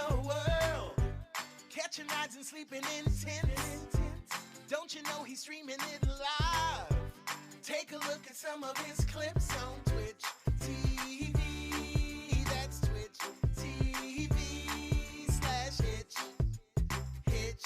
your world. Catching rides and sleeping in tents. Don't you know he's streaming it live? Take a look at some of his clips on Twitch TV. That's Twitch TV/Hitch. Hitch. Hitch.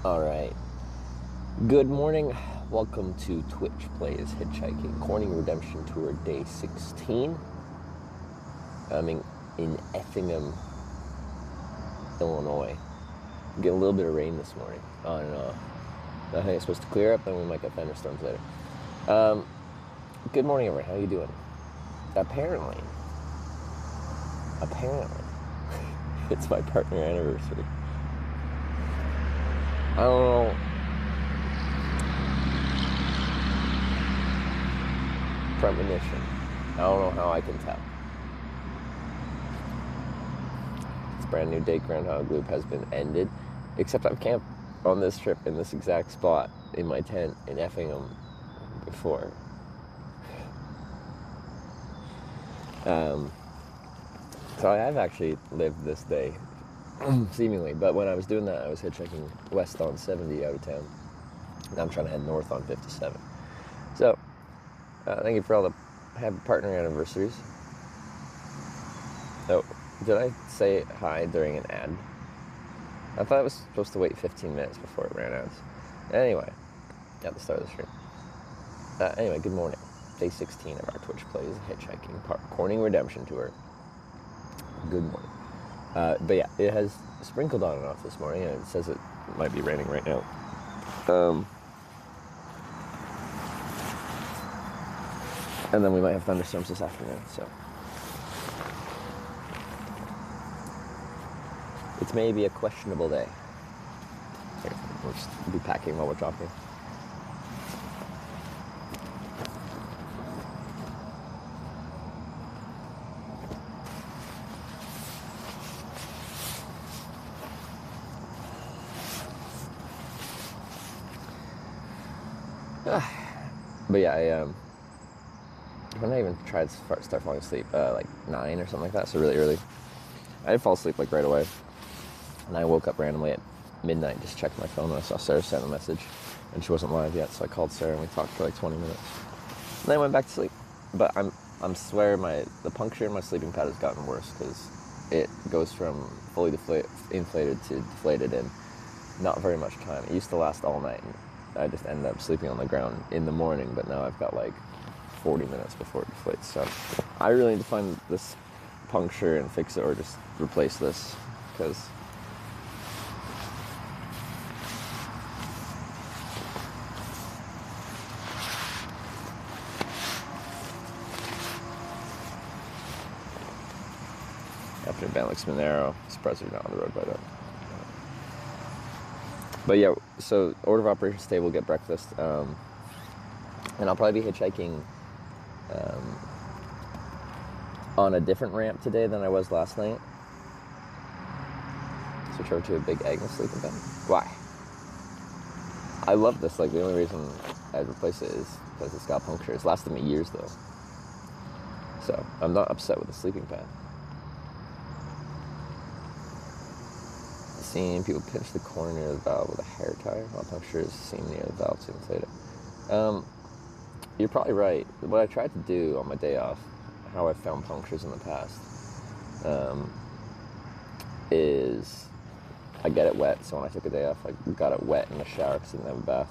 Alright. Good morning. Welcome to Twitch Plays Hitchhiking. Corning Redemption Tour Day 16. I'm in Effingham, Illinois. Getting a little bit of rain this morning on and off. I think it's supposed to clear up and we might get thunderstorms later. Good morning, everyone. How you doing? Apparently, it's my partner anniversary. I don't know. Premonition. I don't know how I can tell. This brand new date Groundhog Loop has been ended, except I've camped on this trip in this exact spot in my tent in Effingham before. So I have actually lived this day, seemingly, but when I was doing that, I was hitchhiking west on 70 out of town. Now I'm trying to head north on 57. So, thank you for all the happy partner anniversaries. Oh, did I say hi during an ad? I thought I was supposed to wait 15 minutes before it ran out. Anyway, at the start of the stream. Anyway, good morning. Day 16 of our Twitch Plays Hitchhiking Corning Redemption Tour. Good morning. But yeah, it has sprinkled on and off this morning, and it says it might be raining right now. And then we might have thunderstorms this afternoon, so. It's maybe a questionable day. We'll just be packing while we're talking. But yeah, when I even tried to start falling asleep, like 9 or something like that, so really early. I did fall asleep like right away, and I woke up randomly at midnight, just checked my phone, and I saw Sarah sent a message, and she wasn't live yet, so I called Sarah and we talked for like 20 minutes. And then I went back to sleep. But I'm swear the puncture in my sleeping pad has gotten worse, because it goes from fully inflated to deflated in not very much time. It used to last all night, and I just ended up sleeping on the ground in the morning, but now I've got like 40 minutes before it deflates. So I really need to find this puncture and fix it, or just replace this, because after Van Lix Monero, surprised you're not on the road by then. But yeah, so order of operations today, we'll get breakfast, and I'll probably be hitchhiking on a different ramp today than I was last night. Switch over to a big Agnes sleeping bag. Why? I love this. Like, the only reason I'd replace it is because it's got puncture. It's lasted me years though, so I'm not upset with the sleeping pad. Seeing people pinch the corner near the valve with a hair tie while puncture is seen near the valve to inflate it. You're probably right. What I tried to do on my day off, how I've found punctures in the past, is I get it wet. So when I took a day off, I got it wet in the shower because I didn't have a bath,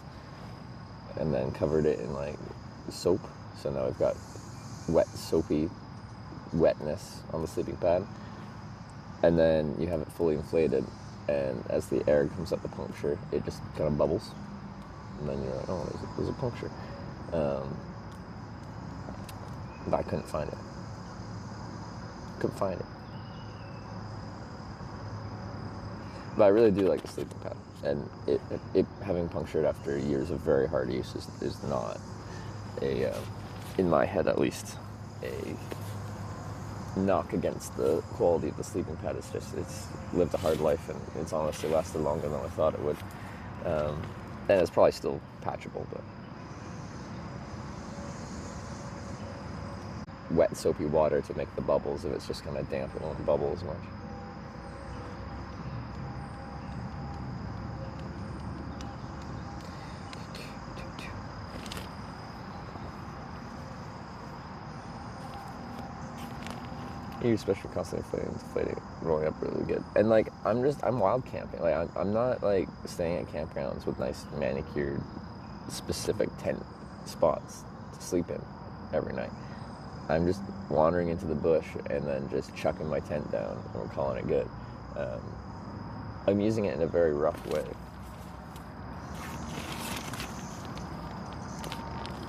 and then covered it in like soap. So now I've got wet, soapy wetness on the sleeping pad, and then you have it fully inflated, and as the air comes up the puncture, it just kind of bubbles, and then you're like, oh, there's a puncture. But I couldn't find it. But I really do like the sleeping pad, and it having punctured after years of very hard use is not a, in my head at least, a knock against the quality of the sleeping pad. It's just, it's lived a hard life, and it's honestly lasted longer than I thought it would. And it's probably still patchable, but wet soapy water to make the bubbles. If it's just kind of damp, it won't bubble as much. You're especially constantly inflating, rolling up really good. And like, I'm wild camping. Like, I'm not like staying at campgrounds with nice manicured, specific tent spots to sleep in every night. I'm just wandering into the bush and then just chucking my tent down and we're calling it good. I'm using it in a very rough way.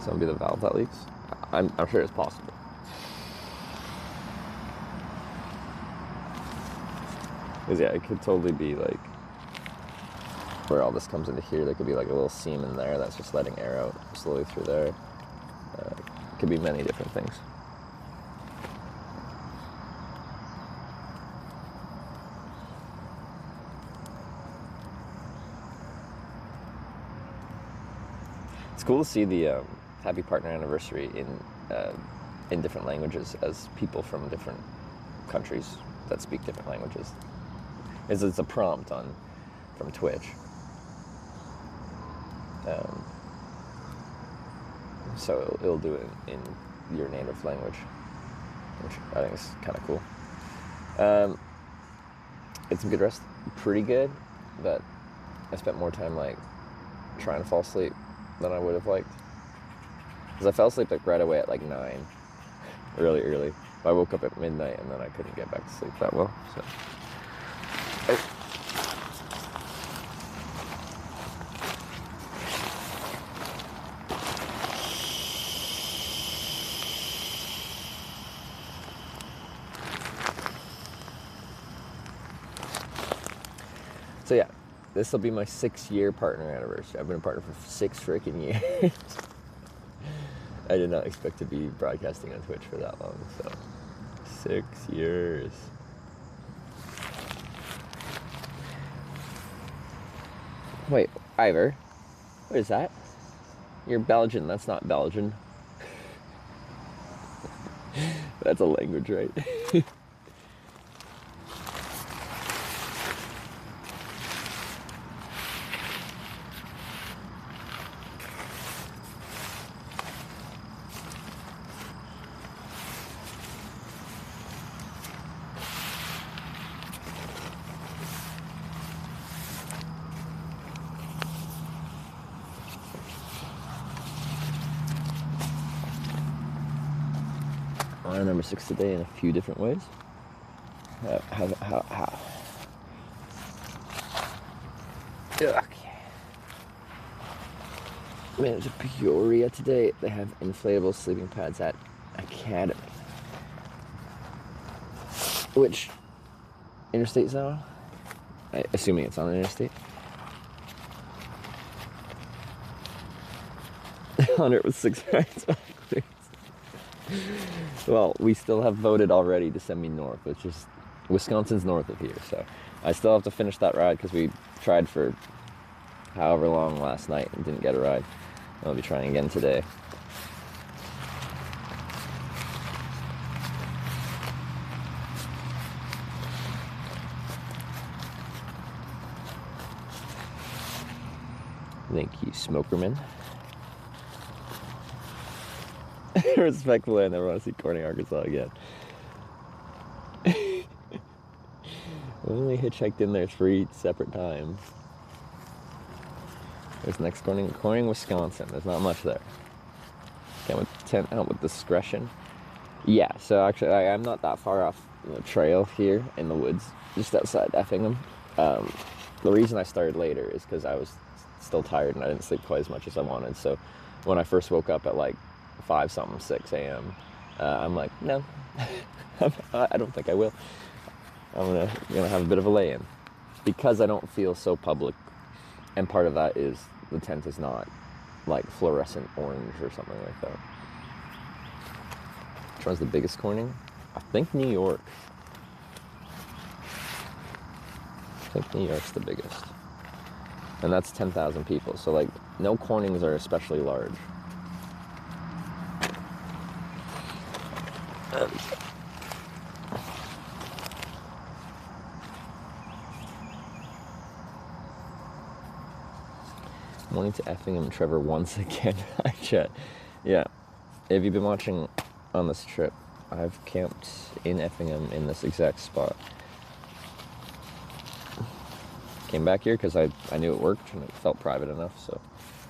So it'll be the valve that leaks. I'm sure it's possible. Because yeah, it could totally be like where all this comes into here. There could be like a little seam in there that's just letting air out slowly through there. It could be many different things. It's cool to see the happy partner anniversary in different languages as people from different countries that speak different languages. It's a prompt from Twitch. So it'll do it in your native language, which I think is kind of cool. It's some good rest, pretty good, but I spent more time like trying to fall asleep than I would have liked. Because I fell asleep like right away at like 9, really early. I woke up at midnight and then I couldn't get back to sleep that well. So yeah, this will be my 6-year partner anniversary. I've been a partner for 6 freaking years. I did not expect to be broadcasting on Twitch for that long, so 6 years. Wait, Ivor, what is that? You're Belgian, that's not Belgian. That's a language, right? Number 6 today in a few different ways. How? Okay. Man, it's a Peoria today. They have inflatable sleeping pads at Academy. Which interstate is that on? Assuming it's on an interstate. 100 with 6 rides. Well, we still have voted already to send me north, which is Wisconsin's north of here. So I still have to finish that ride because we tried for however long last night and didn't get a ride. I'll be trying again today. Thank you, Smokerman. Respectfully, I never want to see Corning, Arkansas again. We only hitchhiked in there 3 separate times. There's next Corning, Wisconsin. There's not much there. Came with tent out with discretion. Yeah, so actually I'm not that far off the trail here in the woods, just outside Effingham. The reason I started later is because I was still tired and I didn't sleep quite as much as I wanted. So when I first woke up at like 5-something, 6 a.m., I'm like, no, I don't think I will. I'm gonna have a bit of a lay-in because I don't feel so public, and part of that is the tent is not like fluorescent orange or something like that. Which one's the biggest Corning? I think New York. I think New York's the biggest, and that's 10,000 people. So like, no Cornings are especially large. Morning to Effingham, Trevor, once again. Hi, chat. Yeah. Have you been watching on this trip? I've camped in Effingham in this exact spot. Came back here because I knew it worked and it felt private enough, so,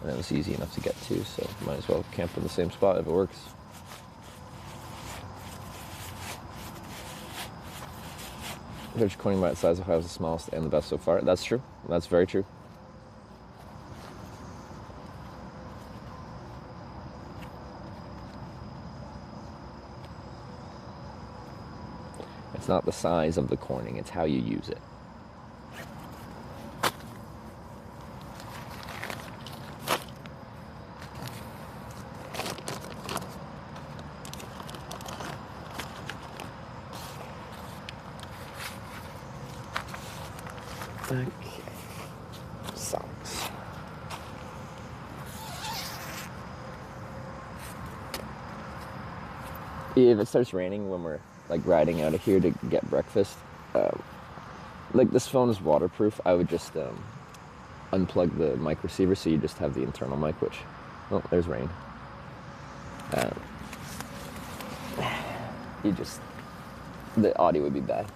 and it was easy enough to get to, so might as well camp in the same spot if it works. There's Coney by its size of how it's the smallest and the best so far. That's true. That's very true. It's not the size of the corning, it's how you use it. Okay. Socks. If it starts raining when we're like riding out of here to get breakfast, like this phone is waterproof, I would just unplug the mic receiver so you just have the internal mic, which, oh, there's rain. The audio would be bad.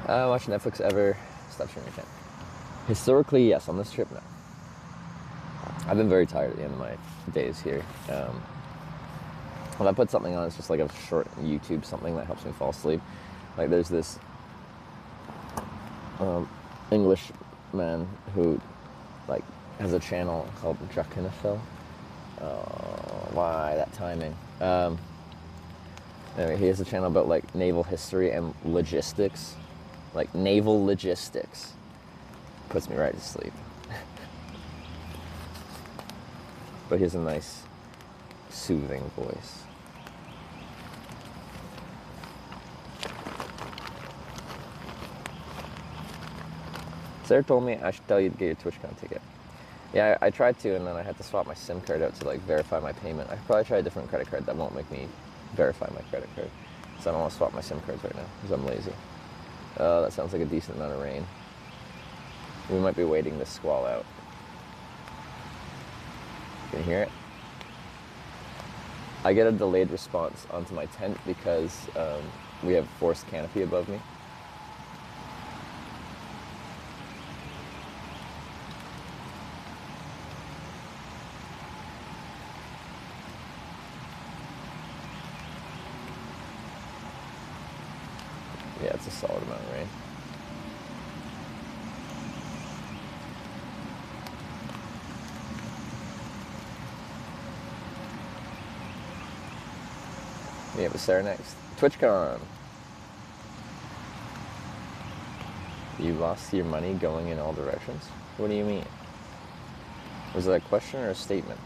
Watch Netflix ever? Stop sharing your time. Historically, yes. On this trip, no. I've been very tired at the end of my days here. When I put something on, it's just like a short YouTube something that helps me fall asleep. Like there's this English man who like has a channel called Drakenafil. Why that timing? Anyway, he has a channel about like naval history and logistics. Like naval logistics. Puts me right to sleep. But he has a nice, soothing voice. Sarah told me I should tell you to get your TwitchCon ticket. Yeah, I tried to, and then I had to swap my SIM card out to like verify my payment. I could probably try a different credit card that won't make me verify my credit card. So I don't want to swap my SIM cards right now, because I'm lazy. That sounds like a decent amount of rain. We might be waiting this squall out. Can you hear it? I get a delayed response onto my tent because we have forced canopy above me. Yeah, it's a solid amount of rain. Yeah, but Sarah next. TwitchCon. You lost your money going in all directions? What do you mean? Was that a question or a statement?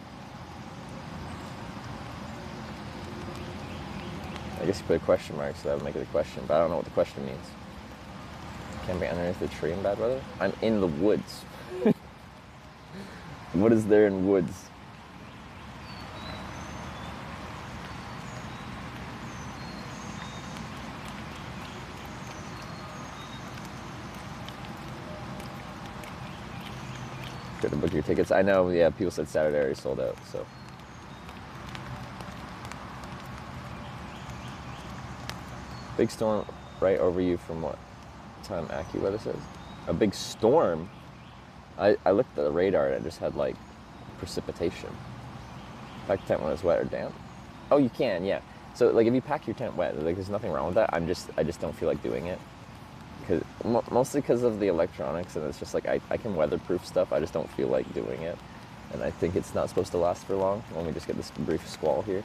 I guess you put a question mark, so that would make it a question, but I don't know what the question means. Can't be underneath the tree in bad weather? I'm in the woods. What is there in woods? Good to book your tickets. I know, yeah, people said Saturday already sold out, so. Big storm right over you from what time AccuWeather says? A big storm? I looked at the radar and it just had like precipitation. Pack the tent when it's wet or damp? Oh, you can, yeah. So like if you pack your tent wet, like there's nothing wrong with that. I just don't feel like doing it. Mostly because of the electronics, and it's just like I can weatherproof stuff. I just don't feel like doing it. And I think it's not supposed to last for long when we just get this brief squall here.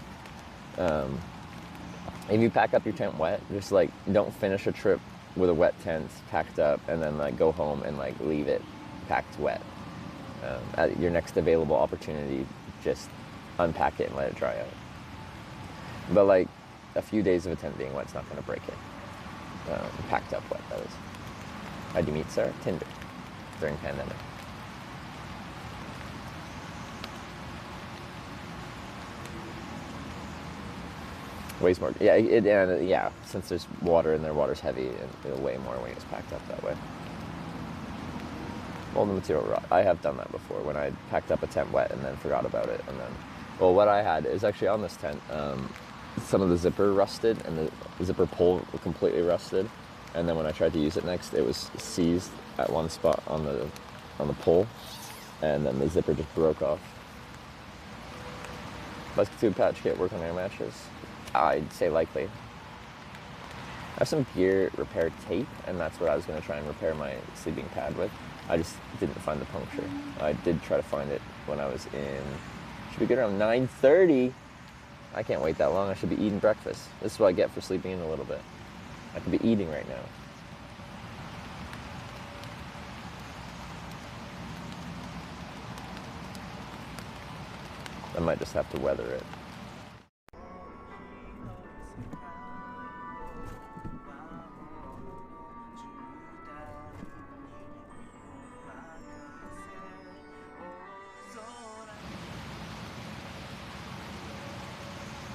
If you pack up your tent wet, just like don't finish a trip with a wet tent packed up and then like go home and like leave it packed wet. At your next available opportunity, just unpack it and let it dry out. But like a few days of a tent being wet, it's not going to break it. Packed up wet, that is. How'd you meet Sarah? Tinder during pandemic. Weighs more. Yeah, yeah. Since there's water in there, water's heavy, and it'll weigh more when it's packed up that way. Mold the material rot. I have done that before when I packed up a tent wet and then forgot about it, and then Well, what I had is actually on this tent. Some of the zipper rusted, and the zipper pull completely rusted. And then when I tried to use it next, it was seized at one spot on the pull, and then the zipper just broke off. Musketeer patch kit work on air matches? I'd say likely. I have some gear repair tape, and that's what I was going to try and repair my sleeping pad with. I just didn't find the puncture. I did try to find it when I was in, should be good around 9:30. I can't wait that long. I should be eating breakfast. This is what I get for sleeping in a little bit. I could be eating right now. I might just have to weather it.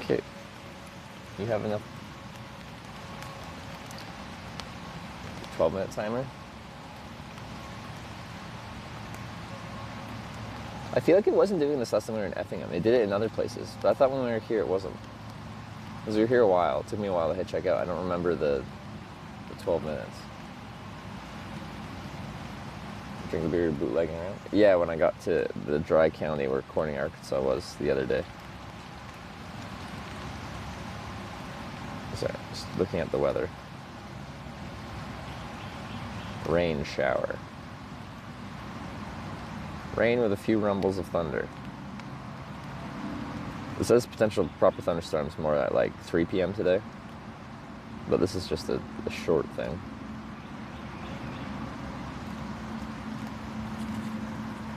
Okay. You have enough 12-minute timer? I feel like it wasn't doing this last time we were in Effingham. It did it in other places, but I thought when we were here it wasn't. Because we were here a while. It took me a while to hitchhike out. I don't remember the 12 minutes. Drink the beer bootlegging around? Yeah, when I got to the dry county where Corning, Arkansas was the other day. Sorry, just looking at the weather. Rain shower. Rain with a few rumbles of thunder. It says potential proper thunderstorms more at like 3 p.m. today. But this is just a short thing.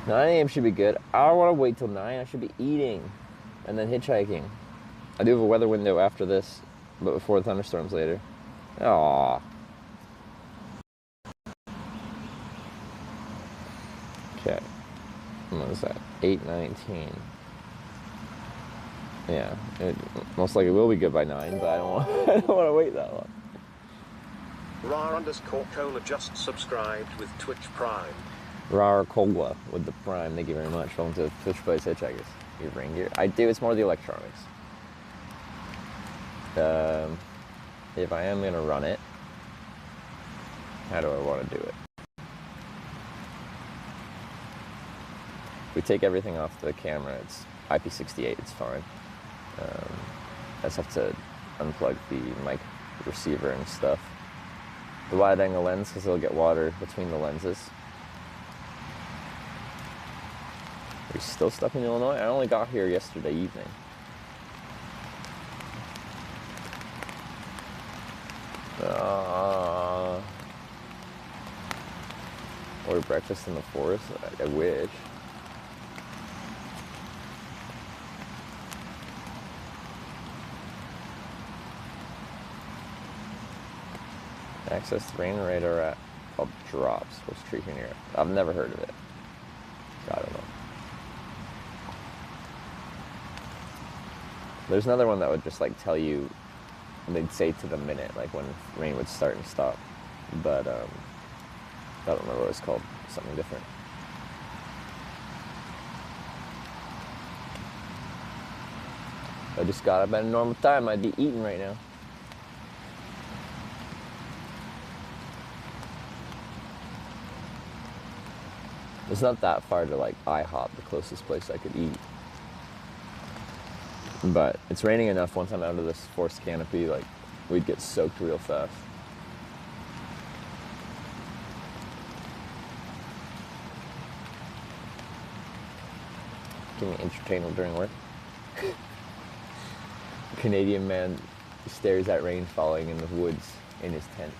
Nine a.m. should be good. I don't want to wait till 9. I should be eating and then hitchhiking. I do have a weather window after this, but before the thunderstorms later. Aww. Okay. What was that? 8:19. Yeah, it most likely will be good by 9, but I don't want to wait that long. rar_cola just subscribed with Twitch Prime. rar_cola with the Prime. Thank you very much. Welcome to Twitch Plays Hitchhikers. Your ring gear. I do. It's more the electronics. If I am gonna run it, how do I want to do it? We take everything off the camera. It's IP68. It's fine. I just have to unplug the mic receiver and stuff. The wide-angle lens, because it'll get water between the lenses. Are we still stuck in Illinois? I only got here yesterday evening. Or breakfast in the forest? I wish. Access the rain radar at called Drops. What's tree here near? I've never heard of it. I don't know. There's another one that would just like tell you, they'd say to the minute, like when rain would start and stop. But I don't remember what it's called. Something different. If I just got up at a normal time, I'd be eating right now. It's not that far to like IHOP, the closest place I could eat. But it's raining enough once I'm out of this forest canopy, like we'd get soaked real fast. Can you entertain during work? A Canadian man stares at rain falling in the woods in his tent.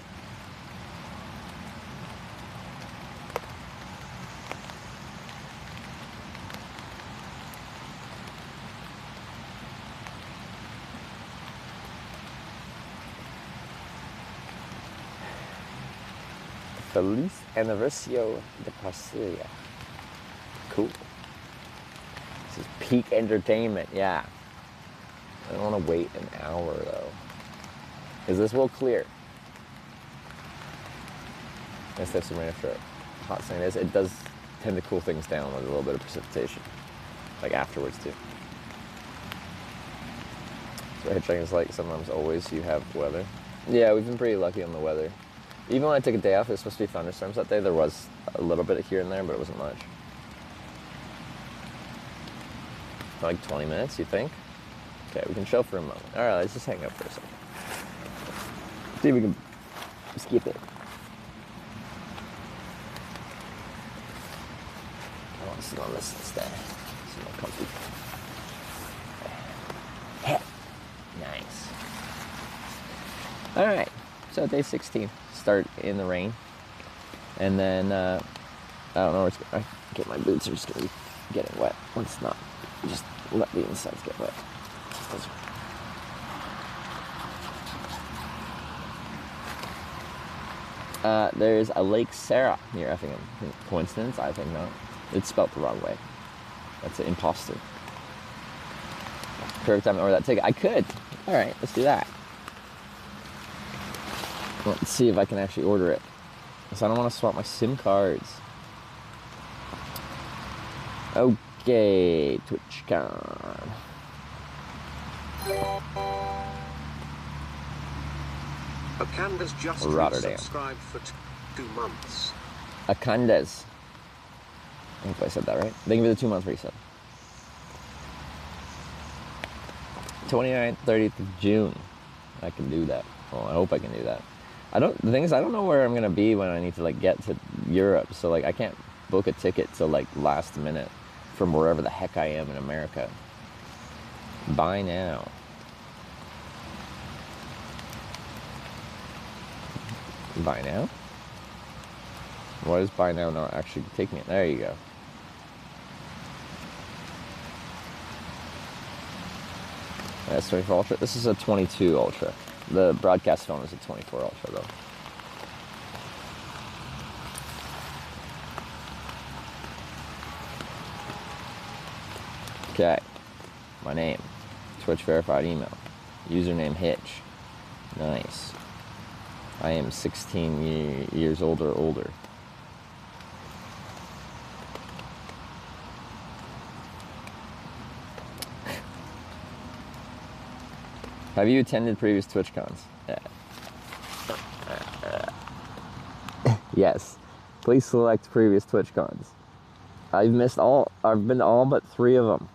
Feliz Aniversario de Parcelia. Cool. This is peak entertainment, yeah. I don't want to wait an hour though. Because this will clear. Nice to have some rain after a hot sun is. It does tend to cool things down with a little bit of precipitation. Like afterwards too. what hitchhiking is like. Sometimes always you have weather. Yeah, we've been pretty lucky on the weather. Even when I took a day off, it was supposed to be thunderstorms that day. There was a little bit here and there, but it wasn't much. Like 20 minutes, you think? Okay, we can chill for a moment. Alright, let's just hang out for a second. See if we can skip it. I want to sit on this instead. It's more comfy. Nice. Alright, so day 16. Start in the rain. And then, I don't know where it's going. I get my boots are just going to be getting wet. Let's not just let the insides get wet. There's a Lake Sarah near Effingham. Coincidence? I think not. It's spelled the wrong way. That's an imposter. Perfect time to order that ticket. I could. All right, let's do that. Let's see if I can actually order it. Because I don't want to swap my SIM cards. Okay, TwitchCon. Akanda's just Rotterdam. subscribed for 2 months. Akanda's. I hope I said that right. Thank you for the 2 months resub. 29th, 30th of June. I can do that. Well, I hope I can do that. The thing is, I don't know where I'm gonna be when I need to like get to Europe. So like, I can't book a ticket till like last minute from wherever the heck I am in America. Buy now. Buy now? Why does buy now not actually take me? There you go. That's 24 Ultra. This is a 22 Ultra. The broadcast phone is a 24 Ultra though. Okay. My name. Twitch verified email. Username Hitch. Nice. I am 16 years old or older. Have you attended previous TwitchCons? Yes. Please select previous TwitchCons. I've been to all but 3 of them.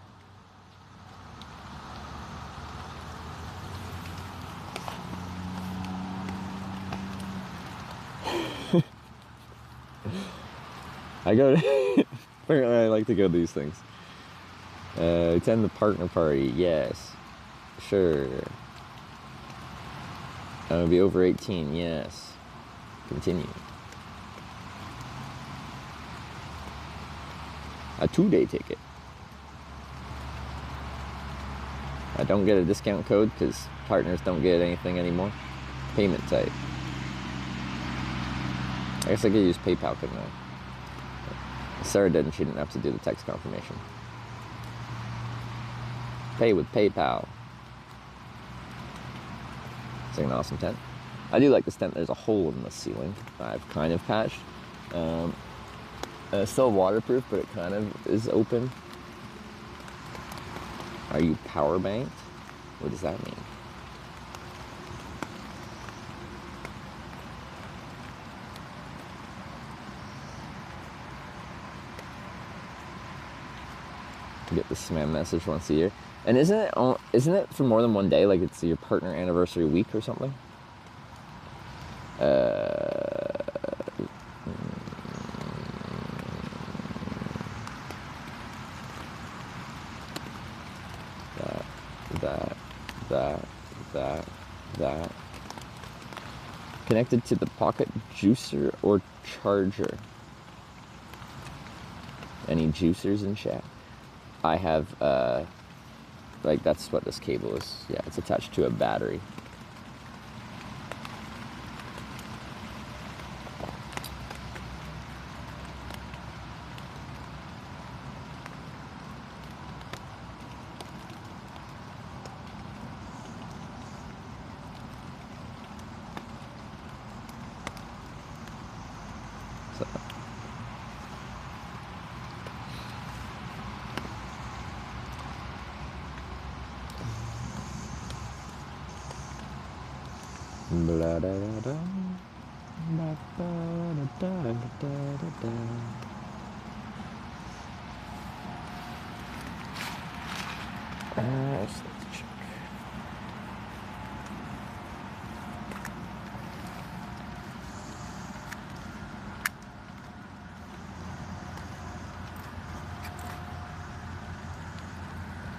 Apparently I like to go to these things. Attend the partner party, yes. Sure. Be over 18, yes. Continue. A 2-day ticket. I don't get a discount code because partners don't get anything anymore. Payment type. I guess I could use PayPal, couldn't I? Sarah didn't. She didn't have to do the text confirmation. Pay with PayPal. It's like an awesome tent. I do like this tent. There's a hole in the ceiling. I've kind of patched. It's still waterproof, but it kind of is open. Are you power banked? What does that mean? You get the spam message once a year. And isn't it for more than 1 day? Like it's your partner anniversary week or something? That. Connected to the pocket juicer or charger? Any juicers in chat? I have, like that's what this cable is. Yeah, it's attached to a battery. Blah, da, da, da. Ba, ba, da, da, da, da, da. Let's check.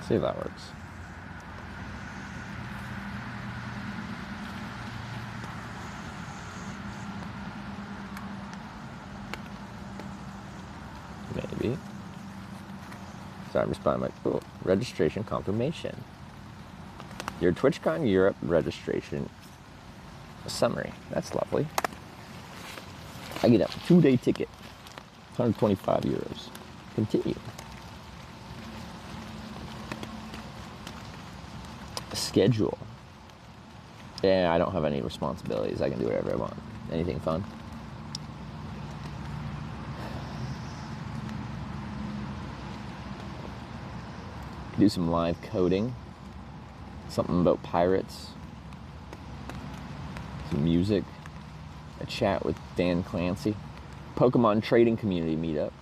See if that works. Maybe. So I'm responding like, oh, registration confirmation. Your TwitchCon Europe registration summary. That's lovely. I get a 2-day ticket, 125 euros. Continue. Schedule. Yeah, I don't have any responsibilities. I can do whatever I want. Anything fun? Do some live coding. Something about pirates. Some music. A chat with Dan Clancy. Pokemon trading community meetup.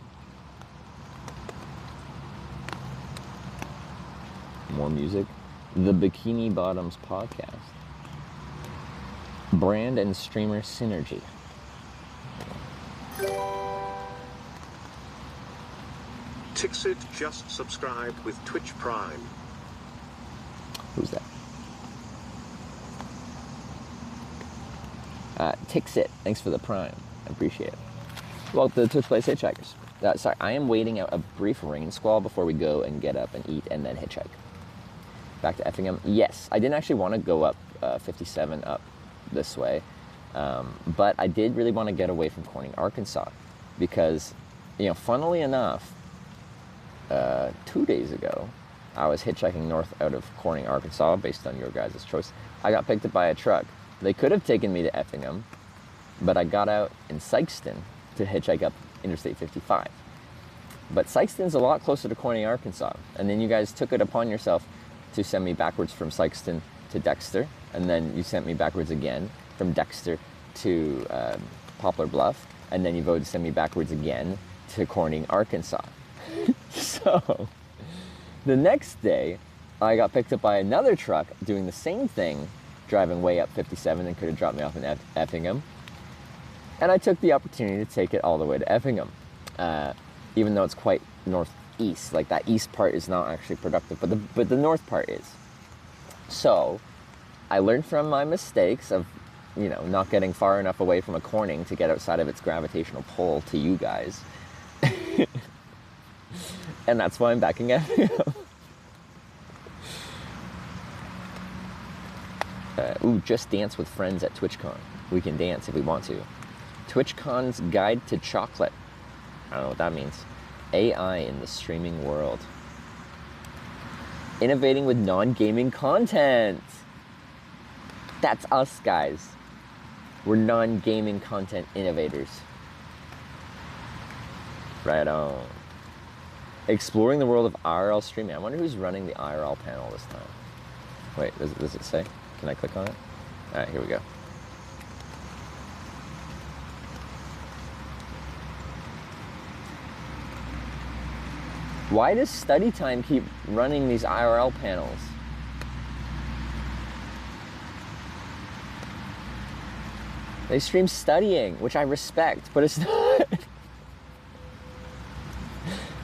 More music. The Bikini Bottoms podcast. Brand and streamer synergy. Tixit just subscribed with Twitch Prime. Who's that? Tixit, thanks for the prime. I appreciate it. Welcome to the Twitch Plays Hitchhikers. Sorry, I am waiting out a brief rain squall before we go and get up and eat and then hitchhike. Back to Effingham. Yes, I didn't actually want to go up 57 up this way, but I did really want to get away from Corning, Arkansas, because, you know, funnily enough, 2 days ago, I was hitchhiking north out of Corning, Arkansas, based on your guys' choice. I got picked up by a truck. They could have taken me to Effingham, but I got out in Sykeston to hitchhike up Interstate 55. But Sykeston's a lot closer to Corning, Arkansas, and then you guys took it upon yourself to send me backwards from Sykeston to Dexter, and then you sent me backwards again from Dexter to Poplar Bluff, and then you voted to send me backwards again to Corning, Arkansas. So, the next day, I got picked up by another truck doing the same thing, driving way up 57 and could have dropped me off in Effingham. And I took the opportunity to take it all the way to Effingham, even though it's quite northeast. Like, that east part is not actually productive, but the north part is. So, I learned from my mistakes of, you know, not getting far enough away from a Corning to get outside of its gravitational pull to you guys. And that's why I'm backing Effingham. Just dance with friends at TwitchCon. We can dance if we want to. TwitchCon's Guide to Chocolate. I don't know what that means. AI in the streaming world. Innovating with non-gaming content. That's us, guys. We're non-gaming content innovators. Right on. Exploring the world of IRL streaming. I wonder who's running the IRL panel this time. Wait, does it say? Can I click on it? All right, here we go. Why does Study Time keep running these IRL panels? They stream studying, which I respect, but it's not.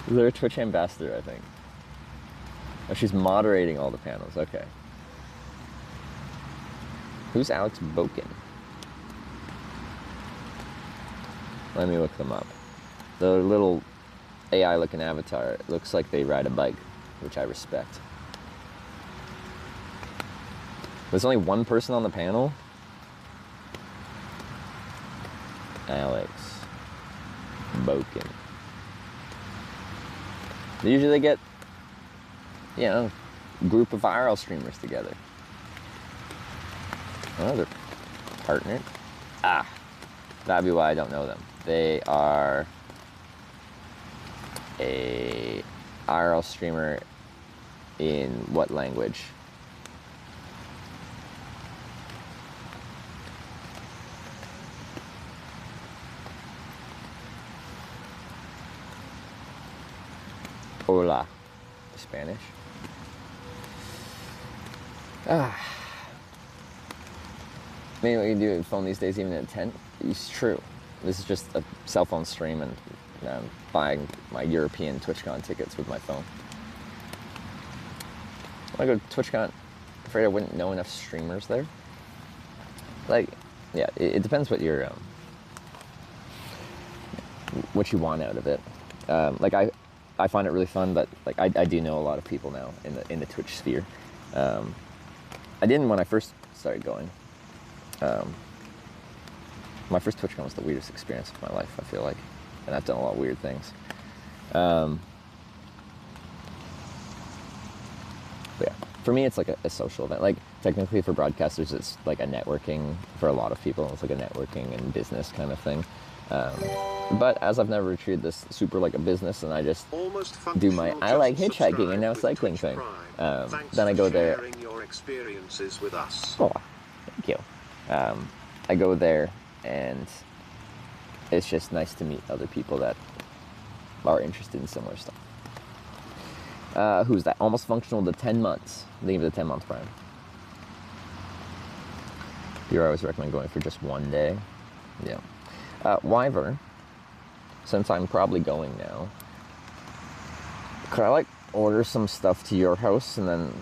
They're a Twitch ambassador, I think. Oh, she's moderating all the panels. Okay. Who's Alex Boken? Let me look them up. The little AI-looking avatar, it looks like they ride a bike, which I respect. There's only one person on the panel? Alex Boken. Usually they get, you know, a group of IRL streamers together. Oh, they're partnered. That'd be why I don't know them. They are a IRL streamer in what language? Hola. Spanish. Maybe what you can do with a phone these days, even in a tent, it's true. This is just a cell phone stream, and I'm buying my European TwitchCon tickets with my phone. When I go to TwitchCon, I'm afraid I wouldn't know enough streamers there. Like, yeah, it depends what you're, what you want out of it. Like I find it really fun, but like I do know a lot of people now in the Twitch sphere. I didn't when I first started going. My first TwitchCon was the weirdest experience of my life, I feel like, and I've done a lot of weird things. But yeah, for me, it's like a social event. Like technically, for broadcasters, it's like a networking. For a lot of people, it's like a networking and business kind of thing. But as I've never treated this super like a business, and I just do my I like hitchhiking and now cycling thing. Then I go there. Your experiences with us. Oh, thank you. I go there, and it's just nice to meet other people that are interested in similar stuff. Who's that? Almost functional to 10 months. Think of the 10 months, Brian. You always recommend going for just one day. Yeah. Wyvern, since I'm probably going now, could I like order some stuff to your house and then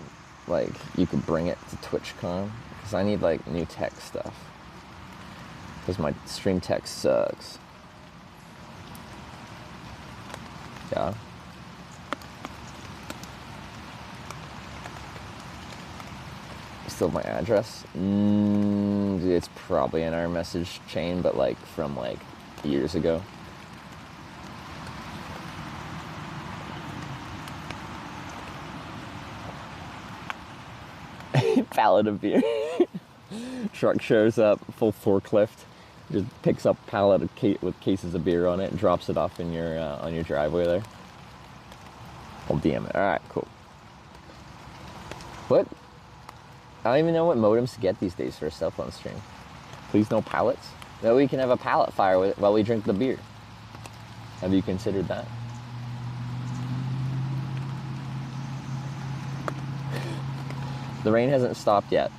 like you could bring it to TwitchCon? Because I need like new tech stuff. Because my stream tech sucks. Yeah. Still my address? It's probably in our message chain, but like from like years ago. Pallet of beer. Truck shows up, full forklift, just picks up pallet of with cases of beer on it and drops it off in your on your driveway there. I'll DM it. All right, cool. What? I don't even know what modems to get these days for a cell phone stream. Please no pallets. That we can have a pallet fire with it while we drink the beer. Have you considered that? The rain hasn't stopped yet.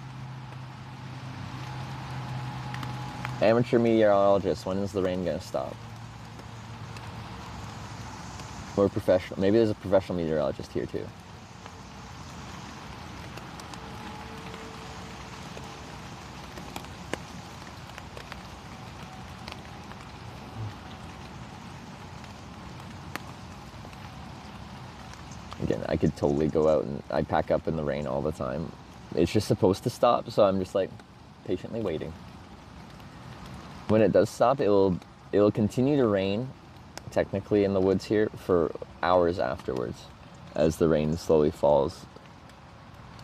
Amateur meteorologist, when is the rain gonna stop? We're professional. Maybe there's a professional meteorologist here too. Again, I could totally go out and I pack up in the rain all the time. It's just supposed to stop, so I'm just like patiently waiting. When it does stop, it'll continue to rain, technically in the woods here, for hours afterwards, as the rain slowly falls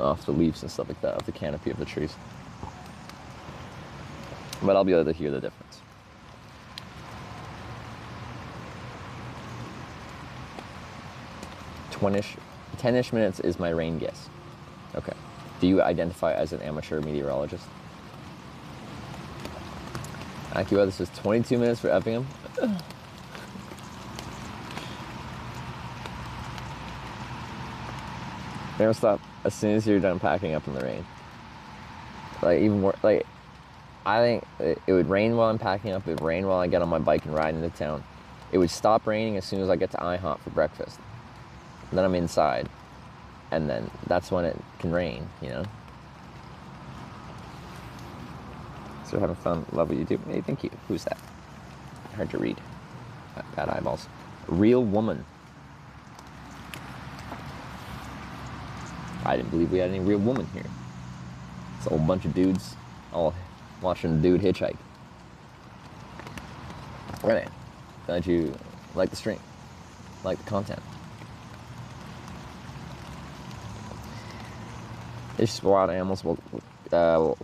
off the leaves and stuff like that, off the canopy of the trees. But I'll be able to hear the difference. 10-ish minutes is my rain guess. Okay. Do you identify as an amateur meteorologist? AccuWeather says 22 minutes for Effingham. Never stop as soon as you're done packing up in the rain. Like even more, like I think it would rain while I'm packing up. It would rain while I get on my bike and ride into town. It would stop raining as soon as I get to IHOP for breakfast. And then I'm inside, and then that's when it can rain, you know? So having fun, love what you do. Hey, thank you. Who's that? Hard to read. Bad eyeballs. Real woman. I didn't believe we had any real woman here. It's a whole bunch of dudes all watching a dude hitchhike. Right. Glad you like the stream, like the content. There's wild animals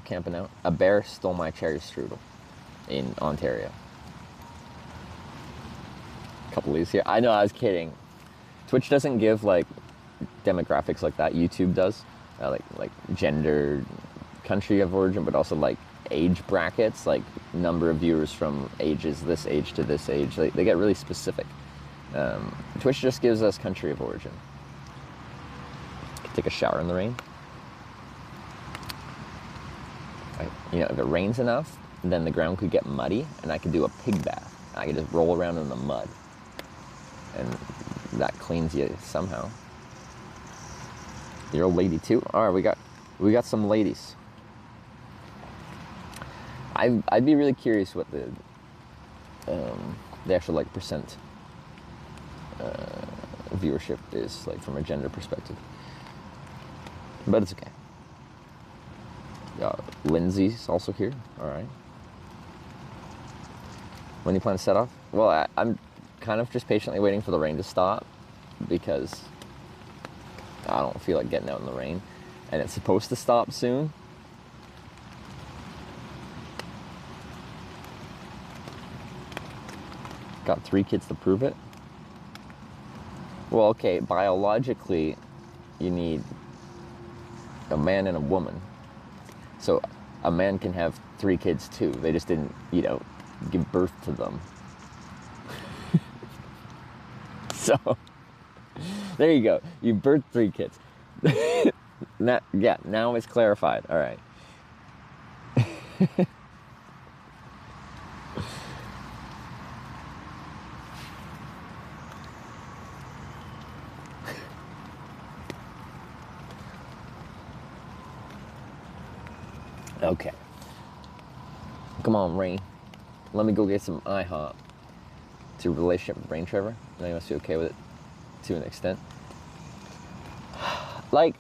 camping out. A bear stole my cherry strudel in Ontario. A couple leaves here. I know, I was kidding. Twitch doesn't give like demographics like that. YouTube does, like gender, country of origin, but also like age brackets, like number of viewers from ages this age to this age. They get really specific. Twitch just gives us country of origin. You can take a shower in the rain. You know, if it rains enough, then the ground could get muddy, and I could do a pig bath. I could just roll around in the mud, and that cleans you somehow. The old lady too. All right, we got some ladies. I'd be really curious what the actual like percent viewership is like from a gender perspective, but it's okay. Lindsay's also here. All right. When do you plan to set off? Well, I'm kind of just patiently waiting for the rain to stop because I don't feel like getting out in the rain, and it's supposed to stop soon. Got 3 kids to prove it. Well, okay, biologically, you need a man and a woman. So a man can have 3 kids too. They just didn't, you know, give birth to them. So, there you go. You birthed 3 kids. Now it's clarified. All right. Okay. Come on, Rain. Let me go get some IHOP. To your relationship with Rain, Trevor. I know you must be okay with it to an extent. Like,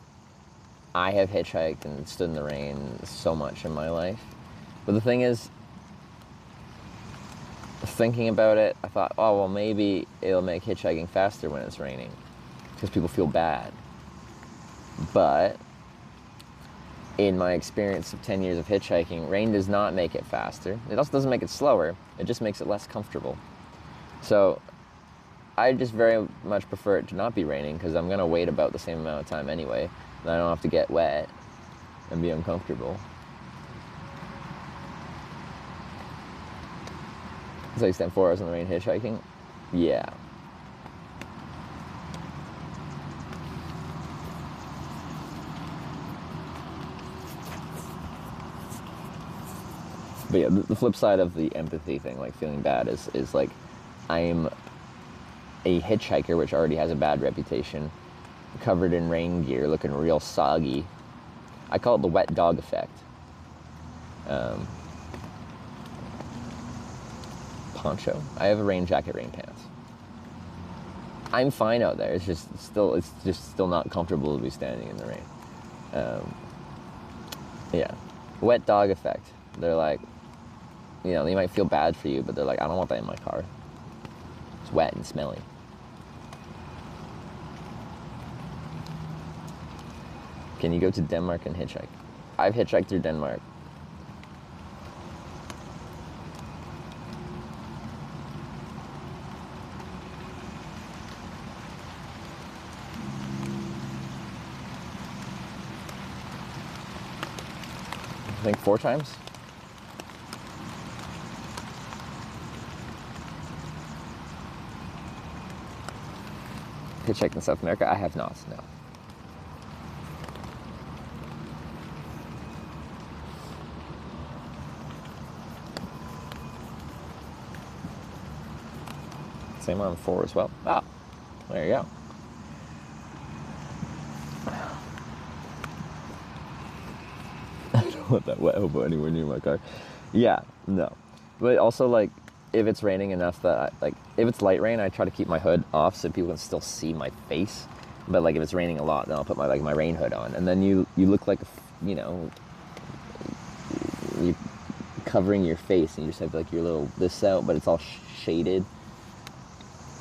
I have hitchhiked and stood in the rain so much in my life. But the thing is, thinking about it, I thought, oh, well, maybe it'll make hitchhiking faster when it's raining. Because people feel bad. But in my experience of 10 years of hitchhiking, rain does not make it faster. It also doesn't make it slower. It just makes it less comfortable. So I just very much prefer it to not be raining because I'm going to wait about the same amount of time anyway. And I don't have to get wet and be uncomfortable. So you spent 4 hours in the rain hitchhiking? Yeah. But yeah, the flip side of the empathy thing, like feeling bad, is like, I'm a hitchhiker, which already has a bad reputation, covered in rain gear, looking real soggy. I call it the wet dog effect. Poncho. I have a rain jacket, rain pants. I'm fine out there. It's just still not comfortable to be standing in the rain. Yeah, wet dog effect. They're like, you know, they might feel bad for you, but they're like, I don't want that in my car. It's wet and smelly. Can you go to Denmark and hitchhike? I've hitchhiked through Denmark. I think 4 times. Hitchhiked in South America? I have not, no. Same on 4 as well. Ah, there you go. I don't want that wet hobo anywhere near my car. Yeah, no. But also, like, if it's raining enough that, if it's light rain, I try to keep my hood off so people can still see my face. But, like, if it's raining a lot, then I'll put my rain hood on. And then you look like, you know, you're covering your face and you just have, like, your little this out, but it's all shaded.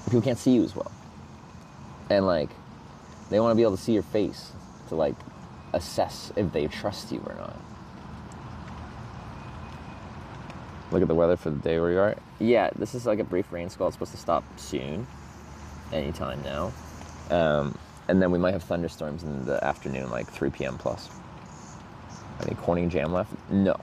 People can't see you as well. And, like, they want to be able to see your face to, like, assess if they trust you or not. Look at the weather for the day where you are. Yeah, this is like a brief rain squall. It's supposed to stop soon. Anytime now. And then we might have thunderstorms in the afternoon, like 3 p.m. plus. Any Corning jam left? No.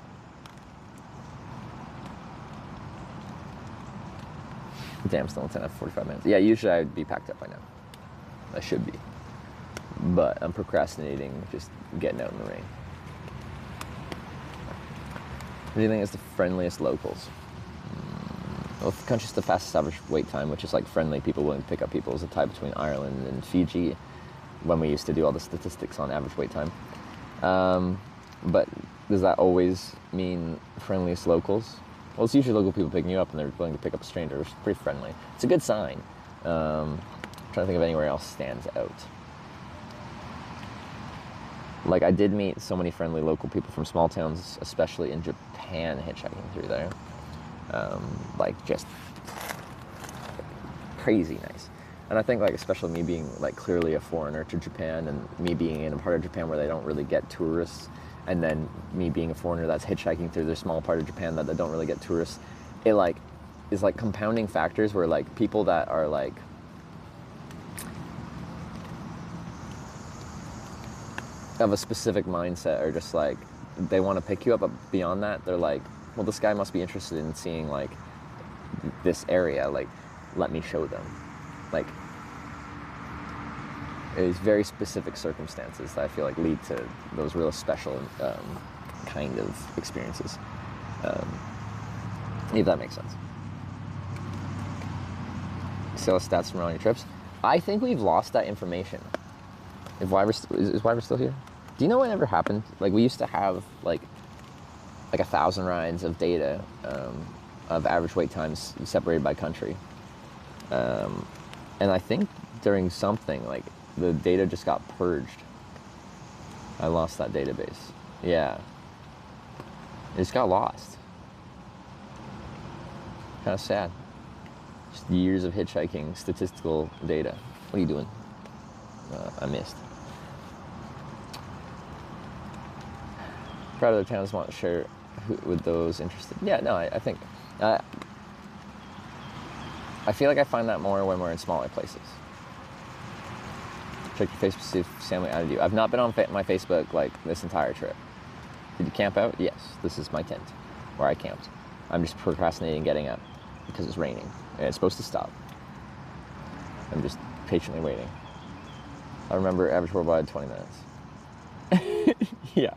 Damn, still in 10 after 45 minutes. Yeah, usually I'd be packed up by now. I should be. But I'm procrastinating, just getting out in the rain. What do you think is the friendliest locals? Well, the country's the fastest average wait time, which is like friendly people willing to pick up people, is a tie between Ireland and Fiji, when we used to do all the statistics on average wait time. But does that always mean friendliest locals? Well, it's usually local people picking you up and they're willing to pick up a stranger, which is pretty friendly. It's a good sign. I'm trying to think of anywhere else stands out. Like, I did meet so many friendly local people from small towns, especially in Japan, hitchhiking through there. Like, just crazy nice. And I think, like, especially me being, like, clearly a foreigner to Japan, and me being in a part of Japan where they don't really get tourists, and then me being a foreigner that's hitchhiking through their small part of Japan that they don't really get tourists, it, like, is, like, compounding factors where, like, people that are, like, of a specific mindset are just, like, they want to pick you up, but beyond that, they're like, well, this guy must be interested in seeing, like, this area, like, let me show them. Like, it's very specific circumstances that I feel like lead to those real special kind of experiences. If that makes sense. Sales stats from all your trips. I think we've lost that information. Is Wyver still here? Do you know what ever happened? Like, we used to have like 1,000 rides of data of average wait times separated by country. And I think during something, like, the data just got purged. I lost that database. Yeah. It just got lost. Kind of sad. Just years of hitchhiking statistical data. What are you doing? I missed. Proud of the towns want to share with those interested. Yeah, no, I think... I feel like I find that more when we're in smaller places. Check your Facebook to see if family added you. I've not been on my Facebook, like, this entire trip. Did you camp out? Yes, this is my tent where I camped. I'm just procrastinating getting up because it's raining and it's supposed to stop. I'm just patiently waiting. I remember average worldwide 20 minutes. Yeah.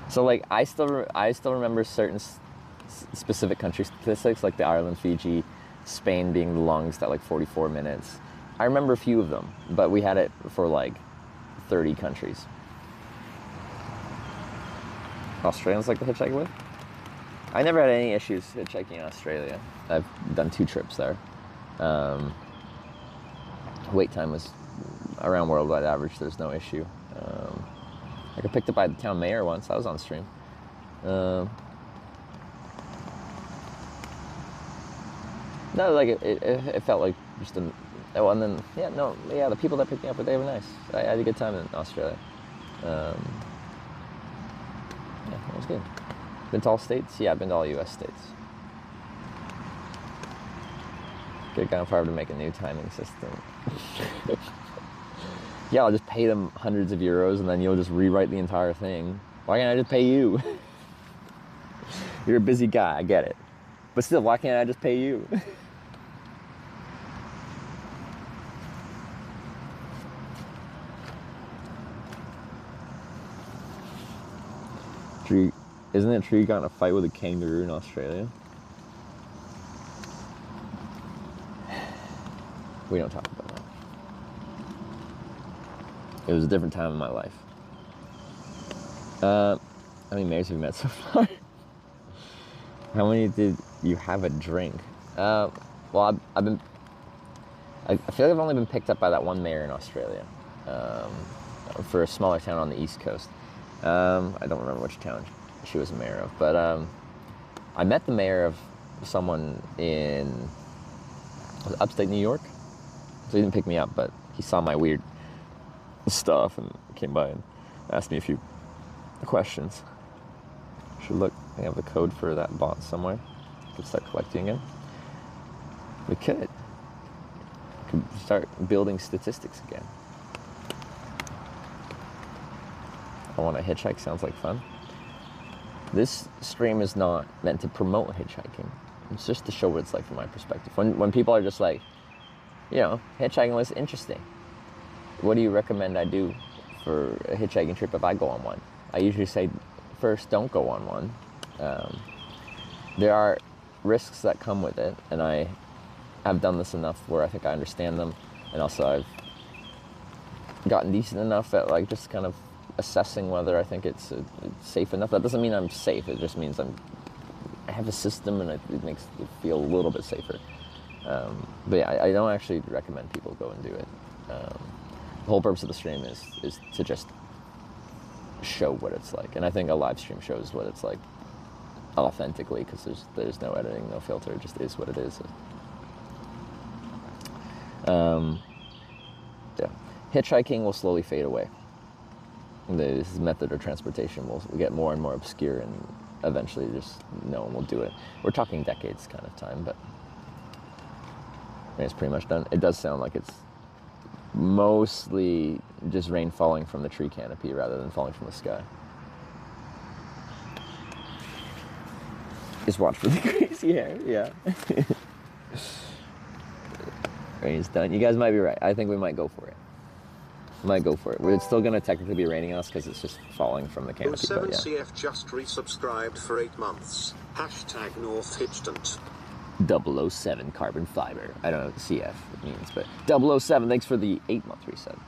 So, like, I still remember certain specific country statistics, like the Ireland, Fiji, Spain being the longest at like 44 minutes. I remember a few of them, but we had it for like 30 countries. Australians like to hitchhike with? I never had any issues hitchhiking in Australia. I've done 2 trips there. Wait time was around worldwide average. There's no issue. I got picked up by the town mayor once. I was on stream. No, like, it felt like just a... Oh, and then, the people that picked me up, they were nice. I had a good time in Australia. Yeah, it was good. Been to all states? Yeah, I've been to all U.S. states. Get Gun Fire to make a new timing system. Yeah, I'll just pay them hundreds of euros and then you'll just rewrite the entire thing. Why can't I just pay you? You're a busy guy, I get it. But still, why can't I just pay you? Isn't it true you got in a fight with a kangaroo in Australia? We don't talk about that. It was a different time in my life. How many mayors have you met so far? How many did you have a drink? Well, I feel like I've only been picked up by that one mayor in Australia, for a smaller town on the East Coast. I don't remember which town she was a mayor of, but I met the mayor of someone in upstate New York. So he didn't pick me up, but he saw my weird stuff and came by and asked me a few questions. Should look. I have the code for that bot somewhere. Could start collecting again. We could start building statistics again. I want to hitchhike. Sounds like fun. This stream is not meant to promote hitchhiking. It's just to show what it's like from my perspective. When people are just like, you know, hitchhiking was interesting. What do you recommend I do for a hitchhiking trip if I go on one? I usually say, first, don't go on one. There are risks that come with it, and I have done this enough where I think I understand them, and also I've gotten decent enough at like just kind of assessing whether I think it's safe enough. That doesn't mean I'm safe. It just means I have a system, and it makes it feel a little bit safer. But yeah, I don't actually recommend people go and do it. The whole purpose of the stream is to just show what it's like, and I think a live stream shows what it's like authentically, because there's no editing, no filter. It just is what it is. Yeah, hitchhiking will slowly fade away. This method of transportation will get more and more obscure, and eventually just no one will do it. We're talking decades kind of time, but it's pretty much done. It does sound like it's mostly just rain falling from the tree canopy rather than falling from the sky. Just watch for the crazy hair, yeah. Rain's done. You guys might be right. I think we might go for it. It's still going to technically be raining on us because it's just falling from the canopy. 07CF just resubscribed for 8 months. Hashtag North Hitchtant. 007 carbon fiber. I don't know what the CF means, but 007, thanks for the 8-month resub.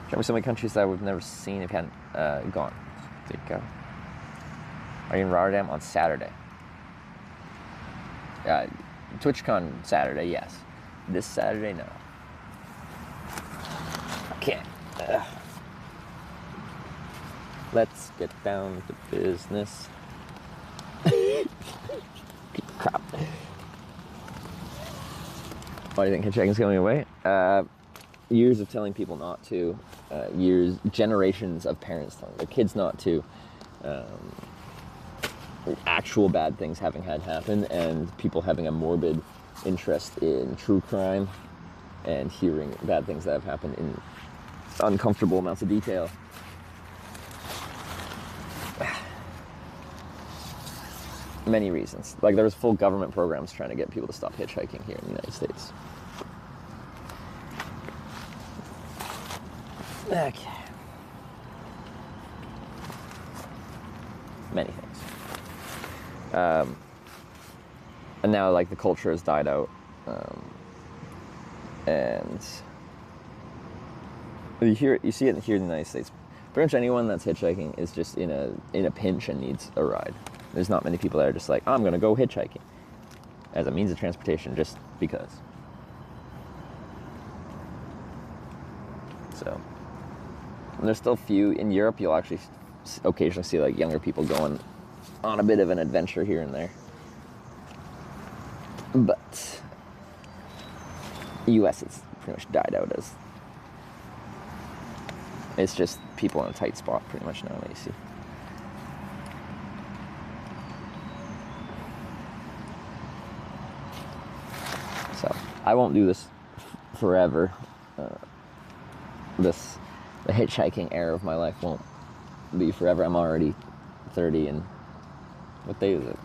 Show me so many countries that we've never seen if you hadn't gone. There you go. Are you in Rotterdam on Saturday? TwitchCon Saturday, yes. This Saturday, no. Okay. Let's get down to business. Crap. Why do you think hitchhiking's going away? Years of telling people not to. Generations of parents telling their kids not to. Actual bad things having had happen, and people having a morbid interest in true crime and hearing bad things that have happened in uncomfortable amounts of detail. Many reasons. Like, there was full government programs trying to get people to stop hitchhiking here in the United States. Okay. Many things. And now, like, the culture has died out, and you see it here in the United States. Pretty much anyone that's hitchhiking is just in a pinch and needs a ride. There's not many people that are just like, I'm gonna go hitchhiking as a means of transportation just because. So, and there's still few in Europe. You'll actually occasionally see like younger people going on a bit of an adventure here and there. But US has pretty much died out as it's just people in a tight spot pretty much now that you see. So I won't do this forever. The hitchhiking era of my life won't be forever. I'm already 30, and what day is it?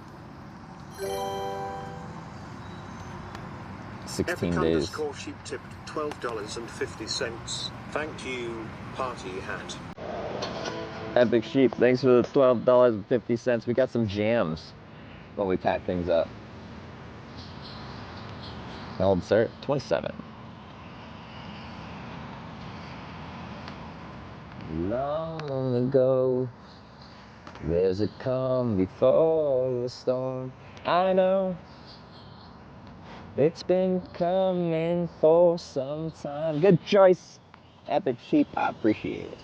16 days. Sheep tipped $12.50. Thank you, party hat. Epic Sheep, thanks for the $12.50. We got some jams when we pack things up. How old, sir? 27. Long ago, there's a calm before the storm. I know it's been coming for some time. Good choice, Epic Sheep. I appreciate it.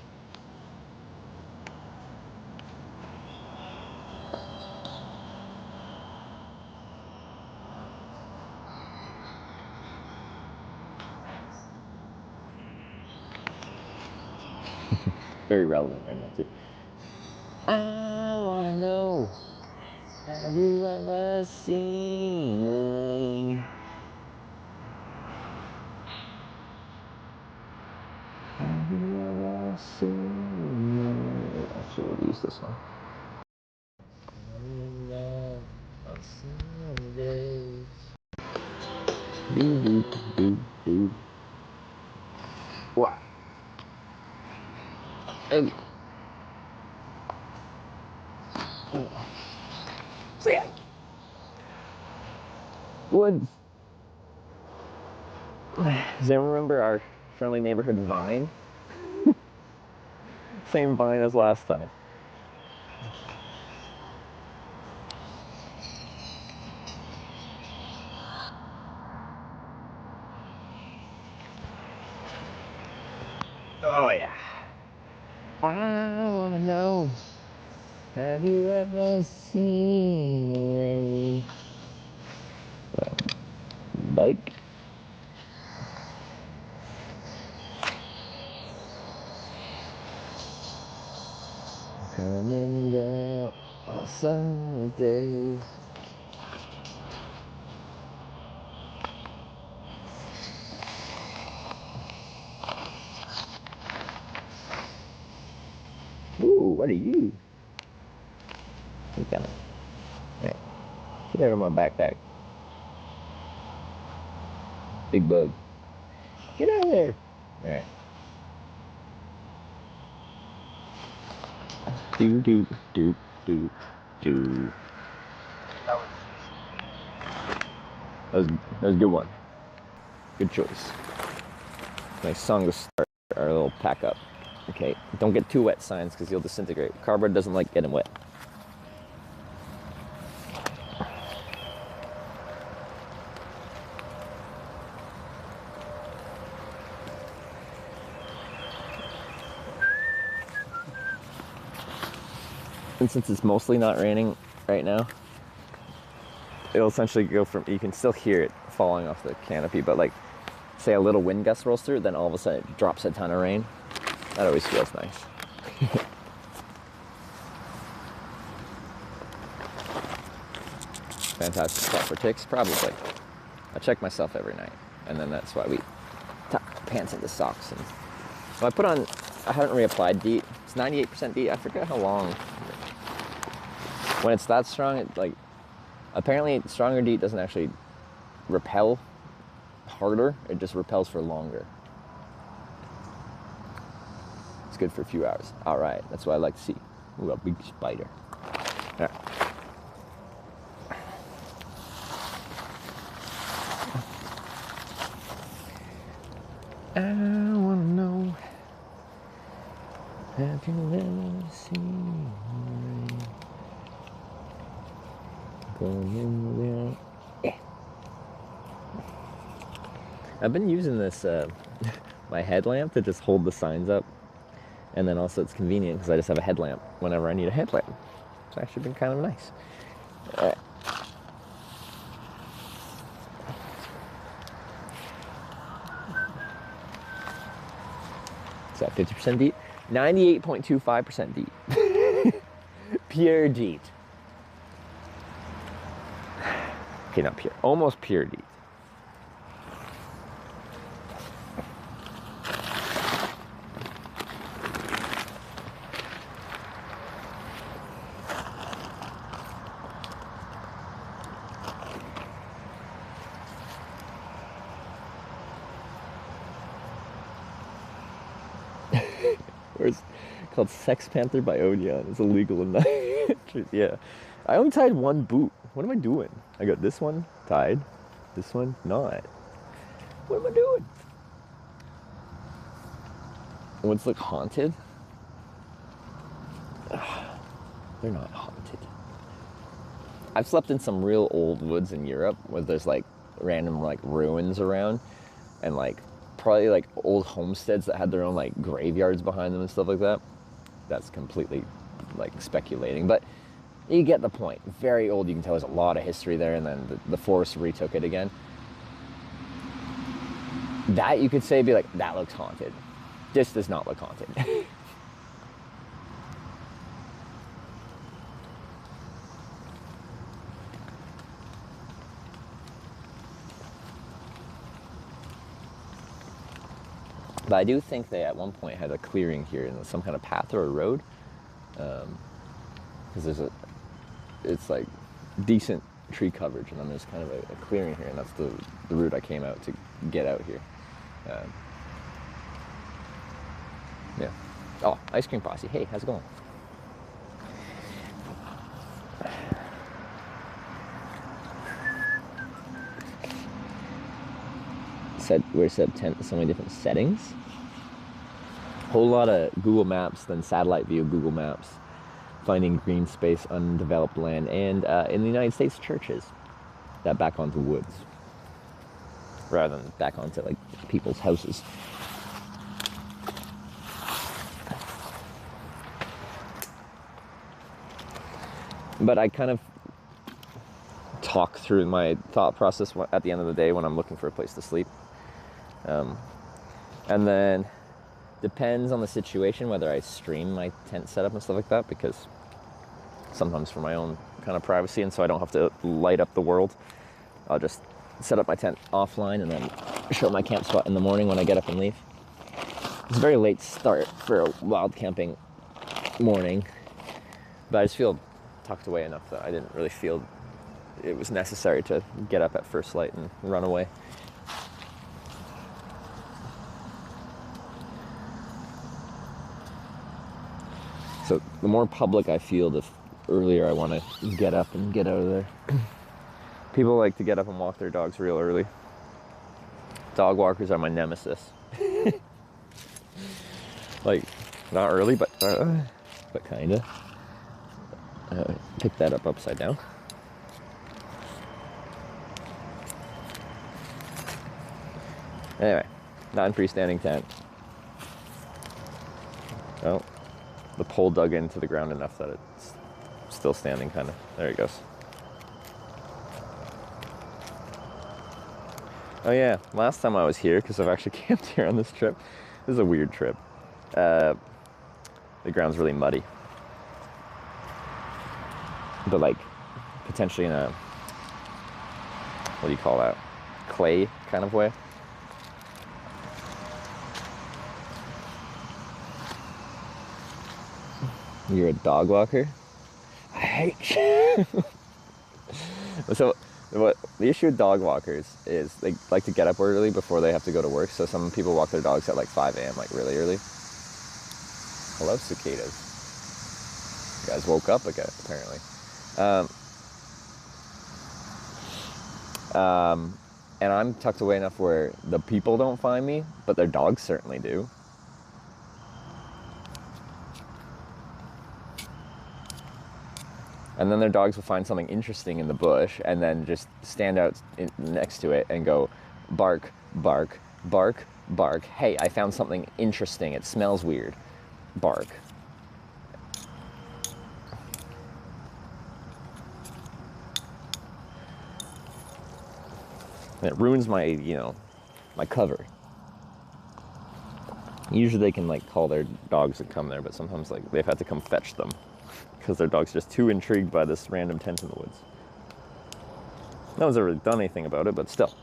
Very relevant right now, too. I wanna know, have you ever seen? Have you ever seen? I'll show these What's this one? What? So yeah. Woods. Does anyone remember our friendly neighborhood vine? Same vine as last time. Oh yeah. I wanna know, have you ever seen a bike? Coming down on some days. Ooh, what are you? You got it. Hey, get out of my backpack. Big bug. Get out of there. Alright. Do do do do do. That was a good one. Good choice. Nice song to start our little pack up. Okay, don't get too wet, signs, because you'll disintegrate. Cardboard doesn't like getting wet. And since it's mostly not raining right now, it'll essentially go from, you can still hear it falling off the canopy, but like, say a little wind gust rolls through, then all of a sudden it drops a ton of rain. That always feels nice. Fantastic spot for ticks, probably. I check myself every night, and then that's why we tuck pants into socks. And so I put on, I haven't reapplied DEET. It's 98% DEET. I forget how long. When it's that strong, it like, apparently stronger DEET doesn't actually repel harder, it just repels for longer. It's good for a few hours. All right, that's what I like to see. Ooh, a big spider. All right. I wanna know, have you ever seen rain going in there? Yeah. I've been using this, my headlamp to just hold the signs up, and then also it's convenient because I just have a headlamp whenever I need a headlamp. It's actually been kind of nice. Is that 50% DEET? 98.25% DEET. Pure DEET. Okay, not pure. Almost pure DEET. It's called Sex Panther by Odeon. It's illegal in that. Yeah. I only tied one boot. What am I doing? I got this one tied. This one not. What am I doing? Ones look haunted? They're not haunted. I've slept in some real old woods in Europe where there's like random like ruins around, and like probably like old homesteads that had their own like graveyards behind them and stuff like that. That's completely like speculating, but you get the point. Very old, you can tell there's a lot of history there, and then the forest retook it again. That you could say, be like, that looks haunted. This does not look haunted. But I do think they at one point had a clearing here and some kind of path or a road. because it's like decent tree coverage, and then there's kind of a clearing here, and that's the route I came out to get out here. Yeah. Oh, ice cream posse. Hey, how's it going? We're set tent with so many different settings. Whole lot of Google Maps, then satellite view Google Maps, finding green space, undeveloped land, and in the United States, churches that back onto woods rather than back onto like people's houses. But I kind of talk through my thought process at the end of the day when I'm looking for a place to sleep. And then depends on the situation whether I stream my tent setup and stuff like that, because sometimes for my own kind of privacy, and so I don't have to light up the world, I'll just set up my tent offline and then show my camp spot in the morning when I get up and leave. It's a very late start for a wild camping morning, but I just feel tucked away enough that I didn't really feel it was necessary to get up at first light and run away. So the more public I feel, the earlier I want to get up and get out of there. People like to get up and walk their dogs real early. Dog walkers are my nemesis. Like, not early, but kinda. Pick that up upside down. Anyway, non-freestanding tent. Oh, the pole dug into the ground enough that it's still standing, kind of. There it goes. Oh yeah, last time I was here, because I've actually camped here on this trip. This is a weird trip. The ground's really muddy. But like, potentially in a, what do you call that? Clay kind of way. You're a dog walker? I hate you. So what the issue with dog walkers is they like to get up early before they have to go to work. So some people walk their dogs at like 5 a.m. like really early. Hello, cicadas. You guys woke up again, apparently. And I'm tucked away enough where the people don't find me, but their dogs certainly do. And then their dogs will find something interesting in the bush and then just stand out next to it and go, bark, bark, bark, bark. Hey, I found something interesting. It smells weird. Bark. And it ruins my, my cover. Usually they can like call their dogs and come there, but sometimes like they've had to come fetch them because their dog's just too intrigued by this random tent in the woods. No one's ever done anything about it, but still.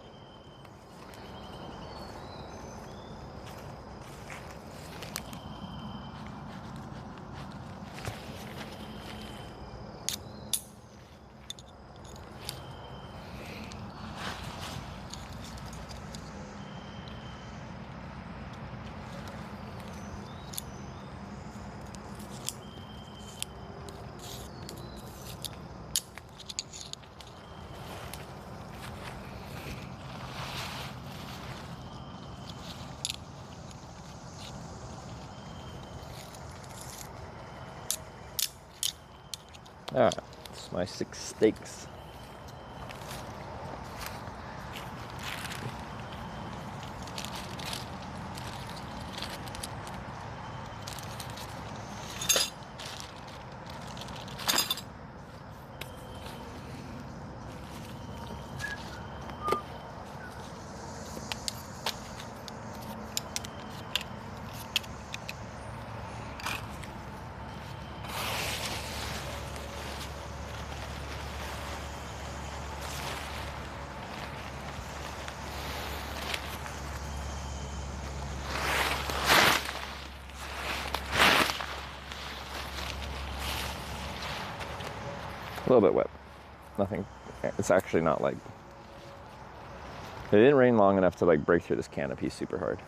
Alright, that's my 6 steaks. A little bit wet. Nothing. It's actually not like... It didn't rain long enough to like break through this canopy super hard.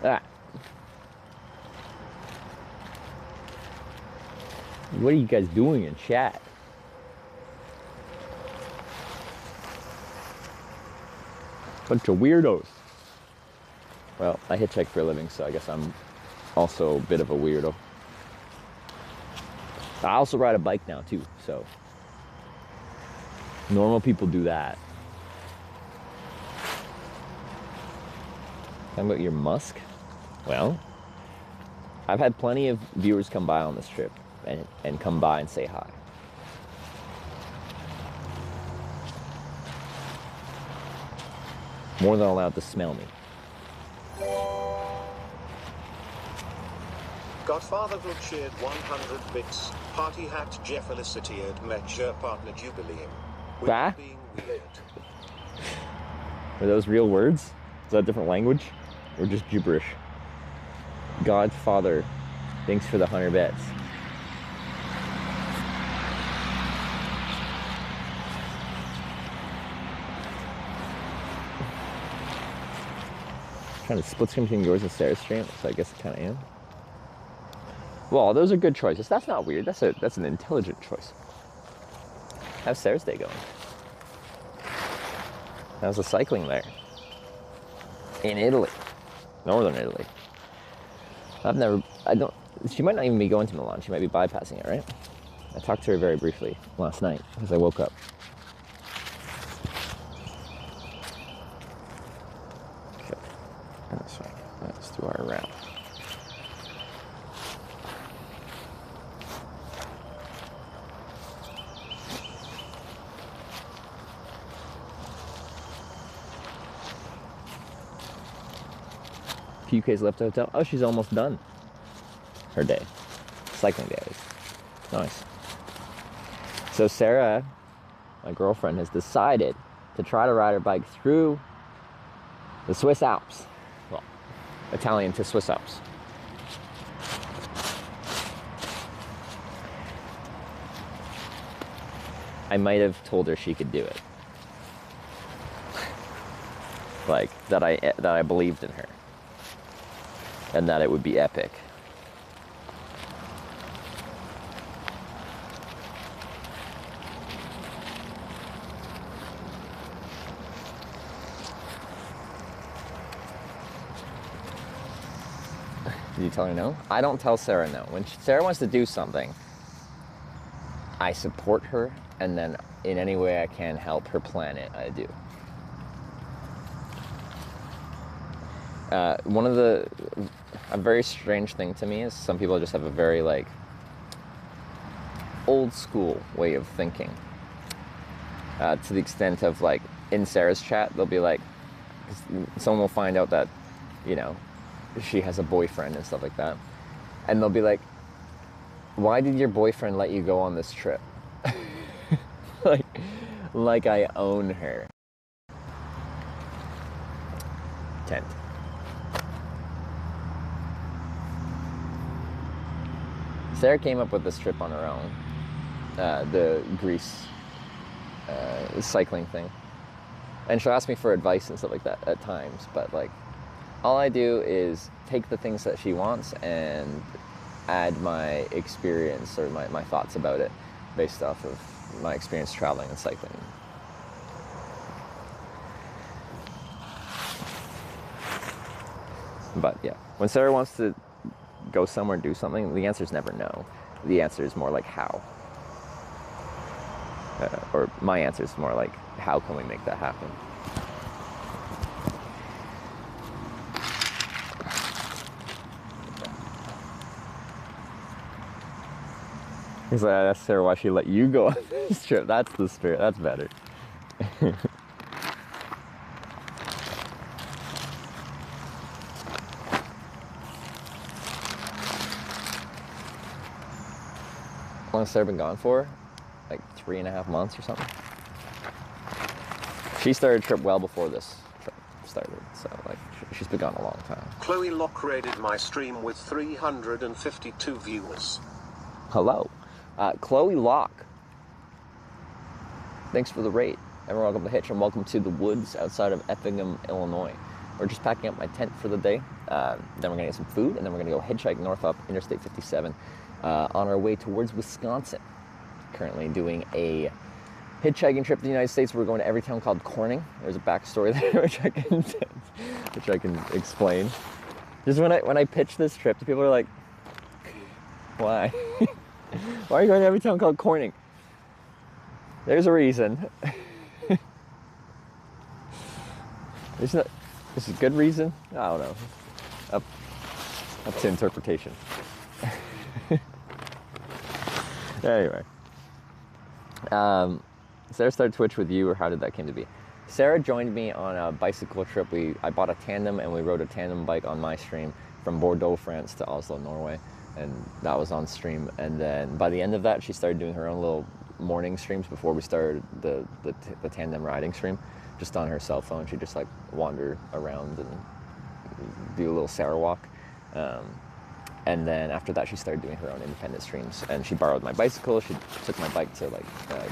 Ah. What are you guys doing in chat? Bunch of weirdos. Well, I hitchhike for a living, so I guess I'm also a bit of a weirdo. I also ride a bike now too, so normal people do that. Talking about your musk? Well, I've had plenty of viewers come by on this trip and come by and say hi. More than allowed to smell me. Godfather will cheered 100 bits. Party hat Jeff feliciteered Metcher partner jubileum. Bah? Being weird. Are those real words? Is that a different language? Or just gibberish? Godfather, thanks for the 100 bits. Trying to split screen between yours and Sarah's stream, so I guess I kind of am. Well, those are good choices. That's not weird. That's an intelligent choice. How's Sarah's day going? How's the cycling there? In Italy. Northern Italy. She might not even be going to Milan. She might be bypassing it, right? I talked to her very briefly last night as I woke up. Okay. That's right. Let's do our round. UK's left hotel. Oh, she's almost done her day. Cycling day. Nice. So Sarah, my girlfriend, has decided to try to ride her bike through the Swiss Alps. Well, Italian to Swiss Alps. I might have told her she could do it. Like, that I believed in her. And that it would be epic. Did you tell her no? I don't tell Sarah no. When Sarah wants to do something, I support her, and then in any way I can help her plan it, I do. A very strange thing to me is some people just have a very like old school way of thinking. To the extent of like in Sarah's chat, they'll be like, someone will find out that, you know, she has a boyfriend and stuff like that. And they'll be like, why did your boyfriend let you go on this trip? like I own her. Tent. Sarah came up with this trip on her own, the Greece cycling thing. And she'll ask me for advice and stuff like that at times, but like, all I do is take the things that she wants and add my experience or my thoughts about it based off of my experience traveling and cycling. But yeah, when Sarah wants to go somewhere and do something, the answer is never no. The answer is more like how. Or my answer is more like, how can we make that happen? He's like, I asked Sarah why she let you go on this trip. That's the spirit. That's better. How long has Sarah been gone for? Like 3.5 months or something. She started a trip well before this trip, started. So like she's been gone a long time. Chloe Locke raided my stream with 352 viewers. Hello, Chloe Locke. Thanks for the raid. Everyone, welcome to Hitch and welcome to the woods outside of Effingham, Illinois. We're just packing up my tent for the day. Then we're gonna get some food, and then we're gonna go hitchhike north up Interstate 57 on our way towards Wisconsin. Currently doing a hitchhiking trip to the United States. We're going to every town called Corning. There's a backstory there which I can explain. Just when I pitch this trip, people are like, "Why? Why are you going to every town called Corning?" There's a reason. Is a good reason? I don't know. Up to interpretation. Anyway. Sarah started Twitch with you, or how did that came to be? Sarah joined me on a bicycle trip. I bought a tandem, and we rode a tandem bike on my stream from Bordeaux, France to Oslo, Norway, and that was on stream. And then by the end of that, she started doing her own little morning streams before we started the tandem riding stream, just on her cell phone. She'd just like wander around and do a little Sarah walk. And then after that, she started doing her own independent streams. And she borrowed my bicycle. She took my bike to like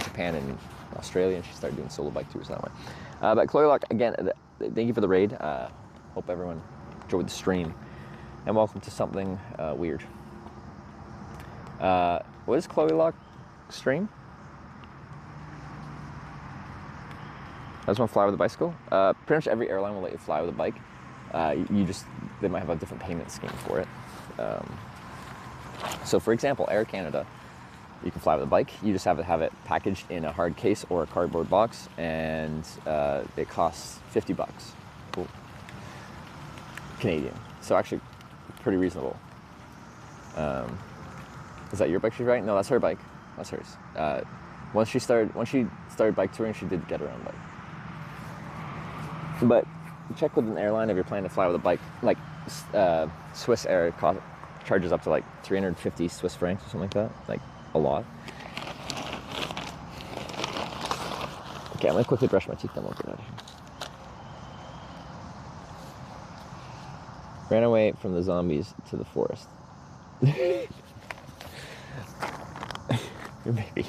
Japan and Australia, and she started doing solo bike tours that way. But Chloe Locke, again, thank you for the raid. Hope everyone enjoyed the stream. And welcome to something weird. What is Chloe Locke stream? I just want to fly with a bicycle. Pretty much every airline will let you fly with a bike. They might have a different payment scheme for it. So for example, Air Canada, you can fly with a bike. You just have to have it packaged in a hard case or a cardboard box, and it costs $50. Cool. Canadian. So actually pretty reasonable. Is that your bike she's riding? No, that's her bike. That's hers. Once she started bike touring, she did get her own bike. But check with an airline if you're planning to fly with a bike. Like Swiss Air charges up to like 350 Swiss francs or something like that. Like a lot. Okay, I'm gonna quickly brush my teeth, then we'll get out of here. Ran away from the zombies to the forest. Maybe.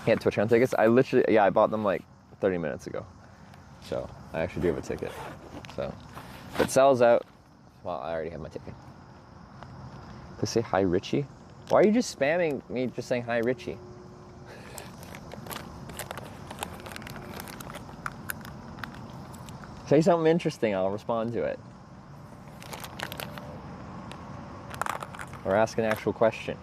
Yeah, TwitchCon tickets. I bought them like 30 minutes ago. So I actually do have a ticket. So if it sells out, well, I already have my ticket. They say hi Richie. Why are you just spamming me just saying hi Richie? Say something interesting, I'll respond to it. Or ask an actual question.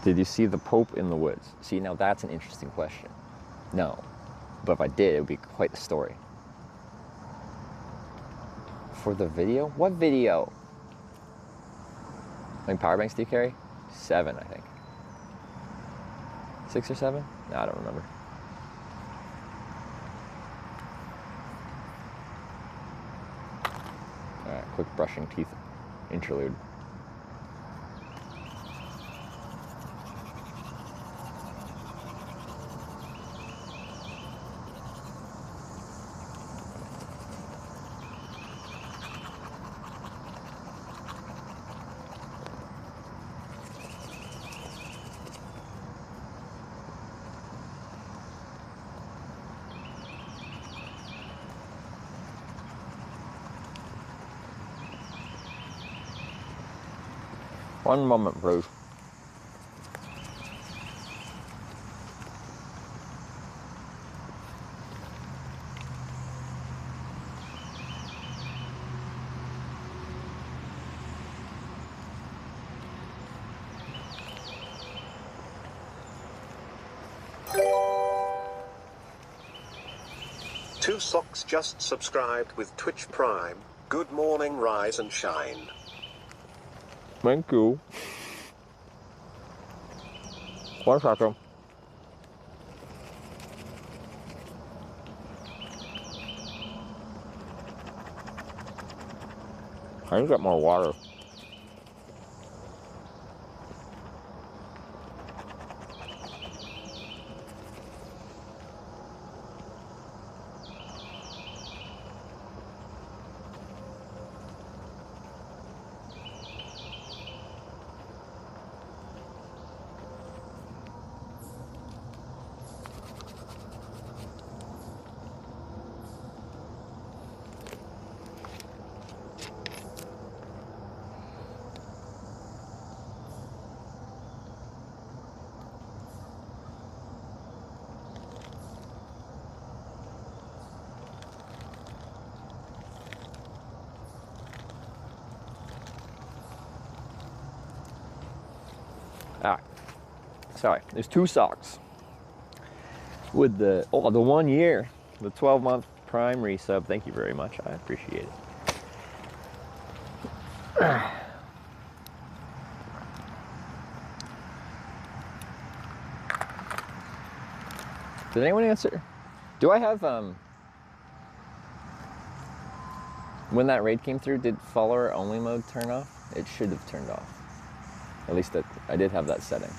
Did you see the Pope in the woods? See, now that's an interesting question. No. But if I did, it would be quite the story. For the video? What video? How many power banks do you carry? 7, I think. 6 or 7? No, I don't remember. Alright, quick brushing teeth interlude. One moment, bro. Two Socks just subscribed with Twitch Prime. Good morning, rise and shine. Thank you. 1 second. I need to get more water. Sorry, there's 2 socks. With the 1 year, the 12-month Prime resub. Thank you very much. I appreciate it. Did anyone answer? Do I have, when that raid came through, did follower only mode turn off? It should have turned off. At least I did have that setting.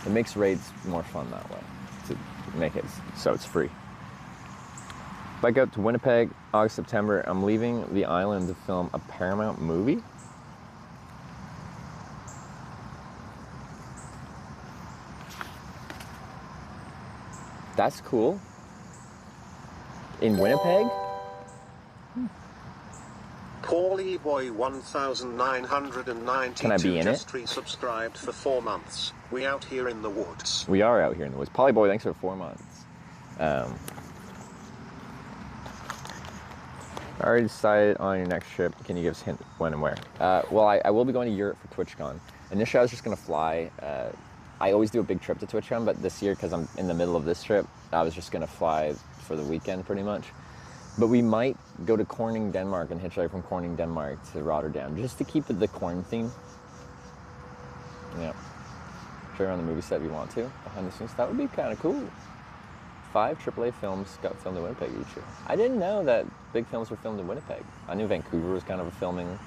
It makes raids more fun that way, to make it so it's free. Bike out to Winnipeg, August, September. I'm leaving the island to film a Paramount movie. That's cool. In Winnipeg? Paulie Boy 1990 Can I be in just it? resubscribed for 4 months. We out here in the woods. We are out here in the woods. Polyboy, thanks for 4 months. I already decided on your next trip. Can you give us a hint when and where? Well, I will be going to Europe for TwitchCon. Initially, I was just going to fly. I always do a big trip to TwitchCon, but this year, because I'm in the middle of this trip, I was just going to fly for the weekend pretty much. But we might go to Corning, Denmark, and hitchhike from Corning, Denmark to Rotterdam, just to keep it the corn theme. Yeah. Show you around the movie set if you want to, behind the scenes. That would be kind of cool. 5 AAA films got filmed in Winnipeg each year. I didn't know that big films were filmed in Winnipeg. I knew Vancouver was kind of a filming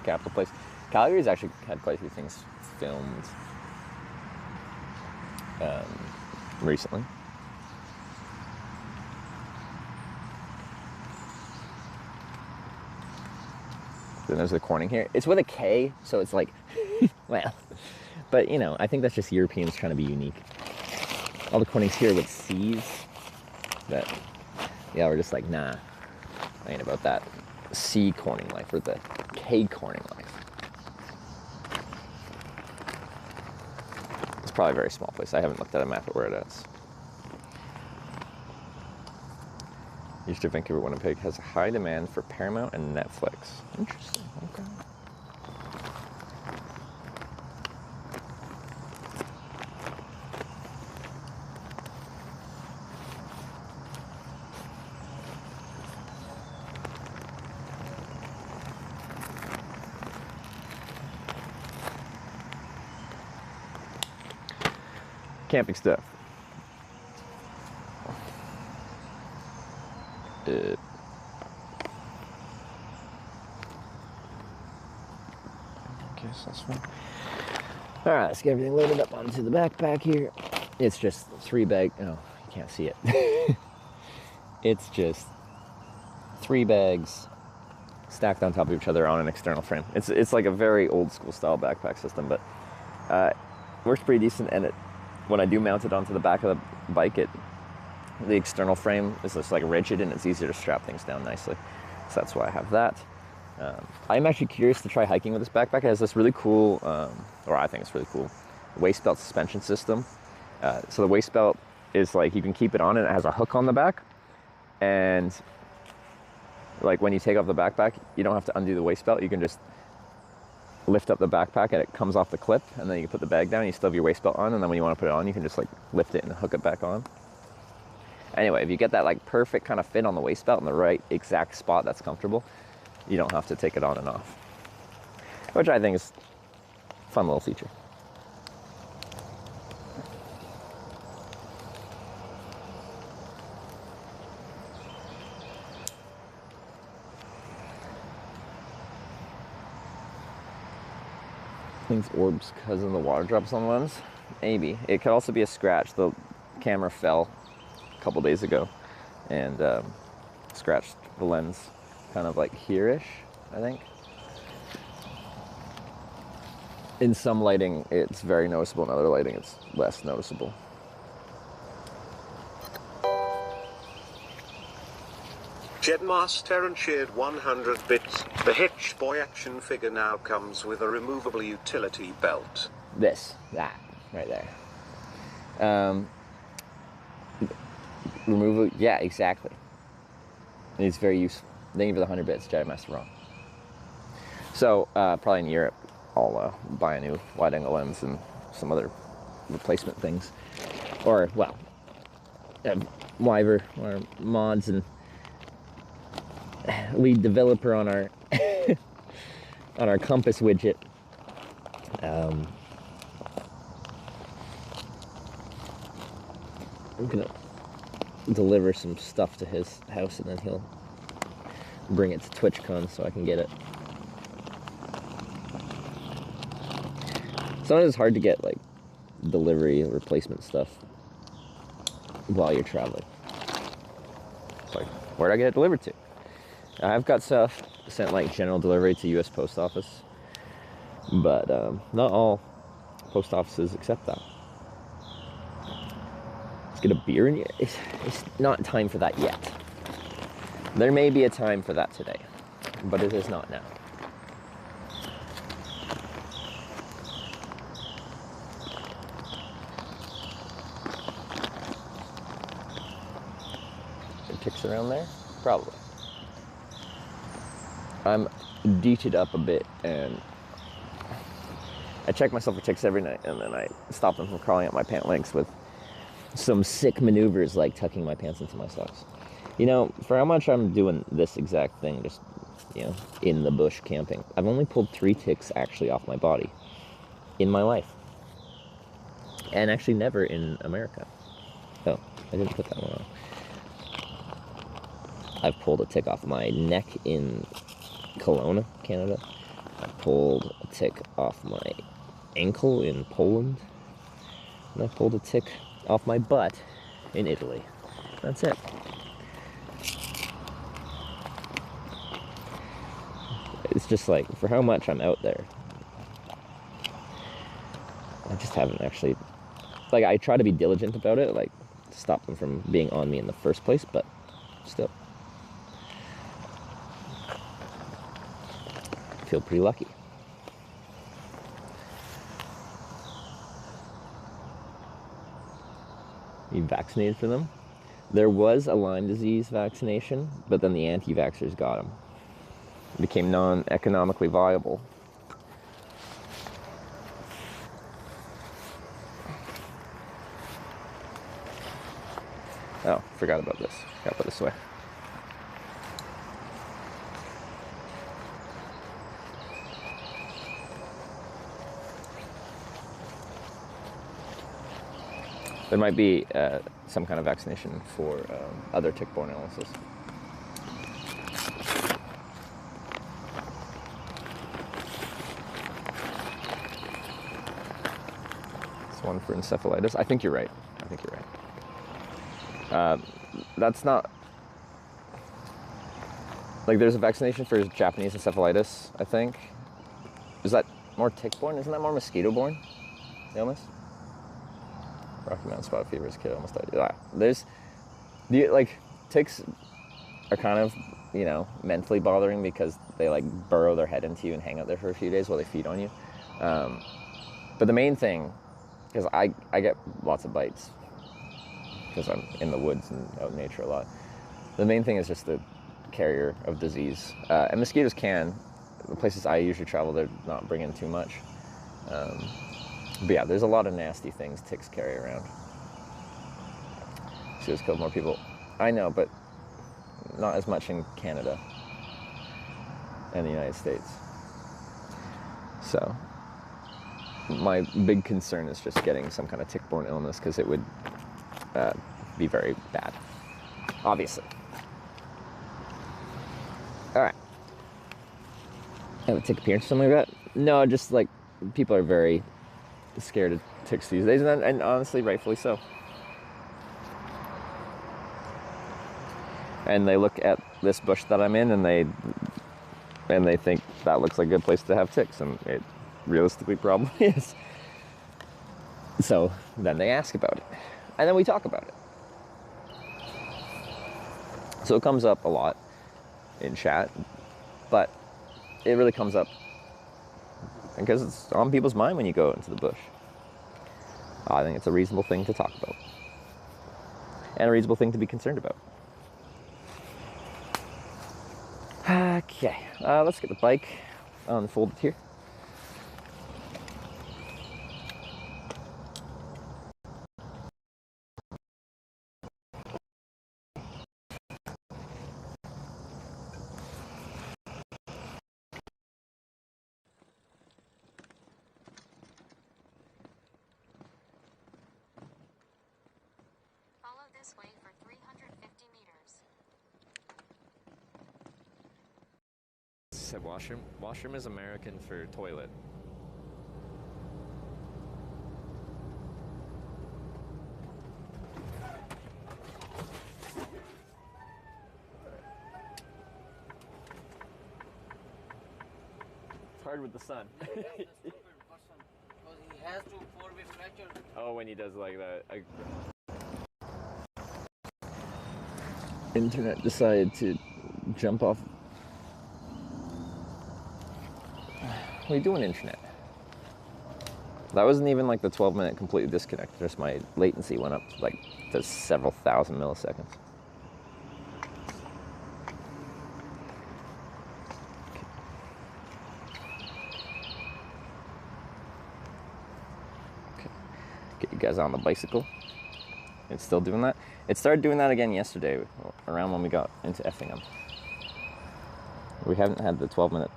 capital place. Calgary's actually had quite a few things filmed recently. Then there's the Corning here. It's with a K, so it's like, well, but you know, I think that's just Europeans trying to be unique. All the Cornings here with C's, that, yeah, we're just like, nah, I ain't about that C Corning life or the K Corning life. It's probably a very small place. I haven't looked at a map of where it is. Used to Vancouver, Winnipeg has a high demand for Paramount and Netflix. Interesting, okay. Camping stuff. Guess that's fine. All right, let's get everything loaded up onto the backpack here. It's just 3 bags. Oh, you can't see it. It's just 3 bags stacked on top of each other on an external frame. It's like a very old school style backpack system, but works pretty decent. And when I do mount it onto the back of the bike, the external frame is just like rigid and it's easier to strap things down nicely. So that's why I have that. I'm actually curious to try hiking with this backpack. It has this really cool, or I think it's really cool, waist belt suspension system. So the waist belt is like, you can keep it on and it has a hook on the back. And like when you take off the backpack, you don't have to undo the waist belt. You can just lift up the backpack and it comes off the clip, and then you can put the bag down and you still have your waist belt on, and then when you want to put it on, you can just like lift it and hook it back on. Anyway, if you get that like perfect kind of fit on the waist belt in the right exact spot that's comfortable, you don't have to take it on and off, which I think is a fun little feature. I think it's orbs because of the water drops on the lens. Maybe. It could also be a scratch. The camera fell a couple days ago and scratched the lens kind of like here-ish, I think. In some lighting, it's very noticeable. In other lighting, it's less noticeable. Jedmaster and shared 100 bits. The Hitch Boy action figure now comes with a removable utility belt. That, right there. Removal, yeah, exactly. It's very useful. Thank you for the 100 bits, Jedmaster Wrong. So, probably in Europe, I'll buy a new wide-angle lens and some other replacement things. Or, well, Wyver, our mods and lead developer on our on our compass widget. I'm gonna deliver some stuff to his house and then he'll bring it to TwitchCon so I can get it. Sometimes it's hard to get like delivery replacement stuff while you're traveling. It's like, where'd I get it delivered to? I've got stuff sent like general delivery to US Post Office, but not all post offices accept that. Let's get a beer in here. It's not time for that yet. There may be a time for that today, but it is not now. There ticks around there? Probably. I'm deeted up a bit, and I check myself for ticks every night, and then I stop them from crawling up my pant legs with some sick maneuvers like tucking my pants into my socks. You know, for how much I'm doing this exact thing, just, you know, in the bush camping, I've only pulled 3 ticks actually off my body in my life. And actually never in America. Oh, I didn't put that one on. I've pulled a tick off my neck in Kelowna, Canada. I pulled a tick off my ankle in Poland. And I pulled a tick off my butt in Italy. That's it. It's just like, for how much I'm out there, I just haven't actually, like, I try to be diligent about it, like, to stop them from being on me in the first place, but still. I feel pretty lucky. You vaccinated for them? There was a Lyme disease vaccination, but then the anti-vaxxers got them. It became non-economically viable. Oh, forgot about this. Gotta put this away. There might be some kind of vaccination for other tick-borne illnesses. It's one for encephalitis. I think you're right. That's not... Like, there's a vaccination for Japanese encephalitis, I think. Is that more tick-borne? Isn't that more mosquito-borne illness? Rocky Mountain spotted fever as a kid, almost died. Yeah, ticks are kind of, you know, mentally bothering because they, like, burrow their head into you and hang out there for a few days while they feed on you. But the main thing, because I get lots of bites because I'm in the woods and out in nature a lot. The main thing is just the carrier of disease. And mosquitoes the places I usually travel, they're not bringing too much. But yeah, there's a lot of nasty things ticks carry around. Mosquitoes kill more people. I know, but not as much in Canada and the United States. So my big concern is just getting some kind of tick-borne illness, because it would be very bad, obviously. All right. Have a tick appearance or something like that? No, just like people are very scared of ticks these days, and honestly, rightfully so. And they look at this bush that I'm in, and they think that looks like a good place to have ticks, and it realistically probably is. So then they ask about it, and then we talk about it. So it comes up a lot in chat, but it really comes up because it's on people's mind when you go into the bush. I think it's a reasonable thing to talk about, and a reasonable thing to be concerned about. Okay, let's get the bike unfolded here. this way for 350 meters. Said washroom. Washroom is American for toilet. It's hard with the sun. That's a stupid person. Because he has to four-way fracture. Oh, when he does like that. Internet decided to jump off. What are you doing, internet? That wasn't even like the 12-minute complete disconnect. Just my latency went up like to several thousand milliseconds. Okay. Get you guys on the bicycle. It's still doing that. It started doing that again yesterday, around when we got into Effingham. We haven't had the 12-minute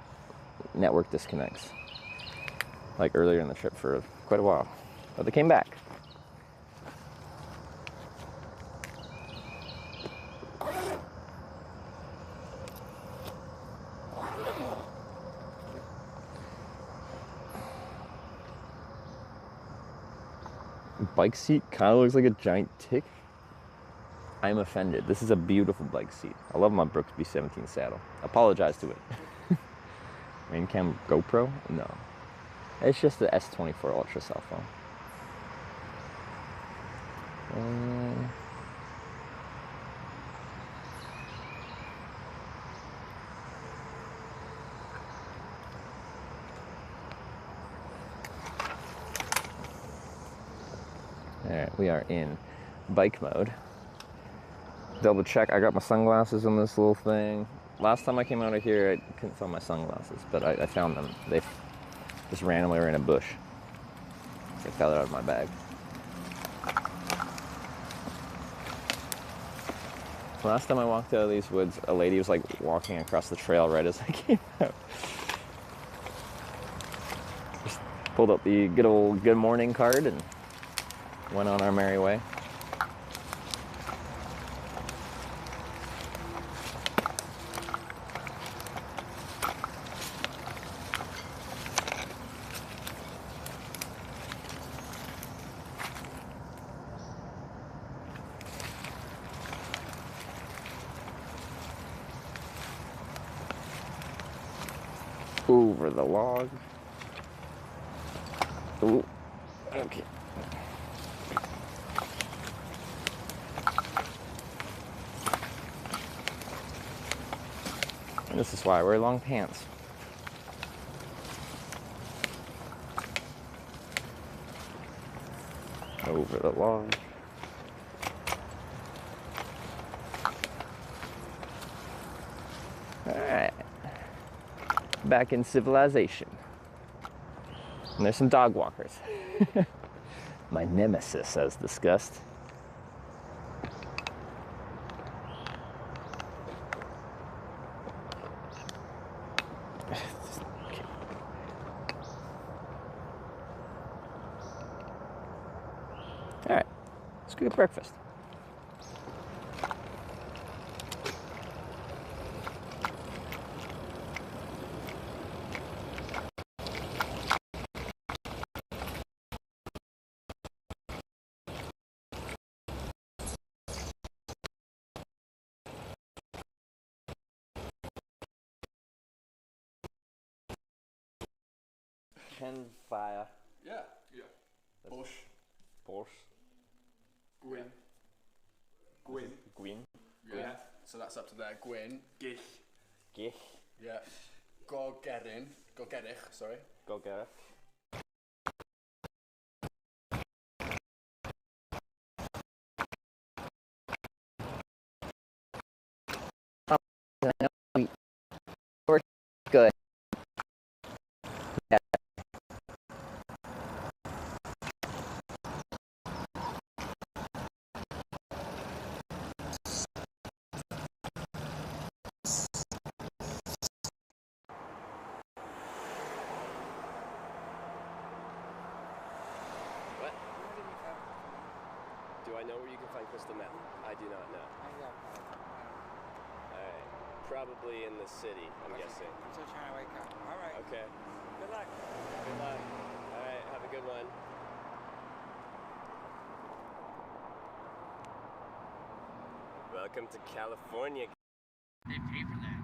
network disconnects like earlier in the trip for quite a while, but they came back. Bike seat kind of looks like a giant tick. I'm offended. This is a beautiful bike seat. I love my Brooks B17 saddle. Apologize to it. Main cam GoPro? No. It's just the S24 Ultra cell phone. Alright, we are in bike mode. Double check, I got my sunglasses in this little thing. Last time I came out of here, I couldn't find my sunglasses, but I found them. They just randomly were in a bush. They fell out of my bag. Last time I walked out of these woods, a lady was like walking across the trail right as I came out. Just pulled up the good old good morning card and went on our merry way. Over the log. Ooh, okay. And this is why I wear long pants. Over the log. Alright. Back in civilization. And there's some dog walkers. My nemesis, as discussed. Alright, let's go get breakfast. Ken fire. Yeah. Bush. Porsche. Gwyn. Gwyn. Yeah. So that's up to there. Gwyn. Gich. Gich. Yeah. Gogerin. Gogerich, sorry. Go get it. We're good. Yeah. Do I know where you can find crystal meth? I do not know. Alright. Probably in the city, I'm guessing. I'm still trying to wake up. All right. Okay. Good luck. Good luck. Alright, have a good one. Welcome to California. They pay for that.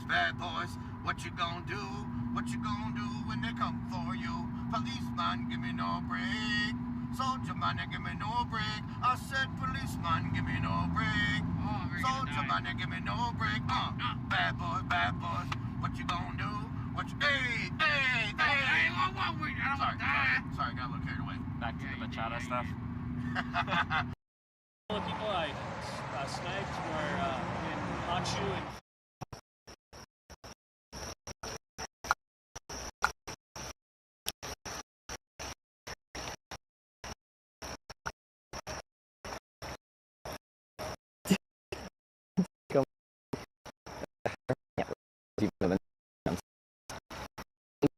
Bad boys, what you gonna do? What you gonna do when they come for you? Policeman, give me no break. Soldier man, give me no break. I said policeman, give me no break. Soldier man, give me no break. Bad boys, what you gonna do? What you, hey, sorry, got a little carried away. Back to the bachata stuff. The people I sniped were in Hachu and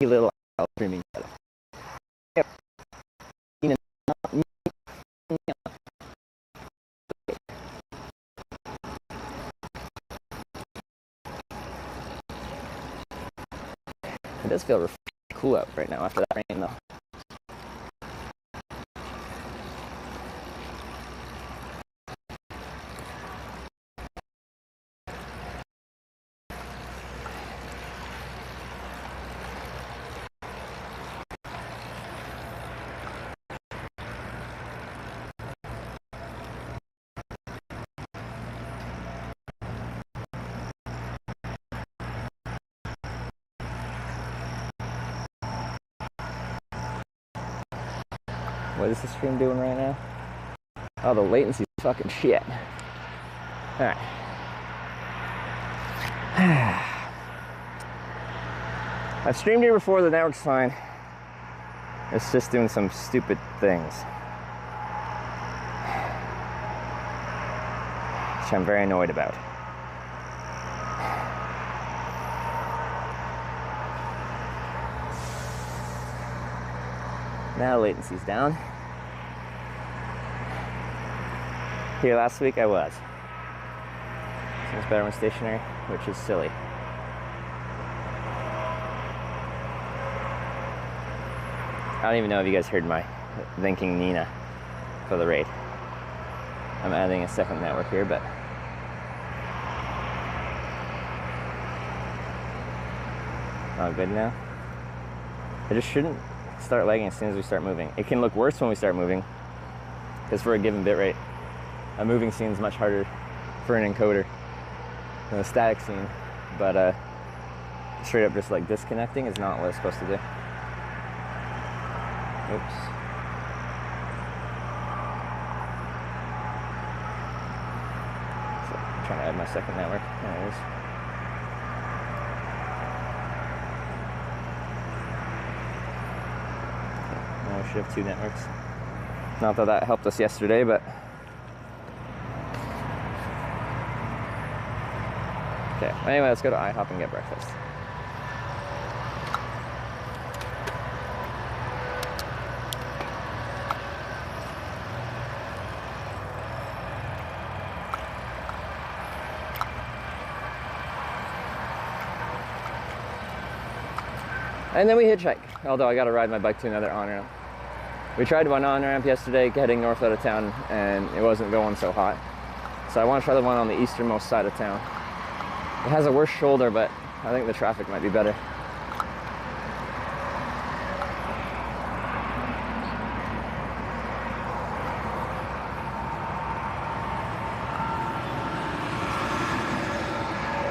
little streaming. It does feel cool out right now after that rain, though. What is the stream doing right now? Oh, the latency's fucking shit. Alright. I've streamed here before, the network's fine. It's just doing some stupid things, which I'm very annoyed about. Now latency's down. Here last week I was. Seems better when stationary, which is silly. I don't even know if you guys heard my thanking Nina for the raid. I'm adding a second network here, but all good now. I just shouldn't start lagging as soon as we start moving. It can look worse when we start moving, because for a given bitrate, a moving scene is much harder for an encoder than a static scene, but straight up just like disconnecting is not what it's supposed to do. Oops. So I'm trying to add my second network. There it is. Now we should have two networks. Not that that helped us yesterday, but okay. Anyway, let's go to IHOP and get breakfast. And then we hitchhike, although I gotta ride my bike to another on-ramp. We tried one on-ramp yesterday heading north out of town and it wasn't going so hot. So I want to try the one on the easternmost side of town. It has a worse shoulder, but I think the traffic might be better.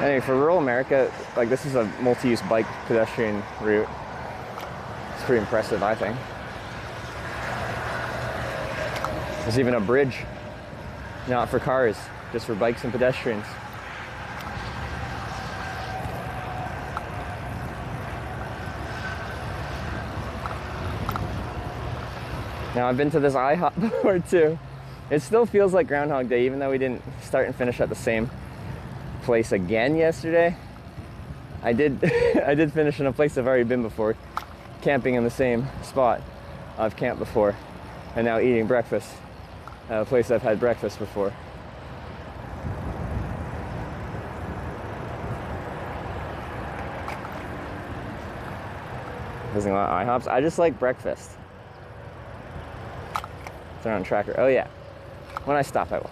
Anyway, for rural America, like this is a multi-use bike pedestrian route. It's pretty impressive, I think. There's even a bridge, not for cars, just for bikes and pedestrians. Now I've been to this IHOP before too. It still feels like Groundhog Day, even though we didn't start and finish at the same place again yesterday. I did I did finish in a place I've already been before, camping in the same spot I've camped before, and now eating breakfast at a place I've had breakfast before. Visiting a lot of IHOPs. I just like breakfast. Turn on tracker. Oh yeah. When I stop, I will.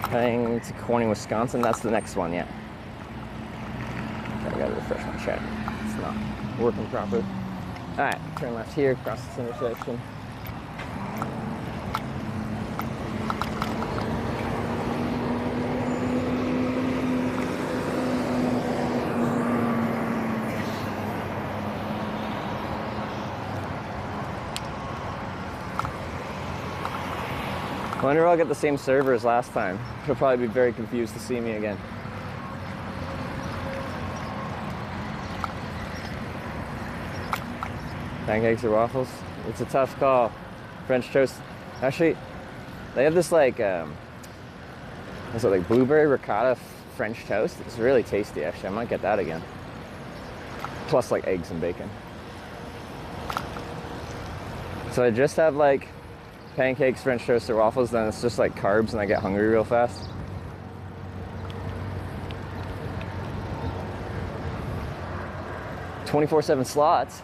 Heading to Corning, Wisconsin. That's the next one, yeah. Okay, I gotta refresh my chat. It's not working properly. Alright, turn left here, across this intersection. I wonder if I'll get the same server as last time. She'll probably be very confused to see me again. Pancakes or waffles? It's a tough call. French toast. Actually, they have this like, what's it, like blueberry ricotta French toast. It's really tasty, actually. I might get that again. Plus like eggs and bacon. So I just have like pancakes, French toast, or waffles, then it's just like carbs and I get hungry real fast. "24/7 slots."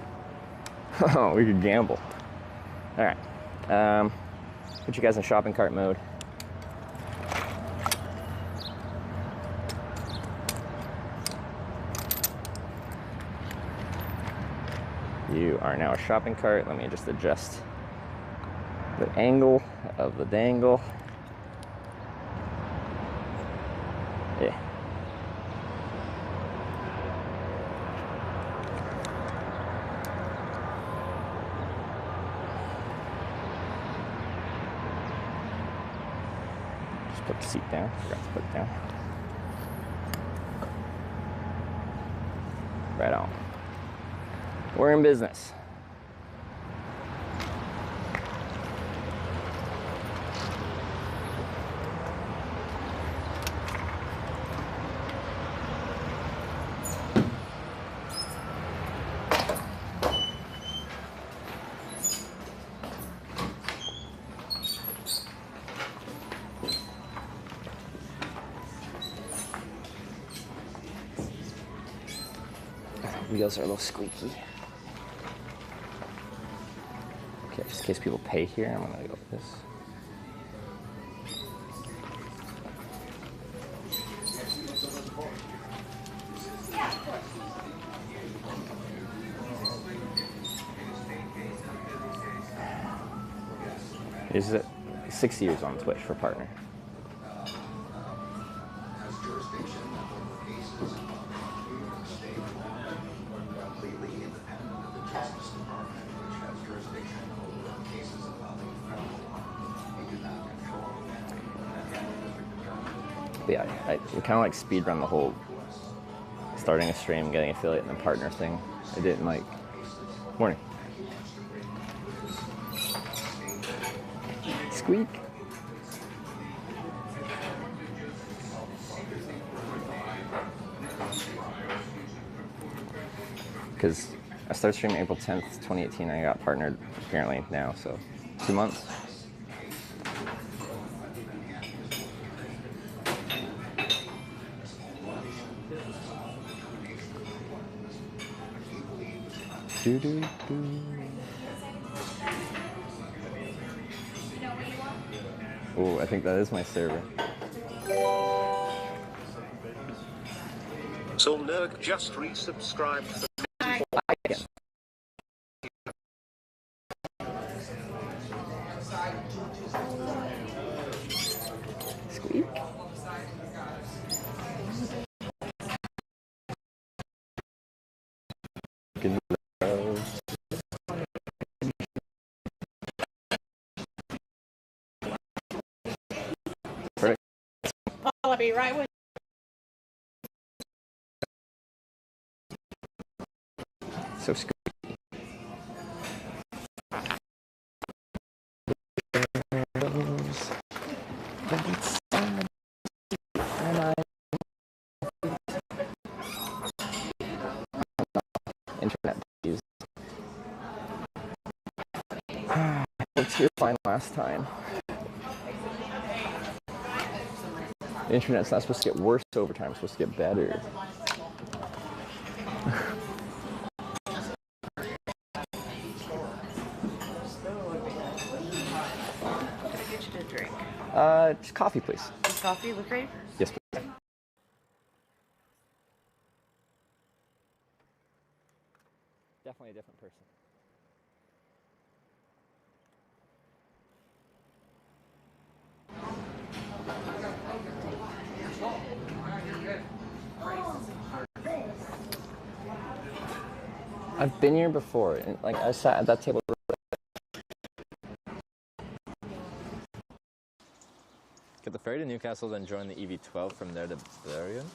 Oh, we could gamble. All right, put you guys in shopping cart mode. You are now a shopping cart. Let me just adjust the angle of the dangle. Yeah. Just put the seat down. Forgot to put it down. Right on. We're in business. Wheels are a little squeaky. Okay, just in case people pay here, I'm gonna go with this. Is it 6 years on Twitch for partner? But yeah, we kind of like speed run the whole starting a stream, getting affiliate, and then partner thing. I didn't like. Morning. Squeak. Because I started streaming April 10th, 2018. I got partnered apparently now, so 2 months. Do do do. Oh, I think that is my server. Solnerg just resubscribed. be right with So scary. But it's sad. And internet please. It's your fine last time. The internet's not supposed to get worse over time, it's supposed to get better. Get you to drink. Just coffee, please. Just coffee with cream? Yes, please. Definitely a different person. I've been here before, and like I sat at that table. Get the ferry to Newcastle, then join the EV12 from there to Bavarian.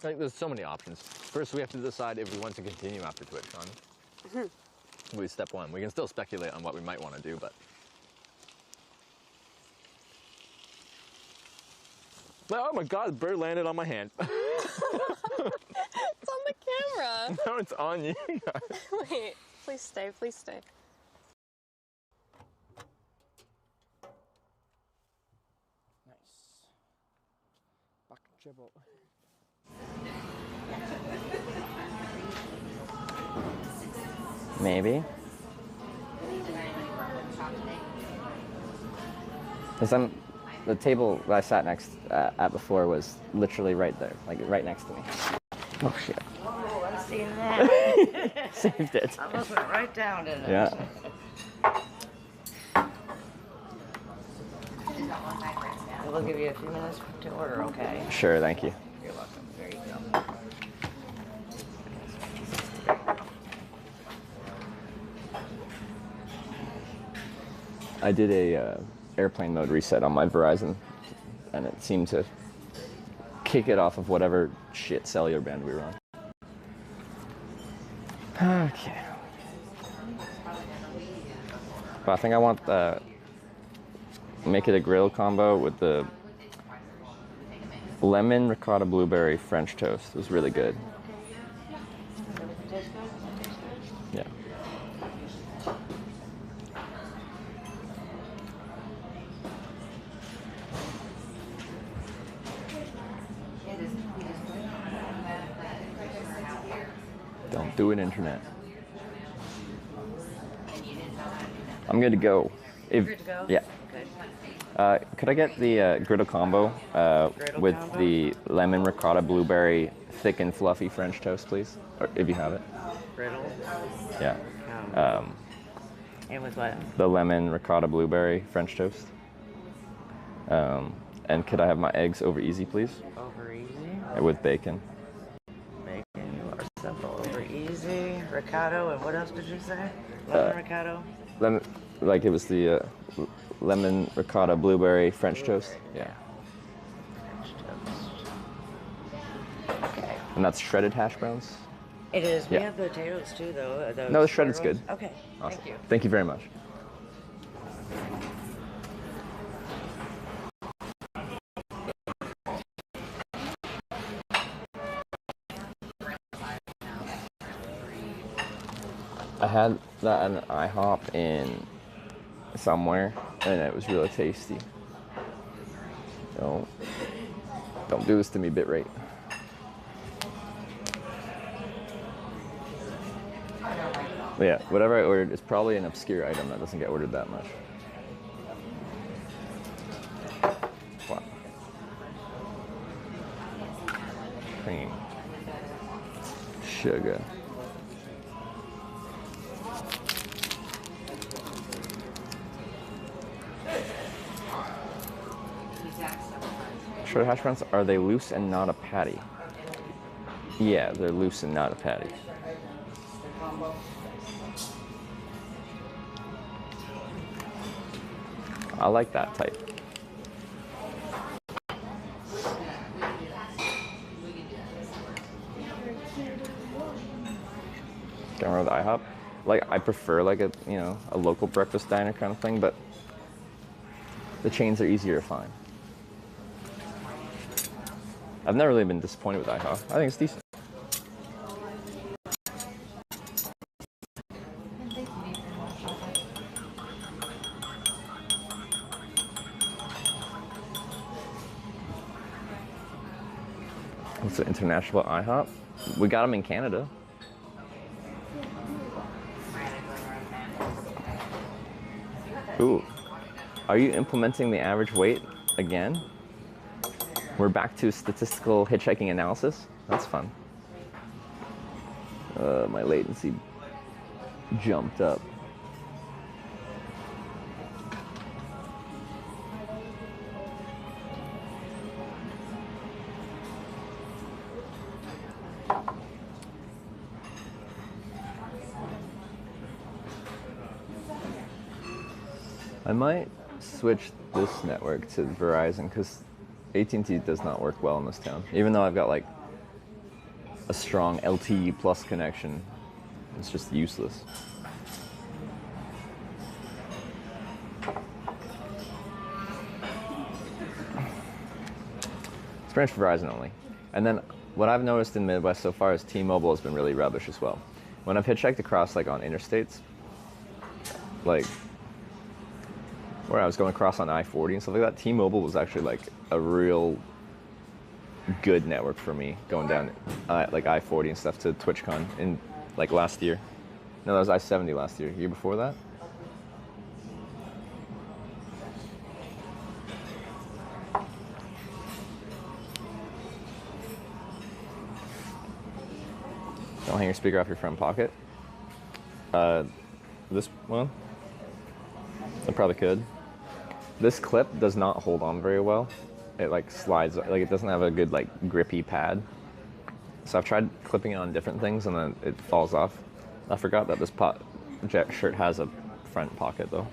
Like, there's so many options. First, we have to decide if we want to continue after TwitchCon. Mm-hmm. Step one. We can still speculate on what we might want to do, but. Oh my God! The bird landed on my hand. It's on the camera. No, it's on you guys. Wait, please stay, please stay. Nice. Back dribble. Maybe. Because the table that I sat next at before was literally right there, like right next to me. Oh shit. Whoa, I've seen that. Saved it. I almost went right down, didn't it? Yeah. We'll give you a few minutes to order, okay? Sure, thank you. You're welcome. There you go. I did a airplane mode reset on my Verizon, and it seemed to kick it off of whatever shit cellular band we were on. Okay. But I think I want make it a grill combo with the lemon ricotta blueberry French toast. It was really good. Yeah. Don't do it, internet. I'm good to go. Good to go? Yeah. Good. Could I get the griddle combo with combo? the lemon ricotta blueberry thick and fluffy French toast, please? Or if you have it. Griddle. Yeah. And with what? The lemon ricotta blueberry French toast. And could I have my eggs over easy, please? Over easy. With bacon. Bacon or simple over easy. Ricotta, and what else did you say? Lemon ricotta? Lemon, like it was the lemon ricotta blueberry French toast. Yeah. French toast. Okay. And that's shredded hash browns? It is. We Yeah. have potatoes too, though. Those No, the shredded's square good. ones. Okay. Awesome. Thank you. Thank you very much. I had that at an IHOP in somewhere, and it was really tasty. Don't do this to me, bitrate. Yeah, whatever I ordered is probably an obscure item that doesn't get ordered that much. Wow. Cream. Sugar. Shredded hash browns, are they loose and not a patty? Yeah, they're loose and not a patty. I like that type. Can't remember the IHOP. Like, I prefer like a, you know, a local breakfast diner kind of thing, but the chains are easier to find. I've never really been disappointed with IHOP. I think it's decent. What's an international IHOP? We got them in Canada. Ooh. Are you implementing the average weight again? We're back to statistical hitchhiking analysis. That's fun. My latency jumped up. I might switch this network to Verizon because AT&T does not work well in this town. Even though I've got like a strong LTE plus connection, it's just useless. It's pretty much Verizon only. And then what I've noticed in Midwest so far is T-Mobile has been really rubbish as well. When I've hitchhiked across like on interstates, like where I was going across on I-40 and stuff like that, T-Mobile was actually like a real good network for me going down like I-40 and stuff to TwitchCon in like last year. No, that was I-70 last year. Year before that? Don't hang your speaker off your front pocket. This one? I probably could. This clip does not hold on very well. It like slides, like it doesn't have a good like grippy pad. So I've tried clipping it on different things and then it falls off. I forgot that this jet shirt has a front pocket though.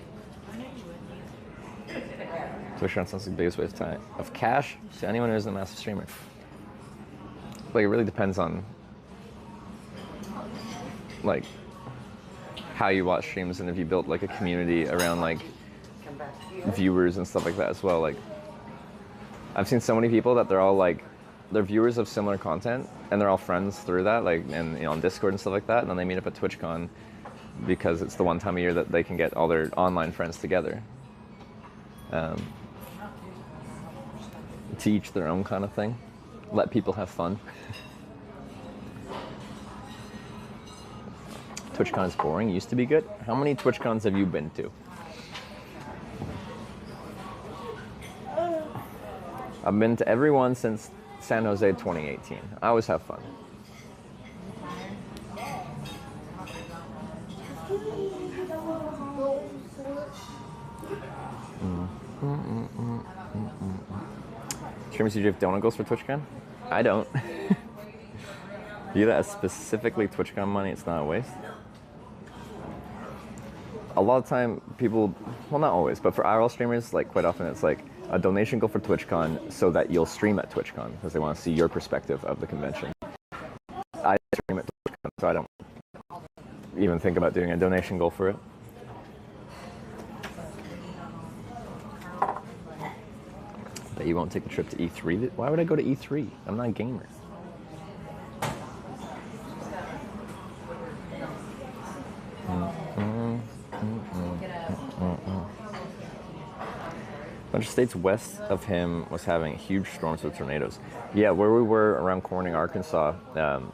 So sure, sounds like the biggest waste of cash to anyone who isn't a massive streamer. Like it really depends on like how you watch streams and if you build like a community around like viewers and stuff like that as well. Like I've seen so many people that they're all like they're viewers of similar content and they're all friends through that, like, and you know, on Discord and stuff like that, and then they meet up at TwitchCon because it's the one time a year that they can get all their online friends together. To each their own kind of thing. Let people have fun. TwitchCon is boring. Used to be good. How many TwitchCons have you been to? I've been to every one since San Jose 2018. I always have fun. Streamers usually have donut goals for TwitchCon? I don't. You that specifically TwitchCon money, it's not a waste. A lot of time people, well not always, but for IRL streamers, like quite often it's like a donation goal for TwitchCon so that you'll stream at TwitchCon because they want to see your perspective of the convention. I stream at TwitchCon, so I don't even think about doing a donation goal for it. But you won't take a trip to E3? Why would I go to E3? I'm not a gamer. A bunch of states west of him was having huge storms with tornadoes. Yeah, where we were around Corning, Arkansas,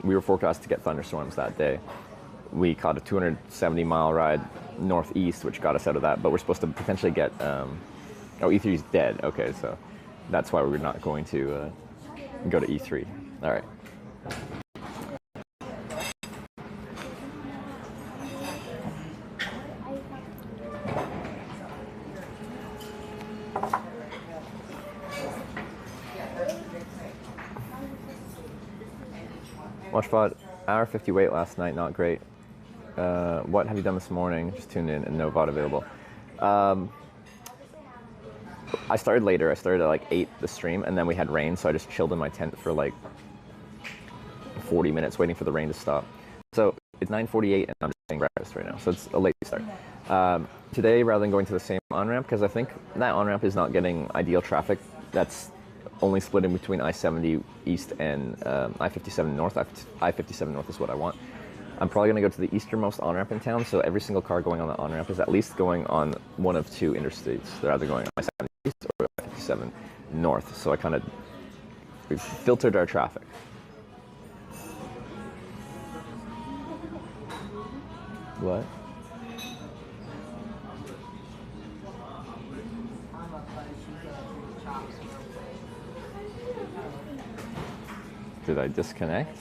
we were forecast to get thunderstorms that day. We caught a 270-mile ride northeast, which got us out of that, but we're supposed to potentially get... oh, E3's dead. Okay, so that's why we're not going to go to E3. All right. Watchbot, hour 50 wait last night, not great. What have you done this morning? Just tuned in and no VOD available. I started later. I started at like 8 the stream, and then we had rain, so I just chilled in my tent for like 40 minutes waiting for the rain to stop. So it's 9:48, and I'm just getting breakfast right now, so it's a late start. Today, rather than going to the same on-ramp, because I think that on-ramp is not getting ideal traffic, that's only split in between I-70 East and I-57 North. I-57 North is what I want. I'm probably going to go to the easternmost on-ramp in town, so every single car going on the on-ramp is at least going on one of two interstates. They're either going on I-70 East or I-57 North, so I kind of filtered our traffic. What? Did I disconnect?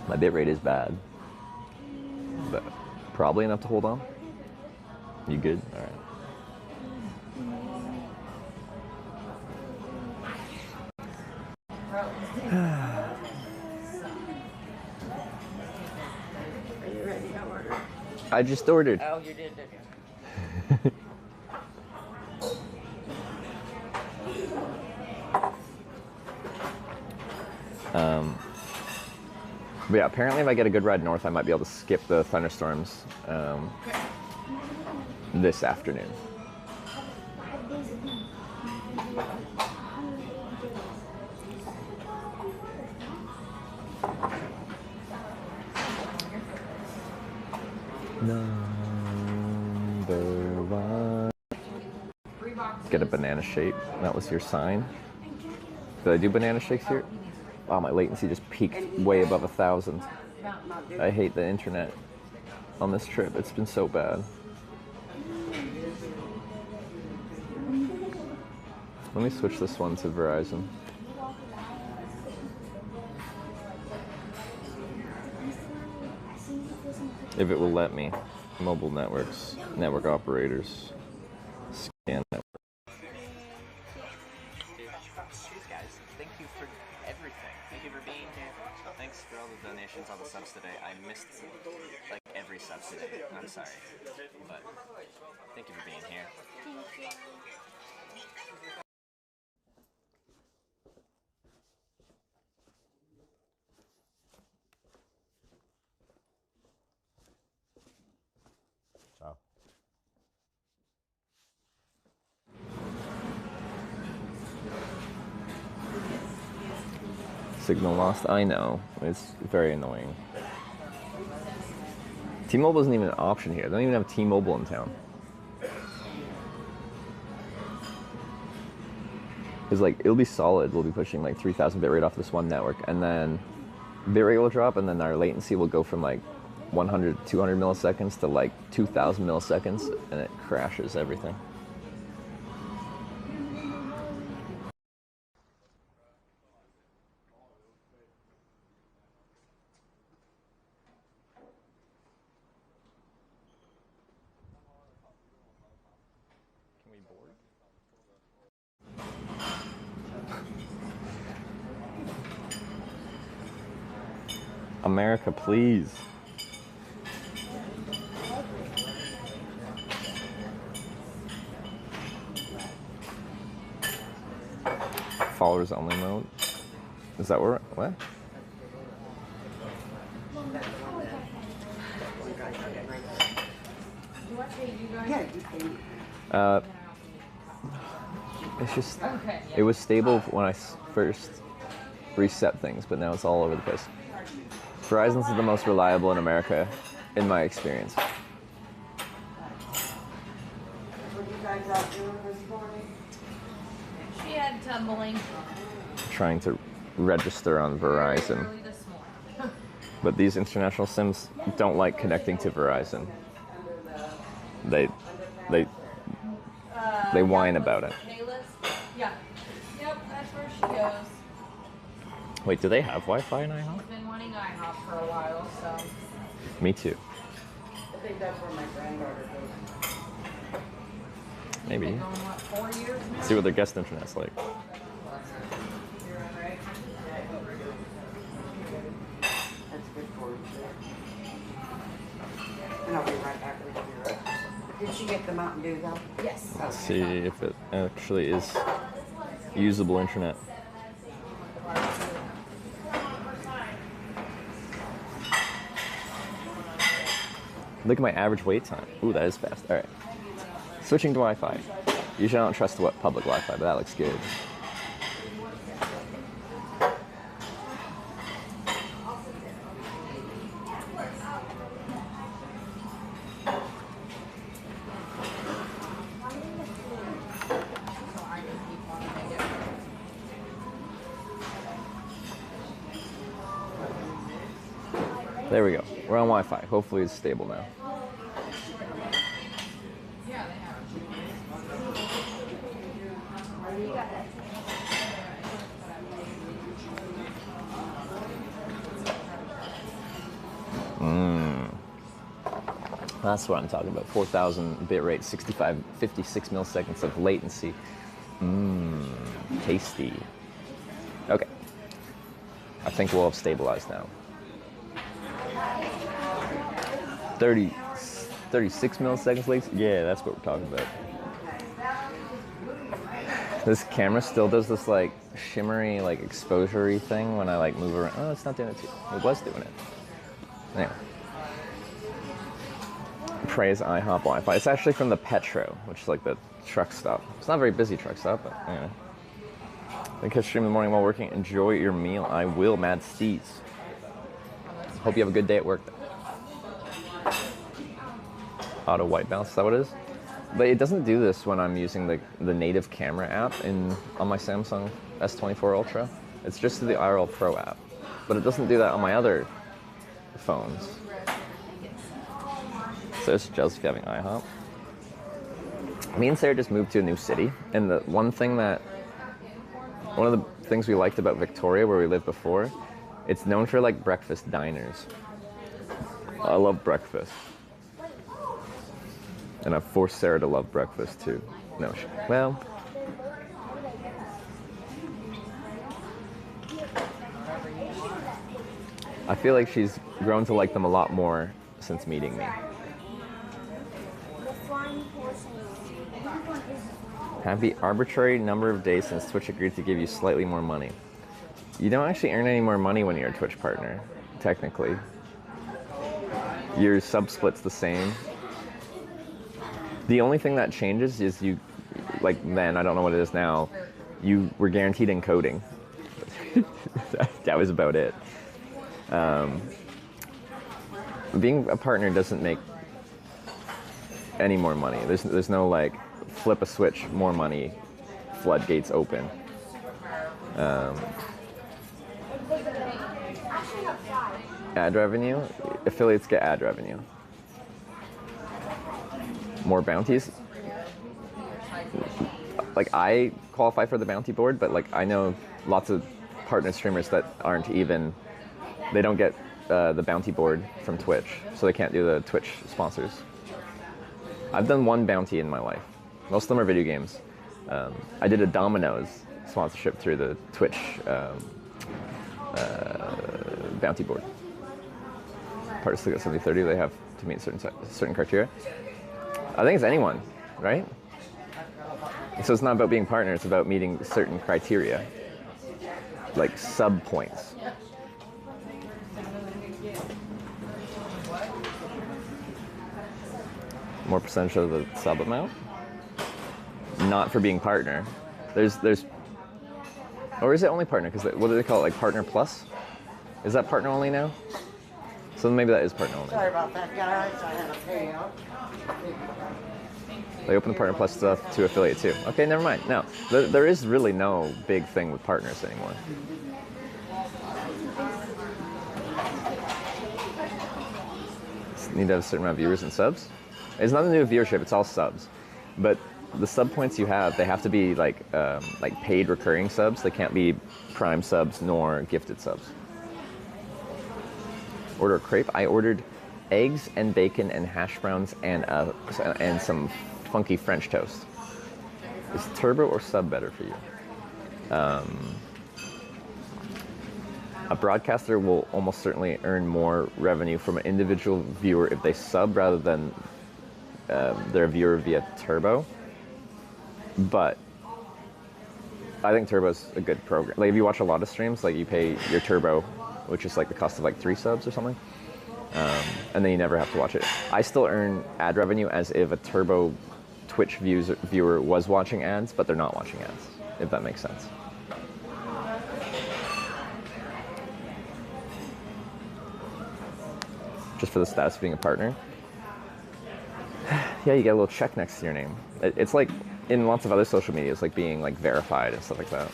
My bit rate is bad, but probably enough to hold on. You good? All right. Are you ready to order? I just ordered. Oh, you did, didn't you? But yeah, apparently if I get a good ride north, I might be able to skip the thunderstorms this afternoon. Number one. Get a banana shake. That was your sign. Did I do banana shakes here? Oh, my latency just peaked way above 1,000. I hate the internet on this trip. It's been so bad. Let me switch this one to Verizon. If it will let me. Mobile networks, network operators, scan network. Guys, thank you for everything. Thank you for being here. Thanks for all the donations, all the subs today. I missed like every sub today. I'm sorry, but thank you for being here. Ciao. Signal lost, I know. It's very annoying. T-Mobile isn't even an option here. They don't even have T-Mobile in town. It's like, it'll be solid. We'll be pushing like 3,000 bitrate off this one network, and then bitrate will drop, and then our latency will go from like 100, 200 milliseconds to like 2,000 milliseconds, and it crashes everything. America, please. Followers only mode. Is that what? It's just, it was stable when I first reset things, but now it's all over the place. Verizon's is the most reliable in America, in my experience. What you guys out doing this morning? She had tumbling. Trying to register on Verizon. Early this morning. But these international SIMs don't like connecting to Verizon. They whine about it. Kayla's? Yeah. Yep, that's where she goes. Wait, do they have Wi-Fi in IHOP? She's been wanting IHOP for a while, so. Me too. I think that's where my granddaughter goes. Maybe. Been going, what, 4 years now? See what their guest internet's like. You're right. Did she get the Mountain Dew though? Yes. Let's see if it actually is usable internet. Look at my average wait time. Ooh, that is fast. All right. Switching to Wi-Fi. Usually I don't trust what public Wi-Fi, but that looks good. There we go. We're on Wi-Fi. Hopefully it's stable now. That's what I'm talking about. 4,000 bit rate, 56 milliseconds of latency. Tasty. Okay. I think we'll have stabilized now. 36 milliseconds latency? Yeah, that's what we're talking about. This camera still does this like shimmery, like exposure-y thing when I like move around. Oh, it's not doing it too. It was doing it. Anyway. Praise IHOP Wi-Fi. It's actually from the Petro, which is like the truck stop. It's not a very busy truck stop, but anyway. Thank you for streaming in the morning while working. Enjoy your meal. I will, Mad Steez. Hope you have a good day at work. Auto white balance, is that what it is? But it doesn't do this when I'm using the native camera app on my Samsung S24 Ultra. It's just the IRL Pro app. But it doesn't do that on my other phones. So it's just having IHOP. Me and Sarah just moved to a new city, and one of the things we liked about Victoria, where we lived before, it's known for like breakfast diners. I love breakfast. And I've forced Sarah to love breakfast too. No, well. I feel like she's grown to like them a lot more since meeting me. Have the arbitrary number of days since Twitch agreed to give you slightly more money. You don't actually earn any more money when you're a Twitch partner, technically. Your sub split's the same. The only thing that changes is you, like then, I don't know what it is now, you were guaranteed encoding. That was about it. Being a partner doesn't make any more money. There's no like flip a switch, more money, floodgates open. Ad revenue, affiliates get ad revenue. More bounties. Like I qualify for the bounty board, but like I know lots of partner streamers that aren't even, they don't get the bounty board from Twitch, so they can't do the Twitch sponsors. I've done one bounty in my life. Most of them are video games. I did a Domino's sponsorship through the Twitch bounty board. Partners still get 70/30. They have to meet certain criteria. I think it's anyone, right? So it's not about being partner. It's about meeting certain criteria, like sub points. More percentage of the sub amount. Not for being partner. There's, or is it only partner? Because what do they call it? Like partner plus? Is that partner only now? So maybe that is partner only. Sorry about that, guys. I had a payout. They open the partner plus stuff to affiliate too. Okay, never mind. No, there is really no big thing with partners anymore. Need to have a certain amount of viewers and subs. It's not a new viewership, it's all subs. But the sub points you have, they have to be like paid recurring subs. They can't be prime subs nor gifted subs. Order a crepe. I ordered eggs and bacon and hash browns and some funky French toast. Is turbo or sub better for you? A broadcaster will almost certainly earn more revenue from an individual viewer if they sub rather than they're a viewer via Turbo, but I think Turbo's a good program. Like if you watch a lot of streams, like you pay your Turbo, which is like the cost of like 3 subs or something, and then you never have to watch it. I still earn ad revenue as if a Turbo Twitch viewer was watching ads, but they're not watching ads, if that makes sense. Just for the status of being a partner. Yeah, you get a little check next to your name. It's like in lots of other social media, it's like being like verified and stuff like that.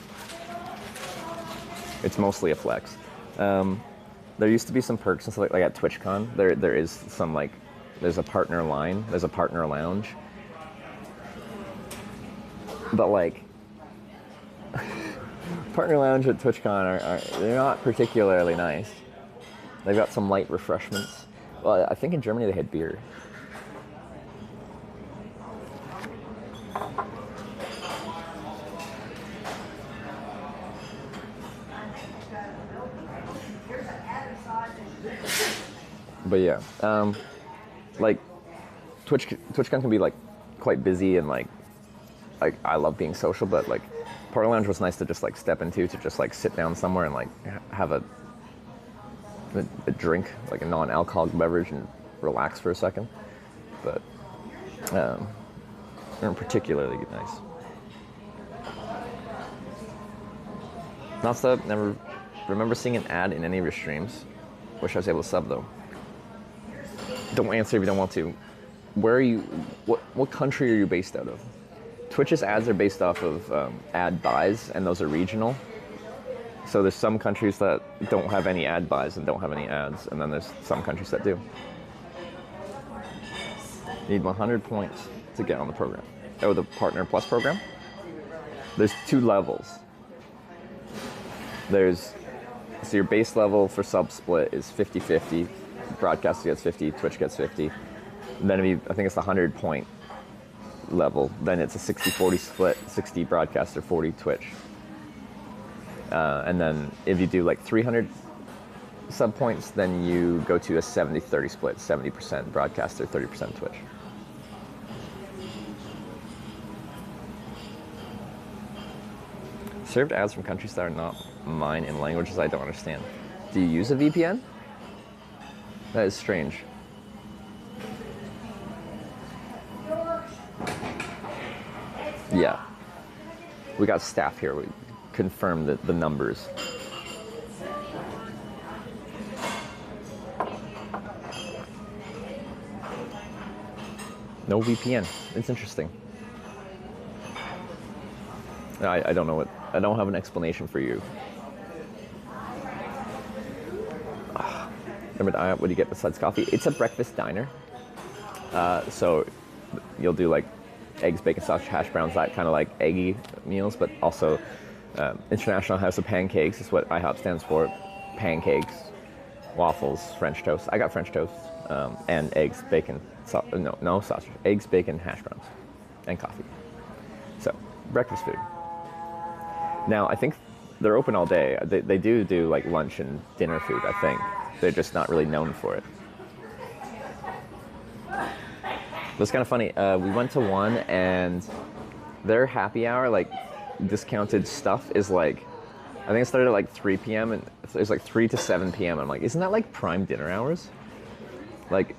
It's mostly a flex. There used to be some perks and stuff like at TwitchCon. There is some like, there's a partner line, there's a partner lounge. But like, partner lounge at TwitchCon they're not particularly nice. They've got some light refreshments. Well, I think in Germany they had beer. But yeah, like TwitchCon can be like quite busy and like I love being social, but like Partner Lounge was nice to just like step into, to just like sit down somewhere and like have a drink, like a non-alcoholic beverage, and relax for a second. But they're particularly nice. Not sub, never remember seeing an ad in any of your streams. Wish I was able to sub though. Don't answer if you don't want to. Where are you, what country are you based out of? Twitch's ads are based off of ad buys, and those are regional. So there's some countries that don't have any ad buys and don't have any ads, and then there's some countries that do. You need 100 points to get on the program. Oh, the Partner Plus program? There's 2 levels. So your base level for sub split is 50-50. Broadcaster gets 50, Twitch gets 50. And then I think it's the 100 point level, then it's a 60-40 split, 60 broadcaster, 40 Twitch. And then if you do like 300 sub points, then you go to a 70-30 split, 70% broadcaster, 30% Twitch. Served ads from countries that are not mine in languages I don't understand. Do you use a VPN? That is strange. Yeah. We got staff here. We confirmed the numbers. No VPN. It's interesting. I don't know what, I don't have an explanation for you. Remember, what do you get besides coffee? It's a breakfast diner. So you'll do like eggs, bacon, sausage, hash browns, that kind of like eggy meals, but also International House of Pancakes is what IHOP stands for. Pancakes, waffles, French toast. I got French toast and eggs, bacon, no sausage. Eggs, bacon, hash browns, and coffee. So breakfast food. Now I think they're open all day. They do like lunch and dinner food, I think. They're just not really known for it. It's kind of funny. We went to one, and their happy hour, like discounted stuff, is like, I think it started at like 3 p.m. and it's like 3 to 7 p.m. I'm like, isn't that like prime dinner hours? Like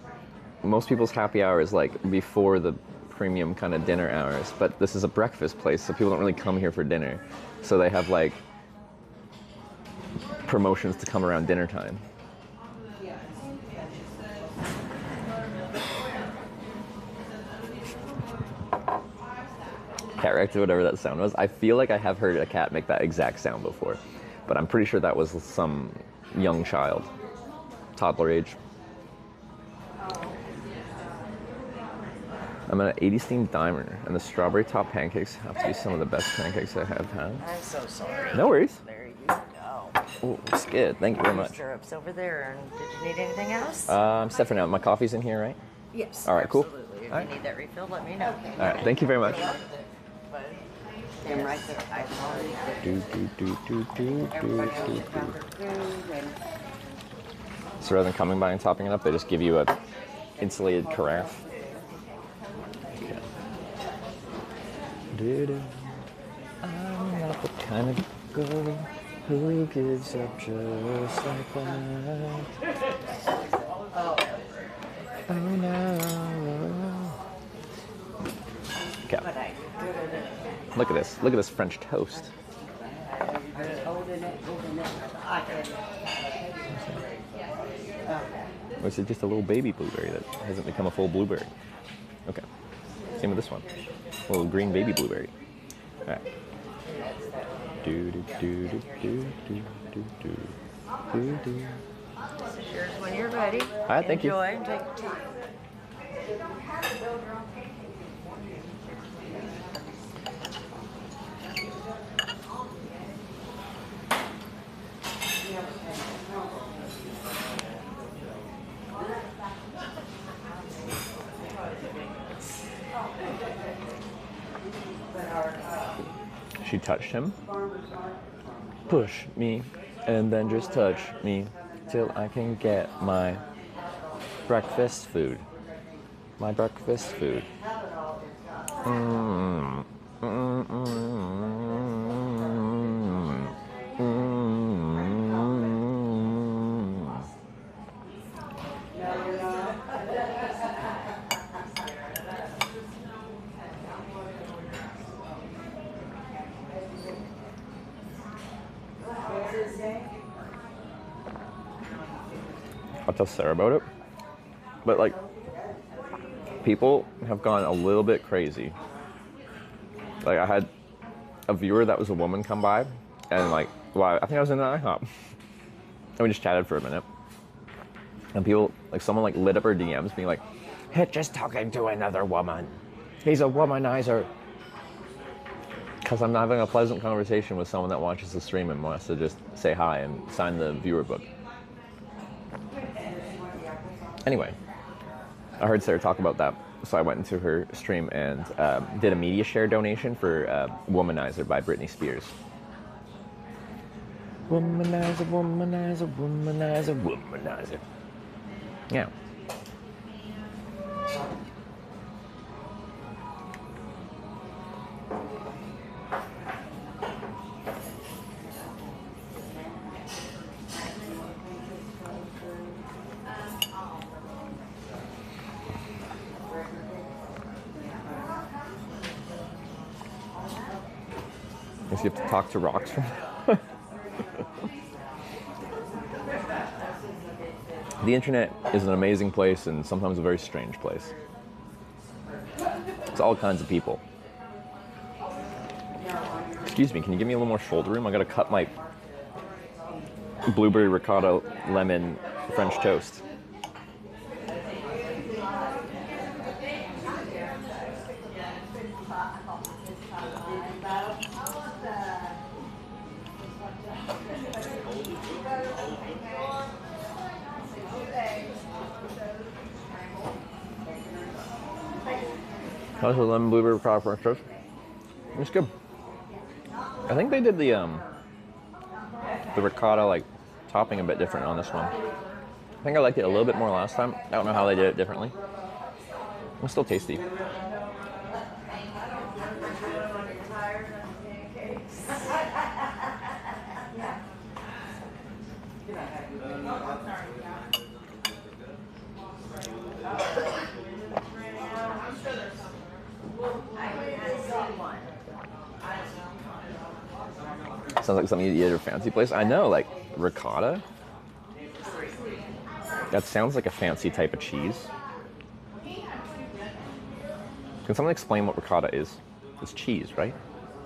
most people's happy hour is like before the premium kind of dinner hours, but this is a breakfast place, so people don't really come here for dinner. So they have like promotions to come around dinner time. Cat reacted whatever that sound was. I feel like I have heard a cat make that exact sound before, but I'm pretty sure that was some young child, toddler age. I'm at an 80s themed diner, and the strawberry top pancakes have to be some of the best pancakes I have had. I'm so sorry. No worries. There you go. Oh, it's good. Thank you very much. Syrups over there. And did you need anything else? I'm set for now. My coffee's in here, right? Yes. All right, cool. Absolutely. If All you right. need that refill, let me know. All right, thank you very much. I'm right there. I So rather than coming by and topping it up, they just give you a insulated carafe. Do-do. I'm not the kind of girl who gives up just like that. Oh no. Okay. Look at this. Look at this French toast. Or is it just a little baby blueberry that hasn't become a full blueberry? Okay. Same with this one. A little green baby blueberry. All right. Do do do do do do do do do do. This is yours when you're ready. All right, thank you. Enjoy and take your time. She touched him. Push me, and then just touch me till I can get my breakfast food. My breakfast food. Mm. Mm, mm, mm, mm, mm. I'll tell Sarah about it. But like, people have gone a little bit crazy. Like I had a viewer that was a woman come by and like, well, I think I was in an IHOP. And we just chatted for a minute. And people, like someone like lit up her DMs being like, Hitch is talking to another woman. He's a womanizer. Because I'm having a pleasant conversation with someone that watches the stream and wants to just say hi and sign the viewer book. Anyway, I heard Sarah talk about that, so I went into her stream and did a media share donation for Womanizer by Britney Spears. Womanizer, womanizer, womanizer, womanizer. Yeah. You have to talk to rocks from The internet is an amazing place and sometimes a very strange place. It's all kinds of people. Excuse me, can you give me a little more shoulder room? I gotta cut my blueberry ricotta lemon French toast. How's the lemon blueberry ricotta French toast? It's good. I think they did the ricotta like topping a bit different on this one. I think I liked it a little bit more last time. I don't know how they did it differently. It's still tasty. Sounds like something you eat at a fancy place. I know, like ricotta. That sounds like a fancy type of cheese. Can someone explain what ricotta is? It's cheese, right?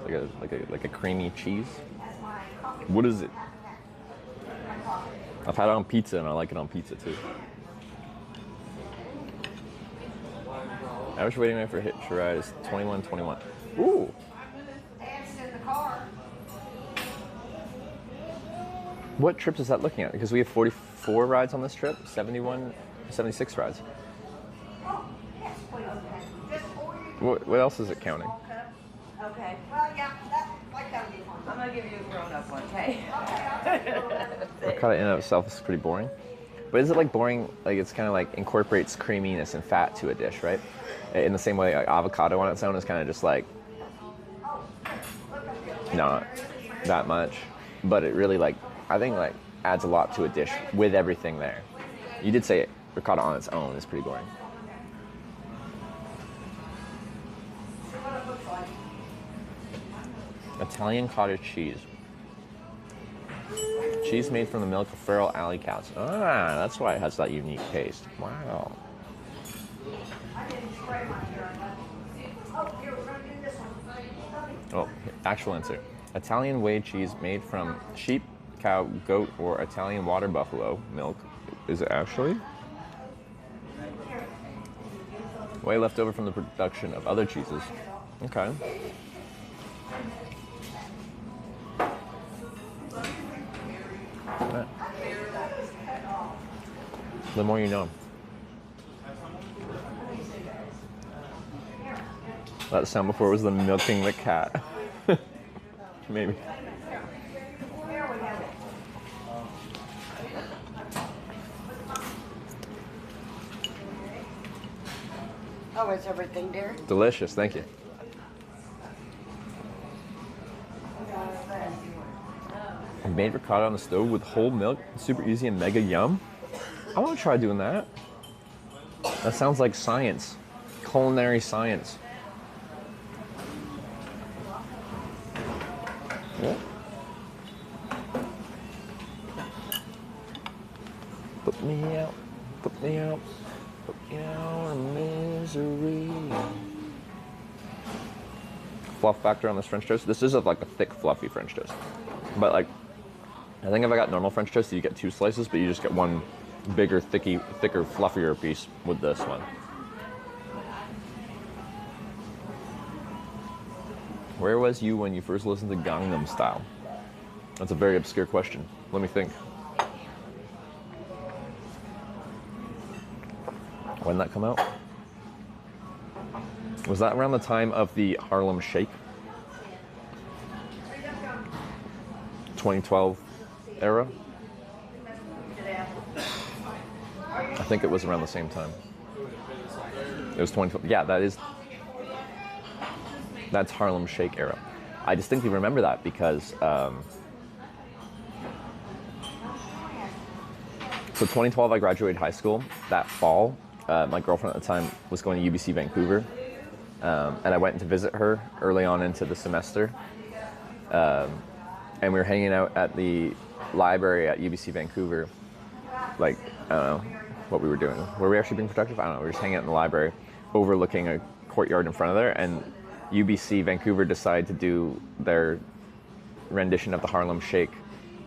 Like a creamy cheese. What is it? I've had it on pizza and I like it on pizza too. Average waiting time for Hitch ride is 21:21. Ooh. What trips is that looking at? Because we have 44 rides on this trip, 76 rides. What else is it counting? Okay. Well, yeah, I'm gonna give you a grown-up one, okay? Ricotta in and of itself is pretty boring. But is it like boring, like it's kind of like incorporates creaminess and fat to a dish, right? In the same way like avocado on its own is kind of just like not that much, but it really like I think like adds a lot to a dish with everything there. You did say ricotta on its own is pretty boring. Italian cottage cheese. Cheese made from the milk of feral alley cows. Ah, that's why it has that unique taste. Wow. Oh, actual answer. Italian whey cheese made from sheep, cow, goat, or Italian water buffalo milk. Is it actually? Whey left over from the production of other cheeses. Okay. Yeah. The more you know. That sound before was the milking the cat. Maybe. Oh, is everything there? Delicious, thank you. I made ricotta on the stove with whole milk, super easy and mega yum. I want to try doing that. That sounds like science, culinary science. Yeah. Put me out, put me out, put me out of misery. Fluff factor on this French toast. This is like a thick, fluffy French toast. But like, I think if I got normal French toast, you get 2 slices, but you just get one bigger, thicker, fluffier piece with this one. Where was you when you first listened to Gangnam Style? That's a very obscure question. Let me think. When did that come out? Was that around the time of the Harlem Shake? 2012 era? I think it was around the same time. It was 2012. Yeah, that's Harlem Shake era. I distinctly remember that because so 2012 I graduated high school. That fall, my girlfriend at the time was going to UBC Vancouver, and I went to visit her early on into the semester, and we were hanging out at the library at UBC Vancouver. Like, I don't know what we were doing. Were we actually being productive? I don't know. We were just hanging out in the library, overlooking a courtyard in front of there, and UBC Vancouver decided to do their rendition of the Harlem Shake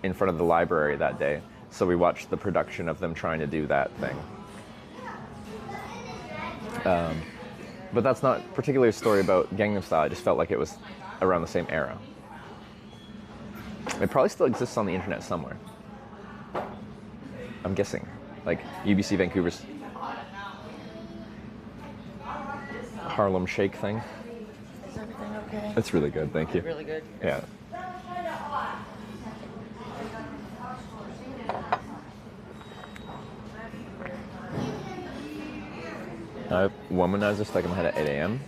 in front of the library that day. So we watched the production of them trying to do that thing. But that's not particularly a story about Gangnam Style. I just felt like it was around the same era. It probably still exists on the internet somewhere. I'm guessing. Like UBC Vancouver's Harlem Shake thing. Is everything okay? It's really good, thank you. Really good? Yeah. Womanizer stuck in my head at 8 a.m.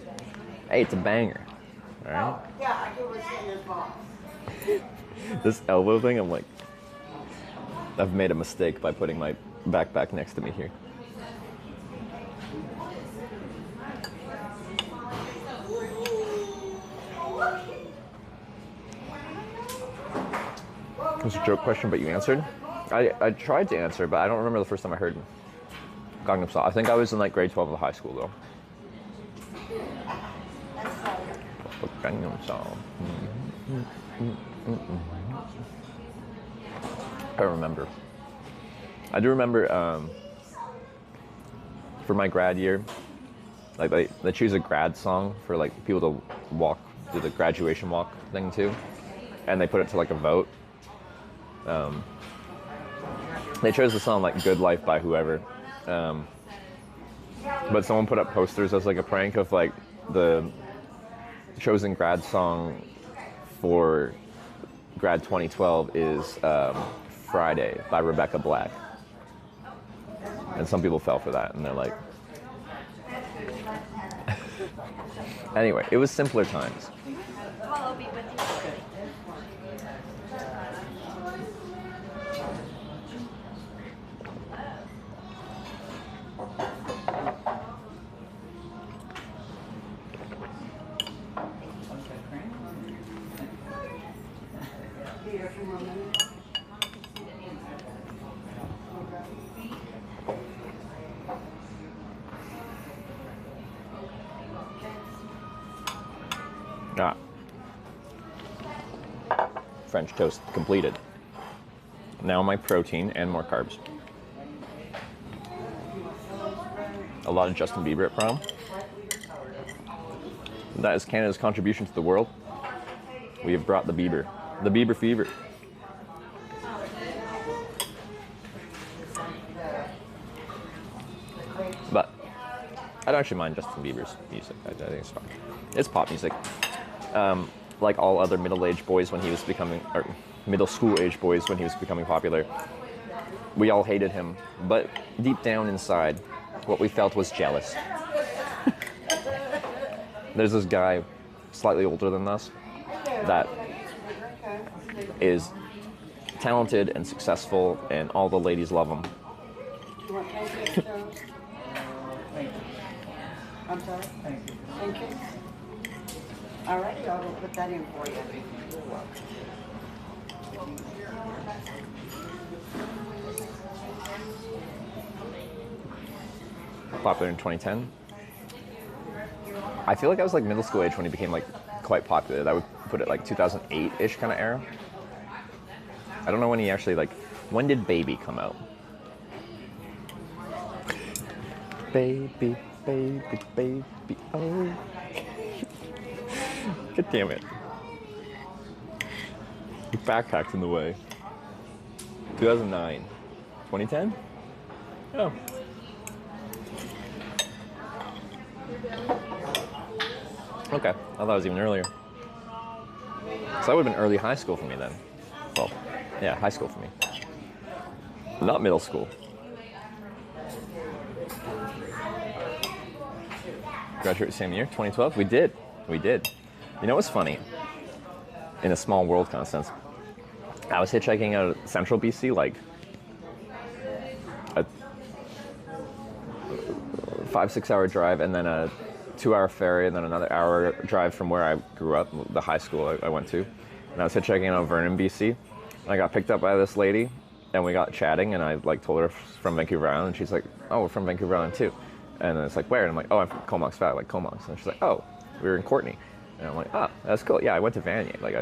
Hey, it's a banger. All right? Yeah, I can listen to this box. This elbow thing, I'm like, I've made a mistake by putting my backpack next to me here. It was a joke question, but you answered. I tried to answer, but I don't remember the first time I heard Gangnam Style. I think I was in like grade 12 of high school though. Gangnam Style. I remember. I do remember for my grad year, like they choose a grad song for like people to walk, do the graduation walk thing too, and they put it to like a vote. They chose the song like Good Life by whoever, but someone put up posters as like a prank of like the chosen grad song for grad 2012 is Friday by Rebecca Black. And some people fell for that, and they're like... Anyway, it was simpler times. I'll be with you. Ah. French toast completed. Now my protein and more carbs. A lot of Justin Bieber at prom. That is Canada's contribution to the world. We have brought the Bieber fever. But I don't actually mind Justin Bieber's music. I think it's fine. It's pop music. Like all other middle-aged boys when he was becoming, or middle school-aged boys when he was becoming popular. We all hated him, but deep down inside, what we felt was jealous. There's this guy, slightly older than us, that is talented and successful, and all the ladies love him. I'm sorry? Thank you. Thank you. All righty, I will put that in for you. You're welcome. Popular in 2010. I feel like I was like middle school age when he became like quite popular. That would put it like 2008-ish kind of era. I don't know when he actually like, when did Baby come out? Baby, baby, baby, oh. God damn it. The backpack's in the way. 2009. 2010? Oh. Okay, I thought it was even earlier. So that would have been early high school for me then. Well, yeah, high school for me. Not middle school. Graduated same year, 2012? We did. You know what's funny? In a small world kind of sense. I was hitchhiking out of central BC, like a 5-6 hour drive, and then a 2-hour ferry, and then another hour drive from where I grew up, the high school I went to. And I was hitchhiking out of Vernon, BC. And I got picked up by this lady, and we got chatting, and I like told her from Vancouver Island, and she's like, oh, we're from Vancouver Island too. And then it's like, where? And I'm like, oh, I'm from Comox Valley, like Comox. And she's like, oh, we were in Courtenay. And I'm like, oh, that's cool. Yeah, I went to Vanier. Like,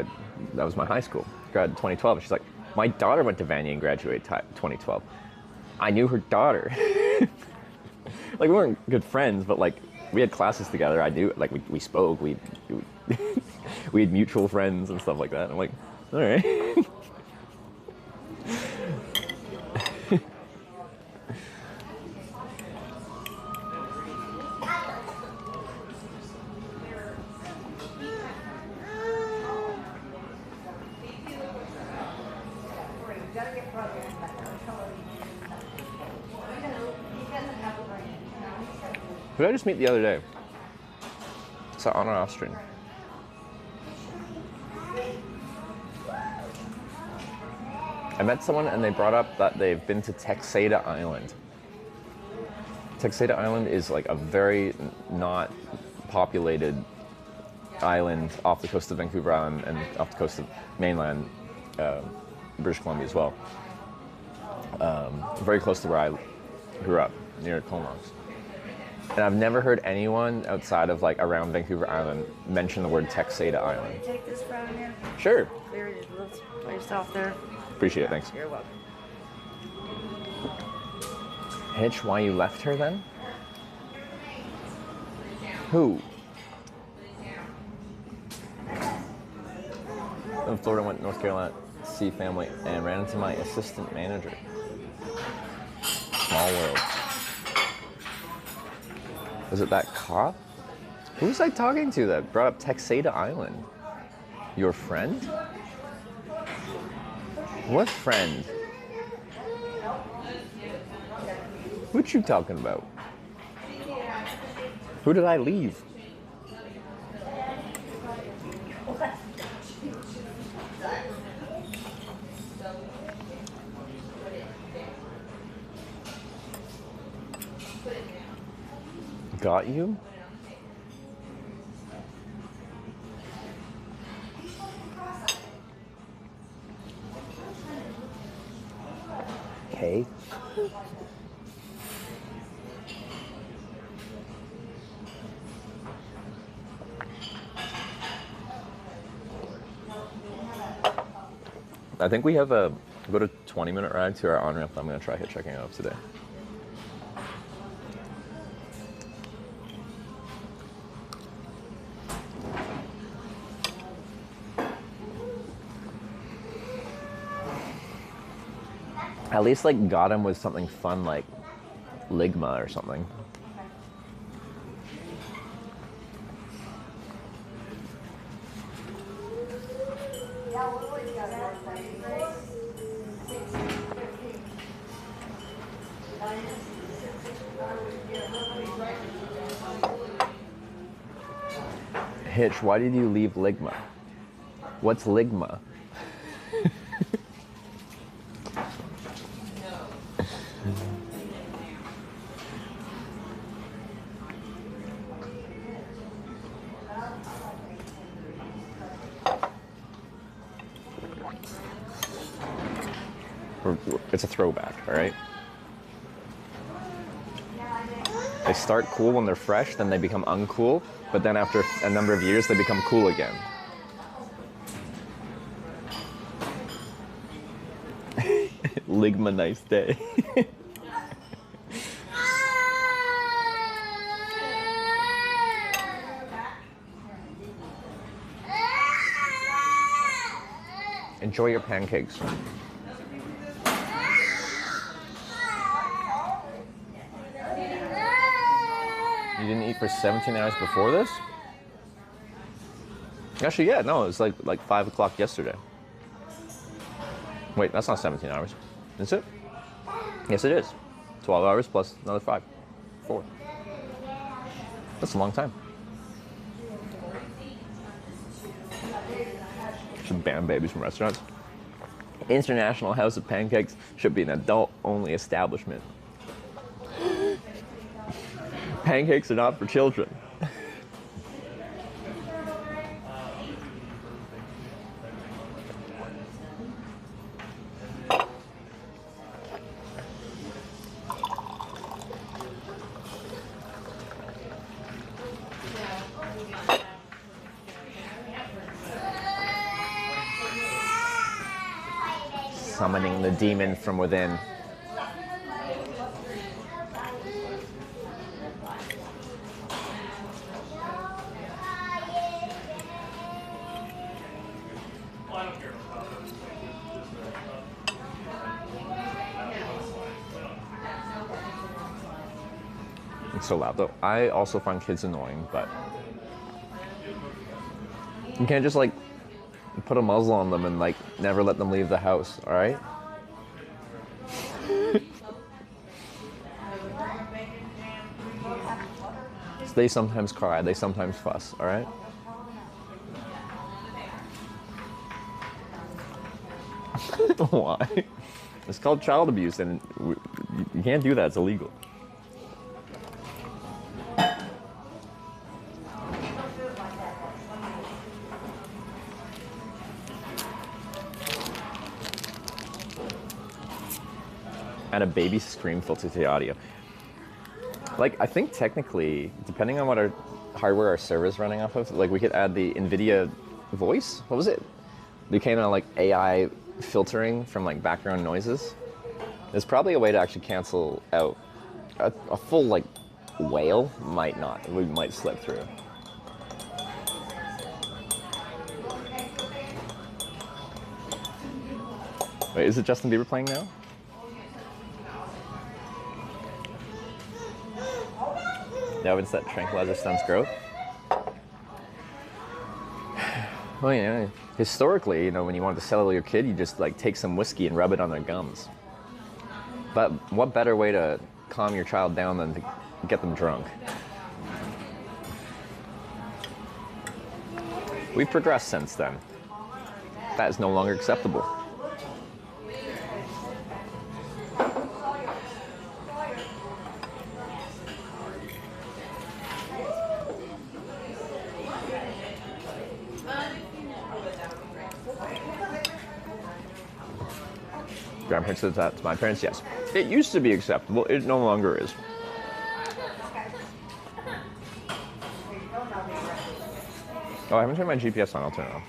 that was my high school. Graduated 2012. And she's like, my daughter went to Vanier and graduated 2012. I knew her daughter. Like, we weren't good friends, but like, we had classes together. I knew, like, we spoke. We had mutual friends and stuff like that. And I'm like, all right. Who did I just meet the other day? So Anna Austrian. I met someone and they brought up that they've been to Texada Island. Texada Island is like a very not populated island off the coast of Vancouver Island and off the coast of mainland British Columbia as well. Very close to where I grew up, near Comox. And I've never heard anyone outside of like around Vancouver Island mention the word Texada Island. Take this from you. Sure. Clear your little place off there. Appreciate it, thanks. You're welcome. Hitch, why you left her then? Who? In Florida, went to North Carolina to see family and ran into my assistant manager. Small world. Was it that cop? Who was I talking to that brought up Texada Island? Your friend? What friend? What you talking about? Who did I leave? Got you? Okay. I think we have a about a 20-minute ride to our on-ramp. I'm going to try hitchhiking up today. At least like got him with something fun like Ligma or something. Hitch, why did you leave Ligma? What's Ligma? It's a throwback, all right? They start cool when they're fresh, then they become uncool, but then after a number of years, they become cool again. Ligma, nice day. Enjoy your pancakes. You didn't eat for 17 hours before this? Actually, yeah, no, it was like 5 o'clock yesterday. Wait, that's not 17 hours. Is it? Yes, it is. 12 hours plus another 5. 4. That's a long time. Should ban babies from restaurants. International House of Pancakes should be an adult-only establishment. Pancakes are not for children. Summoning the demon from within. It's so loud though. I also find kids annoying, but you can't just like put a muzzle on them and like never let them leave the house, all right? So they sometimes cry, they sometimes fuss, all right? Why? It's called child abuse and you can't do that, it's illegal. Add a baby scream filter to the audio. Like, I think technically, depending on what our hardware our server's running off of, like we could add the NVIDIA voice. What was it? The kind of like AI filtering from like background noises. There's probably a way to actually cancel out a full like whale. Might not. We might slip through. Wait, is it Justin Bieber playing now? The evidence that tranquilizer stunts growth. Well, yeah, historically, you know, when you wanted to settle your kid, you just like take some whiskey and rub it on their gums. But what better way to calm your child down than to get them drunk? We've progressed since then. That is no longer acceptable. Grandparents did that to my parents, yes. It used to be acceptable, it no longer is. Oh, I haven't turned my GPS on, I'll turn it on.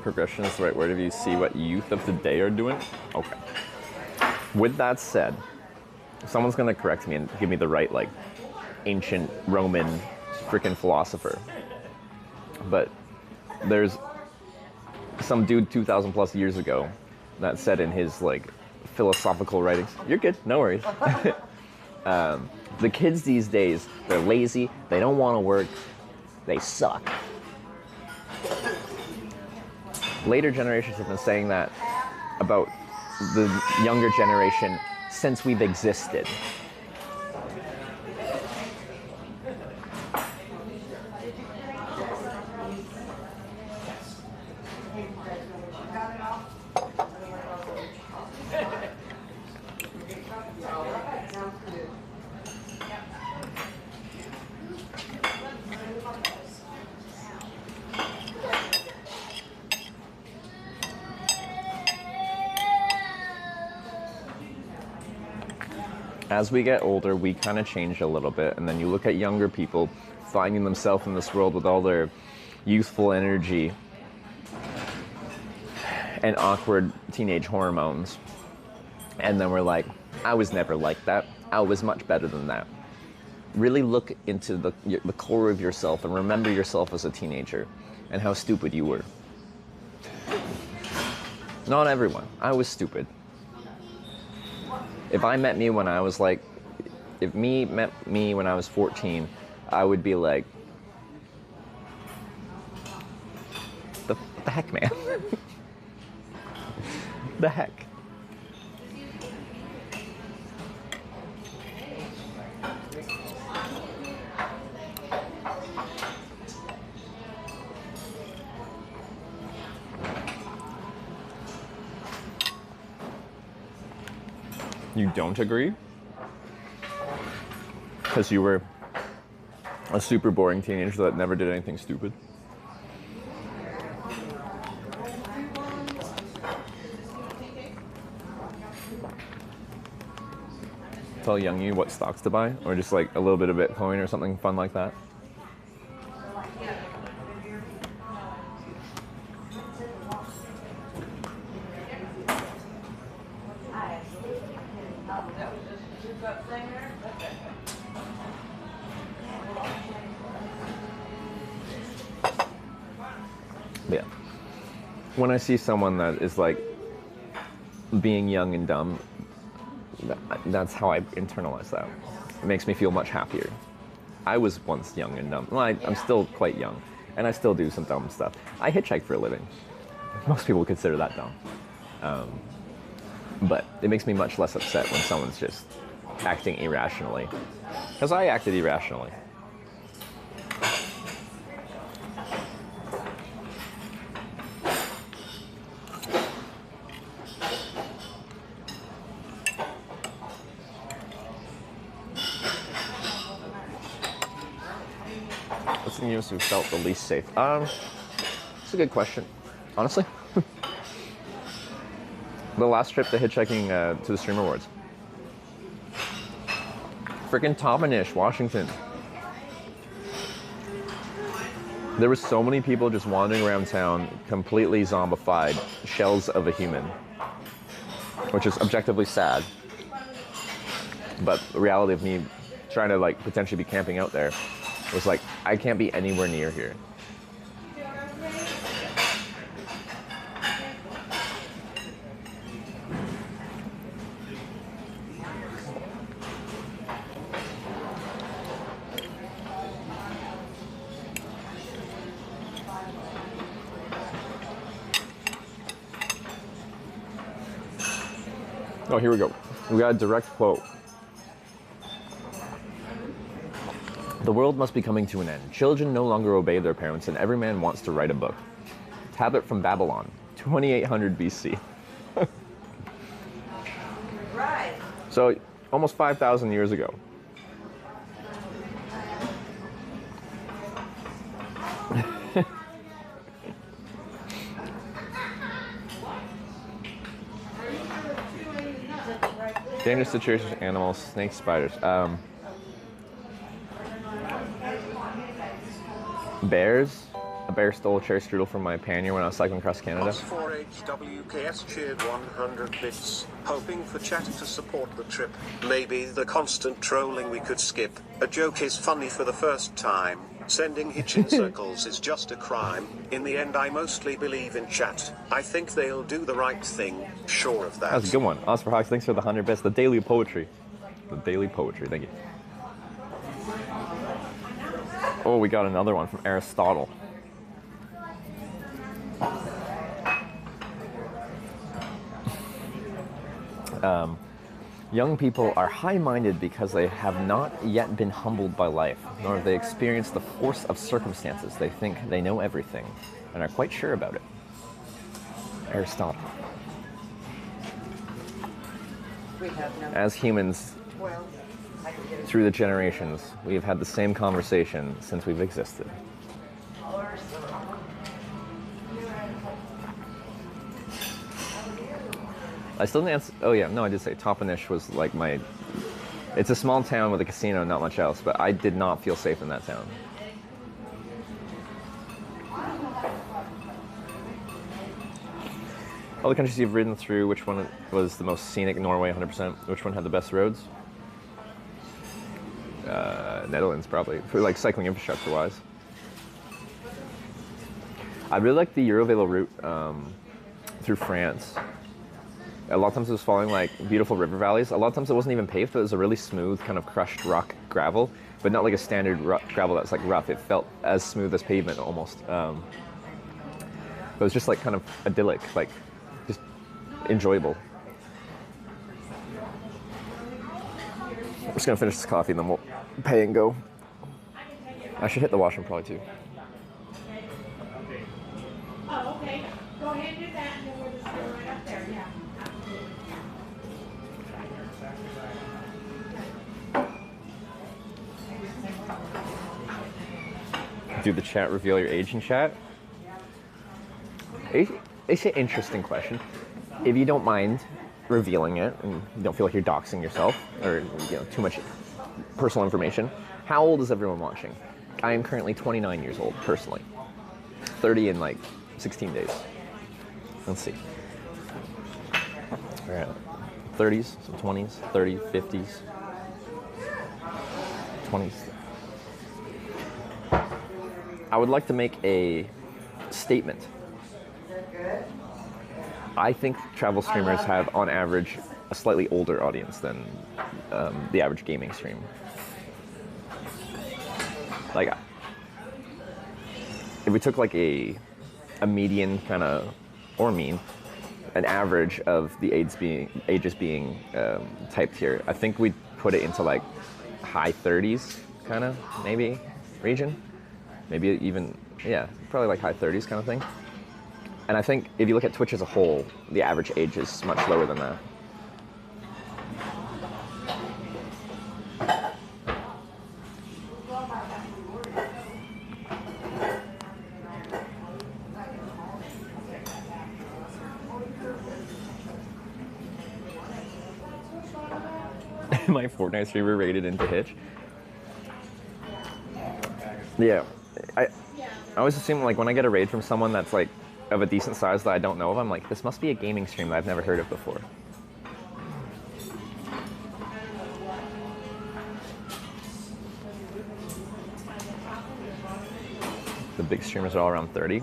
progression is the right word if you see what youth of today are doing. Okay. With that said, if someone's gonna correct me and give me the right, like, ancient Roman freaking philosopher, but there's some dude 2,000 plus years ago that said in his, like, philosophical writings, you're good, no worries. The kids these days, they're lazy, they don't want to work, they suck. Later generations have been saying that about the younger generation since we've existed. As we get older, we kind of change a little bit, and then you look at younger people finding themselves in this world with all their youthful energy and awkward teenage hormones. And then we're like, I was never like that. I was much better than that. Really look into the core of yourself and remember yourself as a teenager and how stupid you were. Not everyone. I was stupid. If I met me when I was like, if me met me when I was 14, I would be like, the heck, man? The heck? You don't agree? Because you were a super boring teenager that never did anything stupid? Tell young you what stocks to buy? Or just like a little bit of Bitcoin or something fun like that? Yeah. When I see someone that is like being young and dumb, that's how I internalize that. It makes me feel much happier. I was once young and dumb. Well, I'm still quite young, and I still do some dumb stuff. I hitchhike for a living. Most people consider that dumb. But it makes me much less upset when someone's just acting irrationally. Because I acted irrationally. What's the news who felt the least safe? It's a good question, honestly. The last trip to hitchhiking to the Stream Awards. Frickin' Toppenish, Washington. There were so many people just wandering around town, completely zombified, shells of a human. Which is objectively sad. But the reality of me trying to like potentially be camping out there was like, I can't be anywhere near here. Oh, here we go. We got a direct quote. The world must be coming to an end. Children no longer obey their parents, and every man wants to write a book. Tablet from Babylon, 2800 BC. Right. So, almost 5,000 years ago. Dangerous situations, animals, snakes, spiders. Bears, bear stole a cherry strudel from my pannier when I was cycling across Canada. Plus4HWKS cheered 100 bits, hoping for chat to support the trip. Maybe the constant trolling we could skip. A joke is funny for the first time. Sending hitch in circles is just a crime. In the end, I mostly believe in chat. I think they'll do the right thing. Sure of that. That was a good one. Oscar Hawks, thanks for the 100 bits. The daily poetry. The daily poetry, thank you. Oh, we got another one from Aristotle. Young people are high-minded because they have not yet been humbled by life, nor have they experienced the force of circumstances. They think they know everything and are quite sure about it. Aristotle. As humans, through the generations, we have had the same conversation since we've existed. I still didn't answer. Oh yeah, no, I did say Toppenish was like my. It's a small town with a casino, not much else, but I did not feel safe in that town. All the countries you've ridden through, which one was the most scenic? Norway, 100%. Which one had the best roads? Netherlands, probably, for like cycling infrastructure-wise. I really like the Eurovelo route through France. A lot of times it was following like beautiful river valleys. A lot of times it wasn't even paved, but it was a really smooth kind of crushed rock gravel, but not like a standard gravel that's like rough. It felt as smooth as pavement almost. But it was just like kind of idyllic, like just enjoyable. I'm just gonna finish this coffee and then we'll pay and go. I should hit the washroom probably too. Oh, okay. Go ahead and do that, and then we'll just go right up there, yeah. Do the chat reveal your age in chat? It's an interesting question. If you don't mind revealing it and you don't feel like you're doxing yourself or too much personal information, how old is everyone watching? I am currently 29 years old, personally. 30 in like 16 days. Let's see. We're at 30s, some 20s, 30s, 50s, 20s. I would like to make a statement. I think travel streamers have, on average, a slightly older audience than the average gaming stream. Like, if we took like a median kind of, or mean, an average of the ages being typed here, I think we'd put it into like high 30s kind of, maybe, region. Maybe even, yeah, probably like high 30s kind of thing. And I think if you look at Twitch as a whole, the average age is much lower than that. My Fortnite streamer rated into Hitch. Yeah, I always assume like when I get a raid from someone that's like of a decent size that I don't know of, I'm like, this must be a gaming stream that I've never heard of before. The big streamers are all around 30.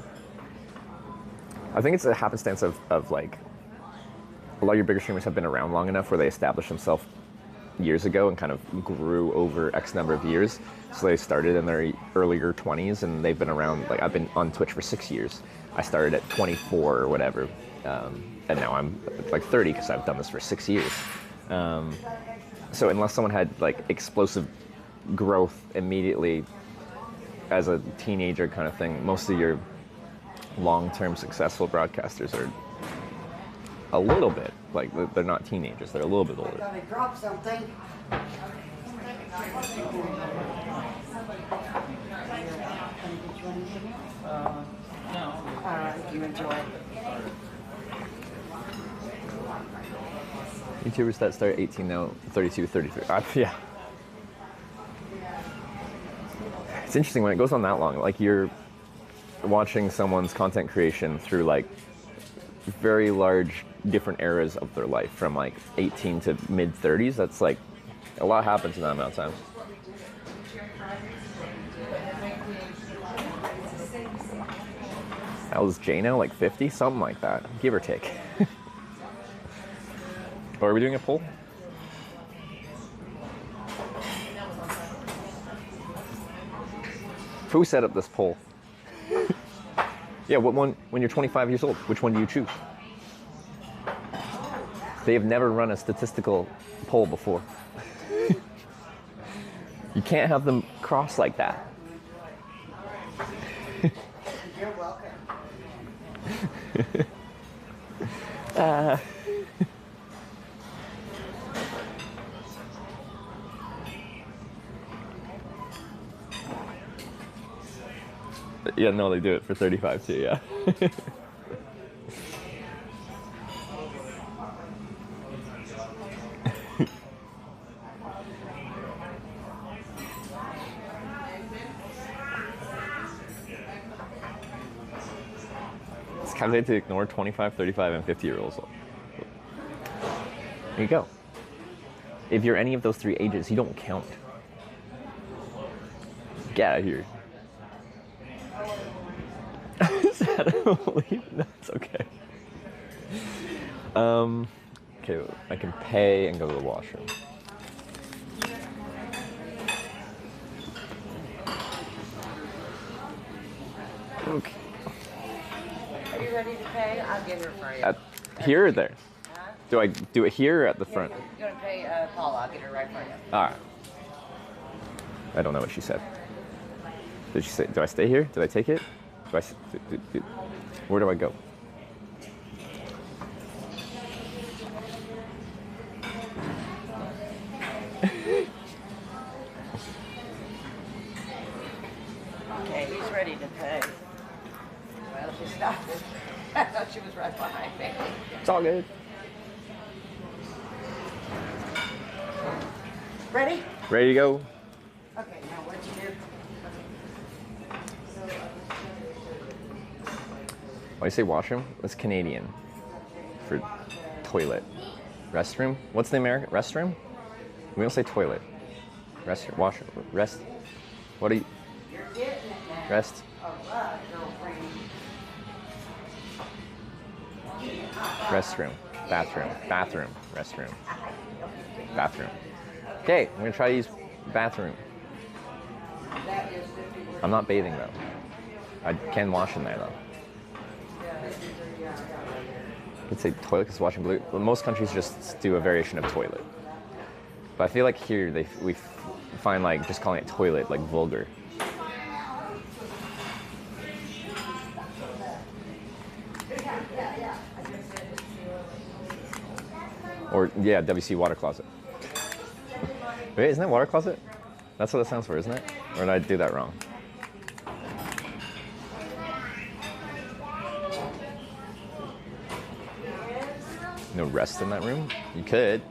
I think it's a happenstance of like, a lot of your bigger streamers have been around long enough where they established themselves years ago and kind of grew over X number of years. So they started in their earlier 20s and they've been around, like I've been on Twitch for 6 years. I started at 24 or whatever, and now I'm like 30 because I've done this for 6 years. So unless someone had like explosive growth immediately as a teenager kind of thing, most of your long-term successful broadcasters are a little bit, like they're not teenagers, they're a little bit older. Let me drop something. No. Alright, you enjoy. YouTubers that start at 18 now, 32, 33. Yeah. It's interesting when it goes on that long. Like watching someone's content creation through like very large different eras of their life, from like 18 to mid 30s. That's like a lot happens in that amount of time. How old is Jay now? Like 50? Something like that, give or take. Or are we doing a poll? Who set up this poll? Yeah, what one, when you're 25 years old, which one do you choose? They have never run a statistical poll before. You can't have them cross like that. You're welcome. Yeah, no, they do it for 35 too, yeah. It's calculated to ignore 25, 35, and 50-year-olds. There you go. If you're any of those three ages, you don't count. Get out of here. I don't believe that's okay. Okay, I can pay and go to the washroom. Okay. Are you ready to pay? I'll get her for you. At here or there? Huh? Do I do it here or at the front? You're gonna pay Paula. I'll get her right for you. All right. I don't know what she said. Did she say? Do I stay here? Did I take it? Do I? Where do I go? Okay, he's ready to pay. Well, she stopped. I thought she was right behind me. It's all good. Ready? Ready to go? Okay, now what you do? Why do you say washroom? That's Canadian for toilet. Restroom? What's the American? Restroom? We don't say toilet. Restroom. Washroom. Rest. What are you? You're getting it now. Rest. All right, girlfriend. Restroom. Bathroom. Bathroom. Restroom. Bathroom. Okay, I'm gonna try to use bathroom. I'm not bathing though. I can wash in there though. I'd say toilet because washing blue. Well, most countries just do a variation of toilet. But I feel like here we find like just calling it toilet like vulgar. Or yeah, WC water closet. Wait, isn't that water closet? That's what it stands for, isn't it? Or did I do that wrong? No rest in that room? You could.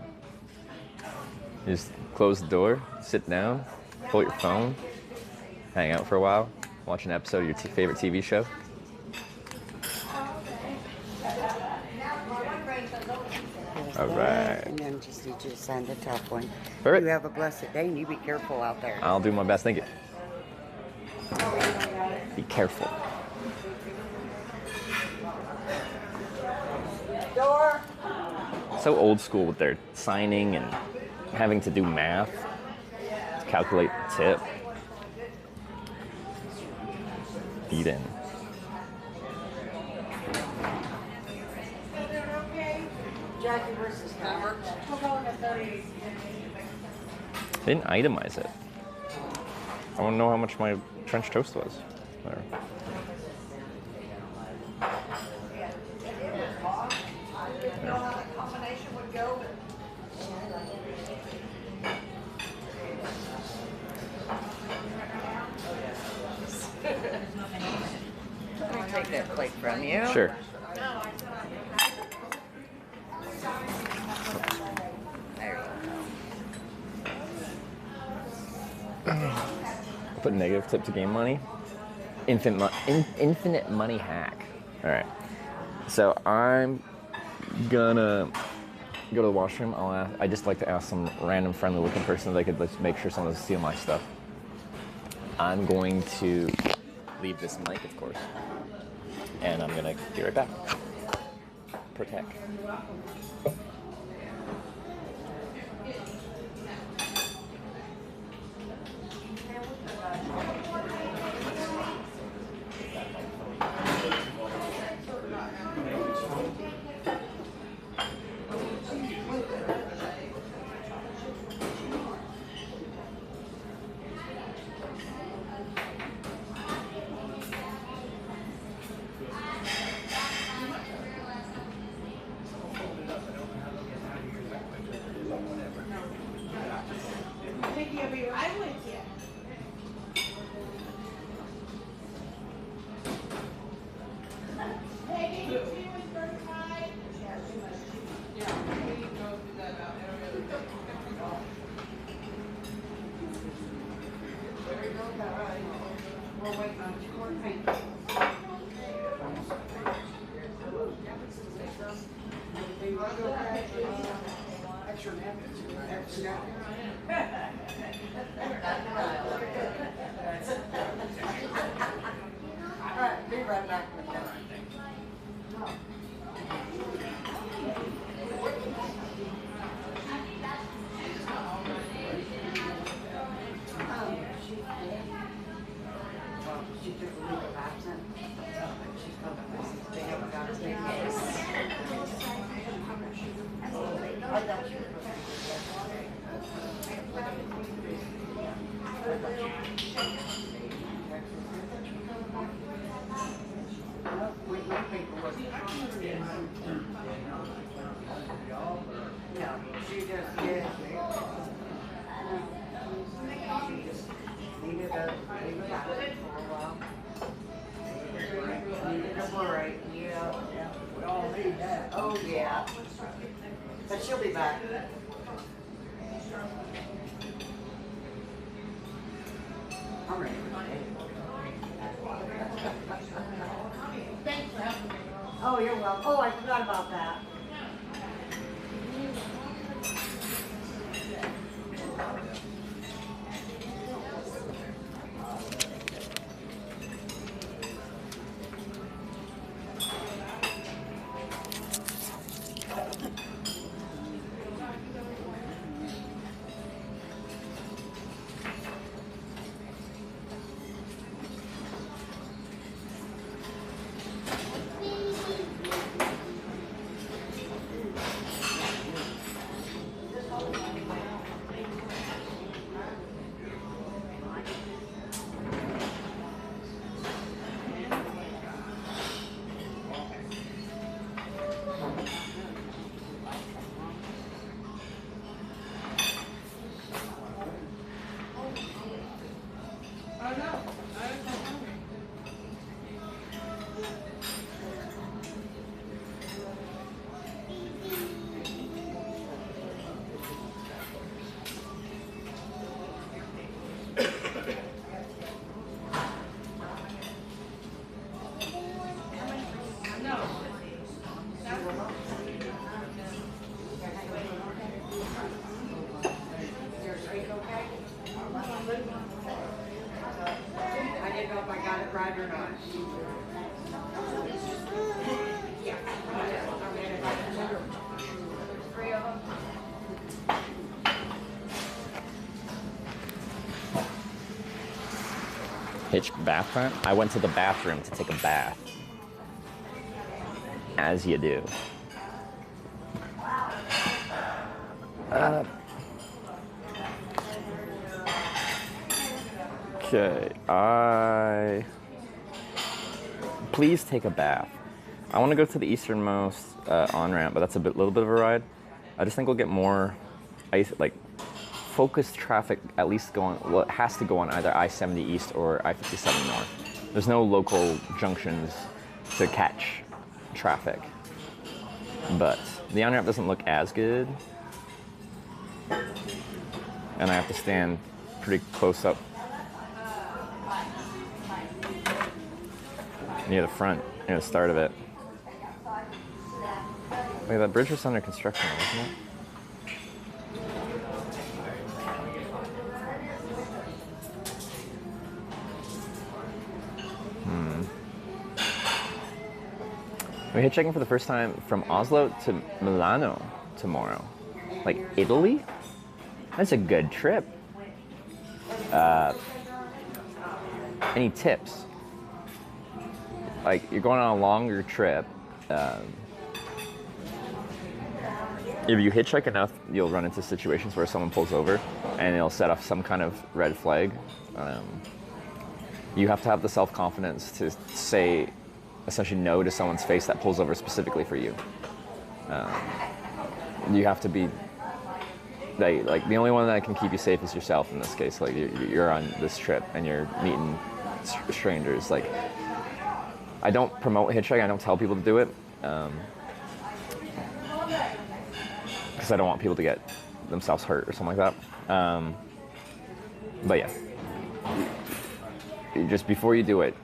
You just close the door, sit down, pull your phone, hang out for a while, watch an episode of your favorite TV show. All right. And then just need you to sign the top one. Perfect. You have a blessed day and you be careful out there. I'll do my best, thank you. Be careful. Door. So old school with their signing and having to do math to calculate the tip. Feed in. Jackie versus Howard. They didn't itemize it. I want to know how much my French toast was. There. Let me take that plate from you. Sure. There you Put negative tip to game money. infinite money hack. All right. So I'm gonna go to the washroom. I just like to ask some random friendly looking person if they could make sure someone doesn't steal my stuff. I'm going to leave this mic, of course, and I'm gonna be right back. Protect. I think he'll be right with you. Peggy, you see what's 35? We're waiting on 2 more pages. Extra napkins. Extra napkins. All right, be right back with that. She took a leave of absence. She's coming. They haven't got his name yet. I thought you were yeah, she just, yeah. She just needed a break for a while. Needed a break, yeah. We all need that. Oh, yeah. But she'll be back. I'm ready for today. Thanks for helping me. Oh, you're welcome. Oh, I forgot about that. Hitch bath time? I went to the bathroom to take a bath. As you do. Okay, please take a bath. I want to go to the easternmost on-ramp, but that's a little bit of a ride. I just think we'll get more focused traffic, at least it has to go on either I-70 East or I-57 North. There's no local junctions to catch traffic. But the on-ramp doesn't look as good. And I have to stand pretty close up. near the front, near the start of it. Wait, that bridge was under construction, wasn't it? We're hitchhiking for the first time from Oslo to Milano tomorrow. Like Italy? That's a good trip. Any tips? Like, you're going on a longer trip. If you hitchhike enough, you'll run into situations where someone pulls over and it'll set off some kind of red flag. You have to have the self-confidence to say essentially no to someone's face that pulls over specifically for you. You have to be like the only one that can keep you safe is yourself in this case. Like you're on this trip and you're meeting strangers. Like, I don't promote hitchhiking. I don't tell people to do it because I don't want people to get themselves hurt or something like that. But yeah, just before you do it,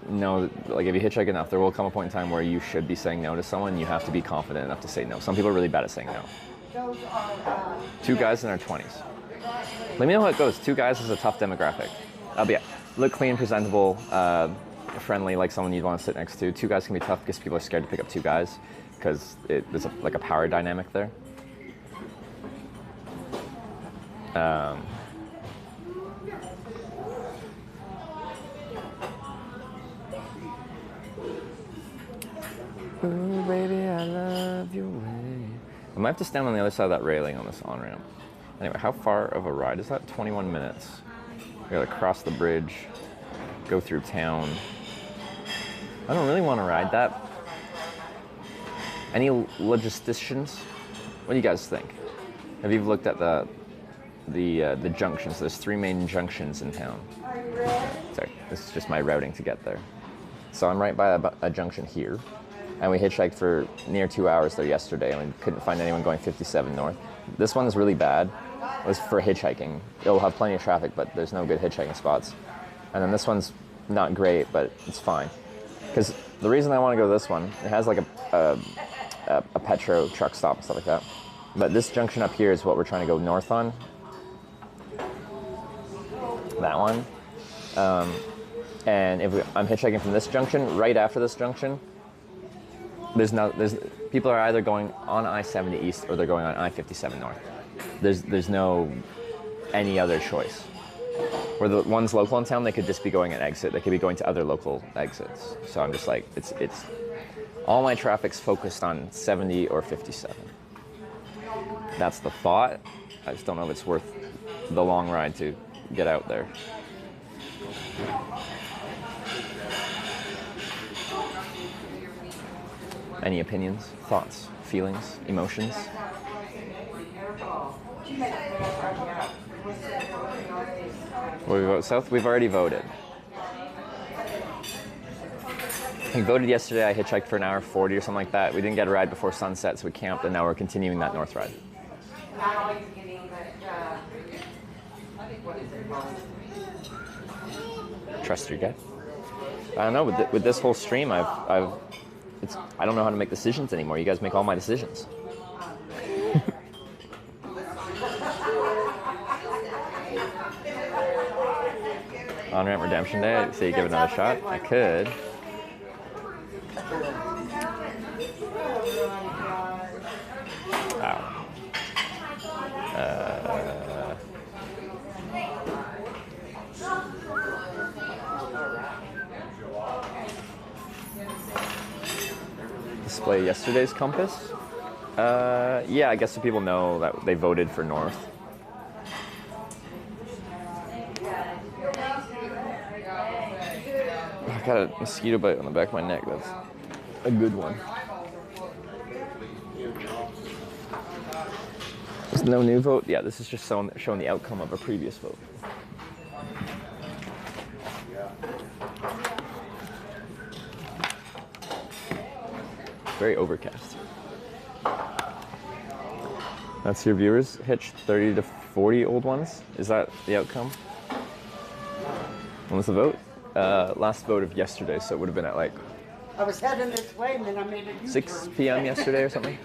know, like if you hitchhike enough, there will come a point in time where you should be saying no to someone. You have to be confident enough to say no. Some people are really bad at saying no. Two guys in their 20s. Let me know how it goes. Two guys is a tough demographic. But yeah, look clean, presentable, friendly, like someone you'd want to sit next to. Two guys can be tough because people are scared to pick up two guys because there's like a power dynamic there. Ooh, baby, I love your way. I might have to stand on the other side of that railing on this on-ramp. Anyway, how far of a ride is that? 21 minutes. We gotta cross the bridge, go through town. I don't really want to ride that. Any logisticians? What do you guys think? Have you looked at the junctions? There's 3 main junctions in town. Sorry, this is just my routing to get there. So I'm right by a junction here. And we hitchhiked for near 2 hours there yesterday, and we couldn't find anyone going 57 north. This one is really bad. It was for hitchhiking. It'll have plenty of traffic, but there's no good hitchhiking spots. And then this one's not great, but it's fine. Because the reason I want to go to this one, it has like a petro truck stop and stuff like that. But this junction up here is what we're trying to go north on. That one. And if I'm hitchhiking from this junction, right after this junction, people are either going on I-70 east or they're going on I-57 north. There's no any other choice. Where the ones local in town, they could just be going an exit. They could be going to other local exits. So I'm just like, it's all my traffic's focused on 70 or 57. That's the thought. I just don't know if it's worth the long ride to get out there. Any opinions, thoughts, feelings, emotions? Will we vote south? We've already voted. We voted yesterday. I hitchhiked for an hour 40 or something like that. We didn't get a ride before sunset, so we camped, and now we're continuing that north ride. Trust your gut. I don't know. With this whole stream, I don't know how to make decisions anymore. You guys make all my decisions. On-ramp redemption day. Say you give it another shot. I could. Ow. Display yesterday's compass. Yeah, I guess so people know that they voted for north. I got a mosquito bite on the back of my neck. That's a good one. There's no new vote? Yeah, this is just showing the outcome of a previous vote. Very overcast. That's your viewers. Hitch 30 to 40 old ones. Is that the outcome? What was the vote? last vote of yesterday, so it would have been at like I was heading this way and then I made a U-turn. 6 p.m. yesterday or something.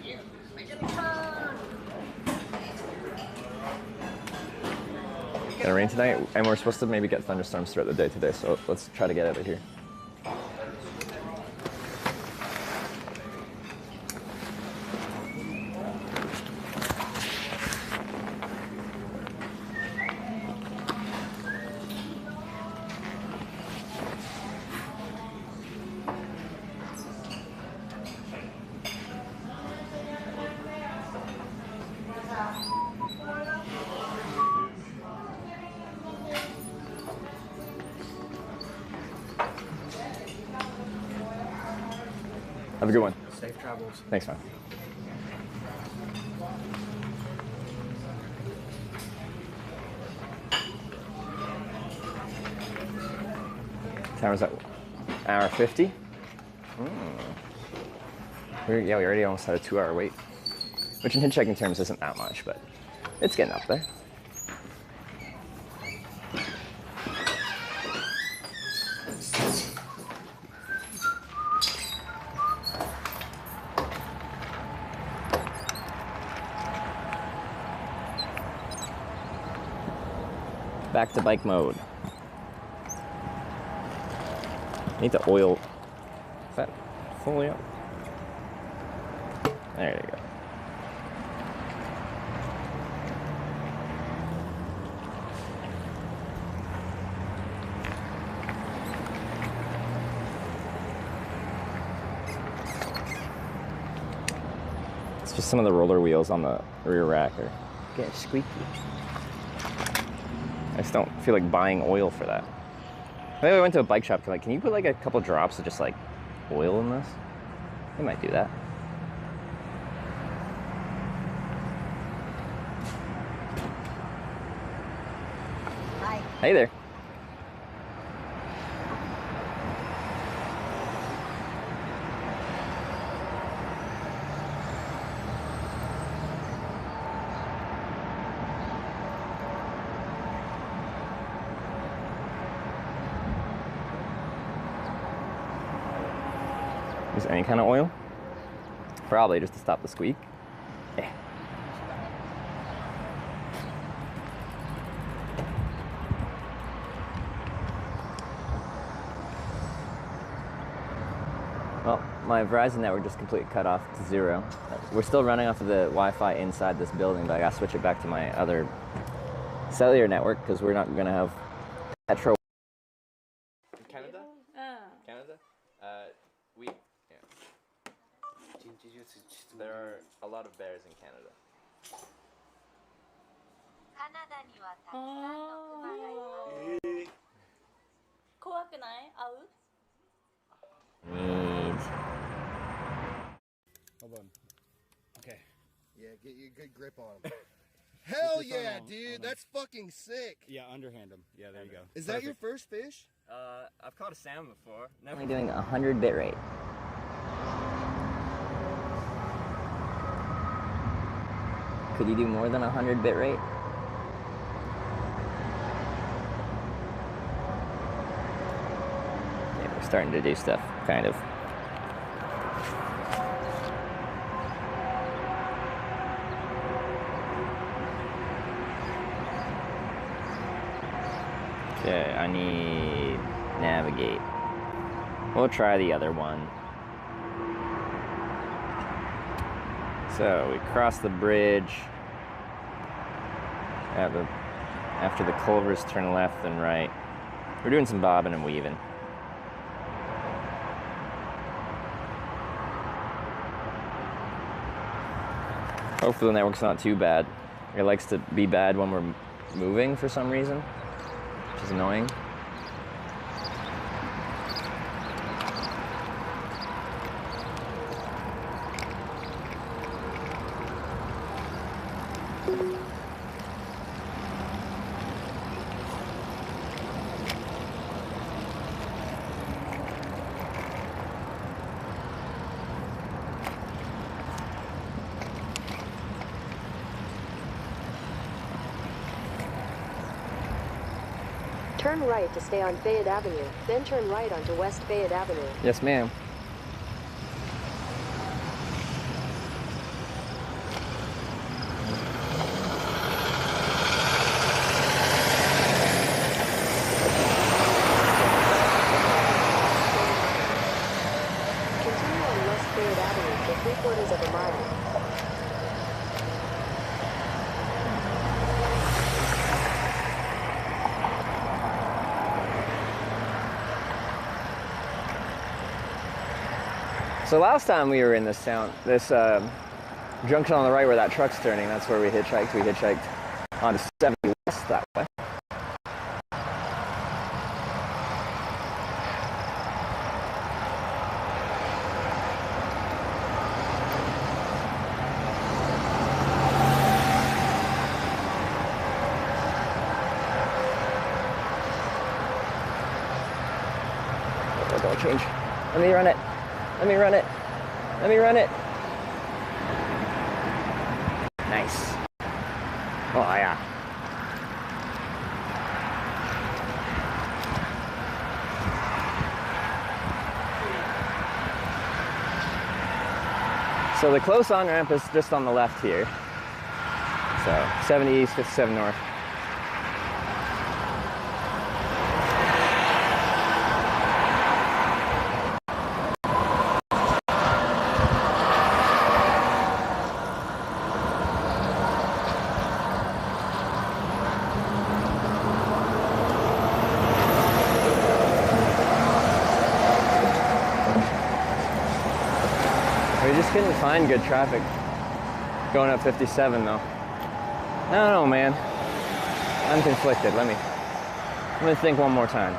Gonna rain tonight, and we're supposed to maybe get thunderstorms throughout the day today, so let's try to get out of here. Have a good one. Safe travels. Thanks, man. Timer's at hour 50. We already almost had a 2-hour wait, which in hitchhiking terms isn't that much, but it's getting up there. Back to bike mode. Need the oil. Is that fully up? There you go. It's just some of the roller wheels on the rear rack are getting squeaky. I just don't feel like buying oil for that. Maybe I went to a bike shop, like, can you put like a couple drops of just like oil in this? They might do that. Hi. Hey there. Use any kind of oil? Probably just to stop the squeak. Yeah. Well, my Verizon network just completely cut off to 0. We're still running off of the Wi-Fi inside this building, but I gotta switch it back to my other cellular network because we're not gonna have Petro. Canada? Canada? We. Yeah. There are a lot of bears in Canada. カナダにはたくさんのクマがいます。怖くない？会う？ Neat. Hold on. Okay. Yeah, get you a good grip on him. Hell yeah, dude. That's fucking sick. Yeah, underhand him. Yeah, there you go. Is that your first fish? I've caught a salmon before. Only doing 100 bit rate. Could you do more than 100 bit rate? Yeah, we're starting to do stuff, kind of. Okay, I need navigate. We'll try the other one. So we cross the bridge. After the culvers, turn left and right. We're doing some bobbing and weaving. Hopefully the network's not too bad. It likes to be bad when we're moving for some reason, which is annoying. Turn right to stay on Fayette Avenue, then turn right onto West Fayette Avenue. Yes, ma'am. Continue on West Fayette Avenue for 3/4 of a mile. So last time we were in this town, this junction on the right where that truck's turning, that's where we hitchhiked. We hitchhiked onto 70 West that way. Don't change. Let me run it. Let me run it. Let me run it. Nice. Oh, yeah. So the close on-ramp is just on the left here. So 70 east, 57 north. We just couldn't find good traffic going up 57 though. I don't know, man. I'm conflicted. Let me think one more time.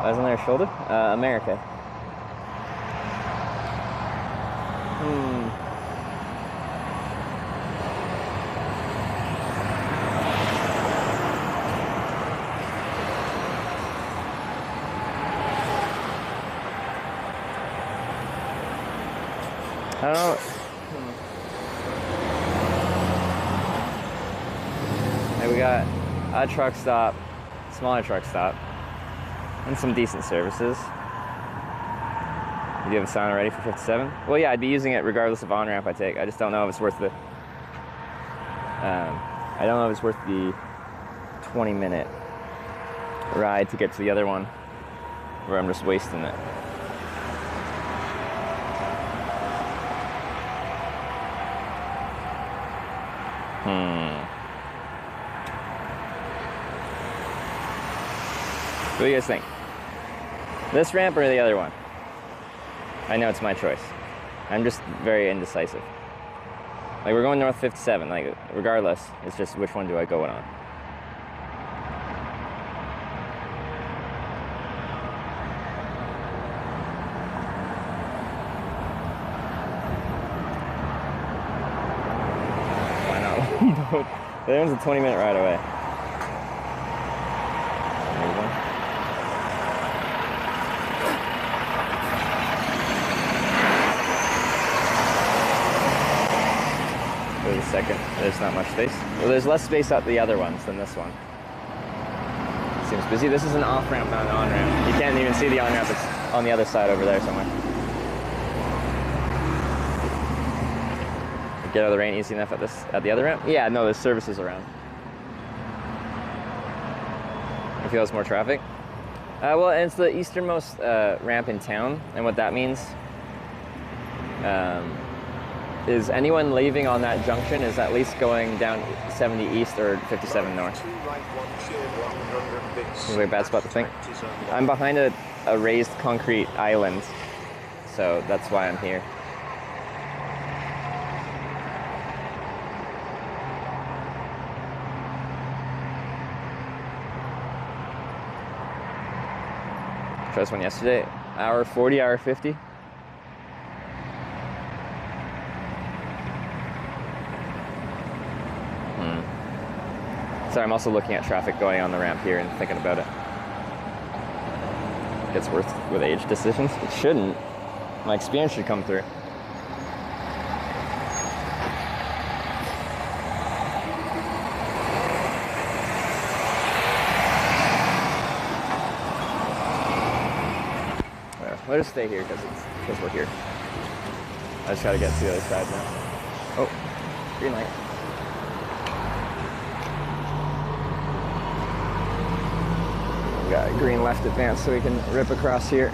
Eyes on their shoulder? America. I don't. Hey, we got a truck stop, smaller truck stop, and some decent services. Do you have a sign already for 57? Well, yeah, I'd be using it regardless of on-ramp I take. I just don't know if it's worth the. I don't know if it's worth the 20-minute ride to get to the other one, where I'm just wasting it. What do you guys think? This ramp or the other one? I know it's my choice. I'm just very indecisive. Like, we're going north 57, like, regardless, it's just which one do I go on? Why not? Both. The other one's a 20-minute ride away. Second, there's not much space. Well, there's less space at the other ones than this one. Seems busy. This is an off-ramp, not an on-ramp. You can't even see the on-ramp. It's on the other side over there somewhere. Get out of the rain easy enough at the other ramp? Yeah, no, there's services around. I feel there's more traffic. Well, it's the easternmost ramp in town, and what that means is anyone leaving on that junction is at least going down 70 east or 57 north. This is a bad spot to think. I'm behind a raised concrete island, so that's why I'm here. Tried this one yesterday. Hour 40, hour 50. Sorry, I'm also looking at traffic going on the ramp here and thinking about it. It's worth with age decisions. It shouldn't. My experience should come through. We'll just stay here because we're here. I just gotta get to the other side now. Oh, green light. We got green left advance so we can rip across here.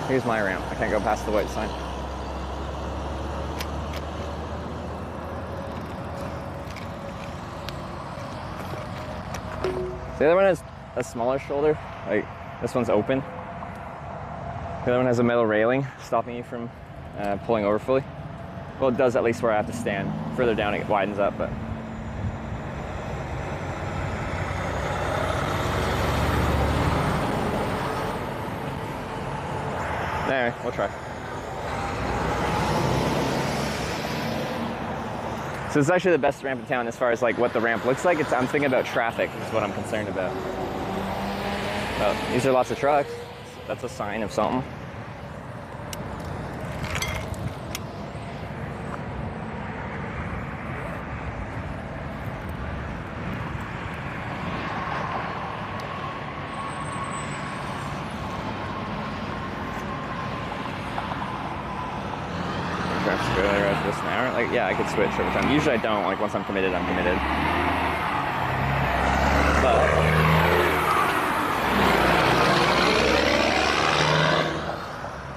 Here's my ramp. I can't go past the white sign. The other one has a smaller shoulder. Like, this one's open. The other one has a metal railing stopping you from pulling over fully. Well, it does at least where I have to stand. Further down it widens up, but. Anyway, we'll try. So it's actually the best ramp in town as far as like what the ramp looks like. I'm thinking about traffic is what I'm concerned about. Well, these are lots of trucks. That's a sign of something. Like, yeah, I could switch over time. Usually I don't. Like, once I'm committed, I'm committed. But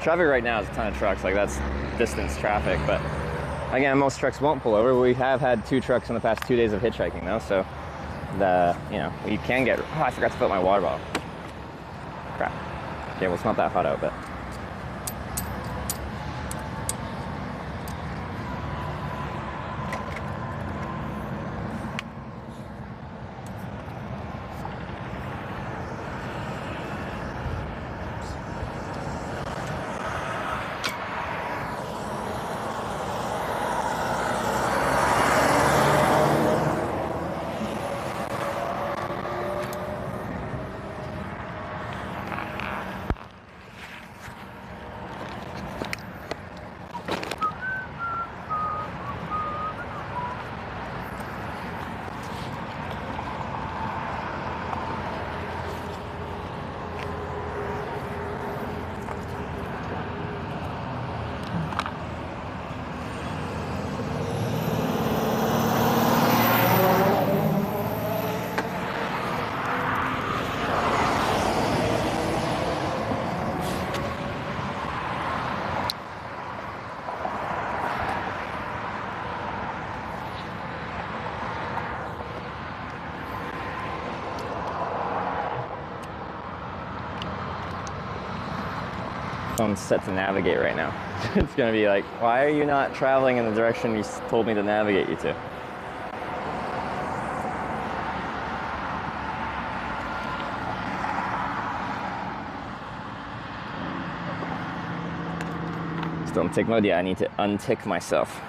traffic right now is a ton of trucks. Like, that's distance traffic. But again, most trucks won't pull over. We have had 2 trucks in the past 2 days of hitchhiking, though. So you can get. Oh, I forgot to put my water bottle. Crap. Yeah, well, it's not that hot out, but. Phone's set to navigate right now. It's gonna be like, why are you not traveling in the direction you told me to navigate you to? Still in tick mode? Yeah, I need to untick myself.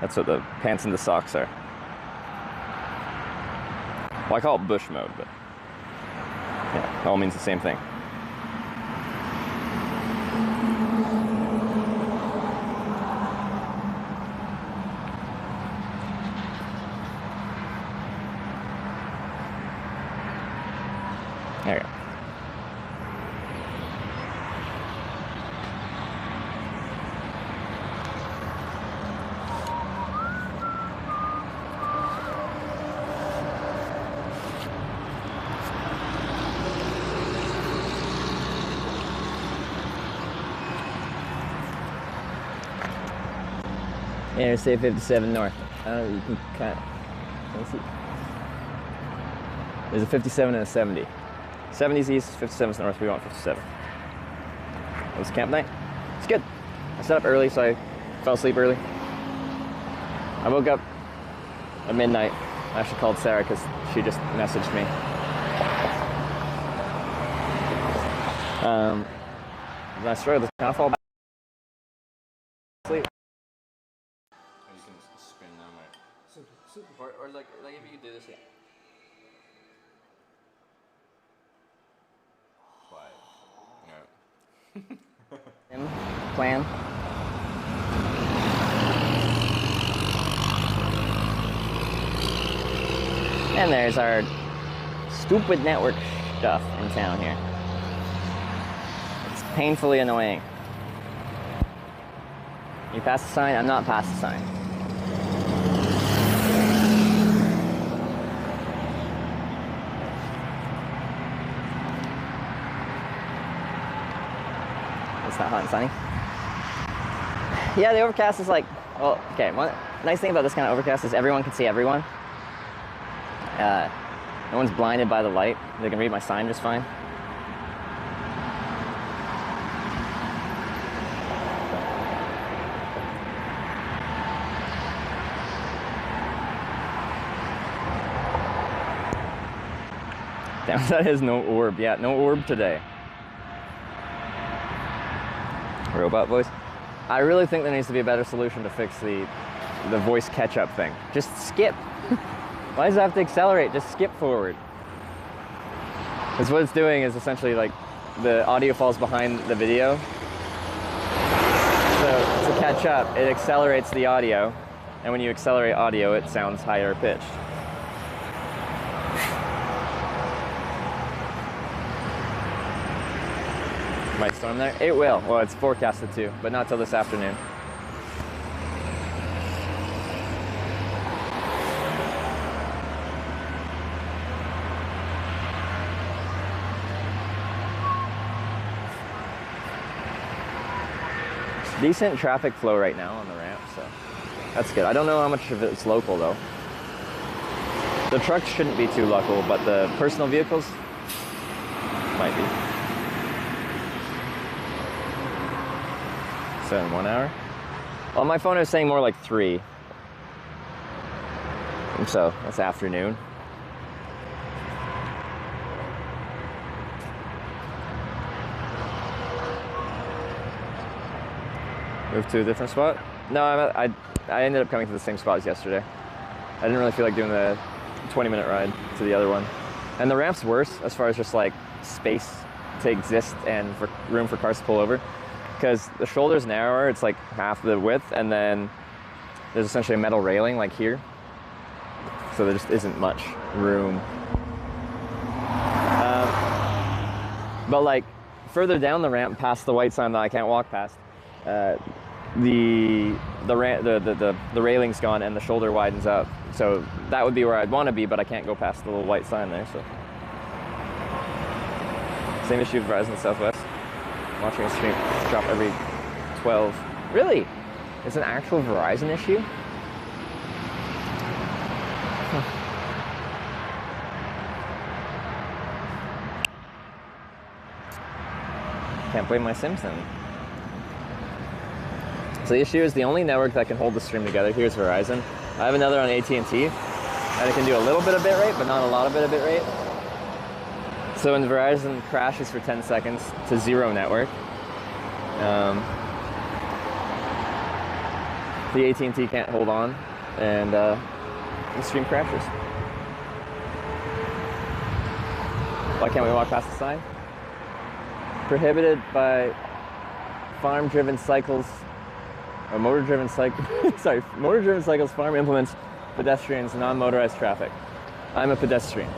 That's what the pants and the socks are. Well, I call it bush mode, but yeah, it all means the same thing. There you go. Interstate 57 north. I don't know, you can kind of see. There's a 57 and a 70. 70's east, 57's north, we want 57. It was camp night. It's good. I set up early, so I fell asleep early. I woke up at midnight. I actually called Sarah because she just messaged me. Then I struggled to kind of fall back asleep. You can spin them or like if you do this. Plan. And there's our stupid network stuff in town here. painfully annoying. You pass the sign, I'm not past the sign. It's not hot and sunny. Yeah, the overcast is like, well, okay, one nice thing about this kind of overcast is everyone can see everyone. No one's blinded by the light. They can read my sign just fine. Damn, that is no orb. Yeah, no orb today. Robot voice. I really think there needs to be a better solution to fix the voice catch-up thing. Just skip. Why does it have to accelerate? Just skip forward. Because what it's doing is essentially like the audio falls behind the video. So to catch up, it accelerates the audio. And when you accelerate audio, it sounds higher pitched. Might storm there? It will. Well, it's forecasted to, but not till this afternoon. Decent traffic flow right now on the ramp, so that's good. I don't know how much of it's local though. The trucks shouldn't be too local, but the personal vehicles might be. So in 1 hour? Well, my phone is saying more like 3. So that's afternoon. Move to a different spot? No, I ended up coming to the same spot as yesterday. I didn't really feel like doing the 20-minute ride to the other one. And the ramp's worse as far as just like space to exist and for room for cars to pull over. Because the shoulder's narrower, it's like half the width, and then there's essentially a metal railing like here. So there just isn't much room. But like further down the ramp past the white sign that I can't walk past, the railing's gone and the shoulder widens up. So that would be where I'd want to be, but I can't go past the little white sign there. So same issue with Verizon Southwest. Watching a stream drop every 12. Really? It's an actual Verizon issue? Can't blame my Sims then. So the issue is the only network that can hold the stream together here is Verizon. I have another on AT&T, and it can do a little bit of bitrate, but not a lot of bitrate. So when Verizon crashes for 10 seconds to zero network, the AT&T can't hold on, and the stream crashes. Why can't we walk past the sign? Prohibited by farm-driven cycles, or motor-driven cycles. Sorry, motor-driven cycles. Farm implements pedestrians, non-motorized traffic. I'm a pedestrian.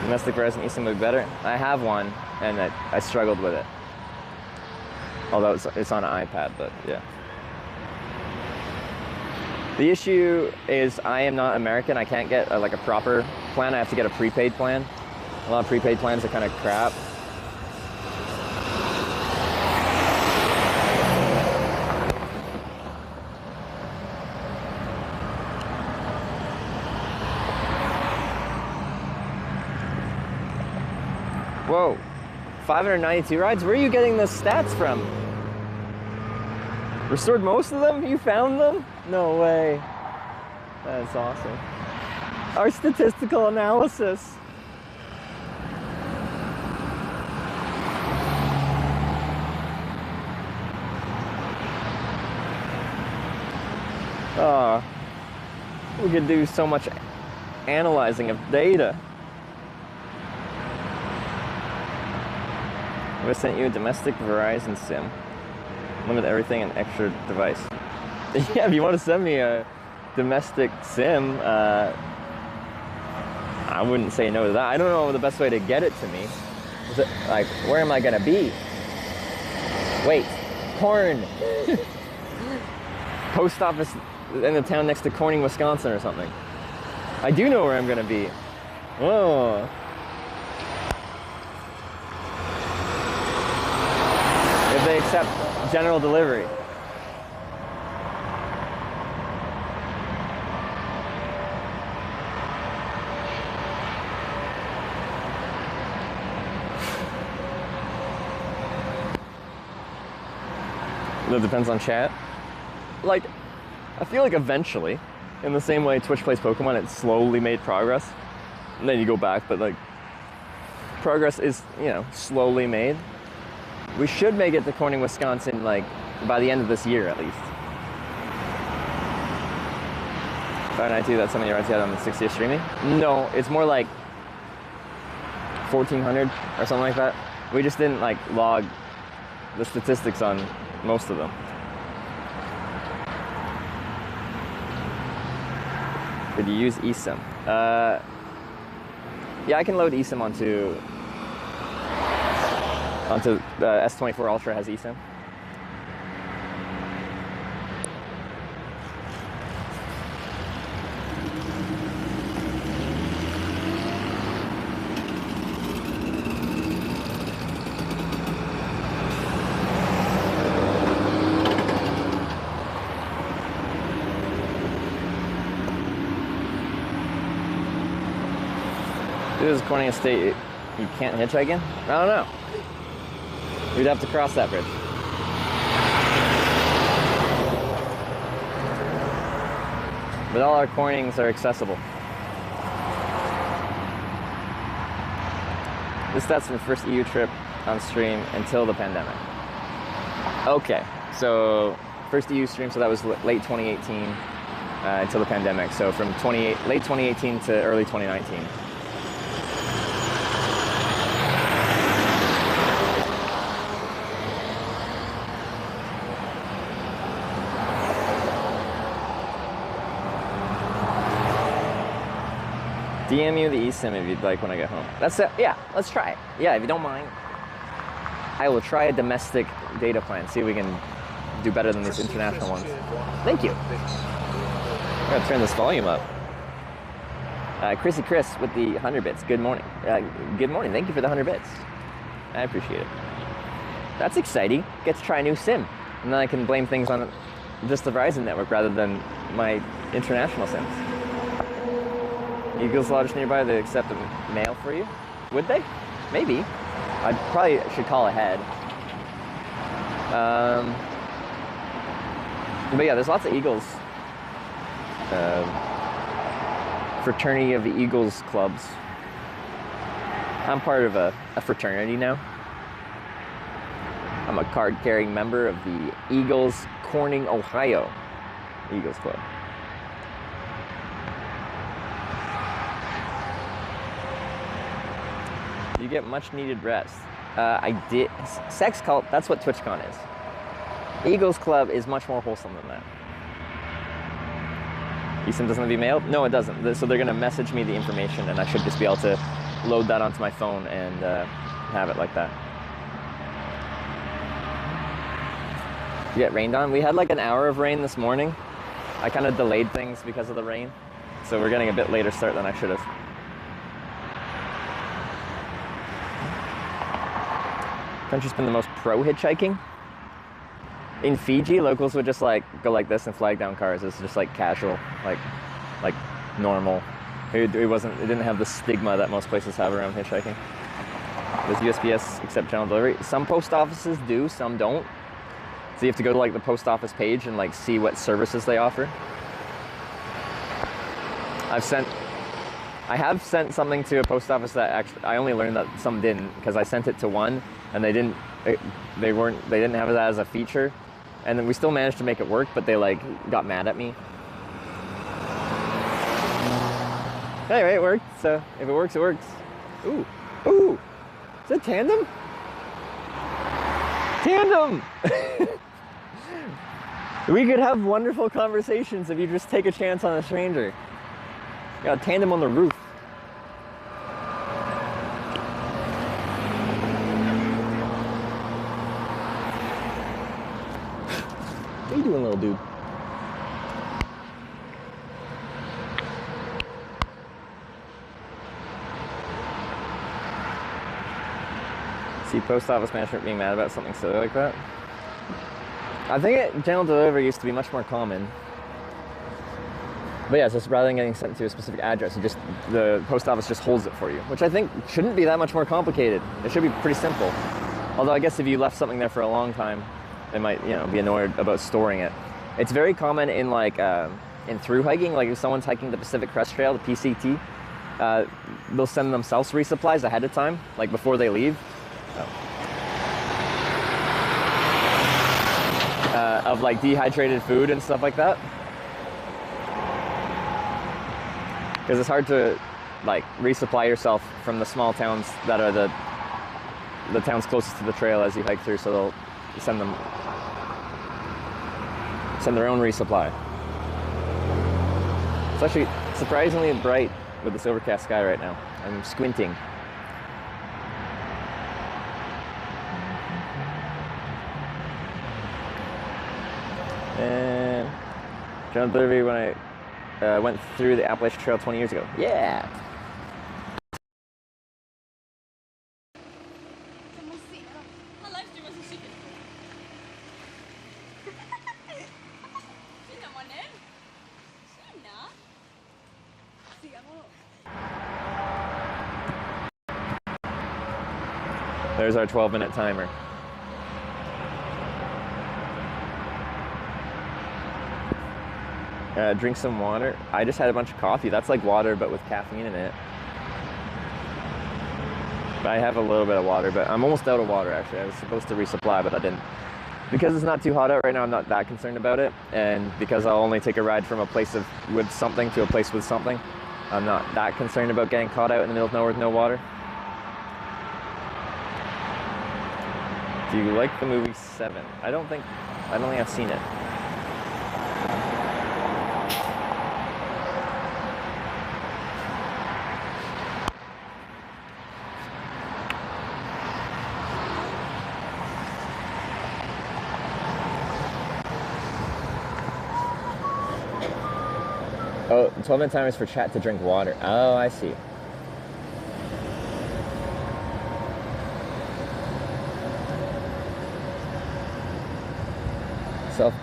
Domestic Verizon used to move better. I have one, and I struggled with it. Although it's on an iPad, but yeah. The issue is I am not American. I can't get like a proper plan. I have to get a prepaid plan. A lot of prepaid plans are kind of crap. Whoa, 592 rides? Where are you getting the stats from? Restored most of them? You found them? No way. That's awesome. Our statistical analysis. Oh, we could do so much analyzing of data. I sent you a domestic Verizon SIM. Limit everything and extra device. Yeah, if you want to send me a domestic SIM, I wouldn't say no to that. I don't know the best way to get it to me. Is it, like, where am I gonna be? Wait, corn. Post office in the town next to Corning, Wisconsin or something. I do know where I'm gonna be. Oh. If they accept general delivery. It depends on chat. Like, I feel like eventually, in the same way Twitch plays Pokemon, it slowly made progress. And then you go back, but like, progress is, you know, slowly made. We should make it to Corning, Wisconsin, like, by the end of this year at least. 592, that's something you already had on the 60th streaming? No, it's more like 1,400 or something like that. We just didn't like log the statistics on most of them. Did you use eSIM? Yeah, I can load eSIM onto S24 Ultra has eSIM. This is Corning Estate. You can't hitchhike in? I don't know. We'd have to cross that bridge. But all our Cornings are accessible. That's my first EU trip on stream until the pandemic. Okay, so first EU stream, so that was late 2018 until the pandemic. So from late 2018 to early 2019. DM you the eSIM if you'd like when I get home. That's it. Yeah, let's try it. Yeah, if you don't mind. I will try a domestic data plan. See if we can do better than these international ones. Thank you. I'm gonna turn this volume up. Chrissy Chris with the 100 bits. Good morning. Good morning. Thank you for the 100 bits. I appreciate it. That's exciting. Get to try a new SIM. And then I can blame things on just the Verizon network rather than my international SIMs. Eagles Lodge nearby, they accept a mail for you? Would they? Maybe. I probably should call ahead. But yeah, there's lots of Eagles. Fraternity of the Eagles clubs. I'm part of a fraternity now. I'm a card-carrying member of the Eagles Corning, Ohio Eagles Club. You get much needed rest. I did. Sex cult, that's what TwitchCon is. Eagles Club is much more wholesome than that. eSIM doesn't have to be mailed? No, it doesn't. So they're going to message me the information and I should just be able to load that onto my phone and have it like that. You get rained on? We had like an hour of rain this morning. I kind of delayed things because of the rain. So we're getting a bit later start than I should have. Country's been the most pro hitchhiking. In Fiji, locals would just like go like this and flag down cars. It's just like casual, like normal. It didn't have the stigma that most places have around hitchhiking. Does USPS accept general delivery? Some post offices do, some don't. So you have to go to like the post office page and like see what services they offer. I have sent something to a post office that actually, I only learned that some didn't because I sent it to one and they didn't have that as a feature. And then we still managed to make it work, but they like got mad at me. Anyway, it worked. So if it works, it works. Ooh, ooh, is that tandem? Tandem! We could have wonderful conversations if you just take a chance on a stranger. Got a tandem on the roof. doing, little dude? See post office management being mad about something silly like that. I think general delivery used to be much more common. But yeah, so rather than getting sent to a specific address, the post office just holds it for you, which I think shouldn't be that much more complicated. It should be pretty simple. Although I guess if you left something there for a long time, they might, be annoyed about storing it. It's very common in in through hiking, like if someone's hiking the Pacific Crest Trail, the PCT, they'll send themselves resupplies ahead of time, like before they leave. Of like dehydrated food and stuff like that. Because it's hard to like resupply yourself from the small towns that are the towns closest to the trail as you hike through, so they'll send their own resupply. It's actually surprisingly bright with this overcast sky right now. I'm squinting. And general delivery when I went through the Appalachian Trail 20 years ago. Yeah! There's our 12-minute timer. Drink some water. I just had a bunch of coffee. That's like water, but with caffeine in it. But I have a little bit of water, but I'm almost out of water, actually. I was supposed to resupply, but I didn't. Because it's not too hot out right now, I'm not that concerned about it. And because I'll only take a ride from a place with something to a place with something, I'm not that concerned about getting caught out in the middle of nowhere with no water. Do you like the movie Seven? I don't think I've seen it. Oh, 12-minute time is for chat to drink water. Oh, I see.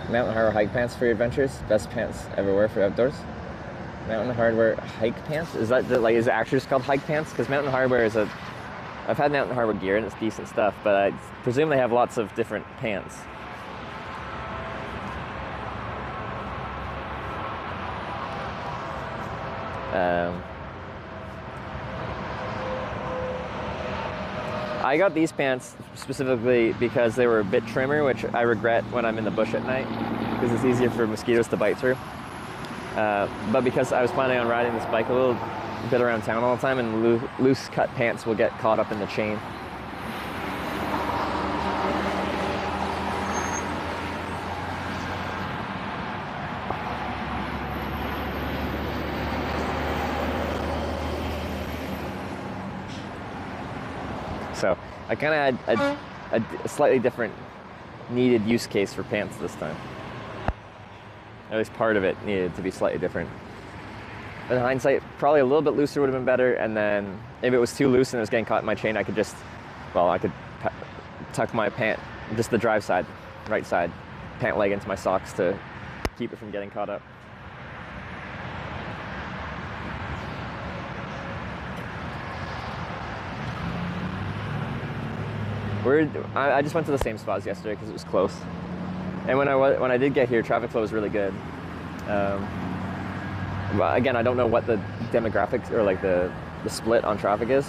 Mountain Hardwear hike pants for your adventures. Best pants ever wear for outdoors. Mountain Hardwear hike pants. Is that is it actually just called hike pants? Because Mountain Hardwear is I've had Mountain Hardwear gear and it's decent stuff, but I presume they have lots of different pants. I got these pants specifically because they were a bit trimmer, which I regret when I'm in the bush at night, because it's easier for mosquitoes to bite through. But because I was planning on riding this bike a little bit around town all the time, and loose cut pants will get caught up in the chain. So I kind of had a slightly different needed use case for pants this time. At least part of it needed to be slightly different. In hindsight, probably a little bit looser would have been better, and then if it was too loose and it was getting caught in my chain, I could tuck my pant, just the drive side, right side, pant leg into my socks to keep it from getting caught up. I just went to the same spot as yesterday because it was close. And when I did get here, traffic flow was really good. But again, I don't know what the demographics or like the split on traffic is.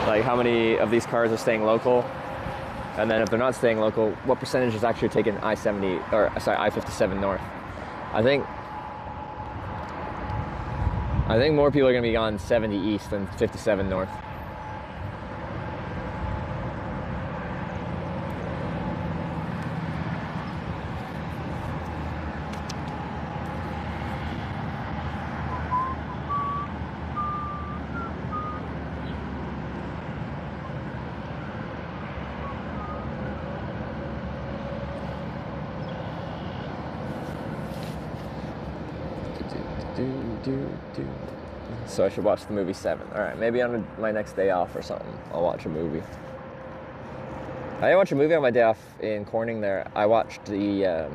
Like how many of these cars are staying local, and then if they're not staying local, what percentage is actually taking I-70 or sorry I-57 north? I think more people are going to be on 70 east than 57 north. So I should watch the movie 7. All right, maybe on my next day off or something, I'll watch a movie. I didn't watch a movie on my day off in Corning there. I watched the,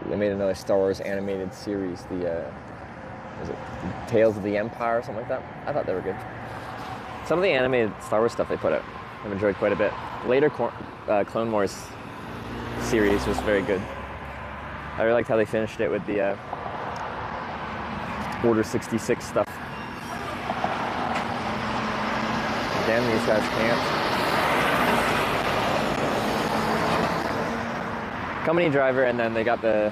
they made another Star Wars animated series, was it Tales of the Empire or something like that? I thought they were good. Some of the animated Star Wars stuff they put out, I've enjoyed quite a bit. Later Clone Wars series was very good. I really liked how they finished it with the Order 66 stuff. Damn, these guys can't. Company driver, and then they got the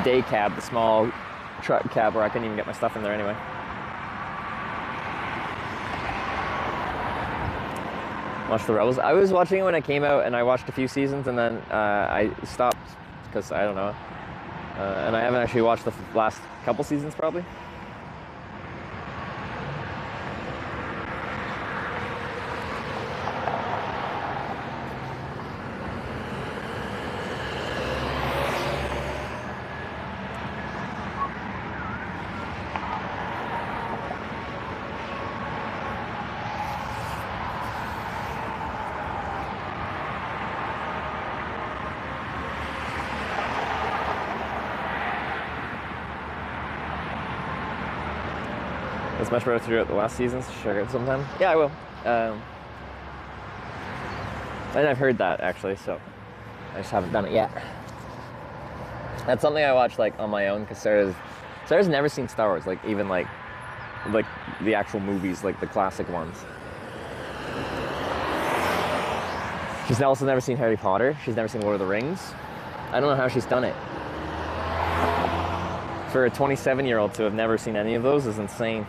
day cab, the small truck cab where I couldn't even get my stuff in there anyway. Watched the Rebels. I was watching it when it came out, and I watched a few seasons, and then I stopped because I don't know. And I haven't actually watched the last couple seasons, probably. It's much better throughout the last seasons. Should I go sometime? Yeah, I will. And I've heard that actually, so I just haven't done it yet. That's something I watch like on my own because Sarah's never seen Star Wars, like even like the actual movies, like the classic ones. She's also never seen Harry Potter. She's never seen Lord of the Rings. I don't know how she's done it. For a 27-year-old to have never seen any of those is insane.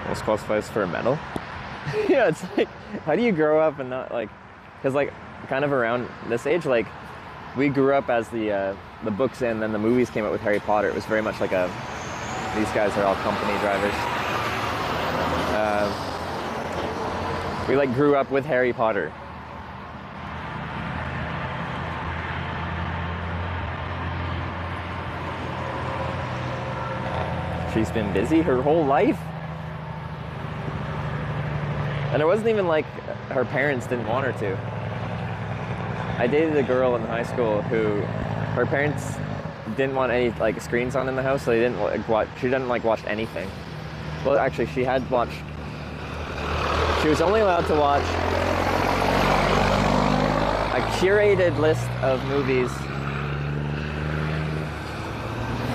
Most qualifies for a medal. Yeah, it's like, how do you grow up and not like, because like kind of around this age, like we grew up as the books and then the movies came out with Harry Potter. It was very much like these guys are all company drivers. We like grew up with Harry Potter. She's been busy her whole life. And it wasn't even like her parents didn't want her to. I dated a girl in high school who her parents didn't want any like screens on in the house, so they didn't like watch. She didn't like watch anything. Well, actually, she had watched. She was only allowed to watch a curated list of movies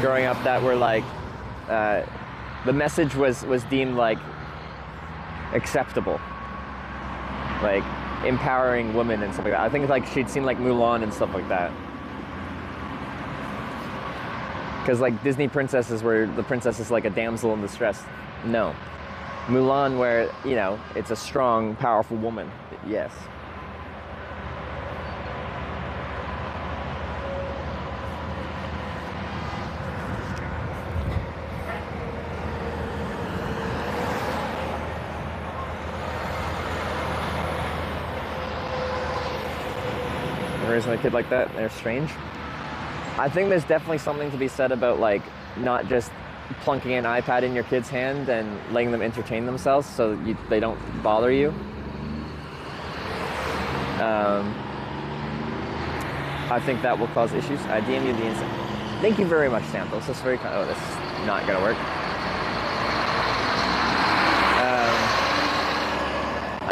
growing up that were like the message was deemed like acceptable, like empowering women and stuff like that. I think like she'd seen like Mulan and stuff like that, because like Disney princesses where the princess is like a damsel in distress. No, Mulan where, you know, it's a strong, powerful woman. Yes. Raising a kid like that, they're strange. I think there's definitely something to be said about like not just plunking an iPad in your kid's hand and letting them entertain themselves so they don't bother you. I think that will cause issues. I DM you the instant. Thank you very much, Santos. This is very kind. Oh, this is not gonna work.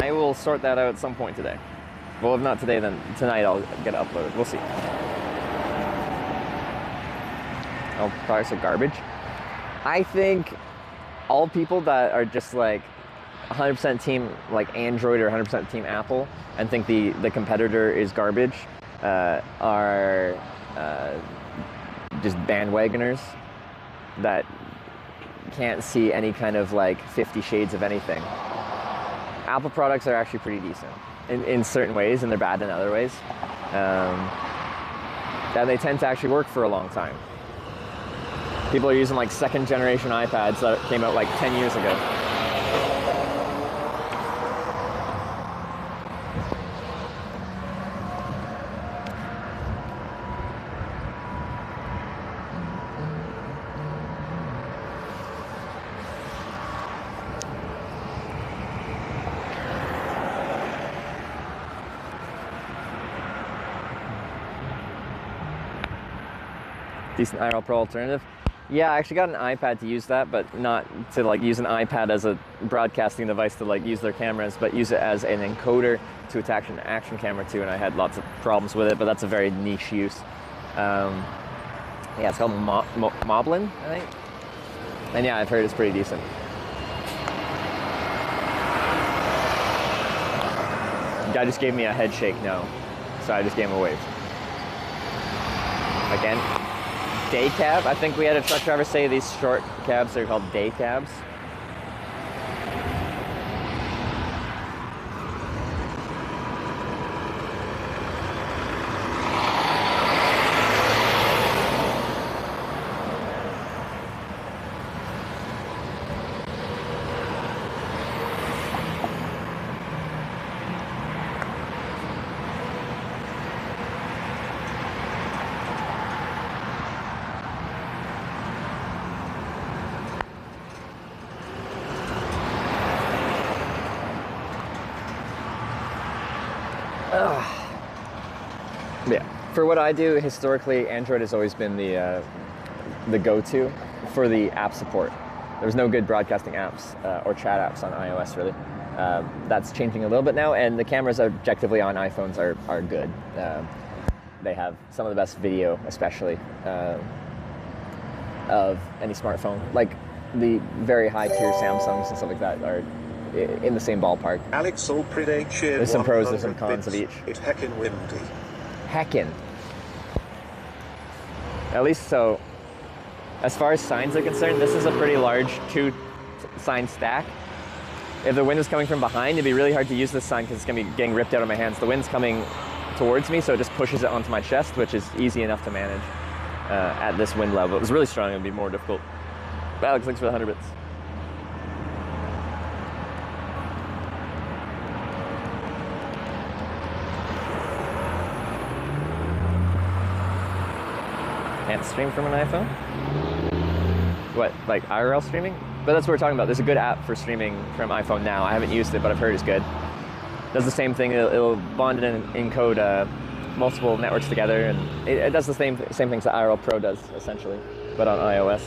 I will sort that out at some point today. Well, if not today, then tonight I'll get it uploaded. We'll see. Oh, products are garbage. I think all people that are just like 100% team like Android or 100% team Apple and think the competitor is garbage are just bandwagoners that can't see any kind of like 50 shades of anything. Apple products are actually pretty decent in certain ways, and they're bad in other ways. and they tend to actually work for a long time. People are using like second generation iPads that came out like 10 years ago. Decent IRL Pro alternative. Yeah, I actually got an iPad to use that, but not to like use an iPad as a broadcasting device to like use their cameras, but use it as an encoder to attach an action camera to, and I had lots of problems with it, but that's a very niche use. Yeah, it's called Moblin, I think. And yeah, I've heard it's pretty decent. The guy just gave me a head shake no, so I just gave him a wave. Again. Day cab. I think we had a truck driver say these short cabs are called day cabs. Yeah, for what I do, historically, Android has always been the go-to for the app support. There's no good broadcasting apps or chat apps on iOS, really. That's changing a little bit now, and the cameras objectively on iPhones are good. They have some of the best video, especially, of any smartphone. Like the very high-tier Samsungs and stuff like that are in the same ballpark. Alex will predate shared. There's some pros, there's some cons of each. It's heckin' windy. Heckin'. At least so, as far as signs are concerned, this is a pretty large 2-sign stack. If the wind was coming from behind, it'd be really hard to use this sign because it's gonna be getting ripped out of my hands. The wind's coming towards me, so it just pushes it onto my chest, which is easy enough to manage at this wind level. If it was really strong, it'd be more difficult. Alex, thanks for the 100 bits. Can't stream from an iPhone? What, like IRL streaming? But that's what we're talking about. There's a good app for streaming from iPhone now. I haven't used it, but I've heard it's good. Does the same thing. It'll bond and encode multiple networks together, and it does the same things that IRL Pro does, essentially, but on iOS.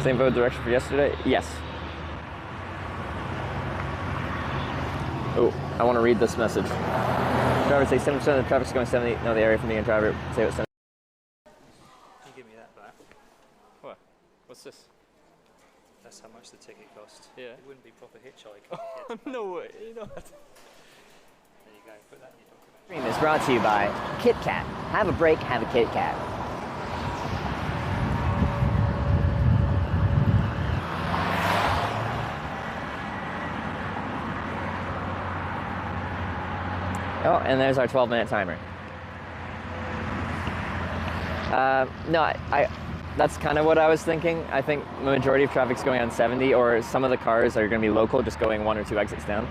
Same vote direction for yesterday? Yes. Oh, I want to read this message. Driver say 70% of the traffic's going 70. No, the area from being a driver say what 70. Can you give me that back? What? What's this? That's how much the ticket cost. Yeah. It wouldn't be proper hitchhiking. Oh, no way. You know what? There you go. Put that in your document. Stream is brought to you by Kit Kat. Have a break, have a Kit Kat. Oh, and there's our 12-minute timer. No, that's kind of what I was thinking. I think the majority of traffic's going on 70, or some of the cars are going to be local, just going 1 or 2 exits down.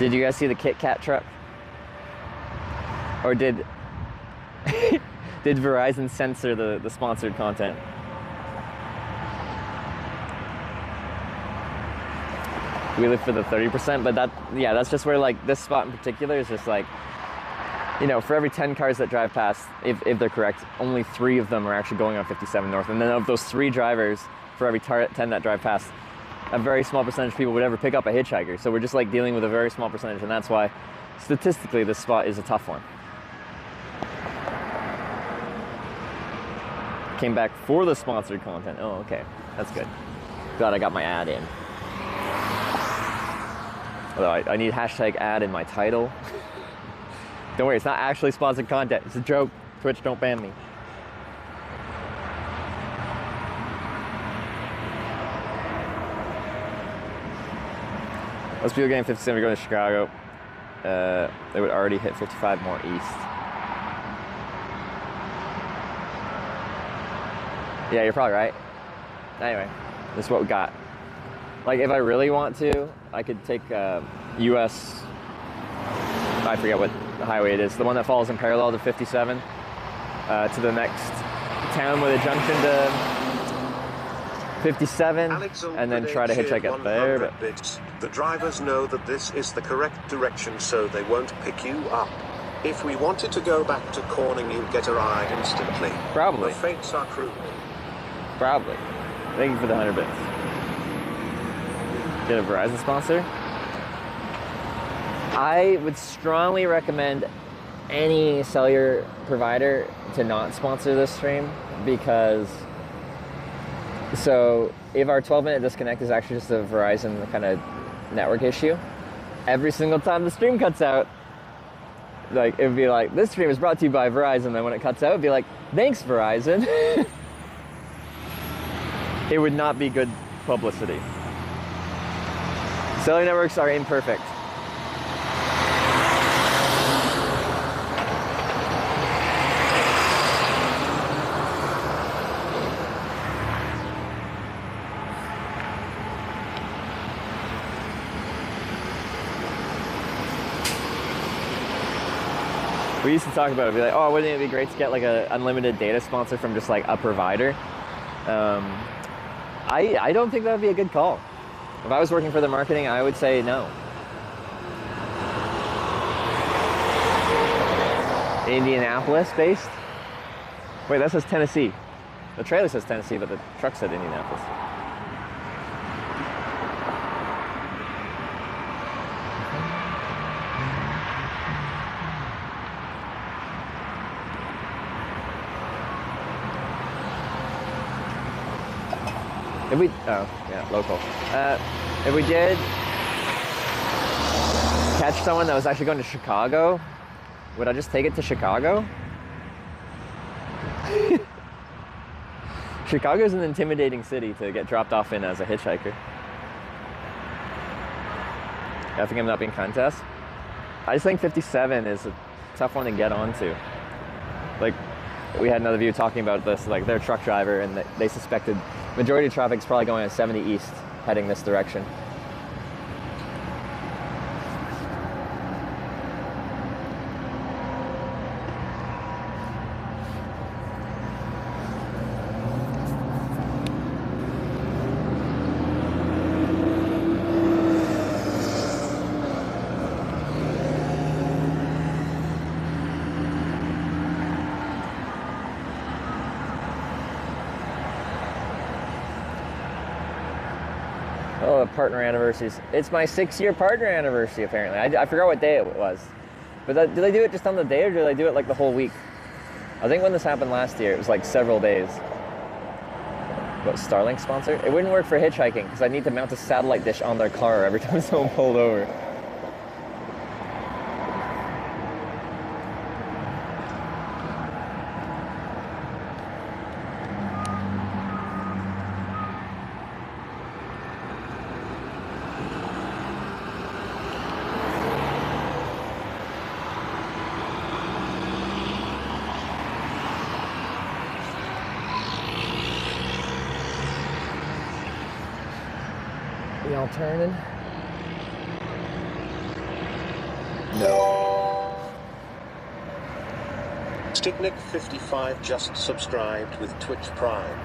Did you guys see the Kit Kat truck? Or did Verizon censor the sponsored content? We live for the 30%, but that's just where, like, this spot in particular is just like, you know, for every 10 cars that drive past, if they're correct, only 3 of them are actually going on 57 North. And then of those 3 drivers, for every 10 that drive past, a very small percentage of people would ever pick up a hitchhiker. So we're just like dealing with a very small percentage, and that's why statistically this spot is a tough one. Came back for the sponsored content. Oh, okay, that's good. Glad I got my ad in. Although I need hashtag ad in my title. Don't worry, it's not actually sponsored content. It's a joke. Twitch, don't ban me. Most people getting 57 are going to Chicago. They would already hit 55 more east. Yeah, you're probably right. Anyway, this is what we got. Like, if I really want to, I could take US, I forget what highway it is, the one that falls in parallel to 57, to the next town with a junction to 57, and then try to hitchhike up there. But the drivers know that this is the correct direction, so they won't pick you up. If we wanted to go back to Corning, you'd get a ride instantly. Probably. The fates are cruel. Probably. Thank you for the 100 bits. Get a Verizon sponsor? I would strongly recommend any cellular provider to not sponsor this stream, because so if our 12-minute disconnect is actually just a Verizon kind of network issue, every single time the stream cuts out, like, it would be like, this stream is brought to you by Verizon, then when it cuts out, it would be like, thanks Verizon. It would not be good publicity. Cellular networks are imperfect. We used to talk about it, be like, oh, wouldn't it be great to get like an unlimited data sponsor from just like a provider? I don't think that would be a good call. If I was working for the marketing, I would say no. Indianapolis based? Wait, that says Tennessee. The trailer says Tennessee, but the truck said Indianapolis. If we, oh, yeah, local. If we did catch someone that was actually going to Chicago, would I just take it to Chicago? Chicago's an intimidating city to get dropped off in as a hitchhiker. Effingham not being contest. I just think 57 is a tough one to get onto. Like, we had another view talking about this, like, they're a truck driver and they suspected majority of traffic is probably going at 70 east, heading this direction. Oh, partner anniversaries. It's my 6-year partner anniversary, apparently. I forgot what day it was. But do they do it just on the day, or do they do it like the whole week? I think when this happened last year, it was like several days. What, Starlink sponsor? It wouldn't work for hitchhiking, because I need to mount a satellite dish on their car every time someone pulled over. Y'all turning? No. Sticknick55 just subscribed with Twitch Prime.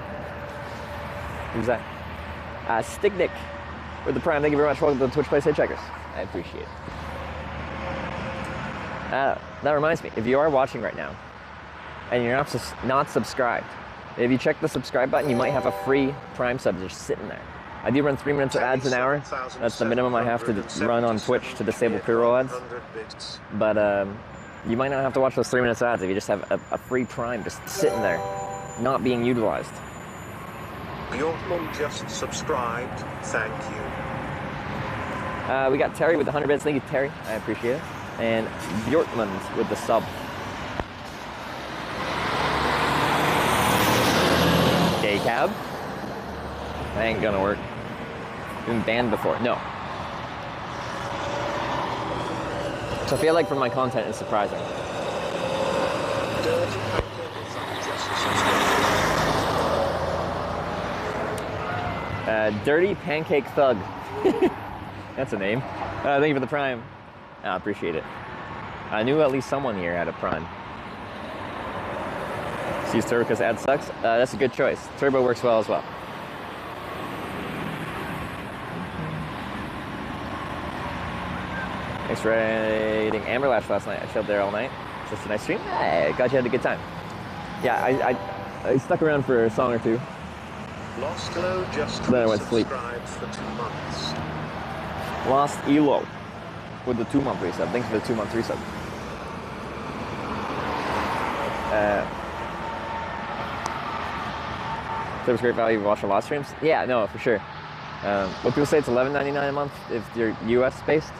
Who's that? Sticknick with the Prime. Thank you very much. Welcome to the Twitch Plays Hitchhikers. I appreciate it. That reminds me, if you are watching right now and you're not subscribed, if you check the subscribe button, you might have a free Prime sub just sitting there. I do run 3 minutes of ads an hour. That's the minimum I have to run on Twitch to disable pre-roll ads. But you might not have to watch those 3 minutes ads if you just have a free Prime just sitting there, not being utilized. Your mum just subscribed. Thank you. We got Terry with the 100 bits. Thank you, Terry. I appreciate it. And Bjorkland with the sub. Gay cab. That ain't gonna work. Been banned before. No. So I feel like for my content, it's surprising. Dirty Pancake Thug. That's a name. Thank you for the Prime. I appreciate it. I knew at least someone here had a Prime. So use Turbo because ad sucks? That's a good choice. Turbo works well as well. Thanks for raiding Amberlash last night. I chilled there all night. Just a nice stream. Hey, glad you had a good time. Yeah, I stuck around for a song or two. Lost Elo just Then I went to sleep. subscribed for 2 months. Lost Elo with the 2-month resub. Thanks for the 2-month resub. So it was great value to watch a lot of streams. Yeah, no, for sure. But people say it's $11.99 a month if you're US based.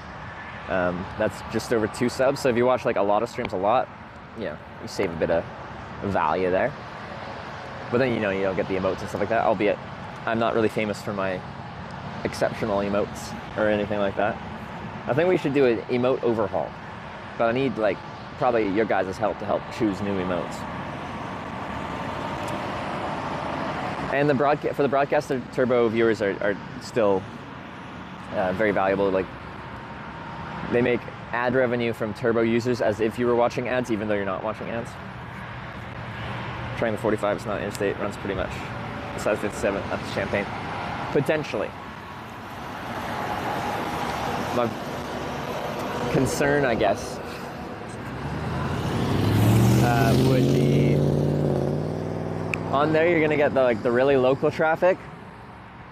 That's just over 2 subs. So if you watch like a lot of streams a lot, you know, you save a bit of value there. But then, you know, you don't get the emotes and stuff like that, albeit I'm not really famous for my exceptional emotes or anything like that. I think we should do an emote overhaul. But I need, like, probably your guys' help to help choose new emotes. And for the broadcaster, Turbo viewers are still very valuable. Like, they make ad revenue from Turbo users as if you were watching ads, even though you're not watching ads. Trying the 45 is not interstate, runs pretty much. Besides 57 up to Champaign. Potentially. My concern, I guess, would be on there you're gonna get the really local traffic,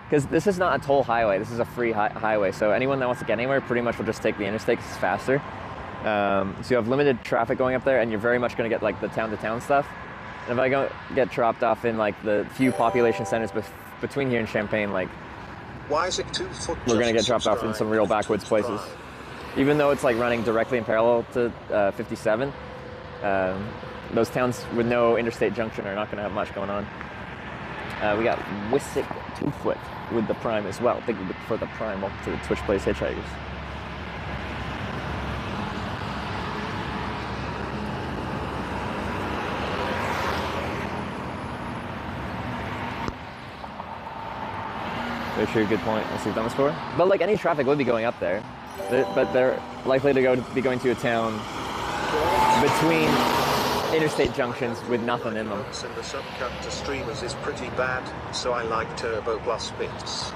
because this is not a toll highway, this is a free highway, so anyone that wants to get anywhere pretty much will just take the interstate because it's faster. So you have limited traffic going up there, and you're very much gonna get like the town-to-town stuff. And if I get dropped off in like the few population centers between here and Champaign, like, Why is it 2 foot? we're gonna get dropped off in some real backwoods places. Even though it's like running directly in parallel to 57, those towns with no interstate junction are not gonna have much going on. We got Wissick 2 foot with the Prime as well. Thank you for the Prime. Welcome to the Twitch Plays Hitchhikers. Very true, good point. That's what we've done this for. But like any traffic would be going up there. But they're likely to be going to a town between interstate junctions with nothing in them. And the subcut to streamers is pretty bad, so I like Turbo Plus bits.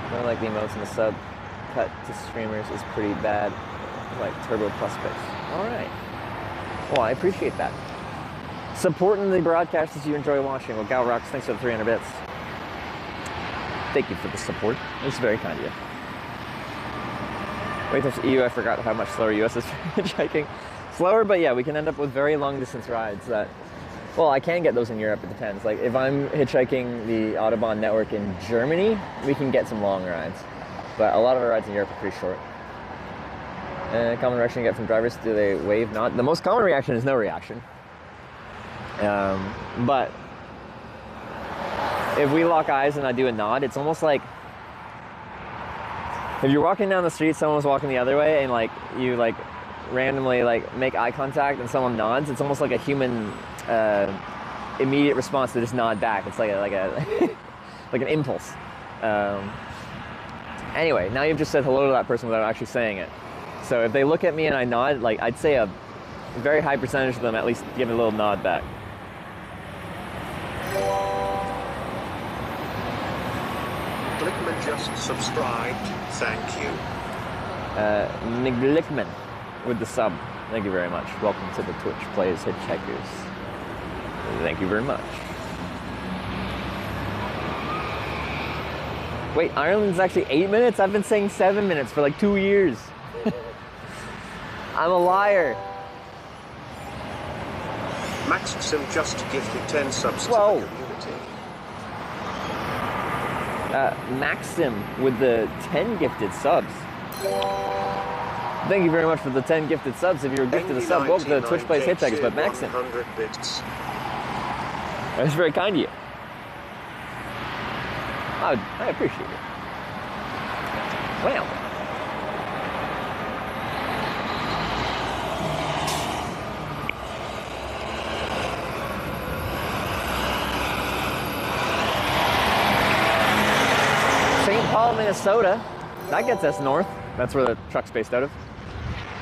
I like the emotes and the sub cut to streamers is pretty bad. I like Turbo Plus bits. Alright. Well, I appreciate that. Supporting the broadcasters you enjoy watching. Well, Gal Rocks, thanks for the 300 bits. Thank you for the support. It's very kind of you. Wait till EU, I forgot how much slower US is for hitchhiking. Slower, but yeah, we can end up with very long distance rides that, well, I can get those in Europe, it depends. Like if I'm hitchhiking the Autobahn network in Germany, we can get some long rides. But a lot of our rides in Europe are pretty short. Common reaction you get from drivers, do they wave, nod? The most common reaction is no reaction. But if we lock eyes and I do a nod, it's almost like if you're walking down the street, someone's walking the other way, and like you like randomly like make eye contact and someone nods, it's almost like a human immediate response to just nod back. It's like a like an impulse. Anyway, now you've just said hello to that person without actually saying it. So if they look at me and I nod, like I'd say a very high percentage of them at least give a little nod back. Glickman just subscribed, thank you. Glickman with the sub, thank you very much. Welcome to the Twitch Plays Hitchhikers. Thank you very much. Wait, Ireland's actually 8 minutes? I've been saying 7 minutes for like 2 years. I'm a liar. Maxim just gifted 10 subs to the community. Maxim with the 10 gifted subs. Thank you very much for the 10 gifted subs. If you were gifted a sub, welcome to the Twitch Plays Hitchhikers, but Maxim. 100 bits. That's very kind of you. I appreciate it. Wow. Hall, Minnesota. That gets us north. That's where the truck's based out of.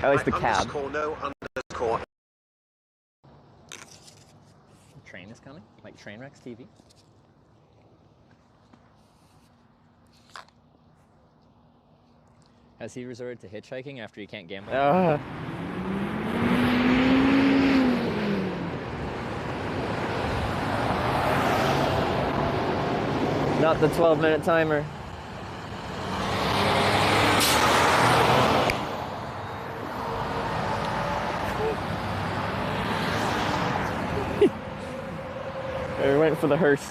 At least the cab. _no_. Train is coming, like Trainwrecks TV. Has he resorted to hitchhiking after he can't gamble? Not the 12-minute timer. We're waiting for the hearse.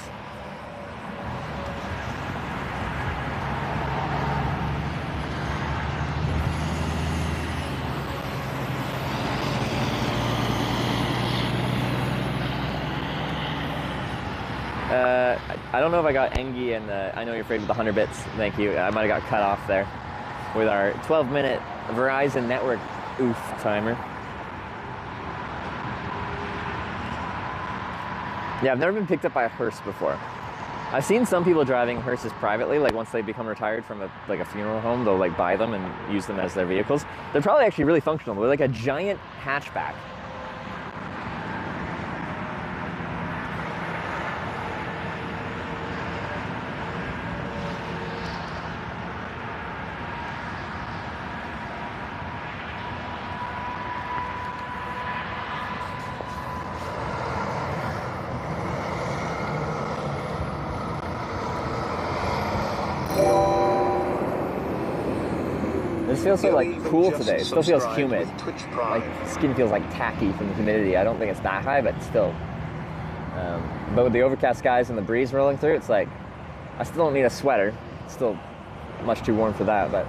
I don't know if I got Engie and I know you're afraid with the 100 bits. Thank you. I might have got cut off there with our 12-minute Verizon network oof timer. Yeah, I've never been picked up by a hearse before. I've seen some people driving hearses privately, like once they become retired from a funeral home, they'll like buy them and use them as their vehicles. They're probably actually really functional. They're like a giant hatchback. It feels so like cool today. It still feels humid. My skin feels like tacky from the humidity. I don't think it's that high, but still. But with the overcast skies and the breeze rolling through, it's like I still don't need a sweater. It's still much too warm for that, but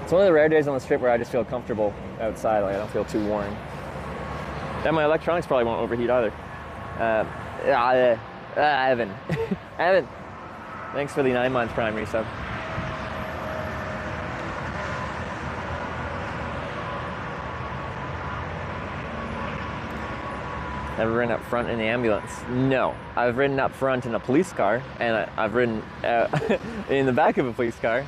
it's one of the rare days on the strip where I just feel comfortable outside. Like I don't feel too warm. And my electronics probably won't overheat either. Evan, Evan, thanks for the 9-month Prime resub. Never ridden up front in the ambulance. No, I've ridden up front in a police car, and I've ridden in the back of a police car.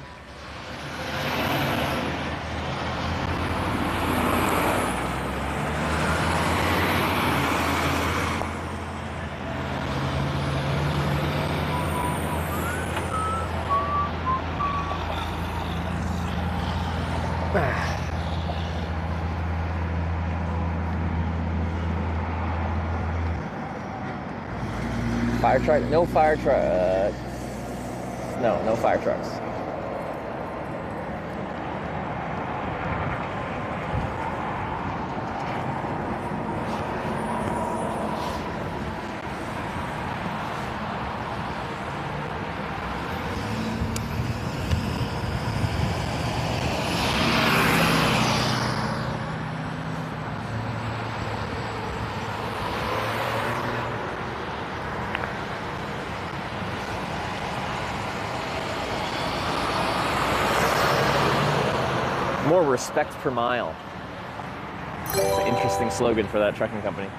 Fire truck? No fire truck. No fire trucks. More respect per mile. It's an interesting slogan for that trucking company.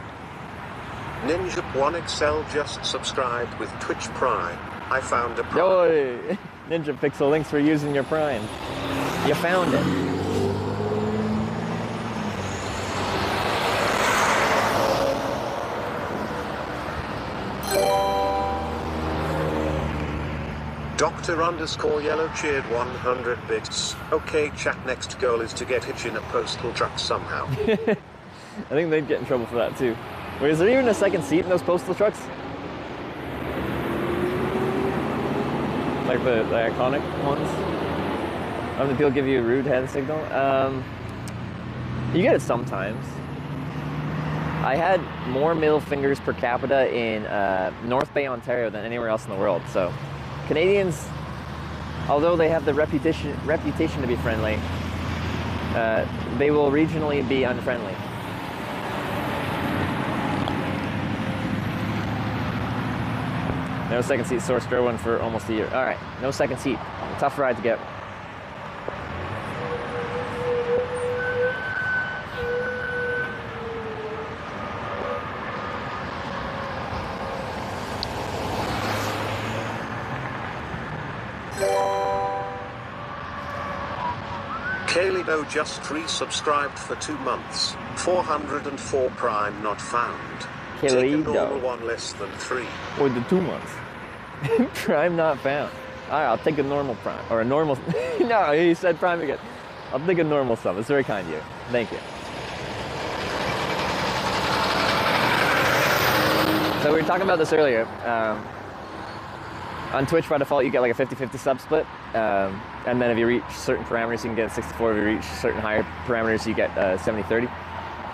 Ninja 1XL just subscribed with Twitch Prime. I found a Prime. Yo, Ninja Pixel, thanks for using your Prime. You found it. Dr_Yellow cheered 100 bits. Okay, chat, next goal is to get Hitch in a postal truck somehow. I think they'd get in trouble for that too. Wait, is there even a second seat in those postal trucks? Like the iconic ones? Do people give you a rude hand signal? You get it sometimes. I had more middle fingers per capita in North Bay, Ontario than anywhere else in the world, so Canadians, although they have the reputation to be friendly, they will regionally be unfriendly. No second seat, source drove one for almost a year. All right, no second seat. Tough ride to get. Kalido just resubscribed for 2 months. 404 Prime not found. Take a Kalido. normal one less than 3. Or the 2 months. Prime not found. All right, I'll take a normal Prime. Or a normal... No, he said Prime again. I'll take a normal sub. It's very kind of you. Thank you. So we were talking about this earlier. On Twitch, by default, you get like a 50-50 sub split. And then if you reach certain parameters, you can get 64. If you reach certain higher parameters, you get 70-30.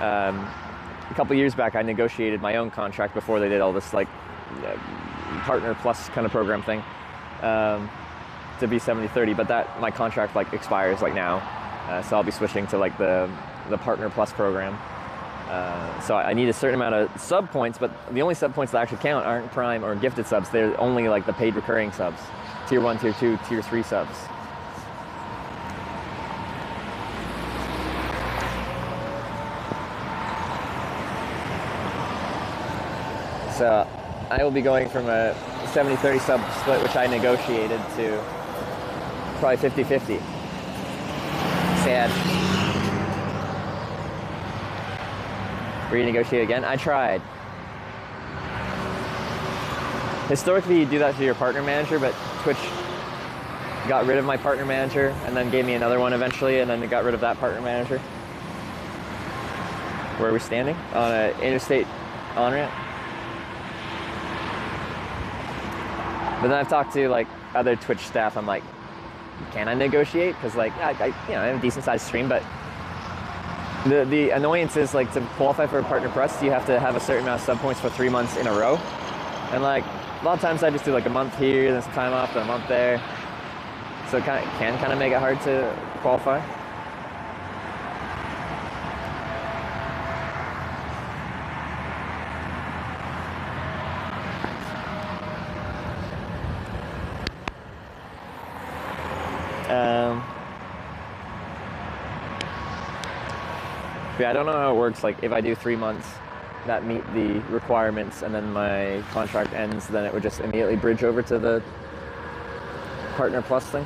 A couple years back, I negotiated my own contract before they did all this like partner plus kind of program thing to be 70-30. But that my contract like expires like now, so I'll be switching to like the partner plus program. So I need a certain amount of sub points, but the only sub points that actually count aren't Prime or gifted subs. They're only like the paid recurring subs. Tier 1, Tier 2, Tier 3 subs. So I will be going from a 70-30 sub split, which I negotiated, to probably 50-50. Sad. Renegotiate again? I tried. Historically, you do that to your partner manager, but Twitch got rid of my partner manager and then gave me another one eventually, and then they got rid of that partner manager. Where are we standing? On an interstate on-ramp. But then I've talked to like other Twitch staff. I'm like, can I negotiate? Because like I have a decent sized stream, but the annoyance is like to qualify for a partner plus, you have to have a certain amount of sub points for 3 months in a row. And like a lot of times I just do like a month here, then some time off, then a month there. So it can kind of make it hard to qualify. Yeah, I don't know how it works. Like if I do 3 months that meet the requirements and then my contract ends, then it would just immediately bridge over to the partner plus thing.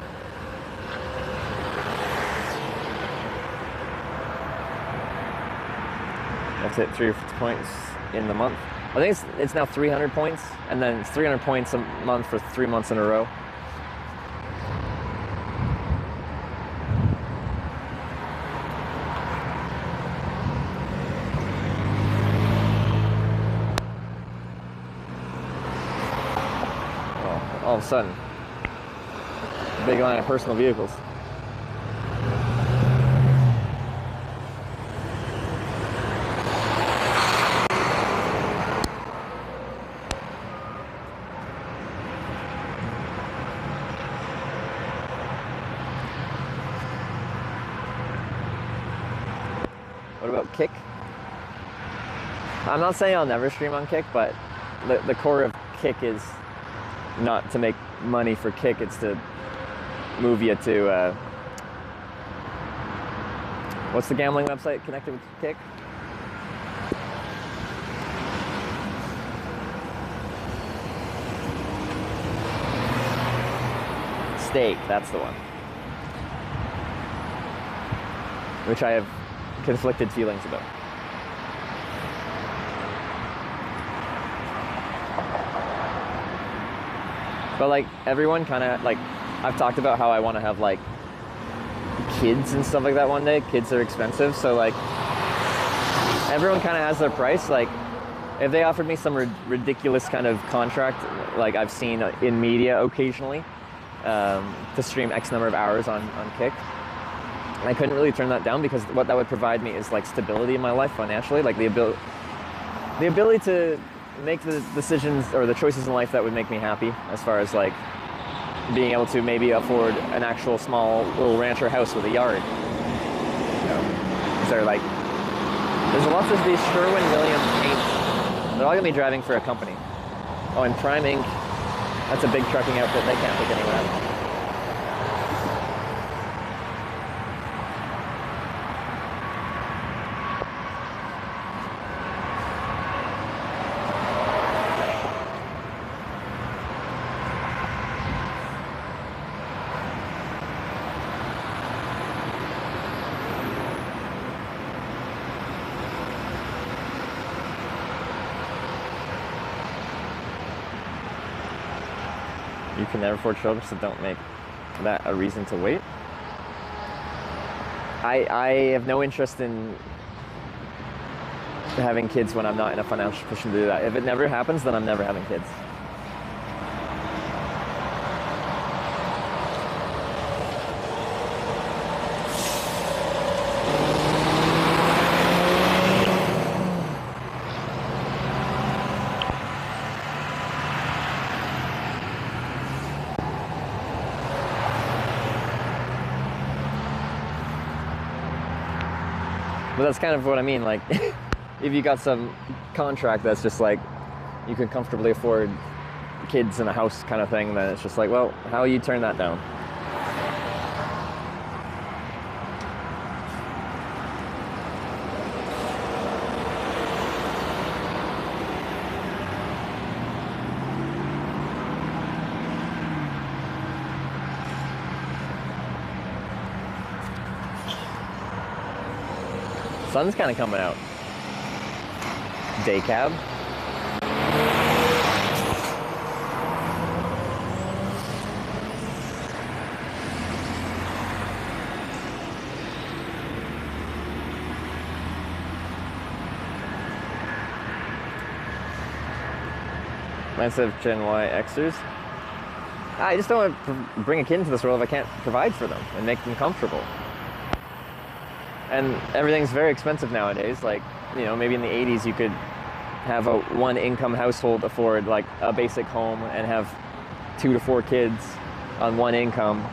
That's it, 350 points in the month. I think it's now 300 points, and then it's 300 points a month for 3 months in a row. All of a sudden, big line of personal vehicles. What about Kick? I'm not saying I'll never stream on Kick, but the core of Kick is not to make money for Kick, it's to move you to what's the gambling website connected with Kick? Stake, that's the one. Which I have conflicted feelings about. But like everyone kind of like, I've talked about how I want to have like kids and stuff like that one day. Kids are expensive, so like everyone kind of has their price. Like if they offered me some ridiculous kind of contract, like I've seen in media occasionally, to stream X number of hours on Kick, I couldn't really turn that down, because what that would provide me is like stability in my life financially, like the ability to make the decisions or the choices in life that would make me happy, as far as like being able to maybe afford an actual small little rancher house with a yard. You know, so like, there's lots of these Sherwin-Williams paints. They're all gonna be driving for a company. Oh, and Prime Inc. That's a big trucking outfit. They can't pick anyone out. you can never afford children, so don't make that a reason to wait. I have no interest in having kids when I'm not in a financial position to do that. If it never happens, then I'm never having kids. But that's kind of what I mean, like, if you got some contract that's just like, you can comfortably afford kids in a house kind of thing, then it's just like, well, how you turn that down? Sun's kind of coming out. Day cab. Massive Gen Y Xers. I just don't want to bring a kid into this world if I can't provide for them and make them comfortable. And everything's very expensive nowadays. Like, you know, maybe in the 80s you could have a one-income household afford like a basic home and have 2 to 4 kids on one income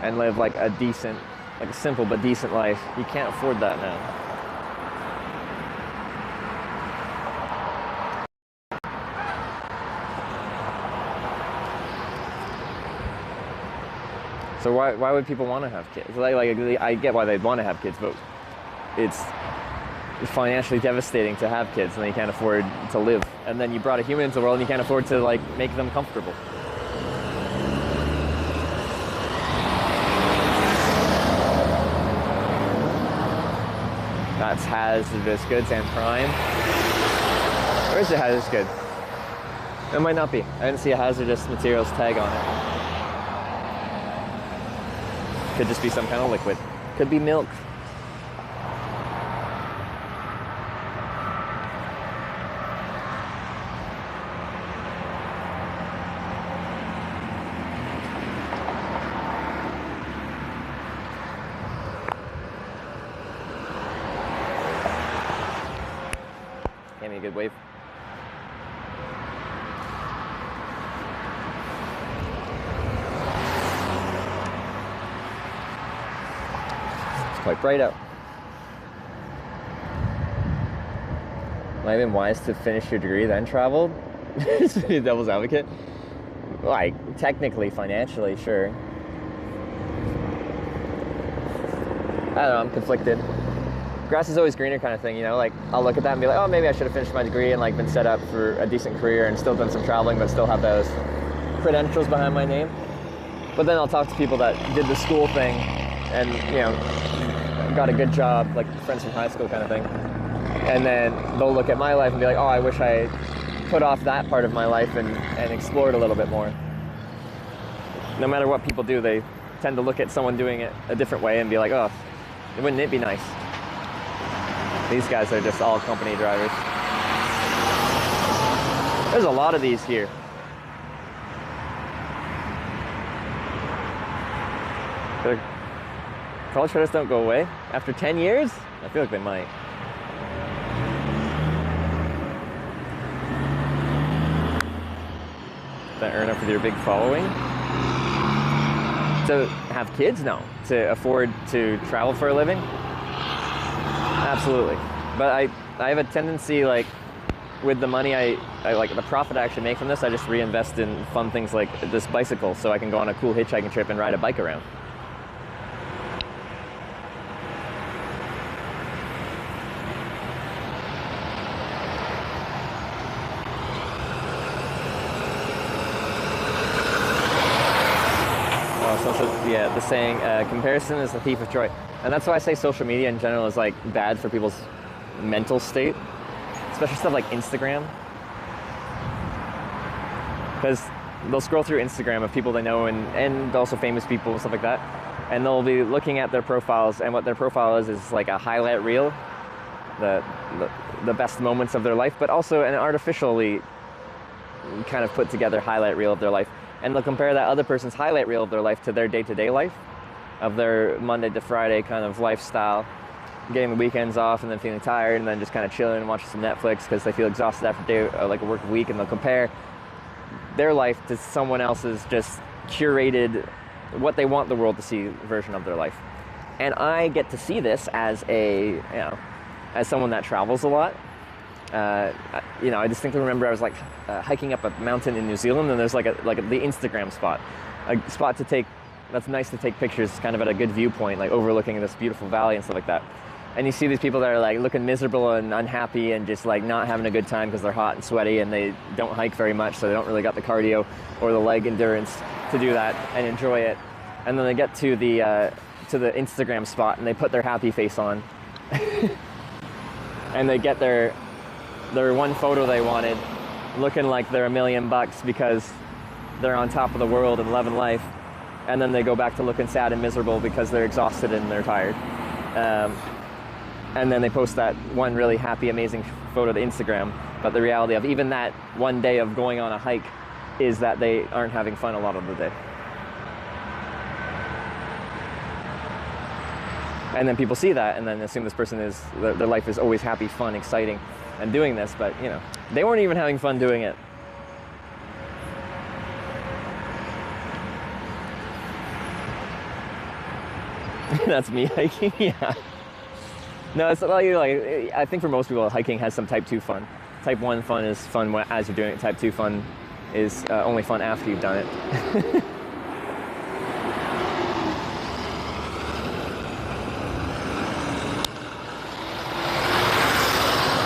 and live like a decent, like a simple but decent life. You can't afford that now. So why would people want to have kids? Like I get why they'd want to have kids, but it's financially devastating to have kids and then you can't afford to live. And then you brought a human into the world and you can't afford to like make them comfortable. That's hazardous goods and crime. Where is the hazardous good? It might not be. I didn't see a hazardous materials tag on it. Could just be some kind of liquid. Could be milk. Gave me a good wave. It's quite bright out. Might have been wise to finish your degree then travel. Just to be a devil's advocate. Like, technically, financially, sure. I don't know, I'm conflicted. Grass is always greener kind of thing, you know, like I'll look at that and be like, oh, maybe I should have finished my degree and like been set up for a decent career and still done some traveling, but still have those credentials behind my name. But then I'll talk to people that did the school thing and, you know, got a good job, like friends from high school kind of thing. And then they'll look at my life and be like, oh, I wish I put off that part of my life and explored a little bit more. No matter what people do, they tend to look at someone doing it a different way and be like, oh, wouldn't it be nice? These guys are just all company drivers. There's a lot of these here. The college credits don't go away after 10 years? I feel like they might. To earn up with your big following? To have kids? No. To afford to travel for a living? Absolutely. But I have a tendency, like, with the money I like, the profit I actually make from this, I just reinvest in fun things like this bicycle so I can go on a cool hitchhiking trip and ride a bike around. Yeah, the saying, comparison is the thief of joy. And that's why I say social media in general is like bad for people's mental state, especially stuff like Instagram. Because they'll scroll through Instagram of people they know and also famous people and stuff like that, and they'll be looking at their profiles, and what their profile is like a highlight reel, the best moments of their life, but also an artificially kind of put together highlight reel of their life, and they'll compare that other person's highlight reel of their life to their day-to-day life, of their Monday to Friday kind of lifestyle, getting the weekends off and then feeling tired and then just kind of chilling and watching some Netflix because they feel exhausted after a day, like a work week, and they'll compare their life to someone else's just curated, what they want the world to see version of their life. And I get to see this as as someone that travels a lot. I distinctly remember I was like hiking up a mountain in New Zealand, and there's the Instagram spot, a spot to take, that's nice to take pictures kind of at a good viewpoint, like overlooking this beautiful valley and stuff like that. And you see these people that are like looking miserable and unhappy and just like not having a good time because they're hot and sweaty and they don't hike very much, so they don't really got the cardio or the leg endurance to do that and enjoy it. And then they get to the Instagram spot and they put their happy face on and they get their one photo they wanted, looking like they're $1 million because they're on top of the world and loving life. And then they go back to looking sad and miserable because they're exhausted and they're tired. And then they post that one really happy, amazing photo to Instagram. But the reality of even that one day of going on a hike is that they aren't having fun a lot of the day. And then people see that and then assume this person their life is always happy, fun, exciting, and doing this. But, they weren't even having fun doing it. That's me hiking, yeah. No, it's like I think for most people, hiking has some type 2 fun. Type 1 fun is fun as you're doing it. Type 2 fun is only fun after you've done it.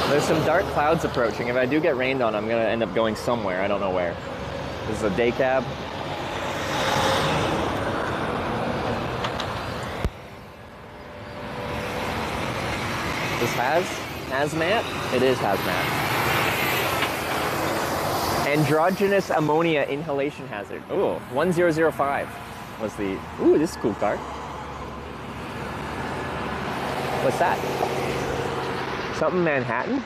There's some dark clouds approaching. If I do get rained on, I'm going to end up going somewhere. I don't know where. This is a day cab. Is hazmat? It is hazmat. Androgynous ammonia inhalation hazard. Ooh, 1005 was the... Ooh, this is a cool car. What's that? Something Manhattan?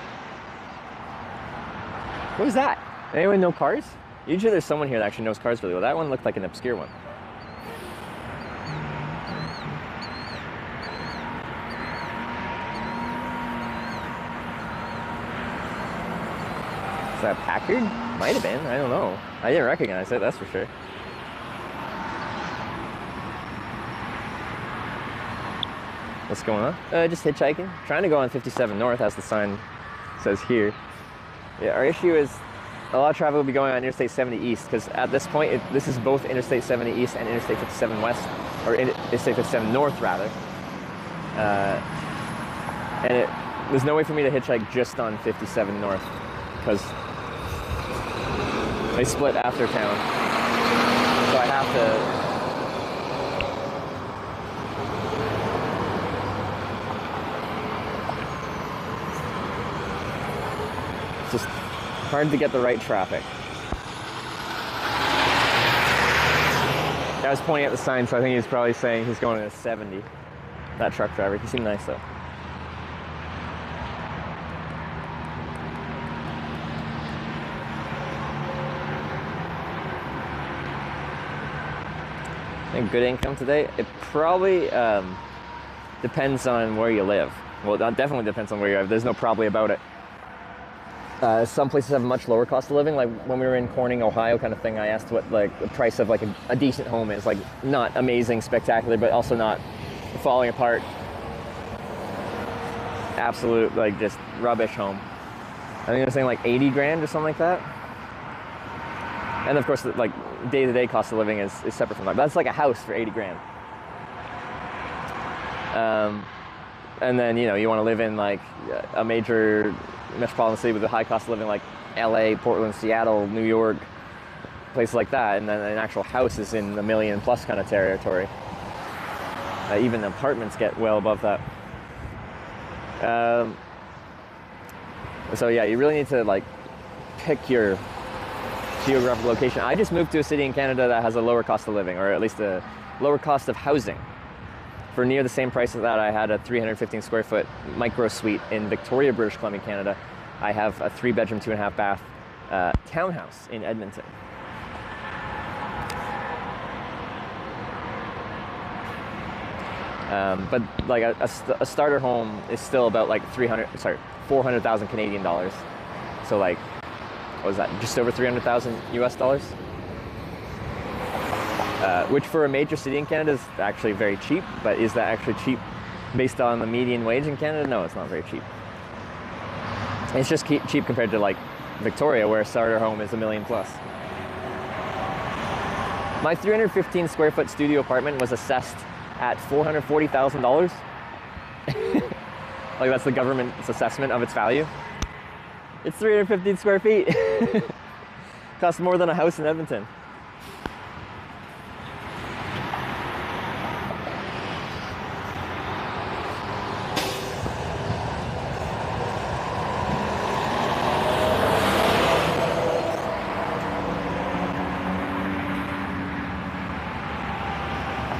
What was that? Anyone know cars? Usually there's someone here that actually knows cars really well. That one looked like an obscure one. Is that Packard? Might have been. I don't know. I didn't recognize it, that's for sure. What's going on? Just hitchhiking. Trying to go on 57 North, as the sign says here. Yeah, our issue is a lot of traffic will be going on Interstate 70 East, because at this point, this is both Interstate 70 East and Interstate 57 West, or Interstate 57 North, rather. And there's no way for me to hitchhike just on 57 North, because they split after town. So I have to... It's just hard to get the right traffic. I was pointing at the sign, so I think he's probably saying he's going at 70. That truck driver. He seemed nice, though. Good income today? It probably depends on where you live. Well, that definitely depends on where you live. There's no probably about it. Some places have a much lower cost of living. Like when we were in Corning, Ohio kind of thing, I asked what like the price of like a decent home is. Like not amazing, spectacular, but also not falling apart. Absolute, like just rubbish home. I think they were saying like 80 grand or something like that. And of course, like day-to-day cost of living is separate from that. But that's like a house for 80 grand. And then, you know, you want to live in like a major metropolitan city with a high cost of living like LA, Portland, Seattle, New York, places like that. And then an actual house is in the $1 million plus kind of territory. Even apartments get well above that. So yeah, you really need to like pick your geographical location. I just moved to a city in Canada that has a lower cost of living, or at least a lower cost of housing. For near the same price as that, I had a 315 square foot micro suite in Victoria, British Columbia, Canada. I have a 3-bedroom, 2.5 bath townhouse in Edmonton. But like a starter home is still about like 400,000 Canadian dollars. So like, what was that? Just over 300,000 US dollars. Which for a major city in Canada is actually very cheap. But is that actually cheap based on the median wage in Canada? No, it's not very cheap. It's just cheap compared to like Victoria, where a starter home is $1 million plus. My 315 square foot studio apartment was assessed at $440,000. Like that's the government's assessment of its value. It's 315 square feet. Costs more than a house in Edmonton.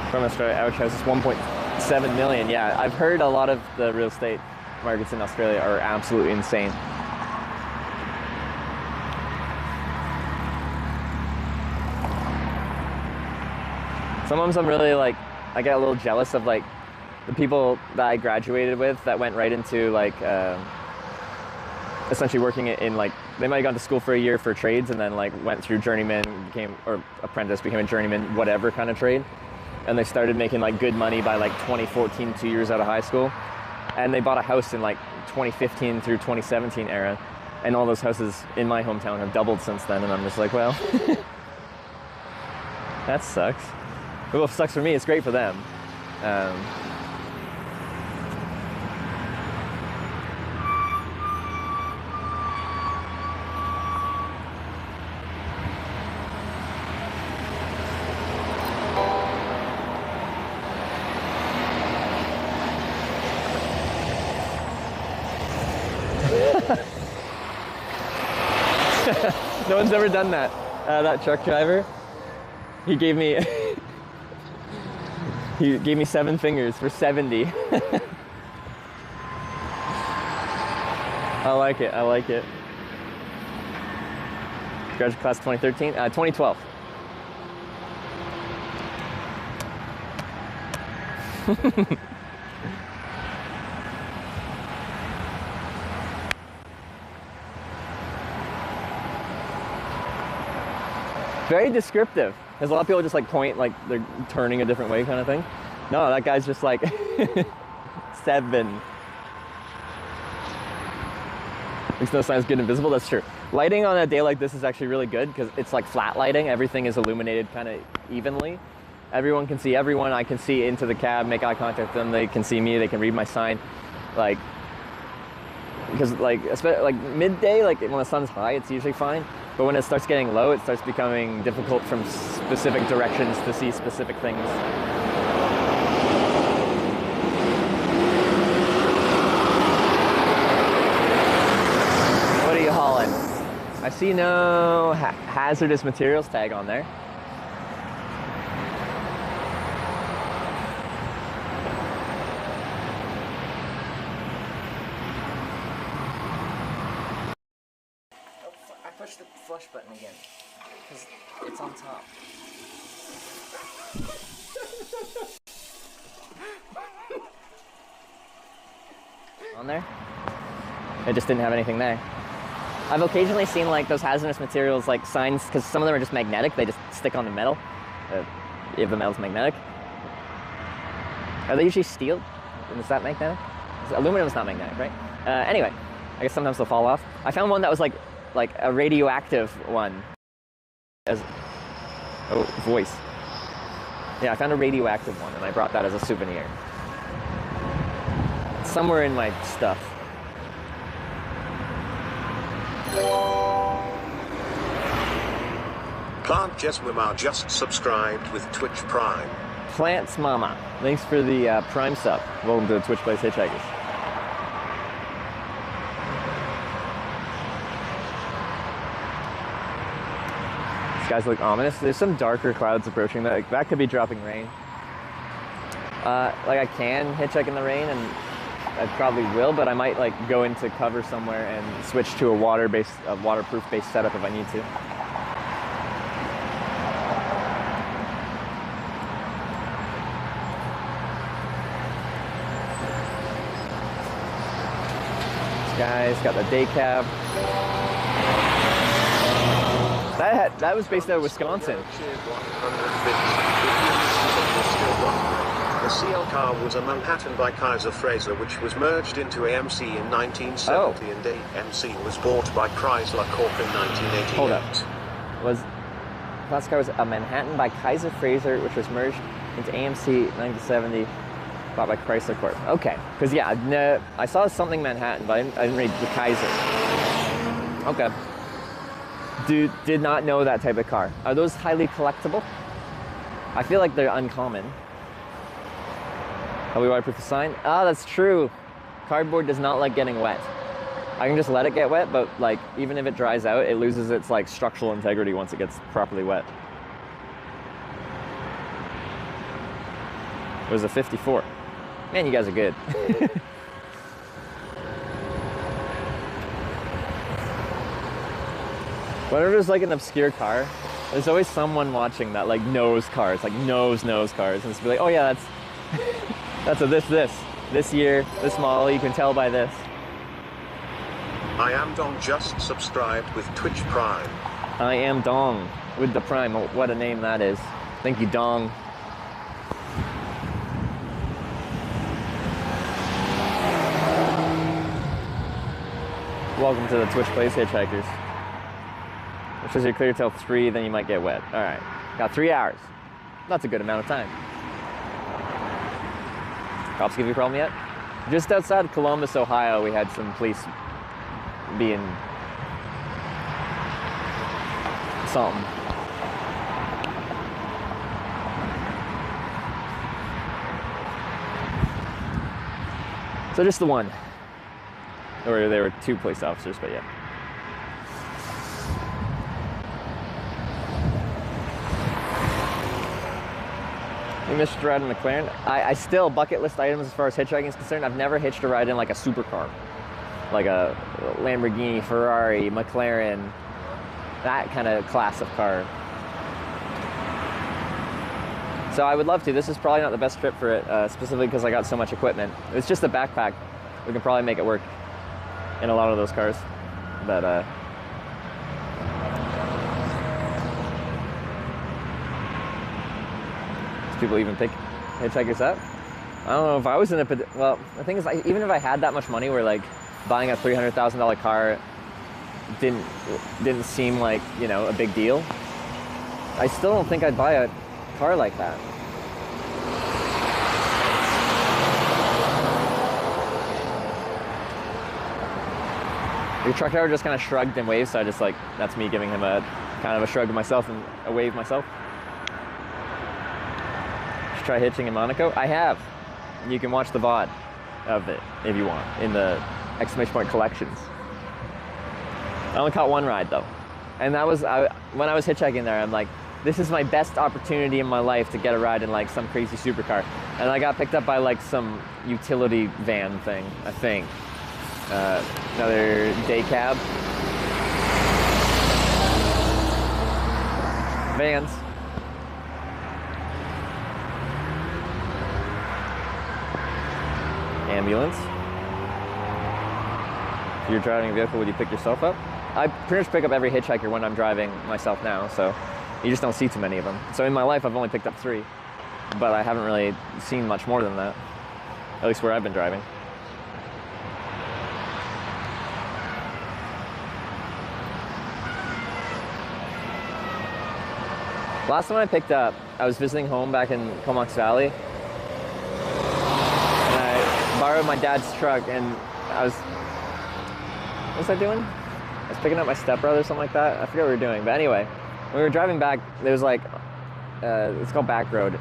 From Australia, average house is 1.7 million. Yeah, I've heard a lot of the real estate markets in Australia are absolutely insane. Sometimes I'm really like, I get a little jealous of like the people that I graduated with that went right into like essentially working in like, they might have gone to school for a year for trades and then like went through journeyman, or apprentice, became a journeyman, whatever kind of trade. And they started making like good money by like 2014, 2 years out of high school. And they bought a house in like 2015 through 2017 era. And all those houses in my hometown have doubled since then. And I'm just like, well, that sucks. Well, it sucks for me, it's great for them. No one's ever done that. That truck driver, he gave me 7 fingers for 70. I like it. I like it. Graduate class 2013, 2012. Very descriptive. There's a lot of people just like point like they're turning a different way kind of thing. No, that guy's just like 7. Makes no signs good and visible. That's true. Lighting on a day like this is actually really good because it's like flat lighting. Everything is illuminated kind of evenly. Everyone can see everyone. I can see into the cab, make eye contact with them. They can see me. They can read my sign. Like, because like, especially like midday, like when the sun's high, it's usually fine. But when it starts getting low, it starts becoming difficult from specific directions to see specific things. What are you hauling? I see no hazardous materials tag on there. Push the flush button again, because it's on top. On there? It just didn't have anything there. I've occasionally seen like those hazardous materials like signs, because some of them are just magnetic, they just stick on the metal, if the metal's magnetic. Are they usually steel? Is that magnetic? Aluminum's not magnetic, right? Anyway, I guess sometimes they'll fall off. I found one that was like a radioactive one. Voice. Yeah, I found a radioactive one and I brought that as a souvenir. It's somewhere in my stuff. Plant Jesmama just subscribed with Twitch Prime. Plants Mama. Thanks for the Prime sub. Welcome to the Twitch Plays Hitchhikers. Skies look ominous. There's some darker clouds approaching. That could be dropping rain. Like I can hitchhike in the rain, and I probably will, but I might like go into cover somewhere and switch to a waterproof-based setup if I need to. This guy's got the day cab. That was based out of Wisconsin. The CL car was a Manhattan by Kaiser Frazer, which was merged into AMC in 1970, and AMC was bought by Chrysler Corp in 1988. Hold up. Classic car was a Manhattan by Kaiser Frazer, which was merged into AMC 1970, bought by Chrysler Corp. Okay, because yeah, no, I saw something Manhattan, but I didn't read the Kaiser. Okay. Dude, did not know that type of car. Are those highly collectible? I feel like they're uncommon. How we waterproof the sign? Ah, that's true. Cardboard does not like getting wet. I can just let it get wet, but like even if it dries out, it loses its like structural integrity once it gets properly wet. It was a 54. Man, you guys are good. Whenever there's like an obscure car, there's always someone watching that like knows cars, like knows cars, and it's be like, oh yeah, that's a this year, this model, you can tell by this. I am Dong, just subscribed with Twitch Prime. I am Dong with the Prime. Oh, what a name that is. Thank you, Dong. Welcome to the Twitch Plays Hitchhikers. It says you're clear till 3, then you might get wet. All right, got 3 hours. That's a good amount of time. Cops give you a problem yet? Just outside Columbus, Ohio, we had some police being something. So just the one. Or there were 2 police officers, but yeah. You missed a ride in McLaren? I still, bucket list items as far as hitchhiking is concerned, I've never hitched a ride in like a supercar. Like a Lamborghini, Ferrari, McLaren, that kind of class of car. So I would love to. This is probably not the best trip for it, specifically because I got so much equipment. It's just a backpack. We can probably make it work in a lot of those cars. But people even pick hitchhikers up? I don't know if I was in a, well, the thing is, even if I had that much money where like buying a $300,000 car didn't seem like, you know, a big deal, I still don't think I'd buy a car like that. The truck driver just kind of shrugged and waved, so I just like, that's me giving him a kind of a shrug of myself and a wave myself. Try hitching in Monaco? I have. You can watch the VOD of it if you want in the exclamation point collections. I only caught one ride though, and that was when I was hitchhiking there. I'm like, this is my best opportunity in my life to get a ride in like some crazy supercar, and I got picked up by like some utility van thing, I think. Another day cab. Vans. Ambulance. If you're driving a vehicle, would you pick yourself up? I pretty much pick up every hitchhiker when I'm driving myself now, so you just don't see too many of them. So in my life, I've only picked up 3, but I haven't really seen much more than that, at least where I've been driving. Last time I picked up, I was visiting home back in Comox Valley, borrowed my dad's truck, and what was I doing? I was picking up my stepbrother or something like that. I forget what we were doing, but anyway, when we were driving back, there was like, it's called Back Road,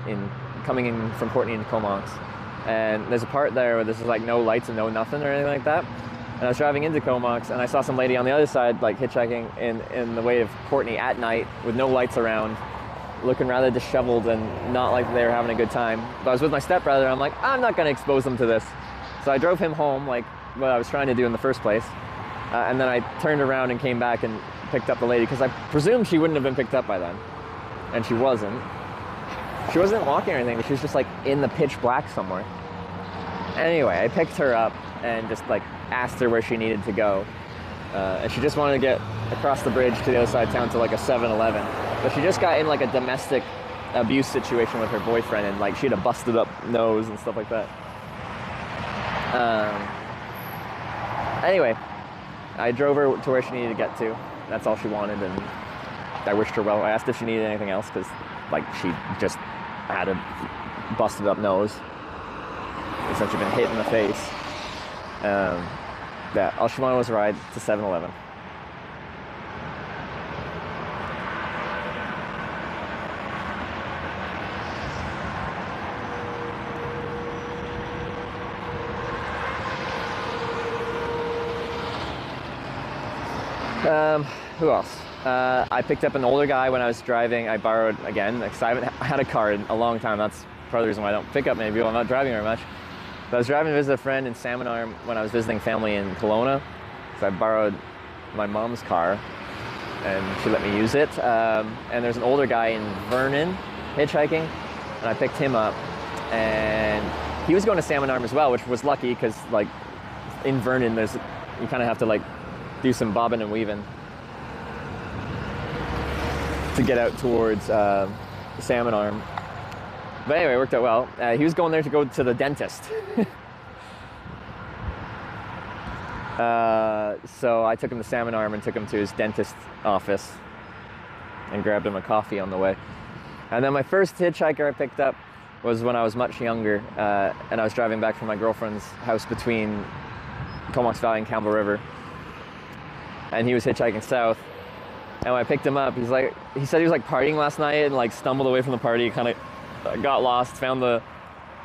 coming in from Courtney into Comox, and there's a part there where there's like no lights and no nothing or anything like that, And I was driving into Comox, and I saw some lady on the other side, like hitchhiking in the way of Courtney at night with no lights around, looking rather disheveled and not like they were having a good time. But I was with my stepbrother, and I'm like, I'm not going to expose them to this. So I drove him home, like what I was trying to do in the first place. And then I turned around and came back and picked up the lady, because I presumed she wouldn't have been picked up by then. And she wasn't. She wasn't walking or anything, but she was just like in the pitch black somewhere. Anyway, I picked her up and just like asked her where she needed to go. And she just wanted to get across the bridge to the other side of town to like a 7-Eleven. But she just got in like a domestic abuse situation with her boyfriend, and like she had a busted up nose and stuff like that. Anyway, I drove her to where she needed to get to. That's all she wanted, and I wished her well. I asked if she needed anything else, because like she just had a busted up nose. Essentially been hit in the face. Yeah, all she wanted was a ride to 7-Eleven. Who else? I picked up an older guy when I was driving. I borrowed, again, because I haven't had a car in a long time. That's part of the reason why I don't pick up many people. I'm not driving very much. But I was driving to visit a friend in Salmon Arm when I was visiting family in Kelowna. So I borrowed my mom's car, and she let me use it. And there's an older guy in Vernon hitchhiking, and I picked him up. And he was going to Salmon Arm as well, which was lucky, because like in Vernon, you kind of have to like do some bobbing and weaving to get out towards Salmon Arm. But anyway, it worked out well. He was going there to go to the dentist. So I took him to Salmon Arm and took him to his dentist office and grabbed him a coffee on the way. And then my first hitchhiker I picked up was when I was much younger, and I was driving back from my girlfriend's house between Comox Valley and Campbell River. And he was hitchhiking south. And when I picked him up, he said he was like partying last night and like stumbled away from the party, kind of got lost, found the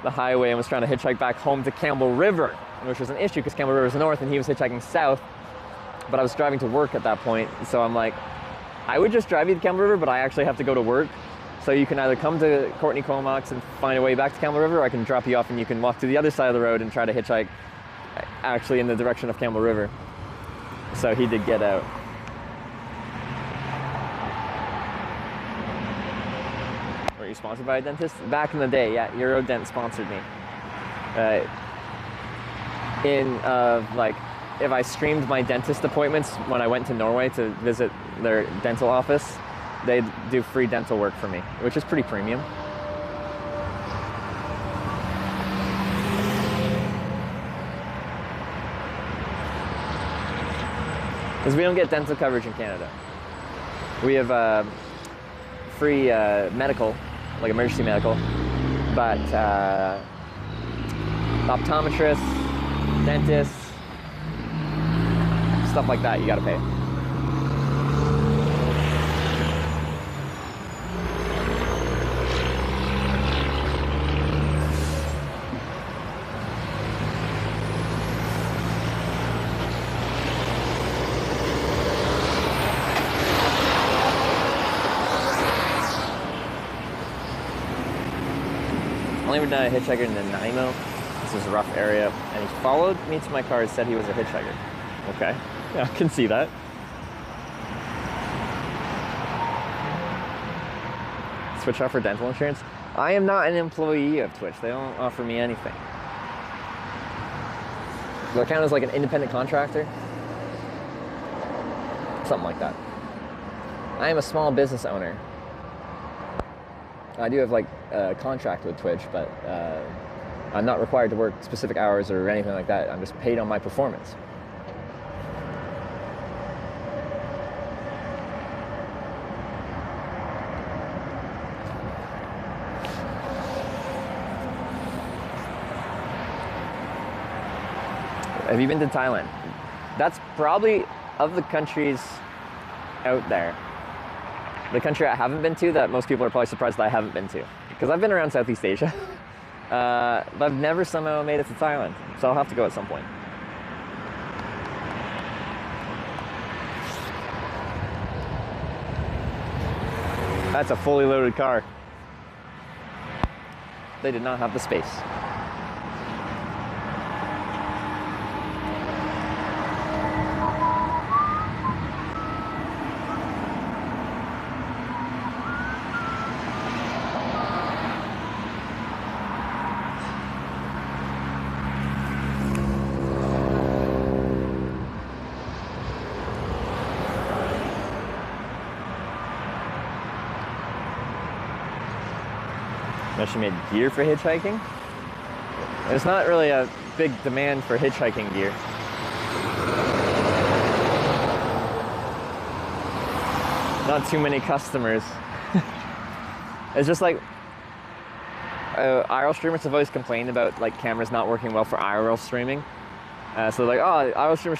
highway, and was trying to hitchhike back home to Campbell River, which was an issue because Campbell River is north and he was hitchhiking south. But I was driving to work at that point, so I'm like, I would just drive you to Campbell River, but I actually have to go to work. So you can either come to Courtney Comox and find a way back to Campbell River, or I can drop you off and you can walk to the other side of the road and try to hitchhike actually in the direction of Campbell River. So he did get out. Were you sponsored by a dentist? Back in the day, yeah, Eurodent sponsored me. Like, if I streamed my dentist appointments when I went to Norway to visit their dental office, they'd do free dental work for me, which is pretty premium. Because we don't get dental coverage in Canada. We have free medical, like emergency medical, but optometrists, dentists, stuff like that, you gotta pay. Only ever done a hitchhiker in Nanaimo. This is a rough area, and he followed me to my car and said he was a hitchhiker. Okay, yeah, I can see that. Switch off for dental insurance. I am not an employee of Twitch. They don't offer me anything. Do I count as like an independent contractor? Something like that. I am a small business owner. I do have like a contract with Twitch, but I'm not required to work specific hours or anything like that. I'm just paid on my performance. Have you been to Thailand? That's probably, of the countries out there, the country I haven't been to that most people are probably surprised that I haven't been to. Because I've been around Southeast Asia, but I've never somehow made it to Thailand. So I'll have to go at some point. That's a fully loaded car. They did not have the space. She made gear for hitchhiking. There's not really a big demand for hitchhiking gear. Not too many customers. It's just like IRL streamers have always complained about like cameras not working well for IRL streaming. So like, oh, IRL streamers.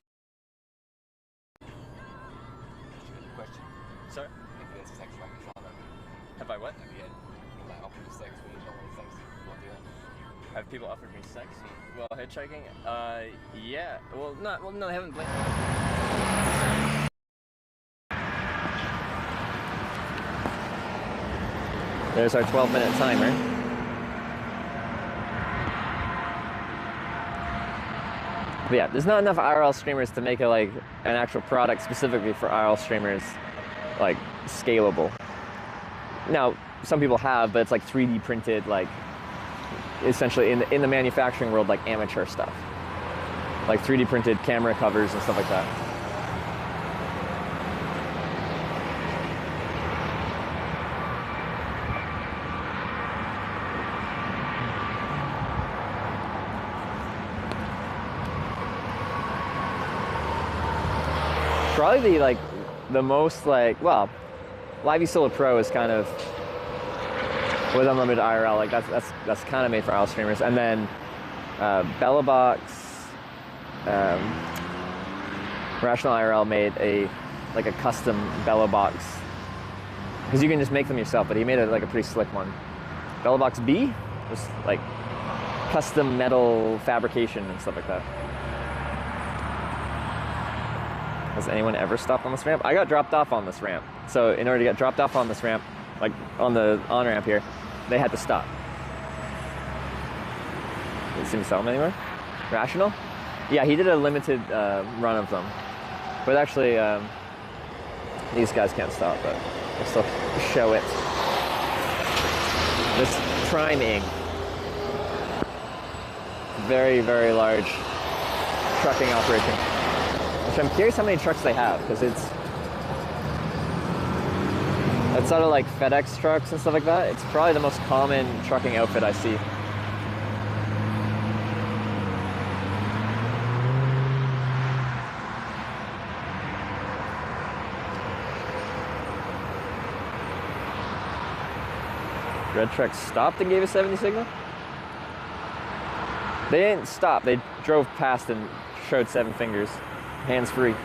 Question. Sorry? Have I what? Have people offered me sex? Well, hitchhiking? Yeah. Well, no, they haven't. There's our 12-minute timer. But yeah, there's not enough IRL streamers to make an actual product specifically for IRL streamers, like, scalable. Now, some people have, but it's like 3D printed, like, essentially in the manufacturing world, like amateur stuff, like 3D printed camera covers and stuff like that. Probably the most well, Livey Solar Pro is kind of with unlimited IRL, like that's kind of made for IRL streamers. And then Bellabox, Rational IRL made a custom Bellabox, because you can just make them yourself. But he made a pretty slick one. Bellabox B was like custom metal fabrication and stuff like that. Has anyone ever stopped on this ramp? I got dropped off on this ramp. So in order to get dropped off on this ramp, like on the on-ramp here, they had to stop. Didn't seem to sell them anywhere. Rational? Yeah, he did a limited run of them. But actually, these guys can't stop, but we'll still show it. This Prime Ing. Very, very large trucking operation. Which I'm curious how many trucks they have, because it's sort of like FedEx trucks and stuff like that. It's probably the most common trucking outfit I see. Red truck stopped and gave a 70 signal? They didn't stop, they drove past and showed 7 fingers, hands free.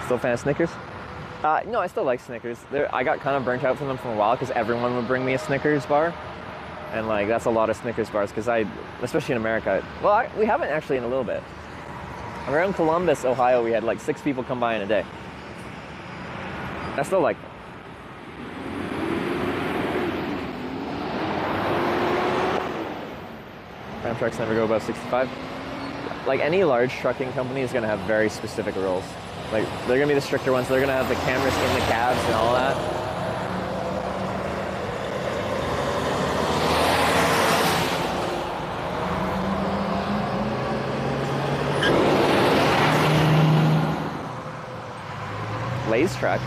Still a fan of Snickers? No, I still like Snickers. I got kind of burnt out from them for a while because everyone would bring me a Snickers bar. And like, that's a lot of Snickers bars because especially in America, well, we haven't actually in a little bit. Around Columbus, Ohio, we had like 6 people come by in a day. I still like them. Ram trucks never go above 65. Like any large trucking company is going to have very specific rules. Like they're going to be the stricter ones. They're going to have the cameras in the cabs and all that. Lay's truck.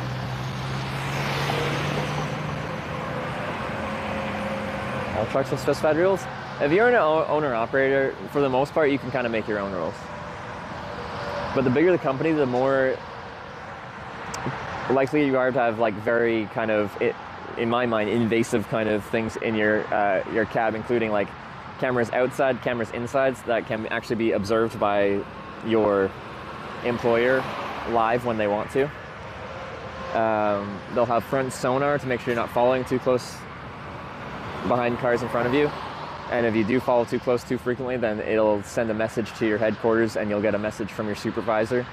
All trucks have specified rules. If you're an owner-operator, for the most part, you can kind of make your own rules. But the bigger the company, the more likely you are to have like very kind of, in my mind, invasive kind of things in your cab, including like cameras outside, cameras inside, that can actually be observed by your employer live when they want to. They'll have front sonar to make sure you're not following too close behind cars in front of you. And if you do follow too close too frequently, then it'll send a message to your headquarters and you'll get a message from your supervisor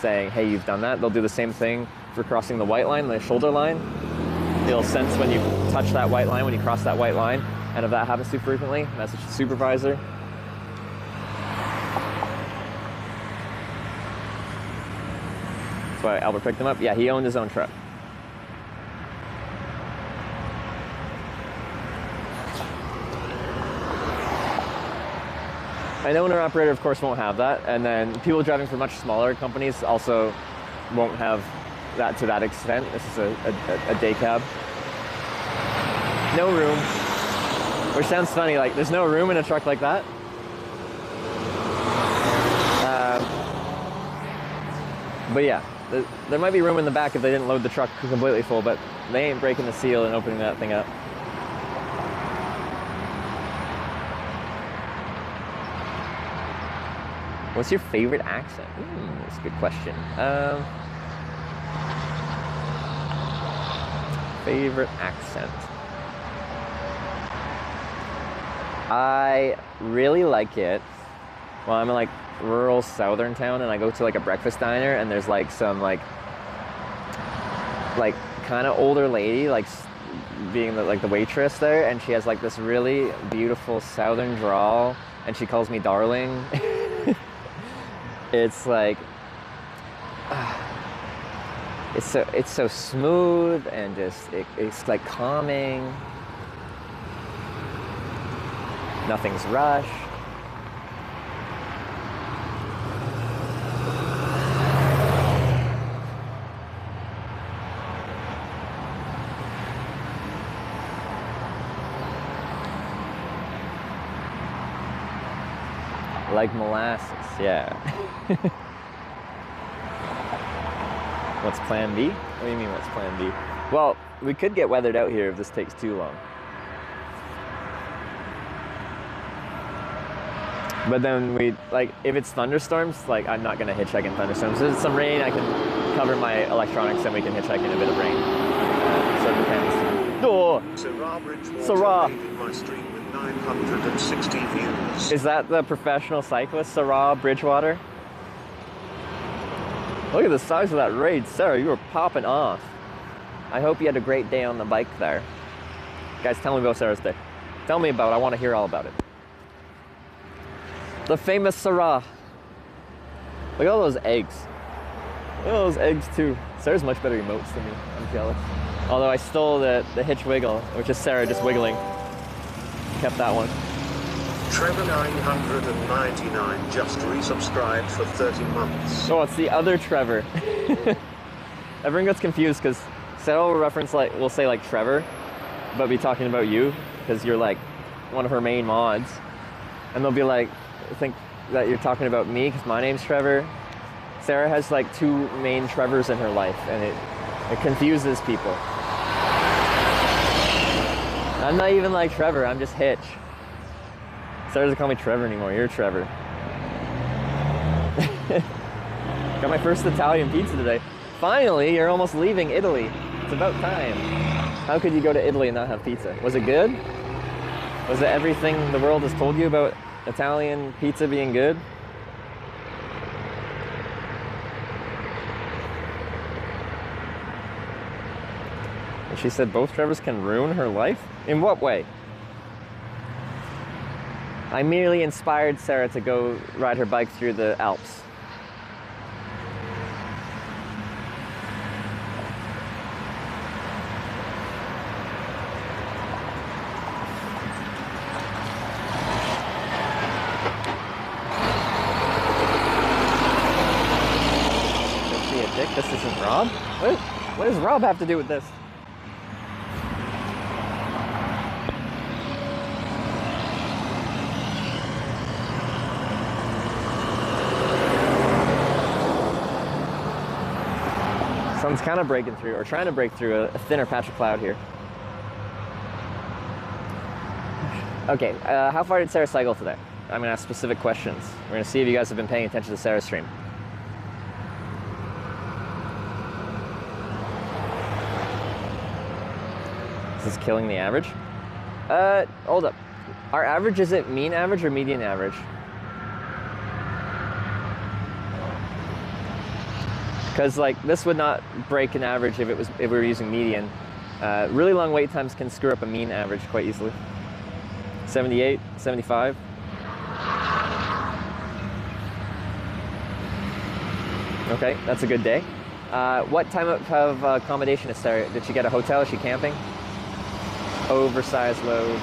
saying, hey, you've done that. They'll do the same thing for crossing the white line, the shoulder line. It'll sense when you touch that white line, when you cross that white line. And if that happens too frequently, message to the supervisor. That's why Albert picked him up. Yeah, he owned his own truck. An owner-operator, of course, won't have that. And then people driving for much smaller companies also won't have that to that extent. This is a day cab. No room. Which sounds funny, like there's no room in a truck like that. But yeah, there might be room in the back if they didn't load the truck completely full, but they ain't breaking the seal and opening that thing up. What's your favorite accent? That's a good question. Favorite accent. I really like it. Well, I'm in like rural southern town and I go to like a breakfast diner and there's like some like kind of older lady like being the waitress there, and she has like this really beautiful southern drawl and she calls me darling. It's like it's so smooth and just it's like calming. Nothing's rushed. Like molasses, yeah. What's plan B? What do you mean, what's plan B? Well, we could get weathered out here if this takes too long. But then if it's thunderstorms, like I'm not gonna hitchhike in thunderstorms. If it's some rain, I can cover my electronics and we can hitchhike in a bit of rain. So it depends. Oh! Sarah! My stream with 960 views. Is that the professional cyclist, Sarah Bridgewater? Look at the size of that raid. Sarah, you were popping off. I hope you had a great day on the bike there. Guys, tell me about Sarah's day. Tell me about it. I want to hear all about it. The famous Sarah. Look at all those eggs. Look at all those eggs too. Sarah's much better emotes than me. I'm jealous. Although I stole the hitch wiggle, which is Sarah just wiggling. Kept that one. Trevor 999 just resubscribed for 30 months. Oh, it's the other Trevor. Everyone gets confused because Sarah will say like Trevor, but be talking about you because you're like one of her main mods. And they'll be like, think that you're talking about me because my name's Trevor. Sarah has like two main Trevors in her life and it confuses people. I'm not even like Trevor, I'm just Hitch. Sarah doesn't call me Trevor anymore, you're Trevor. Got my first Italian pizza today. Finally, you're almost leaving Italy. It's about time. How could you go to Italy and not have pizza? Was it good? Was it everything the world has told you about Italian pizza being good? And she said both Trevors can ruin her life? In what way? I merely inspired Sarah to go ride her bike through the Alps. Don't be a dick, this isn't Rob? What does Rob have to do with this? Sun's kind of breaking through, or trying to break through a thinner patch of cloud here. Okay, how far did Sarah cycle today? I'm gonna ask specific questions. We're gonna see if you guys have been paying attention to Sarah's stream. This is killing the average. Hold up. Our average, is it mean average or median average? Because like this would not break an average if we were using median. Really long wait times can screw up a mean average quite easily. 78, 75. Okay, that's a good day. What type of accommodation is there? Did she get a hotel? Is she camping? Oversized load.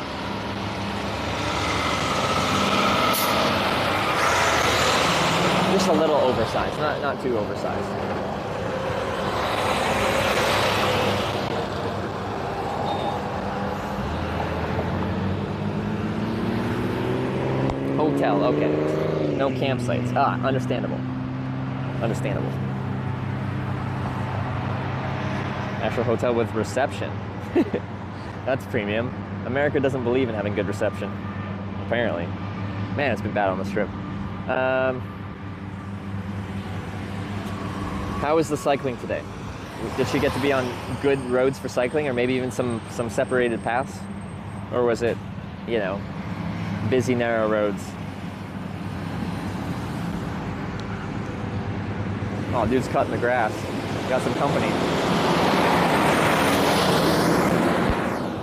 Just a little oversized, not too oversized. Hotel, okay. No campsites. Ah, understandable. Understandable. Actual hotel with reception. That's premium. America doesn't believe in having good reception, apparently. Man, it's been bad on this trip. How was the cycling today? Did she get to be on good roads for cycling, or maybe even some separated paths? Or was it, you know, busy, narrow roads? Oh, dude's cutting the grass. Got some company.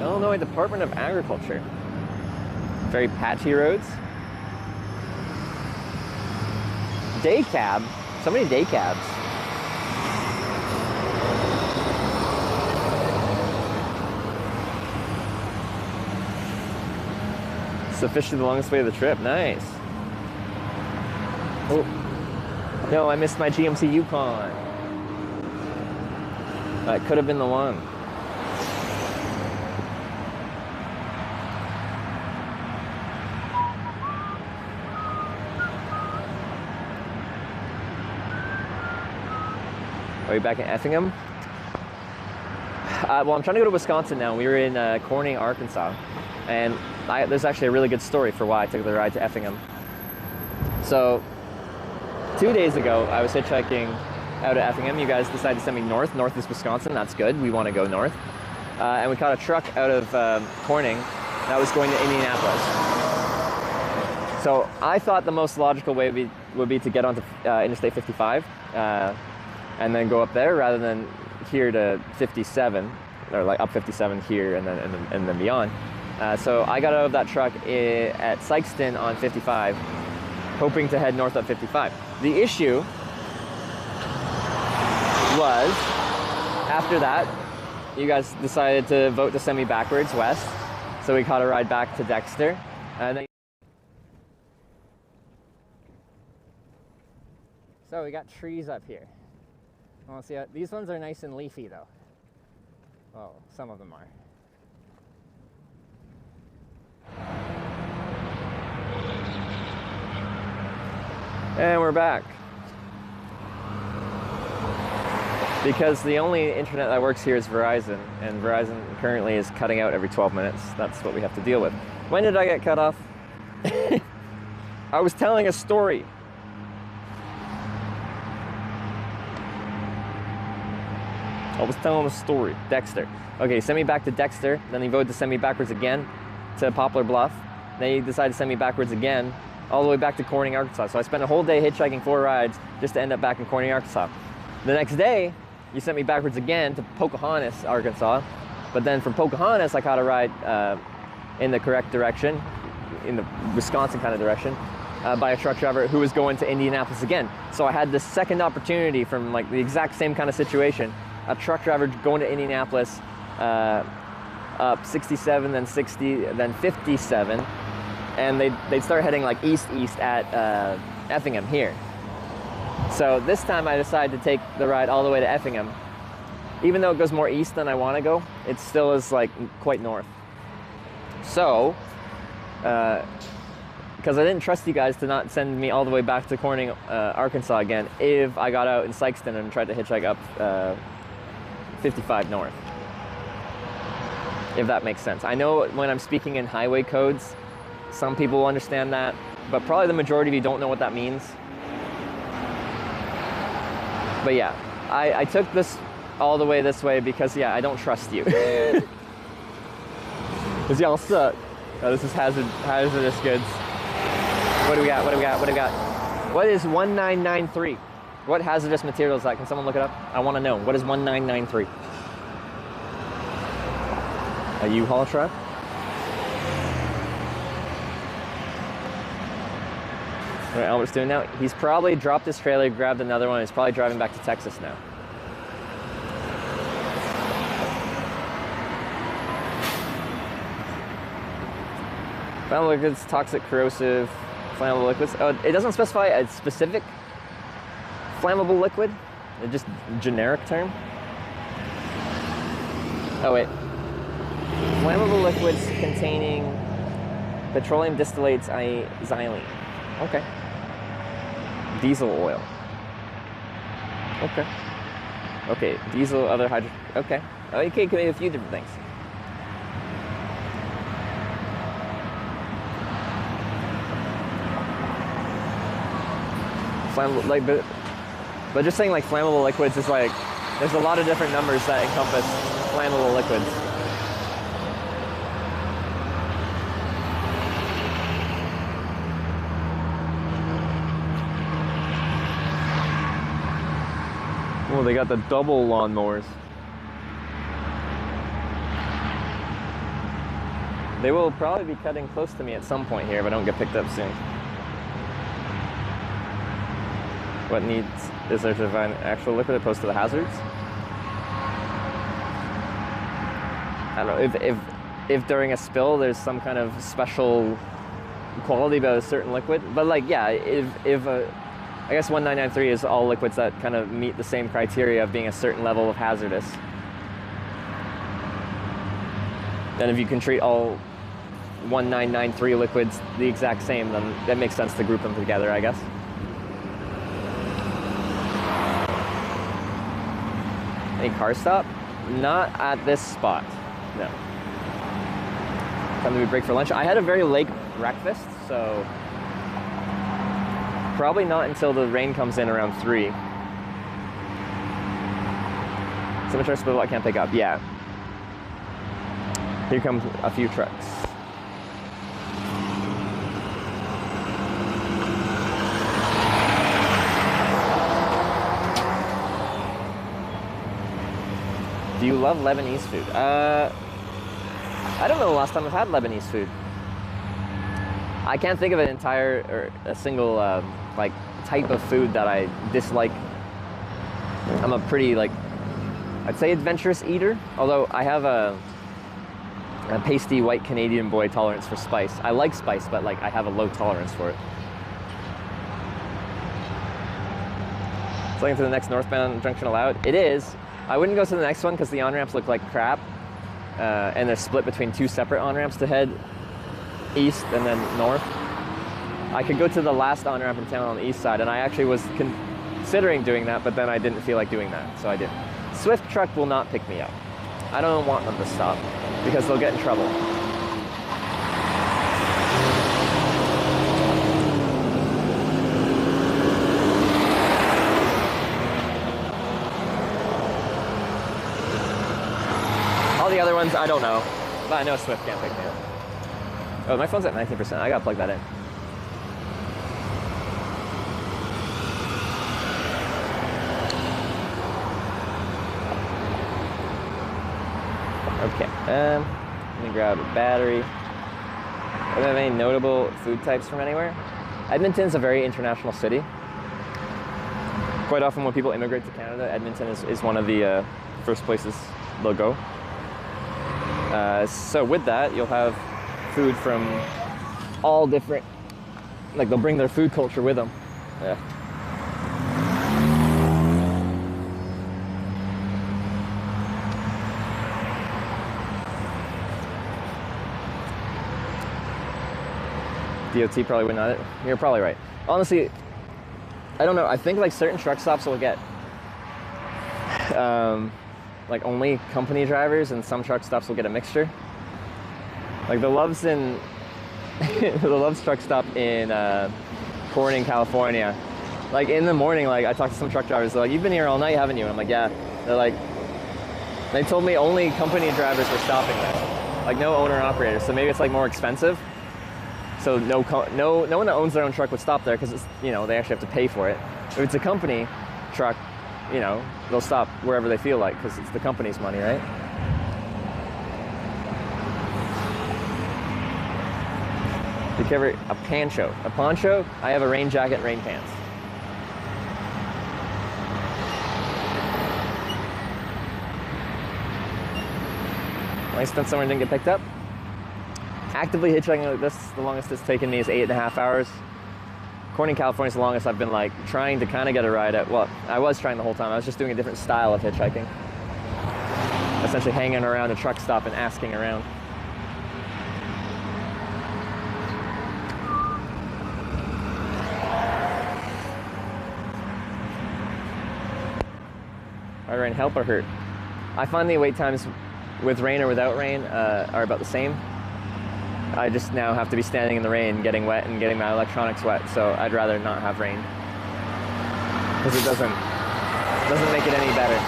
Illinois Department of Agriculture. Very patchy roads. Day cab. So many day cabs. It's officially the longest way of the trip. Nice. Oh. No, I missed my GMC Yukon. That could have been the one. Are we back in Effingham? Well, I'm trying to go to Wisconsin now. We were in Corning, Arkansas. And there's actually a really good story for why I took the ride to Effingham. So, 2 days ago, I was hitchhiking out of Effingham. You guys decided to send me north. North is Wisconsin. That's good. We want to go north. And we caught a truck out of Corning that was going to Indianapolis. So I thought the most logical way would be to get onto Interstate 55 and then go up there rather than here to 57, or like up 57 here and then beyond. So I got out of that truck at Sykeston on 55, hoping to head north up 55. The issue was, after that, you guys decided to vote to send me backwards west, so we caught a ride back to Dexter. And then so we got trees up here. I want to see how, these ones are nice and leafy though. Well, some of them are. And we're back. Because the only internet that works here is Verizon, and Verizon currently is cutting out every 12 minutes. That's what we have to deal with. When did I get cut off? I was telling a story. I was telling a story. Dexter. Okay, send me back to Dexter. Then he voted to send me backwards again to Poplar Bluff. Then he decided to send me backwards again, all the way back to Corning, Arkansas. So I spent a whole day hitchhiking 4 rides just to end up back in Corning, Arkansas. The next day, you sent me backwards again to Pocahontas, Arkansas. But then from Pocahontas, I caught a ride in the correct direction, in the Wisconsin kind of direction, by a truck driver who was going to Indianapolis again. So I had this second opportunity from like the exact same kind of situation. A truck driver going to Indianapolis, up 67, then 60, then 57, and they'd start heading like east-east at Effingham here. So this time I decided to take the ride all the way to Effingham. Even though it goes more east than I want to go, it still is like quite north. So, because I didn't trust you guys to not send me all the way back to Corning, Arkansas again, if I got out in Sykeston and tried to hitchhike up 55 north. If that makes sense. I know when I'm speaking in highway codes, some people will understand that, but probably the majority of you don't know what that means. But yeah, I took this all the way this way because, yeah, I don't trust you. Because y'all suck. Oh, this is hazardous goods. What do we got? What do we got? What do we got? What is 1993? What hazardous material is that? Can someone look it up? I want to know. What is 1993? A U-Haul truck? What Albert's doing now? He's probably dropped his trailer, grabbed another one. He's probably driving back to Texas now. Flammable liquids, toxic, corrosive, flammable liquids. Oh, it doesn't specify a specific flammable liquid. It's just a generic term. Oh wait. Flammable liquids containing petroleum distillates xylene. Okay. Diesel oil. Okay. Okay. Diesel, other hydro. Okay. Okay, can be a few different things. Flammable, like, but just saying like flammable liquids is like, there's a lot of different numbers that encompass flammable liquids. Oh, they got the double lawnmowers. They will probably be cutting close to me at some point here if I don't get picked up soon. What needs is there to find actual liquid opposed to the hazards? I don't know, if during a spill there's some kind of special quality about a certain liquid, but like, yeah, if I guess 1993 is all liquids that kind of meet the same criteria of being a certain level of hazardous. Then if you can treat all 1993 liquids the exact same, then that makes sense to group them together, I guess. Any car stop? Not at this spot, no. Time to break for lunch. I had a very late breakfast, so probably not until the rain comes in around 3. Someone tries to split, I can't pick up. Yeah. Here comes a few trucks. Do you love Lebanese food? I don't know the last time I've had Lebanese food. I can't think of an entire or a single like type of food that I dislike. I'm a pretty, like, I'd say adventurous eater, although I have a pasty white Canadian boy tolerance for spice. I like spice, but like I have a low tolerance for it. Looking to the next northbound junction allowed? It is. I wouldn't go to the next one because the on-ramps look like crap, and they're split between 2 separate on-ramps to head east and then north. I could go to the last on-ramp in town on the east side, and I actually was considering doing that, but then I didn't feel like doing that, so I didn't. Swift truck will not pick me up. I don't want them to stop because they'll get in trouble. The other ones, I don't know, but I know Swift can't pick me up. Oh, my phone's at 19%. I gotta plug that in. Okay, let me grab a battery. Do we have any notable food types from anywhere? Edmonton's a very international city. Quite often when people immigrate to Canada, Edmonton is one of the first places they'll go. So with that, you'll have food from all different, like they'll bring their food culture with them. Yeah. DOT probably would not. You're probably right. Honestly, I don't know. I think like certain truck stops will get like only company drivers, and some truck stops will get a mixture. Like the Love's in the Love's truck stop in Corning, California. Like in the morning, like I talked to some truck drivers. They're like, "You've been here all night, haven't you?" And I'm like, "Yeah." They're like, they told me only company drivers were stopping there. like no owner operator. So maybe it's like more expensive. So no one that owns their own truck would stop there because it's, you know, they actually have to pay for it. If it's a company truck, you know, they'll stop wherever they feel like because it's the company's money, right? You cover a poncho. A poncho, I have a rain jacket and rain pants. I spent somewhere and didn't get picked up. Actively hitchhiking like this, the longest it's taken me is 8.5 hours. Corning, California is the longest I've been like trying to kind of get a ride at. Well, I was trying the whole time. I was just doing a different style of hitchhiking. Essentially hanging around a truck stop and asking around. Are rain help or hurt? I find the wait times with rain or without rain are about the same. I just now have to be standing in the rain, getting wet and getting my electronics wet, so I'd rather not have rain. Because it doesn't make it any better.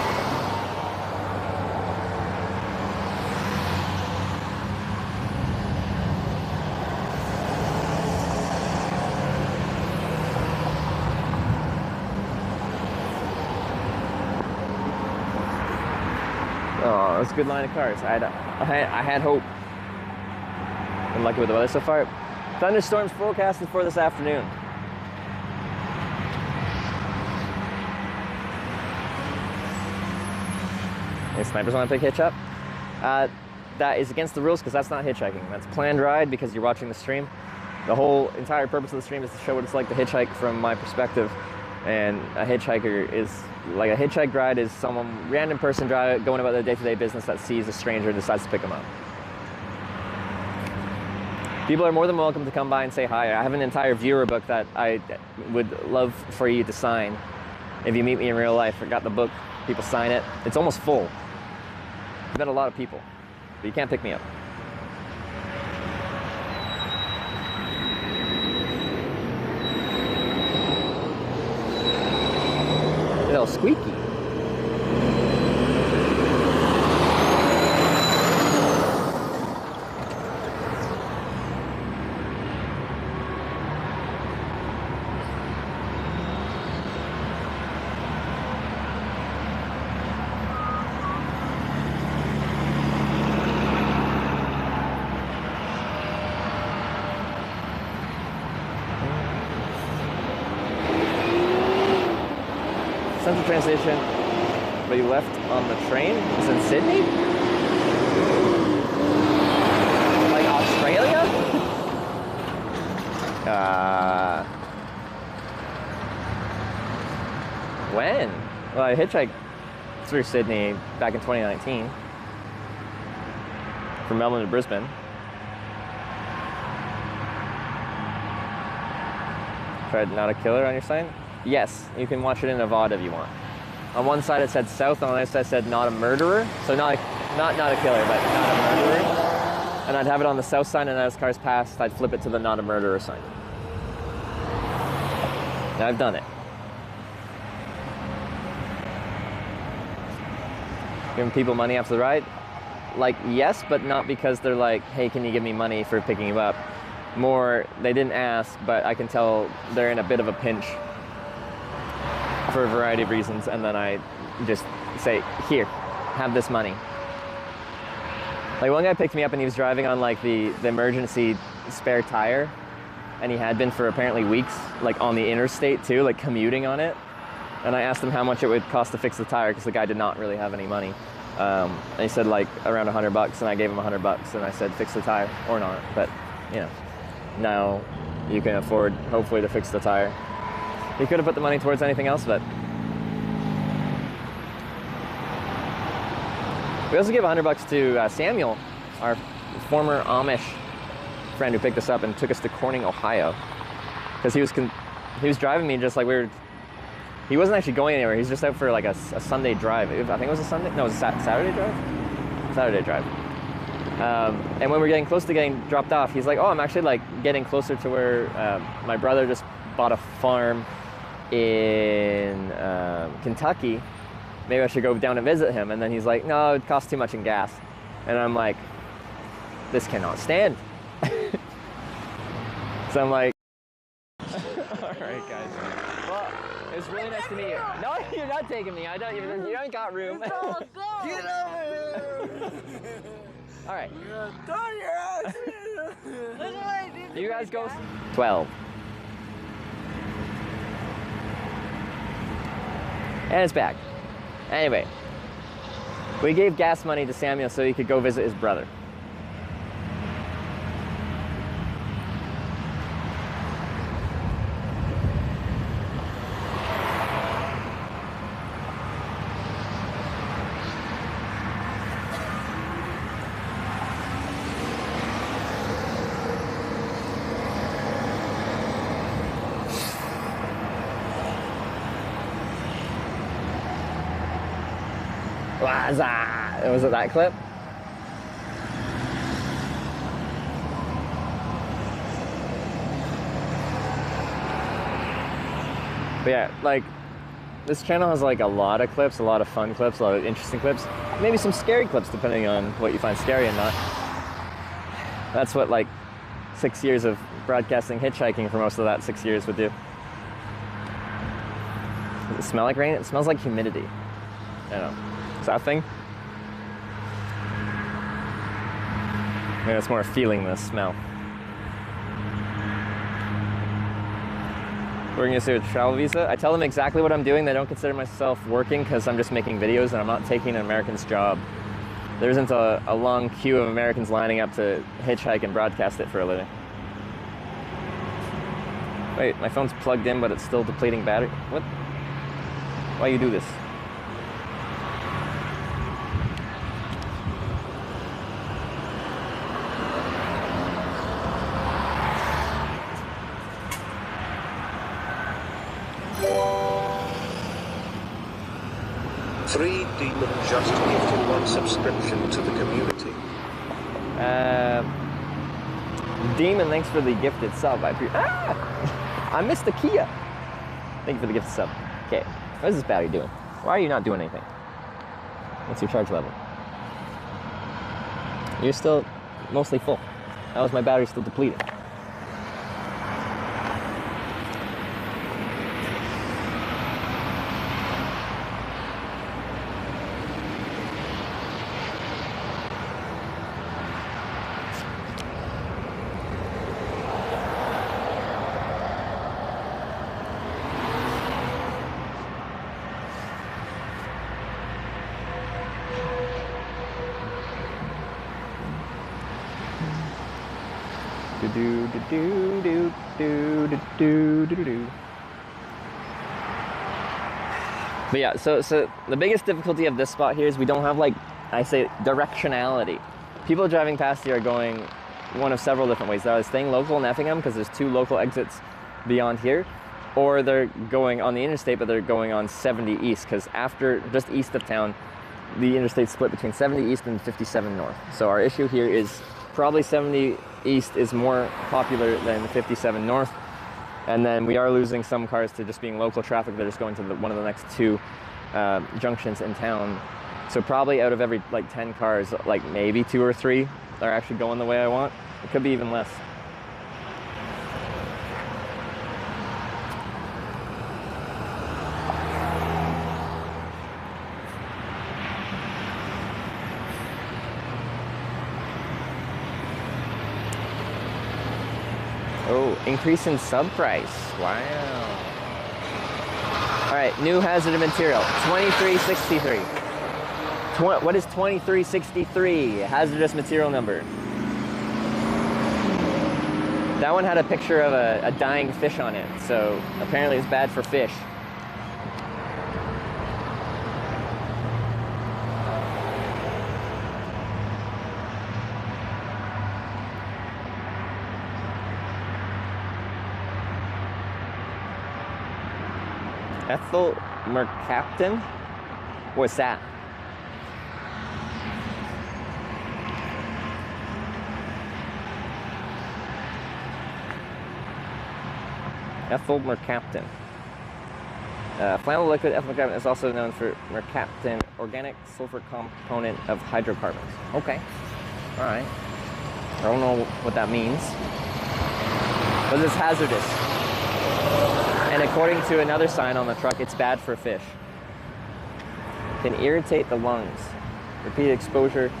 Oh, that's a good line of cars. I had hope. I'm lucky with the weather so far. Thunderstorms forecasted for this afternoon. Any snipers want to pick hitch up? That is against the rules because that's not hitchhiking. That's planned ride because you're watching the stream. The whole entire purpose of the stream is to show what it's like to hitchhike from my perspective. And a hitchhiker is, like a hitchhike ride is some random person going about their day-to-day business that sees a stranger and decides to pick them up. People are more than welcome to come by and say hi. I have an entire viewer book that I would love for you to sign. If you meet me in real life, I got the book, people sign it. It's almost full. I've met a lot of people, but you can't pick me up. A little squeaky. Central train station, but you left on the train? It's in Sydney? Like Australia? When? Well, I hitchhiked through Sydney back in 2019 from Melbourne to Brisbane. Tried Not a Killer on your sign? Yes, you can watch it in a VOD if you want. On one side it said south, on the other side it said not a murderer. So not a killer, but not a murderer. And I'd have it on the south sign, and as cars passed, I'd flip it to the not a murderer sign. Now I've done it. Giving people money after the ride? Like, yes, but not because they're like, hey, can you give me money for picking you up? More, they didn't ask, but I can tell they're in a bit of a pinch for a variety of reasons, and then I just say, here, have this money. Like, one guy picked me up and he was driving on like the emergency spare tire, and he had been for apparently weeks, like on the interstate too, like commuting on it. And I asked him how much it would cost to fix the tire because the guy did not really have any money. And he said like around $100, and I gave him $100, and I said fix the tire or not. But you know, now you can afford hopefully to fix the tire. He could have put the money towards anything else, but we also gave $100 to Samuel, our former Amish friend who picked us up and took us to Corning, Ohio, because he was driving me just like he wasn't actually going anywhere. He's just out for like a Sunday drive. I think it was a Sunday. No, it was a Saturday drive. Saturday drive. And when we're getting close to getting dropped off, he's like, "Oh, I'm actually like getting closer to where my brother just bought a farm in Kentucky. Maybe I should go down and visit him." And then he's like, "No, it costs too much in gas." And I'm like, this cannot stand. So I'm like, alright guys. Well, it was really nice to meet you. No, you're not taking me. I don't even, you don't got room. Get over here! Alright. Throw your ass! You guys go. 12. And it's back. Anyway, we gave gas money to Samuel so he could go visit his brother. Was it that clip? But yeah, like, this channel has like a lot of clips, a lot of fun clips, a lot of interesting clips, maybe some scary clips depending on what you find scary and not. That's what like 6 years of broadcasting hitchhiking for most of that 6 years would do. Does it smell like rain? It smells like humidity. I don't know. Is that a thing? Maybe it's more feeling the smell. Working as a travel visa. I tell them exactly what I'm doing. They don't consider myself working because I'm just making videos and I'm not taking an American's job. There isn't a long queue of Americans lining up to hitchhike and broadcast it for a living. Wait, my phone's plugged in but it's still depleting battery. What? Why you do this? Three Demon just gifted 1 subscription to the community. Demon, thanks for the gifted sub. I missed the Kia. Thank you for the gifted sub. Okay, what is this battery doing? Why are you not doing anything? What's your charge level? You're still mostly full. How is my battery still depleted? But yeah, so the biggest difficulty of this spot here is we don't have, like, I say, directionality. People driving past here are going one of several different ways. They're either staying local in Effingham because there's 2 local exits beyond here, or they're going on the interstate but they're going on 70 east because after, just east of town, the interstate's split between 70 east and 57 north. So our issue here is probably 70 east is more popular than 57 north. And then we are losing some cars to just being local traffic. They're just going to one of the next 2 junctions in town. So probably out of every like 10 cars, like maybe 2 or 3 are actually going the way I want. It could be even less. Oh, increase in sub price. Wow. All right, new hazardous material, 2363. What is 2363? Hazardous material number. That one had a picture of a dying fish on it, so apparently it's bad for fish. Ethel Mercaptan? What's that? Ethyl mercaptan. Flannel liquid ethyl mercaptan is also known for mercaptan, organic sulfur component of hydrocarbons. Okay. All right. I don't know what that means. But it's hazardous. And according to another sign on the truck, it's bad for fish. Can irritate the lungs. Repeated exposure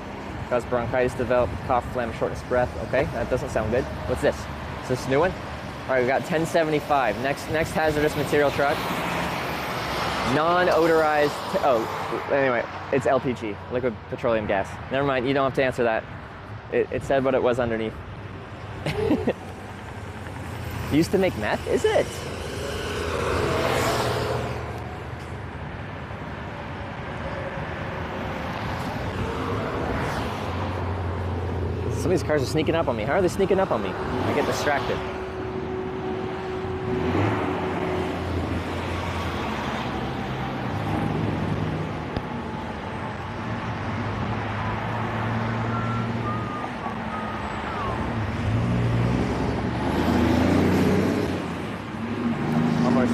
cause bronchitis develop, cough, phlegm, shortness of breath. Okay, that doesn't sound good. What's this? Is this a new one? All right, we got 1075. Next hazardous material truck. Non-odorized. Oh, anyway, it's LPG, liquid petroleum gas. Never mind. You don't have to answer that. It said what it was underneath. Used to make meth? Is it? Some of these cars are sneaking up on me. How are they sneaking up on me? I get distracted.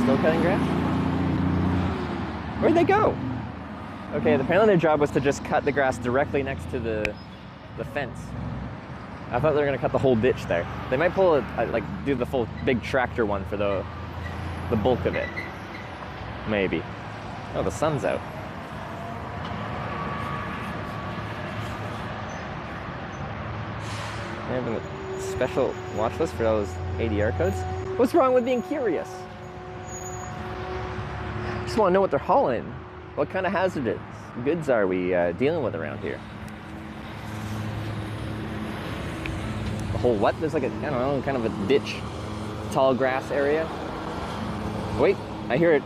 Still cutting grass? Where'd they go? Okay, apparently their job was to just cut the grass directly next to the fence. I thought they were gonna cut the whole ditch there. They might pull like do the full big tractor one for the bulk of it. Maybe. Oh, the sun's out. They have a special watch list for those ADR codes. What's wrong with being curious? Just want to know what they're hauling. What kind of hazardous goods are we dealing with around here? The whole what? There's like a, I don't know, kind of a ditch, tall grass area. Wait, I hear it.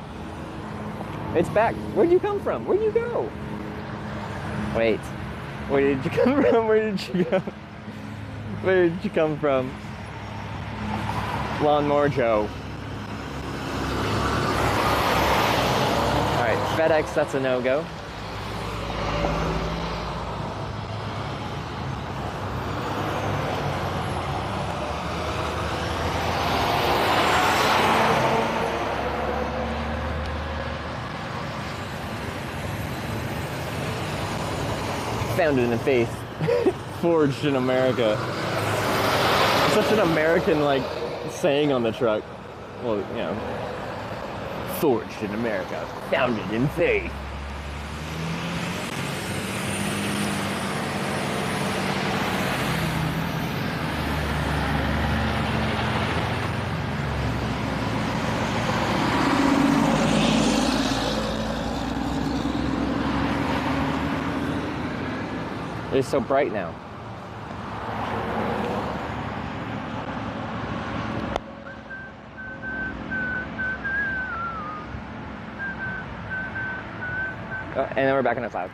It's back. Where'd you come from? Where'd you go? Wait, where did you come from? Where did you go? Where did you come from? Lawnmower Joe. FedEx, that's a no-go. Founded in faith, forged in America. Such an American, like, saying on the truck. Well, you know. Forged in America, founded in faith. It's so bright now. And then we're back in the cloud.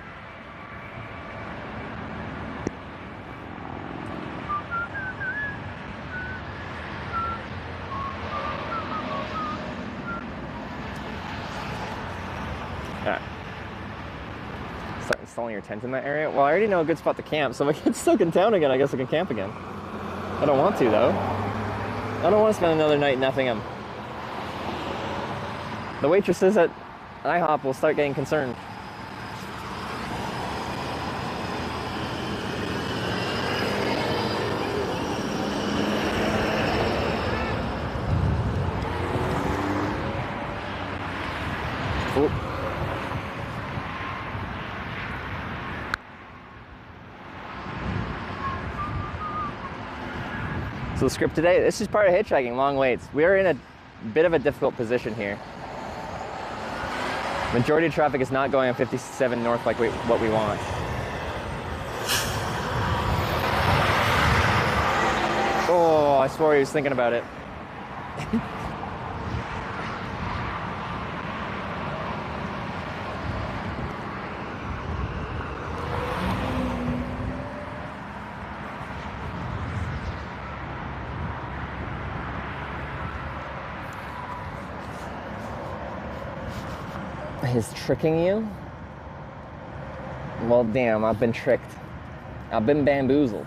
Alright. Start installing your tent in that area? Well, I already know a good spot to camp, so if I get stuck in town again, I guess I can camp again. I don't want to, though. I don't want to spend another night in Effingham. The waitresses at IHOP will start getting concerned. So the script today, this is part of hitchhiking, long waits. We're in a bit of a difficult position here. Majority of traffic is not going on 57 north like what we want. Oh, I swore he was thinking about it. He's tricking you? Well, damn, I've been tricked. I've been bamboozled.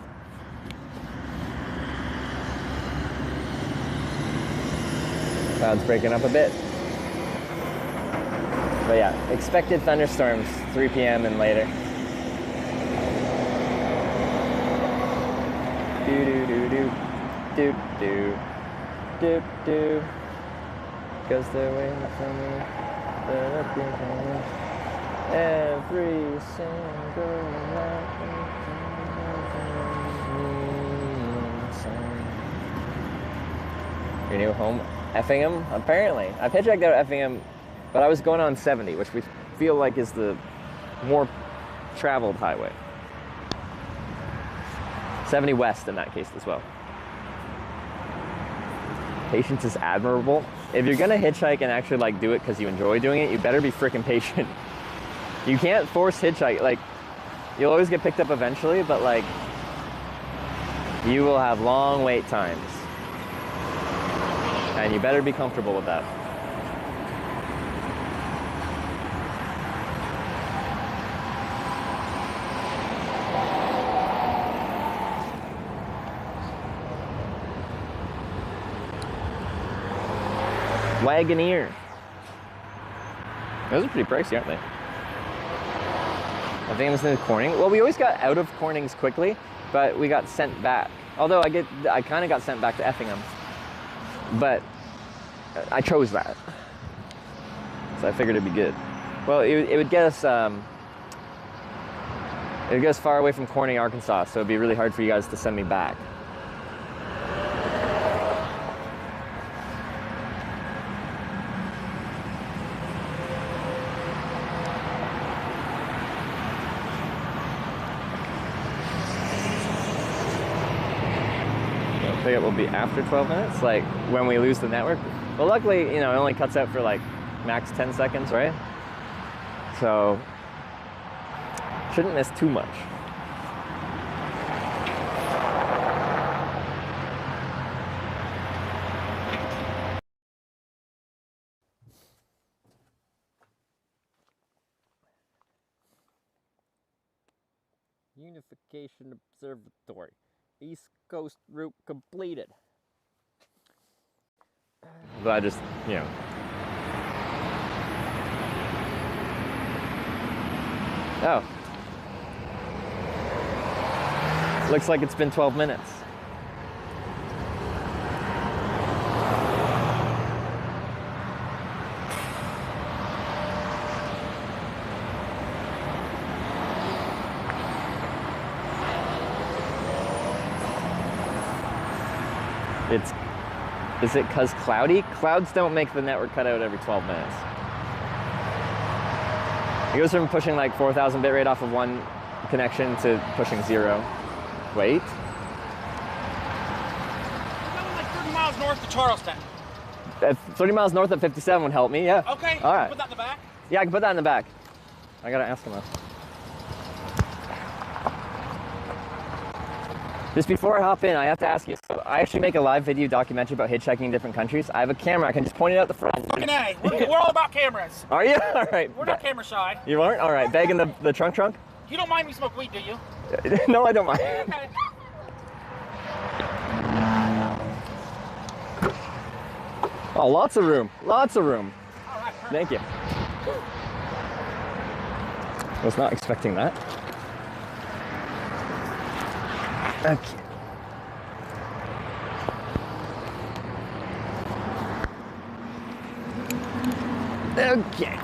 Cloud's breaking up a bit. But yeah, expected thunderstorms 3 p.m. and later. Cause they're waiting for me. Every single night. Your new home, Effingham? Apparently. I've hitchhiked out of Effingham, but I was going on 70, which we feel like is the more traveled highway. 70 west in that case as well. Patience is admirable. If you're gonna hitchhike and actually like do it because you enjoy doing it, you better be freaking patient. You can't force hitchhike. Like, you'll always get picked up eventually, but like, you will have long wait times. And you better be comfortable with that. Wagoneer. Those are pretty pricey, aren't they? I think I'm just in Corning. Well, we always got out of Cornings quickly, but we got sent back. Although I kind of got sent back to Effingham, but I chose that, so I figured it'd be good. Well, it would get us far away from Corning, Arkansas, so it'd be really hard for you guys to send me back. Pickup will be after 12 minutes, like when we lose the network. Well, luckily, you know, it only cuts out for like max 10 seconds, right? So, shouldn't miss too much. Unification Observatory. East Coast route completed. But I just, you know. Oh. Looks like it's been 12 minutes. Is it 'cause cloudy? Clouds don't make the network cut out every 12 minutes. It goes from pushing like 4,000 bit rate off of one connection to pushing 0. Wait. Going like 30 miles north to Charleston. 30 miles north at 57 would help me, yeah. Okay, all right. Put that in the back? Yeah, I can put that in the back. I gotta ask him though. Just before I hop in, I have to ask you, so I actually make a live video documentary about hitchhiking in different countries. I have a camera, I can just point it out the front. Fucking A, we're all about cameras. Are you? All right. We're not camera shy. You aren't? All right, bag in the trunk? You don't mind me smoke weed, do you? No, I don't mind. Okay. Oh, lots of room. Lots of room. All right, thank you. Was not expecting that. Okay. Okay.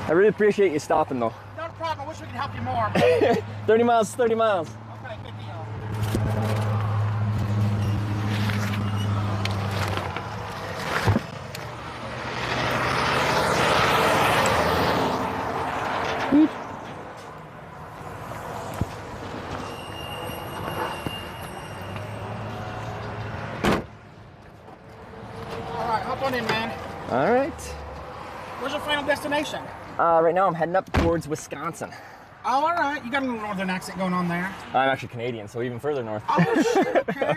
I really appreciate you stopping though. Not a problem, I wish we could help you more. 30 miles, 30 miles. Okay, good deal. In, man. All right. Where's your final destination? Right now I'm heading up towards Wisconsin. Oh, all right. You got a little northern accent going on there. I'm actually Canadian, so even further north. Oh, shit, okay.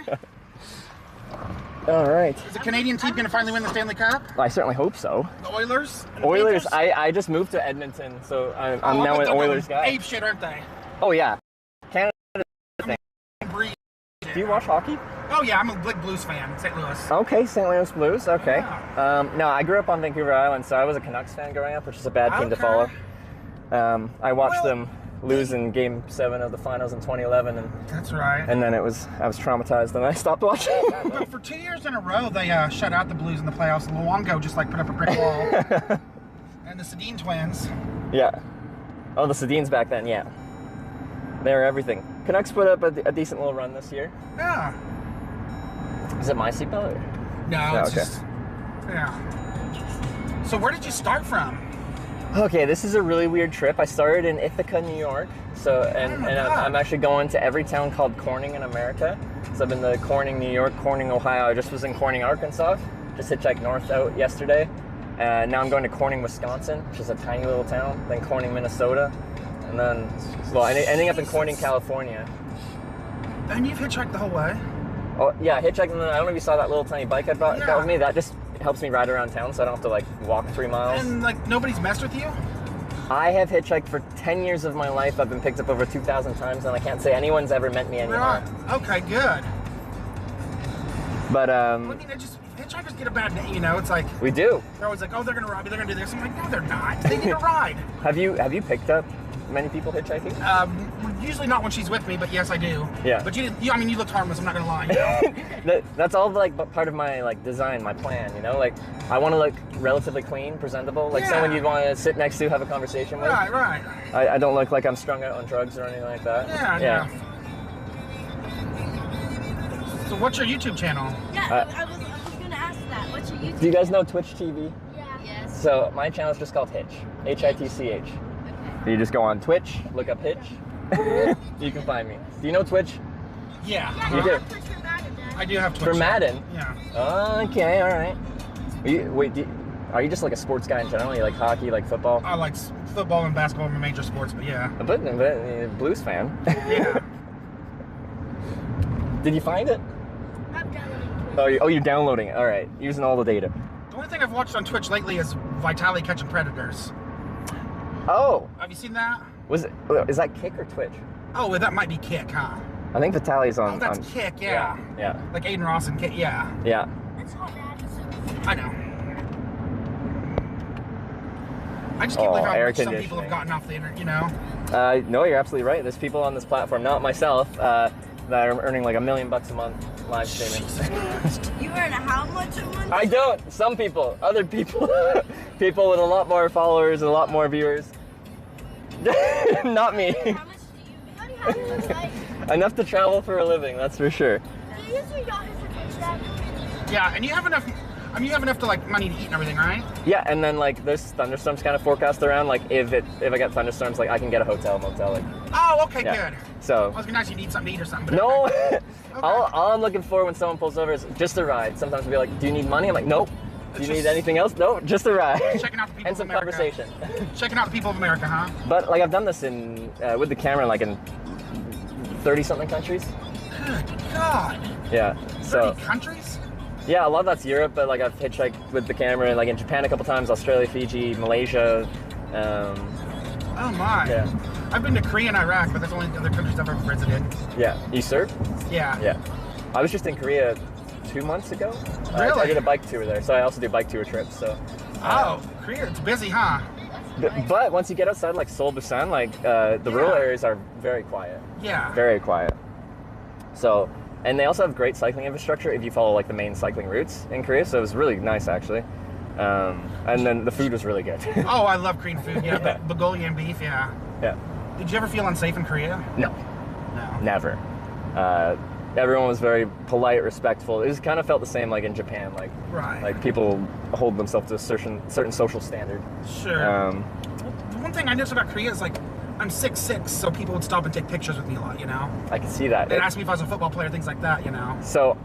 All right. Is the Canadian team going to finally win the Stanley Cup? I certainly hope so. The Oilers? Oilers, I just moved to Edmonton, so I'm now an Oilers guy. Ape shit, aren't they? Oh, yeah. Canada thing. Breeze. Do you watch hockey? Oh yeah, I'm a big blues fan, St. Louis. Okay, St. Louis Blues. Okay. No, I grew up on Vancouver Island, so I was a Canucks fan growing up, which is a bad team to follow. I watched them lose in Game 7 of the finals in 2011, and that's right. And then I was traumatized, and I stopped watching. But for 2 years in a row, they shut out the Blues in the playoffs. Luongo just like put up a brick wall. And the Sedin twins. Yeah. Oh, the Sedins back then, yeah. They were everything. Canucks put up a decent little run this year. Yeah. Is it my seatbelt? Or? No, it's just, yeah. So where did you start from? Okay, this is a really weird trip. I started in Ithaca, New York. So, and I'm actually going to every town called Corning in America. So I've been to Corning, New York, Corning, Ohio. I just was in Corning, Arkansas. Just hitchhiked north out yesterday. Now I'm going to Corning, Wisconsin, which is a tiny little town. Then Corning, Minnesota. And then, well, ending up in Corning, California. And you've hitchhiked the whole way? Oh, yeah, hitchhiking. And then I don't know if you saw that little tiny bike I brought with me. That just helps me ride around town so I don't have to, like, walk 3 miles. And, like, nobody's messed with you? I have hitchhiked for 10 years of my life. I've been picked up over 2,000 times, and I can't say anyone's ever meant me any harm. Okay, good. But, I mean, hitchhikers get a bad name, you know? It's like... We do. They're always like, oh, they're going to rob you, they're going to do this. I'm like, no, they're not. They need a ride. Have you picked up many people hitchhiking? Usually not when she's with me, but yes, I do. Yeah. But you looked harmless, I'm not gonna lie. You know? That's all like part of my like design, my plan. You know, like I want to look relatively clean, presentable, like someone you'd want to sit next to, have a conversation with. Right. I don't look like I'm strung out on drugs or anything like that. Yeah. So what's your YouTube channel? Yeah, I was gonna ask that. What's your YouTube? Do you guys know Twitch TV? Yeah. Yes. So my channel is just called Hitch, Hitch. You just go on Twitch, look up Hitch. You can find me. Do you know Twitch? Yeah. You do? I do have Twitch. For Madden? Yeah. Okay, all right. Are you just like a sports guy in general? You like hockey, like football? I like football and basketball, my major sports, but yeah. But Blues fan. Yeah. Did you find it? I'm downloading. Oh, you're downloading it. All right, using all the data. The only thing I've watched on Twitch lately is Vitaly catching predators. Oh. Have you seen that? Is that Kick or Twitch? Oh, that might be Kick, huh? I think Vitaly's on. Oh, that's Kick, yeah. Yeah. Like Aiden Ross and Kick, yeah. Yeah. I know. I just can't believe how much some people have gotten off the internet, you know? No, you're absolutely right. There's people on this platform, not myself, that are earning like $1 million a month live streaming. You earn how much a month? I don't. Some people. Other people. People with a lot more followers and a lot more viewers. Not me. How much do you make? Enough to travel for a living, that's for sure. Do you use your yacht as a Twitch then? Yeah, and you have enough. I mean, you have enough to like money to eat and everything, right? Yeah, and then like there's thunderstorms kind of forecast around. Like if I get thunderstorms, like I can get a hotel, motel. Like. Oh, okay, good. So. I was gonna ask you need something to eat or something. No. Okay. All I'm looking for when someone pulls over is just a ride. Sometimes they'll be like, "Do you need money?" I'm like, "Nope." Do you need anything else? No, just a ride. Checking out the people and some of America. conversation. Checking out the people of America, huh? But like I've done this in with the camera like in 30-something countries. Good God. Yeah. 30 countries? Yeah, a lot of that's Europe, but like I've hitchhiked with the camera like in Japan a couple times, Australia, Fiji, Malaysia. Oh my. Yeah. I've been to Korea and Iraq, but that's the only other countries I've ever visited. Yeah. You surf? Yeah. Yeah. I was just in Korea 2 months ago. Really? I did a bike tour there, so I also do bike tour trips. So. Korea, it's busy, huh? But once you get outside like Seoul, Busan, like the rural areas are very quiet. Yeah. Very quiet. So, and they also have great cycling infrastructure if you follow like the main cycling routes in Korea. So it was really nice actually. And then the food was really good. Oh, I love Korean food. Yeah, the Bulgarian beef. Yeah. Yeah. Did you ever feel unsafe in Korea? No. Never. Everyone was very polite, respectful. It kind of felt the same like in Japan, like like people hold themselves to a certain social standard. Sure. The one thing I noticed about Korea is like I'm 6'6", so people would stop and take pictures with me a lot, you know? I can see that. They'd ask me if I was a football player, things like that, you know? So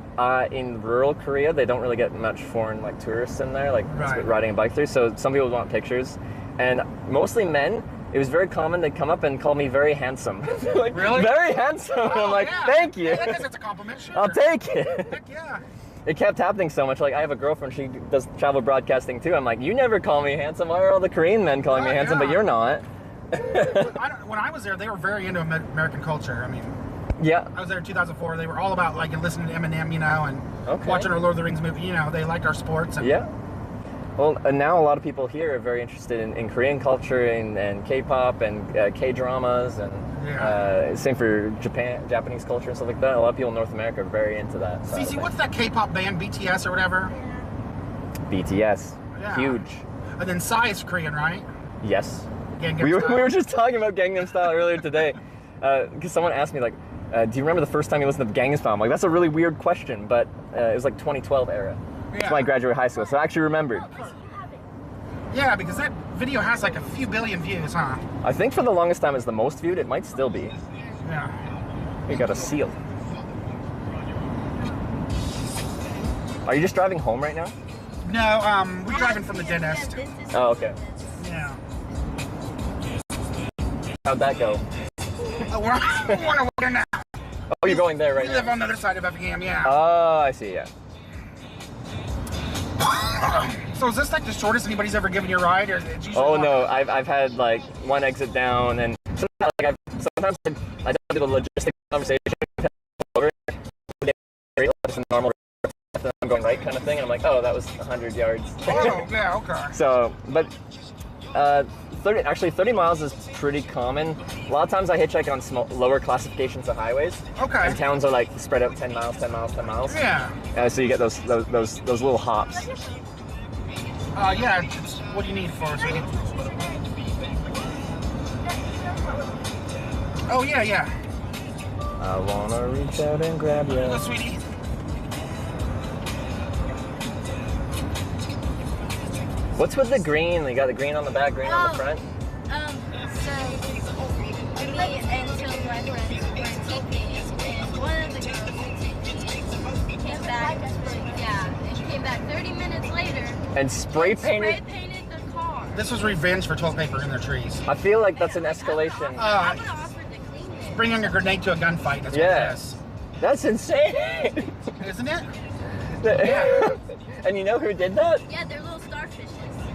in rural Korea, they don't really get much foreign like tourists in there, like riding a bike through. So some people want pictures, and mostly men. It was very common. They'd come up and call me very handsome. Like, really? Very handsome. Oh, I'm like, yeah. thank you. I guess that's a compliment, sure. I'll take it. Heck yeah. It kept happening so much. Like I have a girlfriend, she does travel broadcasting too. I'm like, you never call me handsome. Why are all the Korean men calling me handsome, but you're not? When I was there, they were very into American culture. I mean, I was there in 2004. They were all about like listening to Eminem, you know, and watching our Lord of the Rings movie. You know, they liked our sports. And Yeah. Well, and now a lot of people here are very interested in Korean culture and K-pop and K-dramas and same for Japanese culture and stuff like that. A lot of people in North America are very into that. CC, what's that K-pop band, BTS or whatever? BTS. Yeah. Huge. And then Psy is Korean, right? Yes. Gangnam We Style. were just talking about Gangnam Style earlier today because someone asked me, like, do you remember the first time you listened to Gangnam Style? I'm like, that's a really weird question, but it was like 2012 era. That's when I graduated high school, so I actually remembered. Yeah, because that video has like a few billion views, huh? I think for the longest time it's the most viewed. It might still be. Yeah. You got a seal. Are you just driving home right now? No, we're driving from the dentist. Oh, okay. Yeah. How'd that go? We're on our way now. Oh, you're going there right We now? live on the other side of Effingham, yeah. Oh, I see, yeah. So is this like the shortest anybody's ever given you a ride? Or is it usually Oh no, I've had like one exit down, and sometimes I do the logistic conversation over. Just a normal, I'm going right kind of thing, and I'm like, oh, that was 100 yards. Oh, yeah, okay. So, but 30 miles is pretty common. A lot of times I hitchhike on lower classifications of highways. Okay. And towns are like spread out 10 miles, 10 miles, 10 miles. Yeah. So you get those little hops. Yeah, what do you need for us, sweetie? Oh, yeah, yeah. I wanna reach out and grab you. Go, sweetie. What's with the green? You got the green on the back, green on the front? So me and two of my friends were TPing, and one of the girls came back, and came back 30 minutes later. And spray painted? Spray painted the car. This was revenge for toilet paper in their trees. I feel like that's an escalation. Bringing a grenade to a gunfight, that's what it is. That's insane. Isn't it? Yeah. And you know who did that? Yeah, they're little starfishes.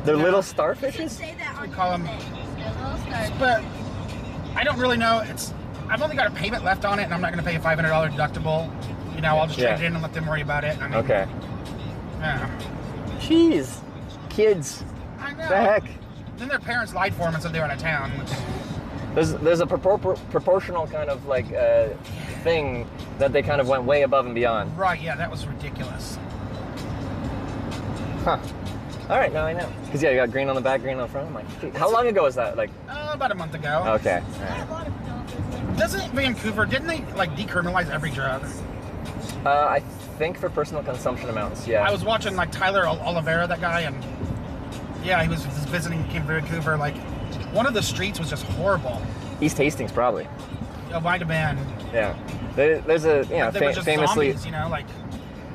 They're little You should starfishes? say that on We call them. They're little starfishes. But I don't really know. I've only got a payment left on it, and I'm not going to pay a $500 deductible. You know, I'll just trade it in and let them worry about it. I mean, Okay. Yeah. Jeez. Kids. I know. The heck? Then their parents lied for them and said they were out of town. There's a proportional kind of like thing that they kind of went way above and beyond. Right, yeah, that was ridiculous. Huh. All right, now I know. Because, yeah, you got green on the back, green on the front. I'm like, gee, how long ago was that? Like, About a month ago. okay. All right. Doesn't Vancouver, didn't they, like, decriminalize every drug? I think for personal consumption amounts, yeah. I was watching, like, Tyler Oliveira, that guy, and, yeah, he was visiting Vancouver. Like, one of the streets was just horrible. East Hastings, probably. It might have been. Yeah. There's a, you know, They were just famously... zombies, you know, like...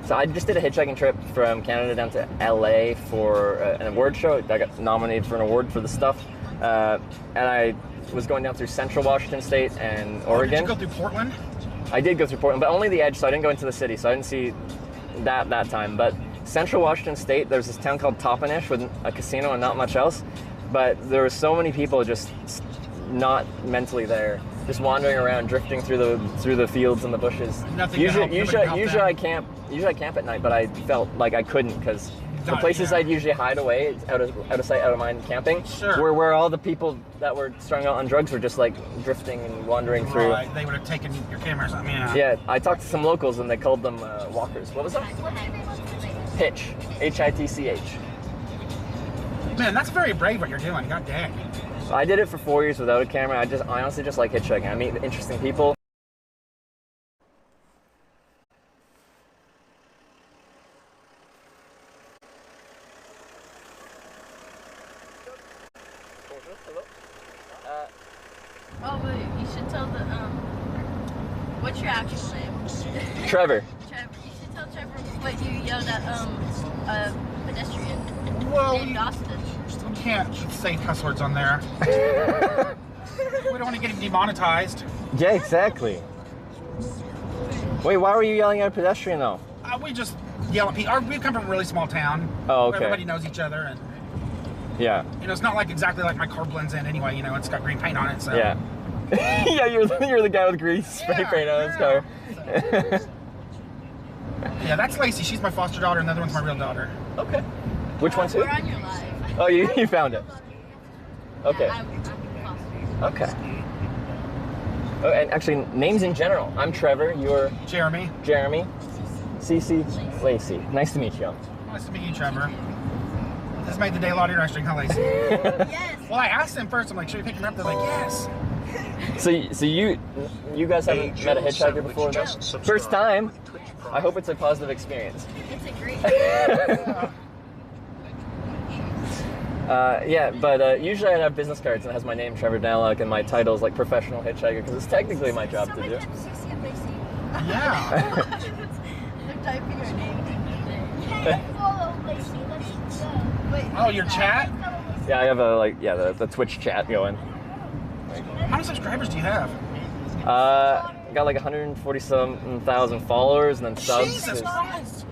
So I just did a hitchhiking trip from Canada down to LA for an award show. I got nominated for an award for the stuff. And I was going down through Central Washington State and Oregon. Did you go through Portland? I did go through Portland, but only the edge, so I didn't go into the city, so I didn't see that time. But Central Washington State, there's this town called Toppenish with a casino and not much else. But there were so many people just not mentally there, just wandering around, drifting through the fields and the bushes. Usually I camp at night, but I felt like I couldn't because the places I'd usually hide away, out of sight, out of mind, camping, were where all the people that were strung out on drugs were just like drifting and wandering through. Right, they would have taken your camera or something. Yeah. Yeah, I talked to some locals and they called them walkers. What was that? Hitch. Hitch. Man, that's very brave what you're doing. God dang. I did it for 4 years without a camera. I honestly just like hitchhiking. I meet interesting people. Oh, wait, you should tell the, what's your actual name? Trevor. Trevor. You should tell Trevor what you yelled at, a pedestrian named Austin. We can't say cuss words on there. We don't want to get him demonetized. Yeah, exactly. Wait, why were you yelling at a pedestrian though? We just yell at people. We come from a really small town. Oh, okay. Where everybody knows each other, and yeah. you know, it's not like exactly like my car blends in anyway. You know, it's got green paint on it. So yeah. Yeah, you're the guy with grease spray paint on his car. Yeah, that's Lacey. She's my foster daughter, and the other one's my real daughter. Okay. Which one's who? We're on your live. Oh, you found it. Okay. I'm foster. Okay. Oh, and actually, names in general. I'm Trevor. You're Jeremy. Jeremy. Cece. Lacey. Nice to meet you. Nice to meet you, Trevor. This made the day a lot interesting, huh, Lacey? Yes. Well, I asked them first. I'm like, should we pick him up? They're like, yes. So you guys haven't met a hitchhiker before? No? First time. I hope it's a positive experience. It's a great yeah, but usually I have business cards and it has my name, Trevor Dallock, and my title is like professional hitchhiker because it's technically my job to do. Yeah. They're typing your name. Oh, your chat? Yeah, I have the Twitch chat going. How many subscribers do you have? Got like 147,000 followers and then subs. Jesus Christ!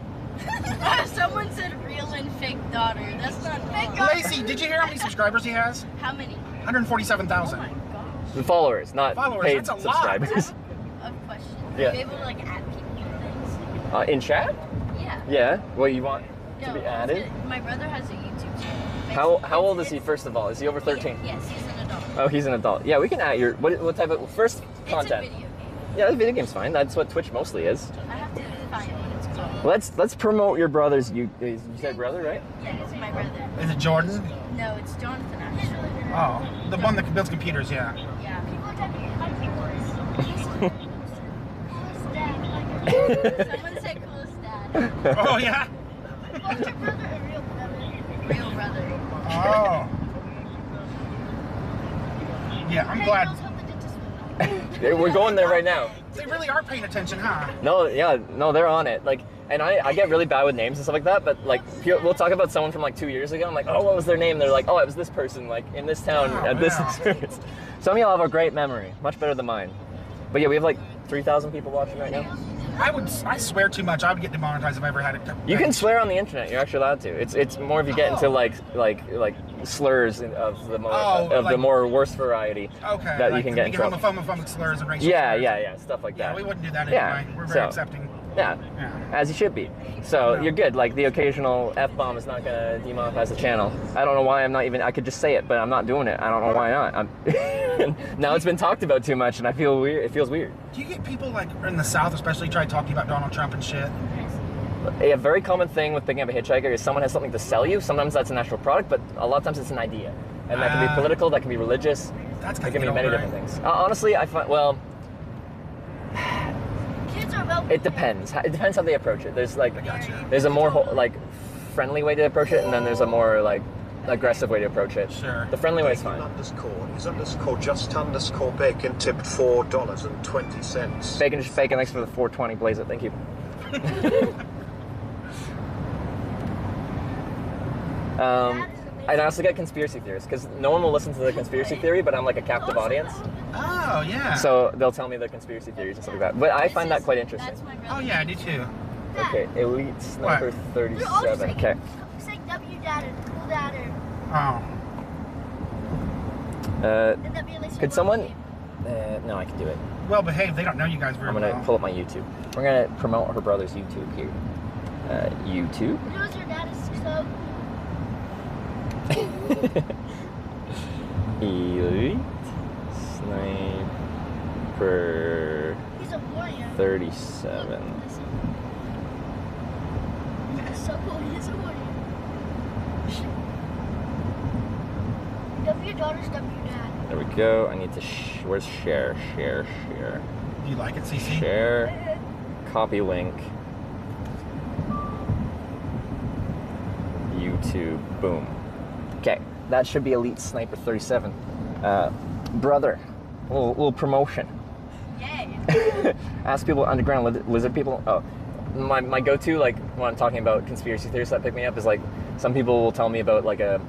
Someone said real and fake daughter. That's not fake daughter. Lacey, did you hear how many subscribers he has? How many? 147,000. The followers, not paid that's a lot. subscribers. A question. Yeah. Are you able to like add people and things? In chat? Yeah. Yeah. What you want to be No, added? my brother has a YouTube channel. How old is he? First of all, is he over 13? Yes, he's an adult. Oh, he's an adult. Yeah, we can add your what type of first content? It's a video game. Yeah, the video game's fine. That's what Twitch mostly is. I have to find what it's called. Let's promote your brother's. You said brother, right? Yeah, it's my brother. Is it Jordan? No, it's Jonathan actually. Oh, the one that builds computers, yeah. Yeah. Someone said coolest dad. Oh, yeah? What's your brother a real brother? Real brother. Oh. Yeah, I'm glad. Yeah, we're going there right now. They really are paying attention, huh? No, yeah, no, they're on it. Like, and I get really bad with names and stuff like that. But like, we'll talk about someone from like 2 years ago. I'm like, oh, what was their name? They're like, oh, it was this person, like in this town at this experience. Some of y'all have a great memory, much better than mine. But yeah, we have like 3,000 people watching right now. I swear too much. I would get demonetized if I ever had it. You can swear on the internet. You're actually allowed to. It's more if you get into like slurs of the more the more worse variety. Okay. That you can get in trouble. Homophobic slurs and racial Yeah, slurs. stuff like that. Yeah, we wouldn't do that anyway. We're very accepting. Yeah, as you should be. So you're good. Like the occasional F-bomb is not gonna demonetize the channel. I don't know why I'm not even. I could just say it, but I'm not doing it. I don't know why not. Now it's been talked about too much, and I feel weird. It feels weird. Do you get people like in the South, especially, try talking about Donald Trump and shit? A very common thing with picking up a hitchhiker is someone has something to sell you. Sometimes that's an actual product, but a lot of times it's an idea, and that can be political. That can be religious. That's it can be many different things. Honestly, I find it depends. It depends how they approach it. There's like, there's a more like friendly way to approach it, and then there's a more like aggressive way to approach it. Sure. The friendly way is fine. _just_bacon tipped $4.20. Bacon, just bacon. Thanks for the 420. Blaze it. Thank you. I also get conspiracy theorists because no one will listen to the conspiracy theory, but I'm like a captive audience. Oh, yeah. So they'll tell me the conspiracy theories and stuff like that. But I find that quite interesting. Oh, yeah, I do too. Okay, Elite Sniper 37. Okay. Say W dad and cool dad Could someone... no, I can do it. Well behaved. They don't know you guys very well. I'm going to pull up my YouTube. We're going to promote her brother's YouTube here. YouTube. Knows your dad is so... Elite Sniper He's a warrior. 37. That's so cool. He's a warrior. W daughter's W dad. There we go. I need to where's share? Share. Do you like it, CC? Share. Copy link. YouTube. Boom. Okay, that should be Elite Sniper 37. Brother, little promotion. Yay. Ask people, underground lizard people. Oh, my go-to, like when I'm talking about conspiracy theories that pick me up is like some people will tell me about like a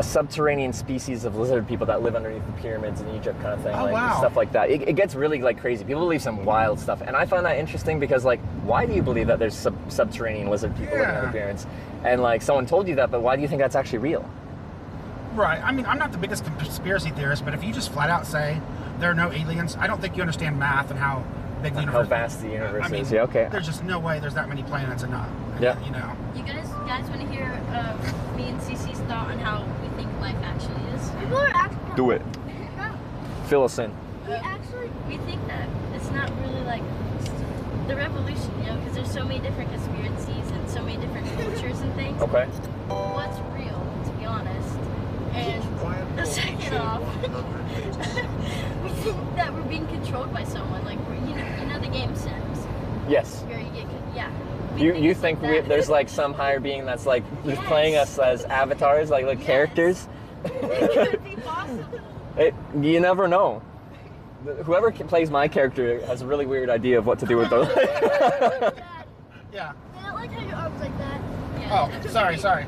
subterranean species of lizard people that live underneath the pyramids in Egypt, kind of thing. Oh, like wow. Stuff like that. It gets really like crazy. People believe some wild stuff, and I find that interesting because like, why do you believe that there's subterranean lizard people living under the pyramids? And like, someone told you that, but why do you think that's actually real? Right. I mean, I'm not the biggest conspiracy theorist, but if you just flat out say there are no aliens, I don't think you understand math and how big the universe How vast the universe I mean, is. Yeah, okay. There's just no way there's that many planets and not. Yeah. You know. You guys want to hear me and Cece's thought on how we think life actually is? People are actually. Do it. Fill us in. We think that it's not really like the revolution, you know, because there's so many different conspiracies and so many different cultures and things. Okay. What's real, to be honest? And the second off, we think that we're being controlled by someone. Like, you know the game Sims. Yes. Where you get, yeah. You think there's like some higher being that's like just playing us as avatars, like characters? It could be possible. You never know. Whoever plays my character has a really weird idea of what to do with those. Yeah. They don't like how your arms like that. Oh, sorry.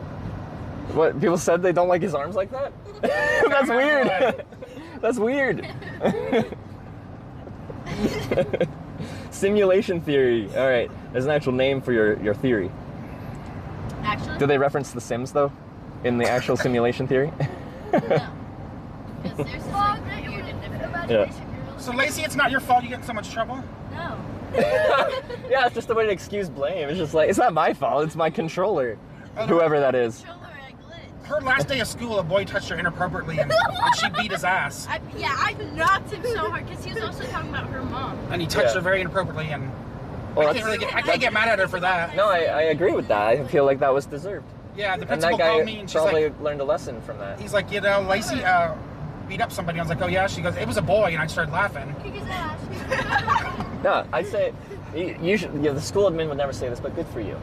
What, people said they don't like his arms like that? That's weird. That's weird. Simulation theory. All right, there's an actual name for your theory. Actually? Do they reference The Sims though, in the actual simulation theory? No. Because there's this like weird and different. Yeah. So Lacey, it's not your fault you get in so much trouble? No. Yeah, it's just a way to excuse blame. It's just like, it's not my fault, it's my controller. Whoever that is. Her last day of school, a boy touched her inappropriately and she beat his ass. I knocked him so hard because he was also talking about her mom. And he touched her very inappropriately, and Well, I can't get mad at her for that. No, I agree with that. I feel like that was deserved. Yeah, the And principal that guy called me and she's probably like, learned a lesson from that. he's like, you know, Lacey beat up somebody. I was like, oh yeah. She goes, it was a boy, and I started laughing. No, I'd say you should. Yeah, the school admin would never say this, but good for you.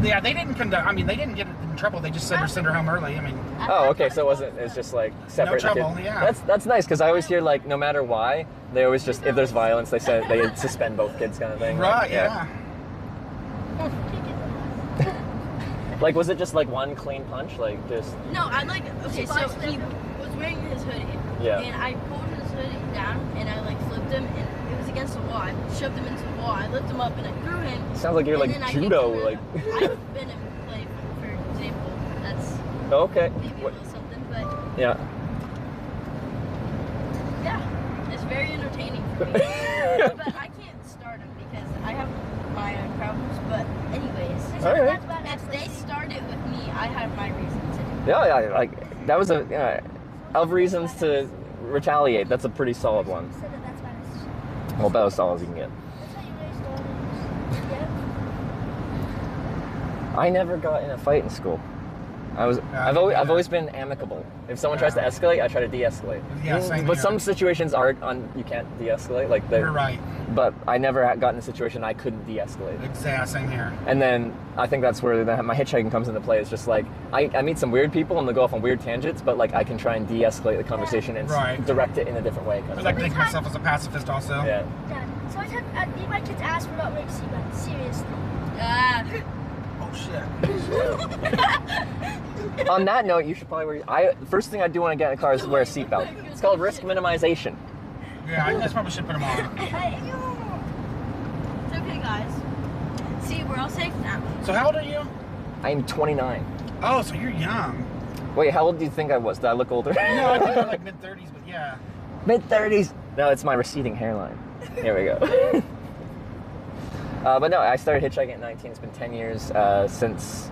Yeah, they didn't conduct. I mean, they didn't get in trouble. They just send her home early. I mean. Oh, okay. So it wasn't. It's just like separate. No trouble. Okay. Yeah. That's nice because I always hear like no matter why they always just if there's violence they suspend both kids kind of thing. Right. Like, Yeah. Like was it just like one clean punch? Like just. No, okay, so he was wearing his hoodie. Yeah. And I pulled his hoodie down and I like flipped him and it was against the wall. I shoved him into the wall. I lifted him up and I threw him. Sounds like you're and like then I judo, hit him. like. I've been in play, for example. That's Okay. maybe a little something, but Yeah. yeah, it's very entertaining for me. But I can't start them because I have my own problems. But anyways, All right. if they started with me, I have my reasons. Yeah, like that was of reasons to retaliate. That's a pretty solid one. Well, about as solid as you can get. I never got in a fight in school. I've always been amicable. If someone tries to escalate, I try to de-escalate. Yeah, same but here. some situations are you can't de-escalate. Like You're right. But I never got in a situation I couldn't de-escalate. Exactly. Same here. And then I think that's where my hitchhiking comes into play. It's just like I meet some weird people and they'll go off on weird tangents, but like I can try and de-escalate the conversation and direct it in a different way. I like to think of myself as a pacifist also. Yeah. Dad, so I need my kids ask for not wearing seatbelts. Seriously. Oh shit. On that note, you should probably wear. First thing I do when I get in a car is wear a seatbelt. It's called risk minimization. Yeah, I guess probably should put them on. It's okay, guys. See, we're all safe now. So how old are you? I'm 29. Oh, so you're young. Wait, how old do you think I was? Did I look older? No, I think you're like mid-30s, but yeah. Mid-30s. No, it's my receding hairline. Here we go. But no, I started hitchhiking at 19. It's been 10 years since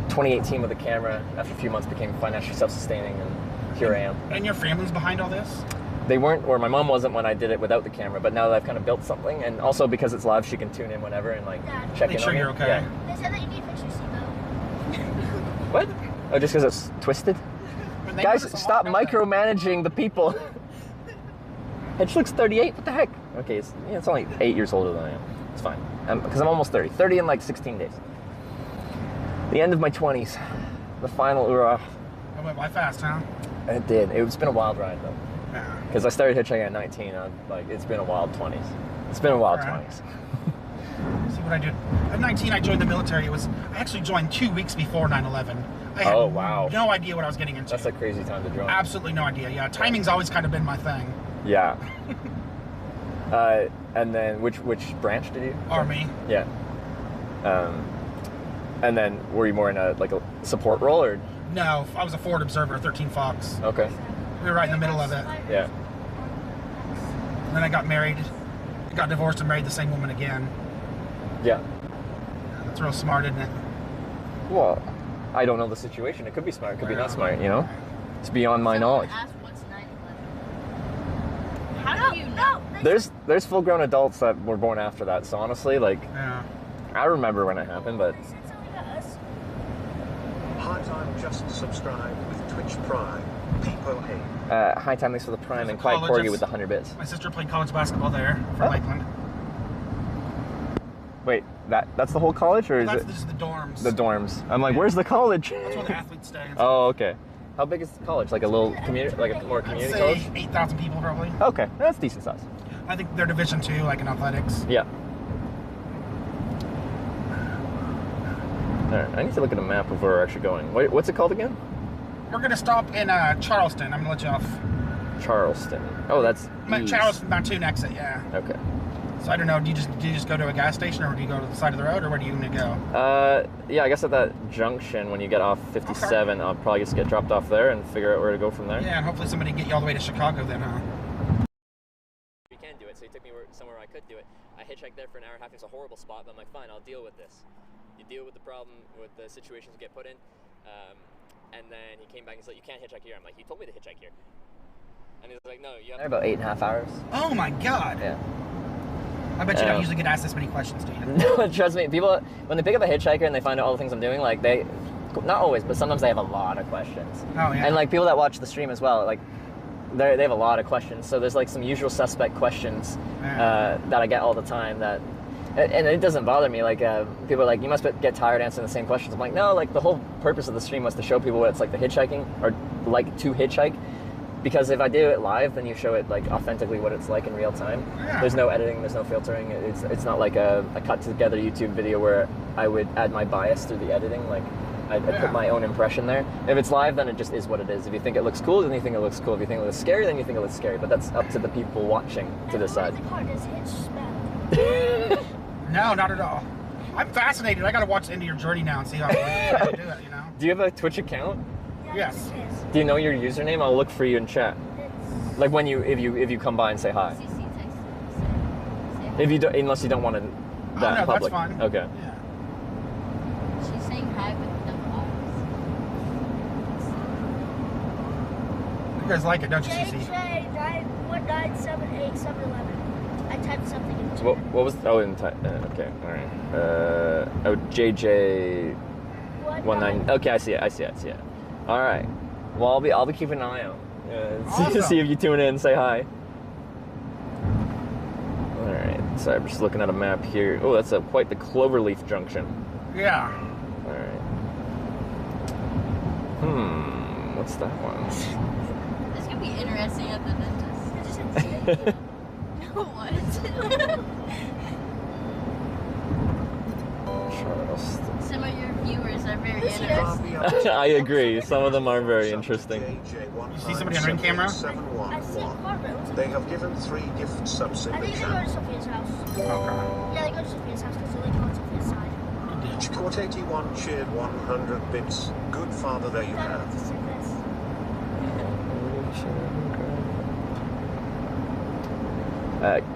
2018 with a camera. After a few months, became financially self-sustaining, and here I am. And your family's behind all this? They weren't, or my mom wasn't when I did it without the camera. But now that I've kind of built something, and also because it's live, she can tune in whenever and like check in Make sure on me. you're okay. Yeah. They said that you need to fix your seatbelt. What? Oh, just because it's twisted? Guys, stop micromanaging the people. Hitch looks 38. What the heck? Okay, it's only 8 years older than I am. It's fine. Because I'm almost 30. 30 in like 16 days. The end of my 20s. The final hurrah. It went by fast, huh? It did. It's been a wild ride though. Yeah. Because I started hitchhiking at 19. It's been a wild 20s. It's been a wild 20s. See what I did. At 19, I joined the military. I actually joined 2 weeks before 9/11. I had wow. no idea what I was getting into. That's a crazy time to join. Absolutely no idea. Yeah, timing's always kind of been my thing. Yeah. And then which branch did you? Army. Yeah. And then were you more in a support role or? No, I was a forward observer, 13 Fox. Okay. We were right in the middle of it. Yeah. And then I got married, got divorced, and married the same woman again. Yeah. That's real smart, isn't it? Well, I don't know the situation. It could be smart, it could be not smart, you know? It's beyond my knowledge. Ask what's 9/11. How do you know? There's full-grown adults that were born after that, so honestly, like, yeah. I remember when it happened, but... Hi time, just subscribe with Twitch Prime. Peepo hey. Hi time, thanks for the prime, and Quiet college, Corgi with the 100 bits. My sister played college basketball there for Lakeland. Wait, that's the whole college, or is That's it? just the dorms. The dorms. I'm like, where's the college? That's where the athletes stay. Oh, okay. How big is the college? Like a little community, like a more community I'd college? say 8,000 people probably. Okay, that's decent size. I think they're Division II, like in athletics. Yeah. Alright, I need to look at a map of where we're actually going. What's it called again? We're gonna stop in Charleston. I'm gonna let you off. Charleston. Oh, that's east. Charleston, Mattoon exit, yeah. Okay. So I don't know. Do you just go to a gas station, or do you go to the side of the road, or where do you want to go? Yeah, I guess at that junction when you get off 57, I'll probably just get dropped off there and figure out where to go from there. Yeah, and hopefully somebody can get you all the way to Chicago then, huh? You can do it, so he took me somewhere I could do it. I hitchhiked there for an hour and a half. It's a horrible spot, but I'm like, fine, I'll deal with this. You deal with the problem, with the situations you get put in, and then he came back and said, you can't hitchhike here. I'm like, you told me to hitchhike here. And he's like, no, you have about 8.5 hours. Oh my god! Yeah. I bet you don't usually get asked this many questions, do you? No, trust me, people, when they pick up a hitchhiker and they find out all the things I'm doing, like, not always, but sometimes they have a lot of questions. Oh, yeah. And, like, people that watch the stream as well, like, they have a lot of questions. So there's, like, some usual suspect questions that I get all the time that, and it doesn't bother me. Like, people are like, you must get tired answering the same questions. I'm like, no, like, the whole purpose of the stream was to show people what it's like to hitchhiking, or like to hitchhike. Because if I do it live, then you show it like authentically what it's like in real time. Yeah. There's no editing, there's no filtering. It's not like a cut together YouTube video where I would add my bias through the editing. Like I put my own impression there. If it's live, then it just is what it is. If you think it looks cool, then you think it looks cool. If you think it looks scary, then you think it looks scary. But that's up to the people watching to decide. No, not at all. I'm fascinated. I gotta watch the end of your journey now and see how you do it, you know? Do you have a Twitch account? Yes. Do you know your username? I'll look for you in chat. Like when if you come by and say hi. If you don't, unless you don't want to that no, public. that's fine. Okay. Yeah. She's saying hi with no eyes. You guys like it, don't you, CC? JJ9197811. I typed something in the chat. What was? Oh, in okay, all right. JJ 19. Okay, I see it. All right. Well, I'll be keeping an eye out. Awesome. See if you tune in and say hi. All right. So I'm just looking at a map here. Oh, that's quite the Cloverleaf Junction. Yeah. All right. What's that one? This could be interesting at the dentist. What? Charleston. Some of your viewers are very interesting. I agree. Some of them are very interesting. You see somebody on ring camera? They have given 3 gift subs in I the think they go to chat. Sophia's house. Okay. Yeah, they go to Sophia's house because they're like on Sophia's side. Chcourt81 cheered 100 bits. Good father, there you have.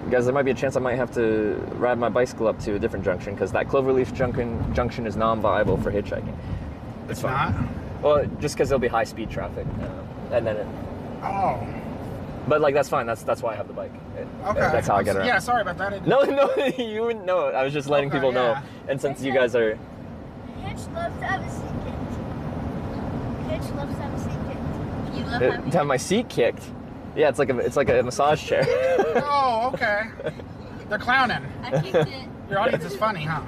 Guys, there might be a chance I might have to ride my bicycle up to a different junction because that Cloverleaf junction is non-viable for hitchhiking. It's not? Well, just because there'll be high-speed traffic, and then Oh. But like that's fine. That's why I have the bike. Okay. That's how I get around. Yeah, sorry about that. No, you wouldn't know. I was just letting people know. And since you guys are. Hitch loves to have a seat kicked. Hitch loves to have a seat kicked. You love To have my seat kicked. Yeah, it's like a massage chair. Oh, okay. They're clowning. I kicked it. Your audience is funny, huh?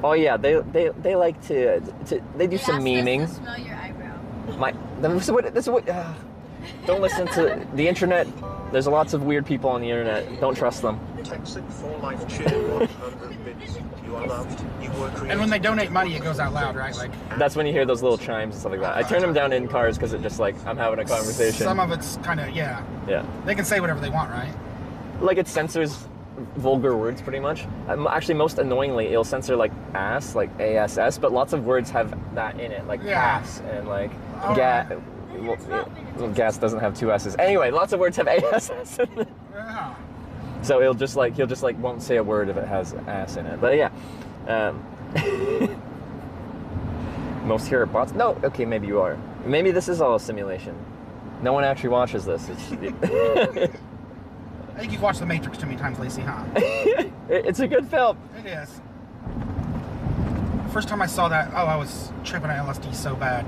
Oh yeah, they like to they do some memeing. Us to smell your eyebrow. Don't listen to the internet. There's lots of weird people on the internet. Don't trust them. Toxic for life cheer 100 bits. You are loved. You were created. And when they donate money, it goes out loud, right? Like That's when you hear those little chimes and stuff like that. I turn them down in cars because it just like I'm having a conversation. some of it's kind of Yeah. They can say whatever they want, right? Like it censors vulgar words pretty much. Actually, most annoyingly, it'll censor like ass, like ASS, but lots of words have that in it, like ass and like Gas doesn't have two S's. Anyway, lots of words have ASS in it. Yeah. So he'll just like won't say a word if it has ass in it. But yeah. Most here are bots. No, okay, maybe you are. Maybe this is all a simulation. No one actually watches this. I think you've watched The Matrix too many times, Lacey, huh? It's a good film. It is. First time I saw that, I was tripping on LSD so bad.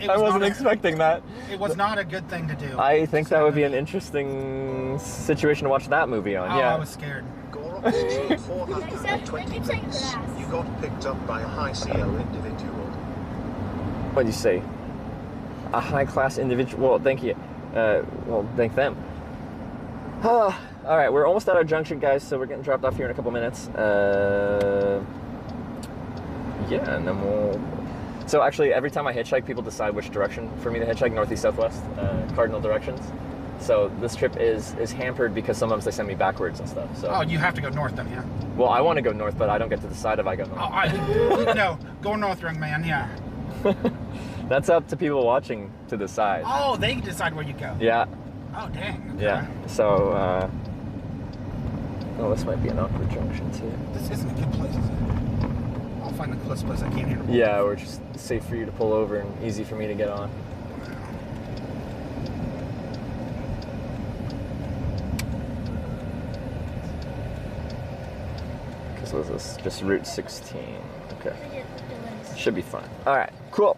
I wasn't expecting that. It was not a good thing to do. I think that would be an interesting situation to watch that movie on. Oh, yeah. I was scared. Street 420 bits. You got picked up by a high CL individual. What'd you say? A high-class individual? Well, thank you. Well, thank them. All right, we're almost at our junction, guys, so we're getting dropped off here in a couple minutes. Yeah, and then we'll... So actually, every time I hitchhike, people decide which direction for me to hitchhike, northeast, southwest, cardinal directions. So this trip is hampered because sometimes they send me backwards and stuff. So. Oh, you have to go north then, yeah? Well, I want to go north, but I don't get to decide if I go north. Oh, no, go north, young man, yeah. That's up to people watching to decide. Oh, they can decide where you go. Yeah. Oh, dang. Okay. Yeah. So, oh, this might be an awkward junction too. This isn't a good place, is it? I'll find the closest place I can here. Yeah, or just safe for you to pull over and easy for me to get on. Because was this just Route 16? Okay. Should be fine. All right, cool.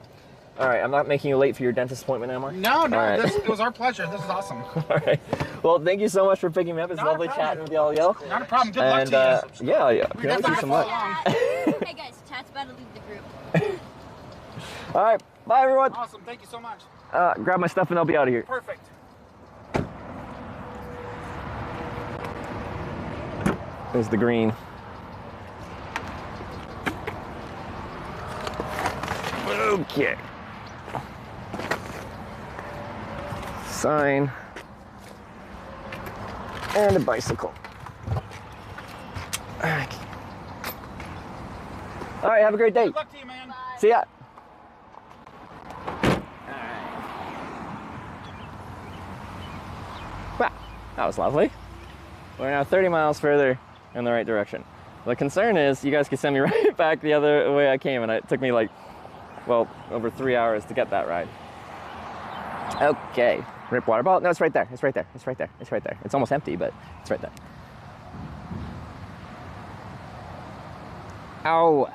All right, I'm not making you late for your dentist appointment, am I? No, All right. it was our pleasure. This is awesome. All right. Well, thank you so much for picking me up. It's lovely chatting with y'all, yo. Not a problem. Good luck to you. Yeah. We Wish you some luck. Hey guys, chat's about to leave the group. All right. Bye, everyone. Awesome. Thank you so much. Grab my stuff and I'll be out of here. Perfect. There's the green. Okay. Sign. And a bicycle. Okay. All right, have a great day. Good luck to you, man. See ya. Wow, that was lovely. We're now 30 miles further in the right direction. The concern is you guys could send me right back the other way I came, and it took me like, well, over 3 hours to get that ride. Okay, rip water bottle. No, it's right there. It's right there. It's right there. It's right there. It's almost empty, but it's right there. Ow.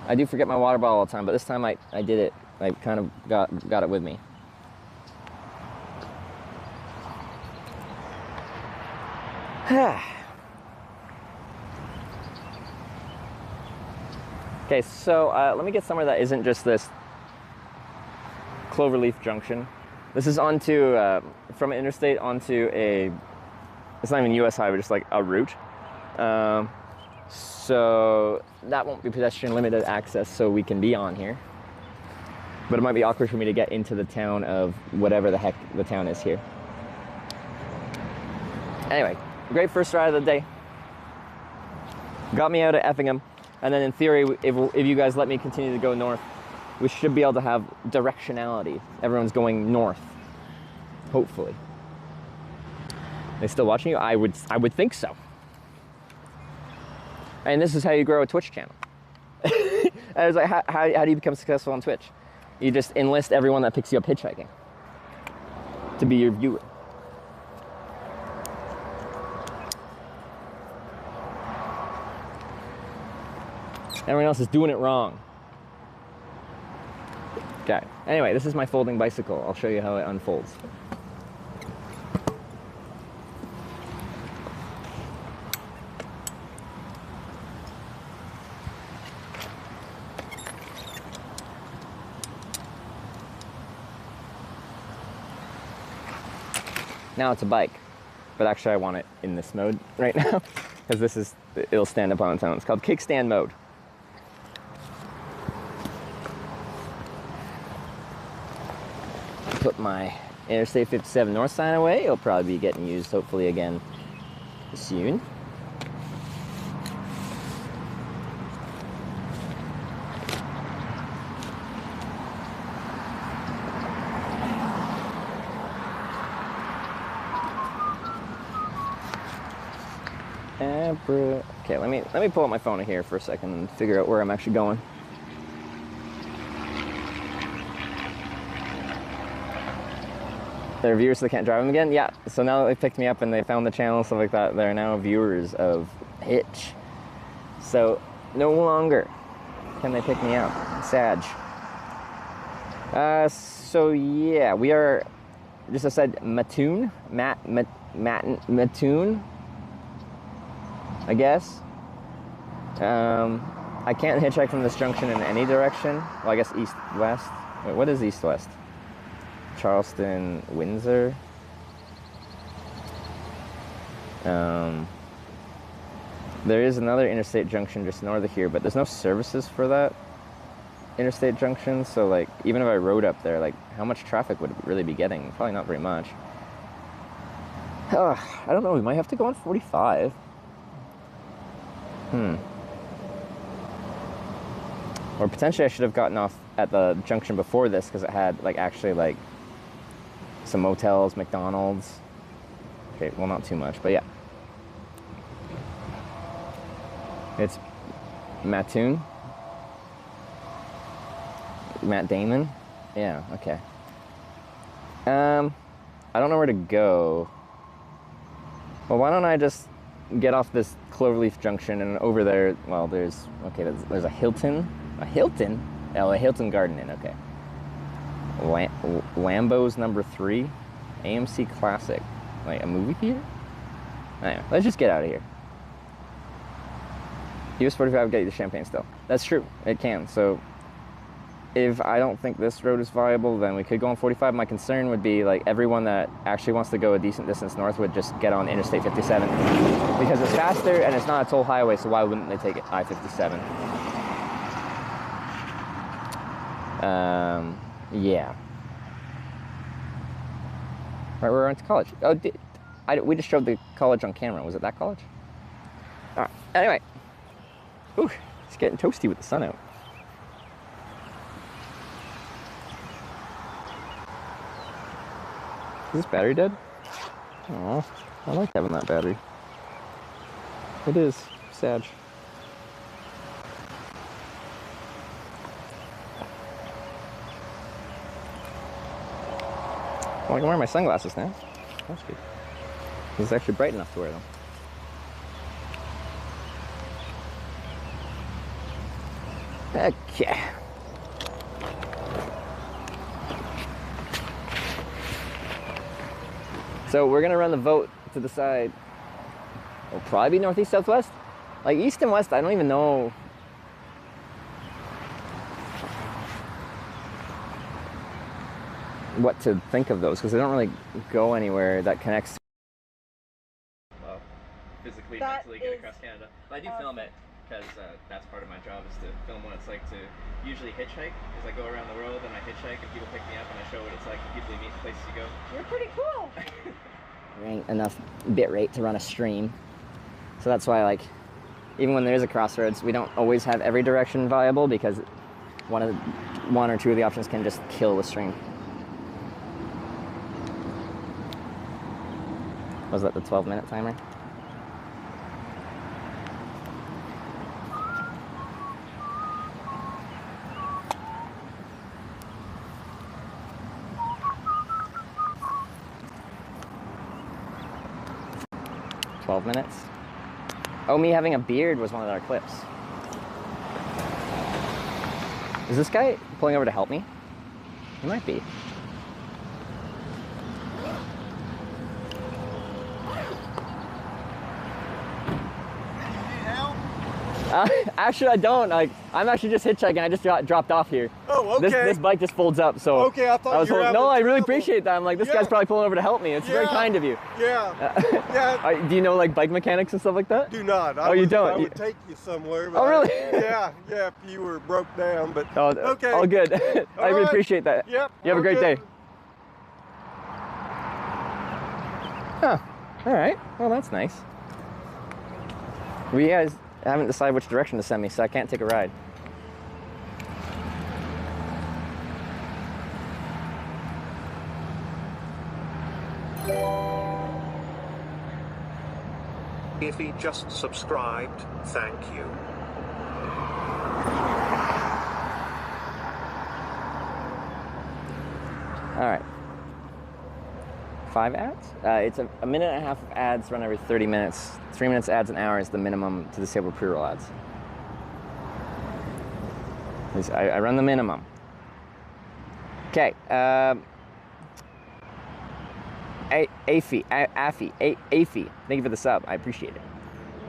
I do forget my water bottle all the time, but this time I did it. I kind of got it with me. Okay, so let me get somewhere that isn't just this Cloverleaf Junction. This is onto, from an interstate onto a, it's not even US highway, just like a route. So that won't be pedestrian limited access, so we can be on here. But it might be awkward for me to get into the town of whatever the heck the town is here. Anyway, great first ride of the day. Got me out of Effingham. And then in theory, if you guys let me continue to go north, we should be able to have directionality. Everyone's going north, hopefully. They still watching you? I would think so. And this is how you grow a Twitch channel. I was like, how do you become successful on Twitch? You just enlist everyone that picks you up hitchhiking to be your viewer. Everyone else is doing it wrong. Okay, anyway, this is my folding bicycle. I'll show you how it unfolds. Now it's a bike, but actually I want it in this mode right now because it'll stand up on its own. It's called kickstand mode. Put my Interstate 57 north sign away. It'll probably be getting used hopefully again soon. Okay, let me pull up my phone here for a second and figure out where I'm actually going. They're viewers, so they can't drive them again? Yeah, so now that they picked me up and they found the channel and stuff like that, they're now viewers of Hitch. So, no longer can they pick me up. Sad. So yeah, we are, just I said, Mattoon? Mattoon? I guess. I can't hitchhike from this junction in any direction. Well, I guess east-west. Wait, what is east-west? Charleston, Windsor. There is another interstate junction just north of here, but there's no services for that interstate junction, so like even if I rode up there, like how much traffic would it really be getting? Probably not very much. I don't know, we might have to go on 45. Or potentially I should have gotten off at the junction before this because it had like actually like some motels, McDonald's. Okay, well not too much, but yeah. It's Mattoon. Matt Damon? Yeah, okay. I don't know where to go. Well, why don't I just get off this Cloverleaf Junction and over there, well, there's a Hilton. A Hilton? Oh, a Hilton Garden Inn, okay. Lambo's number 3. AMC Classic. Like a movie theater? Anyway, let's just get out of here. US 45 get you the champagne still. That's true, it can. So if I don't think this road is viable, then we could go on 45. My concern would be like everyone that actually wants to go a decent distance north would just get on Interstate 57 because it's faster and it's not a toll highway, so why wouldn't they take it I-57? Yeah. Right, we're on to college. Oh, we just showed the college on camera. Was it that college? All right. Anyway. Ooh, it's getting toasty with the sun out. Is this battery dead? Oh, I like having that battery. It is sad. Well, I can wear my sunglasses now. That's good. It's actually bright enough to wear them. Okay. So we're gonna run the vote to decide. It'll probably be northeast, southwest. Like east and west, I don't even know. What to think of those because they don't really go anywhere that connects. Well, physically, mentally get across Canada. But I do film it because that's part of my job is to film what it's like to usually hitchhike. Because I go around the world and I hitchhike and people pick me up and I show what it's like and people you meet, the places you go. You're pretty cool. There ain't enough bit rate to run a stream, so that's why like even when there is a crossroads, we don't always have every direction viable because one or two of the options can just kill the stream. Was that the 12-minute timer? Minutes. Oh, me having a beard was one of our clips. Is this guy pulling over to help me? He might be. Actually, I don't. Like, I'm actually just hitchhiking. I just got dropped off here. Oh, okay. This bike just folds up, so. Okay, I thought you were having No, I really trouble. appreciate that. I'm like, this guy's probably pulling over to help me. It's very kind of you. Yeah. Yeah. Do you know like bike mechanics and stuff like that? Do not. You don't? I would take you somewhere. But Oh, really? Yeah, if you were broke down, but okay. All good. I really appreciate that. Yep. You have a great day. Huh. All right. Well, that's nice. Well, you guys haven't decided which direction to send me, so I can't take a ride. If he just subscribed, thank you. All right. 5 ads? It's a minute and a half of ads run every 30 minutes. 3 minutes ads an hour is the minimum to disable pre-roll ads. I run the minimum. Okay. Afi, thank you for the sub. I appreciate it.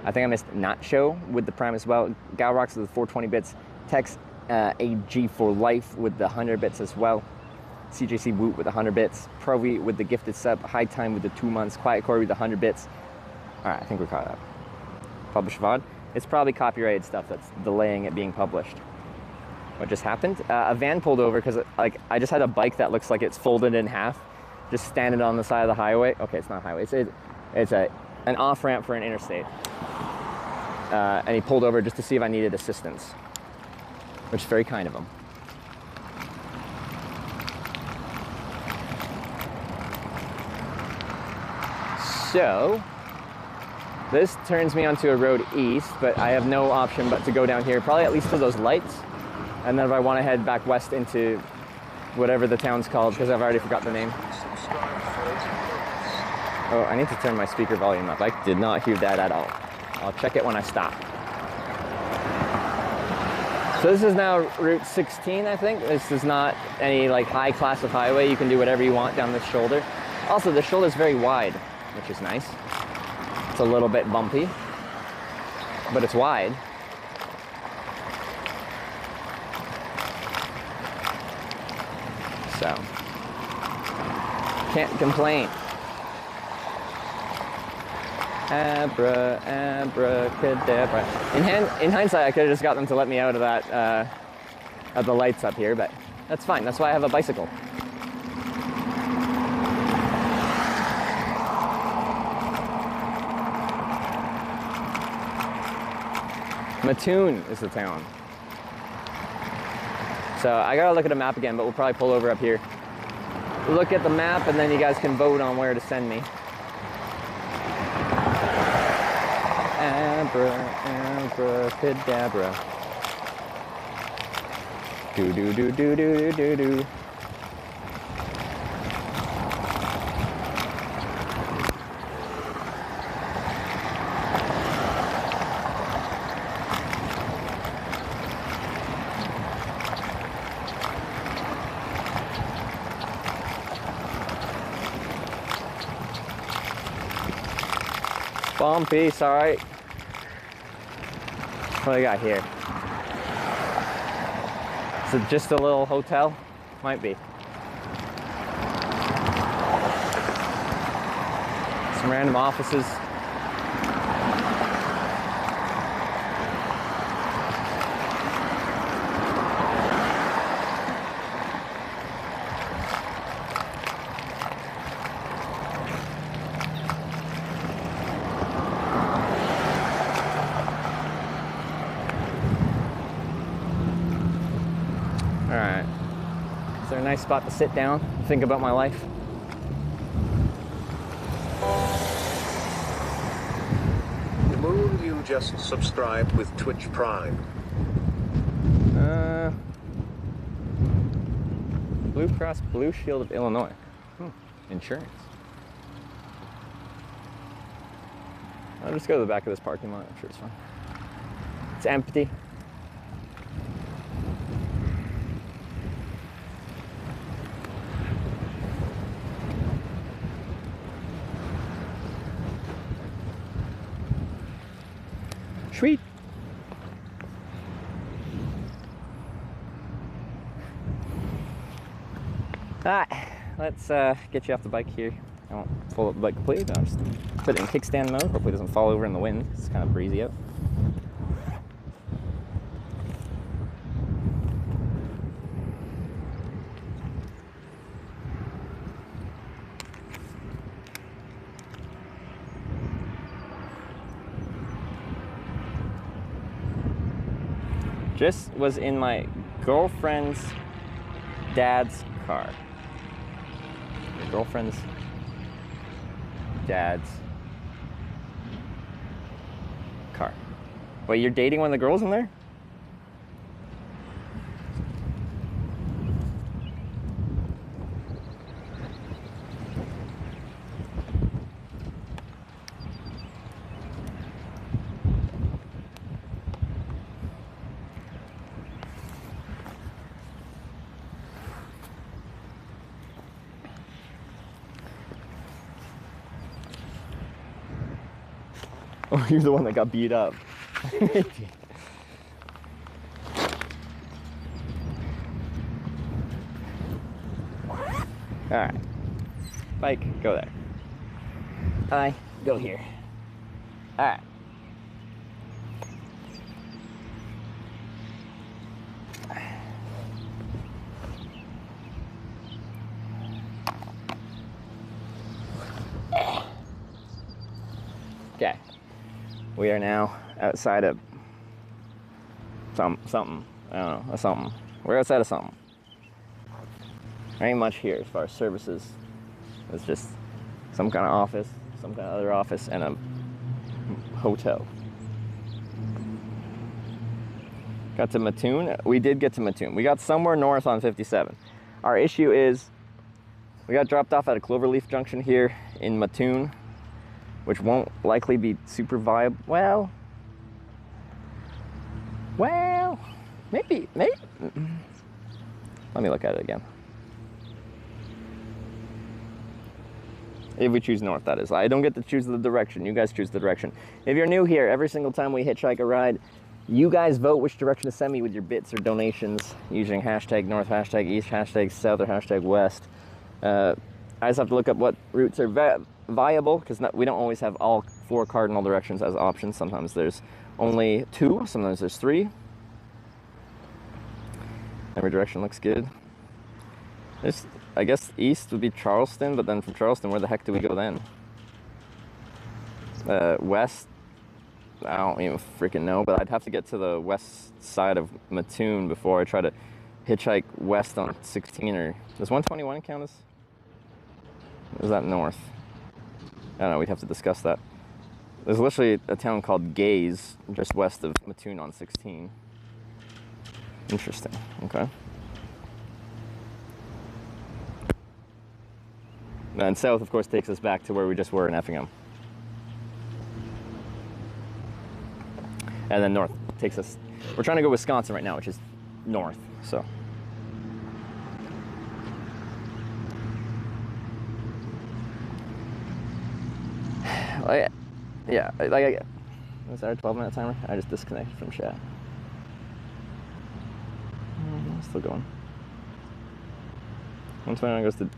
I think I missed Not Show with the Prime as well. Galrox with the 420 bits. Tex AG for life with the 100 bits as well. CJC Woot with 100 bits. Provi with the gifted sub. High Time with the 2 months. Quiet Corey with the 100 bits. All right, I think we're caught up. Publish VOD. It's probably copyrighted stuff that's delaying it being published. What just happened? A van pulled over because like I just had a bike that looks like it's folded in half, just standing on the side of the highway. Okay, it's not a highway. It's an off ramp for an interstate. And he pulled over just to see if I needed assistance, which is very kind of him. So, this turns me onto a road east, but I have no option but to go down here, probably at least to those lights. And then if I want to head back west into whatever the town's called, because I've already forgot the name. Oh, I need to turn my speaker volume up. I did not hear that at all. I'll check it when I stop. So this is now Route 16, I think. This is not any like high class of highway. You can do whatever you want down this shoulder. Also, the shoulder is very wide, which is nice. It's a little bit bumpy, but it's wide. So, can't complain. Abracadabra. In hindsight, I could have just got them to let me out of that, of the lights up here, but that's fine. That's why I have a bicycle. Mattoon is the town. So I gotta look at a map again, but we'll probably pull over up here. Look at the map, and then you guys can vote on where to send me. Abracadabra. Do do do do do do do. Bumpy, sorry. What do I got here? Is it just a little hotel? Might be. Some random offices. Nice spot to sit down, think about my life. The moon you just subscribed with Twitch Prime. Blue Cross Blue Shield of Illinois. Insurance. I'll just go to the back of this parking lot. I'm sure it's fine. It's empty. Sweet. Alright, let's get you off the bike here. I won't pull up the bike completely, but I'll just put it in kickstand mode. Hopefully it doesn't fall over in the wind. It's kind of breezy out. Just was in my girlfriend's dad's car. Girlfriend's dad's car. Wait, you're dating one of the girls in there? Oh, you're the one that got beat up. Alright. Bike, go there. Hi, go here. Alright. Okay. We are now outside of something. I don't know, a something. We're outside of something. There ain't much here as far as services. It's just some kind of office, some kind of other office, and a hotel. Got to Mattoon. We did get to Mattoon. We got somewhere north on 57. Our issue is we got dropped off at a Cloverleaf Junction here in Mattoon, which won't likely be super viable. Well, maybe. Let me look at it again. If we choose north, that is. I don't get to choose the direction. You guys choose the direction. If you're new here, every single time we hitchhike a ride, you guys vote which direction to send me with your bits or donations using hashtag north, hashtag east, hashtag south, or hashtag west. I just have to look up what routes are viable, because we don't always have all 4 cardinal directions as options. Sometimes there's only 2, sometimes there's 3. Every direction looks good. I guess east would be Charleston, but then from Charleston, where the heck do we go then? West, I don't even freaking know, but I'd have to get to the west side of Mattoon before I try to hitchhike west on 16, or does 121 count as? Or is that north? I don't know, we'd have to discuss that. There's literally a town called Gaze, just west of Mattoon on 16. Interesting, okay. And south, of course, takes us back to where we just were in Effingham. And then north takes us, we're trying to go Wisconsin right now, which is north, so. Yeah, was that a 12-minute timer? I just disconnected from chat. Still going. 129 goes to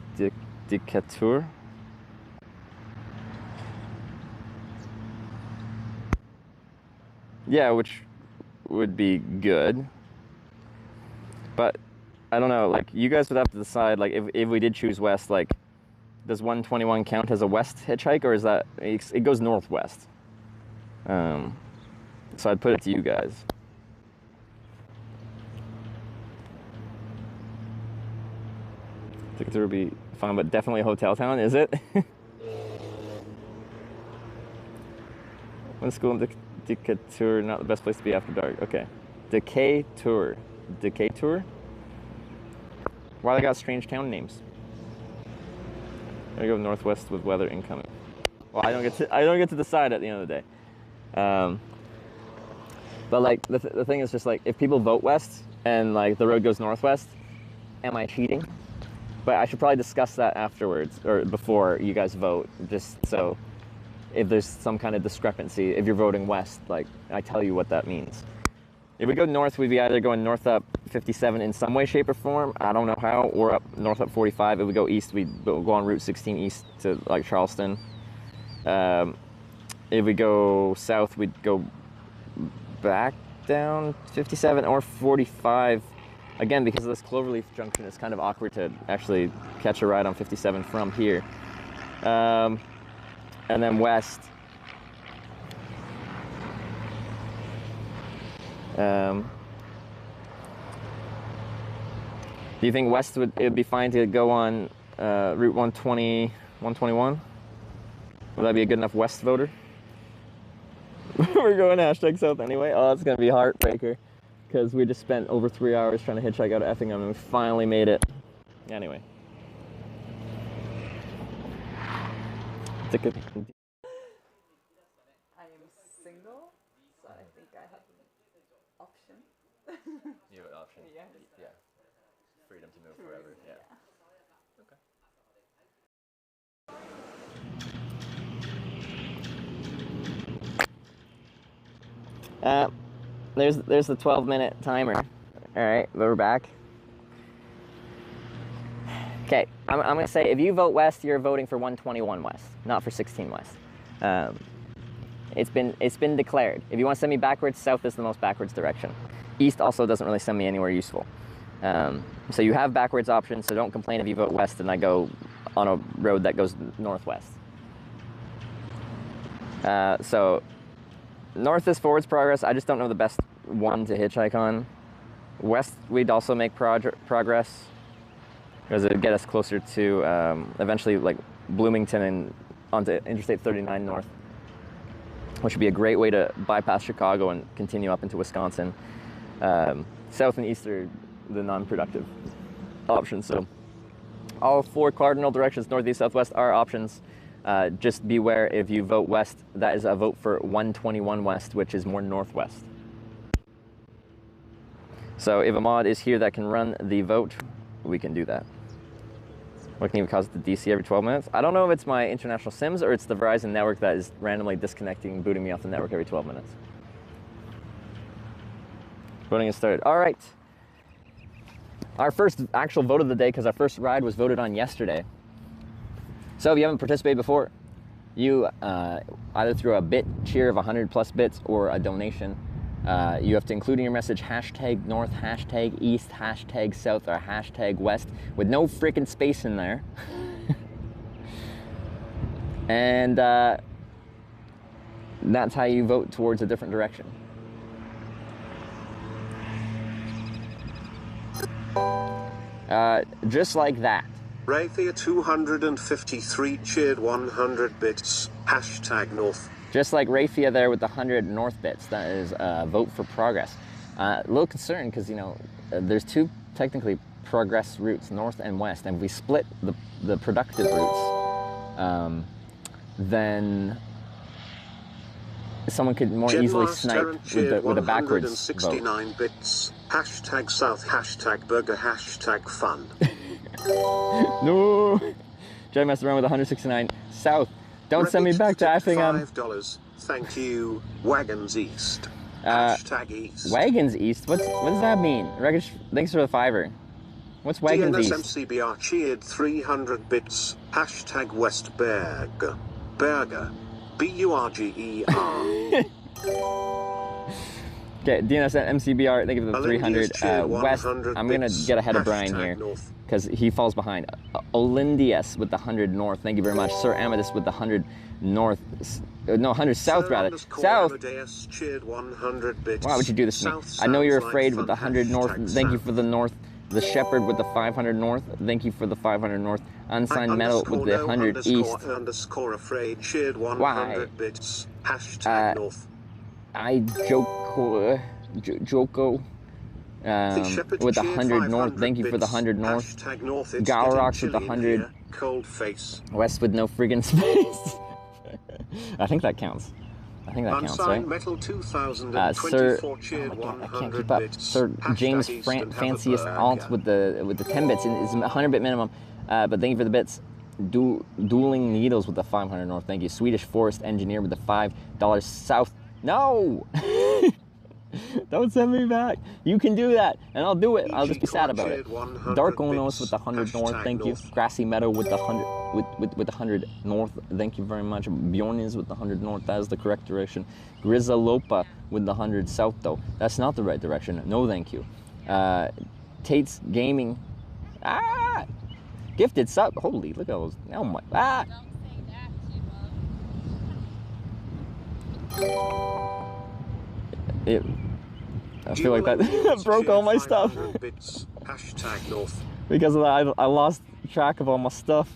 Decatur. Yeah, which would be good. But I don't know, like, you guys would have to decide, like, if we did choose west, like, does 121 count as a west hitchhike, or is that, it goes northwest? So I'd put it to you guys. Decatur would be fun, but definitely a hotel town, is it? When school in Decatur, not the best place to be after dark. Okay. Decatur. Decatur? Why they got strange town names? I go northwest with weather incoming. Well, I don't get to decide at the end of the day. But like the thing is just like, if people vote west and like the road goes northwest, am I cheating? But I should probably discuss that afterwards or before you guys vote, just so if there's some kind of discrepancy, if you're voting west, like I tell you what that means. If we go north, we'd be either going north up 57 in some way, shape, or form, I don't know how, or up north up 45. If we go east, we'd go on Route 16 east to like Charleston. If we go south, we'd go back down 57 or 45. Again, because of this Cloverleaf Junction, it's kind of awkward to actually catch a ride on 57 from here. And then west. Do you think west it would be fine to go on Route 120, 121? Would that be a good enough west voter? We're going hashtag south anyway. Oh, it's gonna be a heartbreaker, because we just spent over 3 hours trying to hitchhike out of Effingham, and we finally made it. Anyway. I am single, so I think I have an option. You have an option? Yeah. Yeah. Freedom to move forever. Yeah. There's the 12-minute timer. All right, we're back. Okay, I'm gonna say if you vote west, you're voting for 121 west, not for 16 west. It's been declared. If you want to send me backwards, south is the most backwards direction. East also doesn't really send me anywhere useful. So you have backwards options. So don't complain if you vote west and I go on a road that goes northwest. So north is forwards progress. I just don't know the best one to hitchhike on. West, we'd also make progress, because it would get us closer to eventually like Bloomington and onto Interstate 39 north, which would be a great way to bypass Chicago and continue up into Wisconsin. South and east are the non-productive options. So all 4 cardinal directions, northeast, southwest, are options. Just beware if you vote west, that is a vote for 121 west, which is more northwest. So if a mod is here that can run the vote, we can do that. What can even cause it to DC every 12 minutes? I don't know if it's my international SIMs or it's the Verizon network that is randomly disconnecting and booting me off the network every 12 minutes. Voting has started. All right. Our first actual vote of the day, because our first ride was voted on yesterday. So if you haven't participated before, you either through a bit cheer of 100 plus bits or a donation, you have to include in your message hashtag north, hashtag east, hashtag south, or hashtag west with no freaking space in there. And that's how you vote towards a different direction. Just like that. Raythia 253 cheered 100 bits, hashtag north. Just like Raythia there with the 100 north bits, that is vote for progress. A little concerned because, you know, there's 2 technically progress routes, north and west, and if we split the productive routes, then someone could more easily snipe with a backwards vote. Bits, hashtag south, hashtag burger, hashtag fun. No! Jay messed around with 169 south. Don't send me back to Effingham. $5. Thank you. Wagons East. Hashtag East. Wagons East? What does that mean? Thanks for the $5. What's Wagons East? DNSMCBR cheered 300 bits. Hashtag Westberg. Burger. B-U-R-G-E-R. Okay, DNS MCBR, thank you for the 300. West, I'm going to get ahead of Brian here, because he falls behind. Olindius with the 100 north, thank you very much. Sir Amadis with the 100 north, no, 100 south rather. South! Why would you do this to me? I know you're afraid with the 100 north, thank you for the north. The Shepherd with the 500 north, thank you for the 500 north. Unsigned Metal with the 100 east. Afraid cheered 100 bits. Hashtag north. I Joko with the 100 north, thank you for the 100 north. Galrox with the 100. Cold face. West with no friggin' space. I think that counts. I think that counts, right? Metal 2024 Sir, oh cheered my God, I 100 can't keep up. bits. Sir James Fanciest Alt with the 10 bits is 100 bit minimum. But thank you for the bits. Dueling Needles with the 500 north, thank you. Swedish Forest Engineer with the $5 south. No! Don't send me back. You can do that, and I'll do it. I'll just be sad about it. Dark Onos with the 100 north, thank you. Grassy Meadow with the 100 with the 100 north, thank you very much. Bjorn is with the 100 north, that is the correct direction. Grizzalopa with the 100 south, though. That's not the right direction. No, thank you. Tate's Gaming. Ah! Gifted sub. Holy, look at those. Oh my. Ah! I feel like that broke all my stuff. Hashtag north. Because of that, I lost track of all my stuff.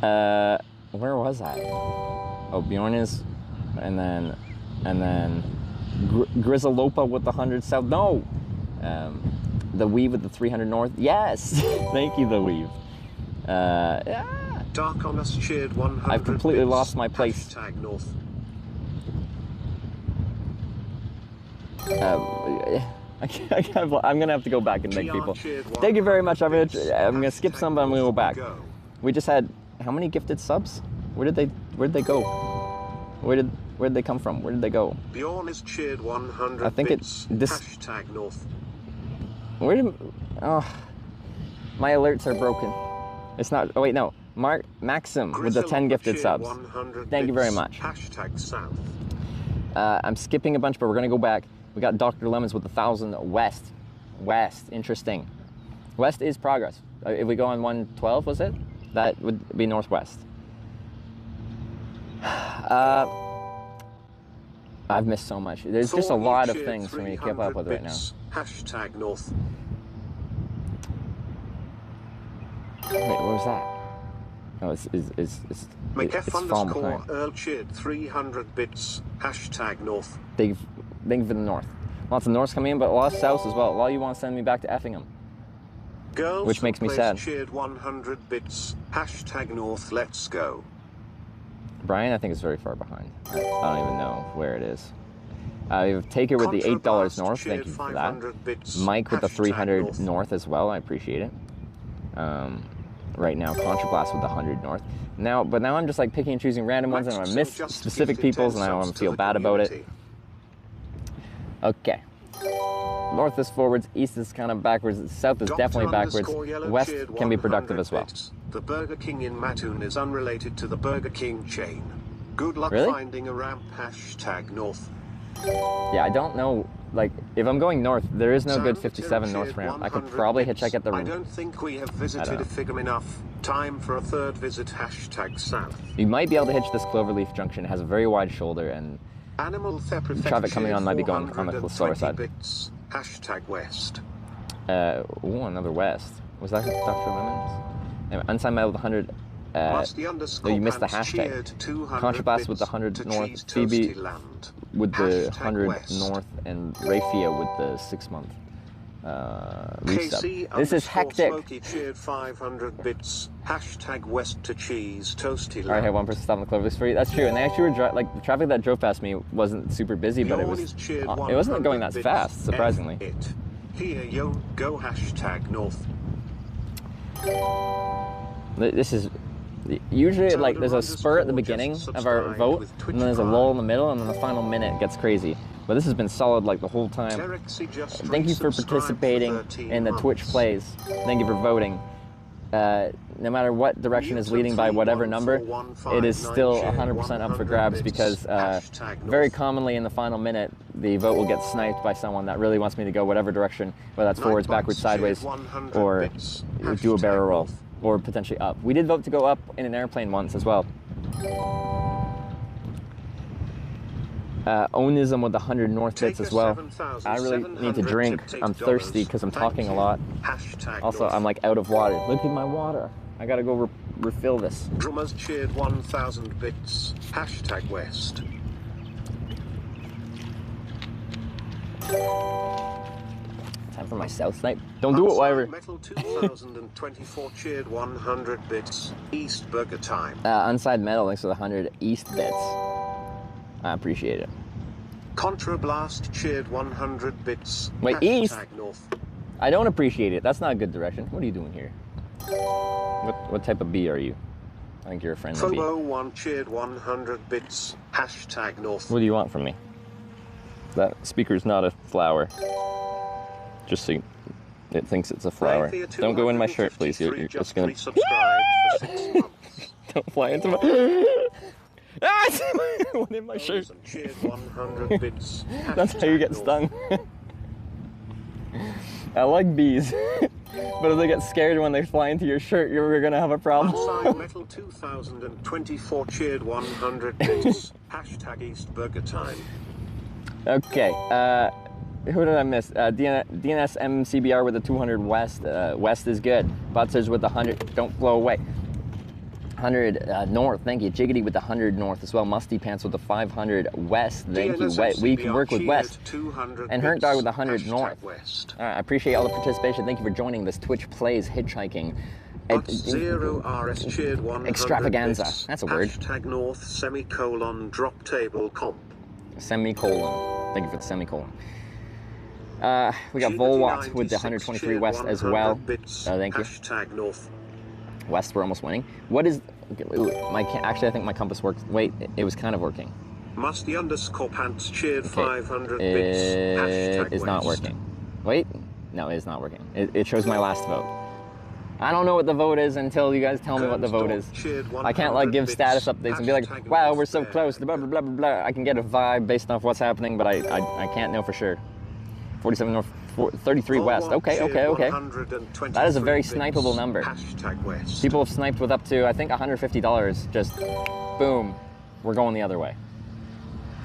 Where was I? Oh, Bjorn is, and then Grizzalopa with the 100 south. No, the Weave with the 300 north. Yes, thank you, the Weave. Yeah. Dark on us cheered 100 I've completely bits. lost my place. Hashtag North. I'm gonna have to go back and thank people. Thank you very much. I'm gonna skip some, but I'm gonna go back. We just had how many gifted subs? Where did they go? Where did they come from? Where did they go? Bjorn is cheered 100 I think bits. this. Hashtag North. Where did? Oh, my alerts are broken. It's not. Oh wait, no. Maxim with the 10 gifted subs. Thank you very much. Hashtag South. I'm skipping a bunch, but we're gonna go back. We got Dr. Lemons with 1,000 west. West, interesting. West is progress. If we go on 112, was it? That would be northwest. I've missed so much. There's just a lot of things for me to keep up with right now. Hashtag North. Wait, what was that? Oh, it's falling behind. Earl cheered 300 bits. Hashtag North. Thank you for the north. Lots of norths coming in, but a lot of souths as well. A lot of you want to send me back to Effingham. Girls which makes me sad. Cheered 100 bits. Hashtag North. Let's go. Brian, I think, is very far behind. I don't even know where it is. We have Taker with the $8 north. Thank you for that. Mike with the 300 north as well. I appreciate it. Right now, Contrablast with the 100 north. But now I'm just like picking and choosing random ones, and I miss specific people's, and I don't feel bad about it. Okay. North is forwards, east is kind of backwards, south is definitely backwards. West can be productive as well. The Burger King in Mattoon is unrelated to the Burger King chain. Good luck finding a ramp. Hashtag North. Yeah, I don't know. Like, if I'm going north, there is no good 57 north ramp. I could probably hitchhike at the. I don't think we have visited Effingham enough. Time for a third visit. Hashtag South. You might be able to hitch this Cloverleaf Junction. It has a very wide shoulder, and traffic coming on might be going on the slower side. Bits. Hashtag West. Ooh, another West. Was that Dr. Lemons? Anyway, Unsigned Metal with 100. No, you missed the hashtag. Contrablast with the 100 north. Phoebe with the 100 north, and Rafia with the 6-month resub. This is hectic. Cheered 500 bits. Hashtag West to cheese toasty. Alright, I had one person stop on the Cloverleaf Street. That's true, and they actually were like the traffic that drove past me wasn't super busy, but it wasn't going that fast, surprisingly. Here yo go. Hashtag North. This is usually like there's a spur at the beginning of our vote, and then there's a lull in the middle, and then the final minute gets crazy. But this has been solid like the whole time. Thank you for participating in the Twitch plays. Thank you for voting. No matter what direction is leading by whatever number, it is still 100% up for grabs, because very commonly in the final minute, the vote will get sniped by someone that really wants me to go whatever direction, whether that's forwards, backwards, sideways, or do a barrel roll, or potentially up. We did vote to go up in an airplane once as well. Onism with 100 north bits as well. I really need to drink. I'm thirsty because I'm talking a lot. Also, I'm like out of water. Look at my water. I gotta go refill this. Drummers cheered 1,000 bits. Hashtag West. Time for my south snipe. Don't do it, Wyver. Metal 2024 cheered 100 bits. East Burger time. Unside Metal thanks for the 100 east bits. I appreciate it. Contrablast cheered 100 bits. Wait, Hashtag east? North. I don't appreciate it. That's not a good direction. What are you doing here? What type of bee are you? I think you're a friendly bee. Phobo 1 cheered 100 bits. Hashtag North. What do you want from me? That speaker's not a flower. Just so it thinks it's a flower. Don't go in my shirt, please. You're just gonna. Don't fly into my. One in my shirt. That's how you get stung. I like bees, but if they get scared when they fly into your shirt, you're gonna have a problem. Outside Metal 2024 cheered 100 bits. Hashtag East Burger time. Okay, who did I miss? DNS MCBR with the 200 West. West is good. Butzers with the 100. Don't blow away. 100 north, thank you. Jiggity with the 100 north as well. Musty Pants with the 500 west, thank you. We can work with west. And Hurt Dog with the 100 north. West. All right, I appreciate all the participation. Thank you for joining this Twitch Plays Hitchhiking. Zero RS cheered 100 extravaganza. bits. That's a word. Hashtag north semicolon drop table comp. Semicolon. Thank you for the semicolon. We got Volwatt with the 123 west as well. Thank you. Hashtag north. West, we're almost winning. What is actually, I think my compass works. Wait, it was kind of working. Musty underscore pants cheered Okay. 500 bits. It is not working. Wait, no, it is not working. It shows my last vote. I don't know what the vote is until you guys tell me what the vote is. I can't like give status updates and be like, wow, we're so close, blah, blah, blah, blah, blah. I can get a vibe based off what's happening, but I can't know for sure. 47 north, 33 west. Okay. That is a very snipeable number. People have sniped with up to, I think, $150. Just boom, we're going the other way.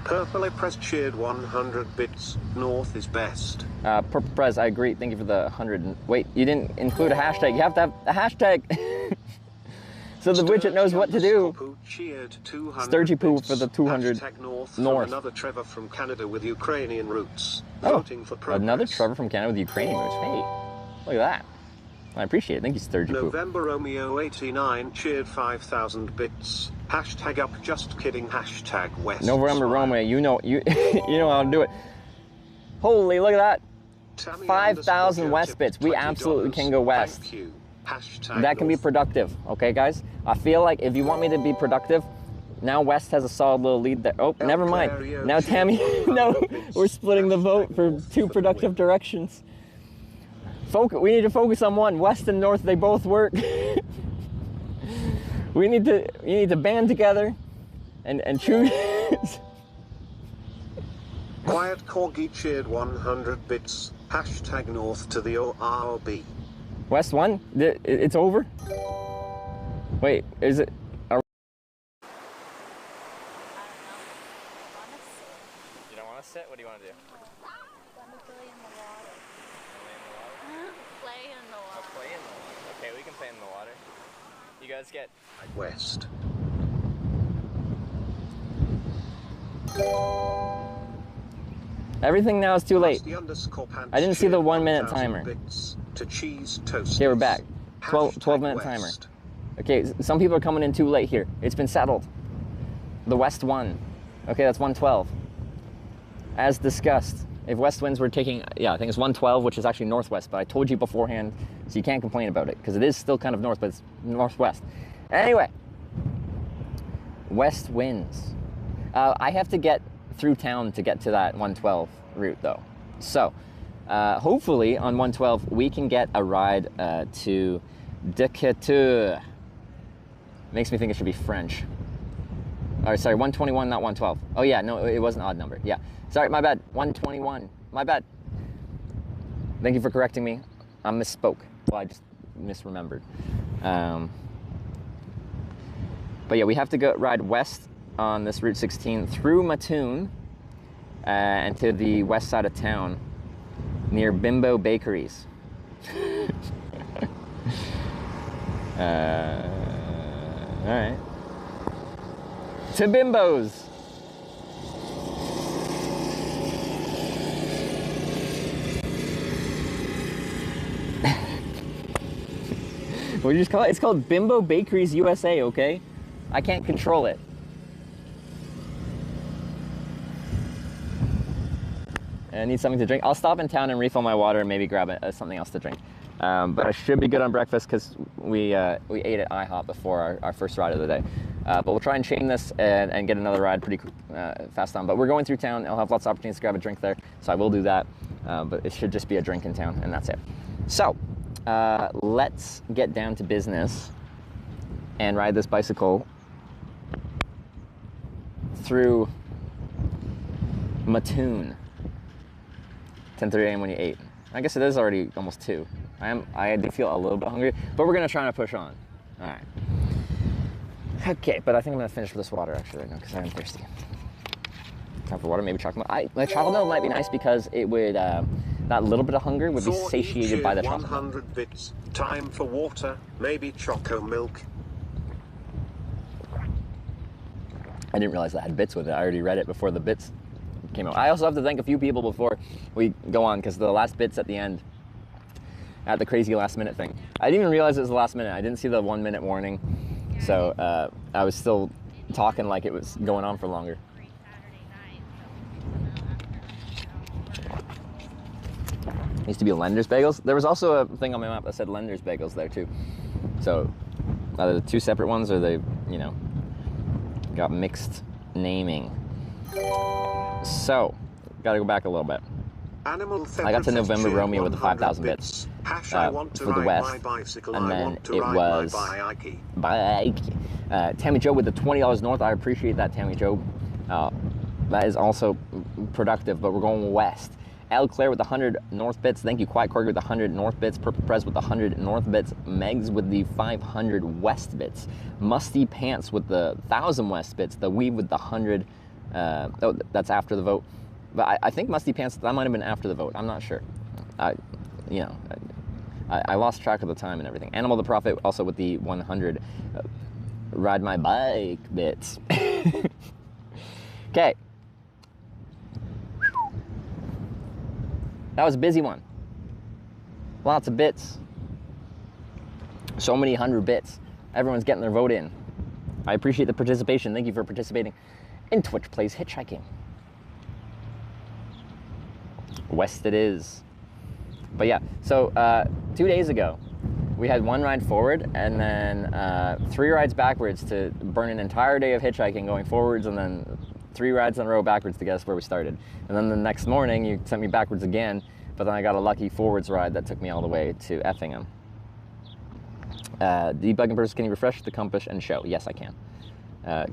Purpley Press cheered 100 bits. North is best. Purple Press, I agree. Thank you for the 100. Wait, you didn't include a hashtag. You have to have a hashtag. So the widget knows what to do. Sturgy Poo for the 200 north. Another Trevor from Canada with Ukrainian roots. Oh, Voting for progress. another Trevor from Canada with Ukrainian roots. Hey, look at that. I appreciate it. Thank you, Sturgy Poo. November Romeo 89 cheered 5,000 bits. Hashtag up, just kidding. Hashtag West. November Romeo, you know how to do it. Holy, look at that. 5,000 west bits. We absolutely can go west. That can be productive, okay, guys? I feel like if you want me to be productive, now West has a solid little lead there. Oh, never mind. Now Tammy, no, we're splitting the vote for two productive directions. We need to focus on one. West and North, they both work. You need to band together and choose. Quiet Corgi cheered 100 bits. Hashtag North to the ORB. West won? It's over? Wait, is it? You don't want to sit? What do you want to do? Play in the water. Play in the water. Okay, we can play in the water. You guys get West. Everything now is too late. I didn't see the 1 minute timer. Okay, we're back. 12 minute timer. Okay, some people are coming in too late here. It's been settled. The West won. Okay, that's 112. As discussed, if West wins, we're taking, yeah, I think it's 112, which is actually northwest, but I told you beforehand, so you can't complain about it, because it is still kind of north, but it's northwest. Anyway, West wins. I have to get through town to get to that 112 route, though. So, hopefully on 112, we can get a ride to Decatur. Makes me think it should be French. Or sorry, 121, not 112. Oh yeah, no, it was an odd number. Yeah, sorry, my bad. 121, my bad. Thank you for correcting me. I misspoke. Well, I just misremembered. But yeah, we have to go ride west on this Route 16 through Mattoon and to the west side of town near Bimbo Bakeries. All right. To Bimbo's. What do you just call it? It's called Bimbo Bakeries USA, okay? I can't control it. I need something to drink. I'll stop in town and refill my water and maybe grab something else to drink. But I should be good on breakfast because we ate at IHOP before our first ride of the day. But we'll try and chain this and get another ride pretty fast on. But we're going through town. I'll have lots of opportunities to grab a drink there, so I will do that. But it should just be a drink in town, and that's it. So let's get down to business and ride this bicycle through Mattoon. 10:30 a.m. when you ate. I guess it is already almost 2. I do feel a little bit hungry, but we're gonna try to push on. All right. Okay, but I think I'm gonna finish with this water actually right now because I am thirsty. Time for water, maybe chocolate milk. Like chocolate milk might be nice because it would, that little bit of hunger would be satiated by the chocolate milk. 100 bits. Time for water, maybe choco milk. I didn't realize that had bits with it. I already read it before the bits came out. I also have to thank a few people before we go on, because the last bits at the end, at the crazy last minute thing, I didn't even realize it was the last minute. I didn't see the 1 minute warning, so I was still talking like it was going on for longer. Used to be Lender's Bagels. There was also a thing on my map that said Lender's Bagels there too. So either the two separate ones, or they, you know, got mixed naming. So, gotta go back a little bit. I got to November Romeo with the 5,000 bits for the West, and then it was Tammy Joe with the $20 North. I appreciate that, Tammy Joe. That is also productive, but we're going West. Al Claire with the 100 North bits. Thank you, Quiet Corgi with the 100 North bits. Purple Prez with the 100 North bits. Megs with the 500 West bits. Musty Pants with the 1,000 West bits. The Weave with the 100. Oh, that's after the vote. But I think Musty Pants, that might have been after the vote. I'm not sure. I lost track of the time and everything. Animal the Prophet also with the 100 Ride My Bike bits. Okay. That was a busy one. Lots of bits. So many 100 bits. Everyone's getting their vote in. I appreciate the participation. Thank you for participating in Twitch Plays Hitchhiking. West it is. But yeah, so 2 days ago, we had 1 ride forward and then 3 rides backwards to burn an entire day of hitchhiking going forwards, and then 3 rides in a row backwards to get us where we started. And then the next morning, you sent me backwards again, but then I got a lucky forwards ride that took me all the way to Effingham. Debugging person, can you refresh the compass and show? Yes, I can.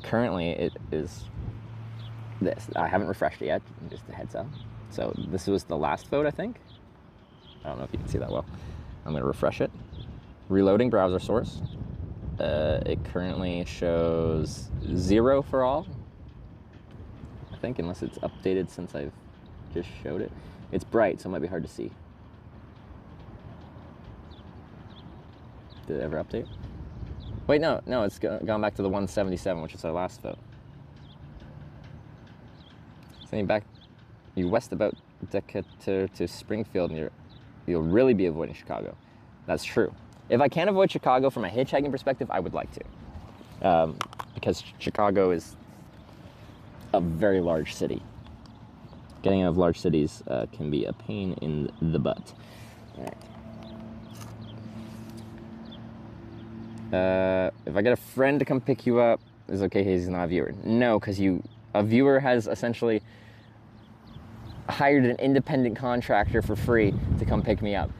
Currently, it is this. I haven't refreshed it yet, just a heads up. So this was the last vote, I think. I don't know if you can see that well. I'm gonna refresh it. Reloading browser source. It currently shows 0 for all, I think, unless it's updated since I've just showed it. It's bright, so it might be hard to see. Did it ever update? Wait, no, it's gone back to the 177, which is our last vote. Sending back you west about Decatur to Springfield, and you'll really be avoiding Chicago. That's true. If I can't avoid Chicago from a hitchhiking perspective, I would like to. Because Chicago is a very large city. Getting out of large cities can be a pain in the butt. All right. If I get a friend to come pick you up, is it okay? He's not a viewer. No, because a viewer has essentially hired an independent contractor for free to come pick me up.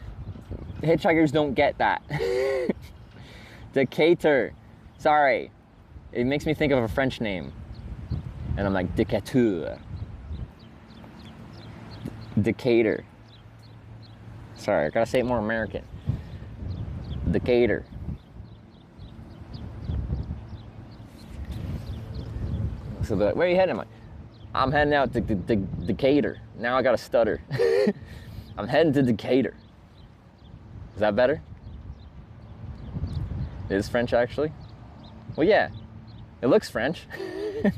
Hitchhikers don't get that. Decatur. Sorry. It makes me think of a French name. And I'm like, Decatur. Decatur. Sorry, I gotta say it more American. Decatur. So they're like, where are you heading? I'm like, I'm heading out to Decatur. Now I gotta stutter. I'm heading to Decatur. Is that better? It is French, actually? Well, yeah. It looks French. That's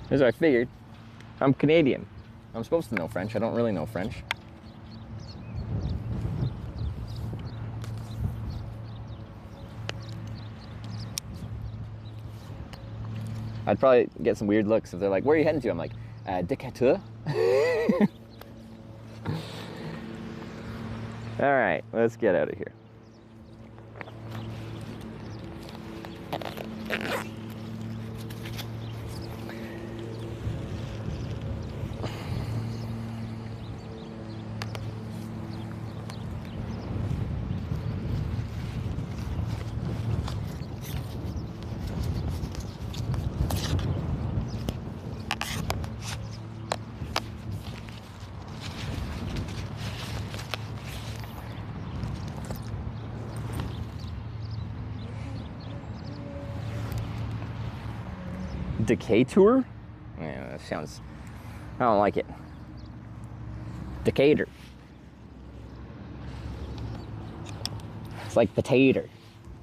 what I figured. I'm Canadian. I'm supposed to know French. I don't really know French. I'd probably get some weird looks if they're like, where are you heading to? I'm like, Decatur. All right, let's get out of here. Decatur? Yeah, that sounds, I don't like it. Decatur. It's like potato,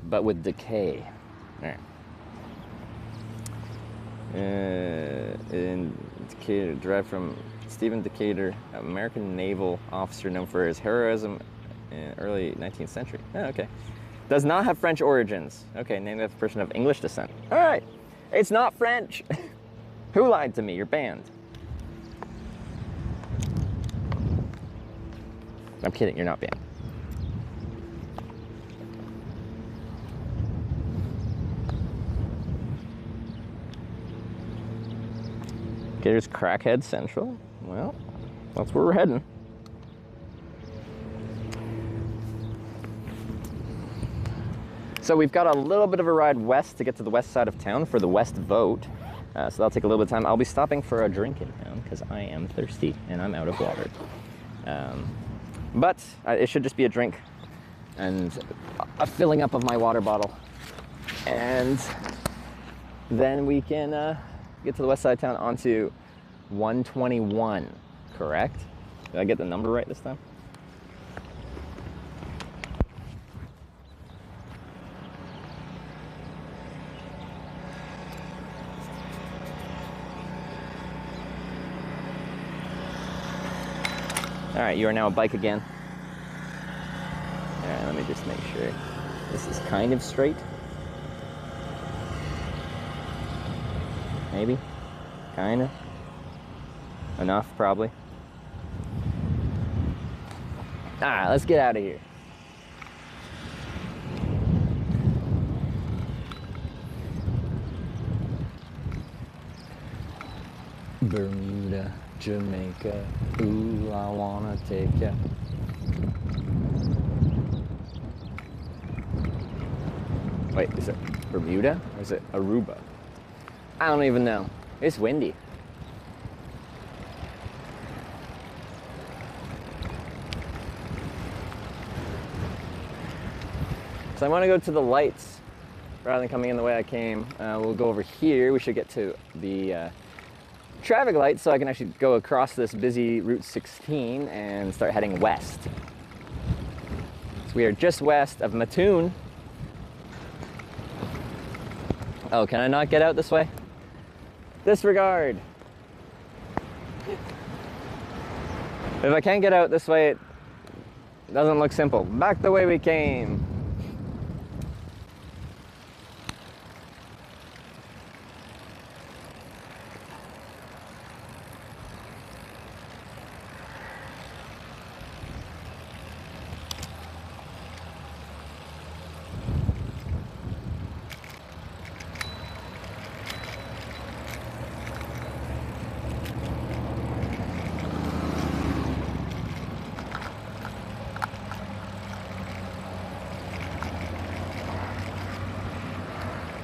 but with decay. All right. in Decatur, derived from Stephen Decatur, American naval officer known for his heroism in early 19th century. Oh, okay. Does not have French origins. Okay, named after a person of English descent. All right, it's not French. Who lied to me? You're banned. I'm kidding, you're not banned. Okay, there's Crackhead Central. Well, that's where we're heading. So we've got a little bit of a ride west to get to the west side of town for the West Vote. So that'll take a little bit of time. I'll be stopping for a drink in town because I am thirsty and I'm out of water. But it should just be a drink and a filling up of my water bottle. And then we can get to the west side of town onto 121, correct? Did I get the number right this time? All right, you are now a bike again. All right, let me just make sure. This is kind of straight. Maybe, kind of. Enough, probably. All right, let's get out of here. Bermuda, Jamaica, ooh, I wanna take ya. Wait, is it Bermuda or is it Aruba? I don't even know. It's windy. So I want to go to the lights rather than coming in the way I came. We'll go over here. We should get to the traffic lights so I can actually go across this busy Route 16 and start heading west. So we are just west of Mattoon. Oh, can I not get out this way? Disregard. If I can't get out this way, it doesn't look simple. Back the way we came.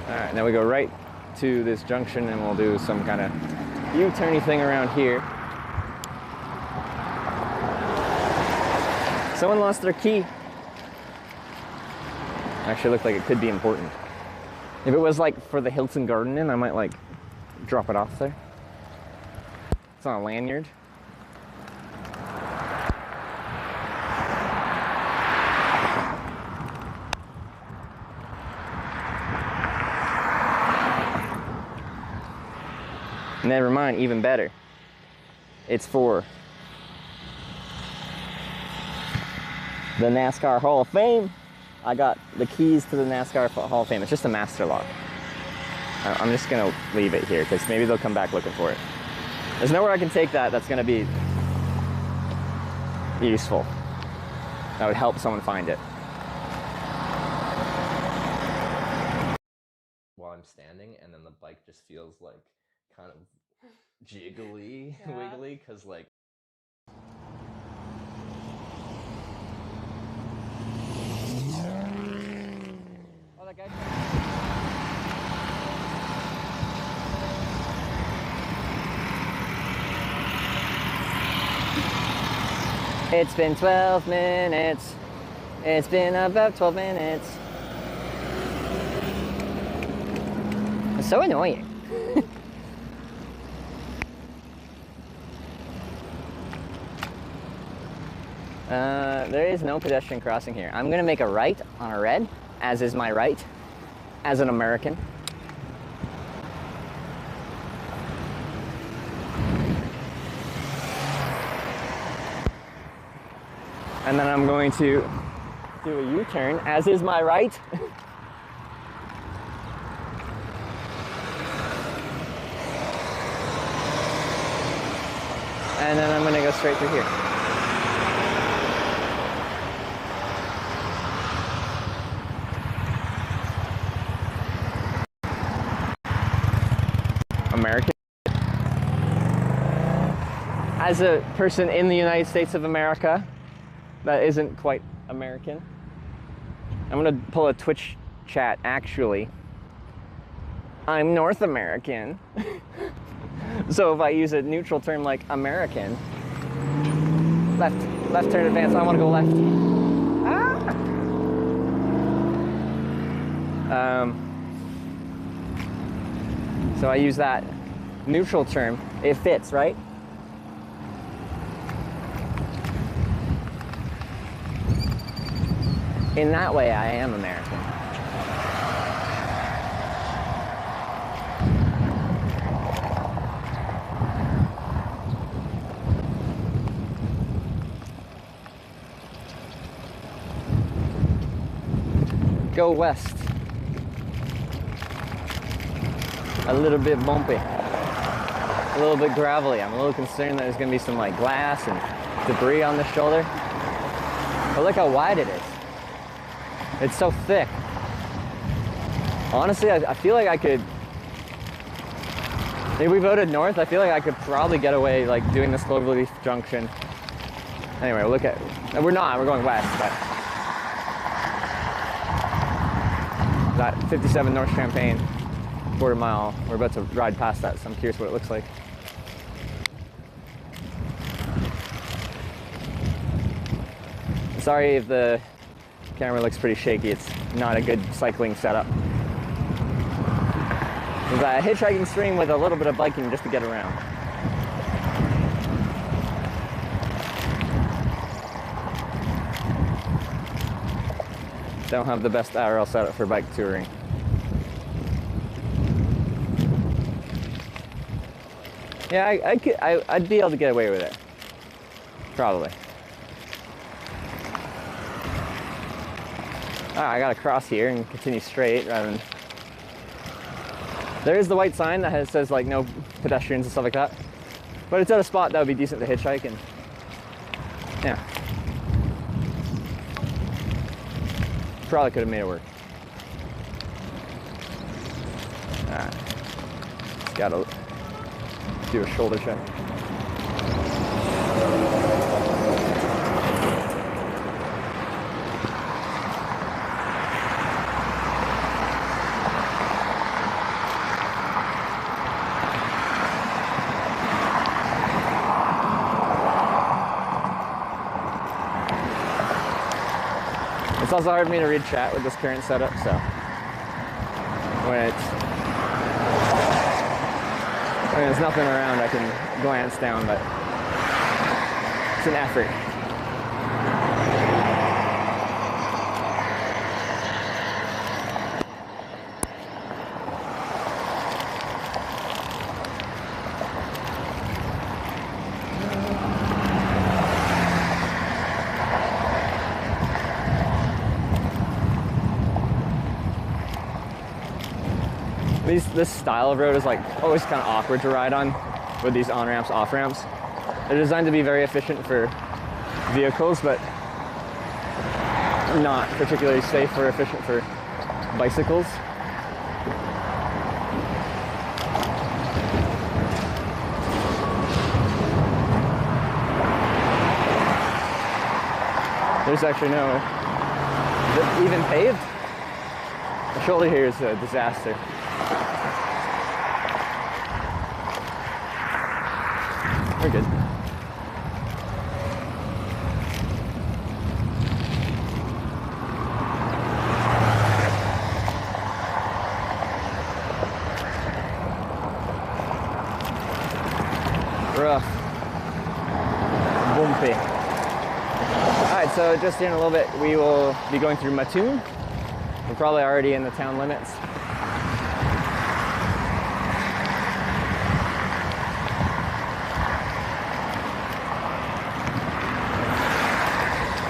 Alright, now we go right to this junction and we'll do some kind of U-turny thing around here. Someone lost their key. Actually looked like it could be important. If it was like for the Hilton Garden Inn, I might like drop it off there. It's on a lanyard. Never mind, even better. It's for the NASCAR Hall of Fame. I got the keys to the NASCAR Hall of Fame. It's just a master lock. I'm just gonna leave it here because maybe they'll come back looking for it. There's nowhere I can take that that's gonna be useful. That would help someone find it. While I'm standing and then the bike just feels like kind of jiggly, wiggly, because like oh, that guy. It's been 12 minutes. It's been about 12 minutes. It's so annoying. There is no pedestrian crossing here. I'm gonna make a right on a red, as is my right, as an American. And then I'm going to do a U-turn, as is my right. And then I'm going to go straight through here. American. As a person in the United States of America that isn't quite American, I'm going to pull a Twitch chat actually. I'm North American. So if I use a neutral term like American, left turn advance, I want to go left. So I use that neutral term. It fits, right? In that way, I am American. Go west. A little bit bumpy. A little bit gravelly. I'm a little concerned that there's gonna be some like glass and debris on the shoulder. But look how wide it is. It's so thick. Honestly, I feel like I could, if we voted north, I feel like I could probably get away like doing this Cloverleaf Junction. Anyway, look at, we're not, we're going west, but that 57 North Champagne, quarter mile, we're about to ride past that, so I'm curious what it looks like. Sorry if the camera looks pretty shaky, it's not a good cycling setup. It's a hitchhiking stream with a little bit of biking just to get around. Don't have the best IRL setup for bike touring. Yeah, I'd be able to get away with it. Probably. I gotta cross here and continue straight rather than... There is the white sign that says like no pedestrians and stuff like that. But it's at a spot that would be decent to hitchhike and... Yeah. Probably could have made it work. Alright. Just gotta do a shoulder check. It's also hard for me to read chat with this current setup, so when there's nothing around, I can glance down, but it's an effort. This style of road is like always kind of awkward to ride on with these on-ramps, off-ramps. They're designed to be very efficient for vehicles, but not particularly safe or efficient for bicycles. There's actually no, even paved. The shoulder here is a disaster. We're good. Rough. Bumpy. Alright, so just in a little bit we will be going through Mattoon. We're probably already in the town limits.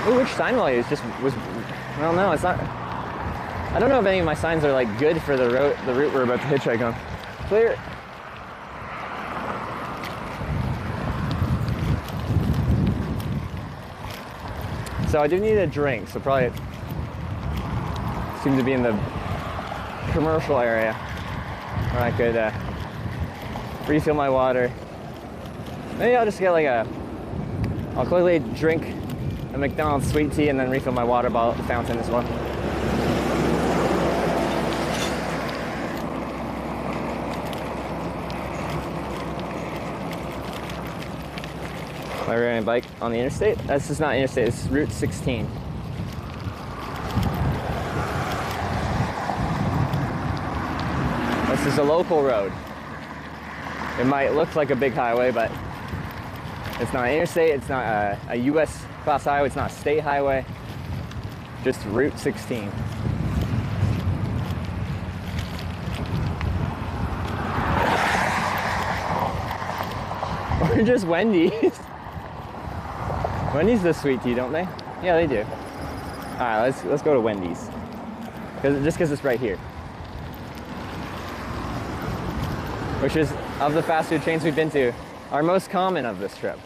Ooh, know which sign will I use. I don't know. It's not. I don't know if any of my signs are like good for the route we're about to hitchhike on. Clear. So I do need a drink, so probably seem to be in the commercial area where I could refill my water. Maybe I'll just get like I'll quickly drink a McDonald's sweet tea and then refill my water bottle at the fountain as well. Am I riding a bike on the interstate? This is not interstate, it's Route 16. This is a local road. It might look like a big highway, but it's not interstate, it's not a US class highway, it's not a state highway, just Route 16. Or just Wendy's. Wendy's does sweet tea, don't they? Yeah, they do. All right, let's go to Wendy's. Just because it's right here. Which is, of the fast food chains we've been to, our most common of this trip.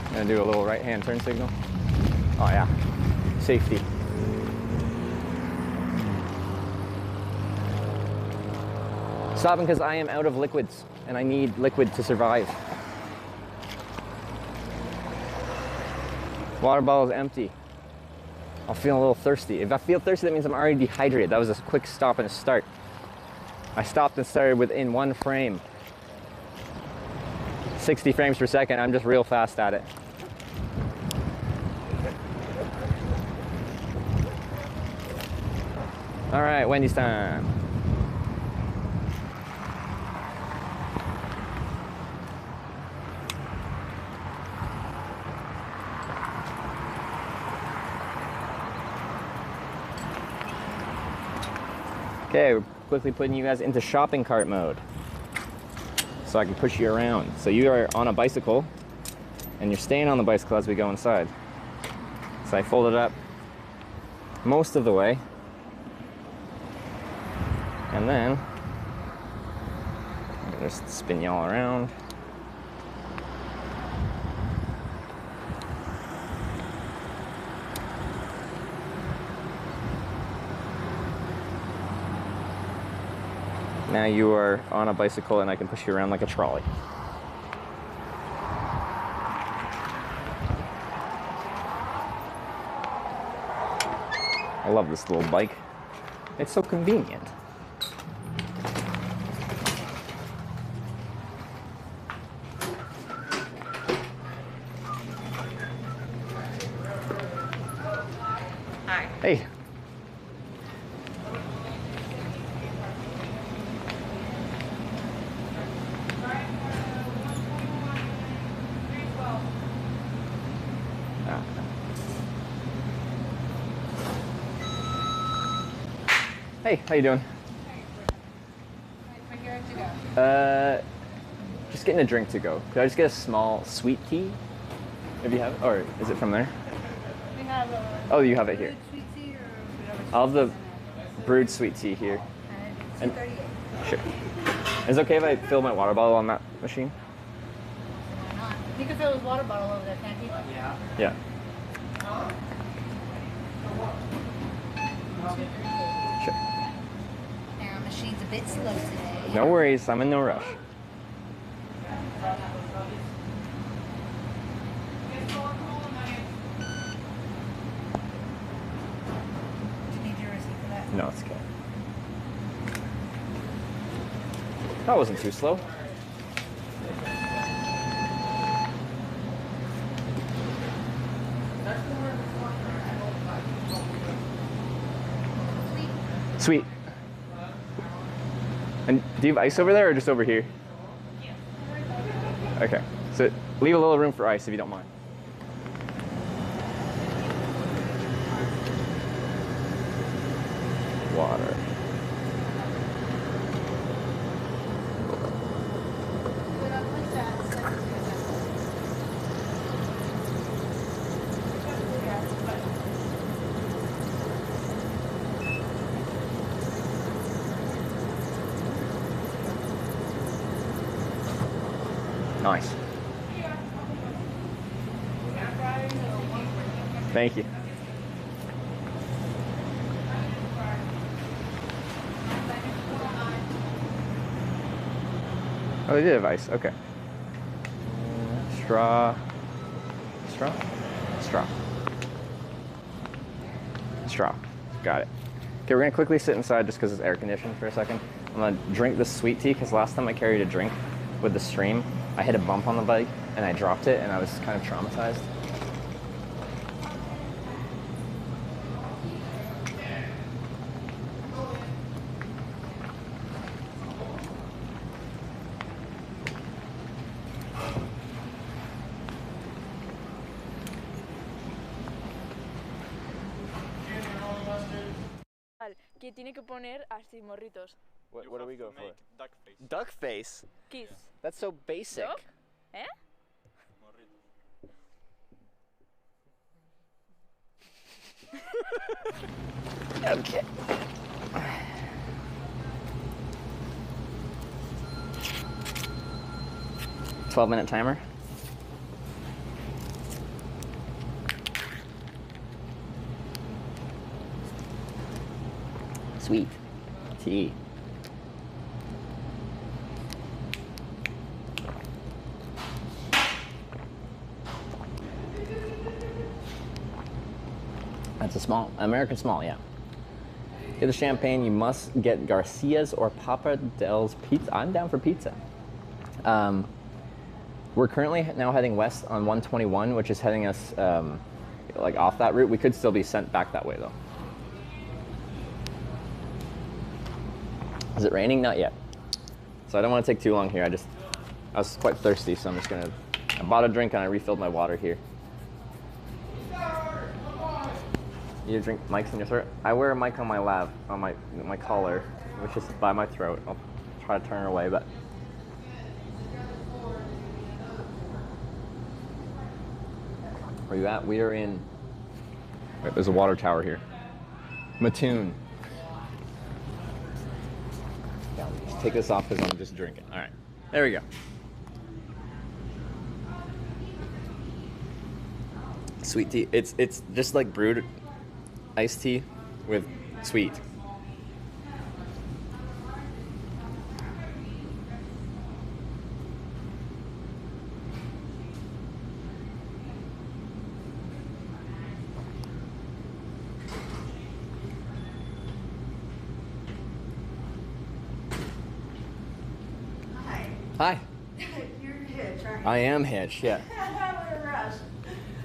I'm gonna do a little right-hand turn signal. Oh yeah, safety. Stopping because I am out of liquids and I need liquid to survive. Water bottle is empty. I'm feeling a little thirsty. If I feel thirsty, that means I'm already dehydrated. That was a quick stop and a start. I stopped and started within one frame. 60 frames per second. I'm just real fast at it. All right, Wendy's time. Okay, we're quickly putting you guys into shopping cart mode so I can push you around. So you are on a bicycle and you're staying on the bicycle as we go inside. So I fold it up most of the way and then I'm gonna just spin you all around. Now you are on a bicycle and I can push you around like a trolley. I love this little bike. It's so convenient. Hi. Hey. Hey, how you doing? Just getting a drink to go. Could I just get a small sweet tea? If you have it, or is it from there? We have Oh, you have it here. sweet tea or I'll have the brewed sweet tea here. And sure. Is it okay if I fill my water bottle on that machine? You can fill his water bottle over there, can't you? Yeah. Yeah. Sure. Our machine's a bit slow today. No worries, I'm in no rush. Do you need your receipt for that? No, it's okay. That wasn't too slow. Sweet. And do you have ice over there or just over here? Yeah. Okay. So leave a little room for ice if you don't mind. Water. Nice. Thank you. Oh, they did have ice. Okay. Straw. Straw? Straw. Straw. Got it. Okay, we're gonna quickly sit inside just because it's air conditioned for a second. I'm gonna drink this sweet tea because last time I carried a drink with the stream, I hit a bump on the bike and I dropped it and I was kind of traumatized. Que tiene que poner así morritos. What do we go for? Duck face. Duck face? Kiss. That's so basic. Duck? Eh? Okay. 12-minute timer. Sweet tea. That's a small, American small, yeah. Get the champagne, you must get Garcia's or Papa Del's pizza. I'm down for pizza. We're currently now heading west on 121, which is heading us like off that route. We could still be sent back that way though. Is it raining? Not yet. So I don't want to take too long here. I was quite thirsty, so I'm just gonna, I bought a drink and I refilled my water here. You drink mics in your throat? I wear a mic on my lap, on my collar, which is by my throat. I'll try to turn it away, but. Where you at? We are in, wait, there's a water tower here. Mattoon. Yeah, let's take this off because I'm just drinking. All right, there we go. Sweet tea, it's just like brewed iced tea with sweet. Hi. You're Hitch, aren't you? I am Hitch, yeah. What a rush.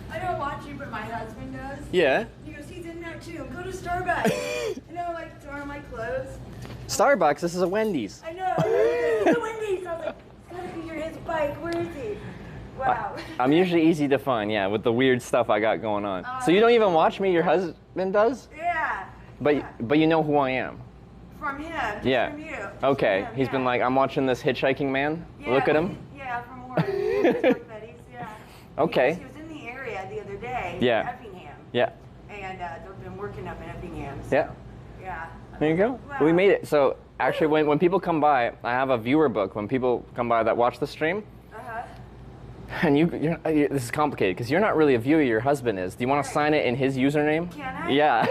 I don't watch you, but my husband does. Yeah? He goes, he's in there too. Go to Starbucks. And I'm like throwing my clothes. Starbucks, this is a Wendy's. I know. It's the Wendy's. I was like, it's gotta be his bike. Where is he? Wow. I'm usually easy to find, yeah, with the weird stuff I got going on. So you don't even watch me, your husband does? Yeah. But you know who I am. From him. Just Yeah. From you. Okay. From him, He's been like, I'm watching this hitchhiking man. yeah. Look at him. Yeah, from Warren. Buddies, yeah. Okay. He was in the area the other day. Yeah. In Effingham. Yeah. And they've been working up in Effingham. So, Yeah. Yeah. There you go. Wow. We made it. So actually, when people come by, I have a viewer book. When people come by that watch the stream, and this is complicated because you're not really a viewer. Your husband is. Do you want to sign it in his username? Can I? Yeah.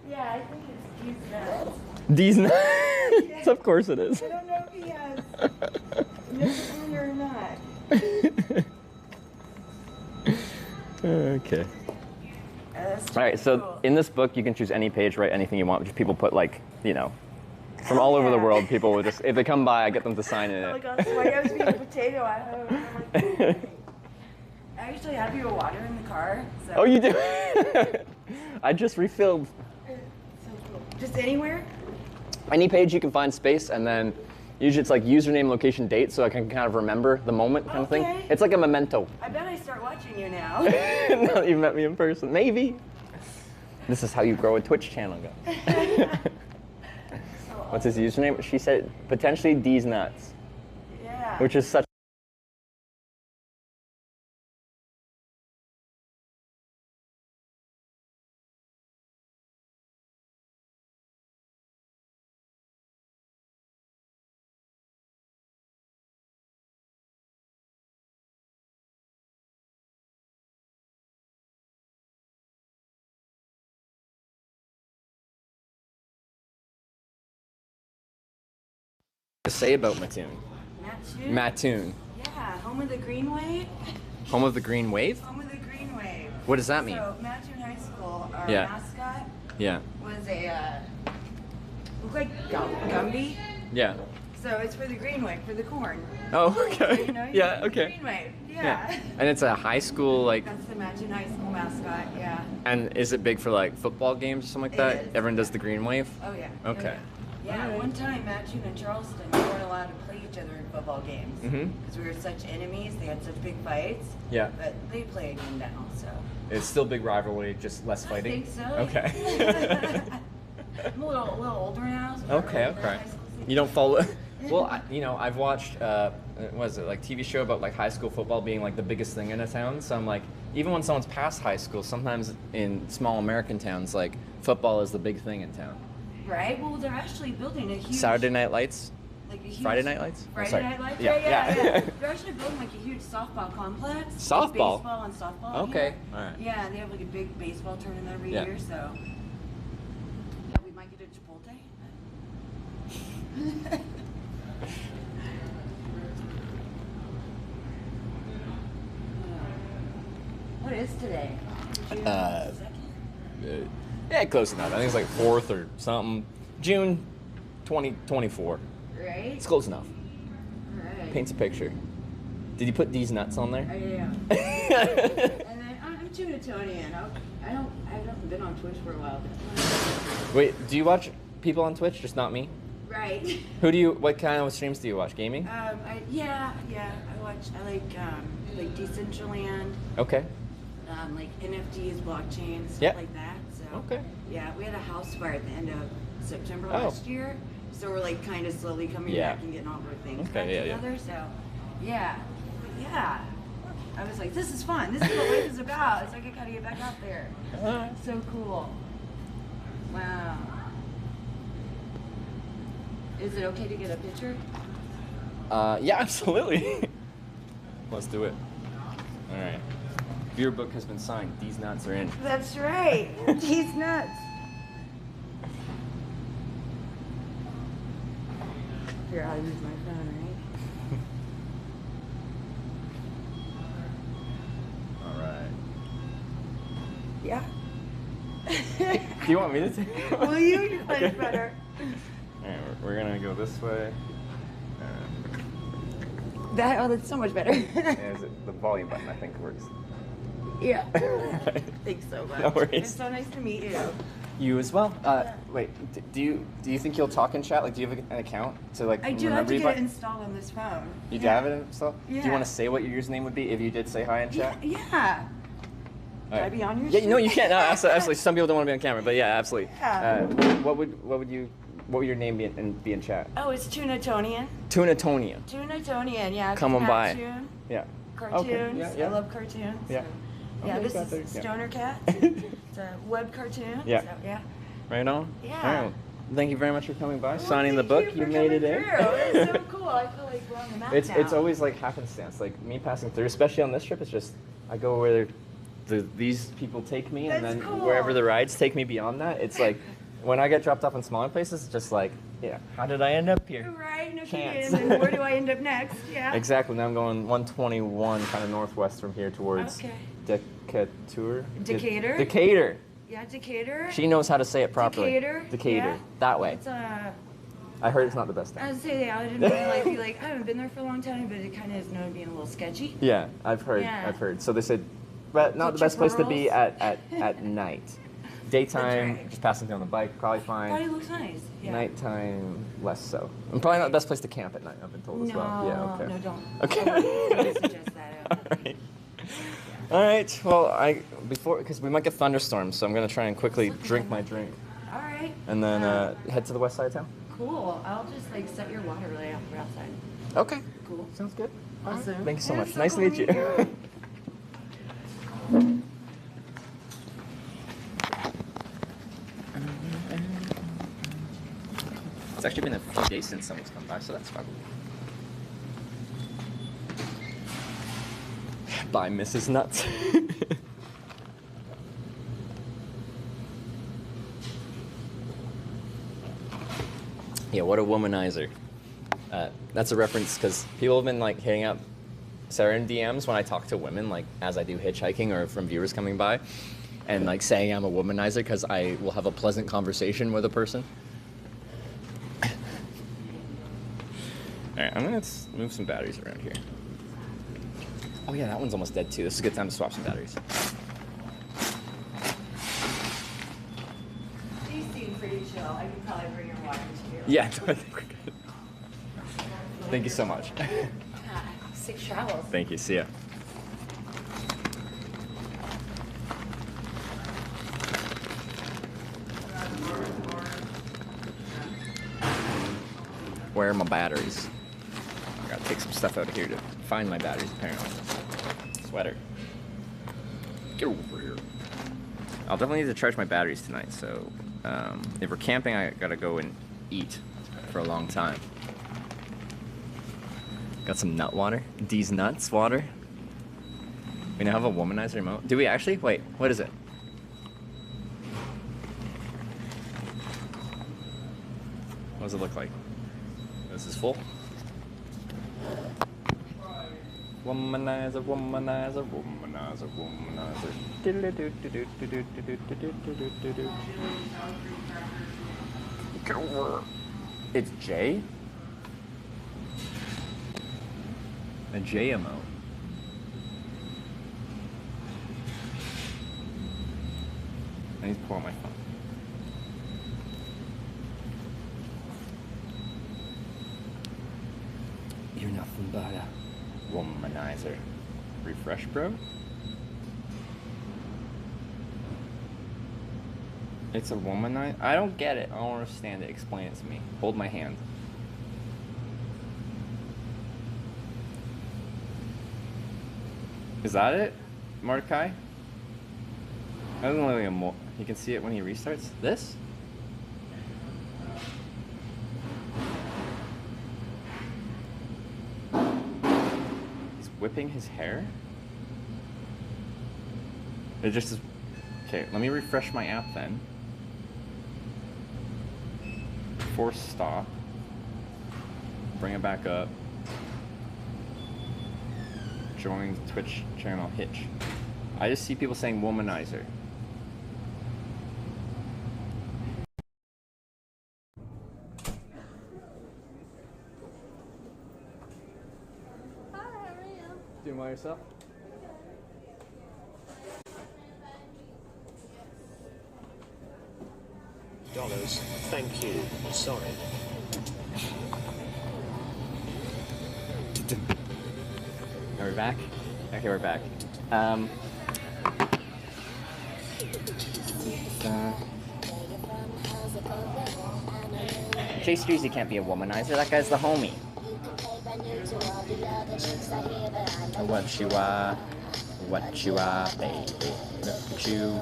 Yeah, I think it's D's nuts. D's nuts. Of course it is. I don't know if he has Mr. or not. Okay. All right, so in this book, you can choose any page, write anything you want. Just people put like, you know, from all over the world, people will just, if they come by, I get them to sign in Oh my it. gosh, why I was being a potato at home. I'm like, I actually have you a water in the car. So. Oh, you do? I just refilled. So cool. Just anywhere? Any page you can find space, and then usually it's like username, location, date, so I can kind of remember the moment kind of thing. Okay. It's like a memento. I bet I start watching you now. Now that you've met me in person, maybe. This is how you grow a Twitch channel, guys. What's his username? She said potentially D's nuts. Yeah. Which is such to say about Mattoon? Mattoon? Mattoon. Yeah, home of the Green Wave. Home of the Green Wave? Home of the Green Wave. What does that mean? So, Mattoon High School, our Yeah. mascot Yeah. was a, looked like Gumby. Yeah. So it's for the Green Wave, for the corn. Oh, okay. So, you know, Yeah, the okay. Green Wave, yeah. And it's a high school, like, That's the Mattoon High School mascot, yeah. and is it big for like football games or something like that? It is. Everyone does the Green Wave? Oh, yeah. Okay. Yeah, Alright. one time Mattoon and Charleston we weren't allowed to play each other in football games. Mhm. Because we were such enemies, they had such big fights. Yeah. But they play again now, so. It's still big rivalry, just less fighting? I think so. Okay. I'm a little older now. So Okay, okay. You don't follow. Well, I've watched, what is it, like TV show about like high school football being like the biggest thing in a town. So I'm like, even when someone's past high school, sometimes in small American towns, like football is the big thing in town. Right? Well, they're actually building a huge. Saturday Night Lights? Like a huge, Friday Night Lights? Friday Sorry. Night Lights? Yeah, yeah. They're actually building like a huge softball complex. Like Softball? baseball and softball. Okay, here. alright. Yeah, they have like a big baseball tournament every Yeah. year, so. Yeah, we might get a Chipotle. What is today? Yeah, close enough. I think it's like 4th or something. June 2024. Right? It's close enough. Right. Paints a picture. Did you put these nuts on there? Yeah. And then I'm Tunatonian. I haven't been on Twitch for a while. Wait, do you watch people on Twitch? Just not me? Right. What kind of streams do you watch? Gaming? I like Decentraland. Okay. Like NFTs, blockchain, stuff Yeah. like that. So Okay. yeah, we had a house fire at the end of September Oh. last year. So we're like kind of slowly coming Yeah. back and getting all of our things Okay, back yeah, yeah. together. So yeah. I was like, this is fun. This is what life is about. It's like I gotta get back out there. So cool. Wow. Is it okay to get a picture? Yeah, absolutely. Let's do it. All right. Beer book has been signed. These nuts are in. That's right. He's nuts. Figure out how to use my phone, right? All right. Yeah. Do you want me to take it? Will you? You're much better. All right, we're gonna go this way. That's so much better. The volume button, I think, works. Yeah. Thanks so much. No worries. It's so nice to meet you. You as well. Wait, do you think you'll talk in chat? Like, do you have an account to like I do have remember to you get by? it installed on this phone. You do have it installed? Do you Yeah. want to say what your username would be if you did say hi in chat? Yeah. All Can I be on your Yeah, no, you stream? can't. No, absolutely. Some people don't want to be on camera, but yeah, absolutely. Yeah. What would your name be in chat? Oh, it's Tunatonian. Tunatonia. Tunatonian, yeah. Come on by. Cartoon. Yeah. Cartoons. Okay, yeah. I love cartoons. Yeah. So, yeah, Okay, this got there, is yeah. Stoner Cat. It's a web cartoon. Yeah. So, yeah. Right on. Yeah. All right. Thank you very much for coming by, signing the book. You made it in. It's so cool. I feel like we're on the map now. It's always like happenstance. Like me passing through, especially on this trip. It's just I go where these people take me, and That's then cool. wherever the rides take me beyond that. It's like when I get dropped off in smaller places, it's just like, yeah, how did I end up here? Right, no Chance. kidding. And where do I end up next? Yeah. Exactly. Now I'm going 121, kind of northwest from here towards Okay. Decatur. Decatur? Decatur. Yeah, Decatur. She knows how to say it properly. Decatur. Decatur. Yeah. That way. It's I heard it's not the best thing. I would say I didn't really like be like I haven't been there for a long time, but it kind of is known being a little sketchy. Yeah, I've heard. Yeah. I've heard. So they said, but not Get the best your place to be pearls. at night. Daytime, right. just passing through on the bike, probably fine. Probably looks nice. Yeah. Nighttime, less so. And probably not the best place to camp at night. I've been told as well. Yeah. Okay. No, don't. Okay. Don't suggest that. All right. All right. Well, because we might get thunderstorms, so I'm gonna try and quickly drink my drink, All right. and then head to the west side of town. Cool. I'll just like set your water really out for outside. Okay. Cool. Sounds good. Awesome. Thank you so Yeah, much. it's so Nice to cool meet you. It's actually been a few days since someone's come by, so that's fun. Bye, Mrs. Nuts. Yeah, what a womanizer. That's a reference because people have been like hitting up Sarah in DMs when I talk to women, like as I do hitchhiking or from viewers coming by, and like saying I'm a womanizer because I will have a pleasant conversation with a person. All right, I'm gonna move some batteries around here. Oh yeah, that one's almost dead too. This is a good time to swap some batteries. You seem pretty chill. I could probably bring your water to you. Yeah, I think we're good. Thank you so much. Safe travels. Thank you. See ya. Where are my batteries? I gotta take some stuff out of here to find my batteries, apparently. Sweater. Get over here. I'll definitely need to charge my batteries tonight, so if we're camping, I gotta go and eat for a long time. Got some nut water. D's nuts water. We now have a womanizer remote. Do we actually? Wait, what is it? What does it look like? This is full. Womanizer, womanizer, womanizer, womanizer. Get over. It's J? A J emote. I need to pull out my phone. You're nothing but a womanizer. Refresh, bro? It's a womanizer? I don't get it. I don't understand it. Explain it to me. Hold my hand. Is that it? Mordecai? That doesn't look like a mole. You can see it when he restarts. This? He's whipping his hair? It just is... Okay, let me refresh my app then. Force stop. Bring it back up. Join Twitch channel Hitch. I just see people saying womanizer. Hi, how are you? Doing well yourself? Dollars. Thank you. Sorry. Are we back? Okay, we're back. Chase Dreezy can't be a womanizer. That guy's the homie. What you are, baby. Look at you.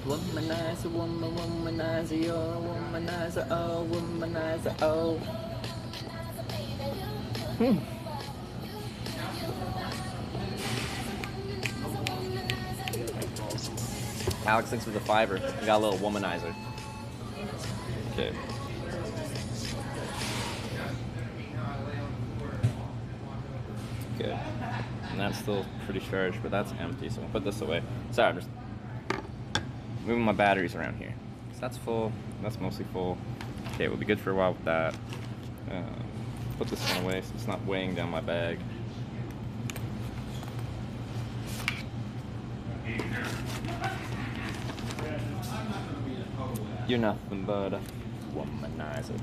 Womanizer, womanizer, you're a womanizer, oh, womanizer, oh. Alex thinks with a fiver. We got a little womanizer. Okay. Good. And that's still pretty charged, but that's empty, so we'll put this away. Sorry, I'm just moving my batteries around here. So that's full, that's mostly full. Okay, we'll be good for a while with that. Put this one away so it's not weighing down my bag. You're nothing but a womanizer.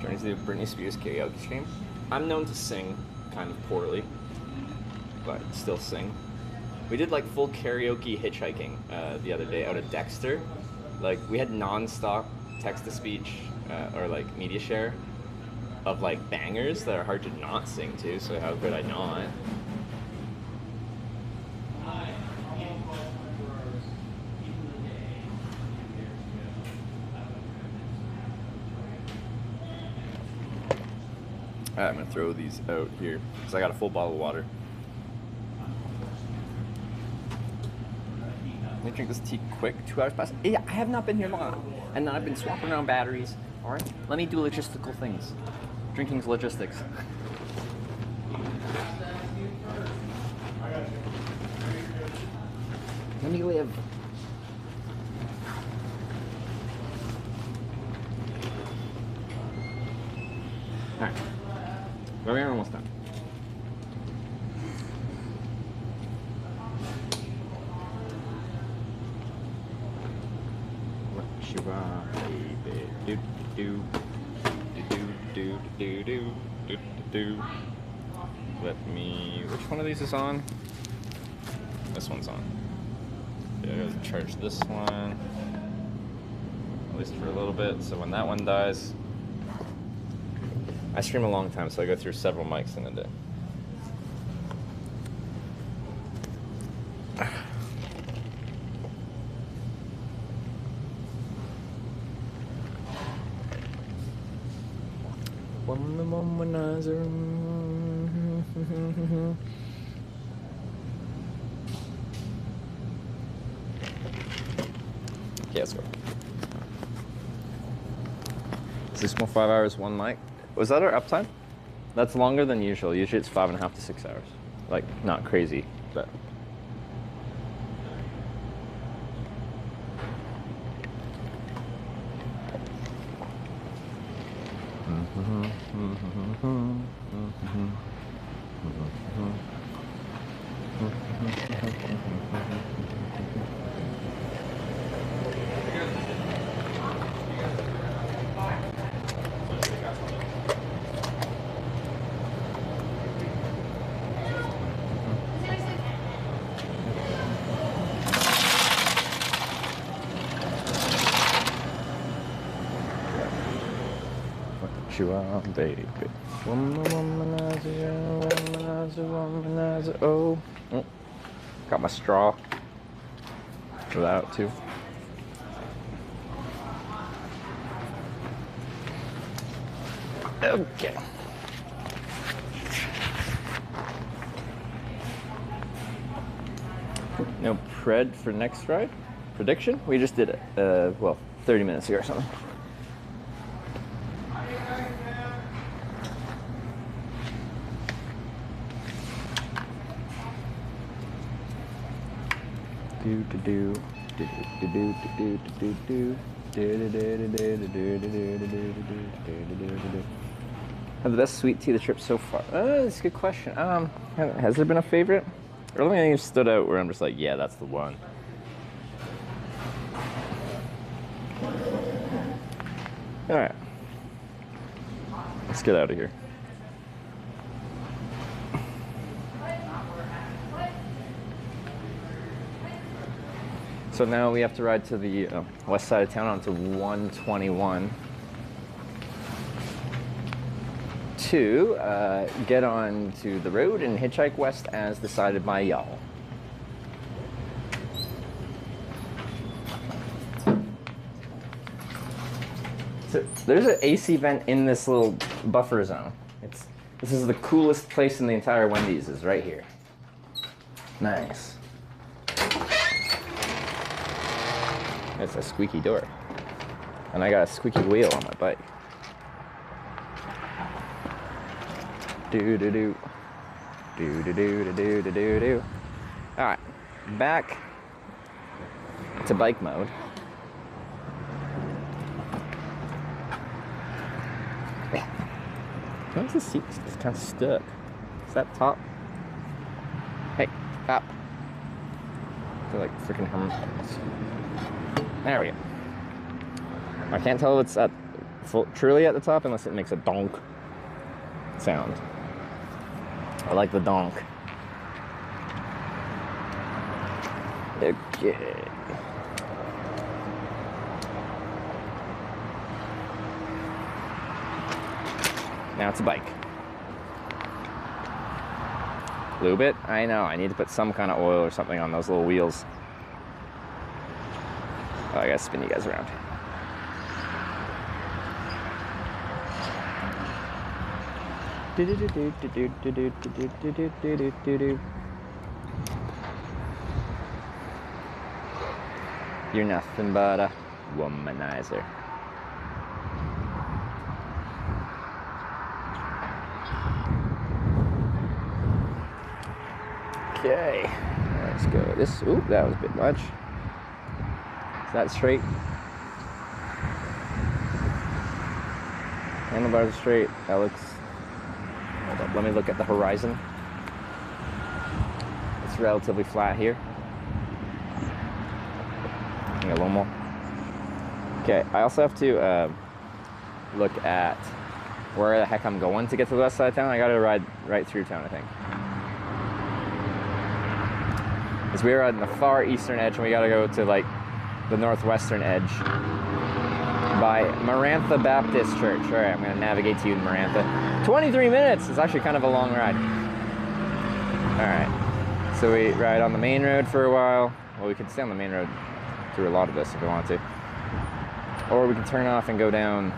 Journey to the Britney Spears karaoke stream. I'm known to sing kind of poorly, but still sing. We did like full karaoke hitchhiking the other day out of Dexter. Like we had non-stop text-to-speech or like media share of like bangers that are hard to not sing to, so how could I not? Alright, I'm gonna throw these out here because I got a full bottle of water. Let me drink this tea quick. 2 hours past. Yeah, I have not been here long. And then I've been swapping around batteries. Alright? Let me do logistical things. Drinking's logistics. Let me live. Alright. We're almost done. Shiva, baby, do do do do do do do do. Let me. Which one of these is on? This one's on. Yeah, I gotta charge this one. At least for a little bit. So when that one dies, I stream a long time, so I go through several mics in a day. Okay, let's go. Is this more 5 hours, one mic? Was that our uptime? That's longer than usual. Usually it's 5.5 to 6 hours. Like, not crazy, but. You are, baby. Womanizer, oh. Got my straw. Throw that out too. Okay. No pred for next ride? Prediction? We just did it, well, 30 minutes ago or something. The best sweet tea of the trip so far? That's a good question. Has there been a favorite? Or anything that stood out where I'm just like, yeah, that's the one. All right, let's get out of here. So now we have to ride to the west side of town onto 121 to get on to the road and hitchhike west as decided by y'all. So there's an AC vent in this little buffer zone. This is the coolest place in the entire Wendy's, is right here. Nice. It's a squeaky door. And I got a squeaky wheel on my bike. Do-do-do. Do-do-do-do-do-do-do. Alright, back to bike mode. Where's the seat? It's kind of stuck. Is that top? Hey, up. I feel like freaking him. There we go. I can't tell if it's truly at the top unless it makes a donk sound. I like the donk. Okay. Now it's a bike. Lube it? I know, I need to put some kind of oil or something on those little wheels. Oh, I gotta spin you guys around. You're nothing but a womanizer. Okay, let's go. This, ooh, that was a bit much. Is that straight? Handlebars are straight. That looks, hold up, let me look at the horizon. It's relatively flat here. A little more. Okay, I also have to look at where the heck I'm going to get to the west side of town. I gotta ride right through town, I think. Because we are on the far eastern edge and we gotta go to like the northwestern edge by Marantha Baptist Church. All right, I'm gonna navigate to you in Marantha. 23 minutes! It's actually kind of a long ride. All right, so we ride on the main road for a while. Well, we can stay on the main road through a lot of this if we want to. Or we can turn off and go down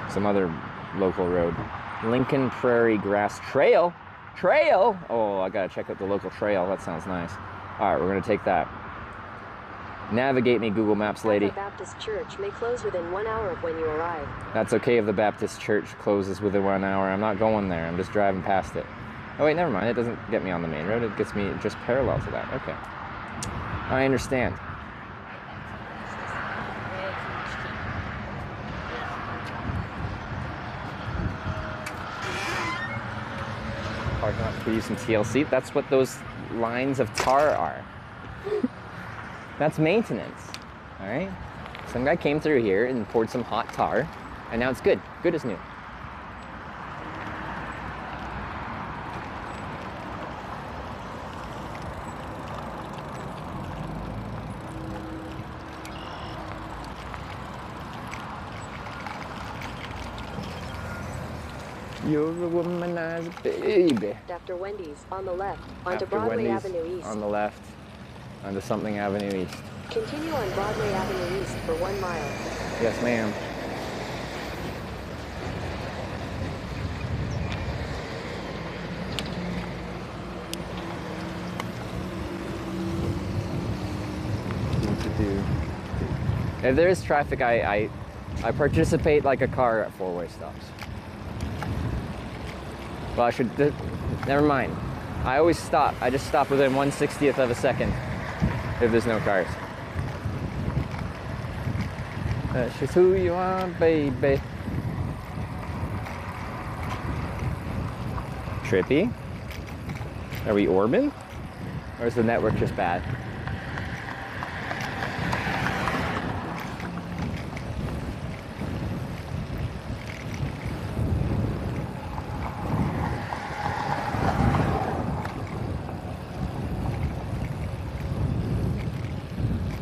some other local road. Lincoln Prairie Grass Trail? Trail? Oh, I gotta check out the local trail. That sounds nice. All right, we're gonna take that. Navigate me, Google Maps lady. The Baptist Church may close within 1 hour of when you arrive. That's okay if the Baptist Church closes within 1 hour. I'm not going there. I'm just driving past it. Oh wait, never mind. It doesn't get me on the main road. It gets me just parallel to that. Okay. I understand. Parking lot could use some TLC. That's what those lines of tar are. That's maintenance. All right? Some guy came through here and poured some hot tar, and now it's good. Good as new. You're a womanizer, baby. After Wendy's, on the left, onto After Broadway Wendy's, Avenue East. on the left, onto something Avenue East. Continue on Broadway Avenue East for 1 mile. Yes, ma'am. If there is traffic, I participate like a car at four-way stops. Well, I should, never mind. I always stop. I just stop within 1/60th of a second if there's no cars. That's just who you are, baby. Trippy? Are we orbing? Or is the network just bad?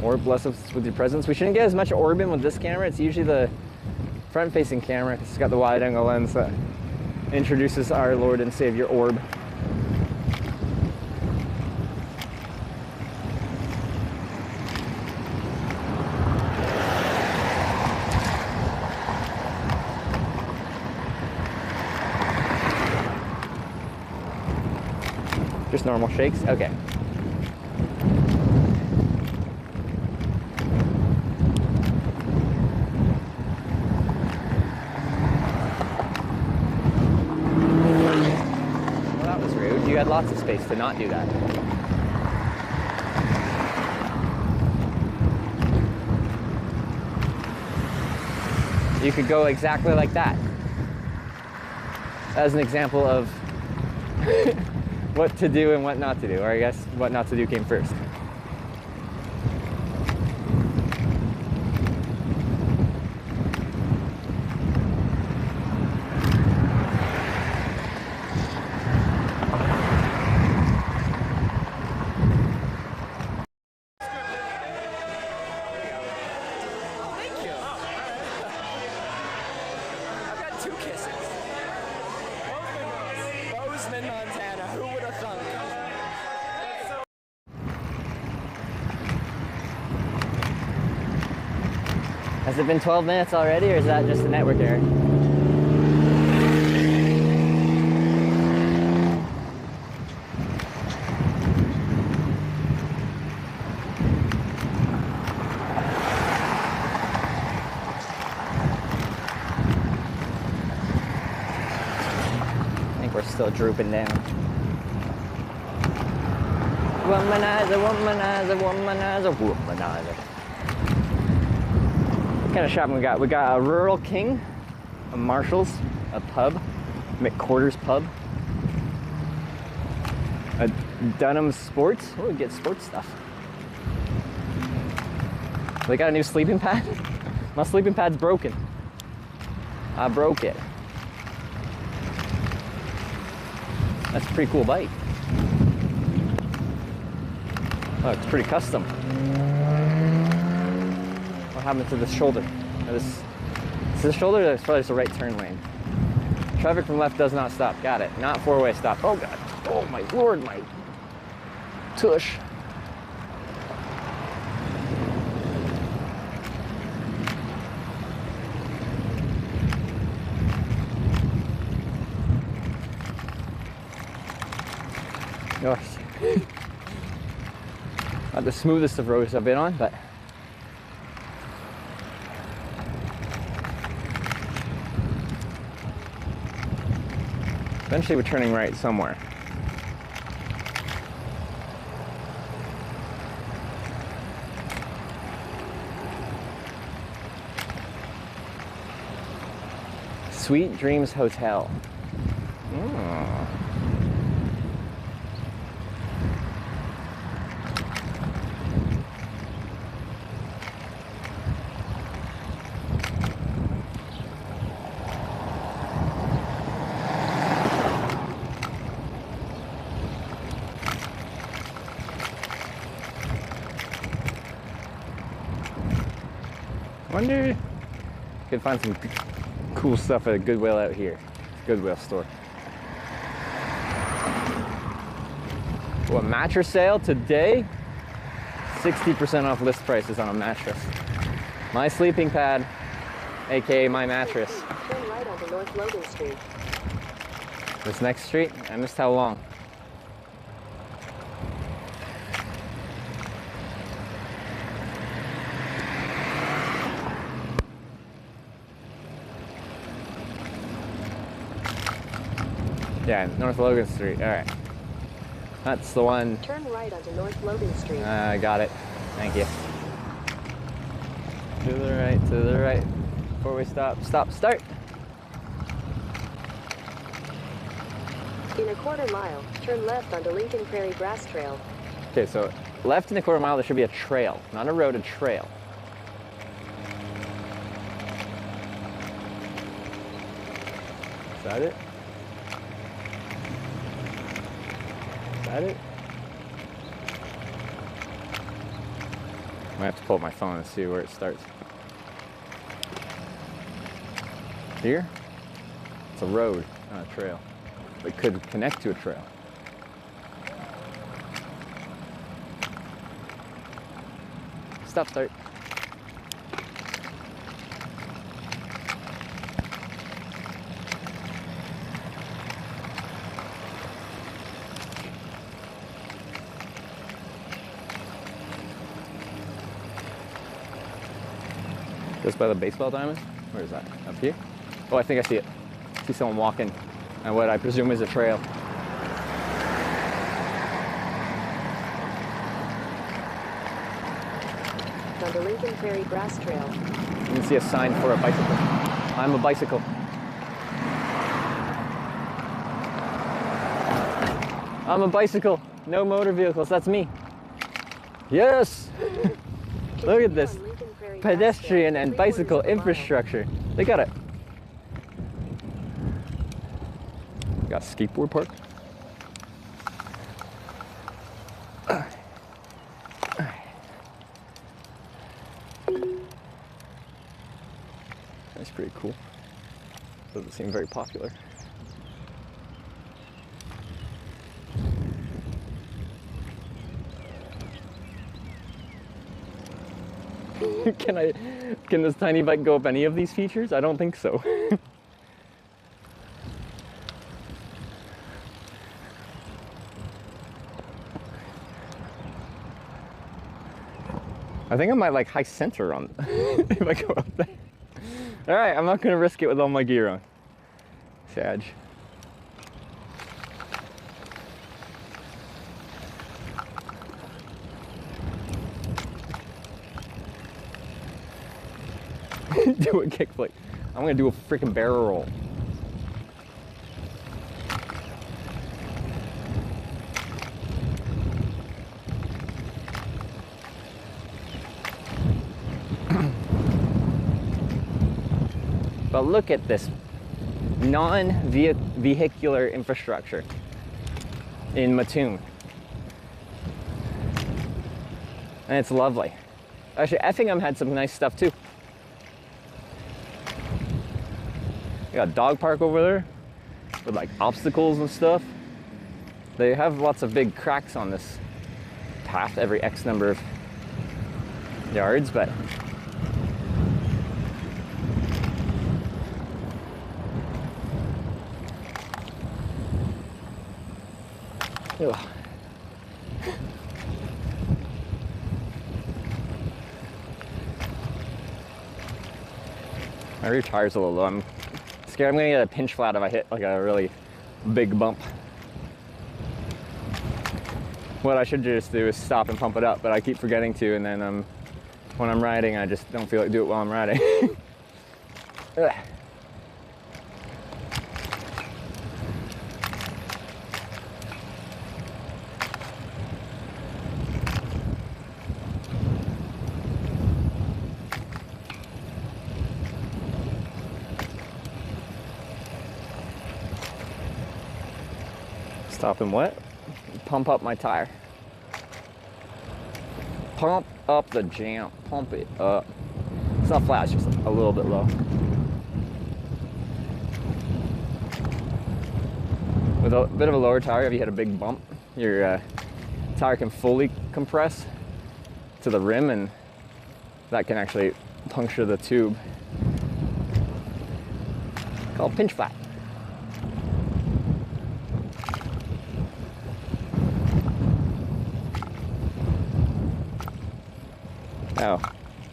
Orb, bless us with your presence. We shouldn't get as much orbing with this camera. It's usually the front-facing camera. It's got the wide-angle lens that introduces our Lord and Savior orb. Just normal shakes? Okay. You had lots of space to not do that. You could go exactly like that. As an example of what to do and what not to do, or I guess what not to do came first. Has it been 12 minutes already, or is that just a network error? still drooping down. Womanizer, womanizer, womanizer, womanizer. What kind of shopping we got? We got a Rural King, a Marshall's, a pub, McQuarters Pub, a Dunham Sports. Oh, we get sports stuff. They got a new sleeping pad. My sleeping pad's broken. I broke it. That's a pretty cool bike. Oh, it's pretty custom. What happened to this shoulder? Is this shoulder? That's probably just a right turn lane. Traffic from left does not stop. Got it. Not four-way stop. Oh God. Oh my Lord, my tush. Gosh. Not the smoothest of roads I've been on, but eventually we're turning right somewhere. Sweet Dreams Hotel. Oh. Wonder if I could find some cool stuff at a Goodwill out here. Goodwill store. What, mattress sale today? 60% off list prices on a mattress. My sleeping pad, aka my mattress. Turn right onto North Logan Street. This next street, I missed how long. Yeah, North Logan Street. All right. That's the one. Turn right onto North Logan Street. I got it. Thank you. To the right, to the right. Before we stop, stop, start. In a quarter mile, turn left onto Lincoln Prairie Grass Trail. Okay, so left in a quarter mile, there should be a trail. Not a road, a trail. Is that it? Is that it? I have to pull up my phone and see where it starts. Here? It's a road, not a trail. It could connect to a trail. Stop, start. Just by the baseball diamond? Where is that? Up here? Oh, I think I see it. I see someone walking on what I presume is a trail. On the Lincoln Prairie Grass Trail. You can see a sign for a bicycle. I'm a bicycle. I'm a bicycle. No motor vehicles. That's me. Yes! Look at this. Pedestrian and bicycle infrastructure. They got it. Got a skateboard park. That's pretty cool. Doesn't seem very popular. Can this tiny bike go up any of these features? I don't think so. I think I might like high center on if I go up there. All right, I'm not gonna risk it with all my gear on. Sag. do a kickflip. I'm gonna do a freaking barrel roll. But look at this non-vehicular infrastructure in Mattoon. And it's lovely. Actually, Effingham had some nice stuff too. You got a dog park over there with like obstacles and stuff. They have lots of big cracks on this path every X number of yards, but ugh. My rear tire's a little low. I'm scared I'm gonna get a pinch flat if I hit like a really big bump. What I should just do is stop and pump it up, but I keep forgetting to, and then when I'm riding, I just don't feel like do it while I'm riding. Ugh. Stop and what? Pump up my tire. Pump up the jam. Pump it up. It's not flat, it's just a little bit low. With a bit of a lower tire, if you hit a big bump, your tire can fully compress to the rim, and that can actually puncture the tube. Called pinch flat. Oh,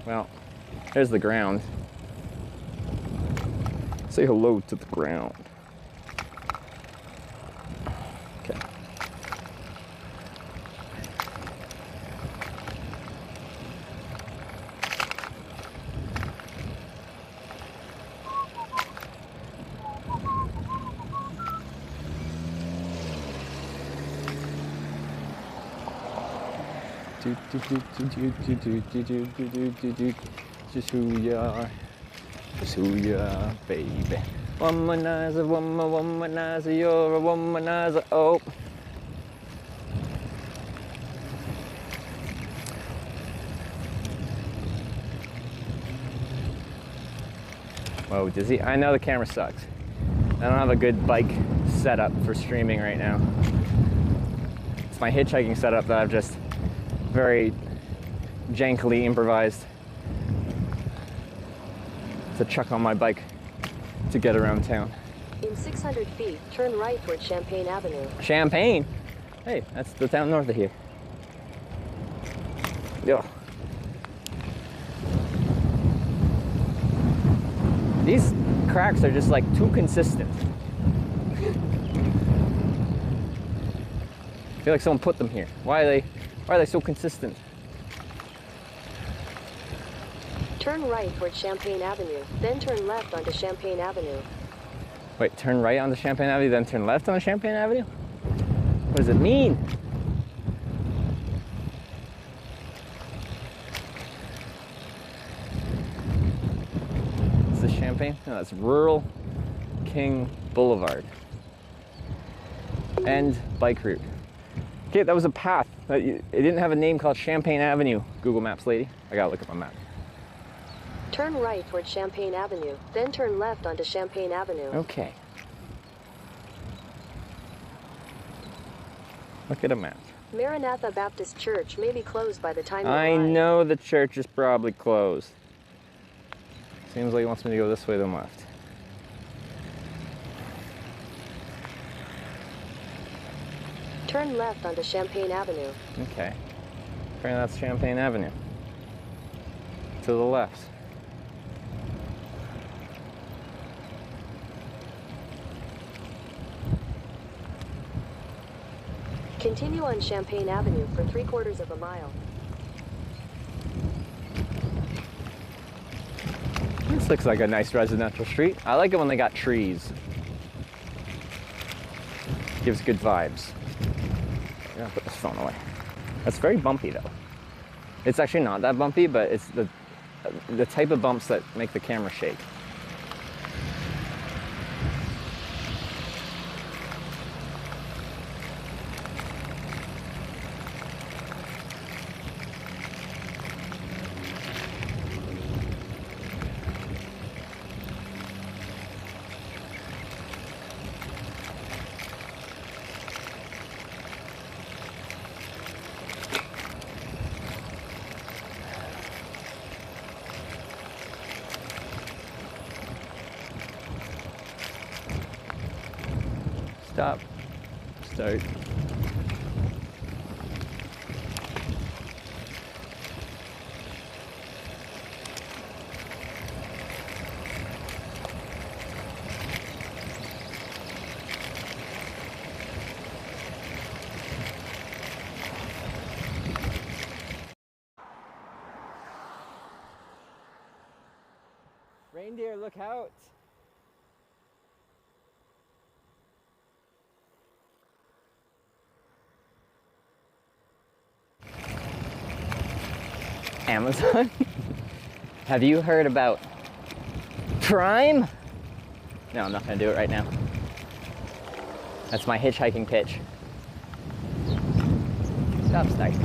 well, there's the ground. Say hello to the ground. Okay. Just who you are, just who you are, baby. Womanizer, womanizer, you're a womanizer, oh. Whoa, Dizzy, I know the camera sucks. I don't have a good bike setup for streaming right now. It's my hitchhiking setup that I've just very jankily improvised to chuck on my bike to get around town. In 600 feet, turn right toward Champaign Avenue. Champaign? Hey, that's the town north of here. Yeah. These cracks are just like too consistent. I feel like someone put them here. Why are they so consistent? Turn right toward Champaign Avenue, then turn left onto Champaign Avenue. Wait, turn right onto Champaign Avenue, then turn left onto Champaign Avenue? What does it mean? Is this Champaign? No, that's Rural King Boulevard. End bike route. Okay, that was a path. It didn't have a name called Champaign Avenue, Google Maps lady. I gotta look up my map. Turn right toward Champaign Avenue, then turn left onto Champaign Avenue. Okay. Look at a map. Maranatha Baptist Church may be closed by the time you I arrive. know the church is probably closed. Seems like he wants me to go this way than left. Turn left onto Champaign Avenue. Okay. Apparently that's Champaign Avenue. To the left. Continue on Champaign Avenue for 3/4 of a mile. It's Looks like a nice residential street. I like it when they got trees. Gives good vibes. I'm gonna put this phone away. That's very bumpy though. It's actually not that bumpy, but it's the type of bumps that make the camera shake. Stop. Start. Reindeer, look out. Amazon? Have you heard about Prime? No, I'm not gonna do it right now. That's my hitchhiking pitch. Stop starting.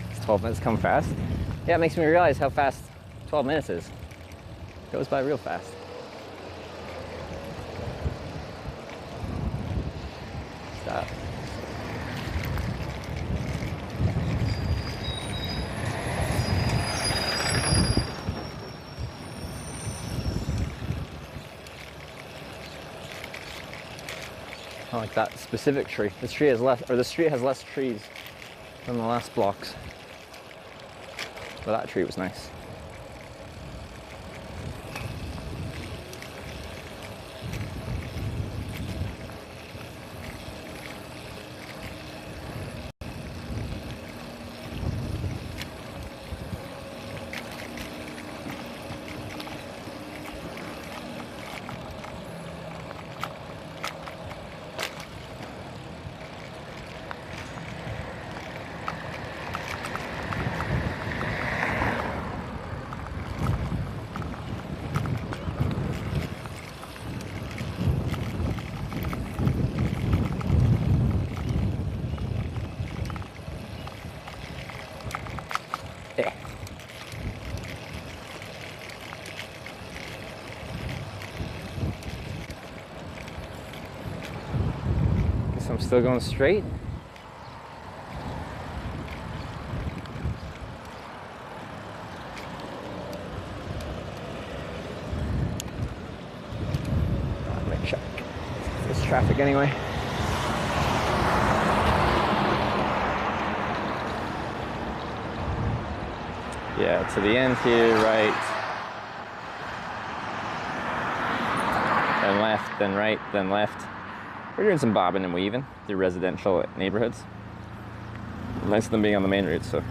It's 12 minutes come fast. Yeah, it makes me realize how fast 12 minutes is. It goes by real fast. Stop. I like that specific tree. This tree has less, or the street has less trees than the last blocks. But that tree was nice. I'm still going straight. Let me check. There's traffic anyway. Yeah, to the end here, right. Then left, then right, then left. We're doing some bobbing and weaving through residential neighborhoods. Nicer than being on the main route, so.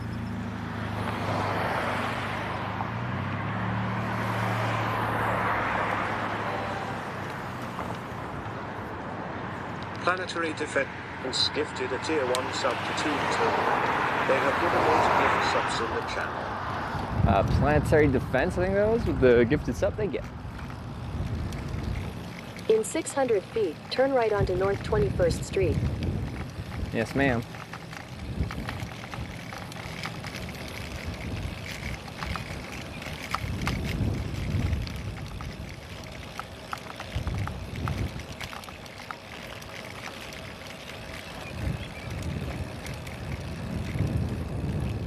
Planetary Defense gifted a tier 1 sub to Toontoon. They have given 8 gift subs in the channel. Planetary Defense, I think that was, with the gifted sub they get. In 600 feet, turn right onto North 21st Street. Yes, ma'am.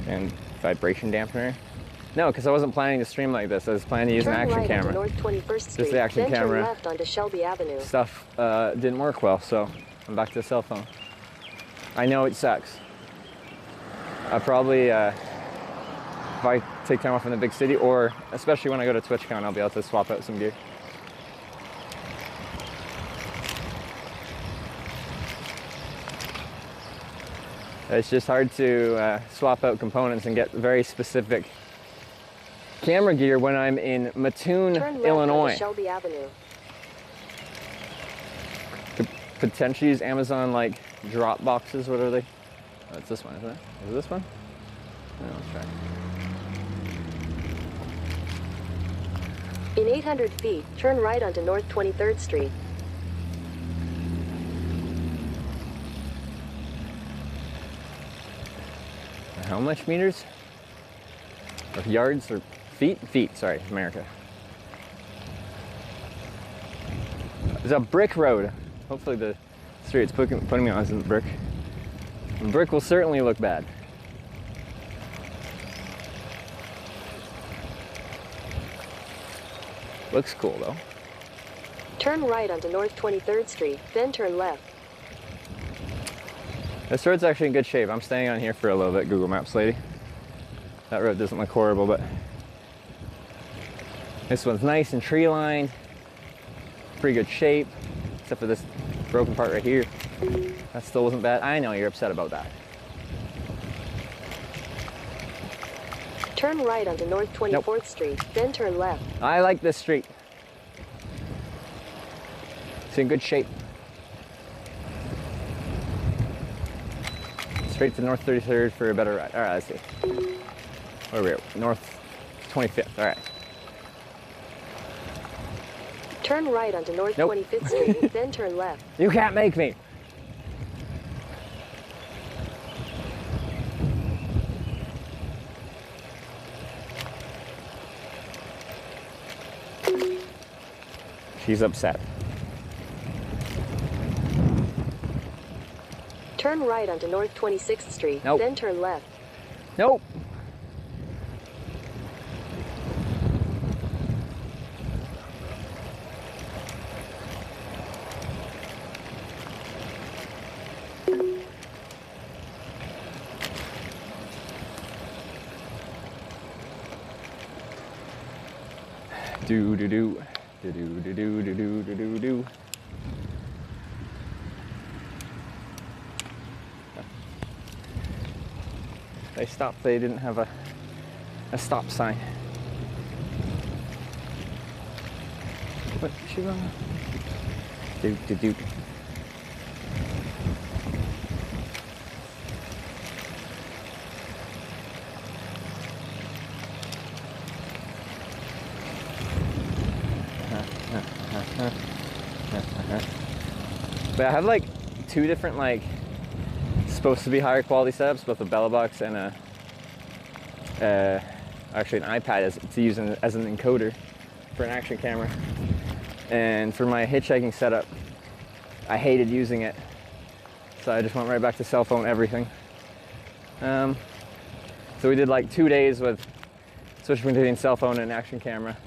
And vibration dampener. No, because I wasn't planning to stream like this. I was planning to use an action right camera. North 21st Street, Just the action then camera. Turn left onto Shelby Avenue. Stuff didn't work well, so I'm back to the cell phone. I know it sucks. I probably, if I take time off in the big city, or especially when I go to TwitchCon, I'll be able to swap out some gear. It's just hard to swap out components and get very specific camera gear when I'm in Mattoon, Turn left Illinois. onto Shelby Avenue. Could potentially use Amazon like drop boxes. What are they? Oh, it's this one, isn't it? Is it this one? No, let's try. In 800 feet, turn right onto North 23rd Street. How much meters? Or yards or feet? Feet, sorry, America. It's a brick road. Hopefully the street it's putting me on isn't brick. And brick will certainly look bad. Looks cool though. Turn right onto North 23rd Street, then turn left. This road's actually in good shape. I'm staying on here for a little bit, Google Maps lady. That road doesn't look horrible, but this one's nice and tree lined. Pretty good shape, except for this broken part right here. That still wasn't bad. I know you're upset about that. Turn right onto North 24th Street, then turn left. I like this street. It's in good shape. Straight to North 33rd for a better ride. All right, let's see. Where are we at? North 25th, all right. Turn right onto North Nope. 25th Street, then turn left. You can't make me. She's upset. Turn right onto North 26th Street, Nope. then turn left. Nope. Do do do do do do do do do do do do. They stopped. They didn't have a stop sign. What she on? Do do do. But I have like two different like supposed to be higher quality setups, both a Bella box and actually an iPad to use as an encoder for an action camera. And for my hitchhiking setup, I hated using it, so I just went right back to cell phone everything. So we did like 2 days with switching between cell phone and action camera,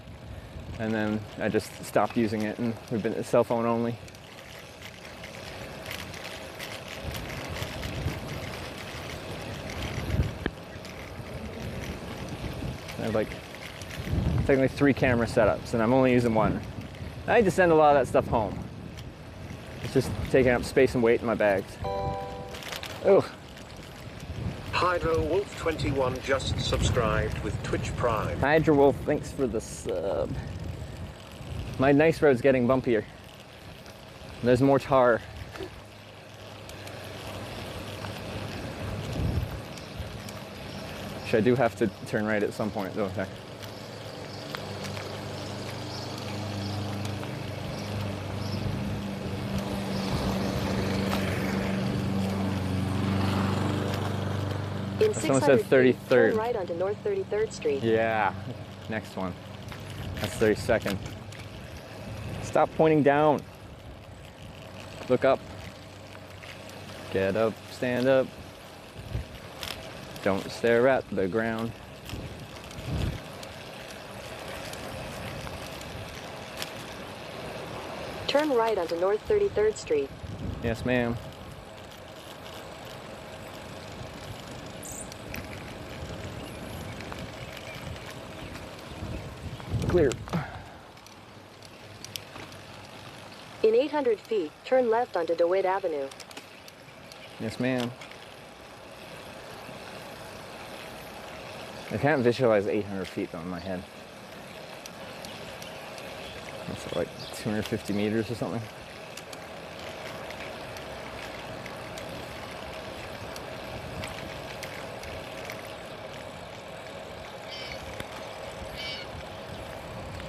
and then I just stopped using it, and we've been cell phone only. I have like technically 3 camera setups, and I'm only using one. I need to send a lot of that stuff home. It's just taking up space and weight in my bags. Oh. Hydro Wolf 21 just subscribed with Twitch Prime. Hydro Wolf, thanks for the sub. My nice road's getting bumpier. There's more tar. Which I do have to turn right at some point, though. Okay. In Someone 600 said feet, 33rd. turn right onto North 33rd Street. Yeah, next one. That's 32nd. Stop pointing down. Look up. Get up, stand up. Don't stare at the ground. Turn right onto North 33rd Street. Yes, ma'am. Clear. In 800 feet, turn left onto DeWitt Avenue. Yes, ma'am. I can't visualize 800 feet though in my head. That's like 250 meters or something.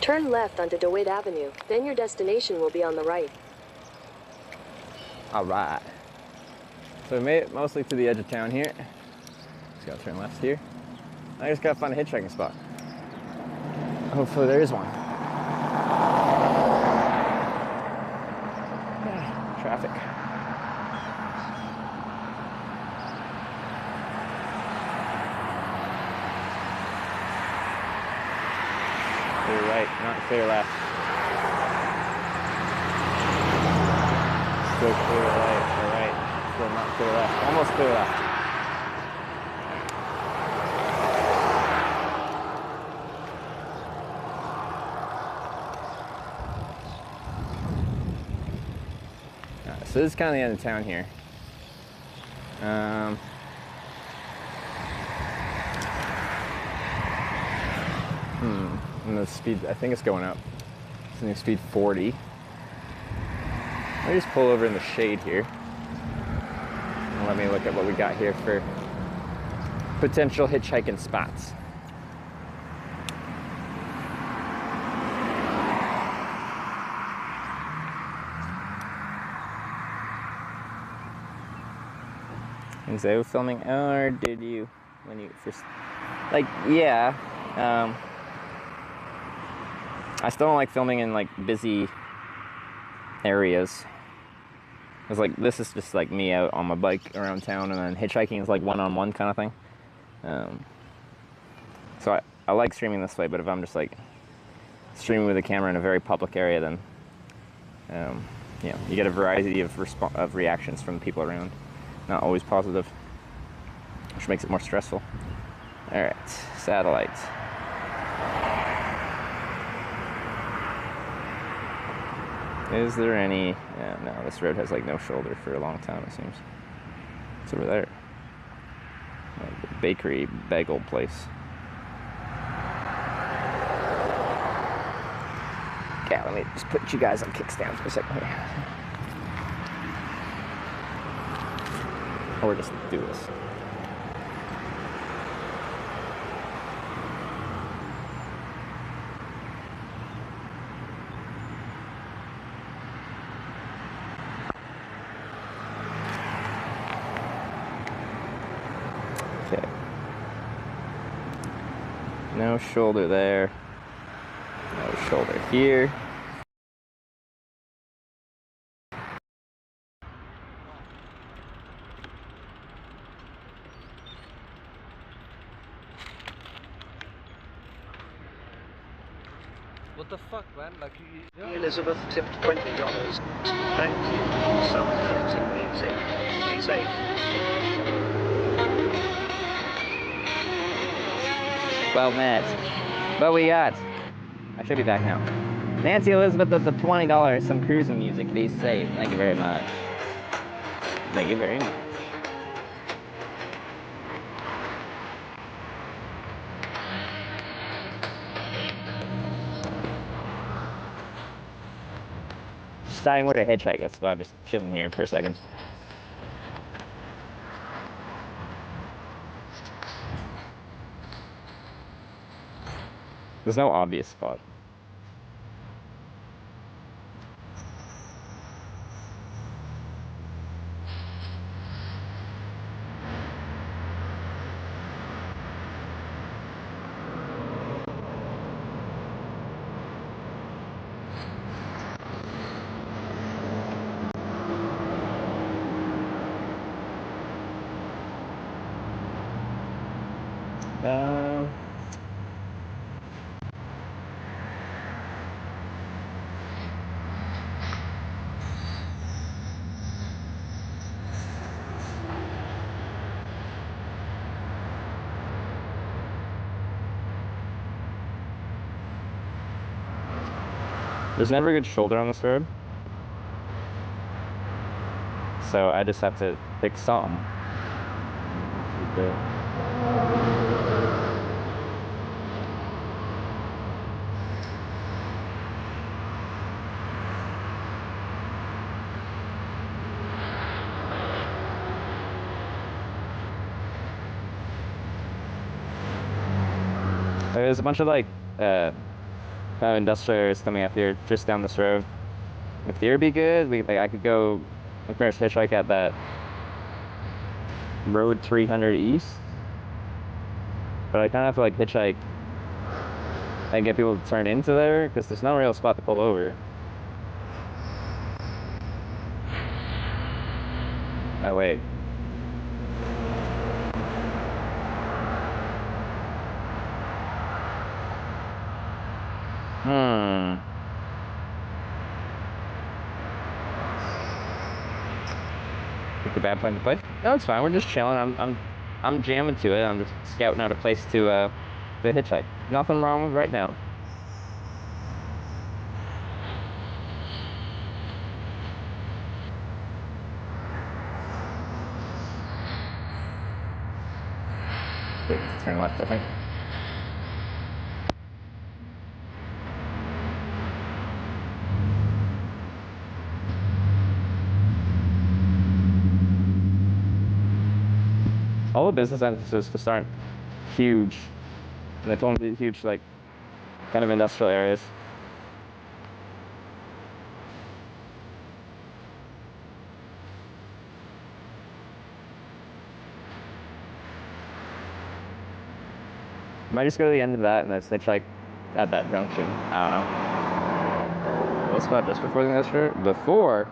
Turn left onto DeWitt Avenue, then your destination will be on the right. Alright. So we made it mostly to the edge of town here. Just gotta turn left here. I just gotta find a hitchhiking spot. Hopefully there is one. Traffic. Clear right, not clear left. Still clear right, still not clear left. Almost clear left. Alright, so this is kind of the end of town here. And the speed, I think it's going up. It's new speed 40. Let me just pull over in the shade here. And let me look at what we got here for potential hitchhiking spots. Is that filming, or did you, when you first, like, yeah. I still don't like filming in like busy areas. It's like, this is just like me out on my bike around town, and then hitchhiking is like one-on-one kind of thing. So I like streaming this way, but if I'm just like streaming with a camera in a very public area, then you know, you get a variety of reactions from the people around. Not always positive, which makes it more stressful. All right, satellite. Is there any? Yeah, no, this road has like no shoulder for a long time, it seems. It's over there. Like the bakery bagel place. Yeah, let me just put you guys on kickstand for a second here. Or just do this. Okay. No shoulder there. No shoulder here. What the fuck, man? Like, Elizabeth tipped $20. Thank you. Some crazy music. Be safe. Well, Matt, what we got? I should be back now. Nancy Elizabeth with the $20, some cruising music. Be safe. Thank you very much. Thank you very much. Deciding where to hitchhike, so I'm just chilling here for a second. There's no obvious spot. There's never a good shoulder on this road, so I just have to pick some. There's a bunch of like kind of industrial areas coming up here just down this road. If the air be good, I could go first hitchhike at that road 300 east. But I kind of have to like hitchhike and get people to turn into there because there's no real spot to pull over. Oh wait. It's a bad plan to play. No, it's fine. We're just chilling. I'm jamming to it. I'm just scouting out a place to hitchhike. Nothing wrong with right now. Turn left, I think. All the business entrances just aren't huge. And they don't be huge, like, kind of industrial areas. Might just go to the end of that and then switch like at that junction. I don't know. Little spot just before the industrial. Before.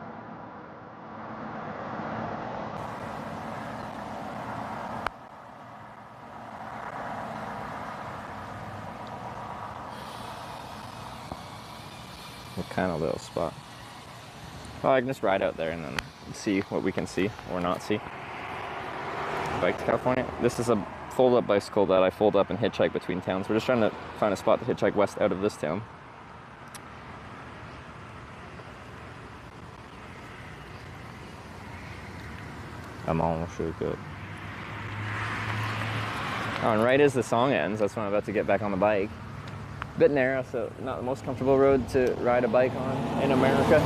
What kind of little spot? Oh, I can just ride out there and then see what we can see or not see. Bike to California. This is a fold-up bicycle that I fold up and hitchhike between towns. We're just trying to find a spot to hitchhike west out of this town. I'm almost sure good. Oh, and right as the song ends, that's when I'm about to get back on the bike. Bit narrow, so not the most comfortable road to ride a bike on in America.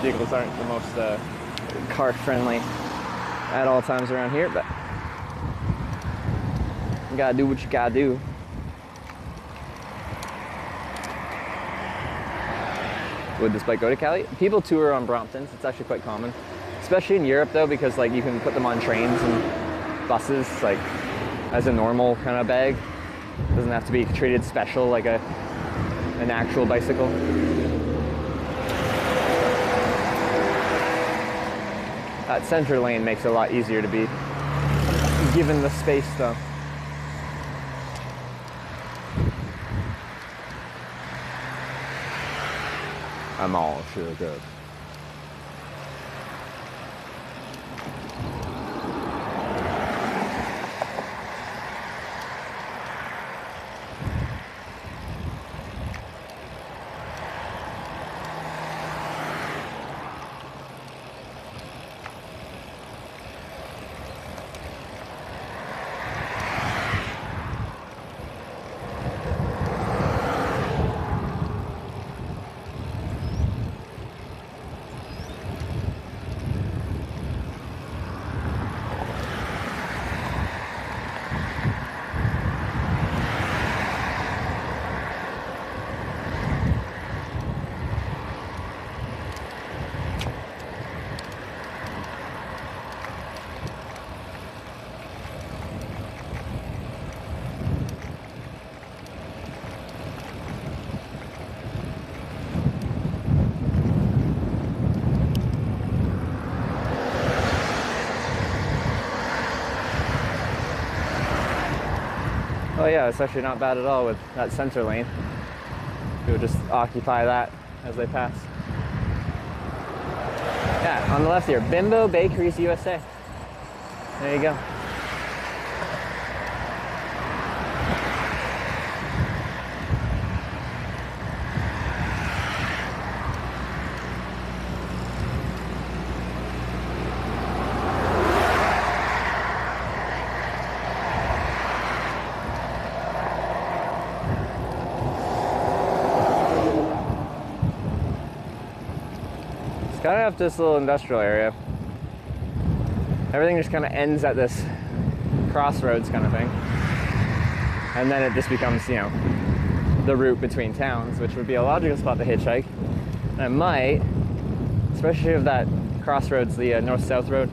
Vehicles aren't the most car-friendly at all times around here, but you gotta do what you gotta do. Would this bike go to Cali? People tour on Bromptons. It's actually quite common, especially in Europe though, because like you can put them on trains and buses like as a normal kind of bag. It doesn't have to be treated special like an actual bicycle. That center lane makes it a lot easier to be given the space though. I'm all sure good. Oh yeah, it's actually not bad at all with that center lane. People just occupy that as they pass. Yeah, on the left here, Bimbo Bakeries USA. There you go. Kind of up this little industrial area. Everything just kind of ends at this crossroads kind of thing. And then it just becomes, you know, the route between towns, which would be a logical spot to hitchhike. And I might, especially if that crossroads, the north-south road,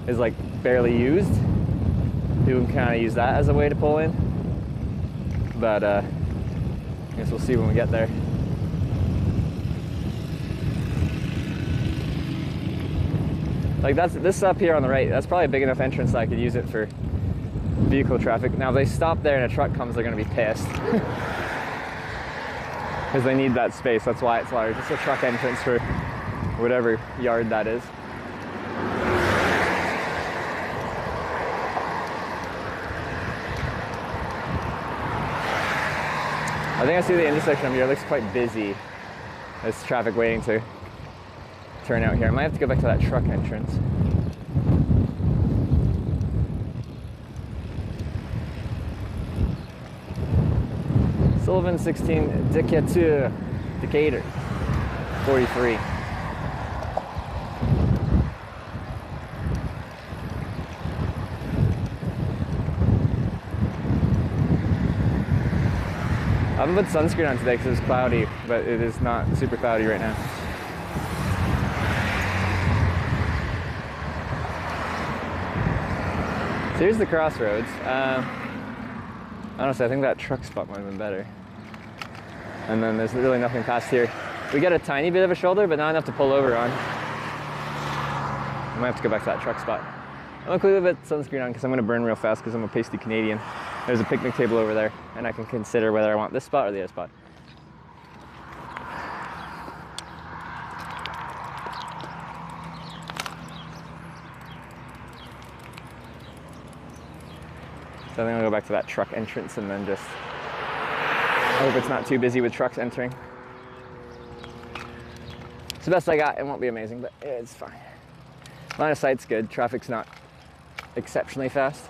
is like barely used, you can kind of use that as a way to pull in. But I guess we'll see when we get there. Like this up here on the right, that's probably a big enough entrance that I could use it for vehicle traffic. Now if they stop there and a truck comes, they're gonna be pissed. Because they need that space, that's why it's large. It's a truck entrance for whatever yard that is. I think I see the intersection up here. It looks quite busy. There's traffic waiting to turn out here. I might have to go back to that truck entrance. Sullivan 16, Decatur, Decatur, 43. I haven't put sunscreen on today because it's cloudy, but it is not super cloudy right now. So here's the crossroads. Honestly, I think that truck spot might have been better. And then there's really nothing past here. We got a tiny bit of a shoulder, but not enough to pull over on. I might have to go back to that truck spot. I'm gonna quickly put sunscreen on because I'm gonna burn real fast because I'm a pasty Canadian. There's a picnic table over there, and I can consider whether I want this spot or the other spot. So I think I'll go back to that truck entrance and then just hope it's not too busy with trucks entering. It's the best I got. It won't be amazing, but it's fine. Line of sight's good. Traffic's not exceptionally fast.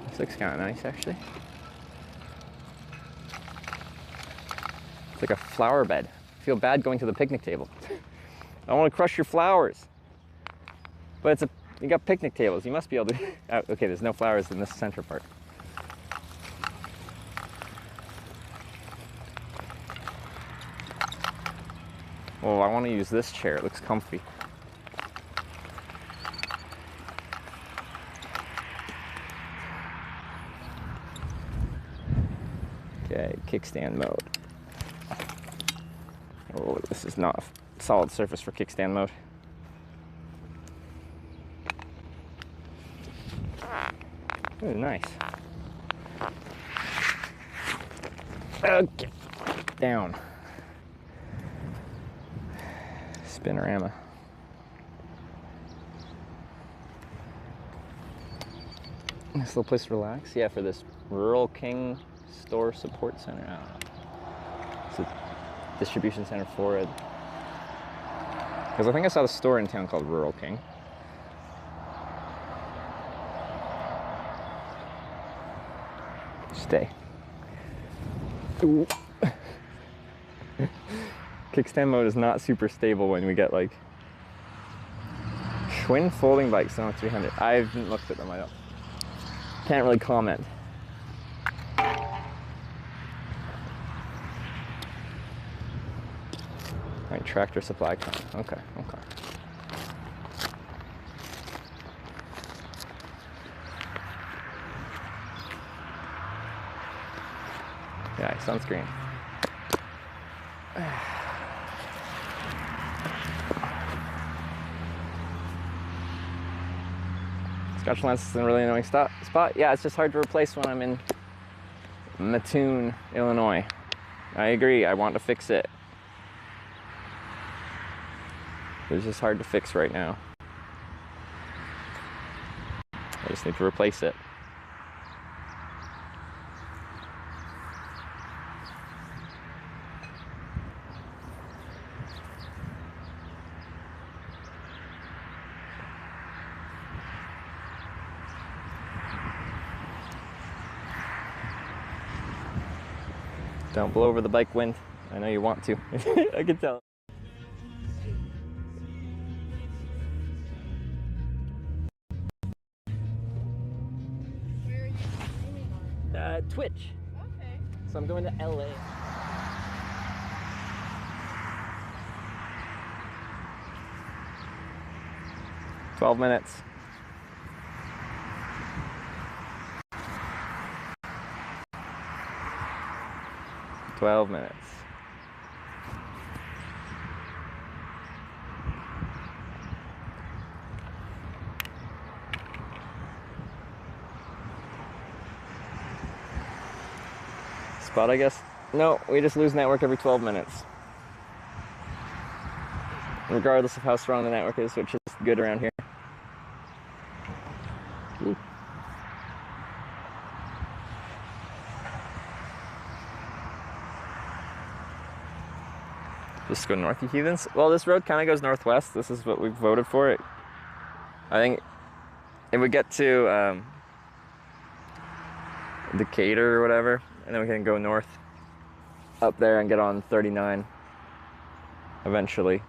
This looks kind of nice, actually. It's like a flower bed. I feel bad going to the picnic table. I don't want to crush your flowers. But you got picnic tables. You must be able to. Oh, okay, there's no flowers in this center part. Oh, I want to use this chair. It looks comfy. Okay, kickstand mode. Oh, this is not a solid surface for kickstand mode. Ooh, nice. Okay, down. Spinorama. Nice little place to relax. Yeah, for this Rural King Store Support Center. I don't know. It's a distribution center for it. Because I think I saw the store in town called Rural King. Stay. Ooh. Kickstand mode is not super stable when we get like Schwinn folding bikes on 300. I haven't looked at them. I can't really comment. Right, Tractor Supply Con. Okay, okay. Yeah, sunscreen. Scotch lens is a really annoying spot. Yeah, it's just hard to replace when I'm in Mattoon, Illinois. I agree, I want to fix it. It's just hard to fix right now. I just need to replace it. Don't blow over the bike wind. I know you want to. I can tell. Twitch. Okay. So I'm going to LA. "12 minutes. "12 minutes. Spot, I guess? No, we just lose network every 12 minutes. Regardless of how strong the network is, which is good around here. Ooh. Just go north, you heathens? Well, this road kind of goes northwest. This is what we voted for. I think if we get to Decatur or whatever, and then we can go north up there and get on 39 eventually,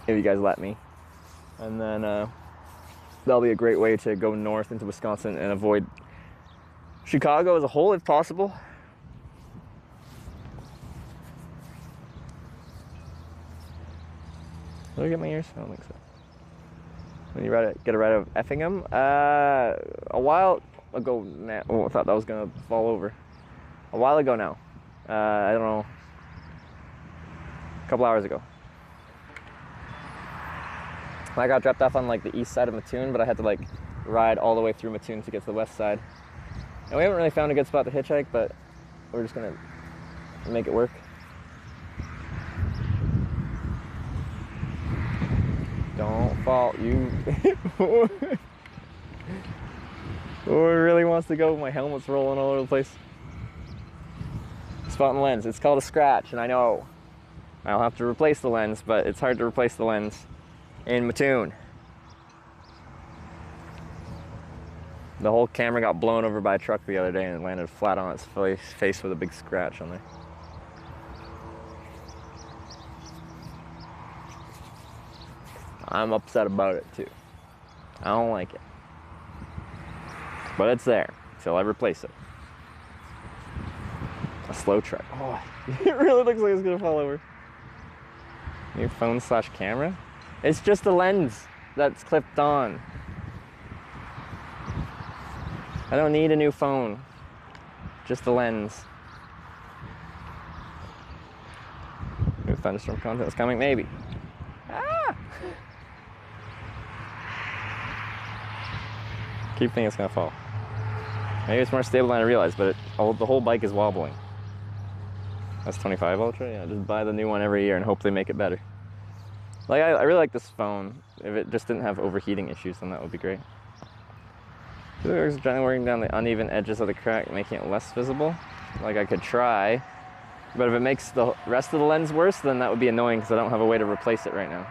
if you guys let me. And then that'll be a great way to go north into Wisconsin and avoid Chicago as a whole if possible. Did I get my ears? I don't think so. When you get a ride of Effingham? A while ago now. Oh, I thought that was gonna fall over. A while ago now. I don't know. A couple hours ago. I got dropped off on like the east side of Mattoon, but I had to like ride all the way through Mattoon to get to the west side. And we haven't really found a good spot to hitchhike, but we're just gonna make it work. Don't fall, you. Oh, it really wants to go. My helmet's rolling all over the place. Spot in the lens. It's called a scratch, and I know I'll have to replace the lens, but it's hard to replace the lens in Mattoon. The whole camera got blown over by a truck the other day and it landed flat on its face with a big scratch on there. I'm upset about it too. I don't like it. But it's there, so I replace it. A slow truck. Oh, it really looks like it's gonna fall over. New phone / camera? It's just the lens that's clipped on. I don't need a new phone. Just the lens. New thunderstorm content is coming, maybe. Ah! Keep thinking it's gonna fall. Maybe it's more stable than I realized, but the whole bike is wobbling. That's 25 Ultra? Yeah, just buy the new one every year and hope they make it better. Like, I really like this phone. If it just didn't have overheating issues, then that would be great. It's gently working down the uneven edges of the crack, making it less visible. Like, I could try, but if it makes the rest of the lens worse, then that would be annoying because I don't have a way to replace it right now.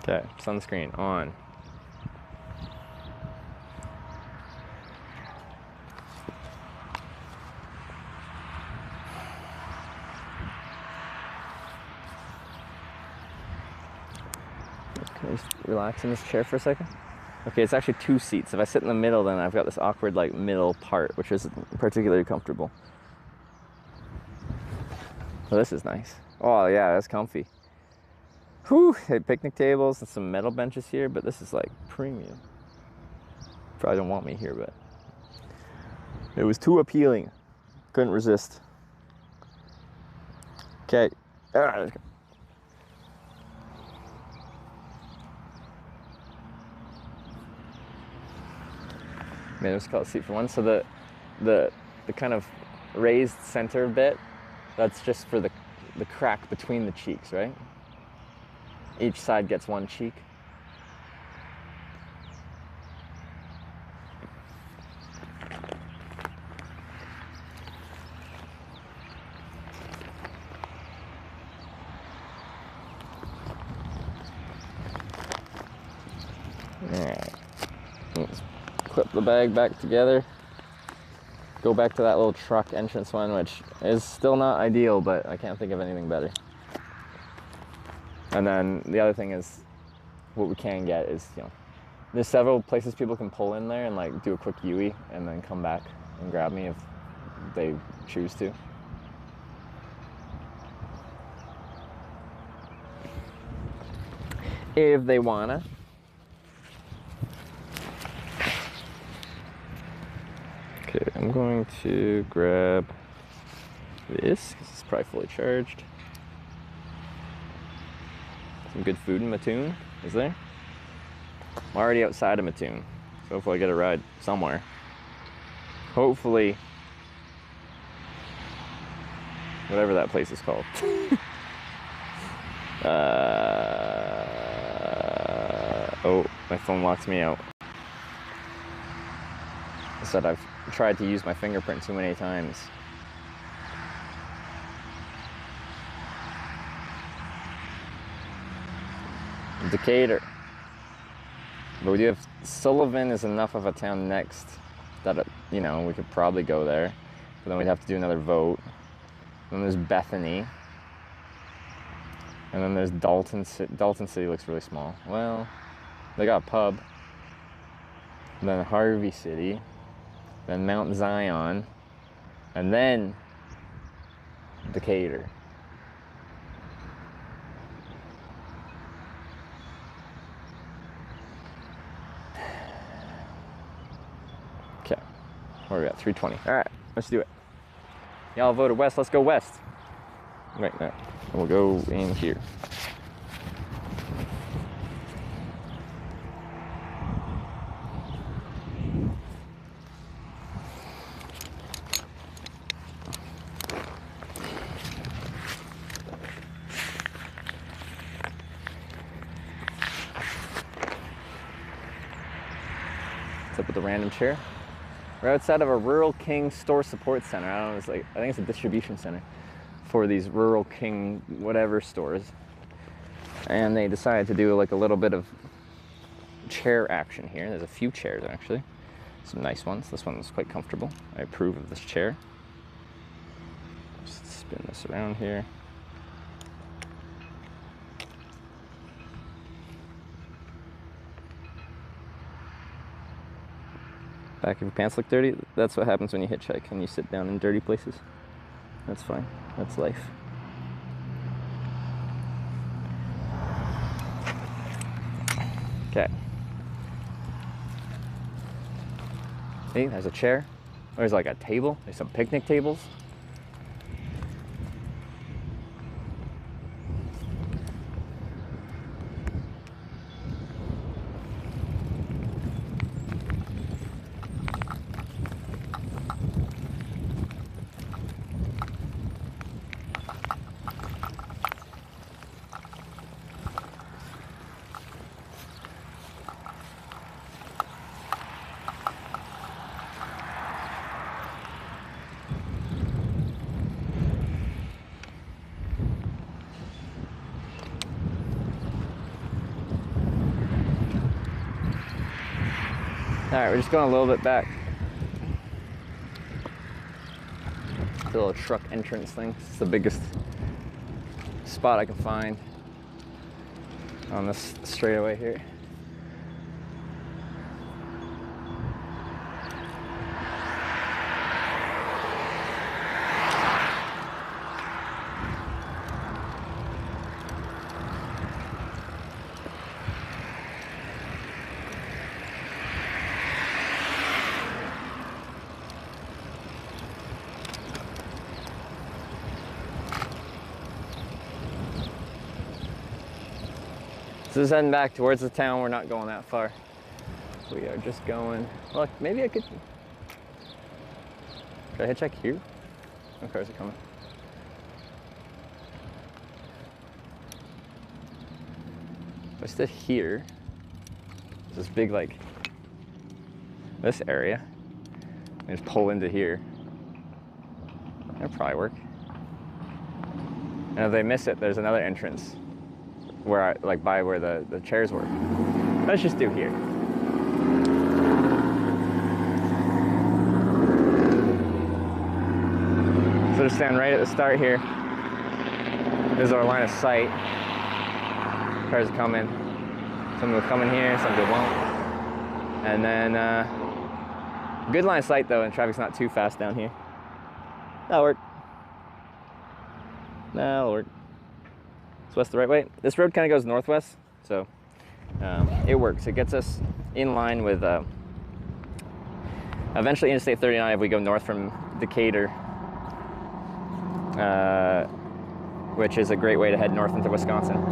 Okay, sunscreen on. Can I just relax in this chair for a second? Okay, it's actually 2 seats. If I sit in the middle, then I've got this awkward, like, middle part, which isn't particularly comfortable. Well, this is nice. Oh, yeah, that's comfy. Whew, hey, picnic tables and some metal benches here, but this is, like, premium. Probably don't want me here, but it was too appealing. Couldn't resist. Okay. All right, let's go. Maybe let's call it seat for one. So the kind of raised center bit, that's just for the crack between the cheeks, right? Each side gets one cheek. Alright. Let's clip the bag back together. Go back to that little truck entrance one, which is still not ideal, but I can't think of anything better. And then the other thing is, what we can get is, you know, there's several places people can pull in there and like do a quick UE and then come back and grab me if they choose to. If they wanna. Okay, I'm going to grab this because it's probably fully charged. Some good food in Mattoon, is there? I'm already outside of Mattoon, so hopefully I get a ride somewhere. Hopefully, whatever that place is called. Oh, my phone locks me out. I said I've tried to use my fingerprint too many times. Decatur. But we do have Sullivan is enough of a town next that, you know, we could probably go there. But then we'd have to do another vote. And then there's Bethany. And then there's Dalton. Dalton City looks really small. Well, they got a pub. And then Harvey City. Then Mount Zion. And then Decatur. Okay, where are we at? 320. All right, let's do it. Y'all voted west. Let's go west. Right now, we'll go in here. What's up with the random chair? We're outside of a Rural King Store Support Center. I don't know, it's like, I think it's a distribution center for these Rural King whatever stores. And they decided to do like a little bit of chair action here. There's a few chairs actually. Some nice ones. This one is quite comfortable. I approve of this chair. Just spin this around here. Back of your pants look dirty? That's what happens when you hitchhike and you sit down in dirty places. That's fine. That's life. Okay. See, there's a chair. There's like a table. There's some picnic tables. Alright, we're just going a little bit back. The little truck entrance thing. It's the biggest spot I can find on this straightaway here. So this is heading back towards the town. We're not going that far. We are just going, look, maybe I could I hitchhike here? No cars are coming. If I stood here, there's this big, like, this area, and just pull into here. That'd probably work. And if they miss it, there's another entrance where I, like, by where the chairs were. Let's just do here. So just stand right at the start here. This is our line of sight. Cars are coming. Some will come in here, some will won't. And then, good line of sight though, and traffic's not too fast down here. That'll work. That'll work. Is west the right way? This road kind of goes northwest, so it works. It gets us in line with eventually Interstate 39 if we go north from Decatur, which is a great way to head north into Wisconsin.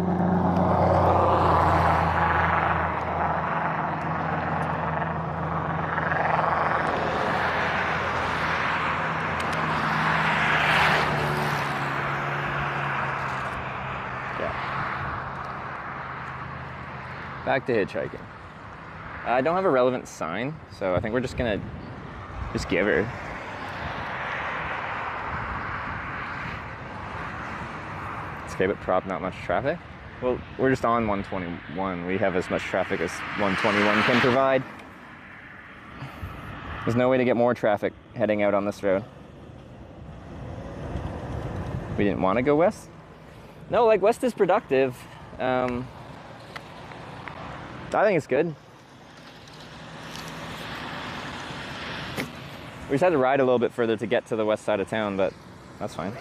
Back to hitchhiking. I don't have a relevant sign, so I think we're just gonna give her. It's okay, but prop, not much traffic. Well, we're just on 121. We have as much traffic as 121 can provide. There's no way to get more traffic heading out on this road. We didn't want to go west? No, like west is productive. I think it's good. We just had to ride a little bit further to get to the west side of town, but that's fine.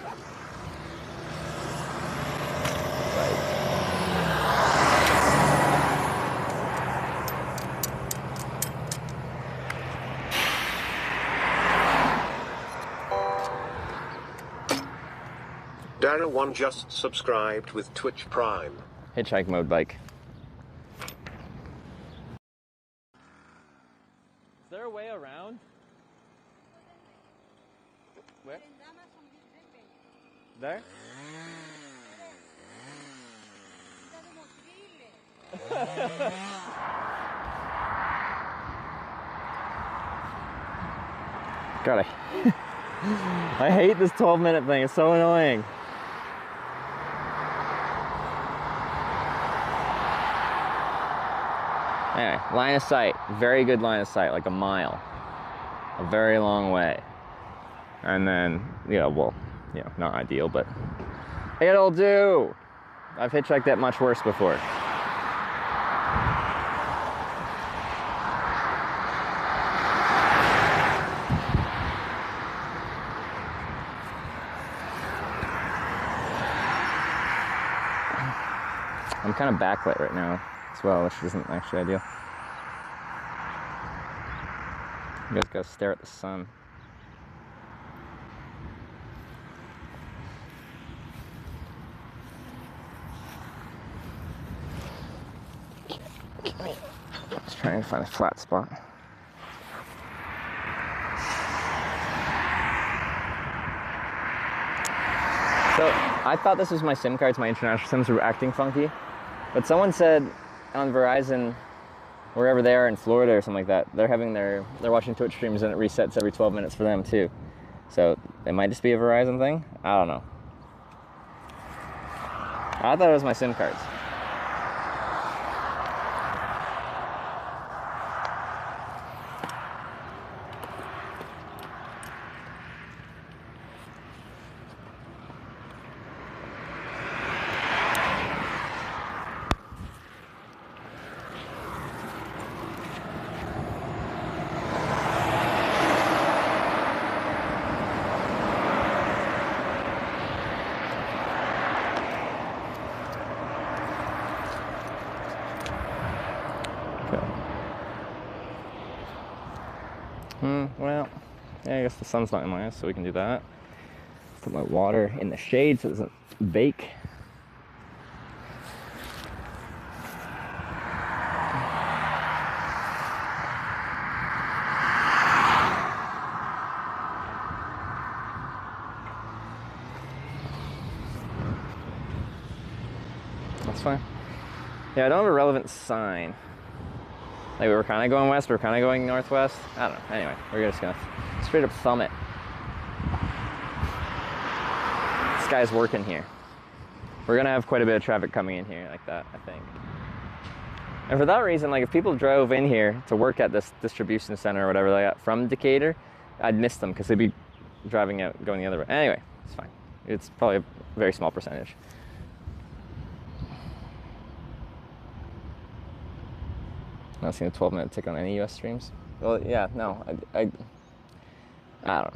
Dara1 just subscribed with Twitch Prime. Hitchhike mode bike. Is there a way around? Where? There? God, I hate this 12-minute thing. It's so annoying. Anyway, line of sight. Very good line of sight, like a mile. A very long way. And then, well, not ideal, but it'll do. I've hitchhiked that much worse before. I'm kind of backlit right now as well, which isn't actually ideal. You guys gotta stare at the sun. Just trying to find a flat spot. So I thought this was my SIM cards, my international SIMs were acting funky, but someone said on Verizon, wherever they are in Florida or something like that, they're watching Twitch streams and it resets every 12 minutes for them too. So it might just be a Verizon thing. I don't know. I thought it was my SIM cards. Well, yeah, I guess the sun's not in my eyes, so we can do that. Put my water in the shade so it doesn't bake. That's fine. Yeah, I don't have a relevant sign. Like, we were kind of going west, we were kind of going northwest. I don't know. Anyway, we're just gonna straight up thumb it. This guy's working here. We're gonna have quite a bit of traffic coming in here like that, I think. And for that reason, like, if people drove in here to work at this distribution center or whatever they got from Decatur, I'd miss them because they'd be driving out, going the other way. Anyway, it's fine. It's probably a very small percentage. Not seen a 12-minute tick on any US streams. Well, yeah, no, I don't know.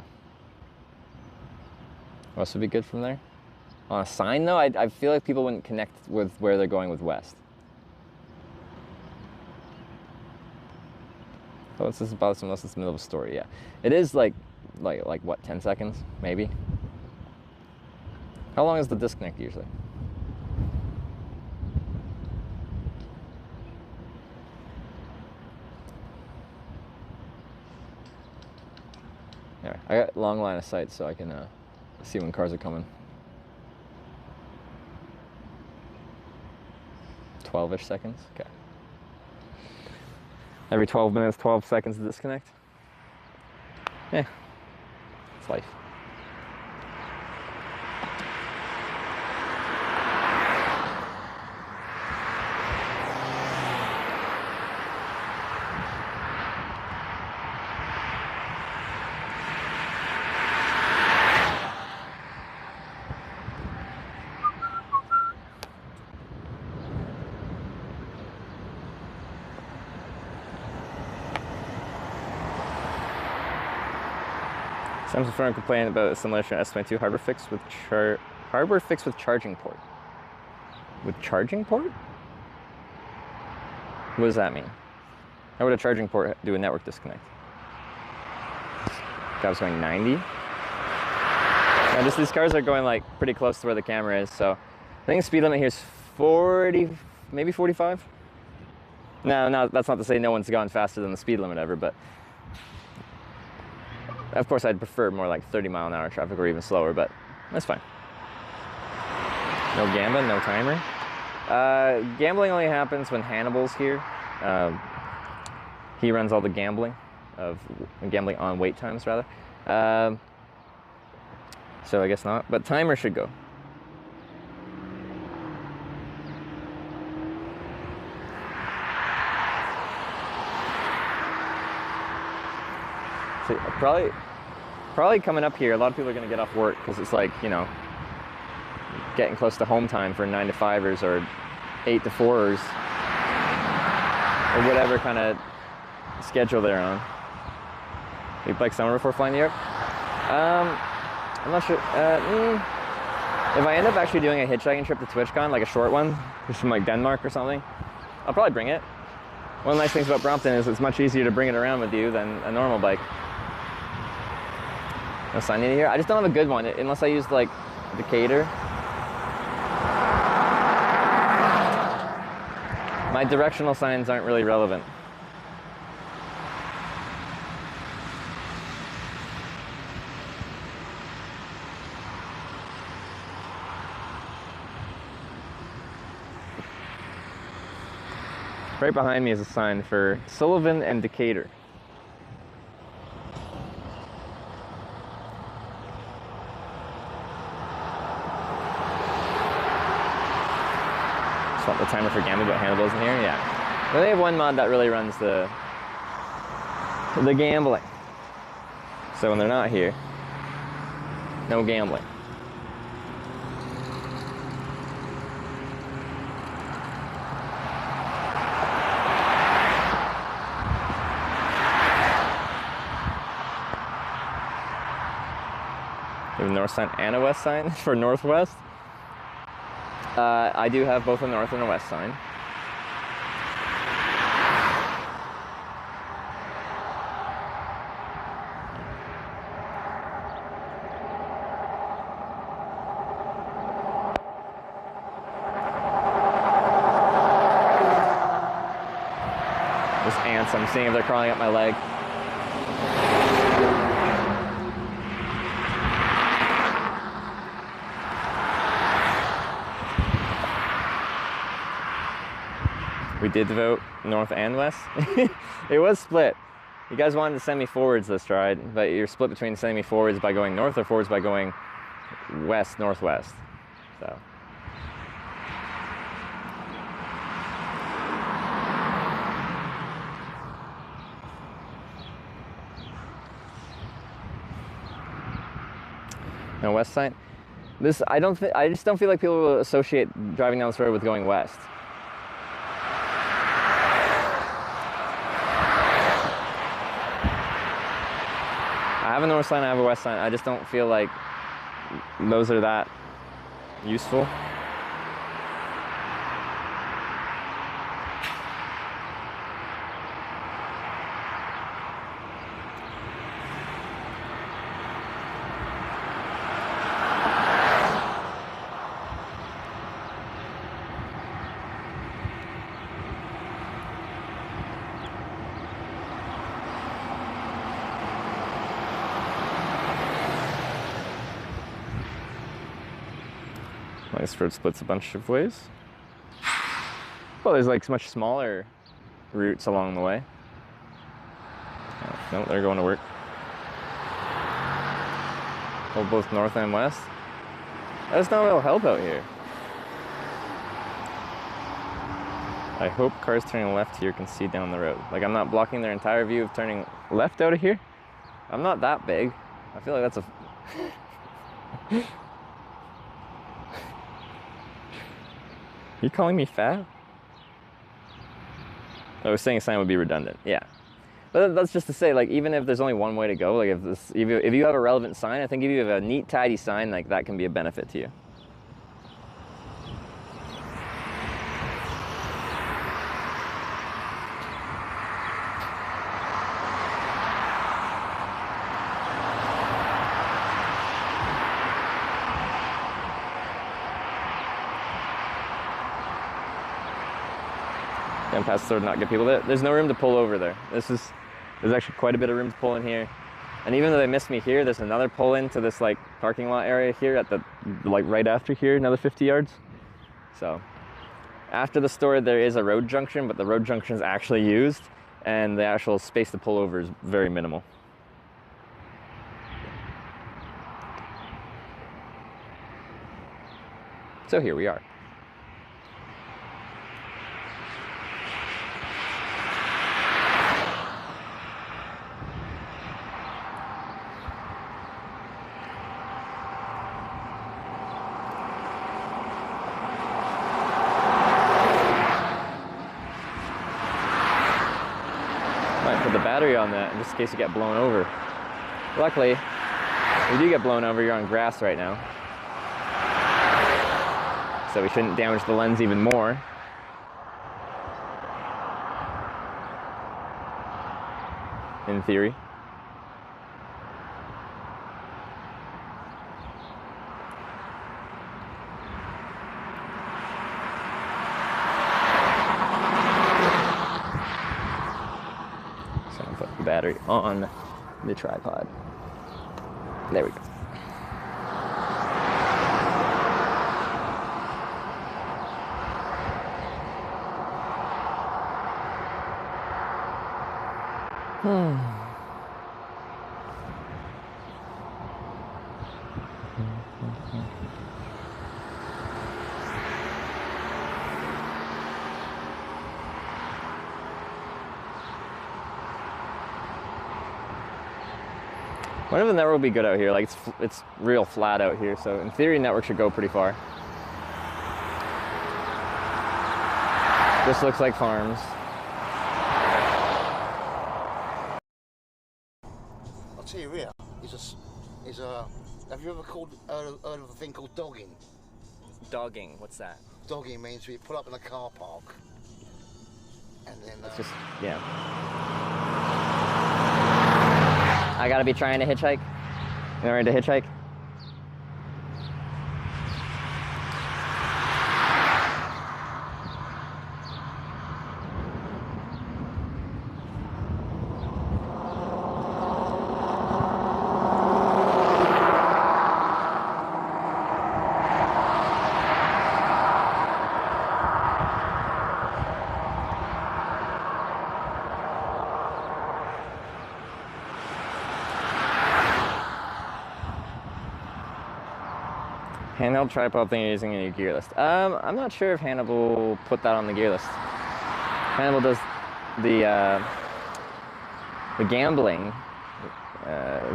What else would be good from there? On a sign, though, I feel like people wouldn't connect with where they're going with west. Oh, this is bothersome unless it's the middle of a story, yeah. It is like what, 10 seconds, maybe? How long is the disconnect usually? Anyway, I got long line of sight so I can see when cars are coming. 12-ish seconds, okay. Every 12 minutes, 12 seconds to disconnect. Yeah, it's life. Sam's referring to complain about a simulation S22 harbor fix with charging port. With charging port? What does that mean? How would a charging port do a network disconnect? Guy was going 90. Now just these cars are going like pretty close to where the camera is, so I think the speed limit here is 40, maybe 45. No, that's not to say no one's gone faster than the speed limit ever, but of course, I'd prefer more like 30-mile-an-hour traffic or even slower, but that's fine. No gamba, no timer. Gambling only happens when Hannibal's here. He runs all the gambling on wait times, rather. So I guess not, but timer should go. So probably coming up here, a lot of people are going to get off work because it's like, you know, getting close to home time for 9 to 5ers or 8 to 4ers or whatever kind of schedule they're on. You bike somewhere before flying to Europe? I'm not sure. If I end up actually doing a hitchhiking trip to TwitchCon, like a short one, just from like Denmark or something, I'll probably bring it. One of the nice things about Brompton is it's much easier to bring it around with you than a normal bike. No sign in here. I just don't have a good one unless I use like Decatur. My directional signs aren't really relevant. Right behind me is a sign for Sullivan and Decatur. Swap the timer for gambling, but Hannibal's in here, yeah. But they have one mod that really runs the gambling. So when they're not here, no gambling. We have a north sign and a west sign for northwest. I do have both a north and a west sign. There's ants. I'm seeing if they're crawling up my leg. We did vote north and west. It was split. You guys wanted to send me forwards this ride, but you're split between sending me forwards by going north or forwards by going west, northwest. So. No west side. This I just don't feel like people will associate driving down this road with going west. have a north sign, I have a west sign. I just don't feel like those are that useful. This road splits a bunch of ways. Well, there's like much smaller routes along the way. Oh, no, they're going to work. Oh, both north and west. That's not real help out here. I hope cars turning left here can see down the road. Like, I'm not blocking their entire view of turning left out of here. I'm not that big. I feel like that's a... You calling me fat? I was saying a sign would be redundant. Yeah, but that's just to say, like, even if there's only one way to go, like if you have a relevant sign, I think if you have a neat, tidy sign, like that can be a benefit to you. Down past the road, not get people there. There's no room to pull over there. There's actually quite a bit of room to pull in here. And even though they missed me here, there's another pull into this like parking lot area here at the, like right after here, another 50 yards. So after the store, there is a road junction, but the road junction is actually used and the actual space to pull over is very minimal. So here we are. Put the battery on that just in case you get blown over. Luckily, if you do get blown over, you're on grass right now. So we shouldn't damage the lens even more. In theory. Battery on the tripod. There we go. Whenever the network will be good out here, like it's real flat out here, so in theory network should go pretty far. This looks like farms. I'll tell you real, have you ever heard of a thing called dogging? Dogging, what's that? Dogging means we pull up in a car park and then... It's just, yeah. I gotta be trying to hitchhike. You ready to hitchhike? Handheld tripod thing you're using in your gear list. I'm not sure if Hannibal put that on the gear list. Hannibal does the gambling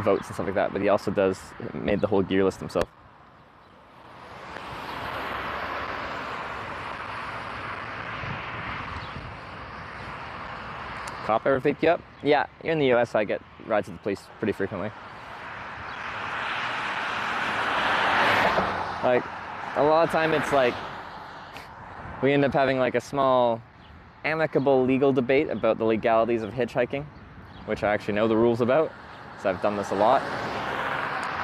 votes and stuff like that, but he also made the whole gear list himself. Cop ever pick you up? Yeah, you're in the US, I get rides to the police pretty frequently. Like, a lot of time it's like, we end up having like a small amicable legal debate about the legalities of hitchhiking, which I actually know the rules about, so I've done this a lot.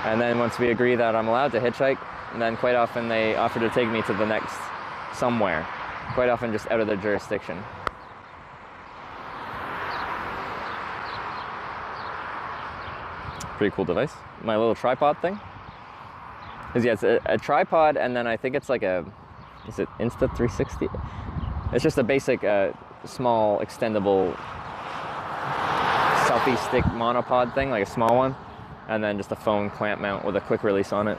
And then once we agree that I'm allowed to hitchhike, then quite often they offer to take me to the next somewhere, quite often just out of their jurisdiction. Pretty cool device. My little tripod thing. Because yeah, it's a tripod, and then I think it's like a, is it Insta360? It's just a basic small extendable selfie stick monopod thing, like a small one, and then just a phone clamp mount with a quick release on it.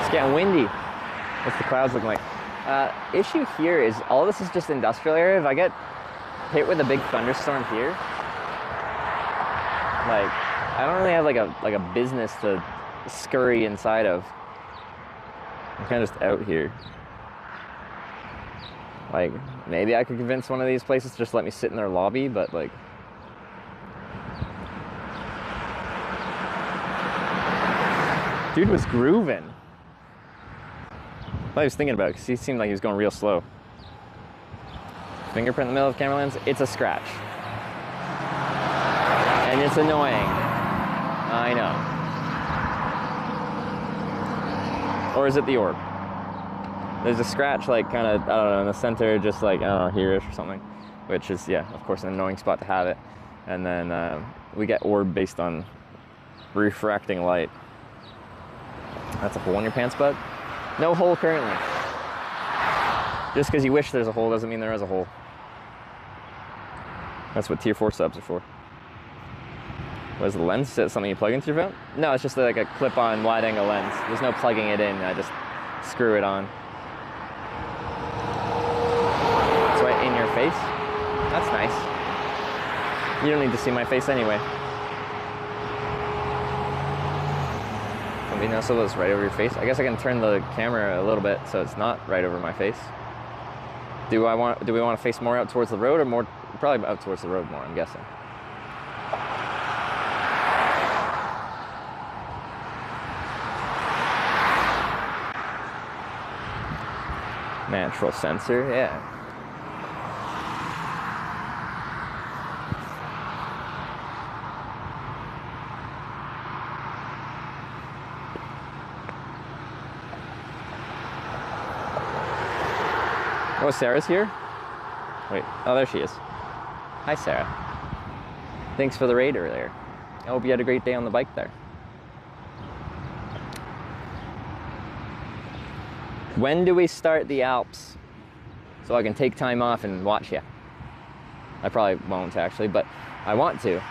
It's getting windy. What's the clouds looking like? Issue here is all this is just industrial area. If I get hit with a big thunderstorm here, like I don't really have like a business to scurry inside of. I'm kind of just out here. Like maybe I could convince one of these places to just let me sit in their lobby, but like dude was grooving. I was thinking about it because he seemed like he was going real slow. Fingerprint in the middle of camera lens, it's a scratch. And it's annoying. I know. Or is it the orb? There's a scratch like kind of, I don't know, in the center, just like, I don't know, here-ish or something. Which is, yeah, of course an annoying spot to have it. And then we get orb based on refracting light. That's a hole in your pants, bud? No hole currently. Just because you wish there's a hole doesn't mean there is a hole. That's what tier 4 subs are for. What is the lens? Is it something you plug into your phone? No, it's just like a clip-on wide-angle lens. There's no plugging it in. I just screw it on. It's right in your face. That's nice. You don't need to see my face anyway. Now so it's right over your face. I guess I can turn the camera a little bit so it's not right over my face. Do we want to face more out towards the road or more, probably out towards the road more, I'm guessing. Natural sensor, yeah. Oh, Sarah's here? Wait, oh, there she is. Hi, Sarah. Thanks for the raid earlier. I hope you had a great day on the bike there. When do we start the Alps? So I can take time off and watch you. I probably won't actually, but I want to.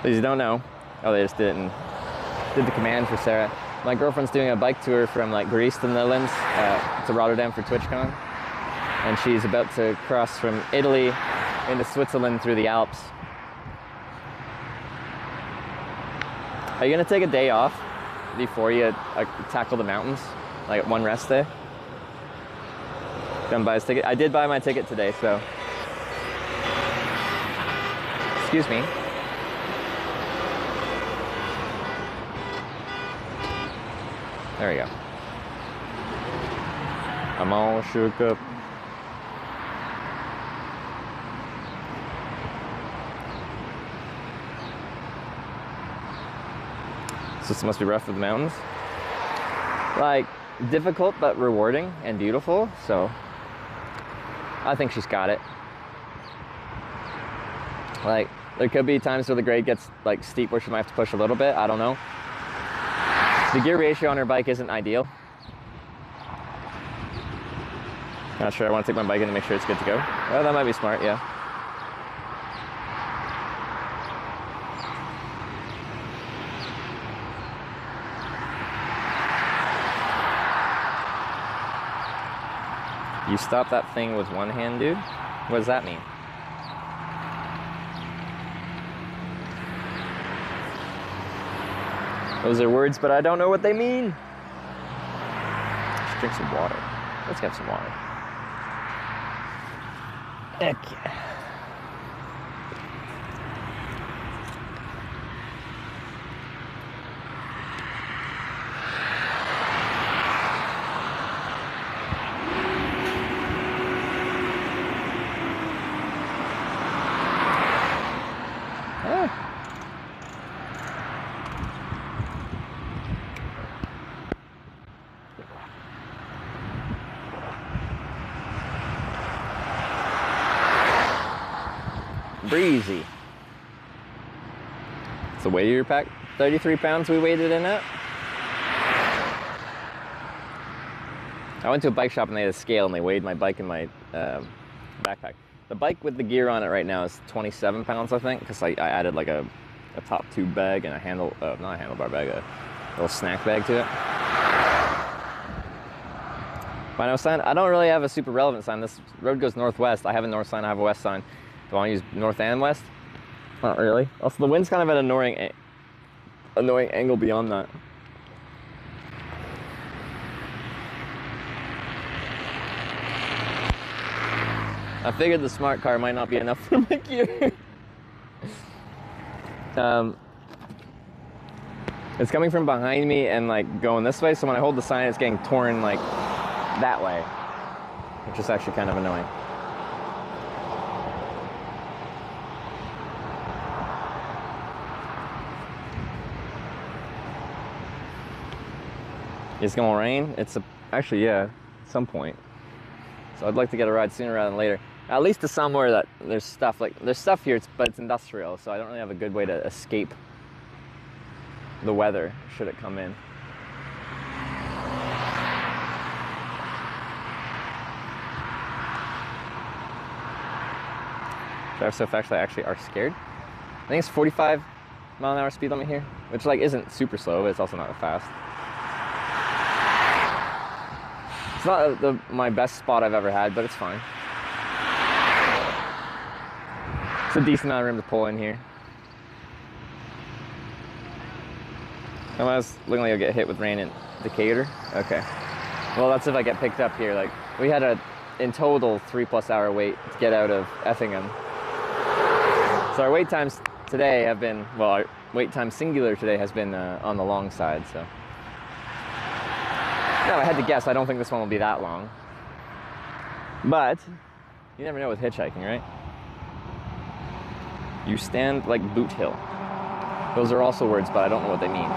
Those you don't know, oh, they just did the command for Sarah. My girlfriend's doing a bike tour from like Greece to the Netherlands to Rotterdam for TwitchCon. And she's about to cross from Italy into Switzerland through the Alps. Are you gonna take a day off before you tackle the mountains? Like one rest day? Done buy his ticket? I did buy my ticket today, so. Excuse me. There we go. I'm all shook up. So this must be rough with the mountains. Like, difficult but rewarding and beautiful, so I think she's got it. Like, there could be times where the grade gets like steep where she might have to push a little bit, I don't know. The gear ratio on her bike isn't ideal. Not sure, I want to take my bike in to make sure it's good to go. Oh, that might be smart, yeah. You stop that thing with one hand, dude? What does that mean? Those are words, but I don't know what they mean. Let's drink some water. Let's get some water. Okay. Breezy. It's the weight of your pack. 33 pounds we weighed it in at. I went to a bike shop and they had a scale and they weighed my bike and my backpack. The bike with the gear on it right now is 27 pounds, I think, because I added like a top tube bag and a not a handlebar bag, a little snack bag to it. Vinyl sign, I don't really have a super relevant sign. This road goes northwest. I have a north sign, I have a west sign. Do I want to use north and west? Not really. Also, the wind's kind of at an annoying angle beyond that. I figured the smart car might not be enough for my gear. It's coming from behind me and like going this way, so when I hold the sign, it's getting torn like that way, which is actually kind of annoying. It's gonna rain. Actually, yeah, at some point. So I'd like to get a ride sooner rather than later. At least to somewhere that there's stuff here, but it's industrial, so I don't really have a good way to escape the weather should it come in. Drivers so fast actually are scared. I think it's 45-mile-an-hour speed limit here, which like isn't super slow, but it's also not that fast. It's not my best spot I've ever had, but it's fine. It's a decent amount of room to pull in here. I was looking like I'll get hit with rain in Decatur. Okay. Well, that's if I get picked up here. Like, we had in total 3+ hour wait to get out of Effingham. So our wait times today have been, well, our wait time singular today has been on the long side, so. No, I had to guess. I don't think this one will be that long. But you never know with hitchhiking, right? You stand like Boot Hill. Those are also words, but I don't know what they mean.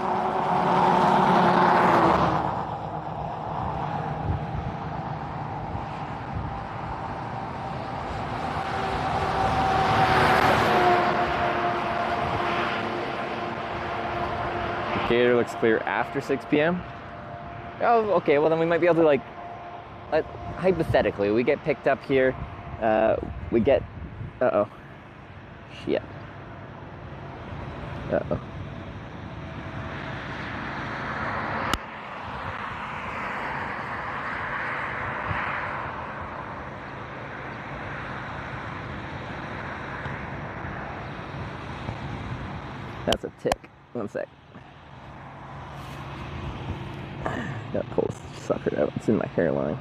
Decatur looks clear after 6 p.m. Oh, okay, well then we might be able to hypothetically, we get picked up here, we get, uh-oh, shit, uh-oh. That's a tick, 1 sec. Gotta pull this sucker out. It's in my hairline.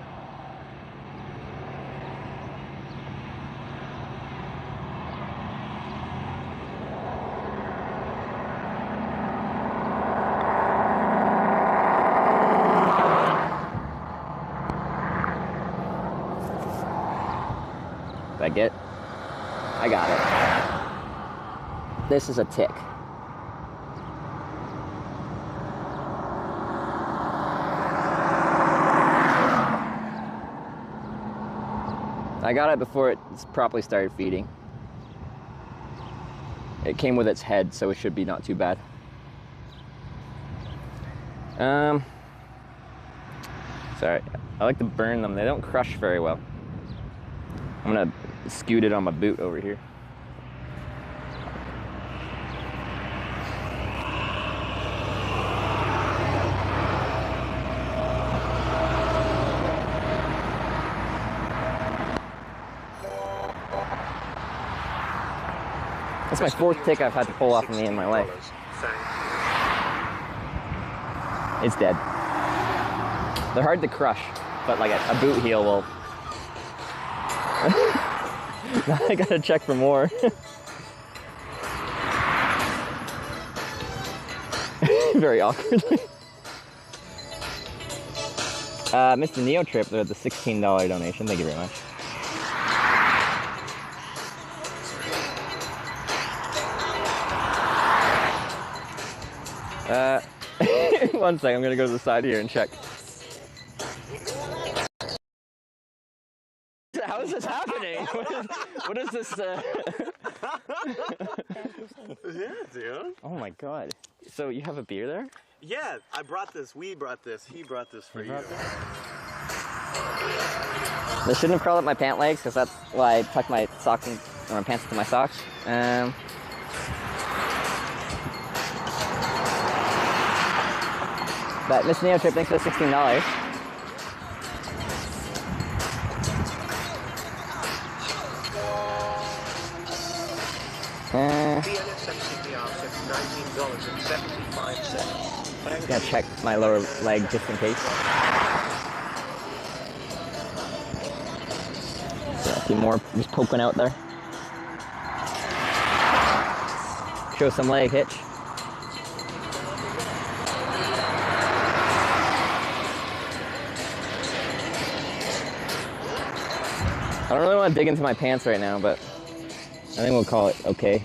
Did I get it? I got it. This is a tick. I got it before it properly started feeding. It came with its head, so it should be not too bad. Sorry, I like to burn them. They don't crush very well. I'm gonna scoot it on my boot over here. That's my 4th tick I've had to pull off of me in my life. It's dead. They're hard to crush, but like a boot heel will. Now I gotta check for more. Very awkwardly. Mr. Neo Trip, the $16 donation. Thank you very much. One second, I'm gonna go to the side here and check. How is this happening? What is this? Yeah, dude. Oh my god. So you have a beer there? Yeah, I brought this. We brought this. He brought this for you. They shouldn't have crawled up my pant legs because that's why I tucked my socks and, or my pants into my socks. But Miss Neo Trip, thanks for the $16. I'm gonna check my lower leg just in case. So a few more just poking out there. Show some leg hitch. I don't really want to dig into my pants right now, but I think we'll call it okay.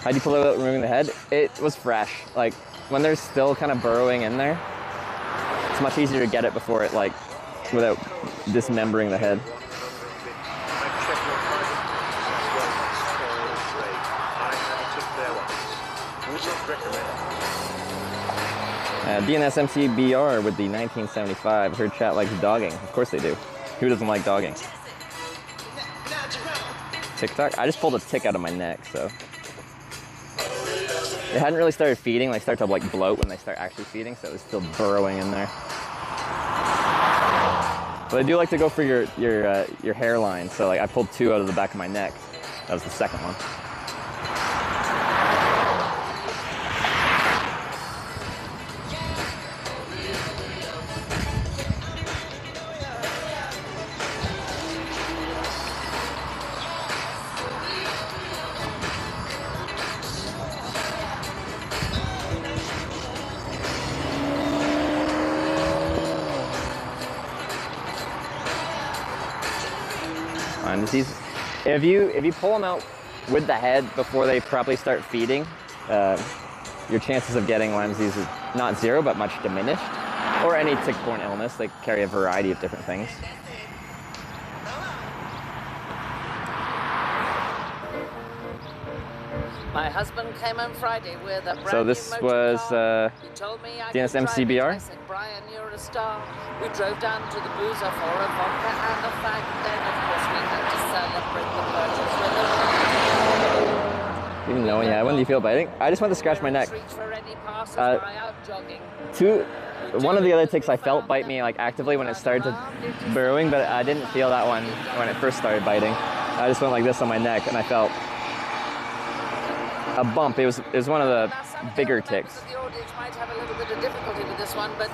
How'd you pull it without removing the head? It was fresh. Like, when they're still kind of burrowing in there, it's much easier to get it before it, like, without dismembering the head. DNSMCBR with the 1975. Heard chat likes dogging. Of course they do. Who doesn't like dogging? TikTok? I just pulled a tick out of my neck, so. They hadn't really started feeding. They start to like bloat when they start actually feeding, so it was still burrowing in there. But I do like to go for your hairline, so like I pulled 2 out of the back of my neck. That was the second one. If you pull them out with the head before they properly start feeding, your chances of getting Lyme disease is not 0, but much diminished. Or any tick-borne illness. They carry a variety of different things. My husband came on Friday with a brand So this new was DNSMCBR. DNSMCBR. Brian, you're a star. We drove down to the boozer for a vodka and a fag, and then of course we had to celebrate the purchase with a You didn't know when you had one? Do you feel biting? I just want to scratch my neck. One of the other ticks I felt bite me like actively when it started burrowing, but I didn't feel that one when it first started biting. I just went like this on my neck and I felt a bump. It was one of the bigger ticks. The audience might have a little bit of difficulty with this one, but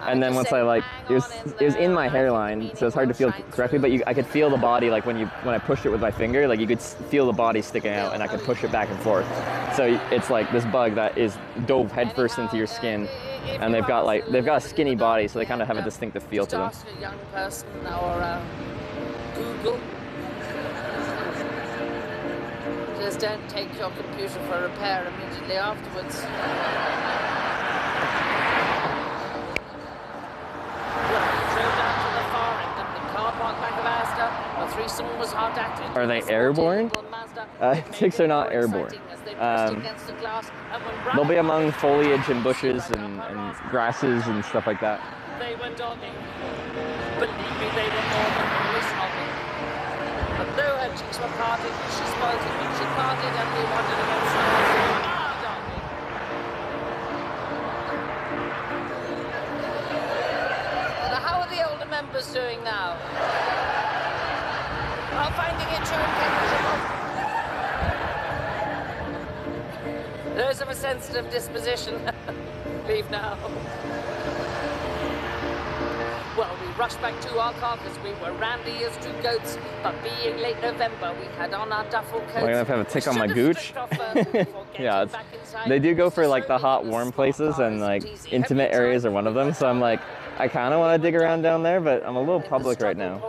and then once I like it was in my hairline, so it's hard to feel correctly, but I could feel the body like when I pushed it with my finger, like you could feel the body sticking out, and I could push it back and forth. So it's like this bug that is dove headfirst into your skin, and they've got a skinny body, so they kind of have a distinctive feel to them. ask a young person or Google. Just don't take your computer for repair immediately afterwards. Are they airborne? Ticks are not airborne. They'll be among foliage and bushes and grasses and stuff like that. They were dogging. Believe me, they were more than always hogging. But though her cheeks were parted, she spoiled it when she parted, and we wanted to go somewhere. of a sensitive disposition. Leave now. Well, we rushed back to our car because we were randy as two goats, but being late November, we had on our duffel coats. Am I gonna have a tick on my gooch? Yeah, they do go for like the hot, warm places, and like intimate areas are one of them. So I'm like, I kind of want to dig around down there, but I'm a little public right now.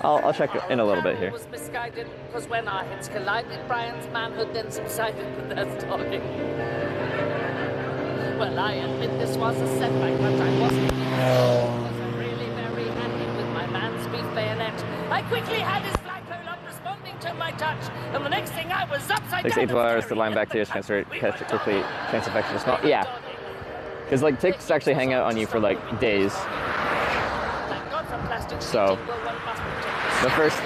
I'll check in a little bit here. Was misguided because when our heads collided, Brian's manhood then subsided with their stalking. Well, I admit this was a setback, but I wasn't really very happy with my man's beef bayonet. I quickly had his flagpole up, responding to my touch, and the next thing I was upside Takes down. 8 to 12 hours to line bacteria, transfer it, catch it quickly, chance infection is small. Yeah. Because like ticks actually hang out on you for like days. So the first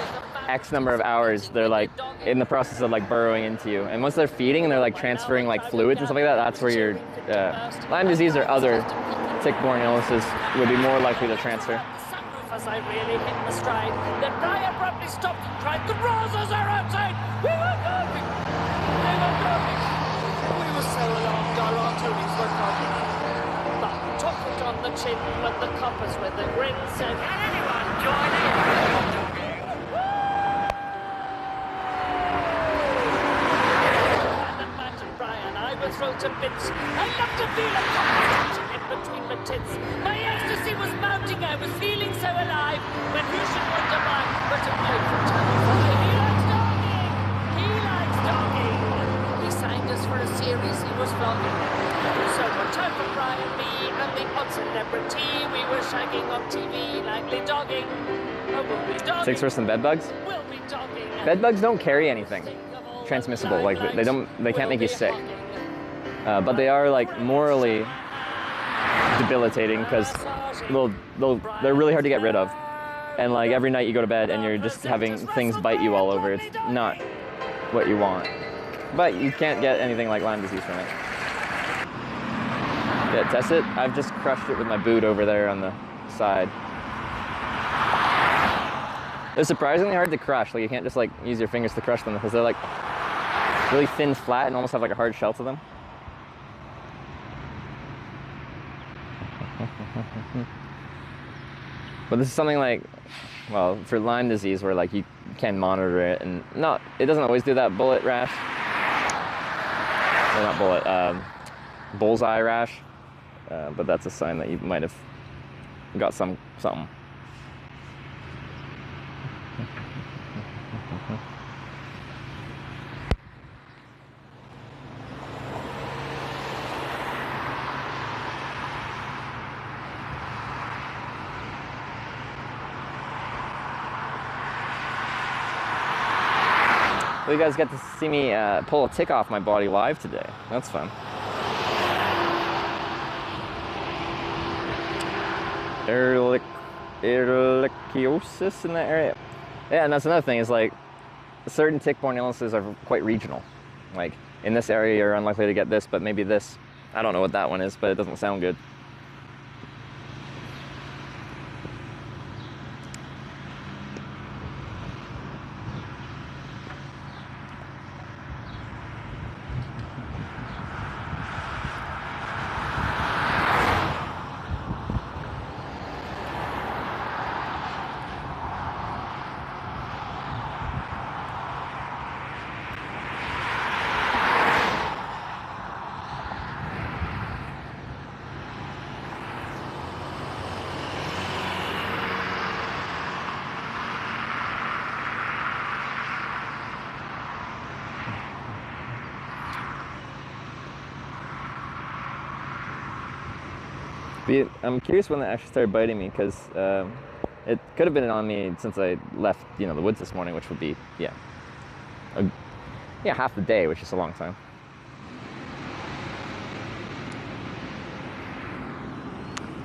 X number of hours, they're like in the process of like burrowing into you. And once they're feeding and they're like transferring like fluids and stuff like that, that's where your Lyme disease or other tick-borne illnesses would be more likely to transfer. As I really hit my stride, then Brian abruptly stopped and cried, "The roses are outside! We were going! We were going!" We were so alarmed, our arteries were clogged. But we took it on the chin when the coppers with a grin said, "Can anyone join in?" And imagine Brian, I was thrown to bits. I love to feel a copper in between my tits. My ecstasy was mounting, I was feeling so alive. When you should wonder why, but a bloke from Channel 5. He likes dogging! He likes dogging! He signed us for a series he was vlogging. So one time for Brian, me, and the odd celebrity, we were shagging on TV, likely dogging. Oh, we'll be dogging. Ticks worse than bed bugs? We'll be dogging. Bed bugs don't carry anything transmissible. Like they can't make you sick. But they are like morally debilitating because they're really hard to get rid of. And like every night you go to bed and you're just having things bite you all over. It's not what you want. But you can't get anything like Lyme disease from it. Yeah, test it. I've just crushed it with my boot over there on the side. They're surprisingly hard to crush. Like you can't just like use your fingers to crush them because they're like really thin, flat, and almost have like a hard shell to them. But this is something like, well, for Lyme disease where like you can monitor it, and it doesn't always do that bullet rash. Or not bullet, bullseye rash. But that's a sign that you might have got something. Well, you guys get to see me pull a tick off my body live today. That's fun. Ehrlichiosis in that area. Yeah, and that's another thing is like certain tick-borne illnesses are quite regional. Like in this area you're unlikely to get this, but maybe this. I don't know what that one is, but it doesn't sound good. I'm curious when it actually started biting me because it could have been on me since I left, the woods this morning, which would be, half the day, which is a long time.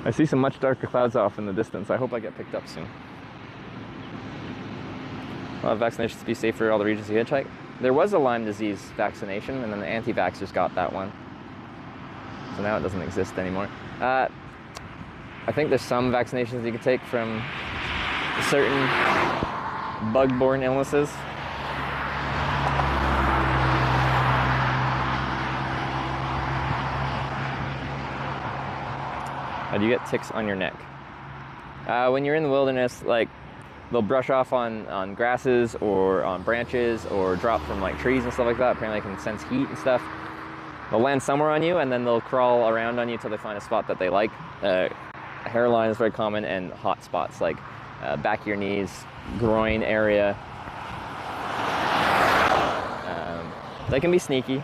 I see some much darker clouds off in the distance. I hope I get picked up soon. Well, vaccinations to be safe for all the regions you hitchhike. There was a Lyme disease vaccination, and then the anti-vaxxers got that one. So now it doesn't exist anymore. I think there's some vaccinations you can take from certain bug-borne illnesses. Do you get ticks on your neck? When you're in the wilderness, like, they'll brush off on grasses or on branches or drop from like trees and stuff like that. Apparently they can sense heat and stuff. They'll land somewhere on you and then they'll crawl around on you till they find a spot that they like. Hairline is very common, and hot spots like back of your knees, groin area. They can be sneaky.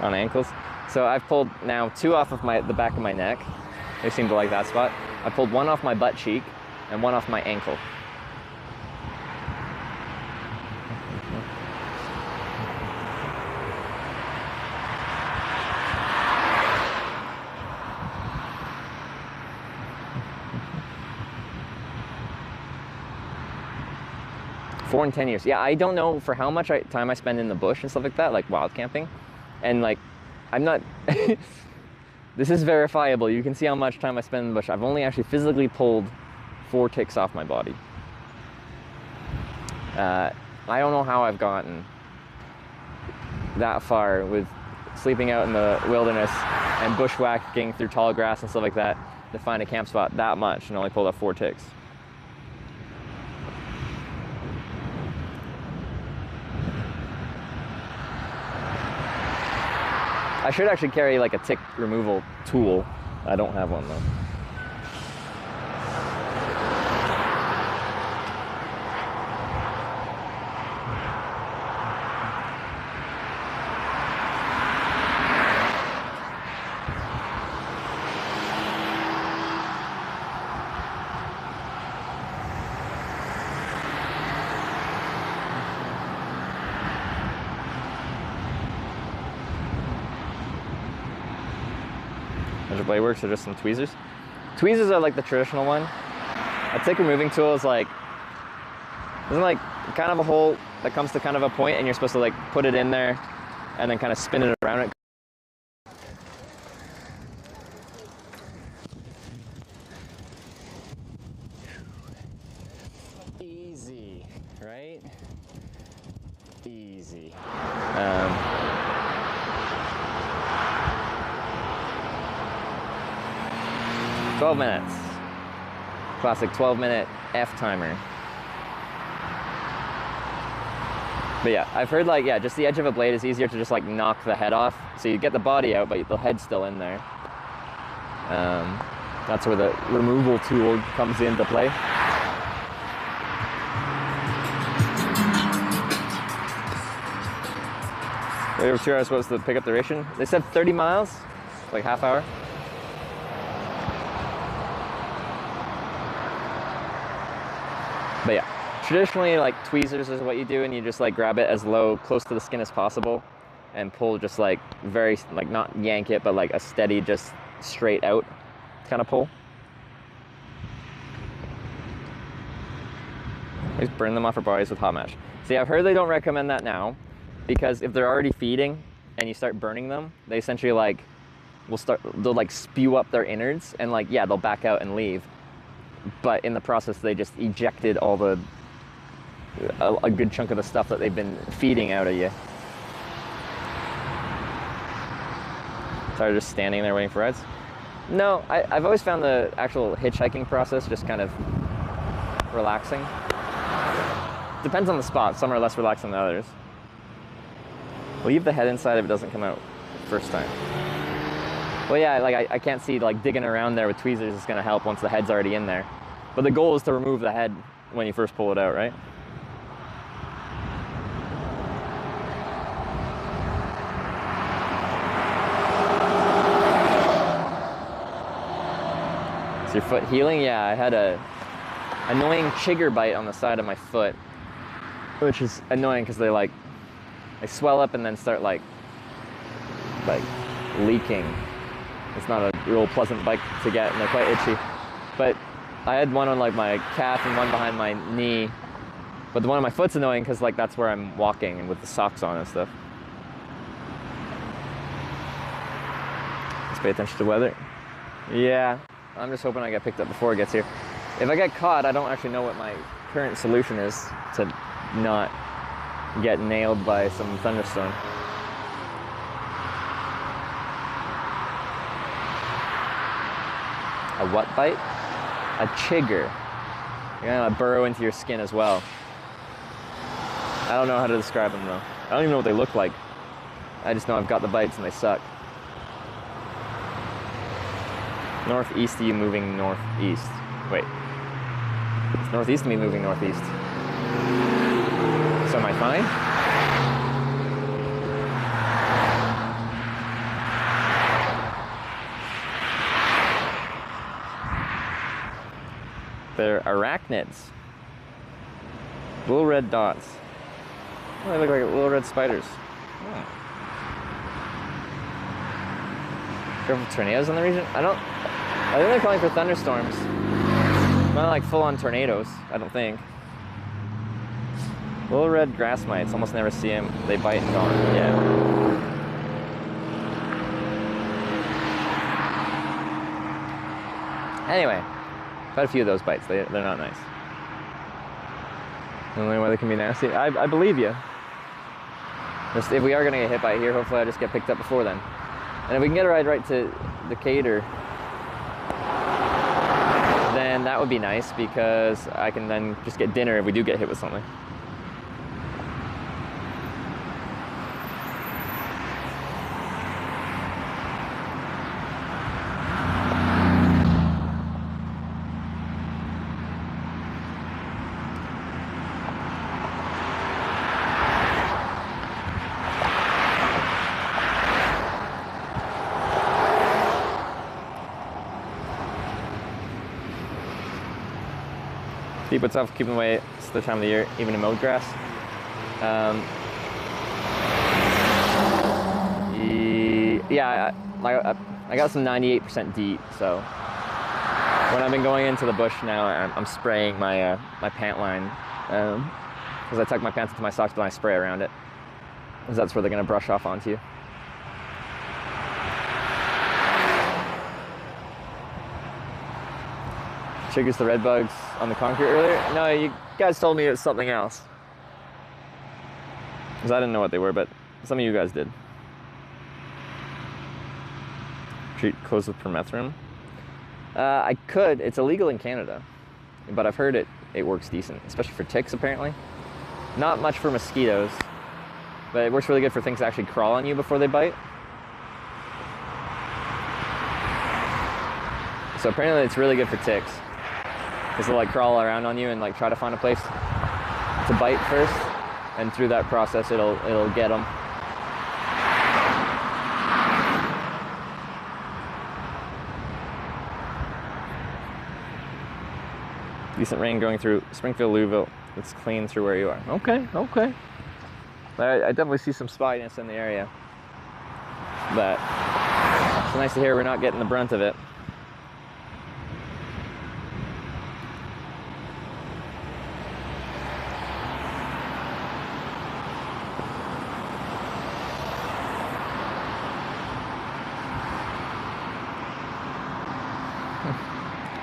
On ankles. So I've pulled now 2 off of the back of my neck. They seem to like that spot. I pulled 1 off my butt cheek and 1 off my ankle. Four and 10 years. Yeah, I don't know for how much time I spend in the bush and stuff like that, like wild camping. And like, I'm not, this is verifiable. You can see how much time I spend in the bush. I've only actually physically pulled 4 ticks off my body. I don't know how I've gotten that far with sleeping out in the wilderness and bushwhacking through tall grass and stuff like that to find a camp spot that much and only pulled off 4 ticks. I should actually carry like a tick removal tool. I don't have one though. Blade works are just some tweezers. Tweezers are like the traditional one. A tick removing tool is like, isn't like kind of a hole that comes to kind of a point and you're supposed to like put it in there and then kind of spin it around it. Easy, right? Easy. 12 minutes. Classic 12-minute F timer. But yeah, I've heard like, yeah, just the edge of a blade is easier to just like knock the head off. So you get the body out, but the head's still in there. That's where the removal tool comes into play. Every 2 hours supposed to pick up the ration. They said 30 miles, like half hour. But yeah, traditionally like tweezers is what you do, and you just like grab it as low, close to the skin as possible and pull just like very, like not yank it, but like a steady, just straight out kind of pull. Just burn them off our bodies with hot match. See, I've heard they don't recommend that now because if they're already feeding and you start burning them, they essentially like they'll like spew up their innards and like, yeah, they'll back out and leave. But in the process, they just ejected all a good chunk of the stuff that they've been feeding out of you. Sorry, just standing there waiting for rides? No, I've always found the actual hitchhiking process just kind of relaxing. Depends on the spot. Some are less relaxing than others. Leave the head inside if it doesn't come out first time. Well, yeah, like I can't see like digging around there with tweezers is going to help once the head's already in there. But the goal is to remove the head when you first pull it out, right? Is your foot healing? Yeah, I had a annoying chigger bite on the side of my foot, which is annoying because they swell up and then start like leaking. It's not a real pleasant bite to get, and they're quite itchy. But I had one on like my calf and one behind my knee. But the one on my foot's annoying because like that's where I'm walking and with the socks on and stuff. Let's pay attention to weather. Yeah, I'm just hoping I get picked up before it gets here. If I get caught, I don't actually know what my current solution is to not get nailed by some thunderstorm. A what bite? A chigger. You're gonna burrow into your skin as well. I don't know how to describe them though. I don't even know what they look like. I just know I've got the bites and they suck. Northeast of you moving northeast. Wait. It's northeast of me moving northeast. So am I fine? They're arachnids. Little red dots. Oh, they look like little red spiders. Oh. Careful tornadoes in the region? I think they're calling for thunderstorms. Not like full-on tornadoes, I don't think. Little red grass mites, almost never see them. They bite and gone. Yeah. Anyway, had a few of those bites. They're not nice. The only way they can be nasty. I believe you. Just, if we are gonna get hit by it here, hopefully I just get picked up before then. And if we can get a ride right to Decatur, then that would be nice because I can then just get dinner if we do get hit with something. Keep it tough, keeping away. It's the time of the year, even in mowed grass. Yeah, I got some 98% DEET, so when I've been going into the bush now, I'm spraying my my pant line because I tuck my pants into my socks, but I spray around it because that's where they're gonna brush off onto you. Triggers the red bugs on the concrete earlier? No, you guys told me it was something else. Because I didn't know what they were, but some of you guys did. Treat clothes with permethrin. I could. It's illegal in Canada, but I've heard it works decent, especially for ticks apparently. Not much for mosquitoes, but it works really good for things that actually crawl on you before they bite. So apparently it's really good for ticks. Because they'll like crawl around on you and like try to find a place to bite first, and through that process it'll get them. Decent rain going through Springfield, Louisville. It's clean through where you are. Okay, okay. I definitely see some spiness in the area, but it's nice to hear we're not getting the brunt of it.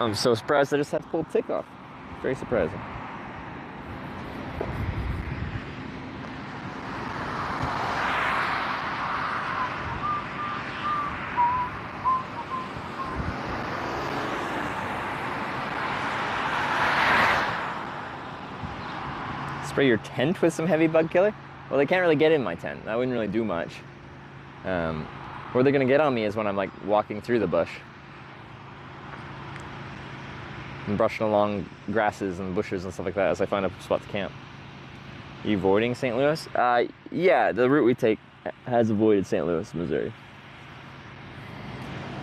I'm so surprised I just had to pull a tick off. Very surprising. Spray your tent with some heavy bug killer? Well, they can't really get in my tent. That wouldn't really do much. Where they're gonna get on me is when I'm like walking through the bush. And brushing along grasses and bushes and stuff like that as I find a spot to camp. Are you avoiding St. Louis? Yeah, the route we take has avoided St. Louis, Missouri.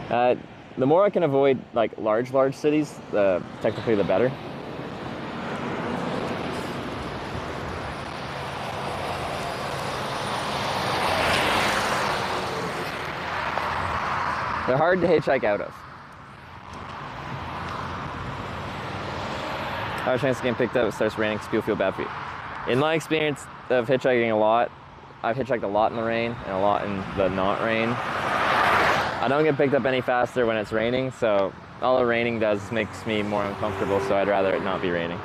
The more I can avoid like large cities, technically the better. They're hard to hitchhike out of. I have a chance to get picked up, it starts raining because people feel bad for you. In my experience of hitchhiking a lot, I've hitchhiked a lot in the rain and a lot in the not rain. I don't get picked up any faster when it's raining, so all the raining does makes me more uncomfortable, so I'd rather it not be raining.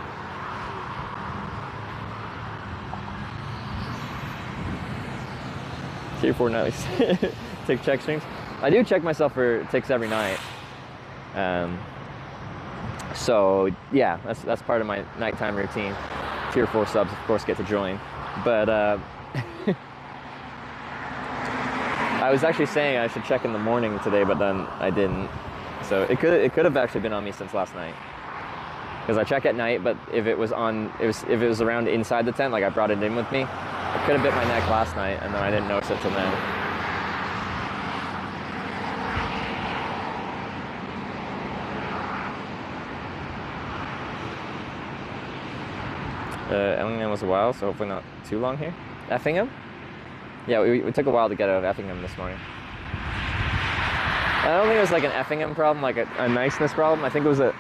Tier 4 nice. Tick check streams. I do check myself for ticks every night. So yeah, that's part of my nighttime routine. Tier 4 subs, of course, get to join. But I was actually saying I should check in the morning today, but then I didn't. So it could have actually been on me since last night. Because I check at night, but if it was if it was around inside the tent, like I brought it in with me, it could have bit my neck last night, and then I didn't notice it till then. Effingham was a while, so hopefully not too long here. Effingham? Yeah, we took a while to get out of Effingham this morning. I don't think it was like an Effingham problem, like a niceness problem. I think it was a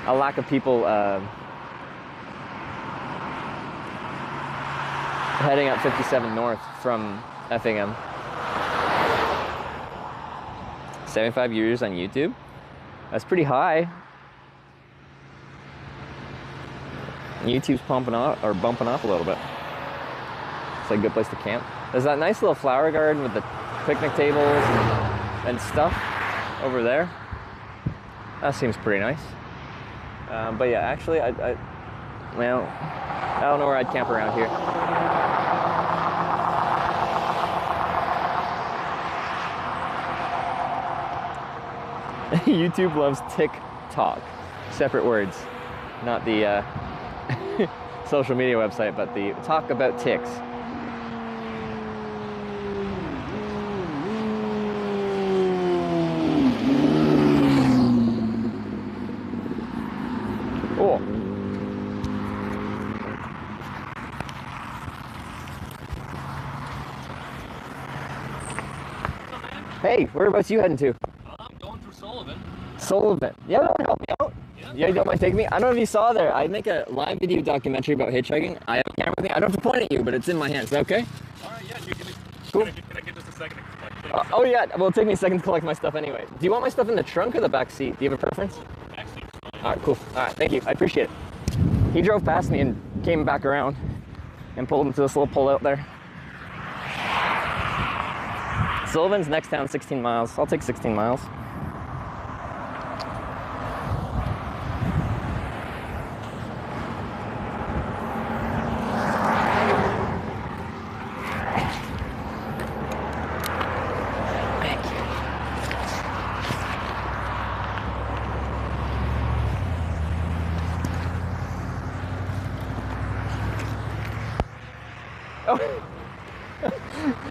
lack of people heading up 57 north from Effingham. 75 years on YouTube? That's pretty high. YouTube's pumping up or bumping up a little bit. It's like a good place to camp. There's that nice little flower garden with the picnic tables and stuff over there. That seems pretty nice. But yeah, actually, I don't know where I'd camp around here. YouTube loves TikTok. Separate words, not the social media website, but the talk about ticks. Oh. Hey, whereabouts you heading to? I'm going through Sullivan. Sullivan. Yeah, that would help me out. Yeah, you don't mind taking me? I don't know if you saw there. I make a live video documentary about hitchhiking. I have a camera with me. I don't have to point at you, but it's in my hands. Is that okay? Alright, yeah, dude, cool. Can I get just a second to collect things? Oh yeah, well, it'll take me a second to collect my stuff anyway. Do you want my stuff in the trunk or the back seat? Do you have a preference? Back seat. Alright, cool. Alright, thank you. I appreciate it. He drove past me and came back around and pulled into this little pull out there. Sullivan's next town, 16 miles. I'll take 16 miles.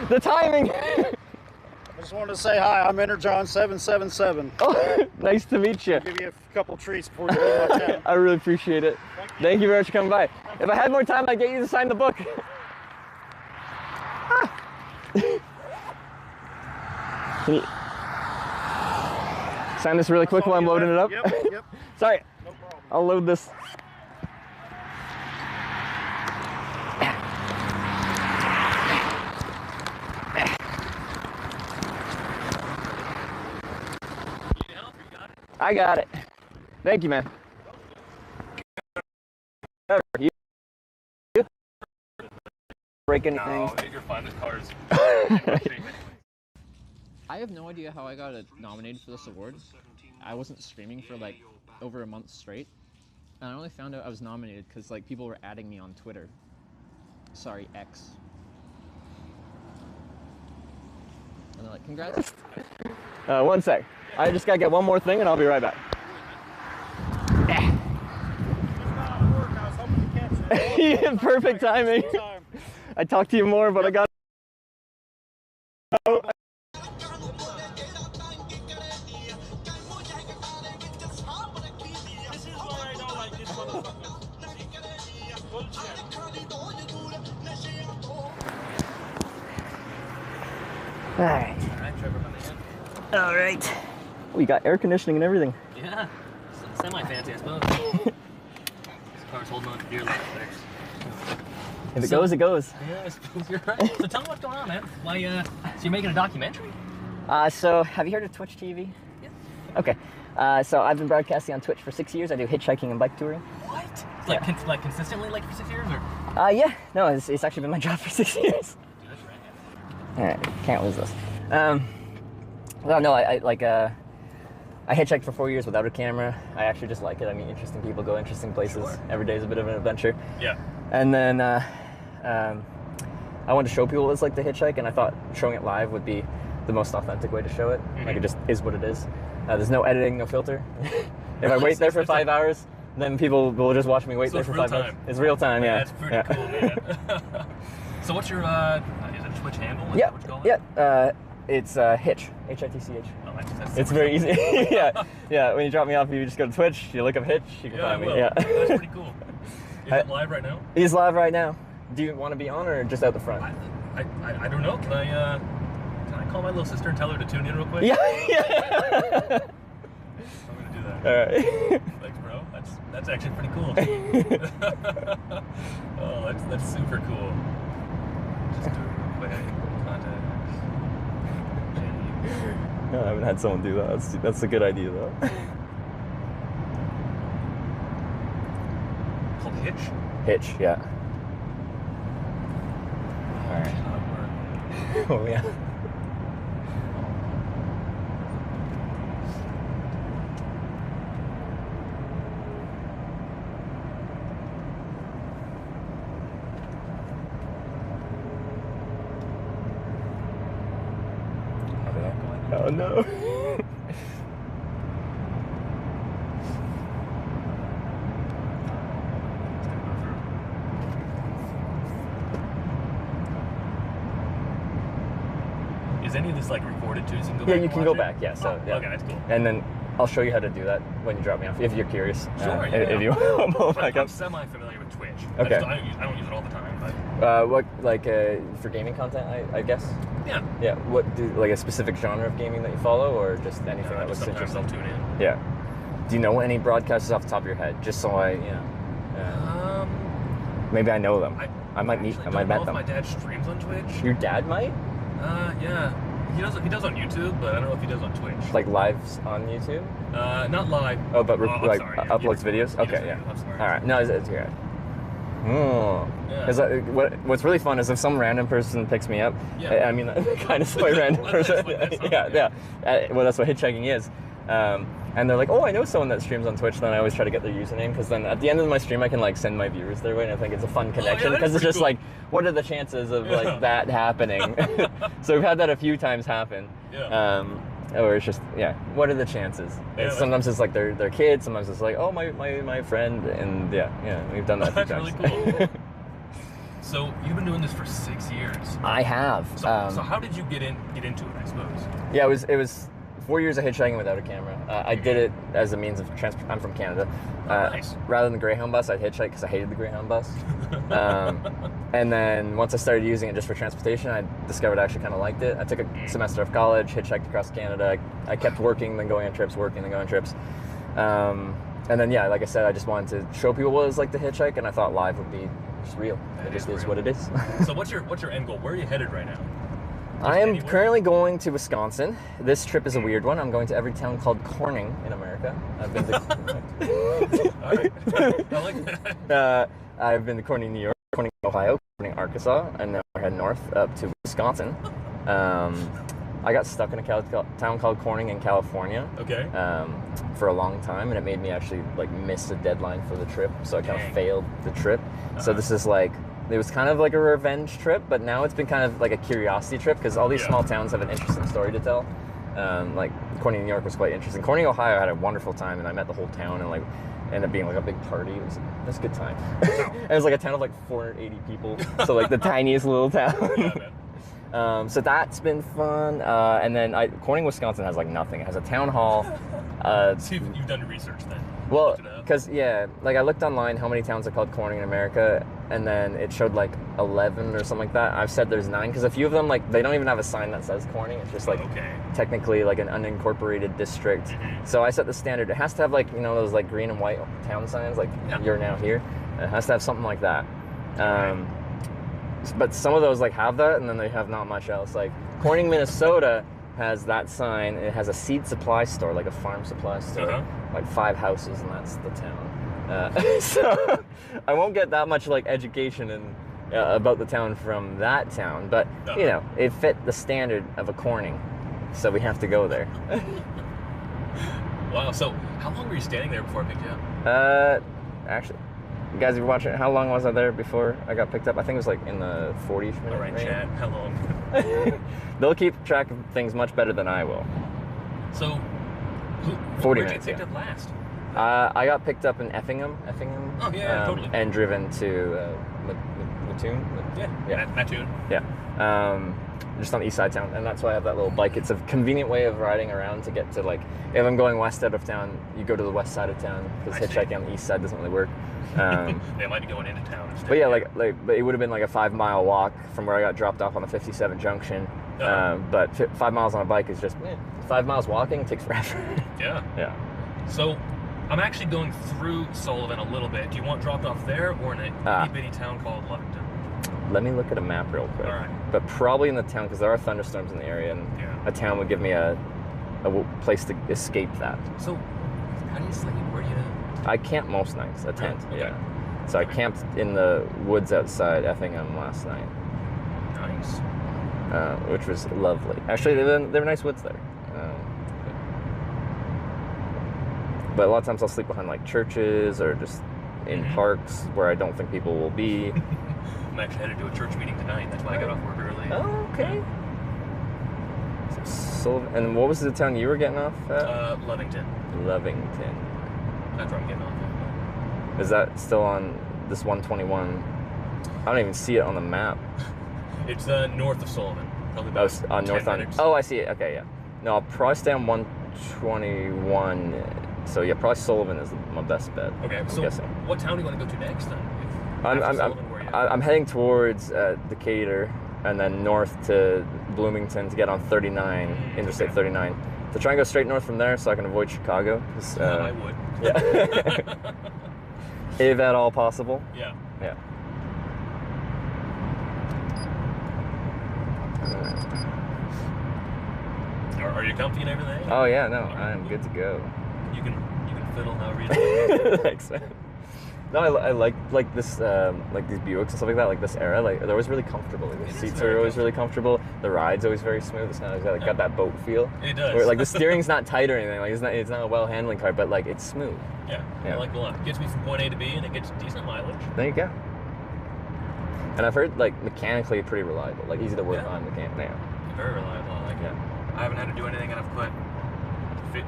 The timing! I just wanted to say hi, I'm Energon777. Oh, nice to meet you. I'll give you a couple treats before you leave my town. I really appreciate it. Thank you very much for coming by. If I had more time, I'd get you to sign the book. Can you sign this really quick while I'm loading it up? Yep. Sorry. No problem. I'll load this. I got it. Thank you, man. You break anything? No, you're fine. This car's. I have no idea how I got nominated for this award. I wasn't streaming for like over a month straight, and I only found out I was nominated because like people were adding me on Twitter. Sorry, X. And they're like, congrats. One sec. I just gotta get one more thing and I'll be right back. Yeah, perfect timing. I talked to you more, but I got. All right. We got air conditioning and everything. Yeah, semi-fancy, I suppose. This car's holding on to dear life there. If it goes, it goes. Yeah, I suppose you're right. So tell me what's going on, man. Why, so you're making a documentary? So have you heard of Twitch TV? Yeah. Okay. So I've been broadcasting on Twitch for 6 years. I do hitchhiking and bike touring. What? Like consistently, like for 6 years, or? Yeah. No, it's actually been my job for 6 years. Dude, that's right. Alright, can't lose this. No, I hitchhiked for 4 years without a camera. I actually just like it. I meet interesting people, go interesting places. Sure. Every day is a bit of an adventure. Yeah. And then I wanted to show people what it's like to hitchhike, and I thought showing it live would be the most authentic way to show it. Like it just is what it is. There's no editing, no filter. If I wait there for 5 hours, then people will just watch me wait there for 5 hours. It's real time, yeah. That's pretty cool, man. So what's your, is it Twitch handle? Is that what you call it? Yeah. It's Hitch. H-I-T-C-H. Oh, that's it's very easy. yeah. When you drop me off, you just go to Twitch, you look up Hitch, you can find me. Yeah. That's pretty cool. Is it live right now? He's live right now. Do you want to be on or just out the front? I don't know. Can I call my little sister and tell her to tune in real quick? Yeah. I'm gonna do that. All right. Thanks, bro. That's actually pretty cool. Oh, that's super cool. Just do it real quick. Contacts. No, I haven't had someone do that. That's a good idea, though. Called Hitch? Hitch, yeah. All right. Oh, yeah. Oh no. Is any of this like recorded too? So you can go Yeah, back you can and go watch back. it? Yeah, so yeah. Okay, that's cool. And then I'll show you how to do that when you drop me off, if you're curious. Sure. If you want to pull back I'm up. semi-familiar with Twitch. Okay. I don't use it all the time, but. What for gaming content? I guess. Yeah. Yeah. What like a specific genre of gaming that you follow, or just anything that looks Sometimes interesting? I'll tune in. Yeah. Do you know any broadcasters off the top of your head? Just so I, maybe I know them. I might meet. I might met them. My dad streams on Twitch. Your dad might? Yeah. He does on YouTube, but I don't know if he does on Twitch. Like lives on YouTube? Not live. Oh, but like sorry, uploads videos? Okay, yeah. I'm sorry. All right. No, it's good. Because what's really fun is if some random person picks me up. Yeah. I mean, kind of so random person. Yeah. Well, that's what hitchhiking is. And they're like, oh, I know someone that streams on Twitch. Then I always try to get their username, because then at the end of my stream, I can like send my viewers their way, and I think it's a fun connection, because it's just cool. Like, what are the chances of like that happening? So we've had that a few times happen. Yeah. Or it's just, what are the chances? Yeah, sometimes it's like their kids, sometimes it's like, oh, my friend, and yeah, we've done that a few times. That's really cool. So you've been doing this for 6 years. I have. So how did you get into it, I suppose? Yeah, it was 4 years of hitchhiking without a camera. I did it as a means of transport. I'm from Canada. Nice. Rather than the Greyhound bus, I'd hitchhike because I hated the Greyhound bus. And then once I started using it just for transportation, I discovered I actually kind of liked it. I took a semester of college, hitchhiked across Canada. I kept working, then going on trips, working, then going on trips. And then, like I said, I just wanted to show people what it was like to hitchhike, and I thought live would be just real. It just is what it is. So what's your end goal? Where are you headed right now? I am currently going to Wisconsin. This trip is a weird one. I'm going to every town called Corning in America. I've been to... All right. I like that. I've been to Corning, New York, Corning, Ohio, Corning, Arkansas, and then I head north up to Wisconsin. I got stuck in a town called Corning in California. Okay. For a long time, and it made me actually like miss a deadline for the trip, so I kind of failed the trip. So this is like, it was kind of like a revenge trip, but now it's been kind of like a curiosity trip, because all these small towns have an interesting story to tell. Like Corning, New York was quite interesting. Corning, Ohio, I had a wonderful time, and I met the whole town, and like ended up being like a big party. It was a good time. It was like a town of like 480 people, so like the tiniest little town. So that's been fun. And then Corning, Wisconsin has like nothing. It has a town hall. See if you've done your research then. Well, because like I looked online how many towns are called Corning in America, and then it showed like 11 or something like that. I've said there's 9, because a few of them, like, they don't even have a sign that says Corning. It's just like technically like an unincorporated district. So I set the standard. It has to have like, those like green and white town signs, like you're now here. It has to have something like that. But some of those like have that, and then they have not much else. Like Corning, Minnesota has that sign. It has a seed supply store, like a farm supply store, like 5 houses, and that's the town. So I won't get that much like education about the town from that town, but you know, it fit the standard of a Corning, so we have to go there. Wow. So how long were you standing there before I picked you up? Actually, you guys, if you're watching, how long was I there before I got picked up? I think it was like in the 40-ish minute All right, range. chat. How long? They'll keep track of things much better than I will. So, 40 where'd minutes. you get picked up last? I got picked up in Effingham. Oh, yeah, totally. And driven to Mattoon. Yeah. Mattoon. Yeah. Just on the east side of town, and that's why I have that little bike. It's a convenient way of riding around to get to, like, if I'm going west out of town, you go to the west side of town, because hitchhiking on the east side doesn't really work. They might be going into town instead. But yeah, but it would have been like a 5-mile walk from where I got dropped off on the 57 junction. But 5 miles on a bike is just 5 miles walking takes forever. Yeah. Yeah. So, I'm actually going through Sullivan a little bit. Do you want dropped off there or in a itty bitty town called Lovington? Let me look at a map real quick. All right. But probably in the town, because there are thunderstorms in the area, and a town would give me a place to escape that. So, how do you sleep? Where do you? I camp most nights, a tent, yeah. So I camped in the woods outside Effingham last night. Nice. Which was lovely. Actually, there were nice woods there. But a lot of times I'll sleep behind like churches or just in parks where I don't think people will be. I'm actually headed to a church meeting tonight. That's why I got off work early. Oh, okay. So Sullivan, and what was the town you were getting off at? Lovington. Lovington. That's where I'm getting off at. Is that still on this 121? I don't even see it on the map. It's north of Sullivan. Probably about on north 10 on. minutes. Oh, I see it. Okay, yeah. No, I'll probably stay on 121. So yeah, probably Sullivan is my best bet. Okay, I'm so guessing. what town do you want to go to next then? I'm heading towards Decatur and then north to Bloomington to get on 39, Interstate 39. To try and go straight north from there so I can avoid Chicago. I would. Yeah. If at all possible. Yeah. Yeah. Are you comfy and everything? Oh yeah, no, I am good to go. You can fiddle however you like. Thanks, man. No, I like this, like these Buicks and stuff like that. Like this era, like they're always really comfortable. Like, the seats are always really comfortable. The ride's always very smooth. It's kind of got that boat feel. It does. Where, like the steering's not tight or anything. Like it's not a well handling car, but like it's smooth. Yeah. I like the look. It gets me from point A to B, and it gets decent mileage. There you go. And I've heard like mechanically pretty reliable, like easy to work on mechanically. Yeah. Very reliable. I like it. I haven't had to do anything, and I've put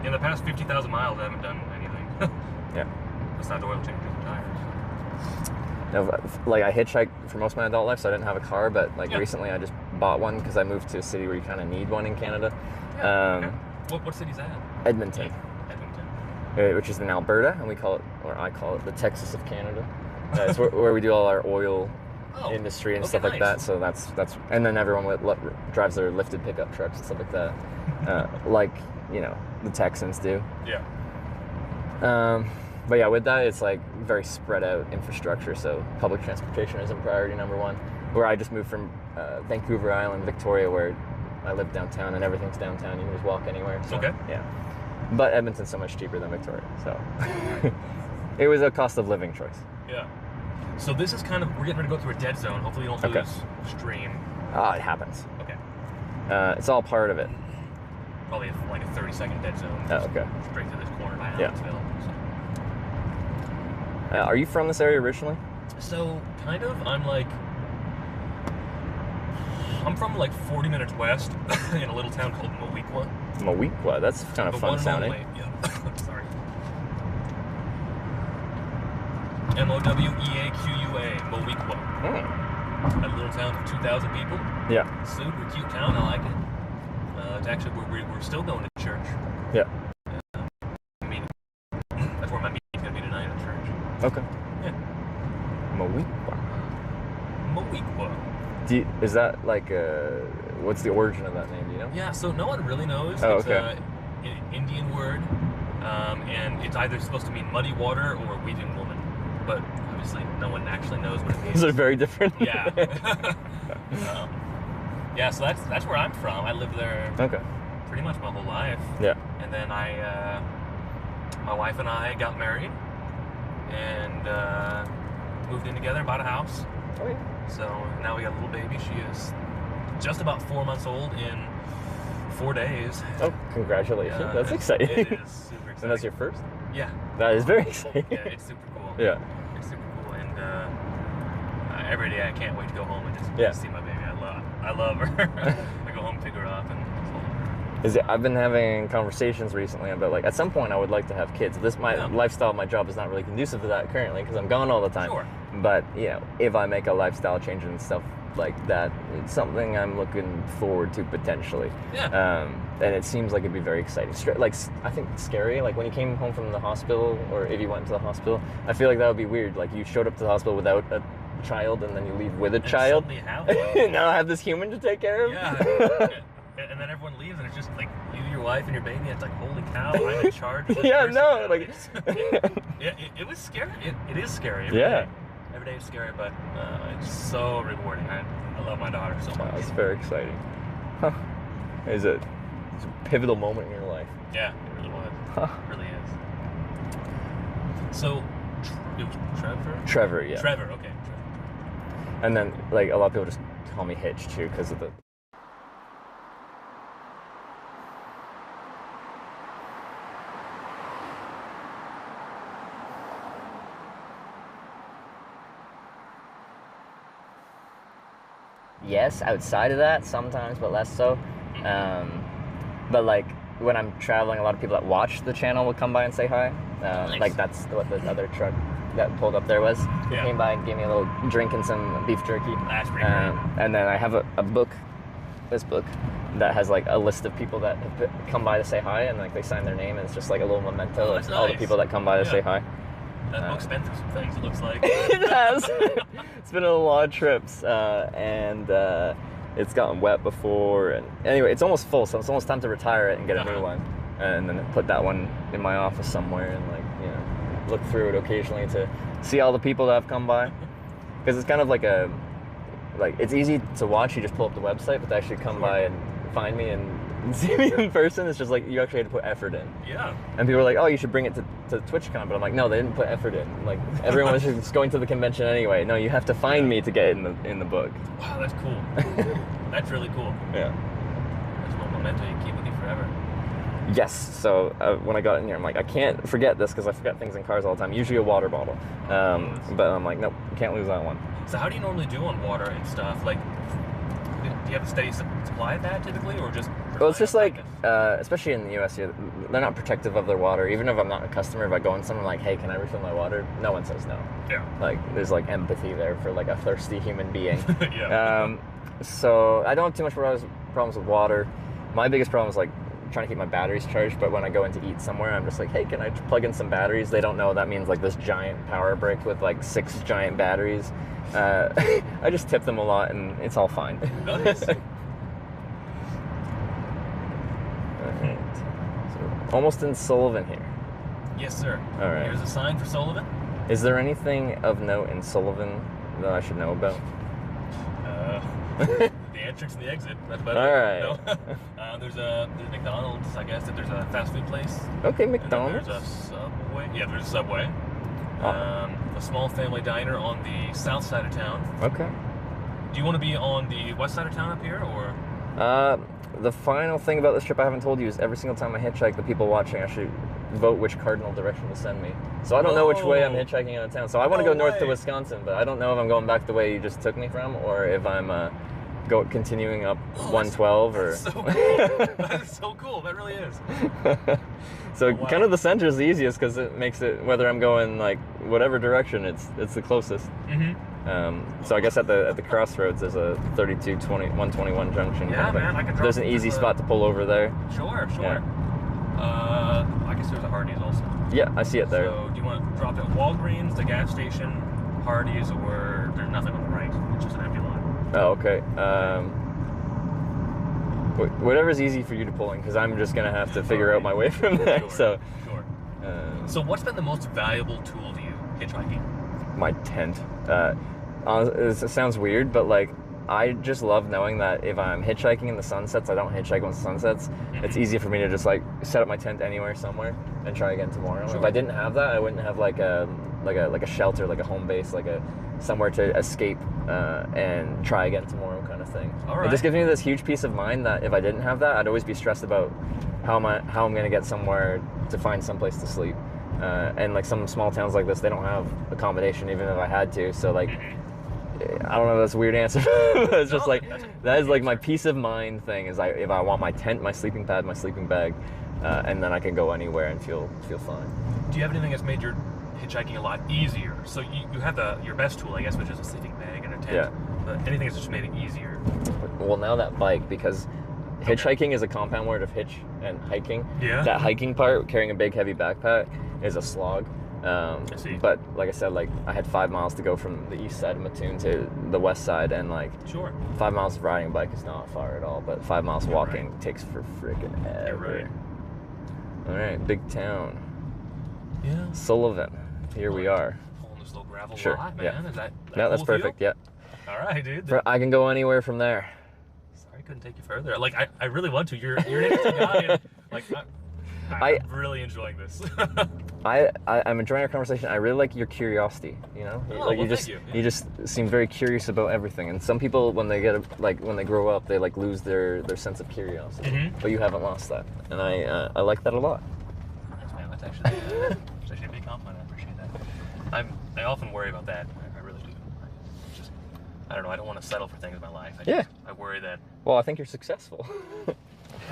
in the past 50,000 miles. I haven't done anything. Yeah. Besides oil changes and tires. Now, like I hitchhiked for most of my adult life, so I didn't have a car. But like recently, I just bought one because I moved to a city where you kind of need one in Canada. What city's that? Edmonton. Edmonton. Which is in Alberta, and I call it the Texas of Canada. It's where we do all our oil industry and stuff like that. So that's and then everyone drives their lifted pickup trucks and stuff like that, like the Texans do. Yeah. But yeah, with that, it's like very spread out infrastructure. So public transportation isn't priority number one. Where I just moved from Vancouver Island, Victoria, where I live downtown and everything's downtown. You can just walk anywhere. So, okay. Yeah. But Edmonton's so much cheaper than Victoria, so it was a cost of living choice. Yeah. So this is we're getting ready to go through a dead zone. Hopefully you don't lose stream. It happens. Okay. It's all part of it. Probably like a 30-second dead zone. Oh, okay. Straight through this corner by Yeah. Huntsville. Are you from this area originally? So kind of. I'm from like 40 minutes west in a little town called Moweaqua. Moweaqua, that's kind of fun sounding. Sorry. Moweaqua, Moweaqua. A little town of 2,000 people. Yeah. Super cute town. I like it. It's actually we're still going to church. Yeah. That's where my meeting's gonna be tonight at church. Okay. Yeah. Moweaqua. Moweaqua. Is that like what's the origin of that name? Do you know? Yeah. So no one really knows. Oh, it's okay. An Indian word, and it's either supposed to mean muddy water or weeping woman, but obviously no one actually knows what it means. These are very different. Yeah. Yeah. So that's where I'm from. I lived there. Okay. Pretty much my whole life. Yeah. And then my wife and I got married and moved in together, bought a house. Oh, yeah. So now we got a little baby. She is just about 4 months old in 4 days. Oh, congratulations. That's exciting. It is super exciting. And that's your first? Yeah. That is very exciting. Yeah, it's super cool. Yeah. It's super cool. And every day I can't wait to go home and just see my baby. I love her. I go home, pick her up, and I've been having conversations recently about, like, at some point I would like to have kids. Lifestyle, my job is not really conducive to that currently because I'm gone all the time. Sure. But, you know, if I make a lifestyle change and stuff like that, it's something I'm looking forward to potentially. Yeah. And it seems like it'd be very exciting. Like, I think scary, like when you came home from the hospital, or if you went to the hospital, I feel like that would be weird. Like, you showed up to the hospital without a child and then you leave with a child. Suddenly have one. Now I have this human to take care of. Yeah. And then everyone leaves, and it's just like you, your wife, and your baby. It's like, holy cow, I'm in charge of this person now. Like yeah, it was scary. It is scary. Every day is scary, but it's so rewarding. I love my daughter so much. It's very exciting. Huh. It's a pivotal moment in your life. Yeah, it really was. It really is. So, it was Trevor? Trevor, yeah. Trevor, okay. And then, like, a lot of people just call me Hitch, too, because of the... Yes, outside of that, sometimes, but less so. But, like, when I'm traveling, a lot of people that watch the channel will come by and say hi. Nice. Like, that's what the other truck that pulled up there was. He came by and gave me a little drink and some beef jerky. That's pretty great. And then I have a book, this book, that has, like, a list of people that have come by to say hi, and, like, they sign their name, and it's just, like, a little memento of all the people that come by to say hi. That book's been through some things, it looks like. It has. It's been on a lot of trips, and it's gotten wet before. And anyway, it's almost full, so it's almost time to retire it and get a new one. And then put that one in my office somewhere and, like, you know, look through it occasionally to see all the people that have come by. Because it's kind of like it's easy to watch. You just pull up the website, but to actually come by and find me and see me in person, it's just like you actually had to put effort in. Yeah. And people are like, oh, you should bring it to TwitchCon, but I'm like, no, they didn't put effort in. Like, everyone was just going to the convention anyway. No, you have to find me to get it in the book. Wow, that's cool. That's really cool. Yeah. That's one memento you keep with you forever. Yes, so when I got in here, I'm like, I can't forget this because I forget things in cars all the time. Usually a water bottle. But I'm like, nope, can't lose that one. So how do you normally do on water and stuff? Like, do you have a steady supply of that typically, or just... Well, it's just like, especially in the US here, they're not protective of their water. Even if I'm not a customer, if I go in somewhere like, hey, can I refill my water? No one says no. Yeah. Like, there's like empathy there for like a thirsty human being. Yeah. So I don't have too much problems with water. My biggest problem is like trying to keep my batteries charged, but when I go in to eat somewhere, I'm just like, hey, can I plug in some batteries? They don't know that means like this giant power brick with like 6 giant batteries. I just tip them a lot and it's all fine. Nice. Alright. So, almost in Sullivan here. Yes, sir. All right. Here's a sign for Sullivan. Is there anything of note in Sullivan that I should know about? The entrance and the exit. That's about it. No. There's McDonald's, I guess. There's a fast food place. Okay, McDonald's. There's a Subway. Yeah, there's a Subway. A small family diner on the south side of town. Okay. Do you want to be on the west side of town up here, or? The final thing about this trip I haven't told you is every single time I hitchhike, the people watching actually vote which cardinal direction to send me. So I don't know which way I'm hitchhiking out of town. So I want to go north to Wisconsin, but I don't know if I'm going back the way you just took me from, or if I'm continuing up 112 or... That's so cool. That is so cool. That really is. So kind of the center is the easiest because it makes it, whether I'm going like whatever direction, it's the closest. Mm-hmm. So I guess at the crossroads there's a 121 junction. Yeah, man, I can drop there's an easy spot to pull over there. Sure. Yeah. I guess there's a Hardee's also. Yeah, I see it there. So do you want to drop at Walgreens, the gas station, Hardee's, or there's nothing on the right? It's just an empty lot. Oh, okay. Whatever's easy for you to pull in, because I'm just gonna have to figure out my way from there. Sure. So what's been the most valuable tool to you hitchhiking? My tent. It sounds weird, but like I just love knowing that if I'm hitchhiking in the sunsets, I don't hitchhike when the sun sets. It's easy for me to just like set up my tent anywhere, somewhere, and try again tomorrow. Sure. If I didn't have that, I wouldn't have like a shelter, like a home base, like a somewhere to escape and try again tomorrow kind of thing. All right. It just gives me this huge peace of mind that if I didn't have that, I'd always be stressed about how I'm gonna get somewhere to find someplace to sleep. And like some small towns like this, they don't have accommodation even if I had to. So like, I don't know if that's a weird answer. But it's just like, that is like my peace of mind thing is if I want my tent, my sleeping pad, my sleeping bag, and then I can go anywhere and feel fine. Do you have anything that's made your hitchhiking a lot easier? So you have your best tool, I guess, which is a sleeping bag and a tent. Yeah. But anything that's just made it easier? Well, now that bike, because hitchhiking is a compound word of hitch and hiking. Yeah. That hiking part, carrying a big heavy backpack, is a slog. I see. But like I said, like I had 5 miles to go from the east side of Mattoon to the west side, and like 5 miles of riding a bike is not far at all. But 5 miles walking takes for freaking ever. All right, big town. Yeah. Sullivan. Here we are. On this little gravel Sure. lot, man. Yeah. Is that No, that's cool with perfect. you? Yeah. All right, dude. I can go anywhere from there. Sorry, I couldn't take you further. Like I really want to. You're an interesting guy. And, like I'm really enjoying this. I'm enjoying our conversation. I really like your curiosity. You know, Oh, like well, you just seem very curious about everything. And some people, when they when they grow up, they like lose their sense of curiosity. Mhm. But you haven't lost that, and I like that a lot. Thanks, man. That's actually a big compliment. I appreciate that. I often worry about that. I really do. I don't know. I don't want to settle for things in my life. I worry that. Well, I think you're successful.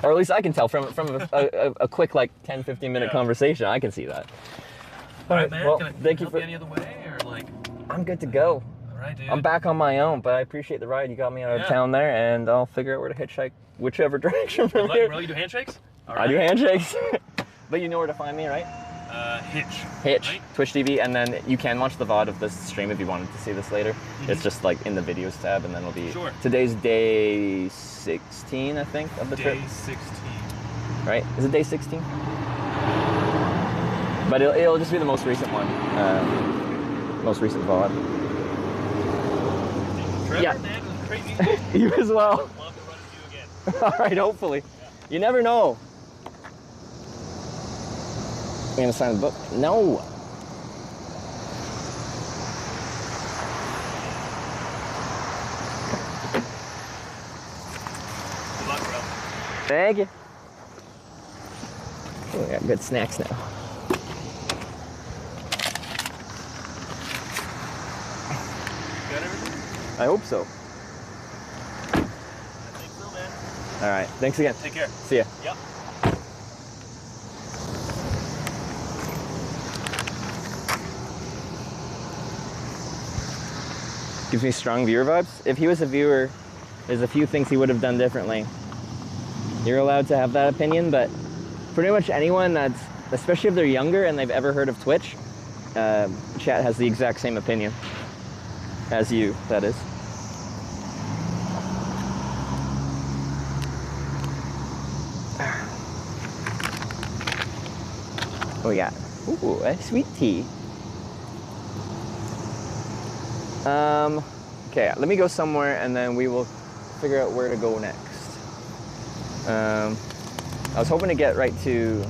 Or at least I can tell from a quick like 10-15 minute conversation. I can see that. All right, man. Well, can I thank you help for. you any other way, or like? I'm good to go. All right, dude. I'm back on my own, but I appreciate the ride. You got me out of town there, and I'll figure out where to hitchhike whichever direction from Good luck, here. bro. You do handshakes? All I do right. handshakes. But you know where to find me, right? Hitch. Hitch, Twitch TV, and then you can watch the VOD of this stream if you wanted to see this later. It's just like in the videos tab, and then it'll be. Sure. Today's day 16, I think, of the trip. Day 16. Right? Is it day 16? But it'll just be the most recent one. Most recent VOD. Trevor, Yeah. man, it was crazy. You as well. Love to run into you again. All right, hopefully. You never know. You gonna sign the book? No. Good luck, bro. Thank you. Oh, we got good snacks now. Got everything? I hope so. I think so, man. All right. Thanks again. Take care. See ya. Yep. Gives me strong viewer vibes. If he was a viewer, there's a few things he would have done differently. You're allowed to have that opinion, but pretty much anyone that's, especially if they're younger and they've ever heard of Twitch, chat has the exact same opinion as you, that is. What we got? Ooh, a sweet tea. Okay, let me go somewhere and then we will figure out where to go next. I was hoping to get right to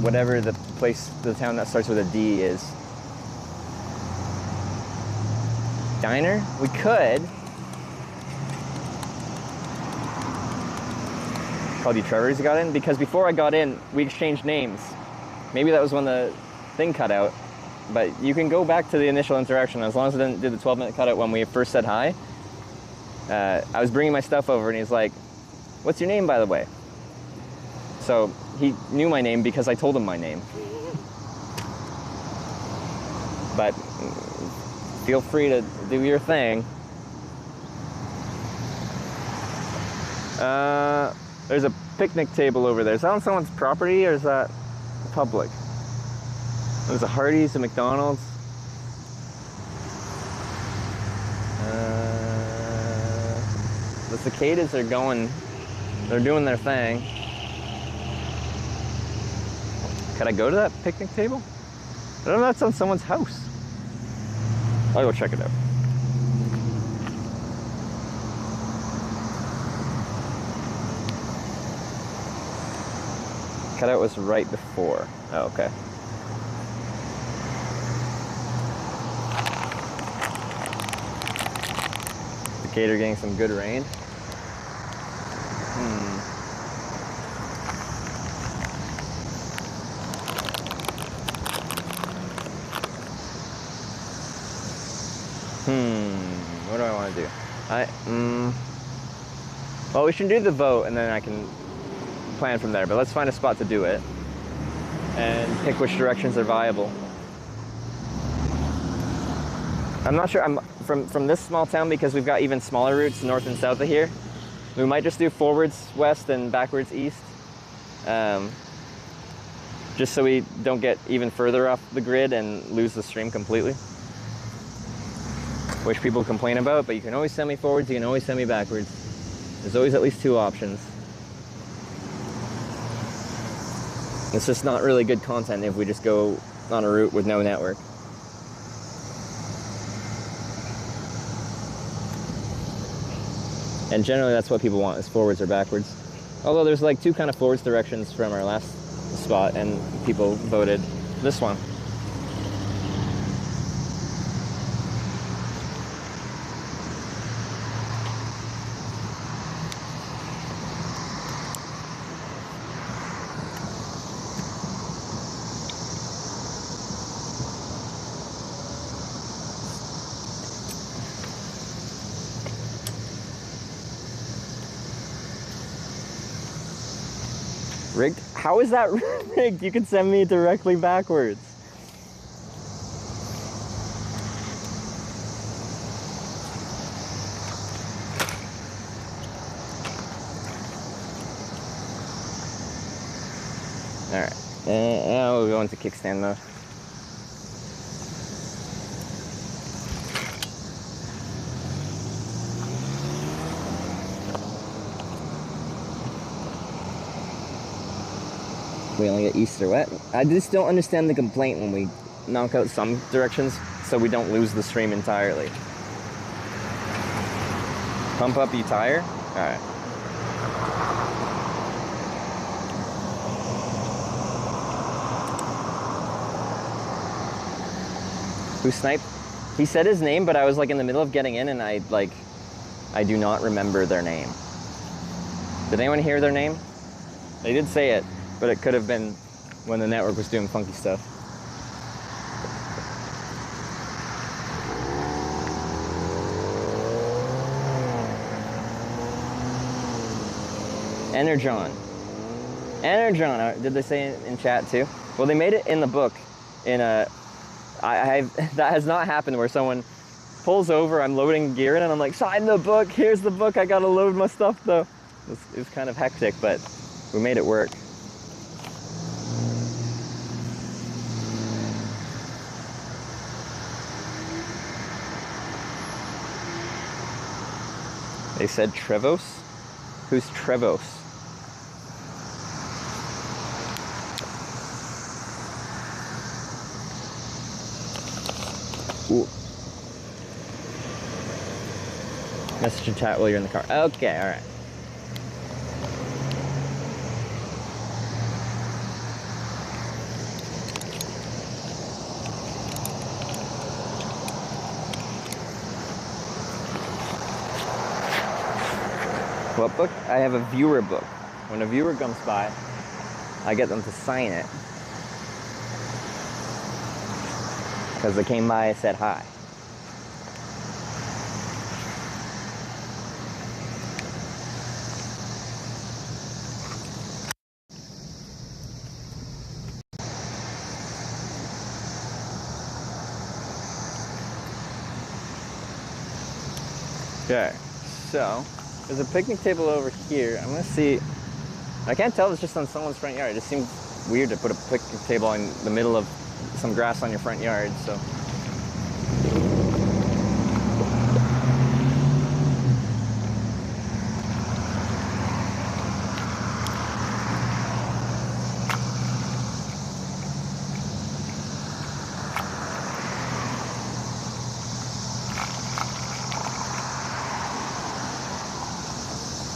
whatever the place, the town that starts with a D is. Diner? We could. Called you Trevor as you got in? Because before I got in, we exchanged names. Maybe that was when the thing cut out. But you can go back to the initial interaction as long as I didn't do the 12-minute cutout when we first said hi. I was bringing my stuff over and he's like, "What's your name, by the way?" So he knew my name because I told him my name. But feel free to do your thing. There's a picnic table over there. Is that on someone's property or is that public? There's a Hardee's, a McDonald's. The cicadas are going, they're doing their thing. Could I go to that picnic table? I don't know if that's on someone's house. I'll go check it out. cutout was right before. Oh, okay. Decatur getting some good rain. What do I want to do? Well, we should do the vote and then I can plan from there, but let's find a spot to do it and pick which directions are viable. I'm not sure, I'm from this small town, because we've got even smaller routes north and south of here. We might just do forwards west and backwards east, just so we don't get even further off the grid and lose the stream completely, which people complain about. But you can always send me forwards, you can always send me backwards. There's always at least 2 options. It's just not really good content if we just go on a route with no network. And generally that's what people want, is forwards or backwards. Although there's like 2 kind of forwards directions from our last spot, and people voted this one. Rigged? How is that rigged? You can send me directly backwards. Alright, now we'll go into kickstand mode. We only get east or west. I just don't understand the complaint when we knock out some directions so we don't lose the stream entirely. Pump up, you tire? Alright. Who sniped? He said his name, but I was like in the middle of getting in and I do not remember their name. Did anyone hear their name? They did say it, but it could have been when the network was doing funky stuff. Energon. Energon, did they say in chat too? Well, they made it in the book. In a, that has not happened where someone pulls over, I'm loading gear in, and I'm like, sign the book, here's the book, I gotta load my stuff though. It's kind of hectic, but we made it work. They said Trevos? Who's Trevos? Ooh. Message in chat while you're in the car. Okay, alright. What book? I have a viewer book. When a viewer comes by, I get them to sign it. Because they came by and said hi. Okay, so there's a picnic table over here. I'm gonna see. I can't tell if it's just on someone's front yard. It just seems weird to put a picnic table in the middle of some grass on your front yard, so.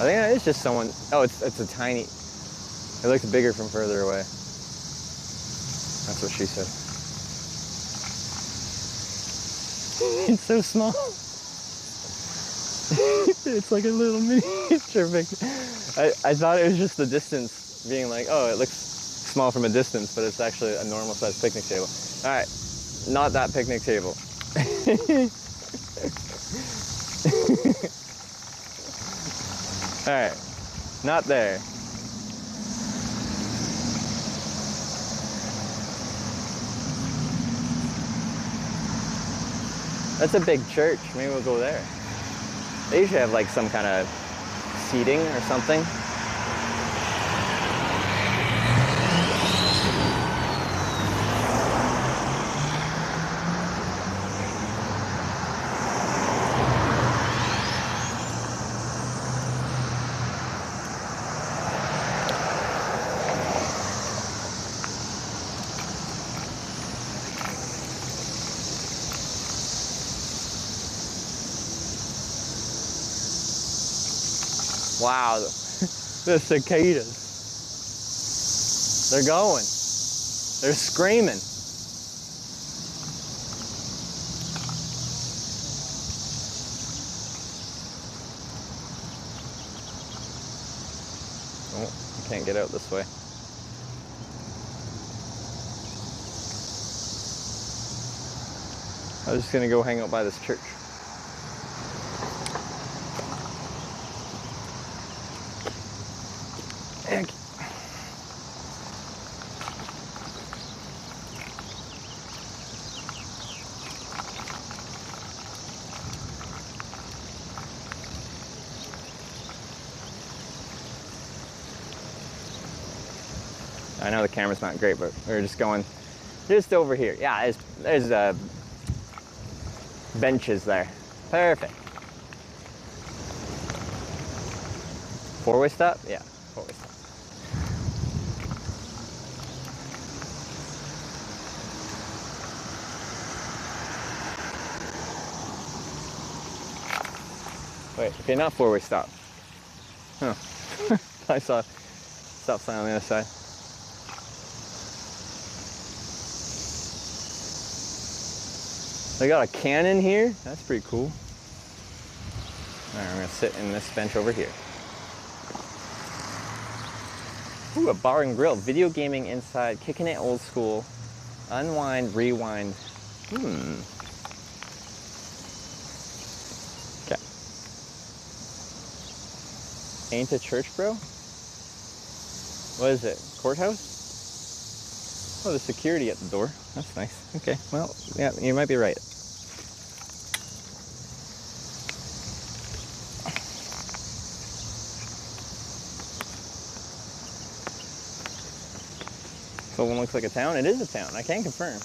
I think that is just someone. Oh, it's a tiny. It looks bigger from further away. That's what she said. It's so small. It's like a little miniature picnic. I thought it was just the distance being like, oh, it looks small from a distance, but it's actually a normal sized picnic table. All right, not that picnic table. All right, not there. That's a big church. Maybe we'll go there. They usually have like some kind of seating or something. Wow, the cicadas. They're going. They're screaming. Oh, I can't get out this way. I was just gonna go hang out by this church. Heck. I know the camera's not great, but we're just going just over here. Yeah, there's benches there. Perfect. Four-way stop? Yeah, four-way stop. Wait, okay, not four-way stop. Huh. I saw stop sign on the other side. They got a cannon here? That's pretty cool. All right, I'm gonna sit in this bench over here. Ooh, a bar and grill. Video gaming inside, kicking it old school. Unwind, rewind. Okay. Ain't a church, bro? What is it? Courthouse? Oh, there's security at the door. That's nice. Okay, well, yeah, you might be right. So one looks like a town. It is a town. I can confirm.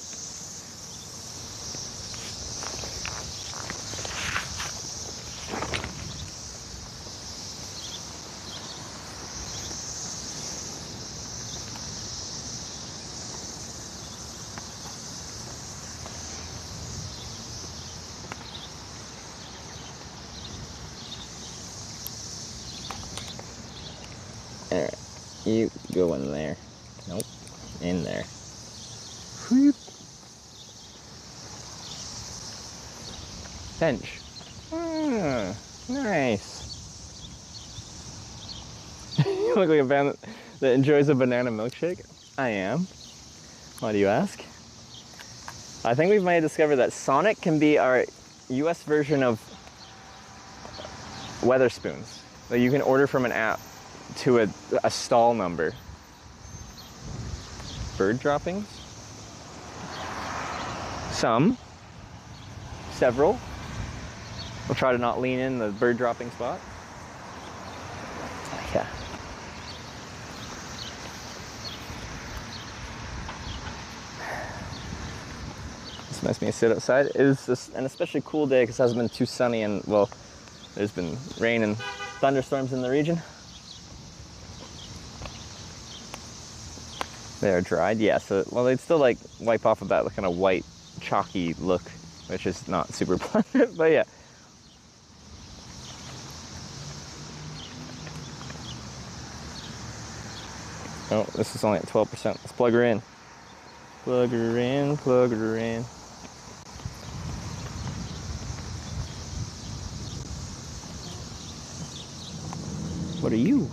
All right, you go in there. Nope. In there. Whoop. Bench. Ah, nice. You look like a fan that enjoys a banana milkshake. I am. Why do you ask? I think we might have discovered that Sonic can be our US version of Weatherspoons. That you can order from an app to a stall number. Bird droppings? Some. Several. We'll try to not lean in the bird dropping spot. Yeah. It's nice of me to sit outside. It is an especially cool day because it hasn't been too sunny and, well, there's been rain and thunderstorms in the region. They are dried, yeah, so, well, they'd still like wipe off of that kind of white, chalky look, which is not super pleasant, but yeah. Oh, this is only at 12%. Let's plug her in. Plug her in, plug her in. What are you,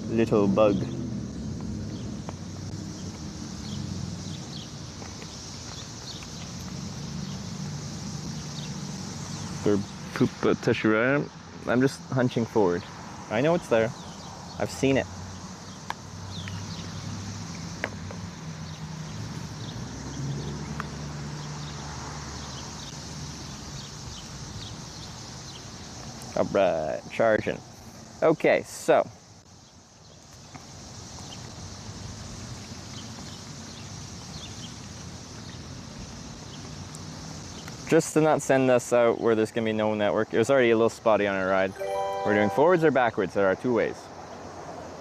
little bug? Or poop tissue, right? I'm just hunching forward. I know it's there. I've seen it. Alright, charging. Okay, so. Just to not send us out where there's gonna be no network. It was already a little spotty on our ride. We're doing forwards or backwards. There are two ways.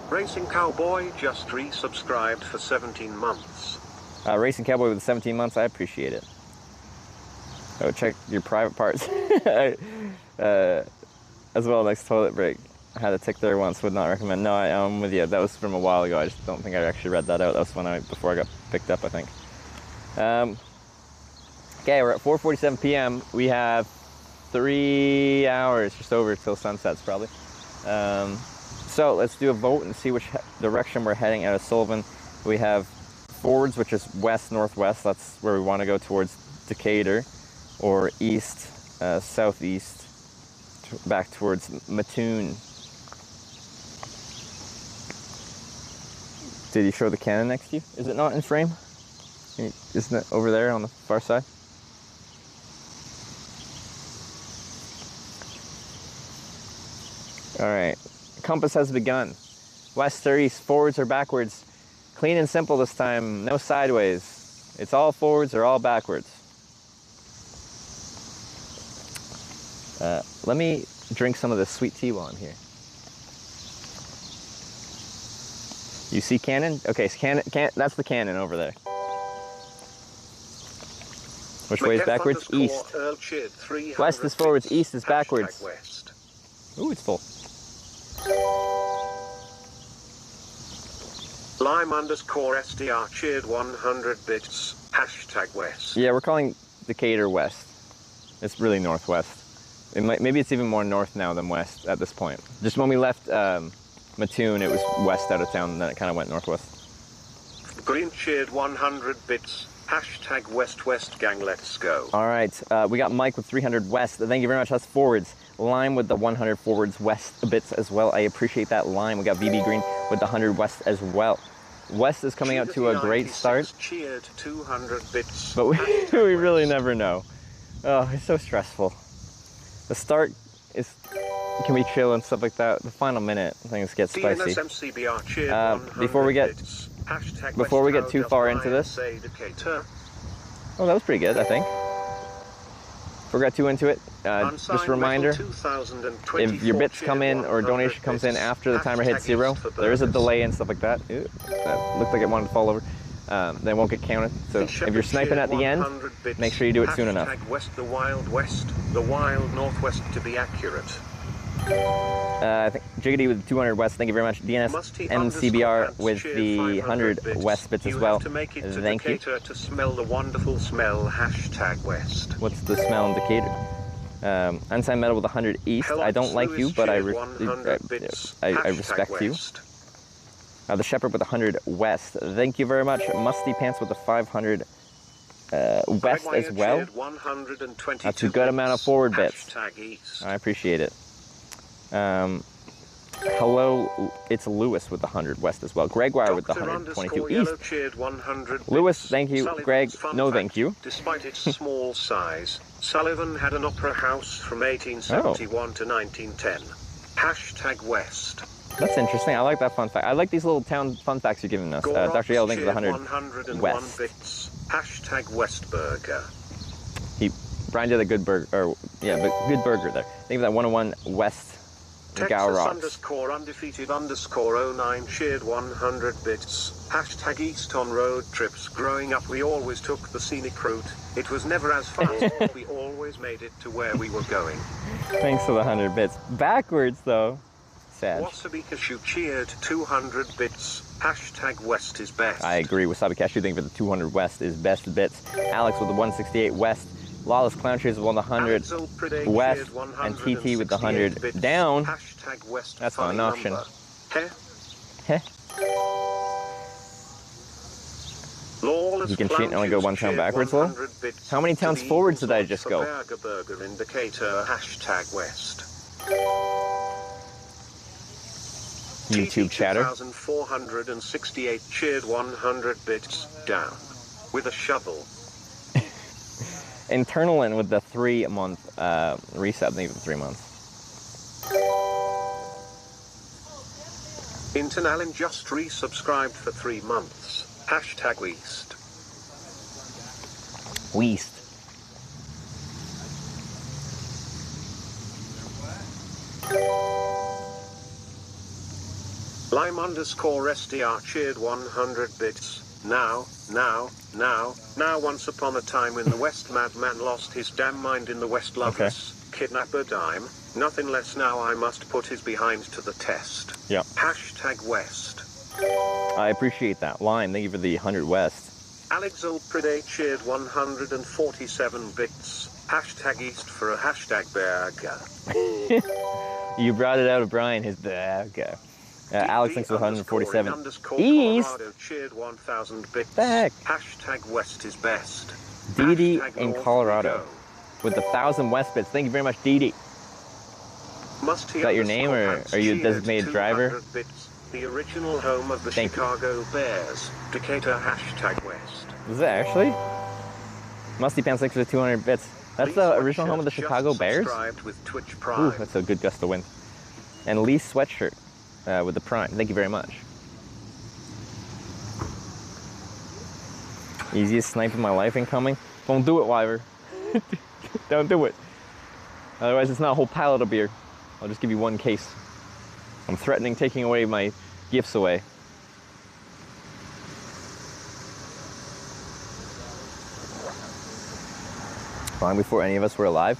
Racing Cowboy just resubscribed for 17 months. Racing Cowboy with 17 months, I appreciate it. Oh, check your private parts. As well, next toilet break. I had a tick there once, would not recommend. No, I'm with you. That was from a while ago. I just don't think I actually read that out. That was before I got picked up, I think. Okay, we're at 4:47 p.m. We have 3 hours, just over, till sunsets probably. So let's do a vote and see which direction we're heading out of Sullivan. We have forwards, which is west-northwest. That's where we want to go, towards Decatur, or east, southeast, back towards Mattoon. Did he show the cannon next to you? Is it not in frame? Isn't it over there on the far side? Alright, compass has begun. West or east, forwards or backwards. Clean and simple this time, no sideways. It's all forwards or all backwards. Let me drink some of this sweet tea while I'm here. You see cannon? Okay, so that's the cannon over there. Which way is backwards? East. West is forwards, east is backwards. Ooh, it's full. Lime _SDR cheered 100 bits. Hashtag West. Yeah, we're calling Decatur West. It's really northwest. Maybe it's even more north now than west at this point. Just when we left Mattoon, it was west out of town, and then it kind of went northwest. Green cheered 100 bits. Hashtag West gang, let's go. All right, we got Mike with 300 west. Thank you very much. That's forwards. Lime with the 100 forwards west bits as well. I appreciate that. Lime. We got VB Green with the 100 west as well. West is coming out to a great start. Cheered 200 bits. But we really never know. Oh, it's so stressful. The start can be chill and stuff like that. The final minute, things get spicy. Before we get too far into this. Oh, that was pretty good, I think. Before we got too into it, just a reminder, if your bits come in or donation comes in after the timer hits 0, there is a delay and stuff like that. Ew, that looked like it wanted to fall over. They won't get counted. So if you're sniping at the end, make sure you do it soon enough. West, the Wild West, the Wild Northwest to be accurate. I think Jiggity with 200 west, thank you very much. DNS MCBR with the 100 west bits as well. Thank you. To smell the wonderful smell, hashtag West. What's the smell in Decatur? Unsigned Metal with 100 east. I don't like you, but I respect you. The Shepherd with 100 west. Thank you very much. Musty Pants with the 500 west as well. That's a good amount of forward bits. I appreciate it. Hello, it's Lewis with the 100 west as well. Gregoire with the 122 east. Lewis, thank you. Greg, no thank you. Despite its small size, Sullivan had an opera house from 1871 to 1910. Hashtag West. That's interesting. I like that fun fact. I like these little town fun facts you're giving us. Dr. Yell, thank you for the 100 west. Hashtag Westburger. Brian did a good burger, but good burger there. Thank you for that 101 west. Texas _undefeated_09 cheered 100 bits. Hashtag East on road trips. Growing up, we always took the scenic route. It was never as fast, but we always made it to where we were going. Thanks for the 100 bits. Backwards, though. Sad. Wasabi Cashew cheered 200 bits. Hashtag West is best. I agree. Wasabi Cashew, thank you for the 200 West is best bits. Alex with the 168 West. Lawless Clown Trees with 100 West. And TT with the 100 bits. down. Hashtag West. That's not an option. Heh. Heh. Lawless You can cheat and only go one town backwards, Lowell. How many towns forwards did I just go? Burger indicator. Hashtag West. YouTube chatter. 2468 cheered 100 bits down with a shovel. Internalin with the 3-month reset, thank you for 3 months. Internalin just resubscribed for 3 months. Hashtag Weast. Weast. Lime underscore SDR cheered 100 bits. Now, once upon a time in the West, madman lost his damn mind in the West, loveless. Kidnapper dime. Nothing less now, I must put his behind to the test. Yeah. Hashtag West. I appreciate that. Lime, thank you for the 100 West. Alex Ulpride cheered 147 bits. Hashtag East for a hashtag burger. You brought it out of Brian, his burger. Alex thinks 147. East. Cheered 1000 bits. Back. Hashtag West is best. Dee in Colorado with the 1000 West bits. Thank you very much, Dee. Is that your name, or are you a designated driver? Bits. The original home of the Chicago Bears. Decatur hashtag West. Is it actually? Musty Pants, thanks for the 200 bits. That's the original home of the Chicago Bears? With Twitch Prime. Ooh, that's a good gust of wind. And Lee Sweatshirt with the Prime. Thank you very much. Easiest snipe of my life incoming. Don't do it, Wyver. Don't do it. Otherwise, it's not a whole pallet of beer. I'll just give you one case. I'm threatening taking away my gifts away. Long before any of us were alive?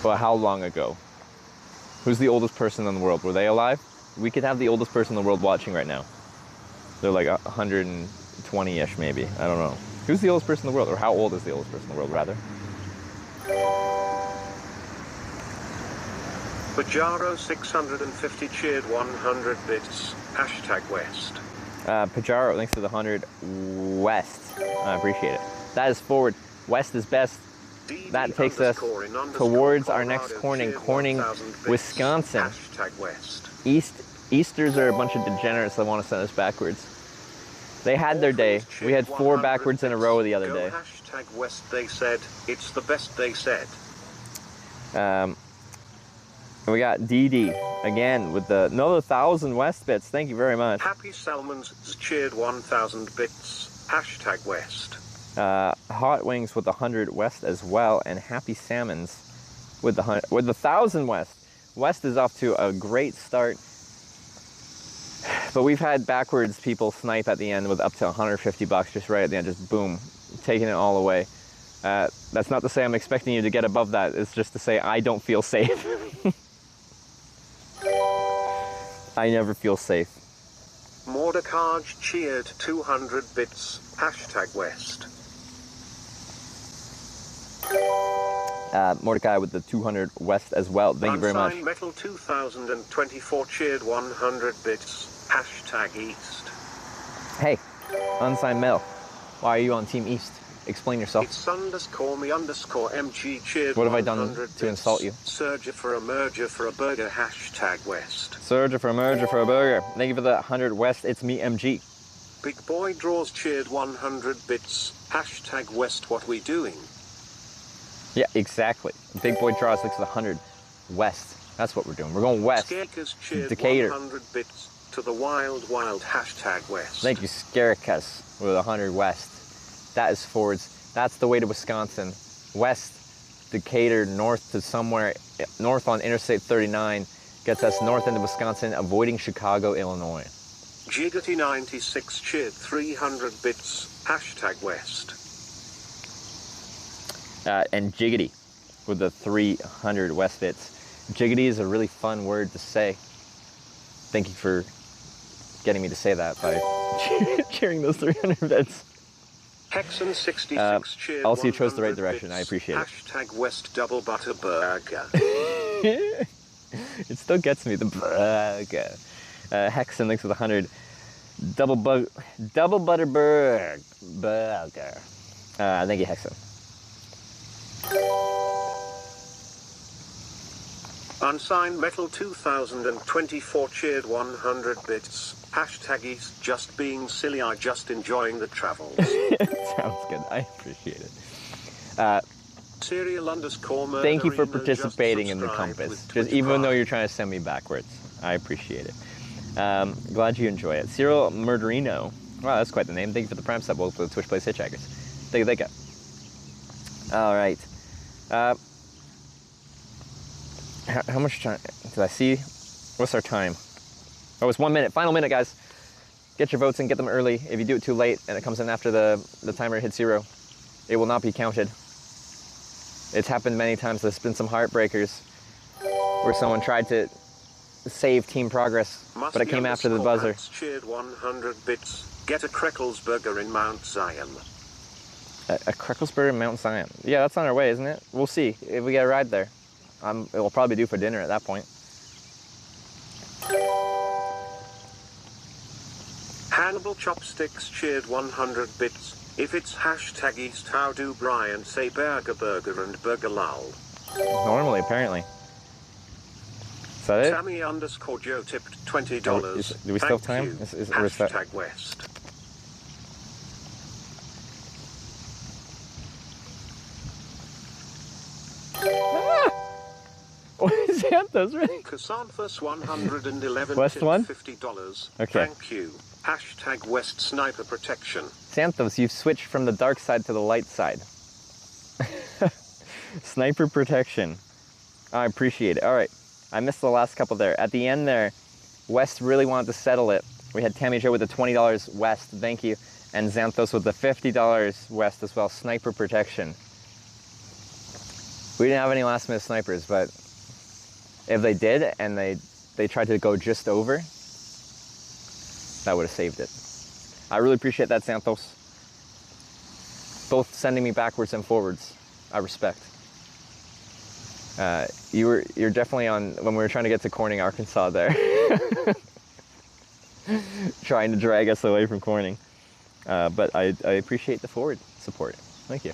But how long ago? Who's the oldest person in the world? Were they alive? We could have the oldest person in the world watching right now. They're like 120-ish maybe. I don't know. Who's the oldest person in the world? Or how old is the oldest person in the world, rather? Pajaro 650 cheered 100 bits. Hashtag West. Pajaro, thanks to the 100 West. I appreciate it. That is forward. West is best. That takes us towards our next corning, Wisconsin. Hashtag West. Easters are a bunch of degenerates that want to send us backwards. They had their day. We had 4 backwards in a row the other day. Hashtag West, they said. It's the best, they said. We got DD again with another 1000 West bits. Thank you very much. Happy Salmons cheered 1000 bits. Hashtag West. Hot Wings with the 100 West as well, and Happy Salmons with the 1000 West. West is off to a great start, but we've had backwards people snipe at the end with up to 150 bucks just right at the end, just boom, taking it all away. That's not to say I'm expecting you to get above that. It's just to say I don't feel safe. I never feel safe. Mordecai cheered 200 bits. Hashtag West. Mordecai with the 200 West as well. Thank you very much. Unsigned Metal 2024 cheered 100 bits. Hashtag East. Hey, Unsigned Metal. Why are you on Team East? Explain yourself. It's _me_MG cheered. What have I done to insult you? Surger for a merger for a burger. Hashtag West. Surger for a merger for a burger. Thank you for the 100 West. It's me, MG. Big Boy Draws cheered 100 bits. Hashtag West. What we doing? Yeah, exactly. Big Boy Draws looks at 100 West. That's what we're doing. We're going west. Scarecus cheered Decatur. 100 bits to the wild. Hashtag West. Thank you, Scarecus, with 100 West. That is forwards. That's the way to Wisconsin. West, Decatur, north to somewhere, north on Interstate 39, gets us north into Wisconsin, avoiding Chicago, Illinois. Jiggity 96 cheered 300 bits. Hashtag West. And Jiggity with the 300 West bits. Jiggity is a really fun word to say. Thank you for getting me to say that by cheering those 300 bits. Hexen66 cheered Also, you chose the right 100 direction. bits. I appreciate it. Hashtag West Double Butter Burger. It still gets me, the burger. Hexen, thanks for the 100. Double butter burger. Thank you, Hexen. Unsigned Metal 2024 cheered 100 bits. Hashtag he's just being silly, I just enjoying the travels. Sounds good, I appreciate it. Serial _murderino Thank you for just participating in the subscribed compass, with just Twitch even Prime. though you're trying to send me backwards. I appreciate it. Glad you enjoy it. Serial Murderino. Wow, that's quite the name. Thank you for the Prime sub. Welcome to the Twitch Plays Hitchhikers. Thank you. All right. How much time did I see? What's our time? Oh, it's 1 minute. Final minute, guys. Get your votes in, get them early. If you do it too late and it comes in after the timer hits 0, it will not be counted. It's happened many times. There's been some heartbreakers where someone tried to save team progress, but it came after the buzzer. Cheered 100 bits. Get a Creckles burger in Mount Zion. A Creckles burger in Mount Zion. Yeah, that's on our way, isn't it? We'll see if we get a ride there. It will probably be due for dinner at that point. Hannibal Chopsticks cheered 100 bits. If it's hashtag East, how do Brian say burger and burger lol? Normally, apparently. Is that it? Sammy _Joe tipped $20. Do we still have time? Hashtag West. What is Santos, really? Casanthus 111 West tipped one? $50. Okay. Thank you. Hashtag West Sniper Protection. Santos, you've switched from the dark side to the light side. Sniper protection. I appreciate it. All right. I missed the last couple there. At the end there, West really wanted to settle it. We had Tammy Jo with the $20 West, thank you, and Xanthos with the $50 West as well, sniper protection. We didn't have any last minute snipers, but if they did and they tried to go just over, that would have saved it. I really appreciate that, Xanthos. Both sending me backwards and forwards. I respect. You're definitely on when we were trying to get to Corning, Arkansas there. Trying to drag us away from Corning. But I appreciate the forward support. Thank you.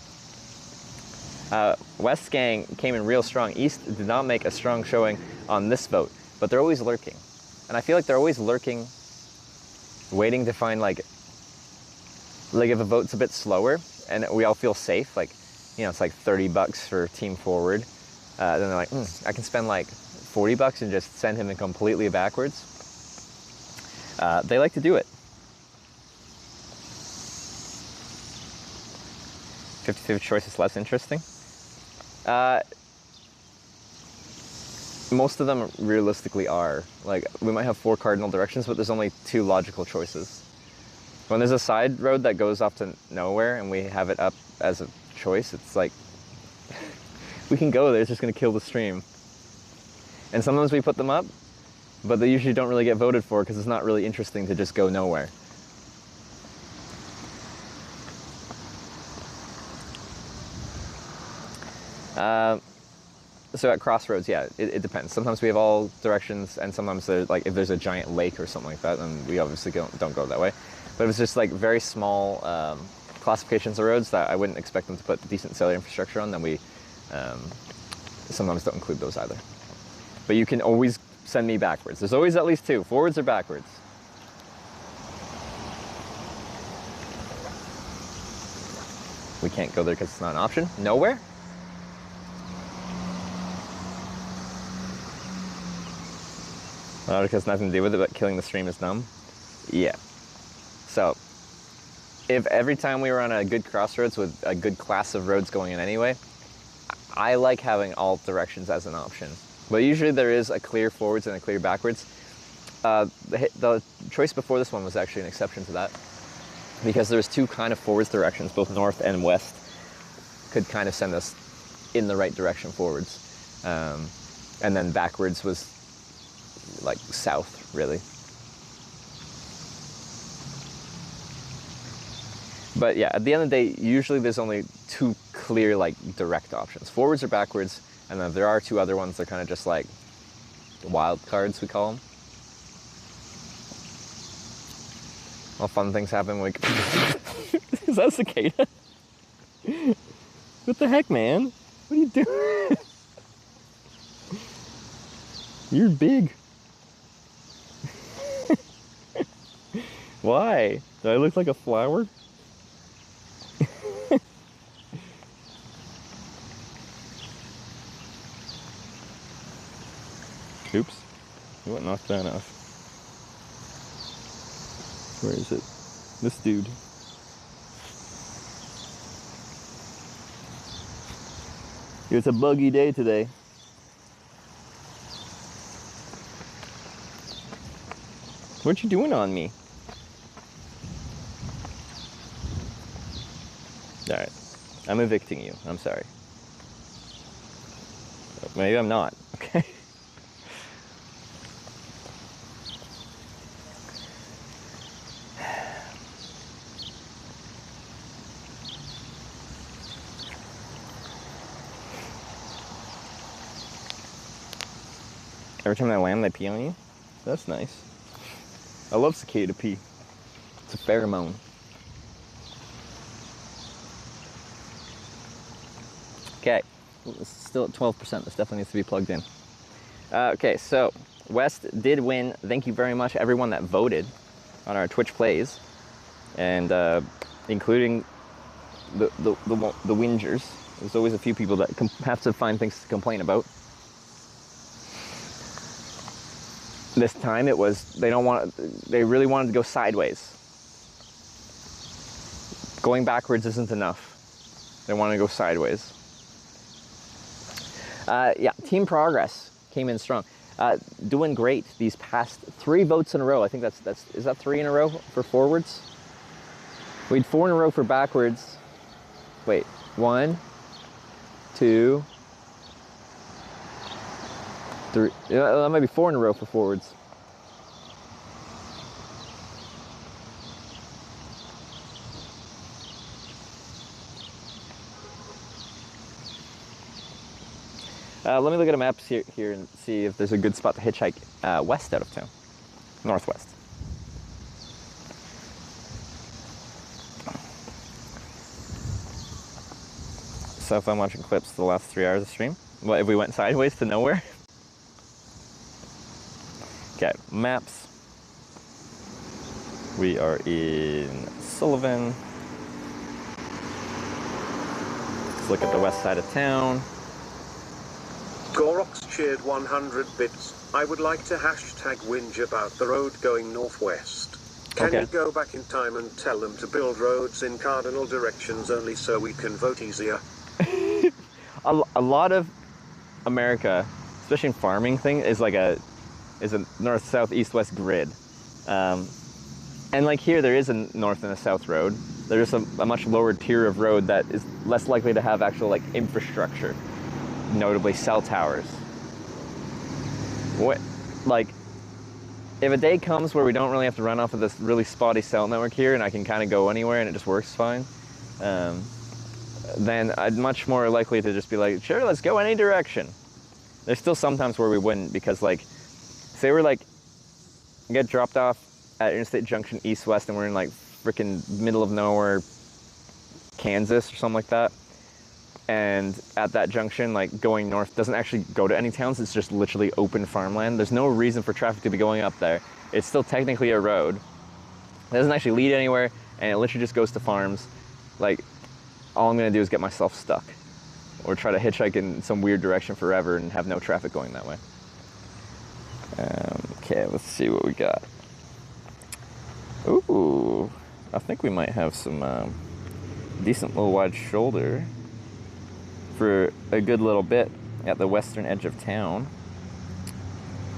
West Gang came in real strong. East did not make a strong showing on this vote, but they're always lurking. And I feel like they're always lurking, waiting to find like if a vote's a bit slower and we all feel safe, like, you know, it's like $30 for team forward. Then they're like, I can spend like $40 and just send him in completely backwards. They like to do it. 50-50 choice is less interesting. Most of them realistically are. Like, we might have 4 cardinal directions, but there's only 2 logical choices. When there's a side road that goes off to nowhere and we have it up as a choice, it's like, we can go there, it's just gonna kill the stream. And sometimes we put them up, but they usually don't really get voted for because it's not really interesting to just go nowhere. So at Crossroads, yeah, it depends. Sometimes we have all directions, and sometimes like if there's a giant lake or something like that, then we obviously don't go that way. But if it's just like very small classifications of roads that I wouldn't expect them to put decent cellular infrastructure on, then we sometimes don't include those either. But you can always send me backwards. There's always at least 2, forwards or backwards. We can't go there because it's not an option. Nowhere? Because nothing to do with it, but killing the stream is dumb. Yeah. So, if every time we were on a good crossroads with a good class of roads going in anyway, I like having all directions as an option. But usually there is a clear forwards and a clear backwards. The choice before this one was actually an exception to that, because there's 2 kind of forwards directions, both north and west, could kind of send us in the right direction forwards. and then backwards was like south, really. But yeah, at the end of the day, usually there's only two clear, like, direct options. Forwards or backwards, and then there are two other ones. They're kind of just like wild cards, we call them. All fun things happen, like... Is that a cicada? What the heck, man? What are you doing? You're big. Why? Do I look like a flower? Oops. You won't knock that off. Where is it? This dude. It's a buggy day today. What you doing on me? Alright. I'm evicting you. I'm sorry. Maybe I'm not. Okay. Every time I land, they pee on you? That's nice. I love cicada pee. It's a pheromone. Okay, it's still at 12%. This definitely needs to be plugged in. Okay, so West did win. Thank you very much, everyone that voted on our Twitch plays, and including the whingers. There's always a few people that have to find things to complain about. This time it was, they really wanted to go sideways. Going backwards isn't enough. They want to go sideways. Yeah, Team Progress came in strong. Doing great these past 3 votes in a row. I think is that 3 in a row for forwards? We had 4 in a row for backwards. Wait, 1, 2, 3, that might be 4 in a row for forwards. Let me look at a map here and see if there's a good spot to hitchhike west out of town. Northwest. So if I'm watching clips the last 3 hours of stream, what if we went sideways to nowhere? Okay, maps. We are in Sullivan. Let's look at the west side of town. Gorox cheered 100 bits. I would like to hashtag whinge about the road going northwest. Can you go back in time and tell them to build roads in cardinal directions only so we can vote easier? A lot of America, especially in farming thing, is like a north, south, east, west grid. And like here, there is a north and a south road. There's a much lower tier of road that is less likely to have actual like infrastructure, notably cell towers. What, like, if a day comes where we don't really have to run off of this really spotty cell network here and I can kind of go anywhere and it just works fine, then I'm much more likely to just be like, sure, let's go any direction. There's still sometimes where we wouldn't, because like, say we're like, get dropped off at Interstate Junction east-west and we're in like freaking middle of nowhere, Kansas or something like that. And at that junction, like going north doesn't actually go to any towns. It's just literally open farmland. There's no reason for traffic to be going up there. It's still technically a road. It doesn't actually lead anywhere, and it literally just goes to farms. Like, all I'm gonna do is get myself stuck, or try to hitchhike in some weird direction forever and have no traffic going that way. Okay, let's see what we got. Ooh, I think we might have some decent little wide shoulder for a good little bit at the western edge of town.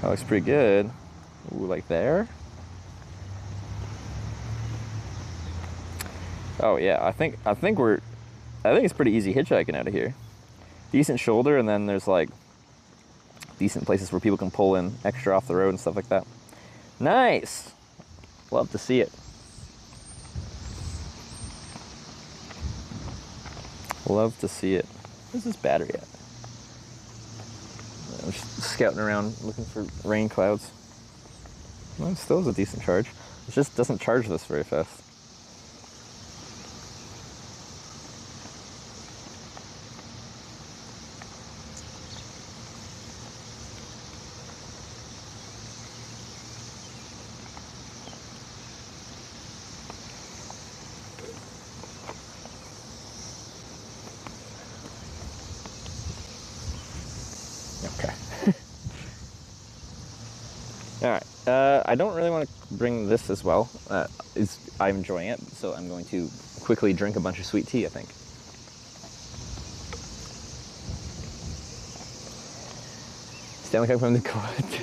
That looks pretty good. Ooh, like there. Oh yeah, I think it's pretty easy hitchhiking out of here. Decent shoulder, and then there's like decent places where people can pull in extra off the road and stuff like that. Nice. Love to see it. Love to see it. Where's this battery at? I'm just scouting around looking for rain clouds. Well, it still has a decent charge. It just doesn't charge this very fast. Alright, I don't really want to bring this as well. I'm enjoying it, so I'm going to quickly drink a bunch of sweet tea, I think. Stanley Cup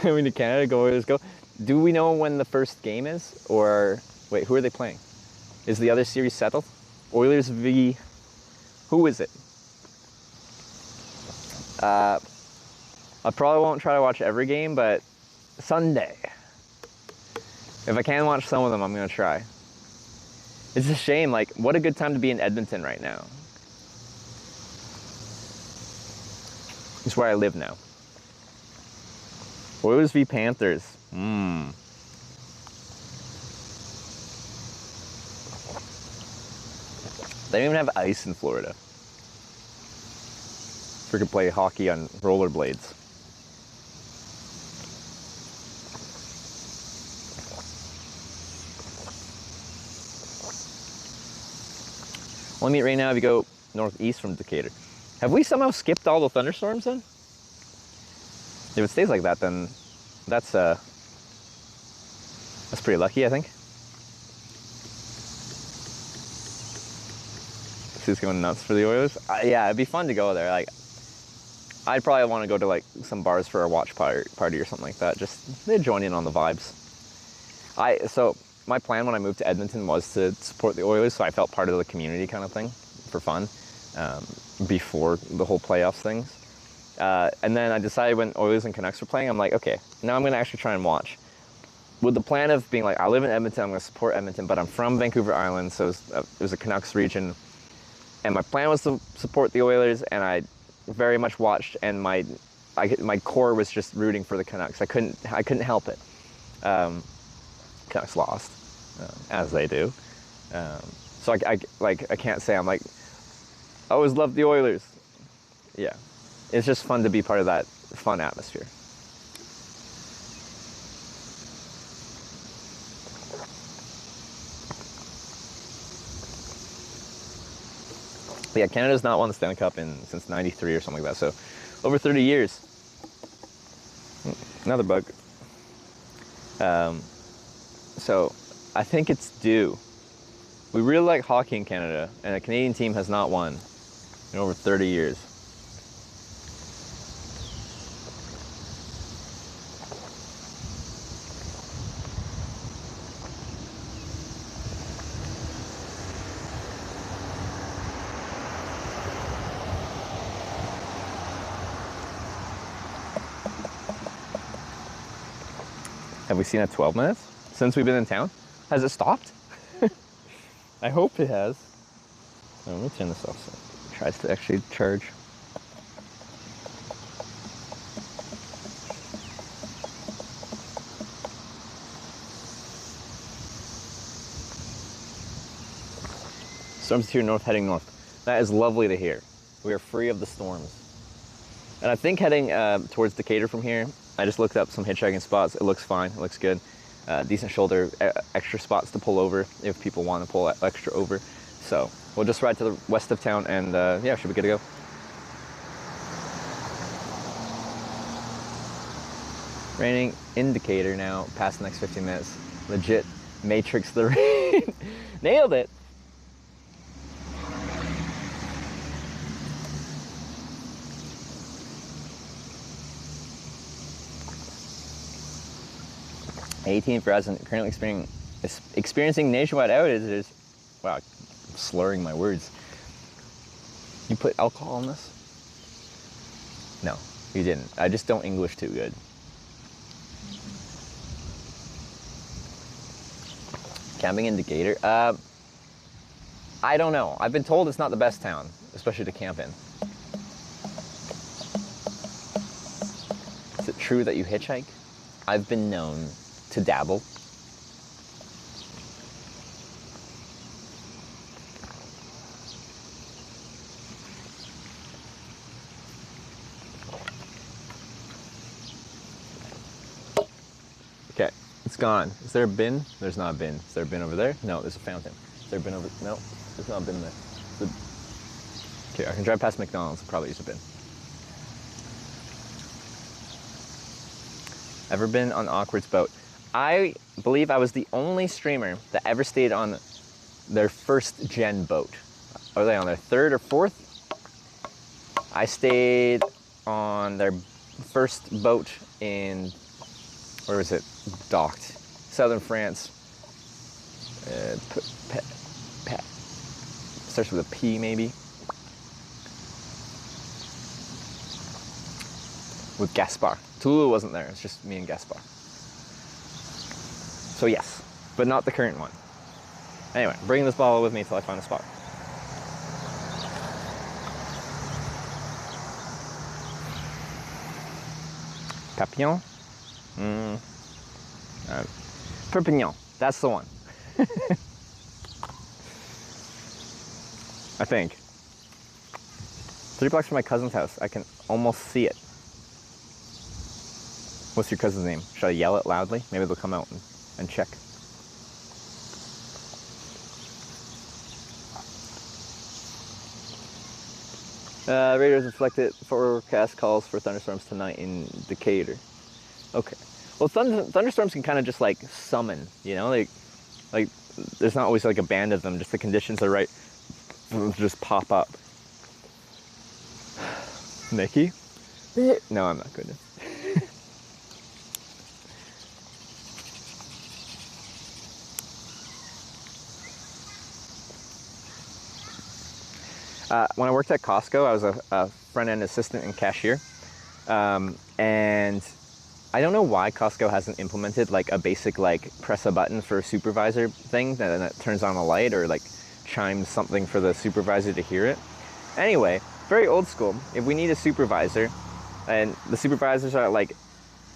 coming to Canada, go Oilers go. Do we know when the first game is? Or, wait, who are they playing? Is the other series settled? Oilers v... Who is it? I probably won't try to watch every game, but Sunday. If I can watch some of them, I'm gonna try. It's a shame, like, what a good time to be in Edmonton right now. It's where I live now. Oilers v Panthers. They don't even have ice in Florida. We could play hockey on rollerblades. Well, I mean, right now, if you go northeast from Decatur, have we somehow skipped all the thunderstorms then? If it stays like that, then that's pretty lucky, I think. She's going nuts for the Oilers. Yeah, it'd be fun to go there. Like, I'd probably want to go to like some bars for a watch party or something like that. Just they'd join in on the vibes. So my plan when I moved to Edmonton was to support the Oilers, so I felt part of the community kind of thing for fun before the whole playoffs things. And then I decided when Oilers and Canucks were playing, I'm like, okay, now I'm going to actually try and watch. With the plan of being like, I live in Edmonton, I'm going to support Edmonton, but I'm from Vancouver Island, so it was a Canucks region. And my plan was to support the Oilers, and I very much watched, and my core was just rooting for the Canucks. I couldn't help it. Canucks lost, as they do. So I can't say I'm like, I always loved the Oilers. Yeah, it's just fun to be part of that fun atmosphere. But yeah, Canada's not won the Stanley Cup since '93 or something like that. So over 30 years. Another bug. So I think it's due. We really like hockey in Canada, and a Canadian team has not won in over 30 years. Have we seen it 12 minutes since we've been in town? Has it stopped? I hope it has. Oh, let me turn this off so it tries to actually charge. Storms to your north, heading north. That is lovely to hear. We are free of the storms. And I think heading towards Decatur from here, I just looked up some hitchhiking spots. It looks fine, it looks good. Decent shoulder, extra spots to pull over if people want to pull extra over. So we'll just ride to the west of town and yeah, should be good to go. Raining in Decatur now, past the next 15 minutes. Legit Matrix the rain. Nailed it. AT&T Verizon currently experiencing nationwide outages. Wow, I'm slurring my words. You put alcohol in this? No, You didn't. I just don't English too good. Camping in Decatur? I don't know. I've been told it's not the best town, especially to camp in. Is it true that you hitchhike? I've been known to dabble. Okay, it's gone. Is there a bin? There's not a bin. Is there a bin over there? No, there's a fountain. Is there a bin over? No, there's not a bin there. Okay, I can drive past McDonald's and probably use a bin. Ever been on Awkward's boat? I believe I was the only streamer that ever stayed on their first gen boat. Are they on their third or fourth? I stayed on their first boat in, where was it? Docked. Southern France. Starts with a P maybe. With Gaspar. Tulu wasn't there, it's just me and Gaspar. So yes, but not the current one. Anyway, bring this bottle with me until I find a spot. Papillon? Perpignan, that's the one. I think. 3 blocks from my cousin's house, I can almost see it. What's your cousin's name? Should I yell it loudly? Maybe they'll come out and check. Radars reflected forecast calls for thunderstorms tonight in Decatur. Okay. Well, thunderstorms can kind of just like summon, you know, like there's not always like a band of them. Just the conditions are right, just pop up. Nikki? No, I'm not good. When I worked at Costco, I was a front-end assistant and cashier. And I don't know why Costco hasn't implemented like a basic like press a button for a supervisor thing that turns on a light or like chimes something for the supervisor to hear it. Anyway, very old school. If we need a supervisor, and the supervisors are at like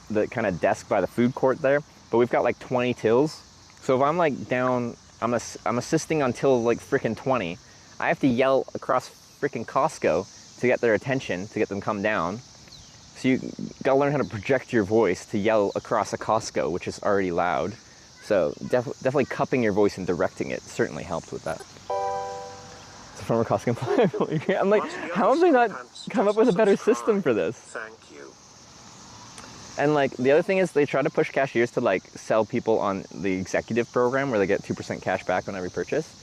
the kind of desk by the food court there, but we've got like 20 tills. So if I'm like down, I'm assisting on till like frickin' 20. I have to yell across frickin' Costco to get their attention, to get them come down. So you gotta learn how to project your voice to yell across a Costco, which is already loud. So definitely cupping your voice and directing it certainly helped with that. It's a former Costco employee. I'm like, how have they not come up with a better system for this? Thank you. And like the other thing is they try to push cashiers to like sell people on the executive program where they get 2% cash back on every purchase.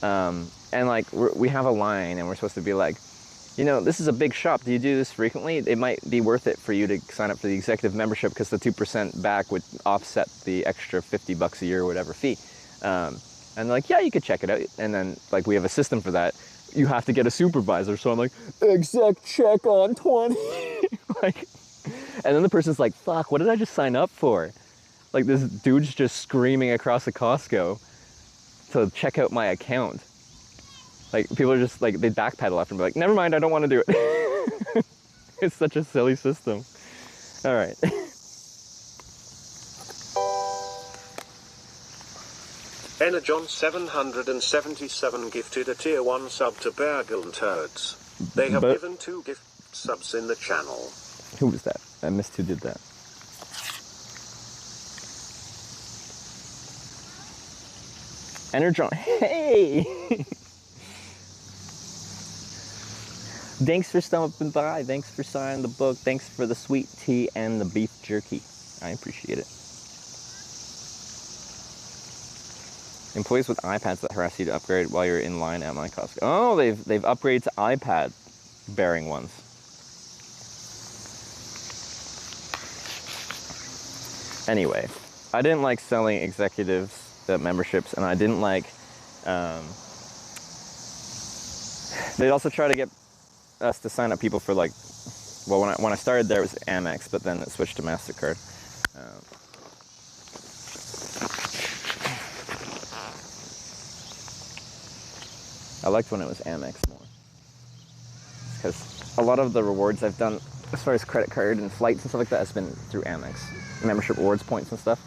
And like we have a line and we're supposed to be like, you know, this is a big shop. Do you do this frequently? It might be worth it for you to sign up for the executive membership because the 2% back would offset the extra $50 a year or whatever fee. And like, yeah, you could check it out. And then like we have a system for that. You have to get a supervisor. So I'm like, exec check on 20. Like, and then the person's like, fuck, what did I just sign up for? Like this dude's just screaming across a Costco to check out my account. Like people are just like, they backpedal after and be like, never mind, I don't want to do it. It's such a silly system. All right. Energon 777 gifted a tier 1 sub to Bergel and Toads. They have given 2 gift subs in the channel. Who was that? I missed who did that. Energon, hey! Thanks for stopping by. Thanks for signing the book. Thanks for the sweet tea and the beef jerky. I appreciate it. Employees with iPads that harass you to upgrade while you're in line at my Costco. Oh, they've upgraded to iPad bearing ones. Anyway, I didn't like selling executives the memberships, and I didn't like. They'd also try to get us to sign up people for like Well, when I started there, it was Amex, but then it switched to MasterCard. I liked when it was Amex more, because a lot of the rewards I've done as far as credit card and flights and stuff like that has been through Amex, membership rewards points and stuff,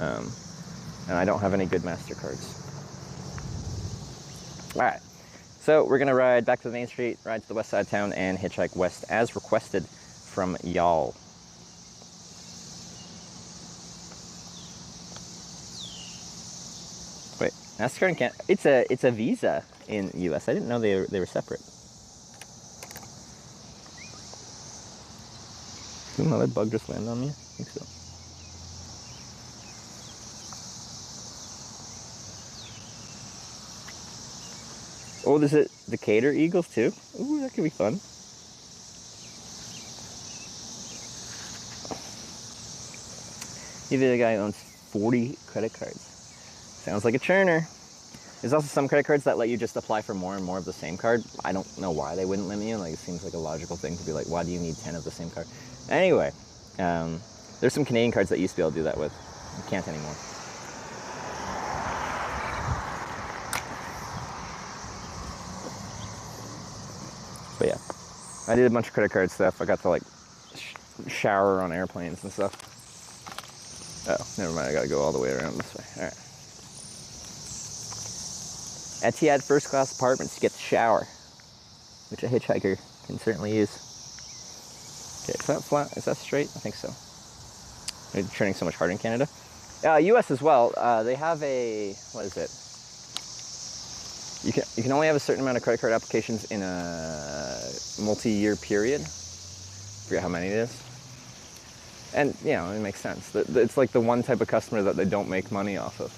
and I don't have any good MasterCards. All right, so we're gonna ride back to the main street, ride to the west side of town, and hitchhike west as requested from y'all. Wait, MasterCard and Canada, it's a Visa in the US. I didn't know they were separate. Did another bug just land on me? I think so. Oh, there's a Decatur Eagles too? Ooh, that could be fun. Either the guy owns 40 credit cards. Sounds like a churner. There's also some credit cards that let you just apply for more and more of the same card. I don't know why they wouldn't let me in. Like, it seems like a logical thing to be like, why do you need 10 of the same card? Anyway, there's some Canadian cards that used to be able to do that with. You can't anymore. But yeah, I did a bunch of credit card stuff. I got to like shower on airplanes and stuff. Oh, never mind. I gotta go all the way around this way. All right. Etihad first class apartments, you get the shower, which a hitchhiker can certainly use. Okay, is that flat? Is that straight? I think so. They're turning so much harder in Canada. US as well. They have a, what is it? You can only have a certain amount of credit card applications in a multi-year period. I forget how many it is. And, you know, it makes sense. It's like the one type of customer that they don't make money off of.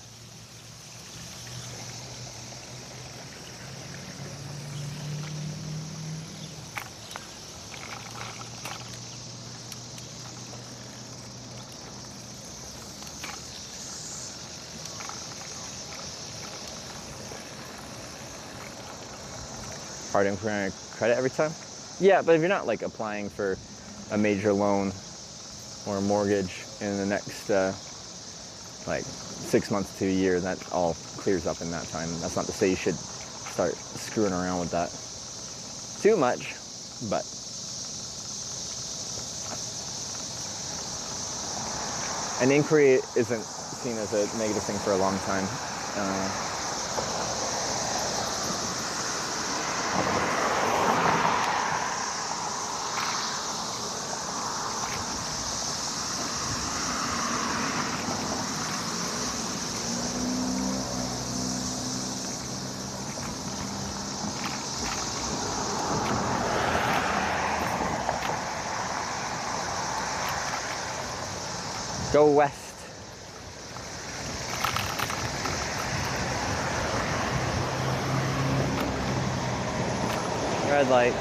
Hard in for credit every time? Yeah, but if you're not like applying for a major loan or a mortgage in the next like 6 months to a year, that all clears up in that time. That's not to say you should start screwing around with that too much, but an inquiry isn't seen as a negative thing for a long time. Go west. Red light.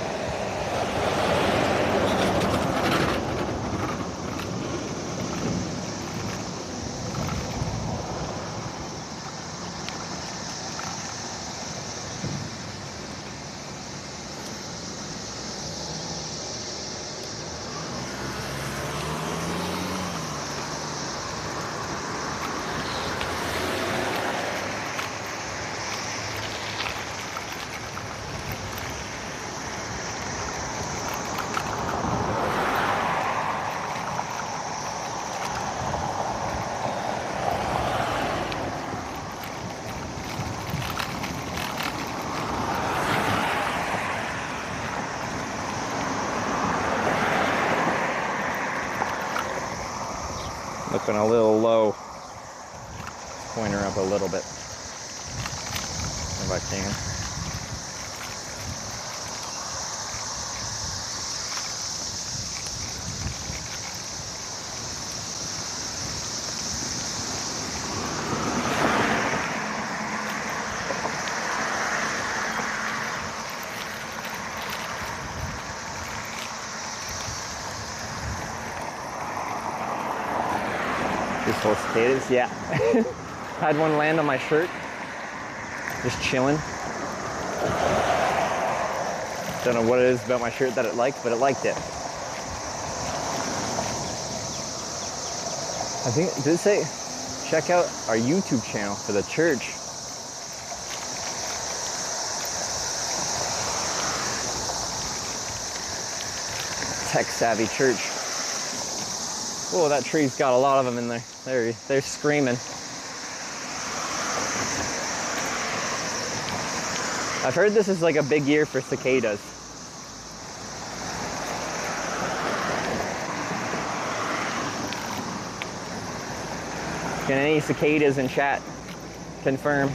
Looking a little low. Point her up a little bit if I can. Peaceful cicadas, yeah. Had one land on my shirt, just chilling. Don't know what it is about my shirt that it liked, but it liked it. I think, did it say, check out our YouTube channel for the church? Tech-savvy church. Whoa, that tree's got a lot of them in there. They're screaming. I've heard this is like a big year for cicadas. Can any cicadas in chat confirm?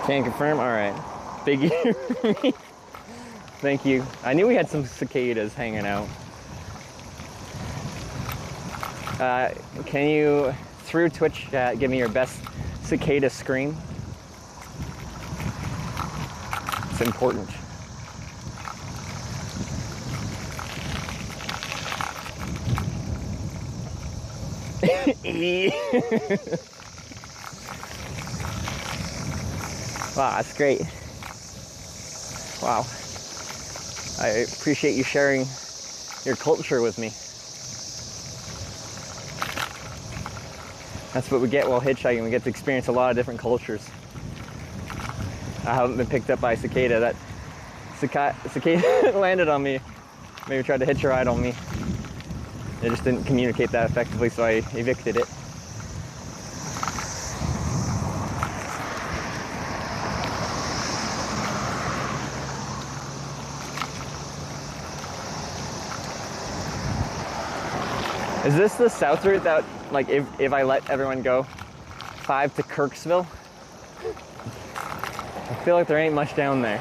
Can't confirm? All right. Big year for me. Thank you. I knew we had some cicadas hanging out. Can you, through Twitch chat, give me your best cicada scream? It's important. Wow, that's great. Wow. I appreciate you sharing your culture with me. That's what we get while hitchhiking. We get to experience a lot of different cultures. I haven't been picked up by a cicada. That cicada landed on me. Maybe tried to hitch a ride on me. It just didn't communicate that effectively, so I evicted it. Is this the south route that, like, if I let everyone go, 5 to Kirksville? I feel like there ain't much down there.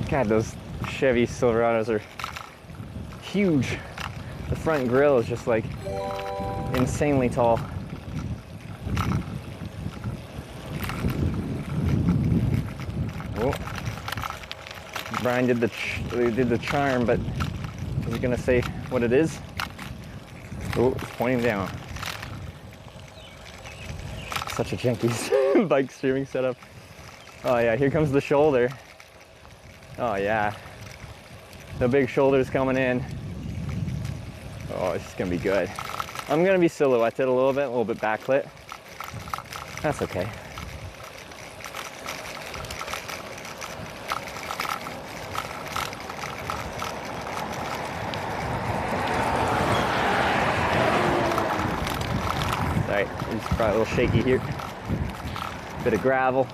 God, those Chevy Silverados are huge. The front grille is just like insanely tall. Oh, Brian did the charm, but is he gonna say what it is? Oh, it's pointing down. Such a janky bike streaming setup. Oh yeah, here comes the shoulder. Oh yeah, the big shoulder's coming in. Oh, it's gonna be good. I'm gonna be silhouetted a little bit backlit. That's okay. Alright, it's probably a little shaky here. Bit of gravel.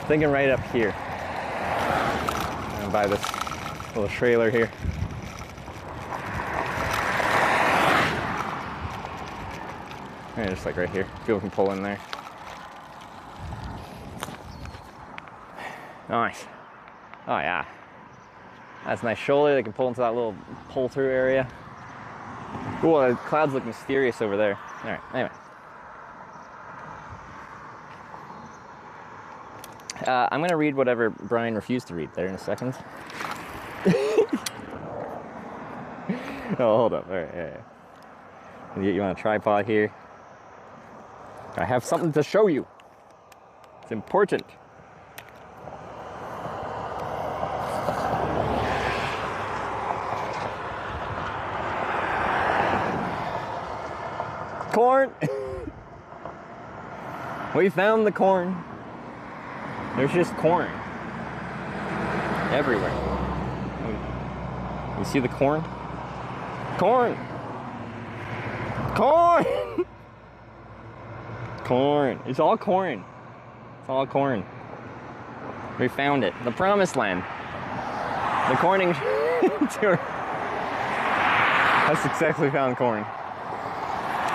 Thinking right up here. I'm gonna buy this little trailer here. Yeah, just like right here. People can pull in there. Nice. Oh yeah. That's a nice shoulder. They can pull into that little pull-through area. Cool, the clouds look mysterious over there. All right, anyway. I'm gonna read whatever Brian refused to read there in a second. Oh, hold up. All right, yeah. You want a tripod here? I have something to show you. It's important. Corn! We found the corn. There's just corn everywhere. You see the corn? Corn! Corn! Corn. It's all corn. It's all corn. We found it. The promised land. The corning tour. I successfully found corn.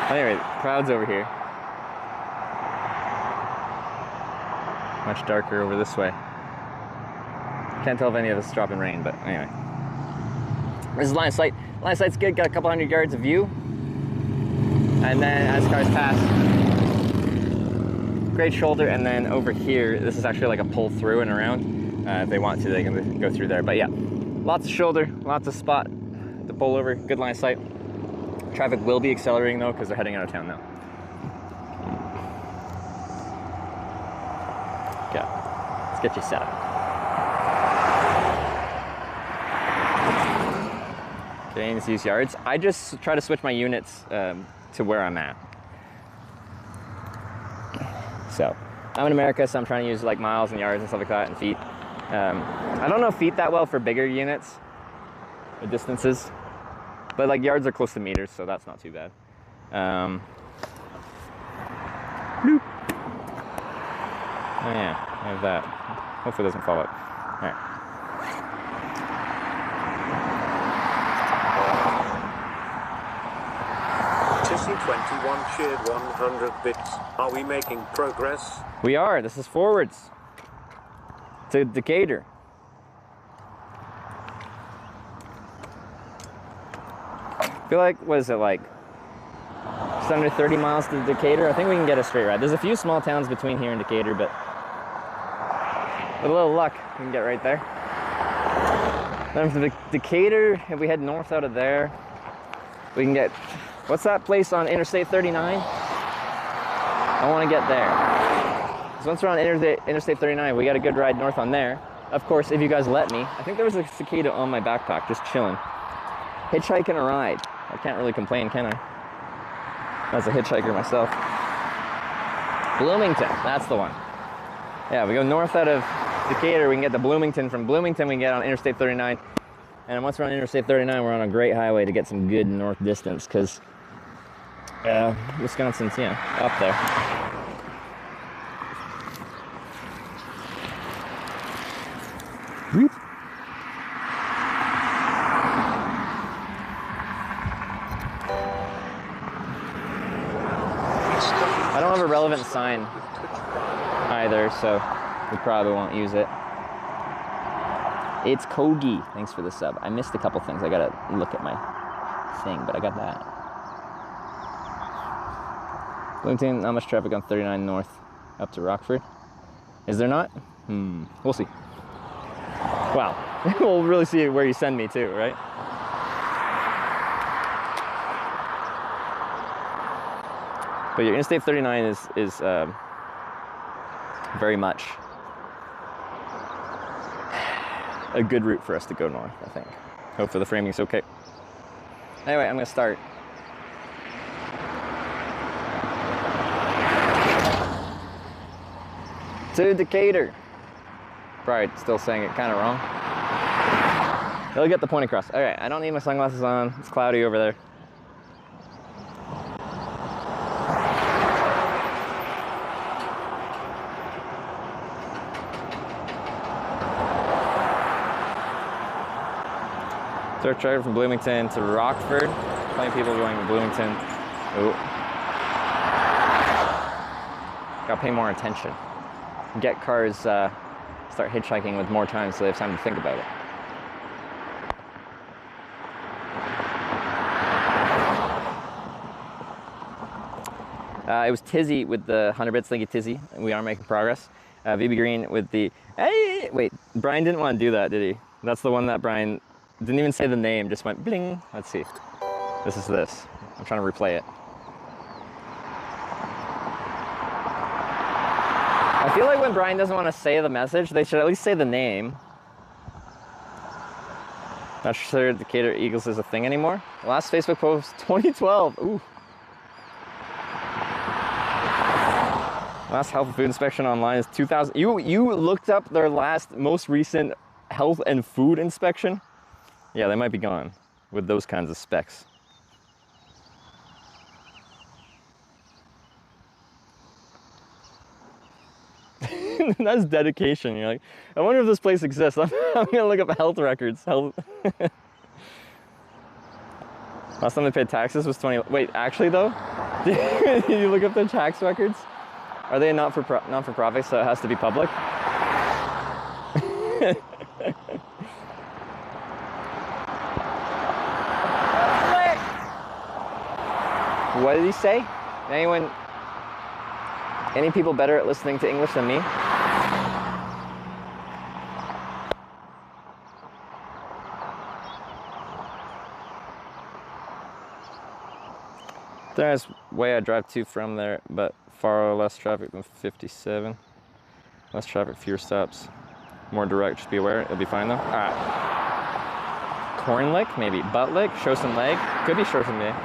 Anyway, crowd's over here. Much darker over this way. Can't tell if any of us drop in rain, but anyway. This is line of sight. Line of sight's good, got a couple hundred yards of view. And then as cars pass, great shoulder, and then over here, this is actually like a pull through and around. If they want to, they can go through there. But yeah, lots of shoulder, lots of spot to pull over, good line of sight. Traffic will be accelerating though, because they're heading out of town now. Okay, let's get you set up. Okay, let's use yards. I just try to switch my units to where I'm at. So, I'm in America, so I'm trying to use like miles and yards and stuff like that, and feet. I don't know feet that well for bigger units, or distances, but like yards are close to meters, so that's not too bad. Bloop. Oh yeah, I have that. Hopefully it doesn't fall out. All right. Tissy21 shared 100 bits. Are we making progress? We are. This is forwards to Decatur. I feel like, what is it, like just under 30 miles to Decatur? I think we can get a straight ride. There's a few small towns between here and Decatur, but with a little luck, we can get right there. Then from Decatur, if we head north out of there, we can get, what's that place on Interstate 39? I want to get there. So once we're on Interstate 39, we got a good ride north on there. Of course, if you guys let me. I think there was a cicada on my backpack, just chilling. Hitchhiking a ride. I can't really complain, can I? As a hitchhiker myself. Bloomington, that's the one. Yeah, we go north out of Decatur, we can get to Bloomington. From Bloomington, we can get on Interstate 39. And once we're on Interstate 39, we're on a great highway to get some good north distance, because Wisconsin's, yeah, up there. Whoop. I don't have a relevant sign either, so we probably won't use it. It's Kogi. Thanks for the sub. I missed a couple things. I gotta look at my thing, but I got that. Bloomington, not much traffic on 39 north up to Rockford. Is there not? We'll see. Well, we'll really see where you send me to, right? But your Interstate 39 is very much a good route for us to go north, I think. Hopefully the framing's okay. Anyway, I'm gonna start. To Decatur. Probably still saying it kind of wrong. They'll get the point across. All right, I don't need my sunglasses on. It's cloudy over there. Start driving from Bloomington to Rockford. Plenty of people going to Bloomington. Ooh. Gotta pay more attention. Get cars, start hitchhiking with more time so they have time to think about it. It was Tizzy with the 100 bits. Thank you, Tizzy. We are making progress. VB Green with the, hey, wait, Brian didn't want to do that, did he? That's the one that Brian didn't even say the name, just went bling. Let's see. This is this. I'm trying to replay it. I feel like when Brian doesn't want to say the message, they should at least say the name. Not sure Decatur Eagles is a thing anymore. Last Facebook post, 2012. Ooh. Last health and food inspection online is 2000. You looked up their most recent health and food inspection? Yeah, they might be gone with those kinds of specs. That's dedication. You're like, I wonder if this place exists. I'm gonna look up health records. Last time they paid taxes was 20. Wait, actually though, did you look up their tax records? Are they not for profit, so it has to be public? What did he say? Anyone? Any people better at listening to English than me? There's way I drive to from there, but far less traffic than 57. Less traffic, fewer stops. More direct, just be aware. It'll be fine though. All right. Corn lick, maybe. Butt lick, show some leg. Could be show some leg.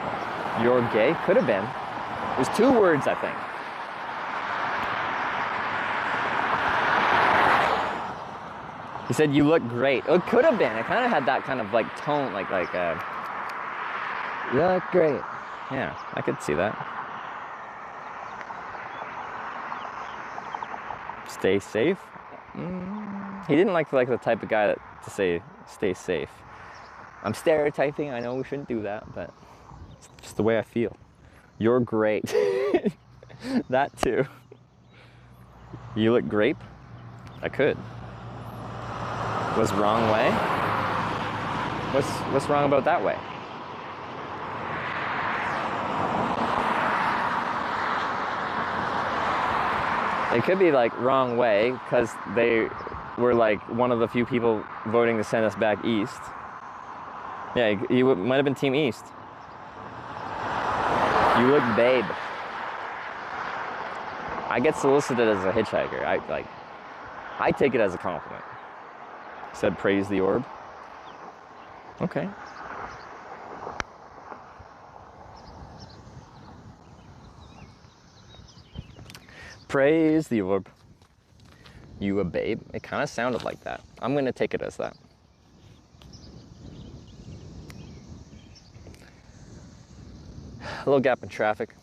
You're gay, could have been. There's 2 words, I think. He said, you look great. It could have been. It kind of had that kind of like tone, like you look great. Yeah, I could see that. Stay safe. He didn't like the type of guy to say stay safe. I'm stereotyping. I know we shouldn't do that, but it's just the way I feel. You're great. That too. You look grape. I could. Was wrong way? What's wrong about that way? It could be like wrong way because they were like one of the few people voting to send us back east. Yeah, you might have been Team East. You look babe. I get solicited as a hitchhiker. I take it as a compliment. Said praise the orb. Okay. Praise the orb. You a babe? It kind of sounded like that. I'm gonna take it as that. A little gap in traffic.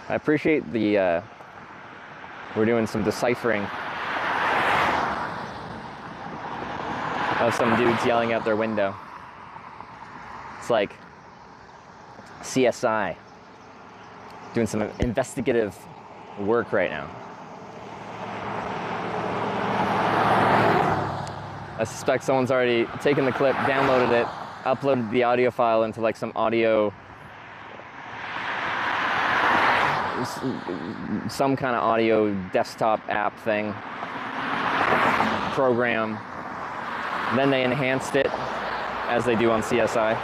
I appreciate the, we're doing some deciphering of some dudes yelling out their window. It's like CSI, doing some investigative work right now. I suspect someone's already taken the clip, downloaded it, uploaded the audio file into like some some kind of audio desktop app thing, program. Then they enhanced it, as they do on CSI.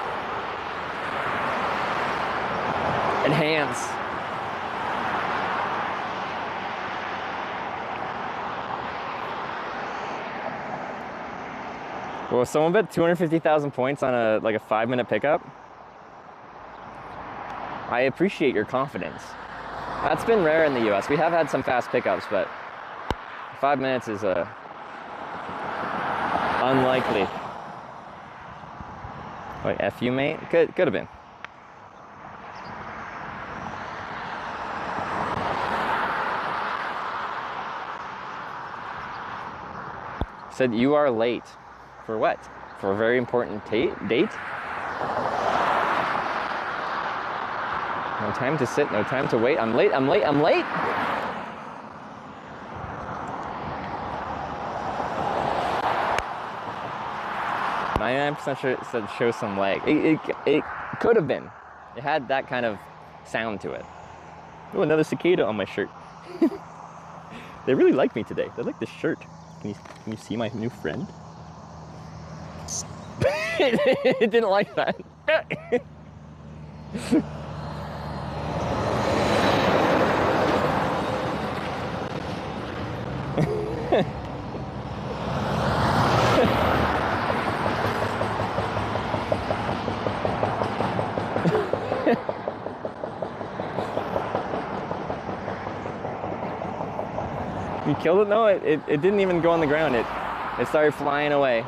Enhance. Well, someone bet 250,000 points on a 5-minute pickup. I appreciate your confidence. That's been rare in the US. We have had some fast pickups, but 5 minutes is unlikely. Wait, F you, mate? Could have been. Said you are late. For what? For a very important date? No time to sit, no time to wait. I'm late, I'm late, I'm late! %, sure it said show some leg. It could have been. It had that kind of sound to it. Oh, another cicada on my shirt. They really like me today. They like this shirt. Can you see my new friend? It didn't like that. You killed it? No, it didn't even go on the ground. It started flying away.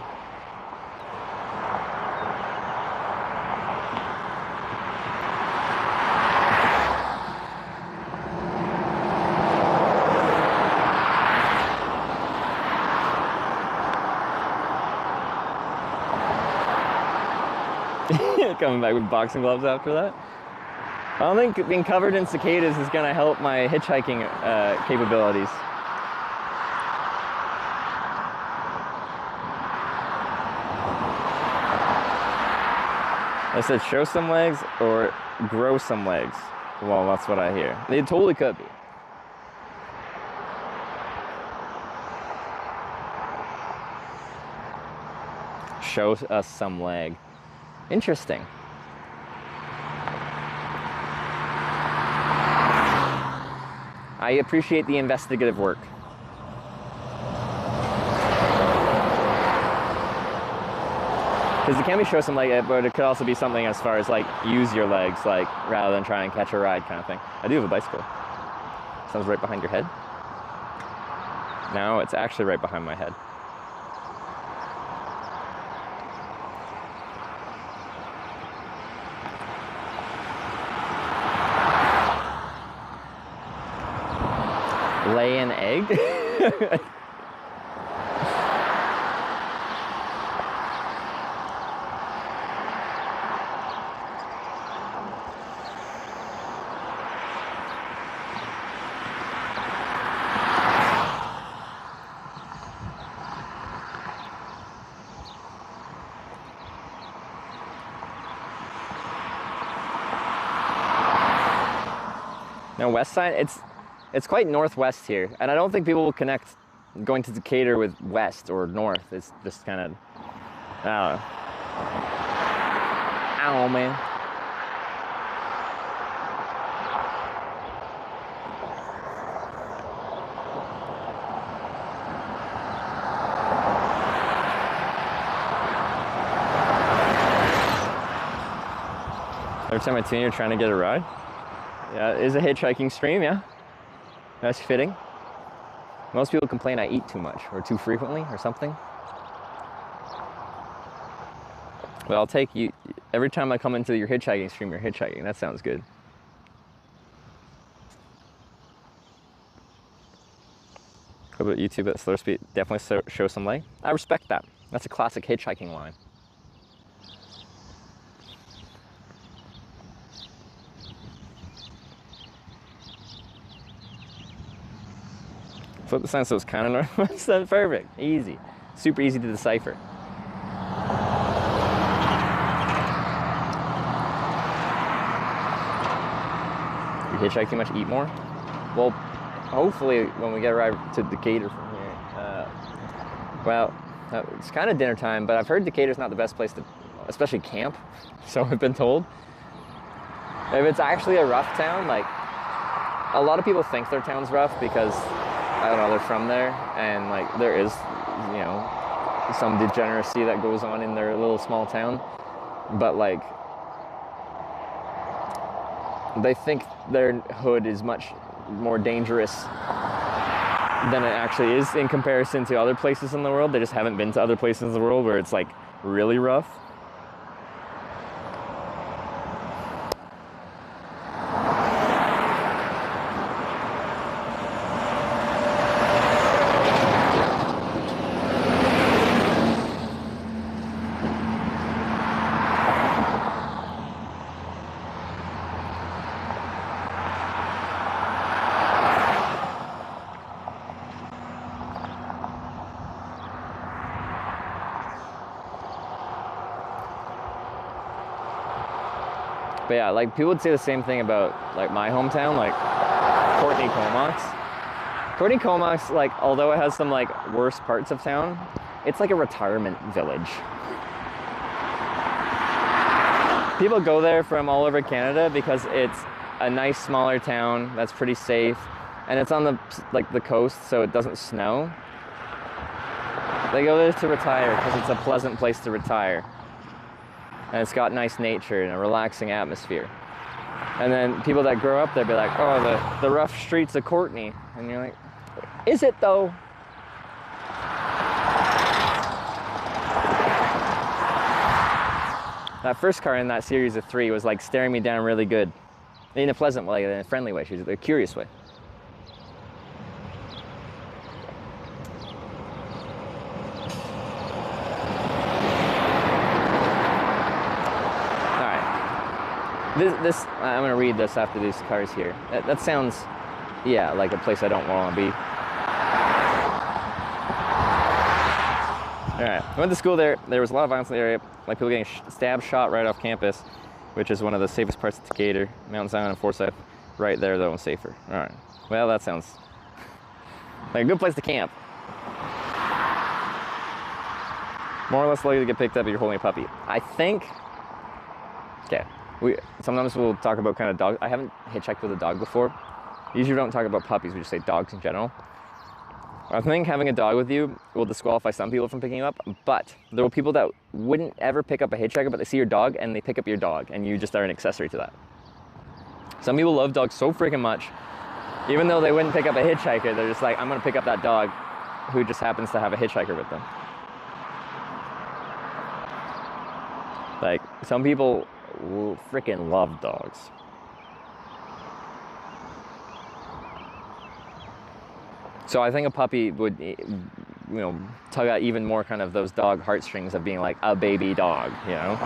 Coming back with boxing gloves after that. I don't think being covered in cicadas is gonna help my hitchhiking capabilities. I said show some legs or grow some legs. Well, that's what I hear. It totally could be. Show us some leg. Interesting. I appreciate the investigative work. Because it can be show some leg, but it could also be something as far as like use your legs, like rather than try and catch a ride kind of thing. I do have a bicycle. Sounds right behind your head. No, it's actually right behind my head. Lay an egg? Now West Side, it's quite northwest here, and I don't think people will connect going to Decatur with west or north. It's just kind of, I don't know. I don't know, man. Every time I tune, you're trying to get a ride. Yeah, it is a hitchhiking stream, yeah. That's fitting. Most people complain I eat too much or too frequently or something. But I'll take you, every time I come into your hitchhiking stream, you're hitchhiking. That sounds good. How about YouTube at slower speed? Definitely show some leg. I respect that. That's a classic hitchhiking line. Flip the sign so it's kind of northwest. That's perfect. Easy. Super easy to decipher. You hitchhike too much, eat more? Well, hopefully when we get a ride to Decatur from here. Well, it's kind of dinner time, but I've heard Decatur's not the best place to, especially camp, so I've been told. If it's actually a rough town, like, a lot of people think their town's rough because I don't know, they're from there, and like there is, you know, some degeneracy that goes on in their little small town, but like they think their hood is much more dangerous than it actually is in comparison to other places in the world. They just haven't been to other places in the world where it's like really rough. But yeah, like people would say the same thing about like my hometown, like Courtney Comox. Courtney Comox, like although it has some like worse parts of town, it's like a retirement village. People go there from all over Canada because it's a nice smaller town that's pretty safe, and it's on the the coast, so it doesn't snow. They go there to retire because it's a pleasant place to retire. And it's got nice nature and a relaxing atmosphere. And then people that grow up there be like, oh, the rough streets of Courtney. And you're like, is it though? That first car in that series of 3 was like staring me down really good. In a pleasant way, in a friendly way, she's a curious way. This I'm gonna read this after these cars here. That sounds, yeah, like a place I don't want to be. All right, I went to school there. There was a lot of violence in the area, like people getting stabbed, shot right off campus, which is one of the safest parts of Decatur. Mountain Zion and Forsyth, right there though, and safer. All right, well that sounds like a good place to camp. More or less likely to get picked up if you're holding a puppy. I think, okay, sometimes we'll talk about kind of dogs. I haven't hitchhiked with a dog before. Usually we don't talk about puppies, we just say dogs in general. I think having a dog with you will disqualify some people from picking you up, but there are people that wouldn't ever pick up a hitchhiker, but they see your dog and they pick up your dog, and you just are an accessory to that. Some people love dogs so freaking much, even though they wouldn't pick up a hitchhiker, they're just like, I'm gonna pick up that dog who just happens to have a hitchhiker with them. Like, some people will freaking love dogs. So I think a puppy would, you know, tug out even more kind of those dog heartstrings of being like a baby dog, you know?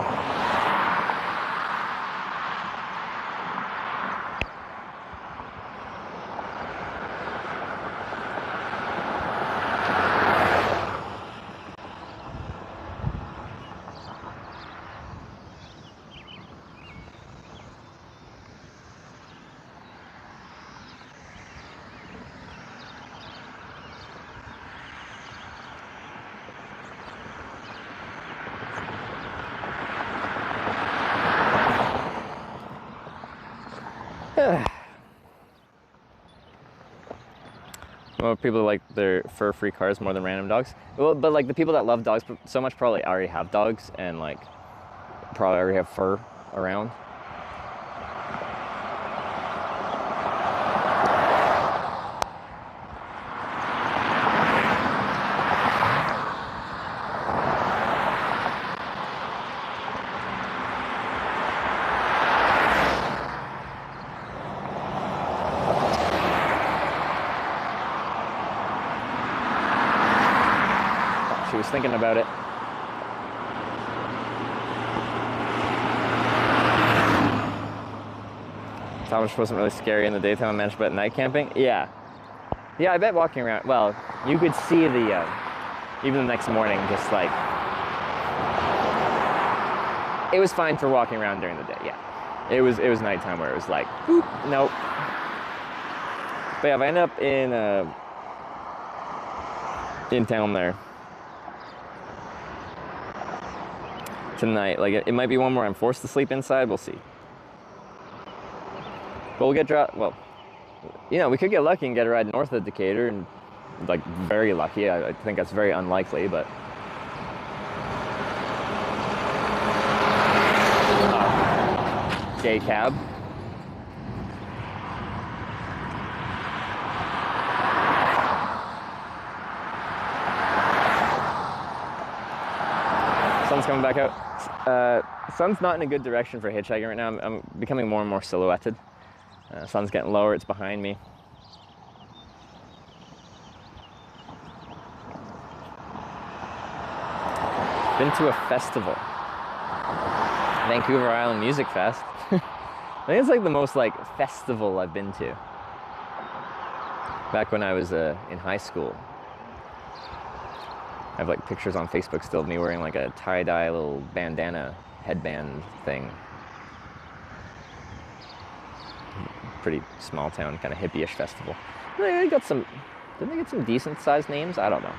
Well, people like their fur-free cars more than random dogs. Well, but like the people that love dogs so much probably already have dogs and like probably already have fur around. She was thinking about it. Thomas wasn't really scary in the daytime, I mentioned, but night camping, yeah. Yeah, I bet walking around, well, you could see the, even the next morning, just like, it was fine for walking around during the day, yeah. It was nighttime where it was like, boop, nope. But yeah, if I end up in town there tonight, like it might be one where I'm forced to sleep inside, we'll see. But we'll get dropped, well, you know, we could get lucky and get a ride north of Decatur, and like very lucky. I think that's very unlikely, but gay cab. Sun's coming back out. Sun's not in a good direction for hitchhiking right now. I'm becoming more and more silhouetted. Sun's getting lower, it's behind me. Been to a festival. Vancouver Island Music Fest. I think it's like the most like festival I've been to. Back when I was in high school. I have like pictures on Facebook still of me wearing like a tie-dye little bandana headband thing. Pretty small town, kind of hippie-ish festival. They got some, didn't they get some decent sized names? I don't know.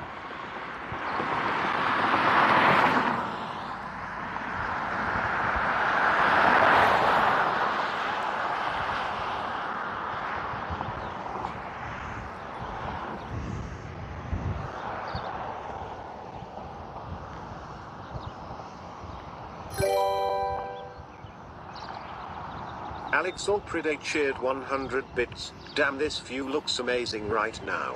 Alex Allpredate cheered 100 bits. Damn, this view looks amazing right now.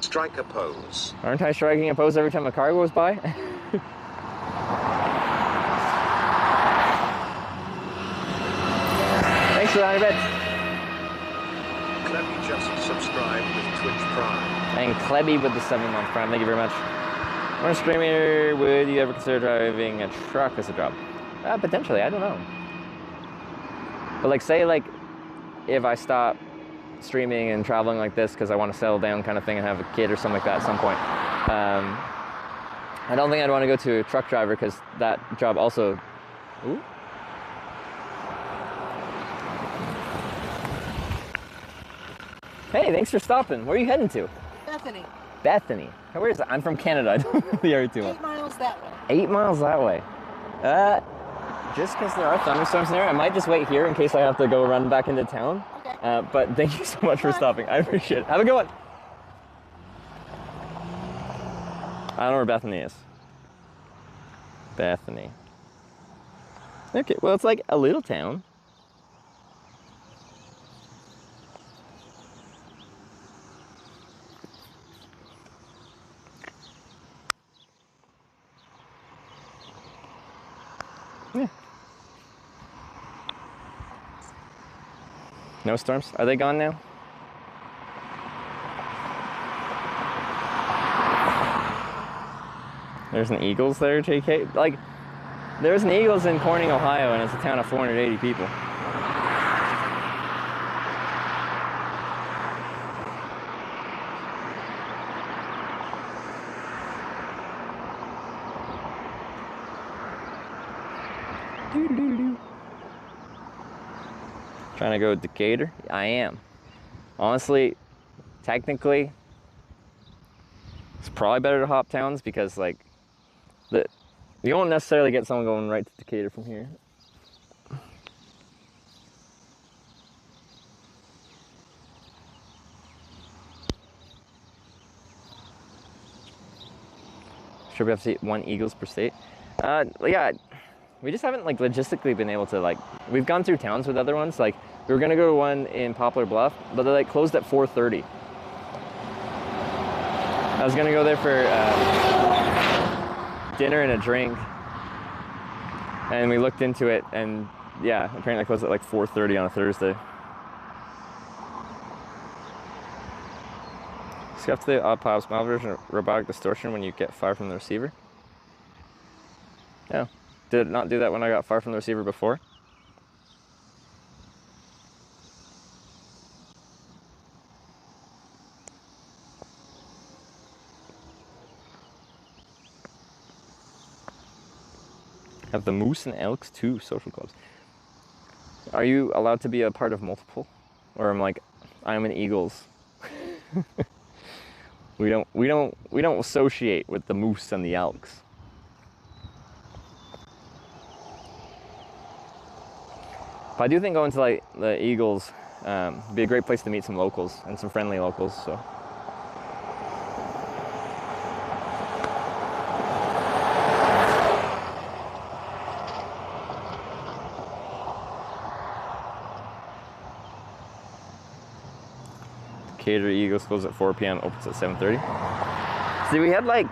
Strike a pose. Aren't I striking a pose every time a car goes by? Thanks for the 100 bits. Clebby just subscribed with Twitch Prime. And Clebby with the 7-month Prime. Thank you very much. More streamer, would you ever consider driving a truck as a job? Potentially, I don't know. But like, say like, if I stop streaming and traveling like this because I want to settle down kind of thing and have a kid or something like that at some point, I don't think I'd want to go to a truck driver because that job also... Ooh. Hey, thanks for stopping. Where are you heading to? Bethany. Bethany. Where is that? I'm from Canada. I don't know the area too much. 8 miles that way. 8 miles that way. Just because there are thunderstorms there, I might just wait here in case I have to go run back into town. Okay. But thank you so much for stopping. I appreciate it. Have a good one. I don't know where Bethany is. Bethany. Okay, well, it's like a little town. Yeah. No storms? Are they gone now? There's an Eagles there, JK. Like, there's an Eagles in Corning, Ohio, and it's a town of 480 people. Trying to go to Decatur? I am. Honestly, technically, it's probably better to hop towns because, like, you won't necessarily get someone going right to Decatur from here. Sure we have to see 1 Eagles per state? Yeah, we just haven't, like, logistically been able to, like, we've gone through towns with other ones. Like, we were gonna go to one in Poplar Bluff, but they, like, closed at 4:30. I was gonna go there for dinner and a drink, and we looked into it, and yeah, apparently it closed at like 4:30 on a Thursday. So you have to the odd pile smile version of robotic distortion when you get far from the receiver. Yeah, did it not do that when I got far from the receiver before? Have the Moose and Elks 2 social clubs. Are you allowed to be a part of multiple? Or I'm like, I'm an Eagles. we don't associate with the Moose and the Elks. But I do think going to like the Eagles would be a great place to meet some locals and some friendly locals. So. Decatur Eagles close at 4 p.m. opens at 7:30. See, we had like,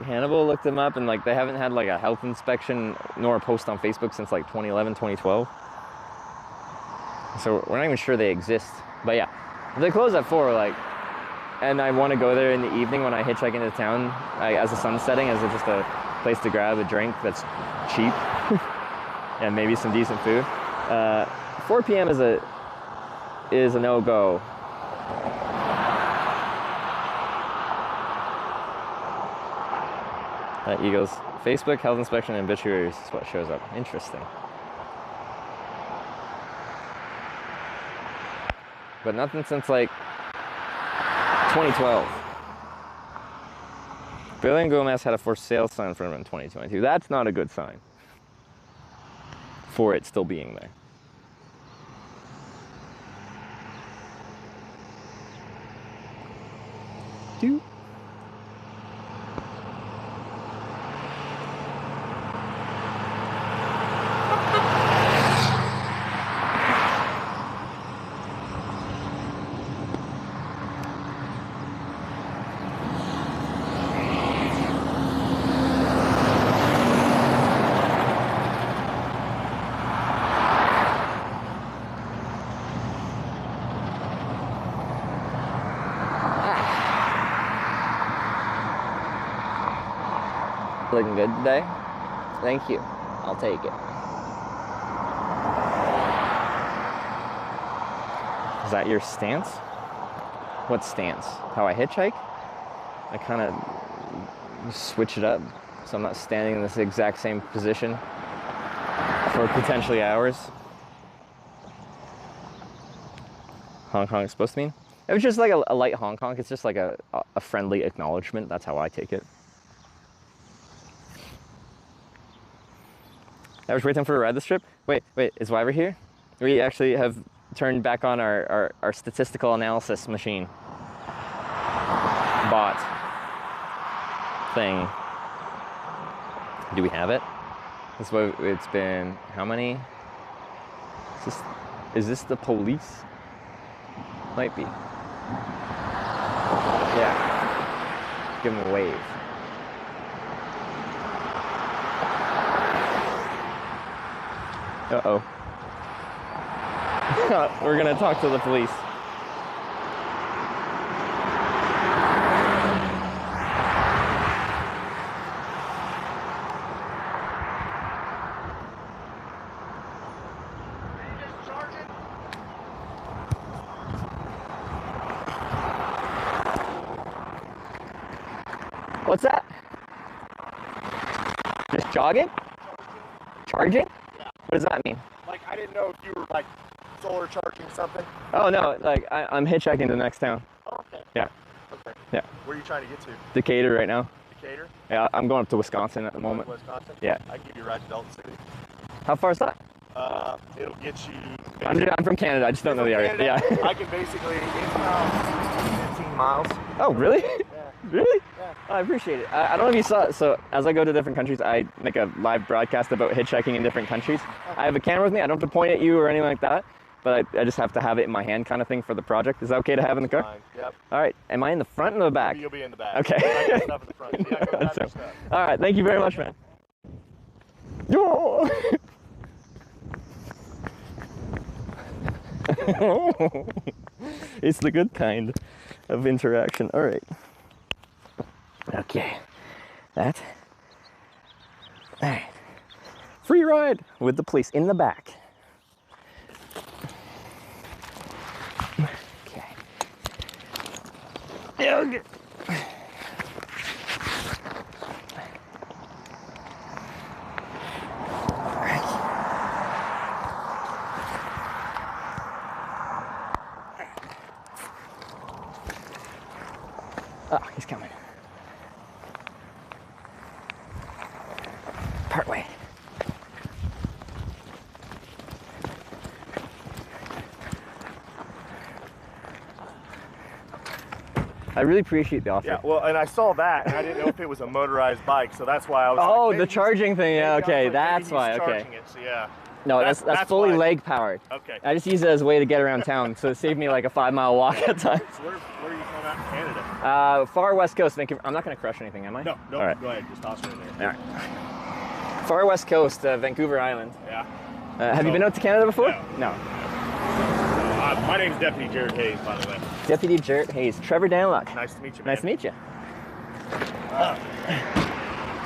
Hannibal looked them up, and like they haven't had like a health inspection nor a post on Facebook since like 2011, 2012. So we're not even sure they exist. But yeah, if they close at 4, like, and I want to go there in the evening when I hitchhike into town as the sun's setting, as just a place to grab a drink that's cheap and maybe some decent food. 4 p.m. is a no-go. Eagles. Facebook, health inspection, and obituaries is what shows up. Interesting. But nothing since like 2012. Billy and Gomez had a for sale sign in front of him in 2022. That's not a good sign for it still being there. Looking good today? Thank you. I'll take it. that your stance? What stance? How I hitchhike? I kind of switch it up so I'm not standing in this exact same position for potentially hours. Honk honk is supposed to mean? It was just like a light honk honk. It's just like a friendly acknowledgement. That's how I take it. I was waiting for a ride this trip. Wait, is Wyver here? We actually have turned back on our statistical analysis machine. Bot. Thing. Do we have it? This way it's been, how many? Is this the police? Might be. Yeah. Give him a wave. Uh-oh. We're gonna talk to the police. What's that? Just jogging? Charging? Yeah. What does that mean? Like, I didn't know if you were, like, solar charging something. Oh, no, like, I'm hitchhiking to the next town. Oh, okay. Yeah. Okay. Yeah. Where are you trying to get to? Decatur right now. Decatur? Yeah, I'm going up to Wisconsin at the moment. Wisconsin? Yeah. I can give you a ride to Dalton City. How far is that? It'll get you... I'm from Canada, I just don't know the area. Canada, Yeah. I can basically, it's about 15 miles. Oh, really? Yeah. Really? Yeah. Oh, I appreciate it. I don't know if you saw it. So as I go to different countries, I make a live broadcast about hitchhiking in different countries. I have a camera with me. I don't have to point at you or anything like that, but I just have to have it in my hand kind of thing for the project. Is that okay to have in the car? Fine. Yep. All right. Am I in the front or the back? You'll be in the back. Okay. I got stuff in the front. Yeah, go grab your stuff. All right. Thank you very much, man. Yo! It's the good kind of interaction. All right. Okay. That. All right. Free ride with the police in the back. Okay. Okay. Oh, he's coming. Part way. I really appreciate the offer. Yeah, well, and I saw that, and I didn't know if it was a motorized bike, so that's why I was oh, like, the charging thing, yeah, okay, that's why, okay. It, so yeah. No, that's fully why. leg powered. Okay. I just use it as a way to get around town, so it saved me like a 5-mile walk at times. So where are you from out in Canada? Far west coast, Vancouver. I'm not going to crush anything, am I? No, All right. go ahead, just toss it in there. All right. Far west coast, Vancouver Island. Yeah. Have you been out to Canada before? No. My name's Deputy Jared Hayes, by the way. Deputy Jared Hayes. Trevor Danlock. Nice to meet you, man. Nice to meet you.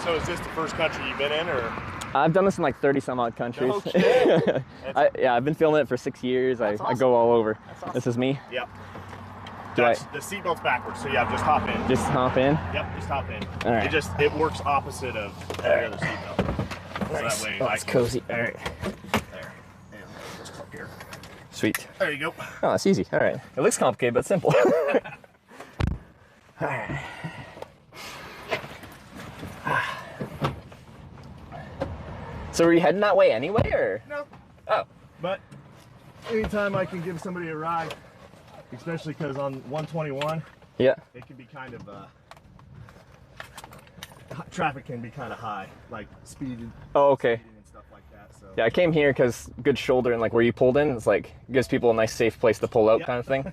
So is this the first country you've been in, or? I've done this in like 30 some odd countries. Okay. Yeah, I've been filming it for 6 years. I go all over. Awesome. This is me. Yep. The seatbelt's backwards, so yeah, just hop in. Just hop in? Yep, just hop in. All right. It works opposite of every other seatbelt. Nice. So that way, Oh, it's cozy. All right. There. And just click here. Sweet. There you go. Oh, that's easy. All right. It looks complicated, but simple. All right. So were you heading that way anyway, or? No. Oh. But anytime I can give somebody a ride, especially because on 121, yeah, it can be kind of traffic can be kind of high, like speed. Oh, okay. And stuff like that. So. Yeah, I came here because good shoulder and like where you pulled in, it's like gives people a nice safe place to pull out, kind of thing. So,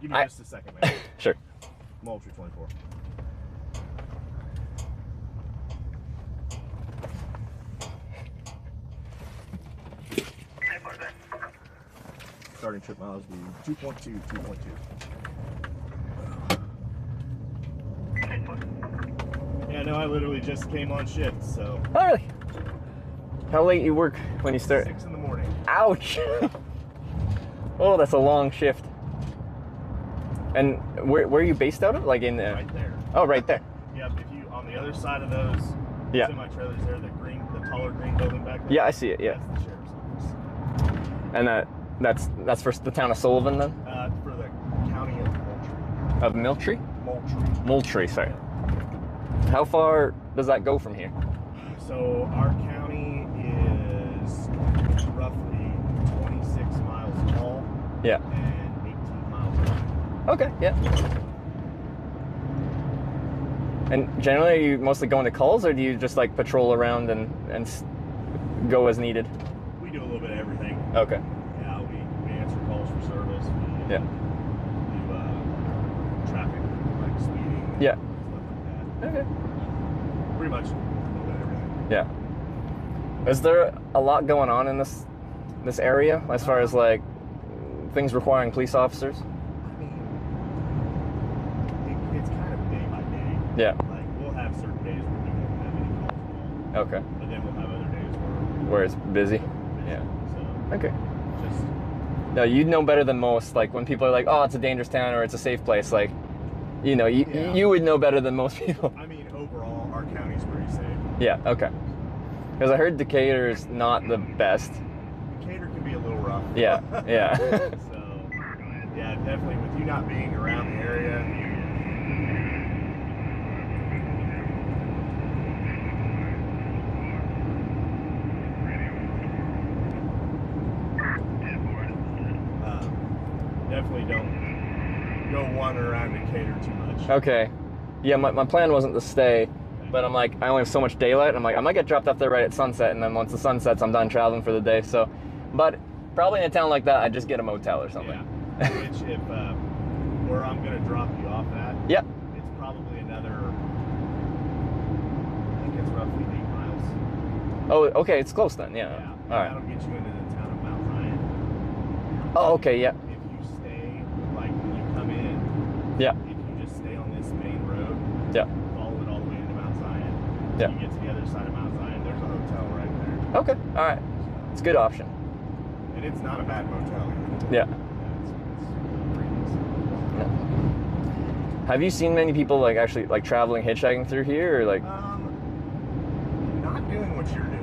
give me just a second, man. Sure. Moultrie 24. Starting trip miles be 2.2, 2.2. Yeah, no, I literally just came on shift, so. Oh, really? How late you work when you start? 6 in the morning. Ouch! Oh, that's a long shift. And where are you based out of? Like in Right there. Oh, right there. Yep. If you on the other side of those semi-trailers there, the taller green building back there. Yeah, I see it. Yeah. That's the sheriff's office. And that's for the town of Sullivan then? For the county of Moultrie. Of Moultrie? Moultrie. Moultrie, sorry. How far does that go from here? So our county is roughly 26 miles tall. Yeah. And 18 miles wide. Okay, yeah. And generally, are you mostly going to calls, or do you just like patrol around and go as needed? We do a little bit of everything. Okay. Yeah, we answer calls for service. We do traffic, like speeding. Yeah. Stuff like that. Okay. Pretty much a little bit of everything. Yeah. Is there a lot going on in this area as far as like things requiring police officers? It's kind of day by day. Yeah. Like we'll have certain days where we won't have any calls at all. Okay. But then we'll have other days where it's busy. Yeah. So Okay. just No, you'd know better than most. Like when people are like, "Oh, it's a dangerous town" or "It's a safe place," like, you know, you would know better than most people. I mean, overall, our county's pretty safe. Yeah. Okay. Because I heard Decatur's not the best. Decatur can be a little rough. Yeah. Yeah. So, yeah, definitely with you not being around the area. Definitely don't wander around Decatur too much. Okay. Yeah, my plan wasn't to stay, but I'm like, I only have so much daylight. I'm like, I might get dropped off there right at sunset, and then once the sun sets, I'm done traveling for the day. So, but probably in a town like that, I'd just get a motel or something. Yeah. Which, if where I'm gonna drop you off at, yep, it's probably another. I think it's roughly 8 miles. Oh, okay, it's close then. Yeah. All right. That'll get you into the town of Mount Zion. Oh, okay, yeah. If you stay, like when you come in, yeah. If you just stay on this main road, yeah. Follow it all the way into Mount Zion. Yeah. You get to the other side of Mount Zion, there's a hotel right there. Okay, all right. It's a good option. And it's not a bad motel either. Yeah. Have you seen many people like actually like traveling hitchhiking through here, or like? Not doing what you're doing.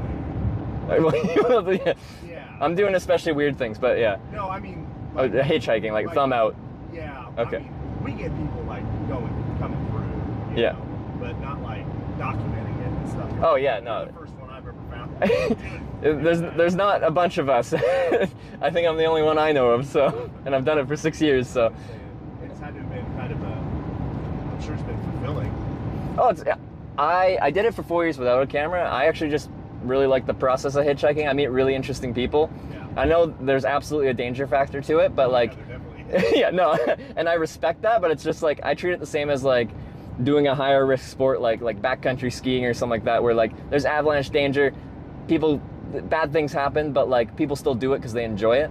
Yeah. I'm doing especially weird things, but yeah. No, I mean. Like, hitchhiking, like thumb out. Yeah. Okay. I mean, we get people like coming through. You Yeah. know, but not like documenting it and stuff. Oh yeah, no. You're the first one I've ever found. There's not a bunch of us. I think I'm the only one I know of. So, and I've done it for 6 years. So. It's had to have been kind of I'm sure it's been fulfilling. Oh, I did it for 4 years without a camera. I actually just really like the process of hitchhiking. I meet really interesting people. Yeah. I know there's absolutely a danger factor to it, but like, yeah, no, and I respect that. But it's just like I treat it the same as like doing a higher risk sport, like backcountry skiing or something like that, where like there's avalanche danger, bad things happen, but like people still do it because they enjoy it.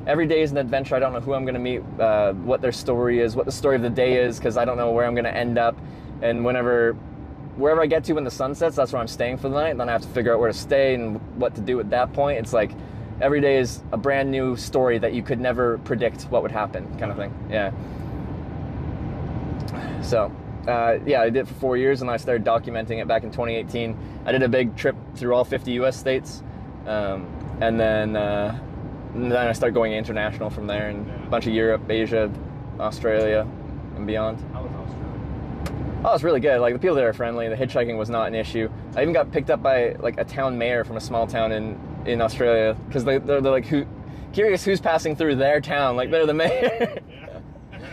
Every day is an adventure. I don't know who I'm going to meet, what their story is, what the story of the day is, because I don't know where I'm going to end up. And wherever I get to when the sun sets, that's where I'm staying for the night. Then I have to figure out where to stay and what to do at that point. It's like every day is a brand new story that you could never predict what would happen, kind of thing. Yeah. So, yeah, I did it for 4 years, and I started documenting it back in 2018. I did a big trip through all 50 U.S. states, and then I started going international from there, and a bunch of Europe, Asia, Australia, and beyond. How was Australia? Oh, it's really good. Like the people there are friendly. The hitchhiking was not an issue. I even got picked up by like a town mayor from a small town in Australia because they're like curious who's passing through their town. Like they're the mayor.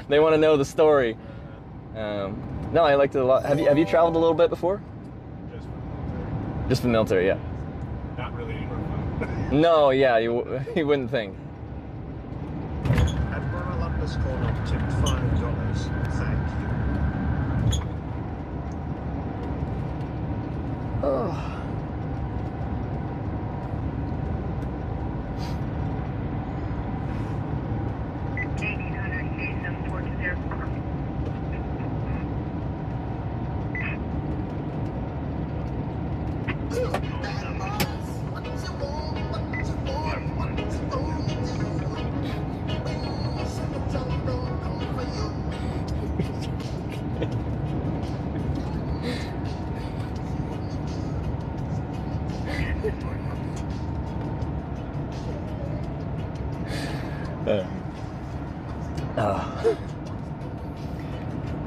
They want to know the story. No, I liked it a lot. Have you traveled a little bit before? Just for the military, yeah. Not really anywhere fun. No, yeah, you wouldn't think. Admiral underscore not tipped $5. Thank you. Oh.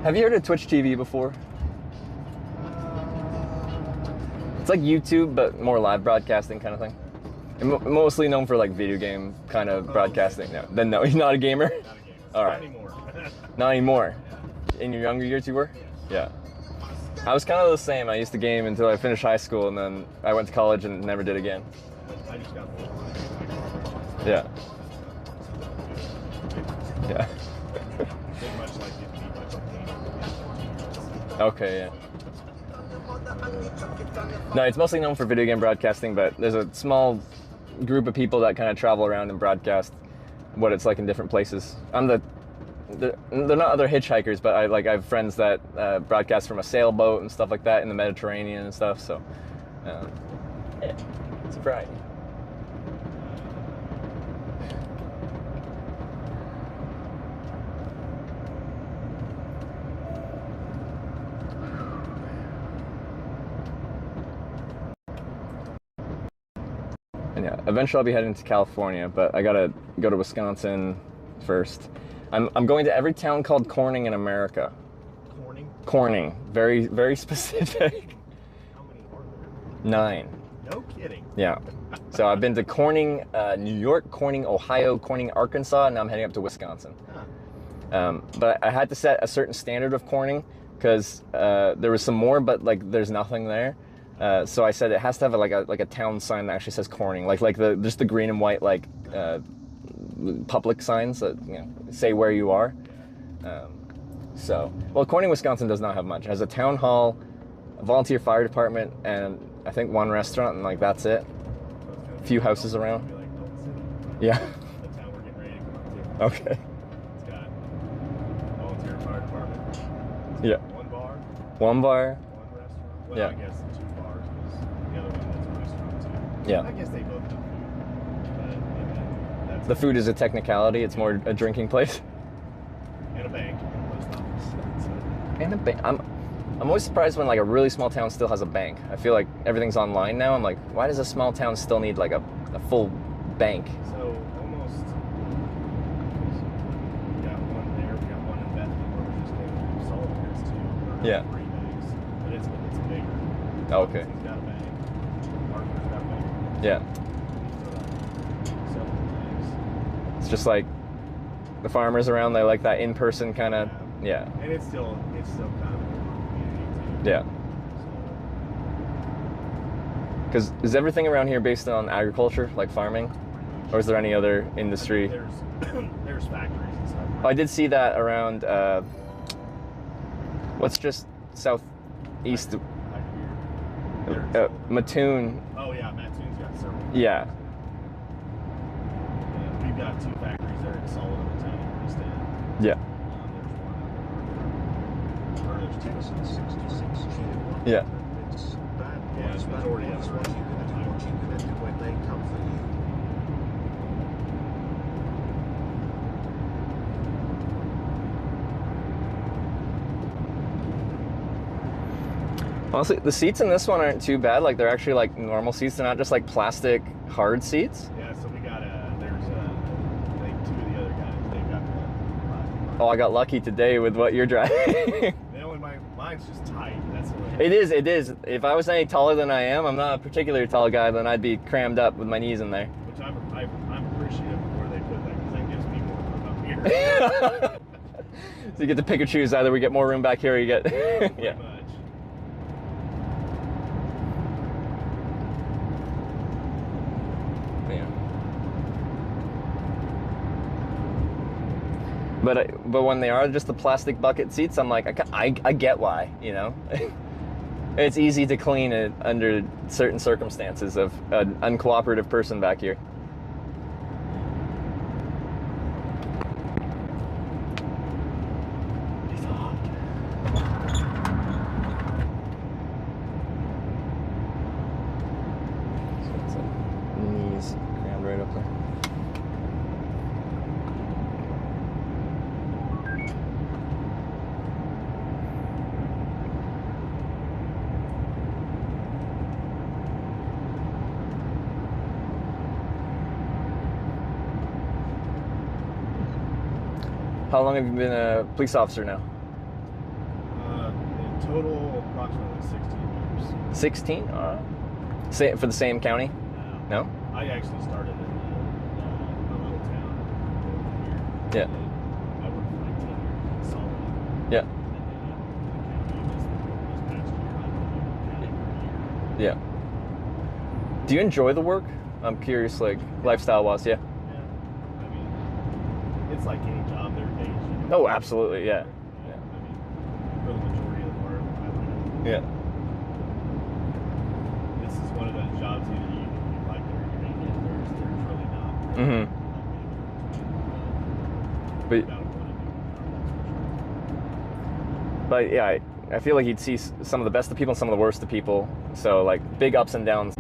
Have you heard of Twitch TV before? It's like YouTube, but more live broadcasting kind of thing. And mostly known for like video game kind of broadcasting. No, then no, you're not a gamer. Not a gamer. All right. Not anymore. Not anymore. In your younger years, you were? Yeah. I was kind of the same. I used to game until I finished high school, and then I went to college and never did again. I just got Yeah. Yeah. Okay, yeah. No, it's mostly known for video game broadcasting, but there's a small group of people that kind of travel around and broadcast what it's like in different places. They're not other hitchhikers, but I have friends that broadcast from a sailboat and stuff like that in the Mediterranean and stuff. So, yeah, it's a variety. And yeah, eventually I'll be heading to California, but I gotta go to Wisconsin first. I'm going to every town called Corning in America. Corning? Corning. Very, very specific. How many are there? 9. No kidding. Yeah. So I've been to Corning, New York, Corning, Ohio, Corning, Arkansas, and now I'm heading up to Wisconsin. But I had to set a certain standard of Corning because there was some more, but like there's nothing there. So I said it has to have like a town sign that actually says Corning, like just the green and white like public signs that say where you are. Well, Corning, Wisconsin does not have much. It has a town hall, a volunteer fire department, and I think one restaurant, and like that's it. A few houses around. Yeah. The town we're getting ready to come up to. Okay. It's got volunteer fire department. Yeah. One bar. One bar. One restaurant. Well, Yeah. I guess 2 bars because the other one is a restaurant too. Yeah. I guess they both have food, but that's The food is a technicality. It's more a drinking place. and a bank and a post office. So. And a bank. I'm always surprised when like a really small town still has a bank. I feel like everything's online now. I'm like, why does a small town still need like a full bank? So almost, we got one there, we got one in Bethlehem where we just came from Sullivan, has 2, or Yeah. 3 banks, but it's bigger. Oh, okay. He's got a bank, Parker's got a bank. Yeah. Several banks. It's just like the farmers around. They like that in-person kind of. Yeah. And it's still kind of a community too. Yeah. Because is everything around here based on agriculture, like farming, or is there any other industry? There's factories and stuff. Oh, I did see that around. What's just southeast? Mattoon. Oh yeah, Mattoon's got several. Yeah. We've got 2 factories there in Sullivan and Town East End. Yeah. There's 266 Yeah. Yeah, it's majority of what you can do when they come for you. Honestly, the seats in this one aren't too bad. Like they're actually like normal seats. They're not just like plastic hard seats. Yeah, so we got there's like 2 of the other guys. They've got the Oh, I got lucky today with what you're driving. mine's just tight. That's what It is. If I was any taller than I am, I'm not a particularly tall guy, then I'd be crammed up with my knees in there. Which I'm appreciative of where they put that because that gives me more room up here. So you get to pick or choose. Either we get more room back here or you get... yeah. But when they are just the plastic bucket seats, I'm like, I get why, you know? It's easy to clean it under certain circumstances of an uncooperative person back here. Knees crammed right up there. How long have you been a police officer now? In total, approximately 16 years. 16? Say for the same county? No? I actually started in a little town over Yeah. here. I worked for like 10 years in Sullivan. Yeah. Yeah. Do you enjoy the work? I'm curious, like, lifestyle-wise, yeah. I mean, it's like any job, there are days you Oh, absolutely, yeah. Yeah. I mean, for the majority of the part, I like it. Yeah. This is one of those jobs either you like it or you hate it. There's really not. Mm-hmm. But yeah, I feel like you'd see some of the best of people and some of the worst of people. So like big ups and downs.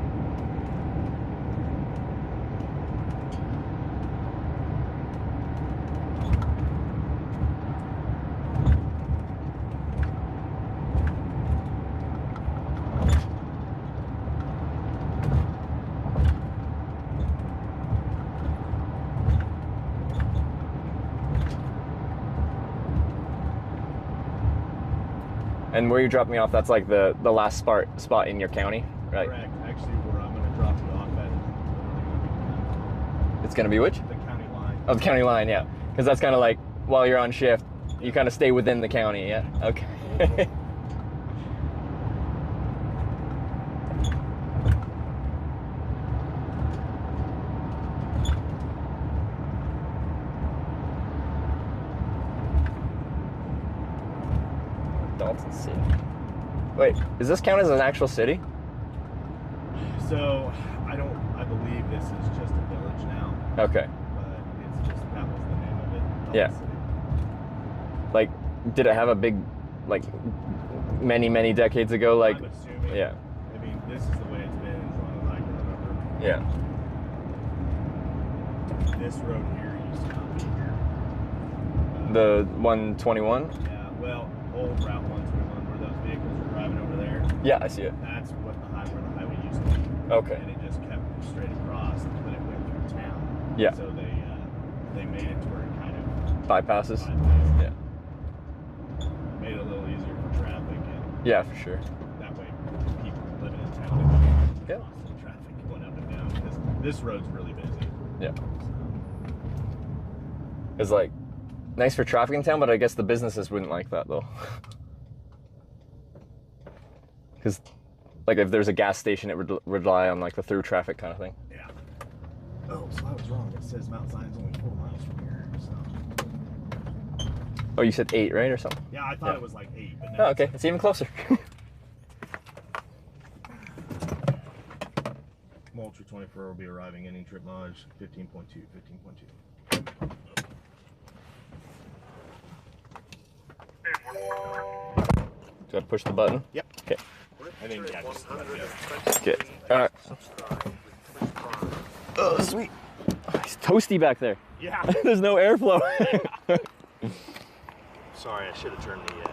And where you drop me off, that's like the last spot in your county, right? Correct. Actually, where I'm going to drop you off at. It's going to be which? The county line. Oh, the county line, yeah. Because that's kind of like, while you're on shift, you kind of stay within the county, yeah? Okay. Dalton City. Wait, is this count as an actual city? So, I believe this is just a village now. Okay. But it's just, that was the name of it. Yeah. City. Like, did it have a big, like, many decades ago, like, I'm assuming. yeah. I mean, this is the way it's been as long as I can remember. Yeah. This road here used to not be here. The 121? Yeah, well, old Route 121, where those vehicles are driving over there. Yeah, I see it. That's what where the highway used to be. Okay. And it just kept straight across, but it went through town. Yeah. So they made it to where it kind of Bypasses? Yeah. made it a little easier for traffic. And Yeah, for sure. that way, people living in town Yeah. constant traffic going up and down. Because this road's really busy. Yeah. It's like nice for traffic in town, but I guess the businesses wouldn't like that though. Because like if there's a gas station, it would rely on like the through traffic kind of thing. Yeah. Oh, so I was wrong. It says Mount Zion's only 4 miles from here. So. Oh, you said 8, right, or something? Yeah, I thought it was like 8. But Oh, okay. It's even closer. Moultrie 24 will be arriving ending trip mileage 15.2, 15.2. Do I push the button? Yep. Okay. I think, yeah, just Okay. Alright. Oh, sweet. Oh, it's toasty back there. Yeah. There's no airflow. Sorry, I should have turned the.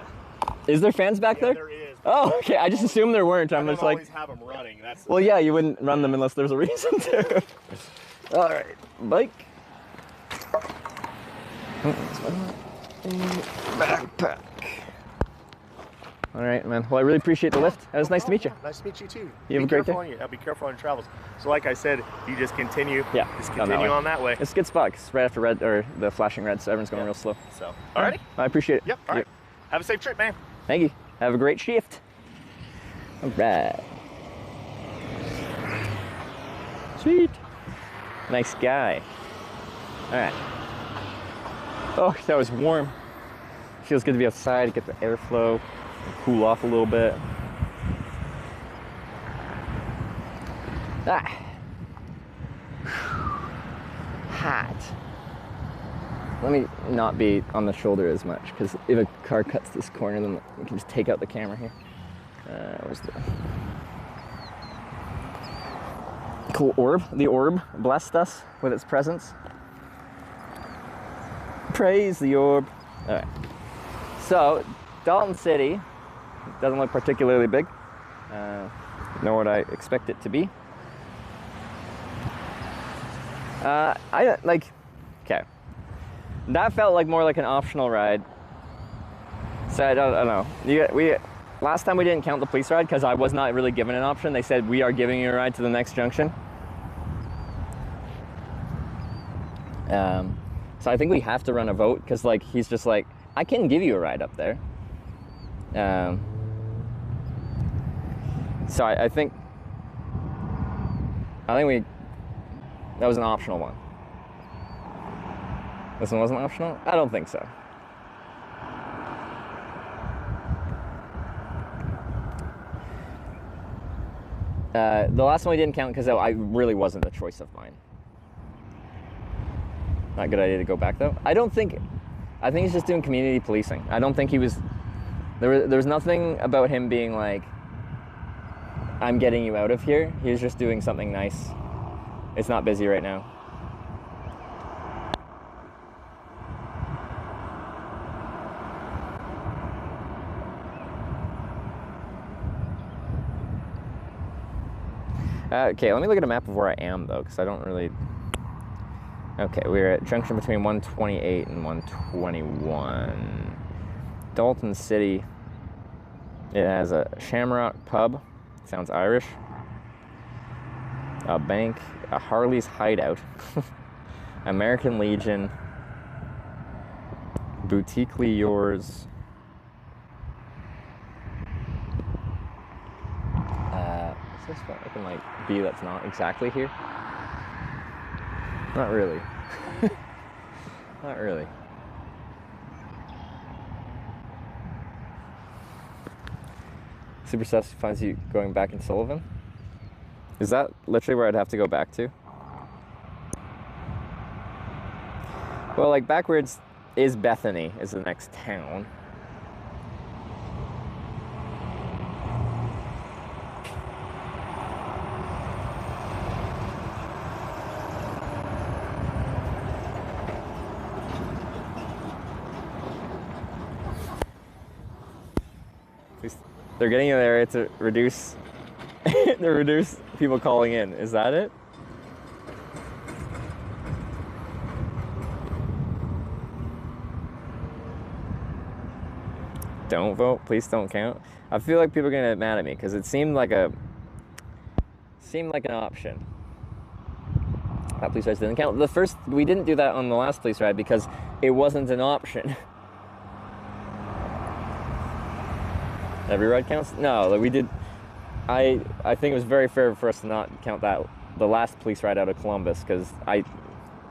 Is there fans back there? There is. Oh, okay. I just assumed there weren't. I'm just like. Always have them running. That's. Well, yeah, you wouldn't run them unless there's a reason to. All right, bike. Backpack. All right, man. Well, I really appreciate the lift. It was nice to meet you. Nice to meet you too. You have a great day. Be careful on your travels. So, like I said, you just continue. Yeah. Just down continue on that way. It's a good spot 'cause right after red or the flashing red, so everyone's going real slow. So, alrighty. I appreciate it. Yep. All right. Have a safe trip, man. Thank you. Have a great shift. All right. Sweet. Nice guy. All right. Oh, that was warm. Feels good to be outside, get the airflow, cool off a little bit. Ah. Hot. Let me not be on the shoulder as much, because if a car cuts this corner, then we can just take out the camera here. Where's the cool orb? The orb blessed us with its presence. Praise the orb. All right. So, Dalton City doesn't look particularly big, nor would I expect it to be. That felt like more like an optional ride. So I don't know. Last time we didn't count the police ride because I was not really given an option. They said, we are giving you a ride to the next junction. So I think we have to run a vote because like he's just like, I can give you a ride up there. So I think that was an optional one. This one wasn't optional? I don't think so. The last one we didn't count because I really wasn't a choice of mine. Not a good idea to go back though. I think he's just doing community policing. I don't think he was, there was nothing about him being like, I'm getting you out of here. He was just doing something nice. It's not busy right now. Okay, let me look at a map of where I am though, because I don't really... Okay, we're at junction between 128 and 121. Dalton City. It has a Shamrock Pub. Sounds Irish. A bank. A Harley's Hideout. American Legion. Boutiquely Yours. Is this what I can like be that's not exactly here? Not really. Not really. Super Sus finds you going back in Sullivan. Is that literally where I'd have to go back to? Well, like backwards is Bethany, is the next town. They're getting in there to reduce people calling in. Is that it? Don't vote. Please don't count. I feel like people are gonna get mad at me because it seemed like an option. That police ride didn't count. We didn't do that on the last police ride because it wasn't an option. Every ride counts? No, we did. I think it was very fair for us to not count the last police ride out of Columbus because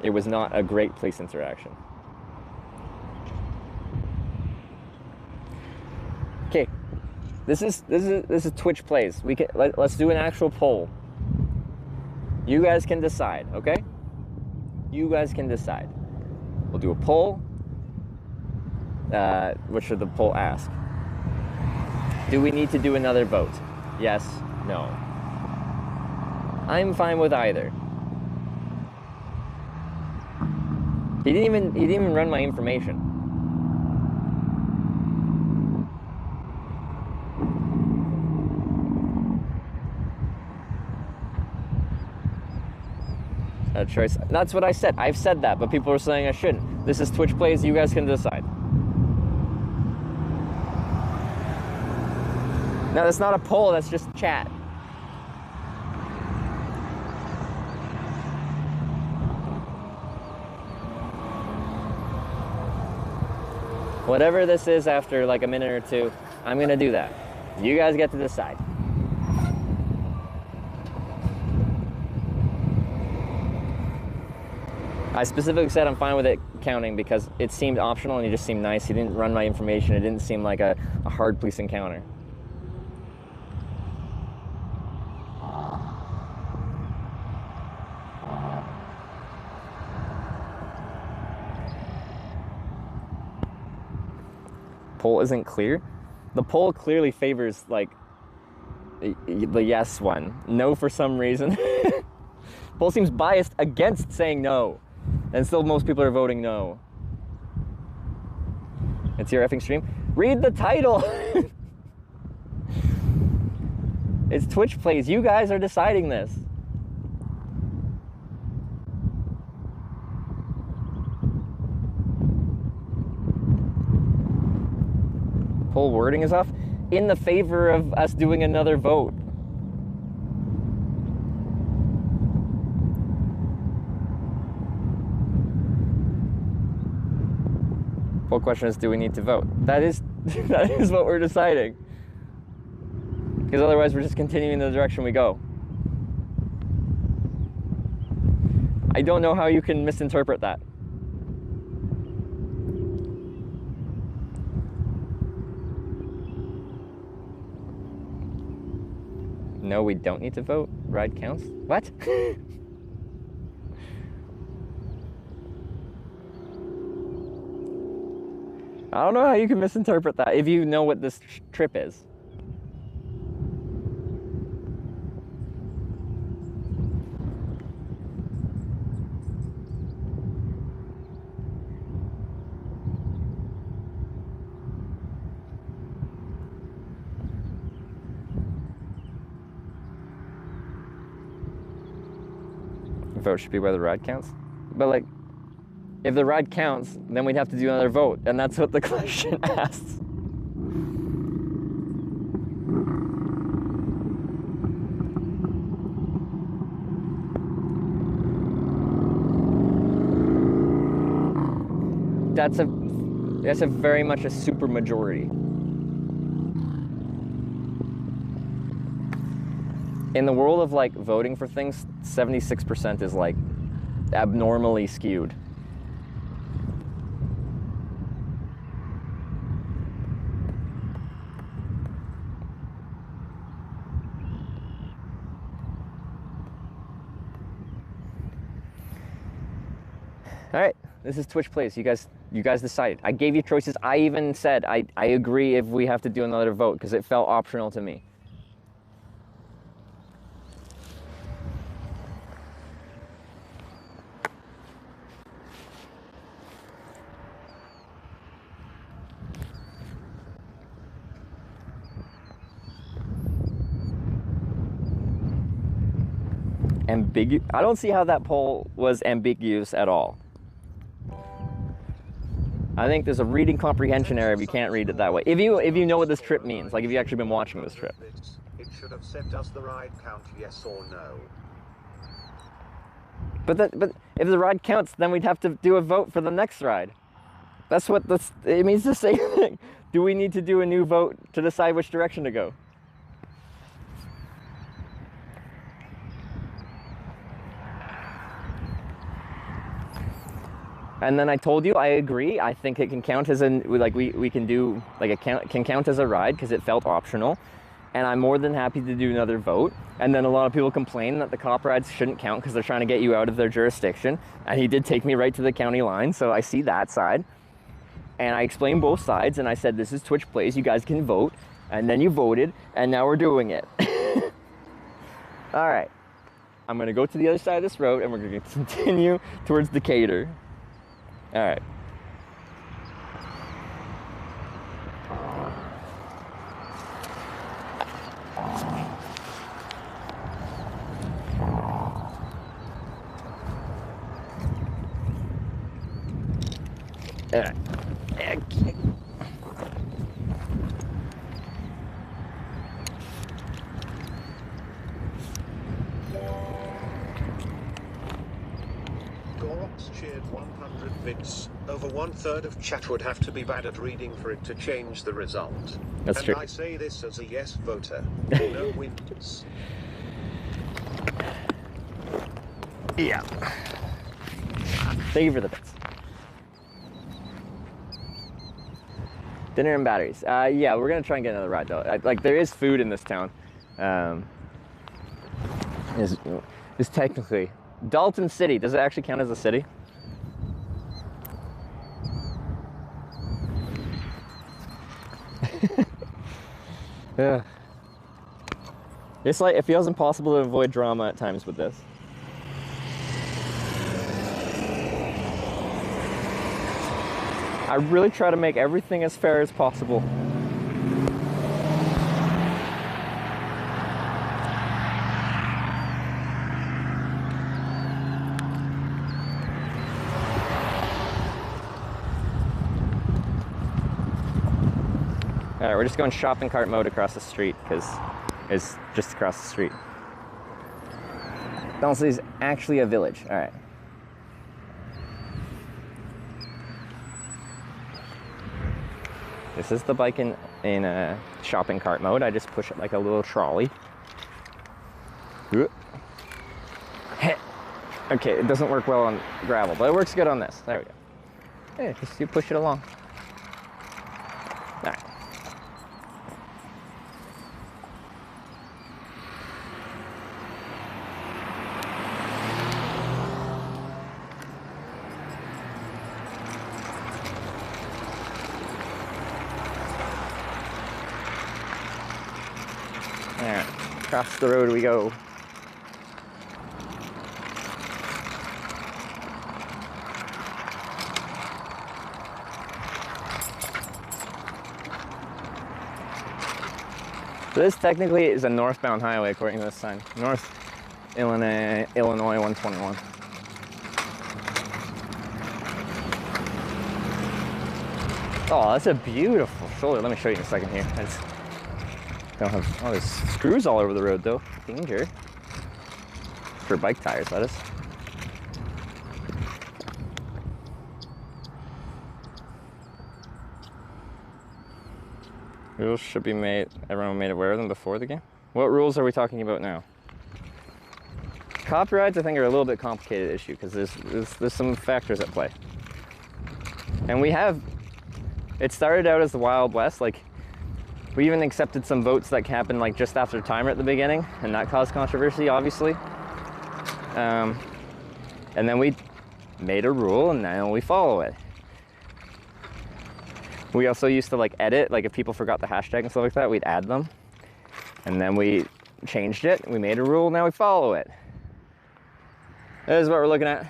it was not a great police interaction. Okay, this is Twitch Plays. Let's do an actual poll. You guys can decide, okay? You guys can decide. We'll do a poll. What should the poll ask? Do we need to do another vote? Yes, no. I'm fine with either. He didn't even run my information. A choice. That's what I said. I've said that, but people are saying I shouldn't. This is Twitch Plays. You guys can decide. No, that's not a poll, that's just chat. Whatever this is after like a minute or two, I'm gonna do that. You guys get to decide. I specifically said I'm fine with it counting because it seemed optional and he just seemed nice. He didn't run my information. It didn't seem like a hard police encounter. Poll isn't clear. The poll clearly favors like the yes one. No for some reason. Poll seems biased against saying no. And still most people are voting no. It's your effing stream. Read the title. It's Twitch Plays. You guys are deciding this. whole wording is off, in the favor of us doing another vote. Whole question is, do we need to vote? That is that is what we're deciding. Because otherwise we're just continuing in the direction we go. I don't know how you can misinterpret that. No, we don't need to vote. Ride counts? What? I don't know how you can misinterpret that if you know what this trip is. Vote should be where the ride counts. But like, if the ride counts, then we'd have to do another vote, and that's what the question asks. That's a very much a super majority. In the world of like voting for things, 76% is like abnormally skewed. All right, this is Twitch Plays. You guys decided. I gave you choices. I even said I agree if we have to do another vote because it felt optional to me. I don't see how that poll was ambiguous at all. I think there's a reading comprehension error if you can't read it that way. If you know what this trip means, like if you've actually been watching this trip. It should have said, does the ride count, yes or no? But if the ride counts, then we'd have to do a vote for the next ride. That's what it means the same thing. Do we need to do a new vote to decide which direction to go? And then I told you, I agree. I think it can count as we can do, like it can count as a ride because it felt optional. And I'm more than happy to do another vote. And then a lot of people complain that the cop rides shouldn't count because they're trying to get you out of their jurisdiction. And he did take me right to the county line, so I see that side. And I explained both sides, and I said, this is Twitch Plays, you guys can vote. And then you voted, and now we're doing it. All right. I'm gonna go to the other side of this road, and we're gonna continue towards Decatur. All right. All right. Gorox cheered 100 bits. Over 1/3 of chat would have to be bad at reading for it to change the result. That's true. And I say this as a yes voter. No wins. Yeah. Thank you for the bits. Dinner and batteries. Yeah, we're gonna try and get another ride though. Like there is food in this town. Is technically Dalton City. Does it actually count as a city? Yeah. It's like it feels impossible to avoid drama at times with this. I really try to make everything as fair as possible. All All right, we're just going shopping cart mode across the street because it's just across the street. Donaldson is actually a village. All right. This is the bike in shopping cart mode. I just push it like a little trolley. Okay, it doesn't work well on gravel, but it works good on this. There we go. Yeah, just you push it along. All right. Alright, across the road we go. So this technically is a northbound highway according to this sign. North Illinois 121. Oh, that's a beautiful shoulder. Let me show you in a second here. I just don't have, oh, there's screws all over the road though. Danger. For bike tires, that is. Rules should be made, everyone made aware of them before the game. What rules are we talking about now? Copyrights, I think, are a little bit complicated issue because there's some factors at play. And we have, it started out as the Wild West, like, we even accepted some votes that happened like just after timer at the beginning, and that caused controversy, obviously. And then we made a rule, and now we follow it. We also used to like edit, like if people forgot the hashtag and stuff like that, we'd add them. And then we changed it, we made a rule, now we follow it. That is what we're looking at.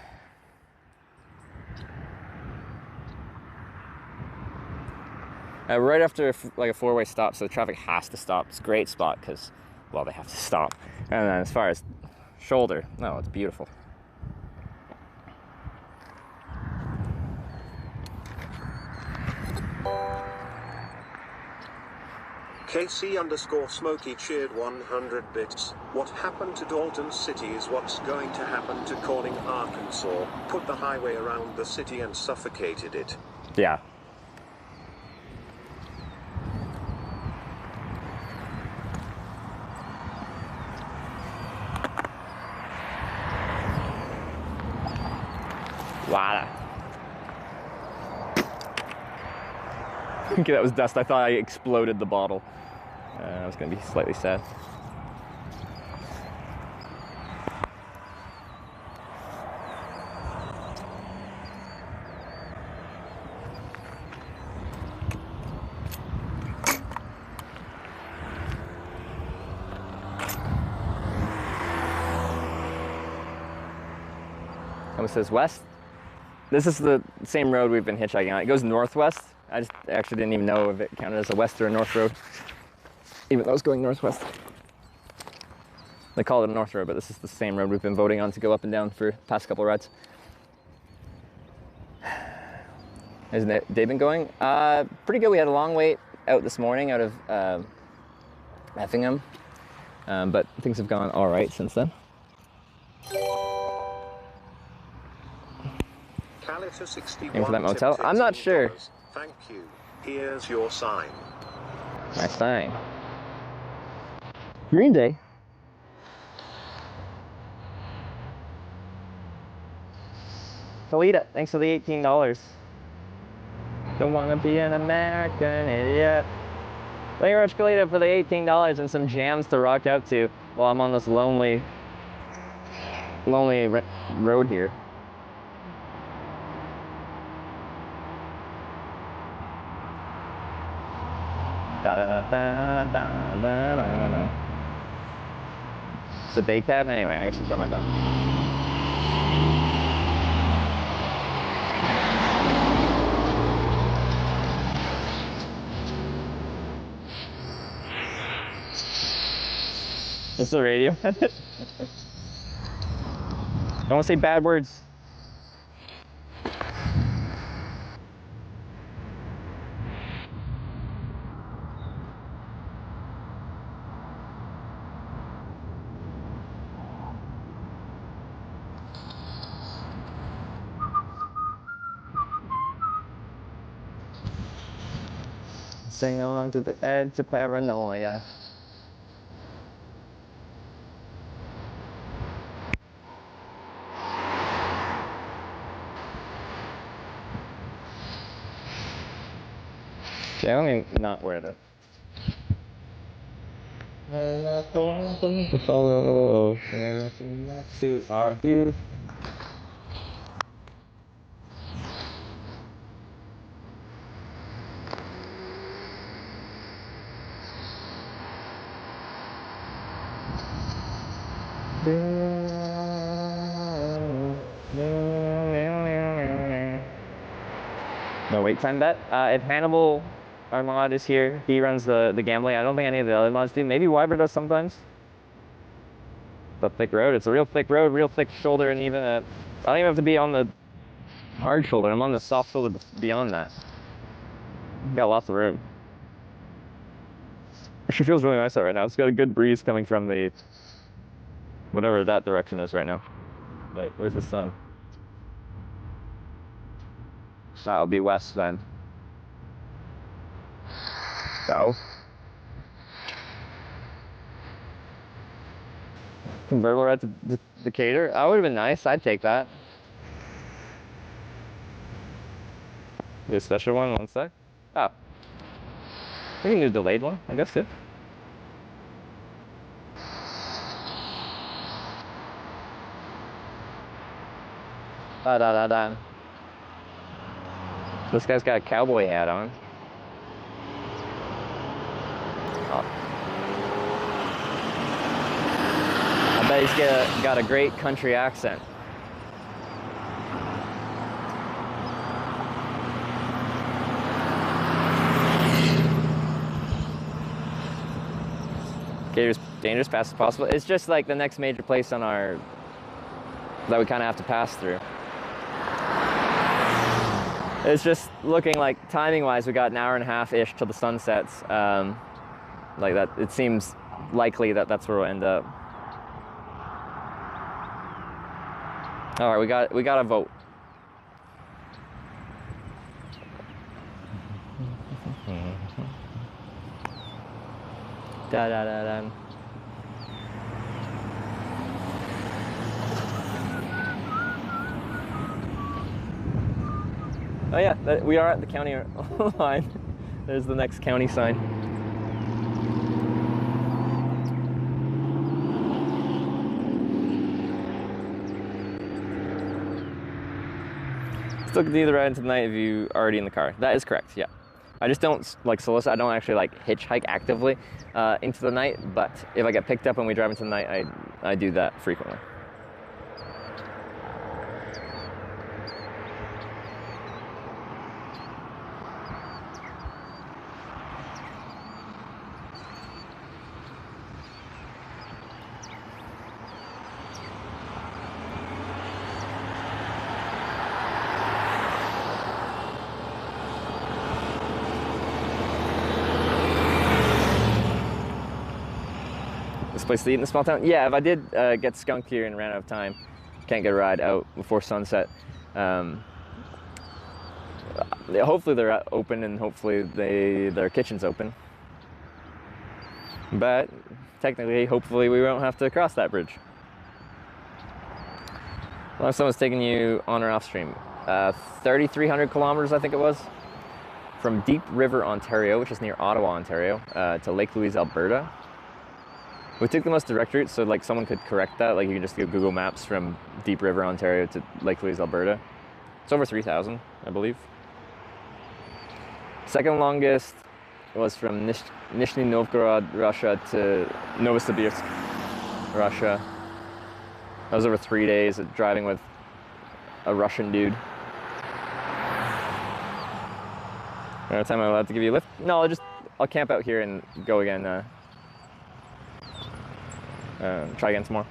Right after like a four-way stop, so the traffic has to stop. It's a great spot because, well, they have to stop. And then as far as shoulder, no, it's beautiful. KC_Smokey cheered 100 bits. What happened to Dalton City is what's going to happen to Corning, Arkansas. Put the highway around the city and suffocated it. Yeah. Wow. Okay, that was dust. I thought I exploded the bottle. I was going to be slightly sad. Someone says west. This is the same road we've been hitchhiking on. It goes northwest. I just actually didn't even know if it counted as a west or a north road, even though it's going northwest. They call it a north road, but this is the same road we've been voting on to go up and down for the past couple of rides. Hasn't it, day been going? Pretty good. We had a long wait out this morning out of Effingham, but things have gone all right since then. Aim for that motel? I'm not sure. Thank you. Here's your sign. My sign. Green Day. Kalita, thanks for the $18. Don't want to be an American idiot. Thank you very much, Kalita, for the $18 and some jams to rock out to while I'm on this lonely road here. It's a day cab? Anyway, I actually got my phone. It's the radio. Don't say bad words. Sing along to the edge of paranoia. Okay, let me not wear that. To follow to our view. No wait time bet. If Hannibal, our mod, is here, he runs the gambling. I don't think any of the other mods do. Maybe Wyber does sometimes. The thick road. It's a real thick road, real thick shoulder, and even I don't even have to be on the hard shoulder. I'm on the soft shoulder beyond that. Got lots of room. Actually feels really nice out right now. It's got a good breeze coming from the whatever that direction is right now. Wait, where's the sun? That'll be west then. South. Convertible ride to Decatur? That would have been nice. I'd take that. The special one sec. Oh. We can do a delayed one, I guess, too. Da-da-da-da. This guy's got a cowboy hat on. Oh. I bet he's got a great country accent. Dangerous pass as possible. It's just like the next major place on our that we kind of have to pass through. It's just looking like timing-wise, we got an hour and a half-ish till the sun sets. Like that, it seems likely that that's where we'll end up. All right, we got a vote. Da da da da. Oh yeah, we are at the county line. There's the next county sign. Still continue the ride into the night if you are already in the car. That is correct, yeah. I just don't like solicit, I don't actually like hitchhike actively into the night, but if I get picked up and we drive into the night, I do that frequently. Place to eat in the small town? Yeah, if I did get skunked here and ran out of time, can't get a ride out before sunset. Hopefully they're open and hopefully their kitchen's open. But technically, hopefully we won't have to cross that bridge. How long someone's taking you on or off stream? 3,300 kilometers, I think it was, from Deep River, Ontario, which is near Ottawa, Ontario, to Lake Louise, Alberta. We took the most direct route, so like someone could correct that. Like you can just go Google Maps from Deep River, Ontario to Lake Louise, Alberta. It's over 3,000, I believe. Second longest was from Nizhny Novgorod, Russia to Novosibirsk, Russia. That was over 3 days of driving with a Russian dude. Another time I'm allowed to give you a lift? No, I'll camp out here and go again. Try again tomorrow.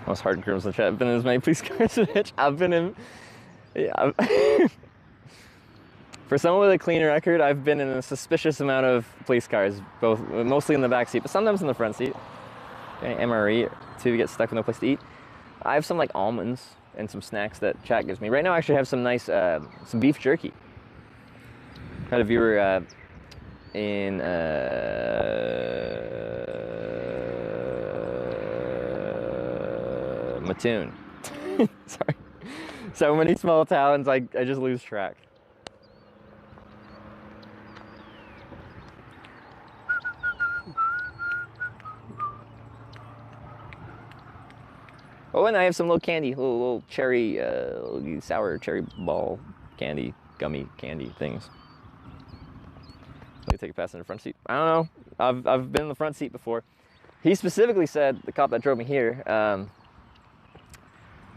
Most hard girls in the chat. I've been in as many police cars as Hitch. I've been in. Yeah. For someone with a clean record, I've been in a suspicious amount of police cars, mostly in the back seat, but sometimes in the front seat. Okay, MRE to get stuck with no place to eat. I have some like almonds and some snacks that chat gives me. Right now, I actually have some nice some beef jerky. Had a viewer in Mattoon. Sorry. So many small towns, I just lose track. Oh, and I have some little candy, little cherry, sour cherry ball candy, gummy candy things. Let me take a pass in the front seat. I don't know. I've been in the front seat before. He specifically said, the cop that drove me here,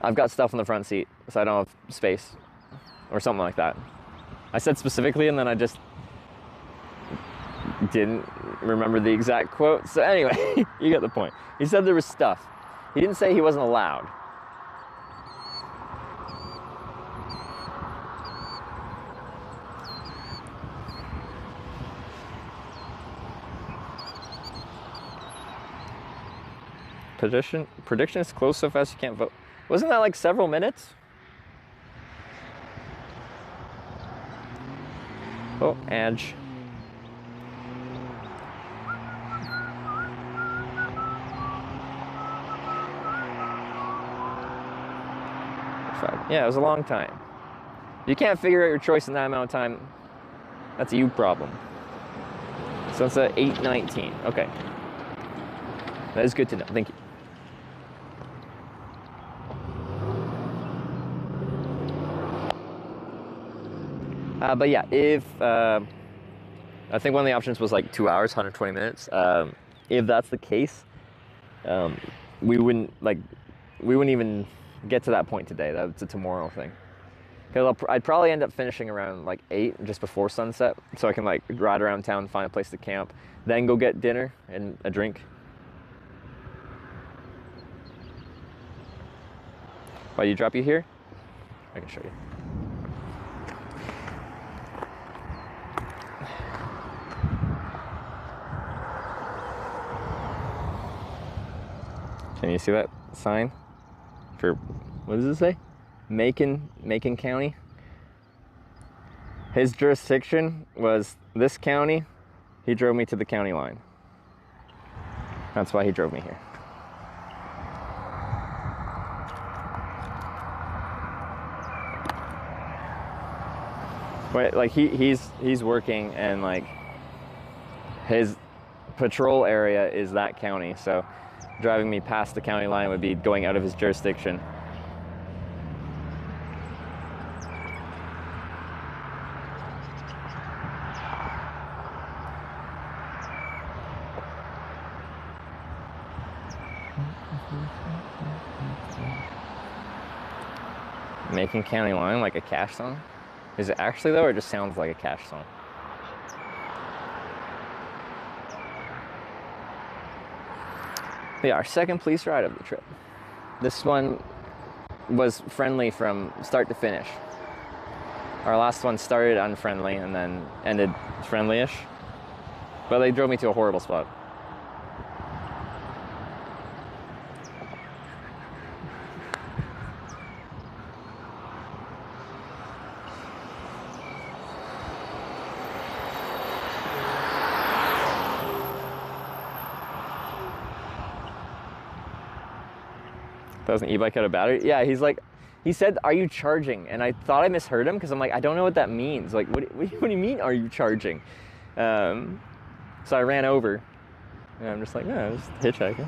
I've got stuff in the front seat, so I don't have space, or something like that. I said specifically, and then I just didn't remember the exact quote. So anyway, you get the point. He said there was stuff. He didn't say he wasn't allowed. Prediction is close so fast you can't vote. Wasn't that like several minutes? Oh, edge. Yeah, it was a long time. If you can't figure out your choice in that amount of time, that's a you problem. So it's at 8:19. Okay. That is good to know. Thank you. But yeah, if I think one of the options was like 2 hours, 120 minutes. If that's the case, we wouldn't even get to that point today. That's a tomorrow thing. Because I'd probably end up finishing around like 8, just before sunset, so I can like ride around town, find a place to camp, then go get dinner and a drink. Why you drop you here? I can show you. Can you see that sign? For, what does it say? Macon County. His jurisdiction was this county. He drove me to the county line. That's why he drove me here. But like he's working, and like his patrol area is that county, so driving me past the county line would be going out of his jurisdiction. Making county line like a Cash song? Is it actually though, or it just sounds like a Cash song? Yeah, our second police ride of the trip. This one was friendly from start to finish. Our last one started unfriendly and then ended friendly-ish. But they drove me to a horrible spot. Doesn't e-bike have a battery? Yeah, he's like, he said, "Are you charging?" And I thought I misheard him because I'm like, I don't know what that means. Like, what do you mean, are you charging? So I ran over, and I'm just like, no, just hitchhiking.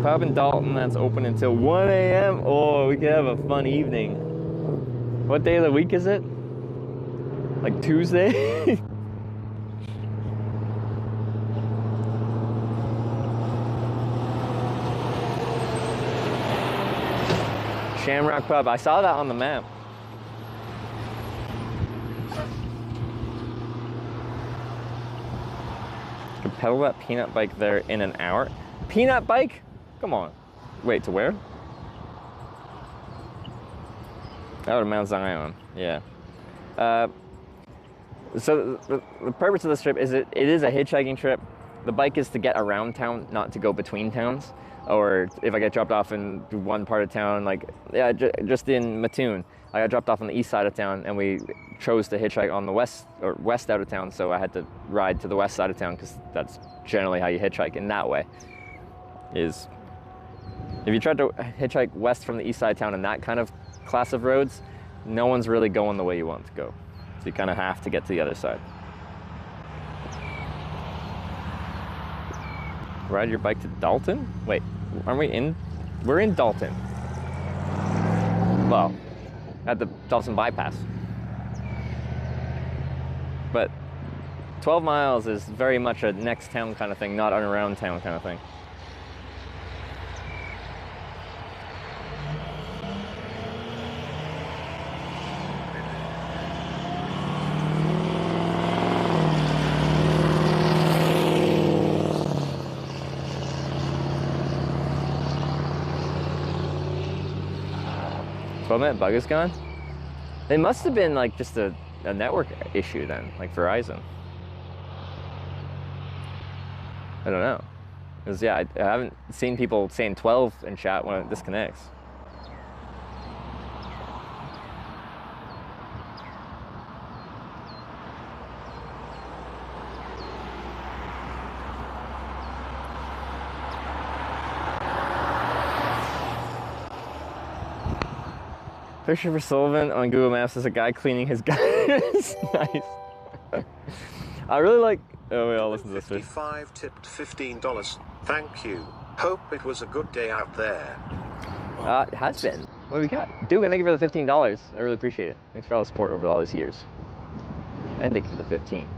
Pub in Dalton that's open until 1 a.m. Oh, we could have a fun evening. What day of the week is it? Like Tuesday? Shamrock Pub. I saw that on the map. Could pedal that peanut bike there in an hour. Peanut bike? Come on. Wait, to where? Out of Mount Zion. Yeah. So the purpose of this trip is it is a hitchhiking trip. The bike is to get around town, not to go between towns. Or if I get dropped off in one part of town, like, yeah, just in Mattoon, I got dropped off on the east side of town, and we chose to hitchhike on the west out of town, so I had to ride to the west side of town, because that's generally how you hitchhike in that way. Is if you tried to hitchhike west from the east side of town in that kind of class of roads, no one's really going the way you want to go. So you kind of have to get to the other side. Ride your bike to Dalton? Wait, aren't we in? We're in Dalton. Well, at the Dalton bypass. But 12 miles is very much a next town kind of thing, not an around town kind of thing. That bug is gone? It must have been like just a network issue then, like Verizon. I don't know. Because yeah, I haven't seen people saying 12 in chat when it disconnects. Picture for Sullivan on Google Maps is a guy cleaning his guys. Nice. I really like. Oh, we all listen to this. 55 tipped $15. Thank you. Hope it was a good day out there. It has been. What do we got? Dude, thank you for the $15. I really appreciate it. Thanks for all the support over all these years. And thank you for the 15.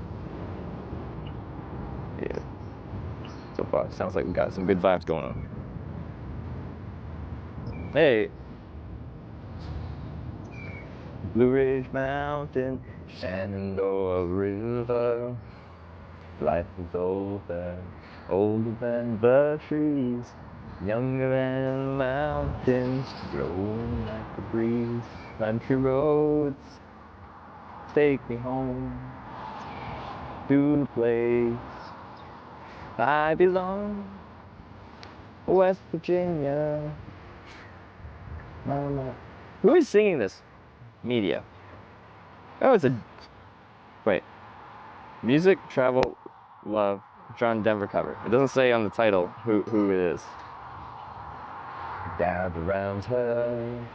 Yeah. So far, it sounds like we got some good vibes going on. Hey. Blue Ridge Mountain, Shenandoah River. Life is older than the trees, younger than the mountains, blowing like the breeze. Country roads take me home to the place I belong, West Virginia. Mama. Who is singing this? Media. Oh, it's a... Wait. Music, travel, love, John Denver cover. It doesn't say on the title who it is. Gather around her,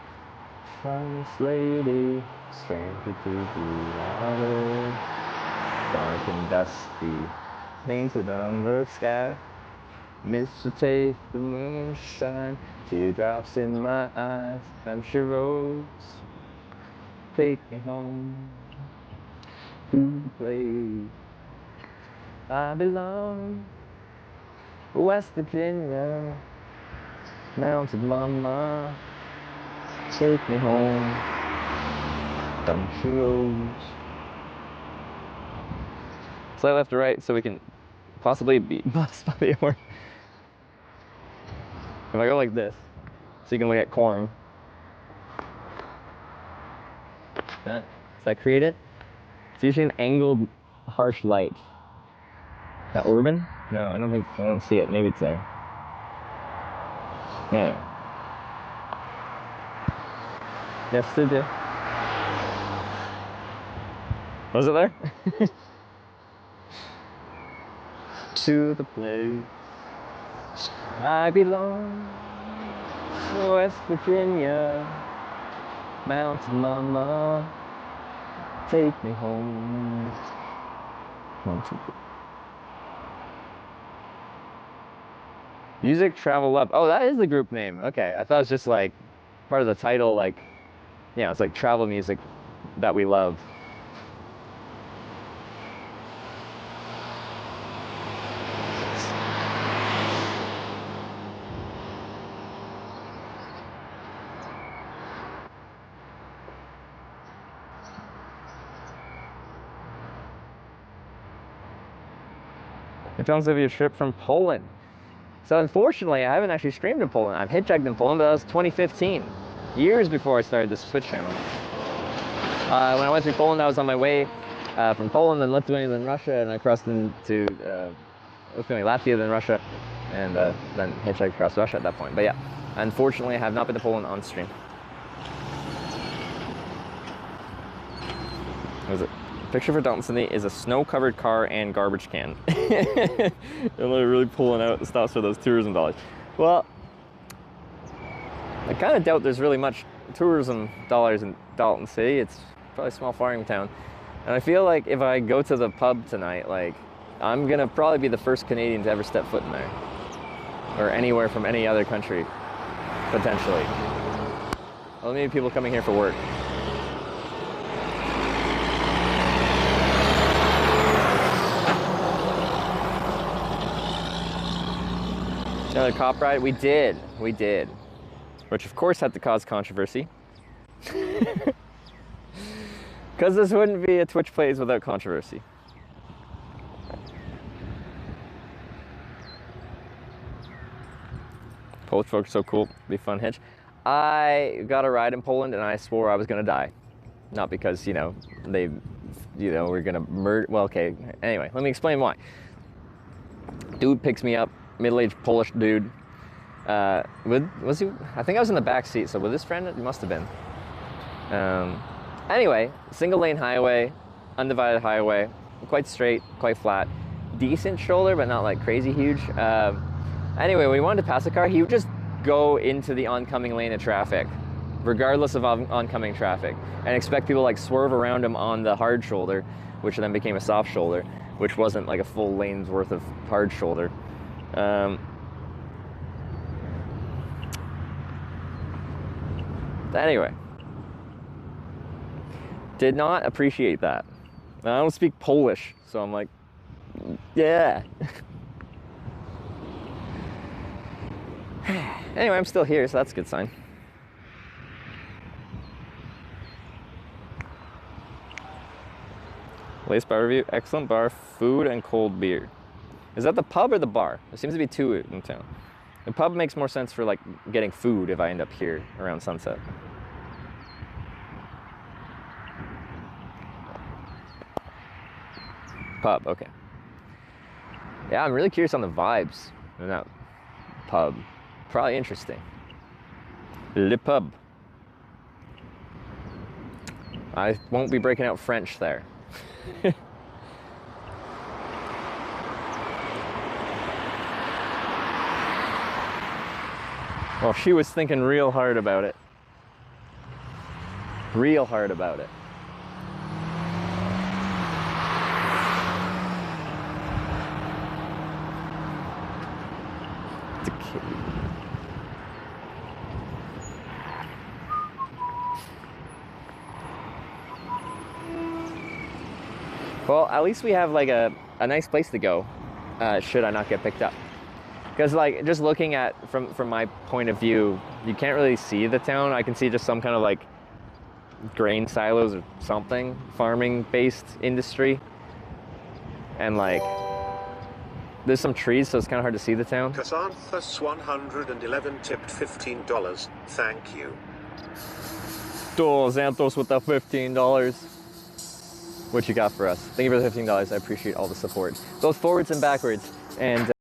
first lady, stranger to the water, dark and dusty, painted on the sky. Miss to taste the moonshine, teardrops in my eyes, country roads take me home to the place I belong, West Virginia, mountain mama, take me home, country roads. Slide left to right so we can possibly be buzzed by the horn. If I go like this, so you can look at corn. Does that create it? It's usually an angled, harsh light. Is that urban? No, I don't see it. Maybe it's there. Yeah. Yes, it do. Was it there? To the place I belong, West Virginia, mountain mama, take me home. Music, travel up. Oh, that is the group name. Okay, I thought it was just like part of the title, like, yeah, it's like travel music that we love. It sounds like a trip from Poland. So unfortunately, I haven't actually streamed in Poland. I've hitchhiked in Poland, but that was 2015, years before I started this Twitch channel. When I went through Poland, I was on my way from Poland, then Lithuania, then Russia, and I crossed into Lithuania, Latvia, then Russia, and then hitchhiked across Russia at that point. But yeah, unfortunately, I have not been to Poland on stream. What is it? Picture for Dalton Sydney is a snow-covered car and garbage can. They're really pulling out the stops for those tourism dollars. Well, I kind of doubt there's really much tourism dollars in Dalton City. It's probably a small farming town. And I feel like if I go to the pub tonight, like, I'm gonna probably be the first Canadian to ever step foot in there. Or anywhere from any other country, potentially. Well, maybe people coming here for work. Another cop ride? We did. Which of course had to cause controversy. Because this wouldn't be a Twitch Plays without controversy. Polish folks are so cool. Be fun hitch. I got a ride in Poland and I swore I was gonna die. Not because, you know, they, you know, we're gonna murder. Well, okay. Anyway, let me explain why. Dude picks me up, middle-aged Polish dude. Was he? I think I was in the back seat. So with his friend, it must have been. Anyway, single-lane highway, undivided highway, quite straight, quite flat, decent shoulder, but not like crazy huge. Anyway, when he wanted to pass a car, he would just go into the oncoming lane of traffic, regardless of oncoming traffic, and expect people to like swerve around him on the hard shoulder, which then became a soft shoulder, which wasn't like a full lane's worth of hard shoulder. Anyway, did not appreciate that. I don't speak Polish, so I'm like, yeah. Anyway, I'm still here, so that's a good sign. Lace bar review, excellent bar, food and cold beer. Is that the pub or the bar? There seems to be two in town. The pub makes more sense for like getting food if I end up here around sunset. Pub, okay. Yeah, I'm really curious on the vibes in that pub. Probably interesting. Le pub. I won't be breaking out French there. Well, she was thinking real hard about it. Real hard about it. It's a kid. Well, at least we have like a nice place to go, should I not get picked up. Because like just looking at from my point of view, you can't really see the town. I can see just some kind of like grain silos or something, farming based industry. And like there's some trees, so it's kind of hard to see the town. Casanthus 111 tipped $15. Thank you. Xanthos with the $15. What you got for us? Thank you for the $15. I appreciate all the support, both forwards and backwards. And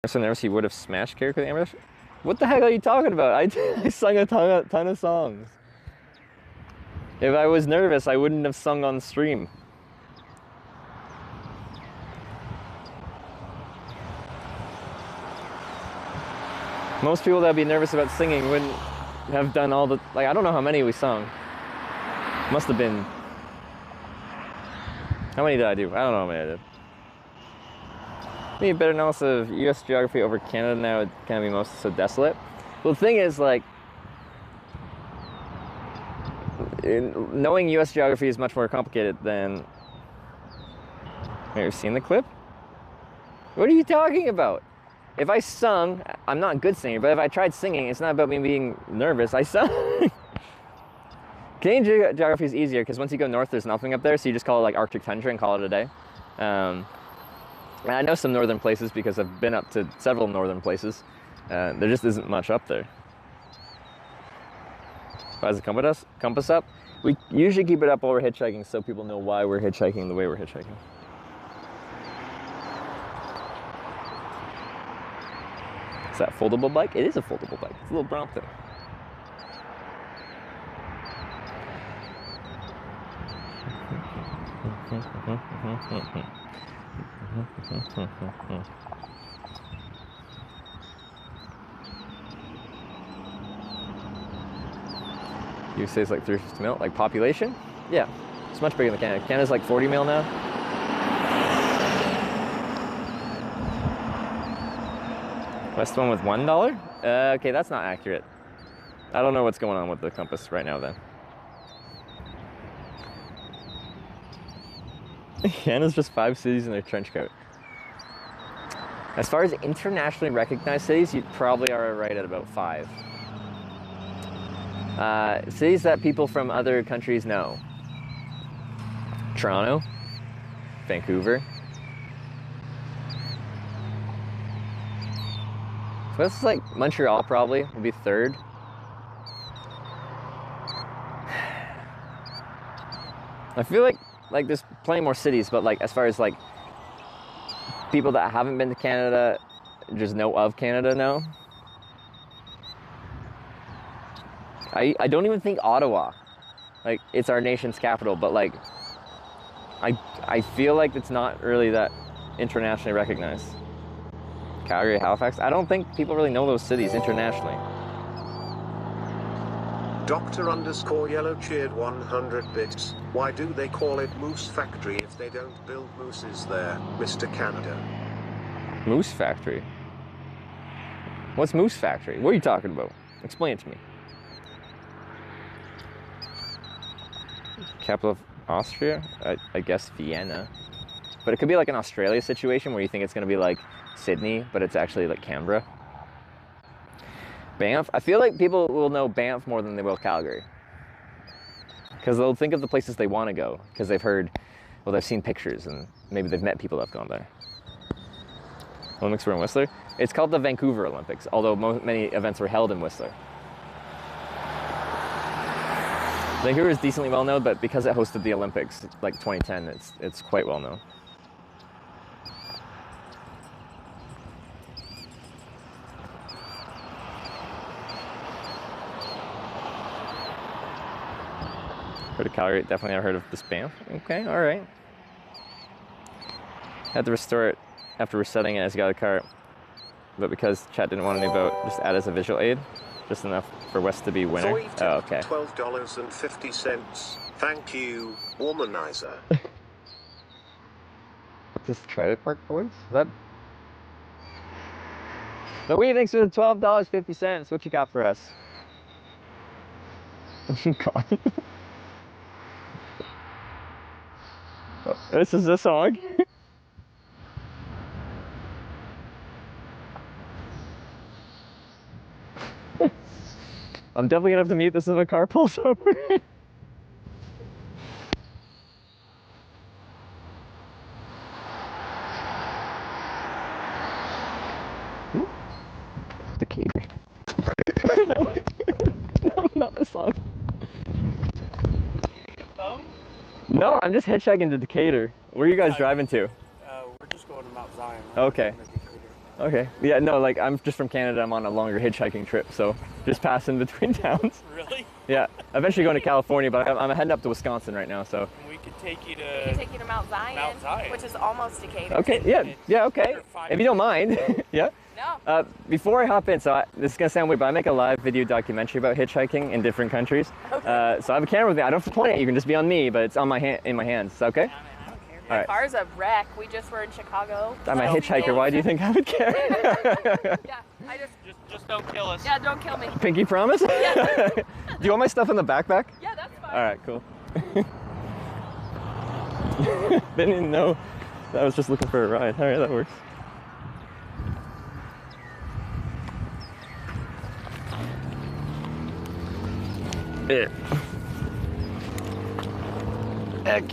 So nervous he would have smashed character with the ambush? What the heck are you talking about? I sung a ton of songs. If I was nervous, I wouldn't have sung on stream. Most people that would be nervous about singing wouldn't have done all the, like, I don't know how many we sung. Must have been, how many did I do? I don't know how many I did. Maybe better knowledge of US geography over Canada now, it can be most so desolate. Well, the thing is, like, knowing US geography is much more complicated than, have you seen the clip? What are you talking about? If I sung, I'm not a good singer, but if I tried singing, it's not about me being nervous, I sung. Canadian geography is easier because once you go north, there's nothing up there, so you just call it like Arctic tundra and call it a day. And I know some northern places because I've been up to several northern places. There just isn't much up there. Why is the compass up? We usually keep it up while we're hitchhiking so people know why we're hitchhiking the way we're hitchhiking. Is that a foldable bike? It is a foldable bike. It's a little Brompton. You say it's like 350 mil? Like population? Yeah, it's much bigger than Canada. Canada's like 40 mil now. West one with $1? Okay, that's not accurate. I don't know what's going on with the compass right now then. Canada's just 5 cities in their trench coat. As far as internationally recognized cities, you probably are right at about 5. Cities that people from other countries know. Toronto, Vancouver. So that's like Montreal probably would be 3rd. I feel like there's plenty more cities, but like as far as like people that haven't been to Canada just know of Canada now. I don't even think Ottawa, like it's our nation's capital, but like I feel like it's not really that internationally recognized. Calgary, Halifax, I don't think people really know those cities internationally. Dr_Yellow cheered 100 bits. Why do they call it Moose Factory if they don't build mooses there, Mr. Canada? Moose Factory? What's Moose Factory? What are you talking about? Explain it to me. Capital of Austria? I guess Vienna. But it could be like an Australia situation where you think it's going to be like Sydney, but it's actually like Canberra. Banff? I feel like people will know Banff more than they will Calgary. Because they'll think of the places they want to go, because they've heard, well, they've seen pictures, and maybe they've met people that have gone there. Olympics were in Whistler? It's called the Vancouver Olympics, although many events were held in Whistler. Vancouver is decently well known, but because it hosted the Olympics, like 2010, it's quite well known. Heard of Calgary, definitely never heard of the spam. Okay, alright. Had to restore it after resetting it as you got a car, but because chat didn't want any vote, just add as a visual aid. Just enough for West to be winner. Oh, okay. $12.50. Thank you, womanizer. Just credit park points? Is that? No, we thanks for the $12.50. What you got for us? God. Oh, this is the song. I'm definitely gonna have to mute this if a car pulls over. Decatur. No, not this song. No, I'm just hitchhiking to Decatur. Where are you guys driving to? We're just going to Mount Zion. Okay. Okay. Yeah, no, like I'm just from Canada. I'm on a longer hitchhiking trip, so just passing between towns. Really? Yeah. Eventually going to California, but I'm heading up to Wisconsin right now, so. We could take you We to can take you to Mount Zion, Mount Zion. which is almost Decatur. Okay, yeah, okay. If you don't mind, yeah. No. Before I hop in, so this is gonna sound weird, but I make a live video documentary about hitchhiking in different countries. Okay. So I have a camera with me. I don't have to point it. You can just be on me, but it's on my in my hands. Is that okay? All right. Car's a wreck. We just were in Chicago. I'm a hitchhiker. Why do you think I would care? Yeah, I just don't kill us. Yeah, don't kill me. Pinky promise? Yeah. Do you want my stuff in the backpack? Yeah, that's fine. All right, cool. Didn't even know. I was just looking for a ride. All right, that works. Yeah. Heck.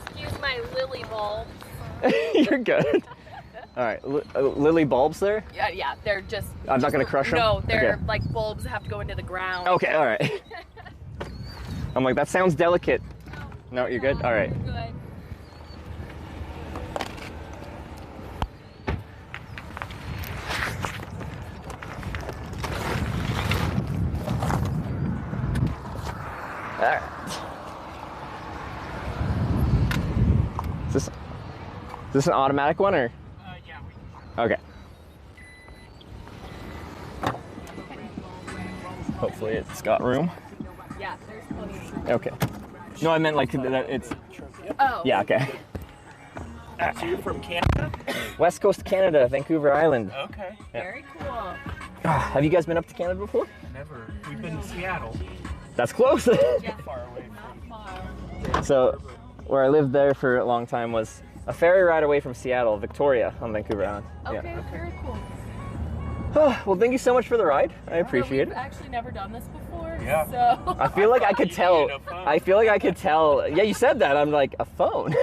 Excuse my lily bulb. You're good. All right, lily bulbs there? Yeah, they're just. I'm not gonna crush them? No, they're Okay. like bulbs that have to go into the ground. Okay, all right. I'm like, that sounds delicate. No, you're good? All right. Good. All right. Is this an automatic one or? Yeah. Okay. Hopefully it's got room. Yeah, there's plenty of room. Okay. No, I meant like that it's. Oh. Yeah. Okay. So you're from Canada? West Coast of Canada, Vancouver Island. Okay. Yeah. Very cool. Have you guys been up to Canada before? Never. We've been to Seattle. That's close. Yeah. Far away So, where I lived there for a long time was a ferry ride away from Seattle, Victoria, on Vancouver Island. Okay, very cool. Well, thank you so much for the ride. I appreciate We've it. actually never done this before, Yeah. so. I feel like I could tell. I feel like I could tell. Yeah, you said that. I'm like, a phone.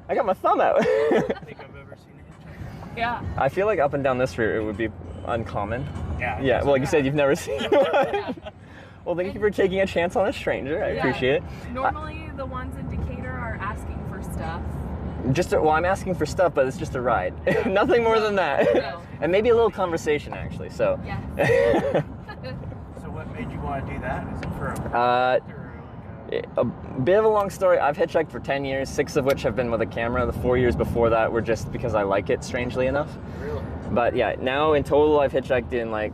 I got my thumb out. I don't think I've ever seen a hitchhiker. Yeah. I feel like up and down this route it would be uncommon. Yeah. Yeah. Well, like you said, you've never seen one. Well, thank you for taking a chance on a stranger. I appreciate it. Normally, the ones in Decatur are asking for stuff. Well, I'm asking for stuff, but it's just a ride. Nothing more than that. No. And maybe a little conversation, actually. So. Yeah. So what made you want to do that? Is it for a bit of a long story. I've hitchhiked for 10 years, 6 of which have been with a camera. The 4 years before that were just because I like it, strangely enough. Really? But yeah, now in total I've hitchhiked in like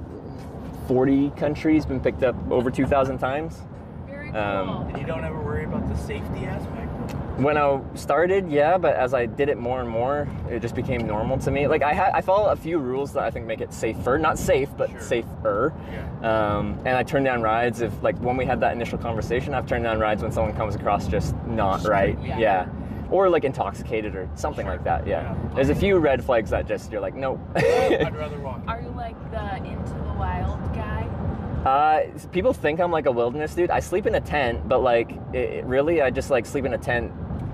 40 countries, been picked up over 2,000 times. Very cool. And you don't ever worry about the safety aspect? When I started, yeah, but as I did it more and more, it just became normal to me. Like I follow a few rules that I think make it safer. Not safe, but safer. Yeah. And I turn down rides if, like, when we had that initial conversation, I've turned down rides when someone comes across just not right. Yeah. Or like intoxicated or something like that. Yeah. There's a few red flags that just you're like, nope. I'd rather walk. Are you like the into the wild guy? People think I'm like a wilderness dude. I sleep in a tent, but like, really, I just like sleep in a tent,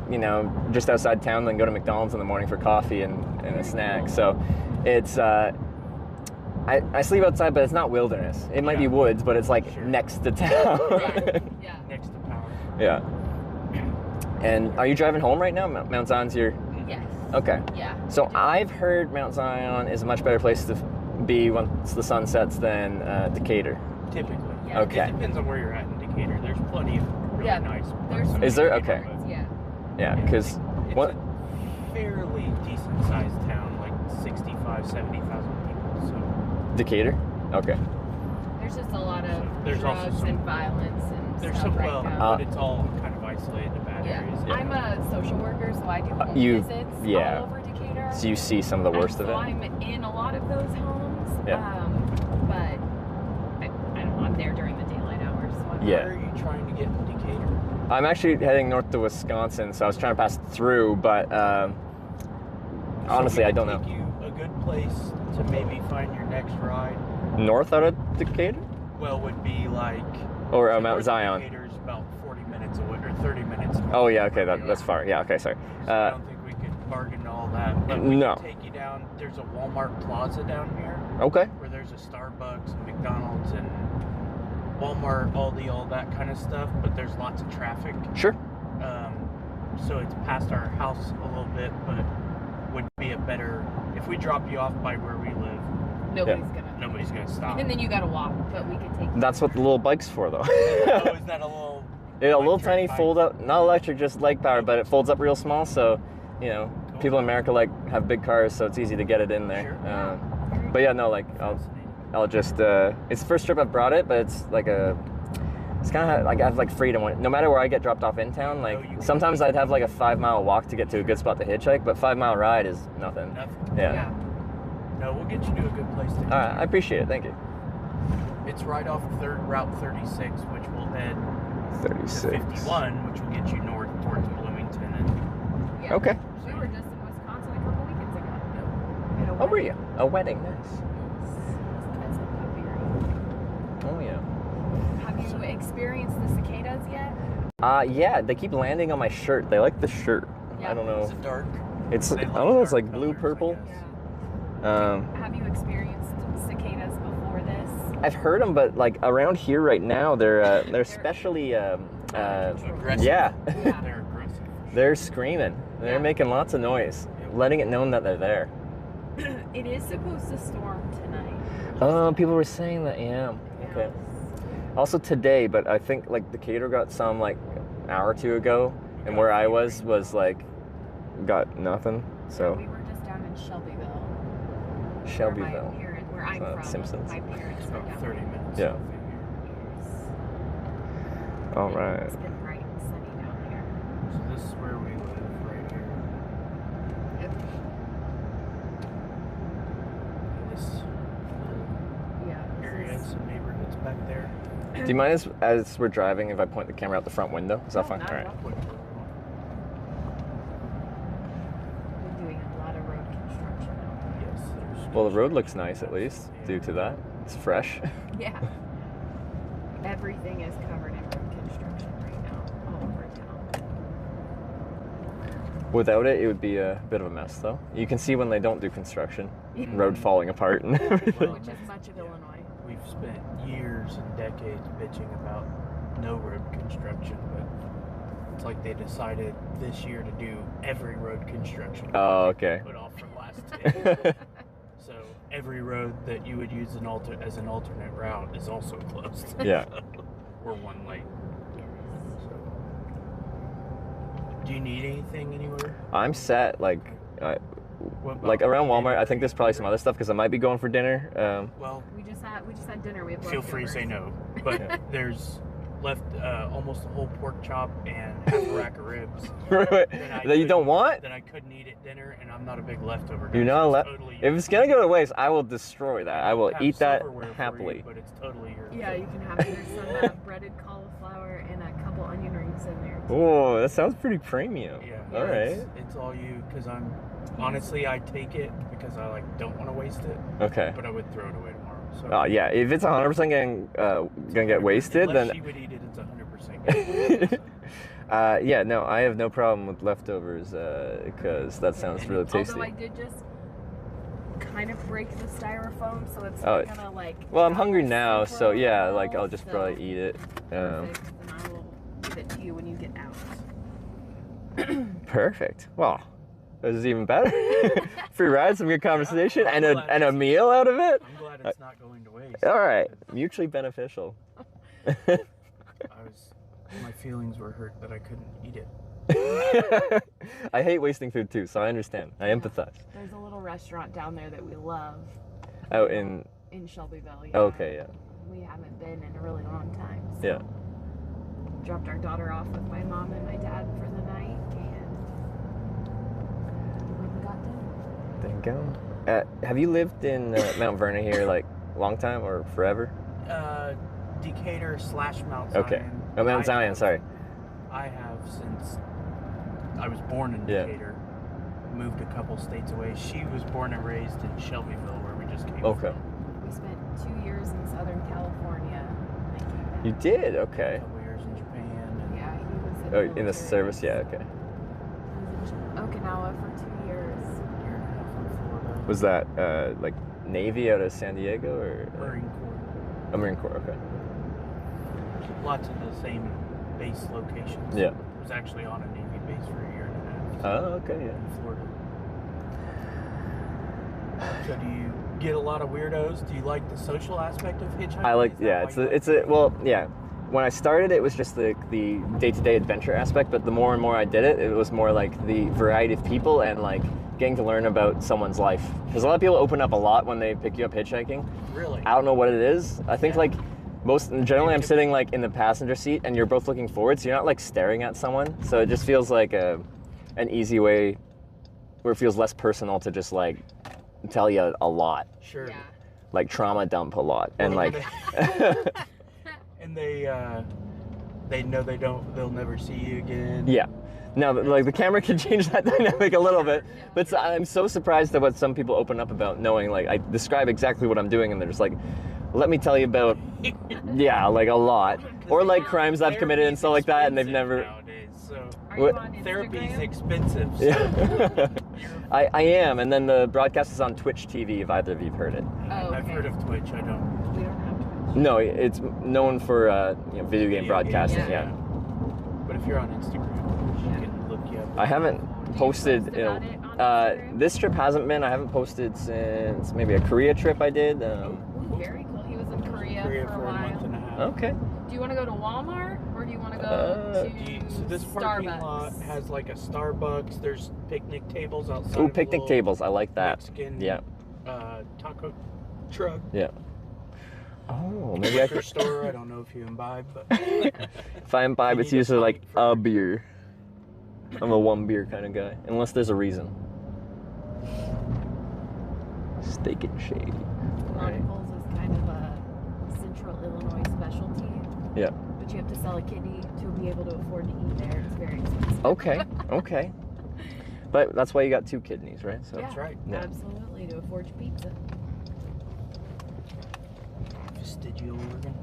you know, just outside town, then go to McDonald's in the morning for coffee and a snack. So it's, I sleep outside, but it's not wilderness. It might be woods, but it's like next to town. Yeah. Next to power. Yeah. And are you driving home right now? Mount Zion's your... Yes. Okay. Yeah. So I've heard Mount Zion is a much better place to be once the sun sets than Decatur. Typically. Yeah. Okay. It depends on where you're at in Decatur. There's plenty of really nice There's Is there? Okay. Yeah. Yeah, because... It's a fairly decent sized town, like 65, 70,000 people, so... Decatur? Okay. There's just a lot of There's also drugs and violence and There's stuff some, right now. but it's all kind of isolated to bad areas. I'm a social worker, so I do home You- visits yeah. all over Decatur. So you see some of the worst and of so it? I'm in a lot of those homes. Yeah. But I don't know, I'm there during the daylight hours. So I'm Yeah. Where are you trying to get in Decatur? I'm actually heading north to Wisconsin, so I was trying to pass through, but honestly, I don't know. Take you a good place to maybe find your next ride. North out of Decatur? Well, would be like... Or Mount Zion? Decatur's about 40 minutes minutes away, or 30 minutes away. Oh yeah, okay, that's far. Yeah, okay, sorry. So I don't think we could bargain all that. But we No. can take you down. There's a Walmart Plaza down here. Okay. Where there's a Starbucks, and McDonald's, and Walmart, Aldi, all that kind of stuff. But there's lots of traffic. Sure. So it's past our house a little bit, but would be a better if we drop you off by where we live. Nobody's gonna stop. And then you gotta walk, but we could take. That's what the little bike's for, though. Oh, is that a little? Yeah, a little tiny fold up, not electric, just leg power, but it folds up real small. So, you know, people in America like have big cars, so it's easy to get it in there. But yeah, no, like I'll just. It's the first trip I've brought it, but it's like it's kind of like I have like freedom. No matter where I get dropped off in town, like sometimes I'd have like a 5-mile walk to get to a good spot to hitchhike, but 5-mile ride is nothing. Yeah. No, we'll get you to a good place to. All right, I appreciate it. Thank you. It's right off Route 36, which will head 36. to 51, which will get you north towards Bloomington. And Yeah. Okay. We were just in Wisconsin a couple weekends ago. Oh, were you? A wedding, nice. Oh yeah. Have you experienced the cicadas yet? Yeah, they keep landing on my shirt. They like the shirt. I don't know. Is it dark? It's I don't know. It's like blue purple. Have you experienced cicadas before this? I've heard them, but like around here right now, they're especially aggressive. Yeah. They're aggressive. They're screaming. They're making lots of noise, letting it known that they're there. It is supposed to storm tonight. Oh, people were saying that. Yeah. Okay. Also today, but I think like Decatur got some like an hour or two ago, and where I was like got nothing. So. We were just down in Shelbyville. Shelbyville. Where I'm from. Simpsons. My parents It's about 30 minutes. Yeah. All right. It's been bright and sunny down here. So this is where we live, right here. Yep. This area, some neighborhoods back there. Do you mind as we're driving if I point the camera out the front window? Is that fine? All right. We're doing a lot of road construction. Yes. Well, the road looks nice at least due to that. It's fresh. Yeah. Everything is covered in road construction right now, all over town. Without it, it would be a bit of a mess, though. You can see when they don't do construction, Yeah. road falling apart and everything. Which is much of Illinois. We've spent years and decades bitching about no road construction, but it's like they decided this year to do every road construction. Oh, okay. Put off from last year. So every road that you would use as an alternate route is also closed. Yeah. Or one lane. So, do you need anything anywhere? I'm set. Like around Walmart. I think there's probably some other stuff because I might be going for dinner. Well, we just had dinner. We have feel free to leftovers. say no, but there's left almost a whole pork chop and half a rack of ribs that you don't want. That I couldn't eat at dinner, and I'm not a big leftover guy. You're not so totally if it's gonna go to waste, I will destroy that. I will have eat that silverware for happily. you, but it's totally yours. Yeah, you can have it. There's some breaded cauliflower and a couple onion rings in there. Oh, that sounds pretty premium. Yeah. All right. It's all you, because I'm honestly I take it because I don't want to waste it. Okay. But I would throw it away tomorrow. So. Oh yeah, if it's 100% gonna get wasted, Unless then she would eat it, it's 100%. yeah, no, I have no problem with leftovers because that sounds really tasty. Although I did just kind of break the styrofoam, so it's Oh, not gonna well, I'm hungry now, so yeah, like I'll just probably eat it. Perfect, and I will give it to you when you get out. Perfect. Well, this is even better. Free ride, some good conversation, and a meal out of it. I'm glad it's not going to waste. All right, mutually beneficial. My feelings were hurt that I couldn't eat it. I hate wasting food too, so I understand. I empathize. There's a little restaurant down there that we love. Out in Shelbyville. Yeah. Okay, yeah. We haven't been in a really long time. So Yeah. dropped our daughter off with my mom and my dad for the night, and we got dinner. There you go. Have you lived in Mount Vernon here like long time or forever? Decatur / Mount Zion. Okay. Oh, Mount Zion, sorry. I have since I was born in Decatur. Moved a couple states away. She was born and raised in Shelbyville, where we just came Okay. from. We spent 2 years in Southern California. You did? Okay. A couple years in Japan. And yeah, he in Oh, the in the service? Yeah, okay. Okinawa for 2 years. Was that like Navy out of San Diego or? Marine Corps. Oh, Marine Corps, okay. Lots of the same base locations. Yeah. I was actually on a Navy base for a year and a half. Oh, okay, yeah. In Florida. So do you get a lot of weirdos? Do you like the social aspect of hitchhiking? I like, yeah, well, yeah. When I started, it was just the day-to-day adventure aspect, but the more and more I did it, it was more like the variety of people and like getting to learn about someone's life. Because a lot of people open up a lot when they pick you up hitchhiking. Really? I don't know what it is. I think like generally I'm sitting like in the passenger seat and you're both looking forward, so you're not like staring at someone. So it just feels like an easy way where it feels less personal to just like tell you a lot. Sure. Yeah. Like trauma dump a lot. And like and they know they'll never see you again. Yeah. Now, like the camera can change that dynamic a little bit, but I'm so surprised at what some people open up about, knowing like I describe exactly what I'm doing and they're just like, let me tell you about, yeah, like a lot. Or like crimes I've committed and stuff like that, and they've never... Nowadays, so therapy's expensive. So. Yeah. I am, and then the broadcast is on Twitch TV, if either of you have heard it. Oh, okay. I've heard of Twitch, I don't. We don't have Twitch. No, it's known for video game broadcasting, yeah. But if you're on Instagram, you can look you up. I haven't posted, this trip hasn't been, I haven't posted since maybe a Korea trip I did. Very cool. He was in Korea for a month and a half. Okay. Do you want to go to Walmart or do you want to go to so this parking lot has like a Starbucks. There's picnic tables outside. Ooh, picnic tables. I like that. Mexican, yeah. Taco truck. Yeah. Oh, maybe I could. Store. I don't know if you imbibe, but if I imbibe, it's usually like a beer. I'm a one beer kind of guy, unless there's a reason. Steak and shady. Chronicles is kind of a central Illinois specialty. Yeah. But you have to sell a kidney to be able to afford to eat there. It's very expensive. Okay, okay. But that's why you got 2 kidneys, right? So. Yeah, that's right. Yeah. Absolutely, to afford your pizza. Vestigial organ.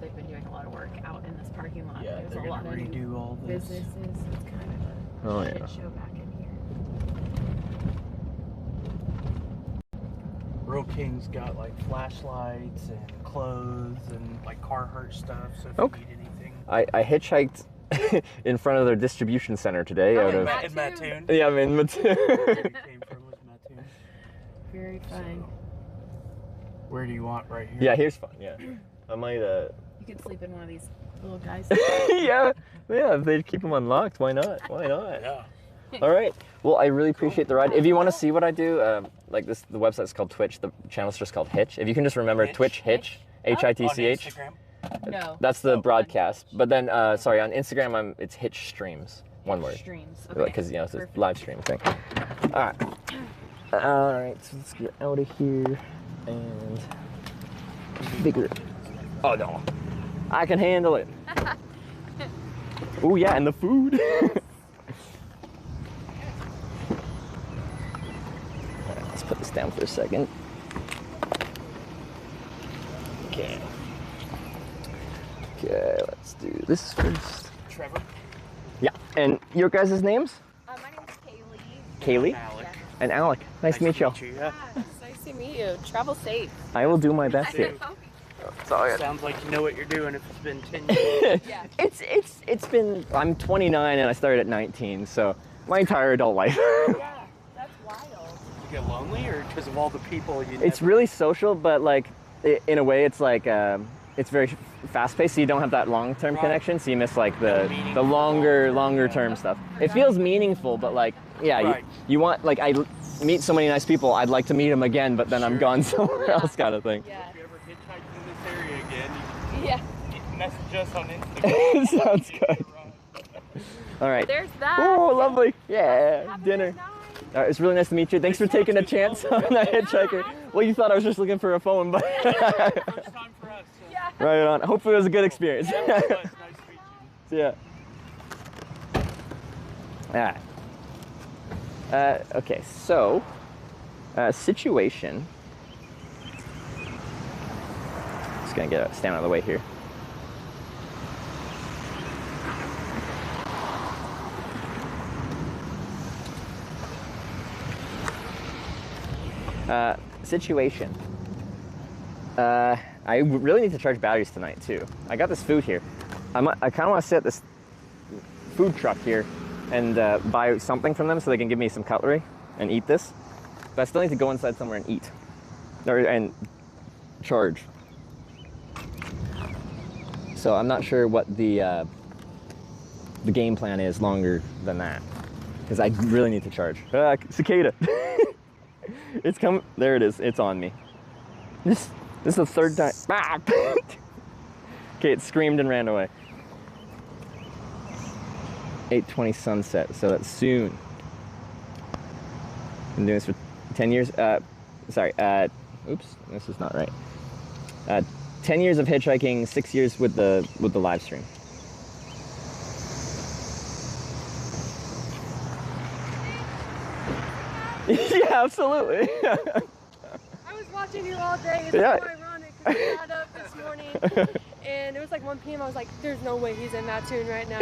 They've been doing a lot of work out in this parking lot. Yeah, There's they're a lot gonna of redo all this. businesses. It's kind of a shit show back in here. Rural King's got like flashlights and clothes and like Carhartt stuff. So if you need anything, I hitchhiked in front of their distribution center today. In Mattoon. Yeah, I'm in Mattoon. Where you came from was Mattoon. Very fun. Where do you want? Right here. Yeah, here's fun. Yeah, I might. You could sleep in one of these little guys. yeah. If they keep them unlocked, why not? Why not? Yeah. All right. Well, I really appreciate the ride. If you want to see what I do, like this, the website's called Twitch. The channel's just called Hitch. If you can just remember Twitch Hitch, Hitch. No. That's the broadcast. But then, sorry, on Instagram, it's Hitch Streams. One word. Streams. Okay. Because it's a live stream thing. All right. All right. So let's get out of here and figure it. Oh no, I can handle it. Oh yeah, and the food. Alright, let's put this down for a second. Okay. Okay, let's do this first. Trevor. Yeah, and your guys' names? My name's Kaylee. Kaylee? Alec. And Alec. Nice to meet you. Yeah. Nice to meet you. Travel safe. I will do my best here. Sounds like you know what you're doing if it's been 10 years. Yeah. It's been, I'm 29 and I started at 19, so my entire adult life. Yeah, that's wild. You get lonely or because of all the people you It's really social, but like, in a way it's like, it's very fast-paced, so you don't have that long-term connection, so you miss like the longer term stuff. It feels meaningful, but like, yeah, you want, like, I meet so many nice people, I'd like to meet them again, but then I'm gone somewhere else kind of thing. Yeah. If you ever hitchhike in this area again, you can message us on Instagram. Sounds good. All right. There's that. Oh, lovely. Yeah, dinner. All right, it's really nice to meet you. Thanks for taking a chance on that hitchhiker. Well, you thought I was just looking for a phone, but First time for us. So. right on. Hopefully it was a good experience. Yeah, it was. Nice to meet you. Yeah. All right. Okay, so situation. Just gonna stand out of the way here. Situation. I really need to charge batteries tonight too. I got this food here. I kind of want to sit at this food truck here and buy something from them so they can give me some cutlery and eat this. But I still need to go inside somewhere and eat and charge. So I'm not sure what the game plan is longer than that because I really need to charge. Cicada. It's coming. There it is. It's on me. This is the third time. Okay, it screamed and ran away. 8:20 sunset, so that's soon. Been doing this for 10 years. Sorry. Oops, this is not right. 10 years of hitchhiking, 6 years with the live stream. Yeah, absolutely. I was watching you all day. It's Yeah. so ironic because I got up this morning and it was like 1 p.m. I was like, there's no way he's in Mattoon right now.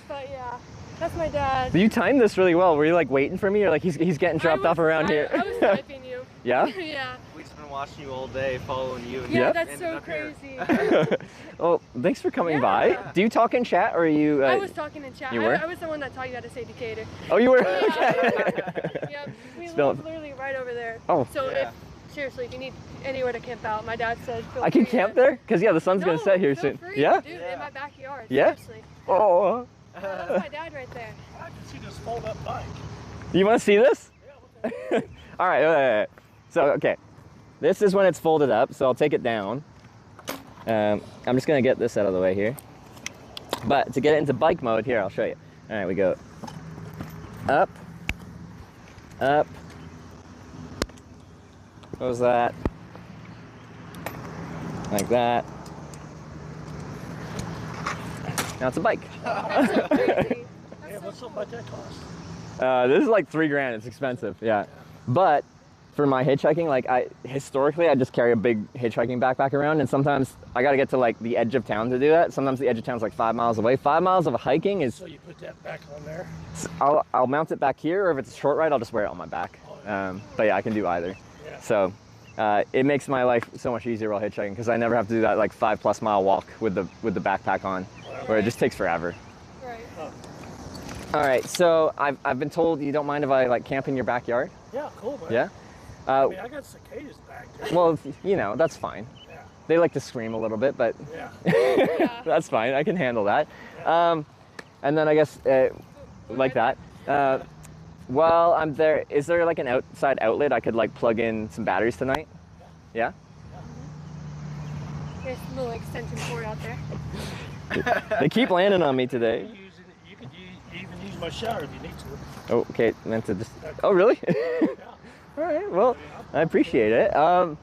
But yeah, that's my dad. You timed this really well. Were you like waiting for me, or like he's getting dropped off around here? I was sniping you. Yeah? Yeah. We've just been watching you all day, following you. And Yeah, you that's ended so up here. crazy. Well, thanks for coming Yeah. by. Do you talk in chat, or are you? I was talking in chat. You were? I was the one that taught you how to say Decatur. Oh, you were? Yep. We Spell live literally right over there. Oh. So seriously, if you need anywhere to camp out, my dad said feel I can free camp to- there? Because, yeah, the sun's going to set here feel soon. free, Yeah? Dude, in my backyard. Yeah? Seriously. Oh. That's my dad right there. I can see this fold up bike. You want to see this? All right, wait. So, okay. This is when it's folded up, so I'll take it down. I'm just going to get this out of the way here. But to get it into bike mode, here, I'll show you. All right, we go up, up. What was that? Like that. Now it's a bike. Hey, what's something like that cost? This is like $3 grand. It's expensive, yeah. But for my hitchhiking, like historically, I just carry a big hitchhiking backpack around, and sometimes I got to get to like the edge of town to do that. Sometimes the edge of town's like 5 miles away. 5 miles of hiking is. So you put that back on there? I'll mount it back here, or if it's a short ride, I'll just wear it on my back. But yeah, I can do either. Yeah. So it makes my life so much easier while hitchhiking because I never have to do that like 5+ mile walk with the backpack on, where it just takes forever. Right. All right, so I've been told you don't mind if I like camp in your backyard. Yeah, cool, man. Yeah. I mean, I got cicadas back there. Well, you know, that's fine. Yeah. They like to scream a little bit, but yeah. that's fine. I can handle that. And then I guess like that. While I'm there, is there like an outside outlet I could like plug in some batteries tonight? Yeah? There's a little extension cord out there. They keep landing on me today. You could even use my shower if you need to. Oh, okay, meant to just. Oh, really? All right. Well, I appreciate it. And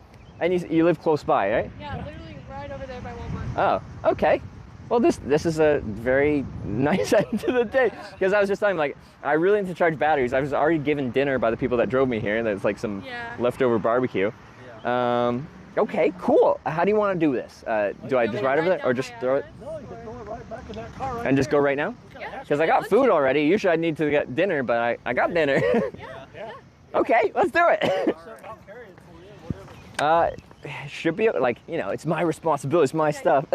you live close by, right? Yeah, literally right over there by Walmart. Oh, okay. Well, this is a very nice end to the day because I was just talking like I really need to charge batteries. I was already given dinner by the people that drove me here. There's like some leftover barbecue. Okay, cool. How do you want to do this? Do I just ride over there or just throw it? No, you can throw it right back in that car right And just go there. right now? Yeah. Because I got food already. Usually I need to get dinner, but I got dinner. Yeah. Okay, let's do it. I'll carry it for you, whatever. Should be like, you know, it's my responsibility, it's my stuff.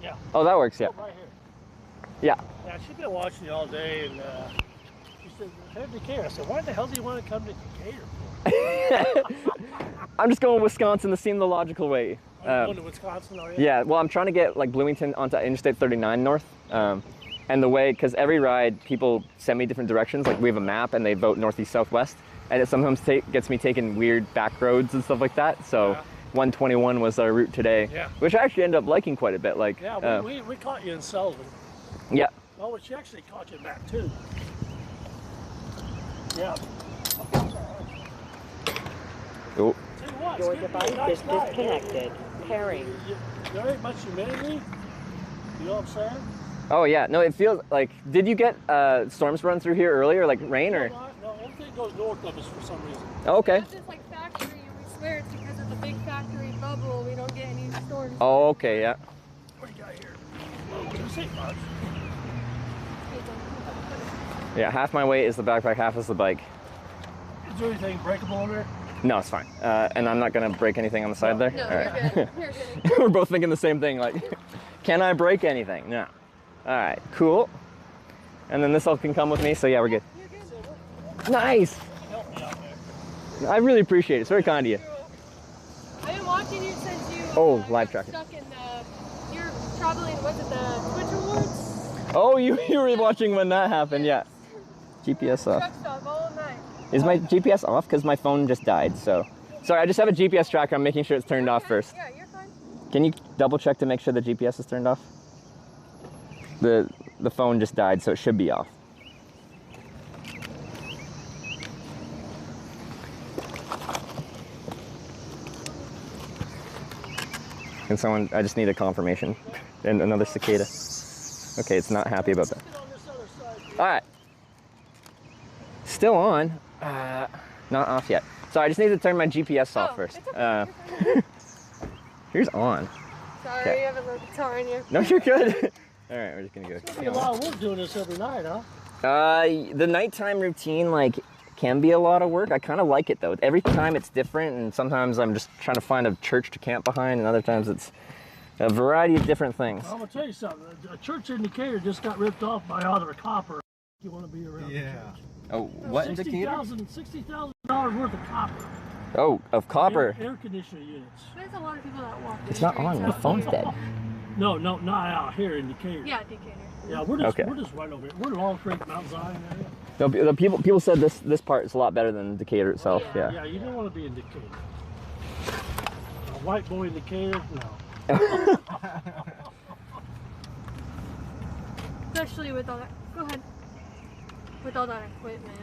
Yeah. Oh, that works, yeah. Right here. Yeah. Yeah, she's been watching you all day, and she said, "Hey, Decatur." I said, "Why the hell do you want to come to Decatur for?" I'm just going to Wisconsin to seem the logical way. Are you going to Wisconsin, are you? Yeah, well, I'm trying to get like Bloomington onto Interstate 39 north. And the way, because every ride, people send me different directions. Like we have a map and they vote northeast, southwest. And it sometimes gets me taking weird back roads and stuff like that. So 121 was our route today, which I actually ended up liking quite a bit. Like, Yeah, we caught you in Sullivan. Yeah. Oh, she actually caught you back too. Yeah. Oh. Your device is disconnected. Pairing. There ain't much humidity. You know what I'm saying? Oh yeah, no, it feels like, did you get storms run through here earlier, like rain or? No, everything goes north of us for some reason. Oh, okay. This like factory, we swear it's because of the big factory factory bubble. We don't get any storms. Oh, okay, yeah. What do you got here? What do you say, Bob? Yeah, half my weight is the backpack, half is the bike. Is there anything breakable on there? No, it's fine. And I'm not gonna break anything on the side there? No, All you're right. good. You're good. We're both thinking the same thing, like, can I break anything? No. All right, cool. And then this all can come with me, so yeah, we're good. Nice! I really appreciate it. It's very kind of you. I've been watching you since you Live got tracking. stuck in the, you're traveling, was it the Twitch Awards? Oh, you were watching when that happened, yeah. GPS off. Truck stop all night. Is my GPS off? Because my phone just died, so. Sorry, I just have a GPS tracker. I'm making sure it's turned off first. Yeah, you're fine. Can you double check to make sure the GPS is turned off? The phone just died, so it should be off. Can someone, I just need a confirmation. And another cicada. Okay, it's not happy about that. All right. Still on. Not off yet. So I just need to turn my GPS off first. Here's on. Sorry, Okay. you have a little guitar in you. No, you're good. All right, we're just gonna go. It's gonna be a lot of work doing this every night, huh? The nighttime routine, like, can be a lot of work. I kind of like it though. Every time it's different, and sometimes I'm just trying to find a church to camp behind, and other times it's a variety of different things. I'm gonna tell you something. A church indicator just got ripped off by other copper. You want to be around the church. Oh, what indicator? $60,000 worth of copper. Oh, of copper. Air conditioner units. There's a lot of people that walk. It's not on. The phone's dead. No, not out here in Decatur. Yeah, Decatur. Yeah, we're just Okay. we're just right over here. We're Long Creek, Mount Zion area. No, the people said this part is a lot better than Decatur itself. Yeah. Yeah, you don't want to be in Decatur. A white boy in Decatur, no. Especially with all that. Go ahead. With all that equipment.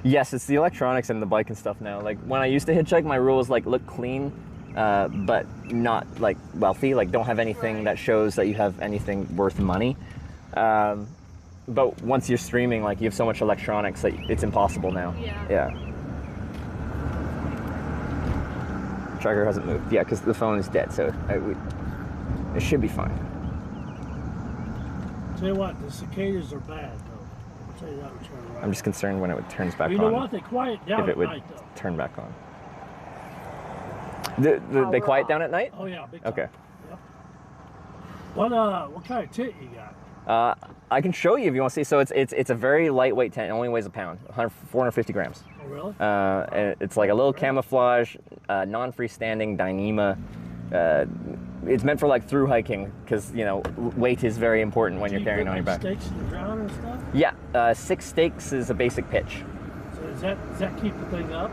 Yes, it's the electronics and the bike and stuff now. Like when I used to hitchhike, my rule was like look clean, but not like wealthy. Like don't have anything that shows that you have anything worth money. But once you're streaming, like you have so much electronics that it's impossible now. Yeah. Tracker hasn't moved. Yeah, because the phone is dead, so it should be fine. Tell you what, the cicadas are bad, though. I'll tell you that much right. I'm just concerned when it would turn back on. You know what? They quiet down if it at would night, though. turn back on. They quiet down at night? Oh yeah, big time. Okay. Yep. What kind of tent you got? I can show you if you want to see. So it's a very lightweight tent. It only weighs a pound, 450 grams. Oh really? And it's like a little camouflage, non-freestanding Dyneema. It's meant for like through hiking because you know weight is very important when you're carrying on your back. Stakes in the ground and stuff? Yeah, 6 stakes is a basic pitch. So does that keep the thing up?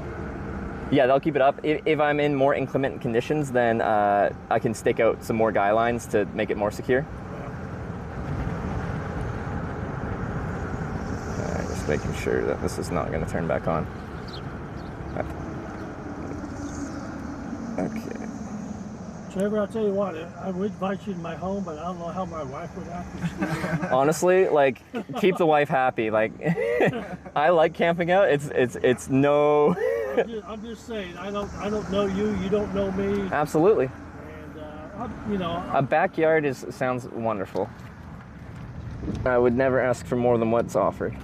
Yeah, they'll keep it up. If I'm in more inclement conditions, then I can stake out some more guy lines to make it more secure. Alright, just making sure that this is not going to turn back on. Okay. Trevor, I'll tell you what, I would invite you to my home, but I don't know how my wife would act. Honestly, like, keep the wife happy. Like, I like camping out. It's no. I'm just saying, I don't know you, you don't know me. Absolutely. And you know, a backyard sounds wonderful. I would never ask for more than what's offered.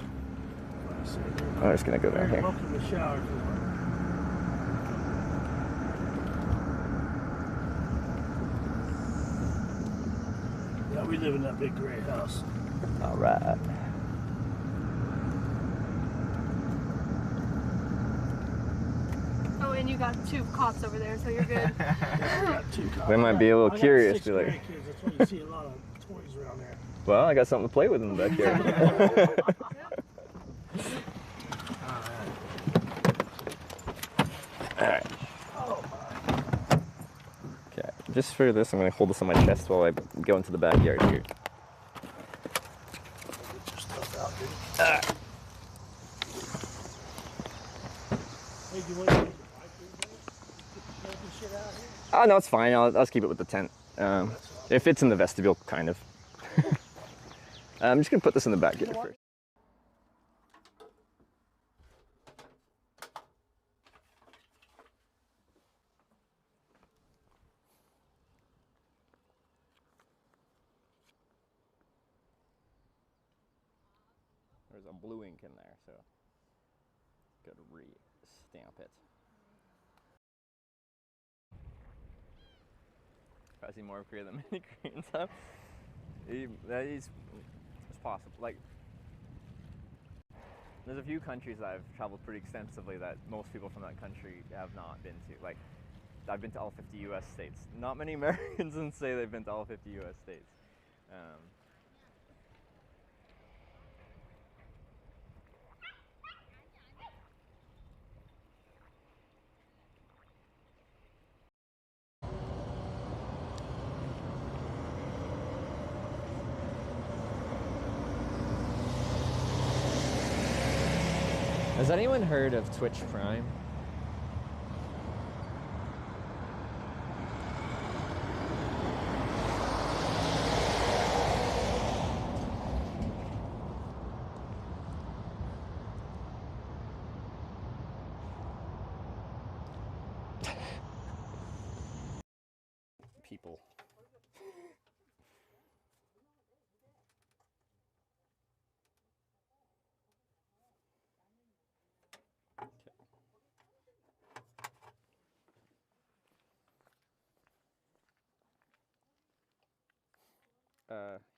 I'm just gonna go down here. Welcome to the shower. Yeah, we live in that big gray house. All right. Oh, and you got 2 cops over there, so you're good. They might be a little curious. Be like, that's why you see a lot of toys around there. well, I got something to play with in the backyard. All right. Okay, just for this, I'm going to hold this on my chest while I go into the backyard here. Oh, no, it's fine. I'll just keep it with the tent. It fits in the vestibule, kind of. I'm just going to put this in the backyard first. there's a blue ink in there, so gotta re-stamp it. I see more of Korea than many Koreans have. That is, it's possible. Like, there's a few countries that I've traveled pretty extensively that most people from that country have not been to. Like, I've been to all 50 U.S. states. Not many Americans can say they've been to all 50 U.S. states. Has anyone heard of Twitch Prime? People.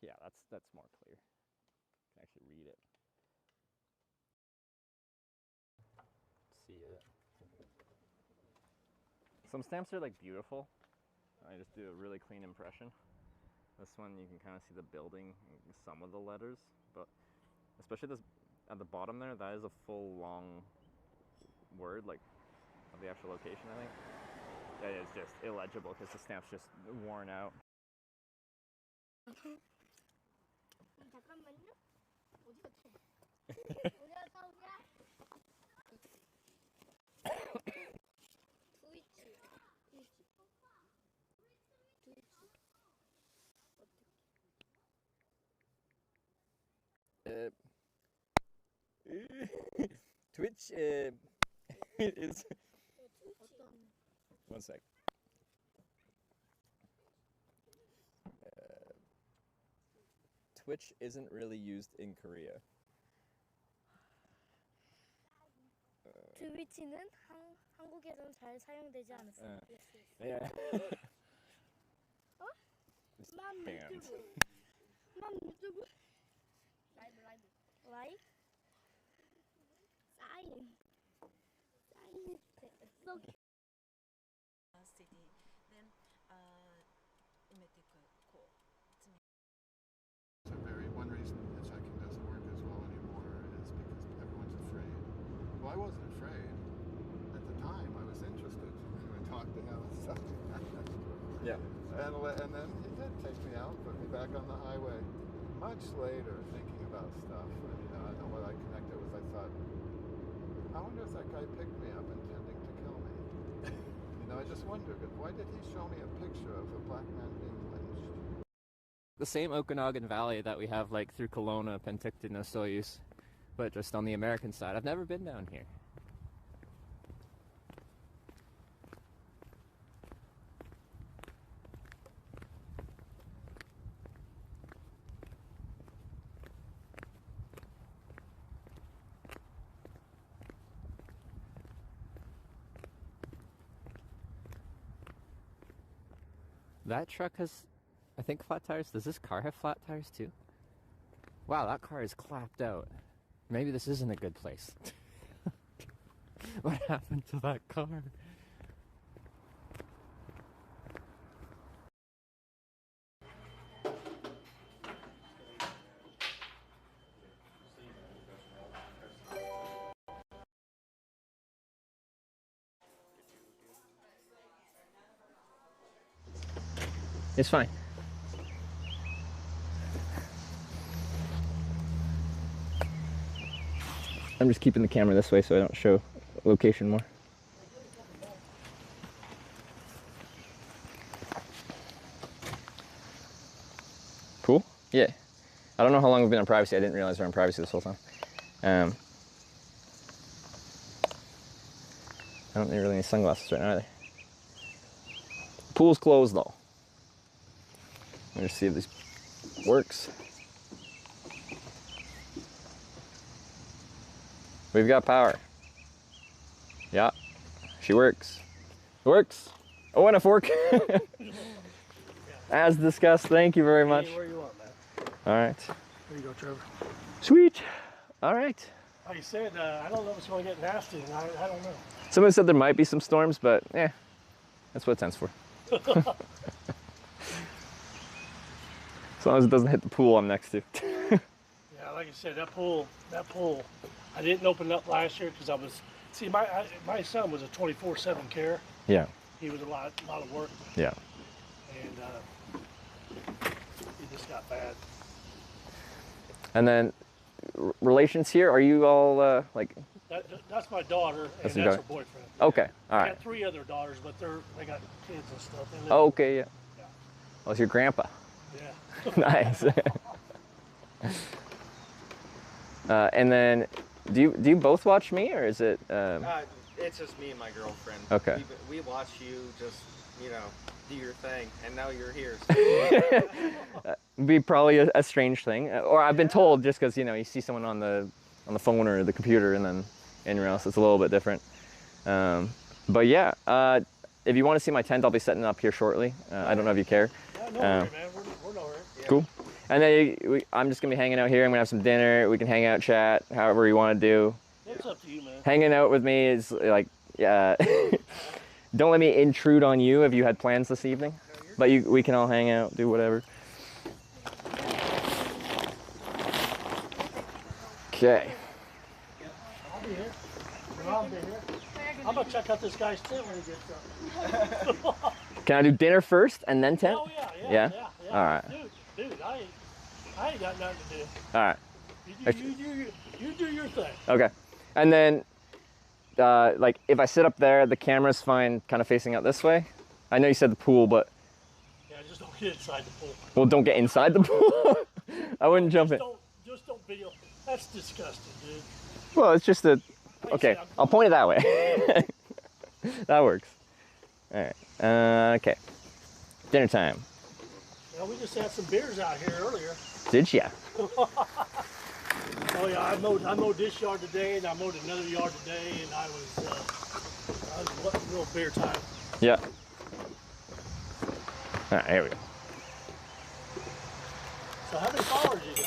Yeah, that's more clear. You can actually read it. See it. Some stamps are like beautiful. I just do a really clean impression. This one you can kind of see the building, some of the letters, but especially this at the bottom there, that is a full long word, like of the actual location, I think. That is just illegible because the stamp's just worn out. 잠깐만요. 어디 갔지? 우리 아까 Twitch is... One sec. Twitch isn't really used in Korea. 트위치는 한국에선 잘 사용되지 않았어요. Yeah. 어? 맘 유튜브. 맘 유튜브. 라이브. 라이브? 사인. So city. Then it may take cool. So one reason hitchhiking doesn't work as well anymore is because everyone's afraid. Well, I wasn't afraid. At the time, I was interested. I talked to him and stuff. Yeah. And then he did take me out, put me back on the highway. Much later, thinking about stuff, and what I connected with, I thought, I wonder if that guy picked me up intending to kill me. I just wondered, why did he show me a picture of a black man being lynched? The same Okanagan Valley that we have like through Kelowna, Penticton, and Soyuz, but just on the American side. I've never been down here. That truck has, I think, flat tires. Does this car have flat tires too? Wow, that car is clapped out. Maybe this isn't a good place. What happened to that car? It's fine. I'm just keeping the camera this way so I don't show location more. Cool? Yeah. I don't know how long we've been on privacy. I didn't realize we're on privacy this whole time. I don't need really any sunglasses right now either. Pool's closed though. Let me see if this works. We've got power. Yeah, she works. Works. Oh, and a fork. As discussed, thank you very much. Where you want, man. All right. There you go, Trevor. Sweet. All right. Like I said, I don't know if it's going to get nasty. I don't know. Someone said there might be some storms, but yeah, that's what it stands for. As long as it doesn't hit the pool I'm next to. Yeah, like I said, that pool, I didn't open it up last year because I was, see, my son was a 24/7 care. Yeah. He was a lot of work. Yeah. And it just got bad. And then relations here, are you all like? That's my daughter, That's and your that's her daughter? boyfriend. Okay, all I right. got 3 other daughters, but they got kids and stuff. They live Oh, okay, yeah. Oh, it's your grandpa. Yeah. Nice. And then, do you both watch me, or is it? It's just me and my girlfriend. Okay. We watch you just, you know, do your thing, and now you're here. Be probably a strange thing, or I've been told, just because you know you see someone on the phone or the computer, and then anywhere else it's a little bit different. But yeah, if you want to see my tent, I'll be setting up here shortly. I don't know if you care. Yeah, no worry, man. We're no worry. Yeah. Cool. And then I'm just gonna be hanging out here. I'm gonna have some dinner. We can hang out, chat, however you want to do. It's up to you, man. Hanging out with me is like, don't let me intrude on you if you had plans this evening. But we can all hang out, do whatever. Okay. I'll be here. I'll be here. I'm gonna check out this guy's tent when he gets up. Can I do dinner first and then tent? Oh yeah. All right. Dude, I ain't got nothing to do. All right. You do your thing. Okay. And then, like, if I sit up there, the camera's fine, kind of facing out this way. I know you said the pool, but. Yeah, just don't get inside the pool. Well, don't get inside the pool. I wouldn't jump in. Just don't video. That's disgusting, dude. Well, it's just a. Okay, I'll point it that way. That works. All right. Okay. Dinner time. Well, we just had some beers out here earlier. Did ya? Oh yeah, I mowed this yard today, and I mowed another yard today, and I was real beer time. Yeah. All right, here we go. So how many followers you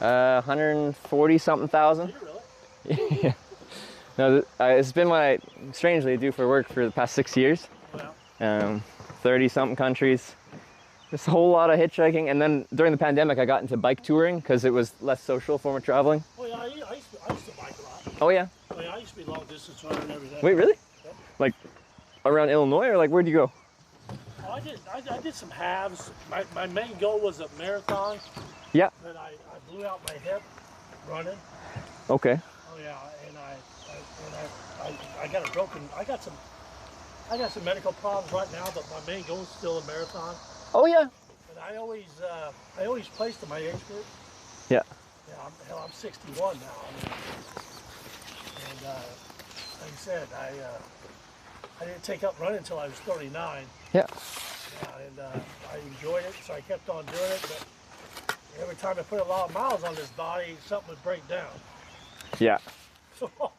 got? 140 something thousand. Really? Yeah. No, it's been what I strangely do for work for the past 6 years. Wow. 30 something countries. Just a whole lot of hitchhiking, and then during the pandemic, I got into bike touring because it was less social form of traveling. Oh yeah, I used to bike a lot. Oh yeah. Oh yeah, I used to be long distance runner and everything.Ait, really? Yep. Like around Illinois, or like where'd you go? Oh, I did some halves. My main goal was a marathon. Yeah. But I blew out my hip running. Okay. Oh yeah, and I got a broken. I got some medical problems right now, but my main goal is still a marathon. Oh yeah. And I always placed in my age group. Yeah. Yeah, I'm 61 now. And like I said, I didn't take up running until I was 39. Yeah. And I enjoyed it, so I kept on doing it. But every time I put a lot of miles on this body, something would break down. Yeah. So, I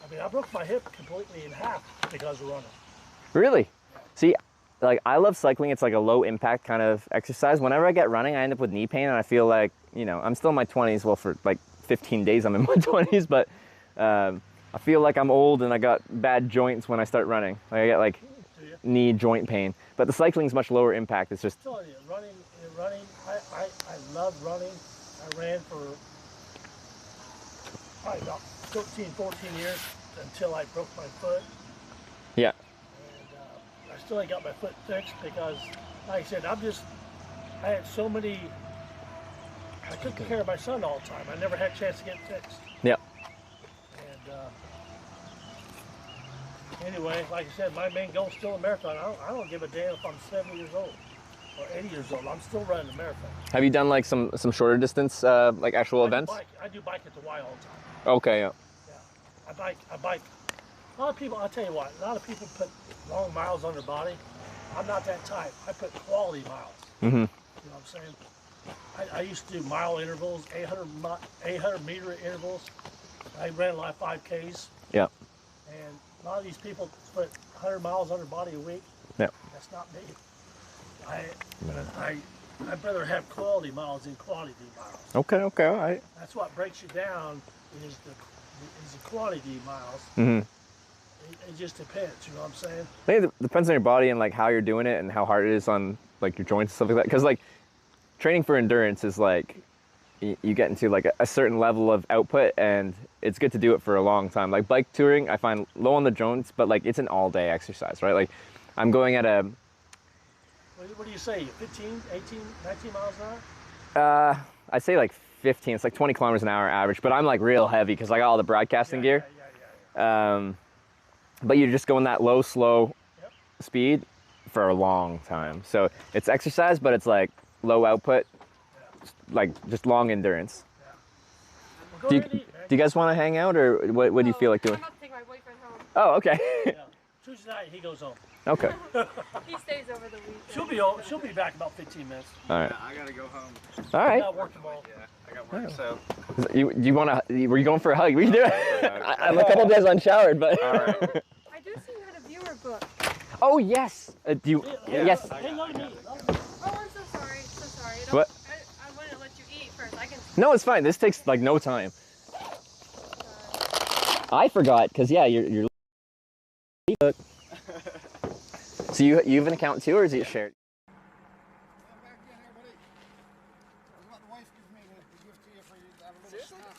mean, I broke my hip completely in half because of running. Really? See, like I love cycling. It's like a low impact kind of exercise. Whenever I get running, I end up with knee pain, and I feel like, you know, I'm still in my 20s. Well, for like 15 days, I'm in my 20s, but I feel like I'm old and I got bad joints when I start running. Like I get like knee joint pain. But the cycling's much lower impact. It's just. I'm telling you, running. I love running. I ran for probably about 13, 14 years until I broke my foot. Yeah. I still ain't got my foot fixed because, like I said, I had so many, I took care of my son all the time. I never had a chance to get fixed. Yeah. And anyway, like I said, my main goal is still a marathon. I don't give a damn if I'm 70 years old or 80 years old. I'm still running a marathon. Have you done like some shorter distance, like actual events? I do bike at the Y all the time. Okay, yeah. I bike. A lot of people, I'll tell you what, a lot of people put long miles on their body. I'm not that type. I put quality miles. Mm-hmm. You know what I'm saying? I used to do mile intervals, 800 meter intervals. I ran a lot of 5Ks. Yeah. And a lot of these people put 100 miles on their body a week. Yeah. That's not me. I'd rather have quality miles than quantity miles. Okay, all right. That's what breaks you down is the quantity miles. Mm-hmm. It just depends, you know what I'm saying? I think it depends on your body and like how you're doing it and how hard it is on like your joints and stuff like that. Because like training for endurance is like you get into like a certain level of output, and it's good to do it for a long time. Like bike touring, I find low on the joints, but like it's an all-day exercise, right? Like I'm going at a. What do you say? 15, 18, 19 miles an hour? I say like 15. It's like 20 kilometers an hour average, but I'm like real heavy because I got all the broadcasting gear. But you're just going that low, slow speed for a long time. So it's exercise, but it's like low output, like just long endurance. Do you guys want to hang out, or what do you feel like doing? I'm about to take my boyfriend home. Oh, okay. Tuesday night, he goes home. Okay. He stays over the weekend. She'll be back about 15 minutes. All right. I gotta go home. All right. I got work tomorrow. Yeah, I got work, so. You want to? Were you going for a hug? We can do it. I'm a couple days unshowered, but. All right. I do see you had a viewer book. Oh yes. Do you? Yes. Hang on to me. Oh, I'm so sorry. So sorry. What? I wanted to let you eat first. I can. No, it's fine. This takes like no time. I forgot because you're. So you have an account too, or is it shared?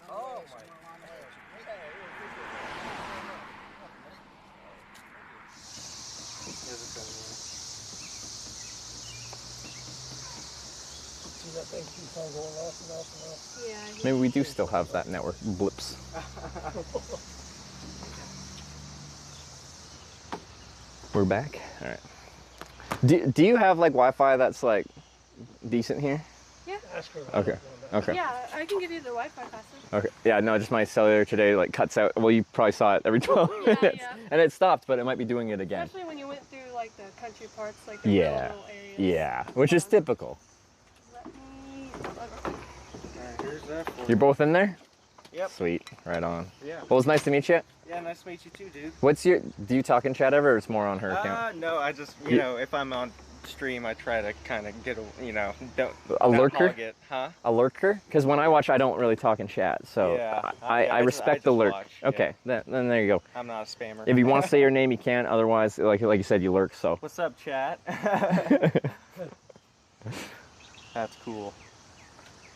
Oh my. See that thing keeps on going off and off and off? Yeah. Maybe we do still have that network blips. We're back. All right. Do you have like Wi-Fi that's like decent here? Yeah. Okay. Okay. Yeah, I can give you the Wi-Fi password. Okay. Yeah. No, just my cellular today like cuts out. Well, you probably saw it every 12 minutes, and it stopped, but it might be doing it again. Especially when you went through like the country parts, like the Yeah. little areas. Yeah. Which is typical. Let me. Here's that for You're both in there? Yep. Sweet. Right on. Yeah. Well, it was nice to meet you. Yeah, nice to meet you too, dude. What's your? Do you talk in chat ever, or it's more on her account? No, I just you know if I'm on stream, I try to kind of get don't A lurker? hog it, huh? A lurker? Because when I watch, I don't really talk in chat, so Yeah, I respect the lurk. Okay, then there you go. I'm not a spammer. If you want to say your name, you can. Otherwise, like you said, you lurk. So. What's up, chat? That's cool.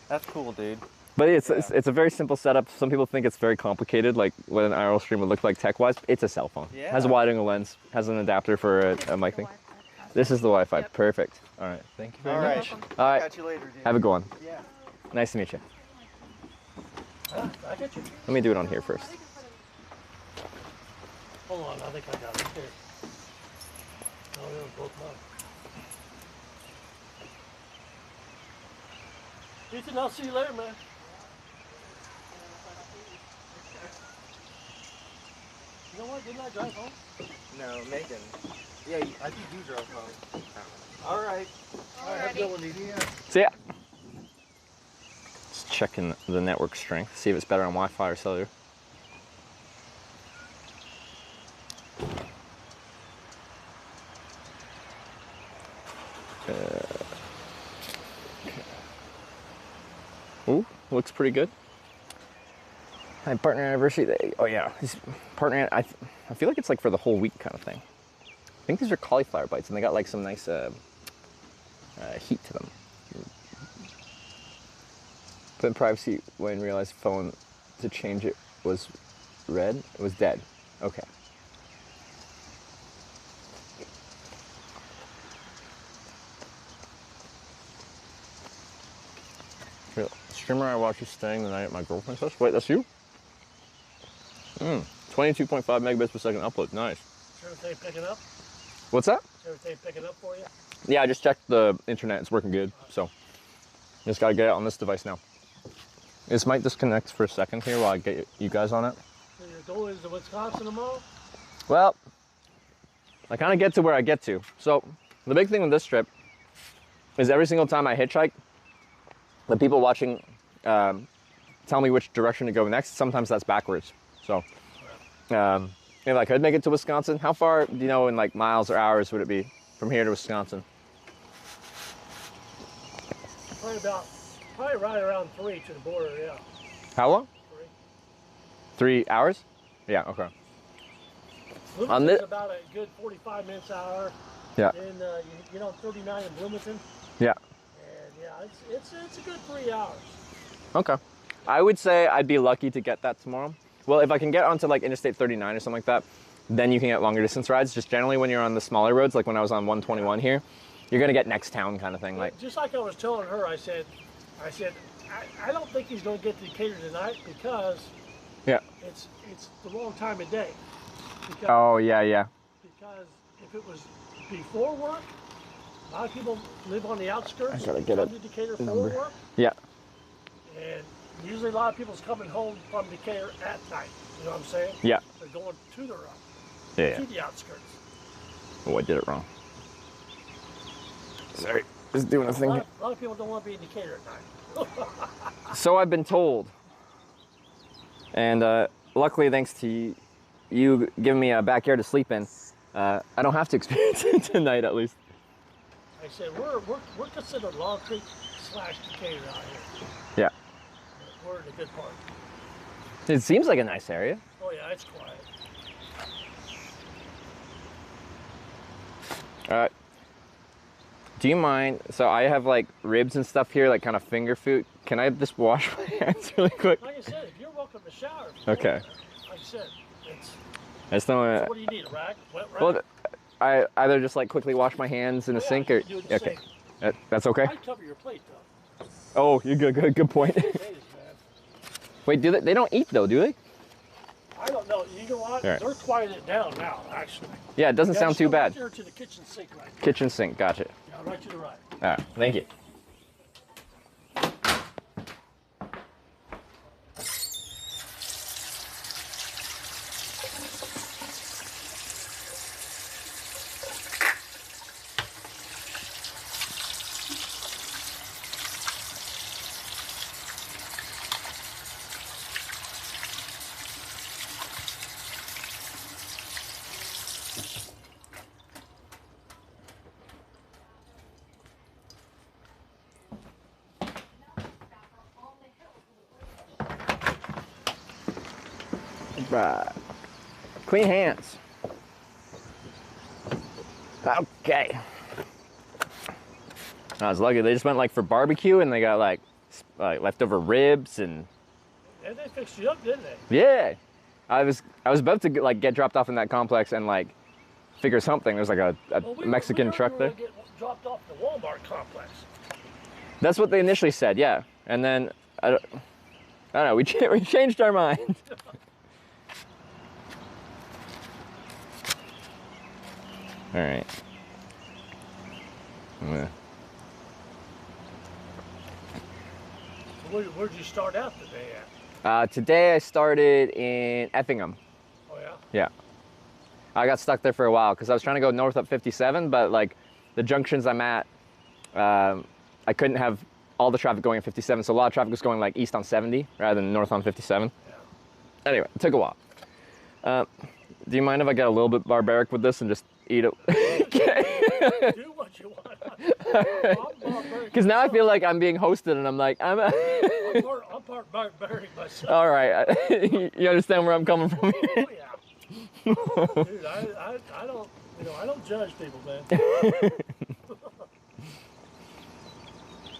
That's cool, dude. But it's a very simple setup. Some people think it's very complicated, like what an IRL stream would look like tech-wise. It's a cell phone. Yeah. Has a wide-angle lens. Has an adapter for a mic thing. This is the Wi-Fi. Yep. Perfect. All right. Thank you very much. All right. Catch you later, dude. Have a good one. Yeah. Nice to meet you. I got you. Let me do it on here first. Hold on, I think I got it. Here. No, it was both mine. Ethan, I'll see you later, man. You know what? Didn't I drive home? No, Megan. Yeah, I think you drove home. All right. All right, have a good one, Ethan. See ya. Just checking the network strength. See if it's better on Wi-Fi or cellular. Ooh, looks pretty good. Hi, partner anniversary. Oh yeah, partner. I feel like it's like for the whole week kind of thing. I think these are cauliflower bites, and they got like some nice heat to them. Put in privacy when realized phone to change it was red. It was dead. Okay. The streamer I watch is staying the night at my girlfriend's house. Wait, that's you? 22.5 megabits per second upload. Nice. Is everything picking up? What's that? Is everything picking up for you? Yeah, I just checked the internet. It's working good. So, just gotta get it on this device now. This might disconnect for a second here while I get you guys on it. So you're going to Wisconsin tomorrow? Well, I kind of get to where I get to. So, the big thing with this trip is every single time I hitchhike, the people watching tell me which direction to go next. Sometimes that's backwards. So if I could make it to Wisconsin, how far, do you know, in like miles or hours would it be from here to Wisconsin? Probably right around 3 to the border, yeah. How long? 3 hours? Yeah, okay. Bloomington's about a good 45 minutes an hour. Yeah. Then you get on 39 in Bloomington. Yeah. And yeah, it's a good 3 hours. Okay. I would say I'd be lucky to get that tomorrow. Well, if I can get onto like Interstate 39 or something like that, then you can get longer distance rides. Just generally when you're on the smaller roads, like when I was on 121 here, you're gonna get next town kind of thing. Like just like I was telling her, I said, I don't think he's going to get to Decatur tonight because it's the wrong time of day. Because, oh yeah. Because if it was before work, a lot of people live on the outskirts. I gotta get come to Decatur for work. Yeah. And usually a lot of people's coming home from Decatur at night. You know what I'm saying? Yeah. They're going to their Yeah. to the outskirts. Oh, I did it wrong. Sorry, just doing a thing. A lot of people don't want to be in Decatur at night. So I've been told. And luckily, thanks to you giving me a backyard to sleep in, I don't have to experience it tonight, at least. I said, we're considered Long Creek / Decatur out here. Yeah. We're in a good part. It seems like a nice area. Oh yeah, it's quiet. Do you mind? So I have like ribs and stuff here, like kind of finger food. Can I just wash my hands really quick? Like I said, if you're welcome to shower. Okay. Like I said, it's. I just don't want So what do you need? A rag? Wet rag? Well, I either just like quickly wash my hands in the sink or. You can do it in the Okay. sink. That's okay. I'd cover your plate though. Oh, you're good. Good point. Wait, do they don't eat though, do they? I don't know. You know what? All right. They're quieting it down now, actually. Yeah, it doesn't sound too bad. Right there to the kitchen sink right there. Kitchen sink, gotcha. Yeah, right to the right. All right, thank you. Right. Clean hands. Okay. I was lucky. They just went like for barbecue and they got like leftover ribs and. And they fixed you up, didn't they? Yeah. I was about to get dropped off in that complex and like figure something. There's like a Mexican truck there. Get dropped off at the Walmart complex. That's what they initially said, yeah. And then I don't know. We changed our mind. All right. Yeah. So where'd you start out today at? Today I started in Effingham. Oh yeah? Yeah. I got stuck there for a while because I was trying to go north up 57, but like the junctions I'm at, I couldn't have all the traffic going at 57, so a lot of traffic was going like east on 70 rather than north on 57. Yeah. Anyway, it took a while. Do you mind if I get a little bit barbaric with this and just eat it? Do what you want. Because now I feel like I'm being hosted and I'm like, I'm part barbaric myself. All right. You understand where I'm coming from here? Oh yeah. Dude, I don't, I don't judge people,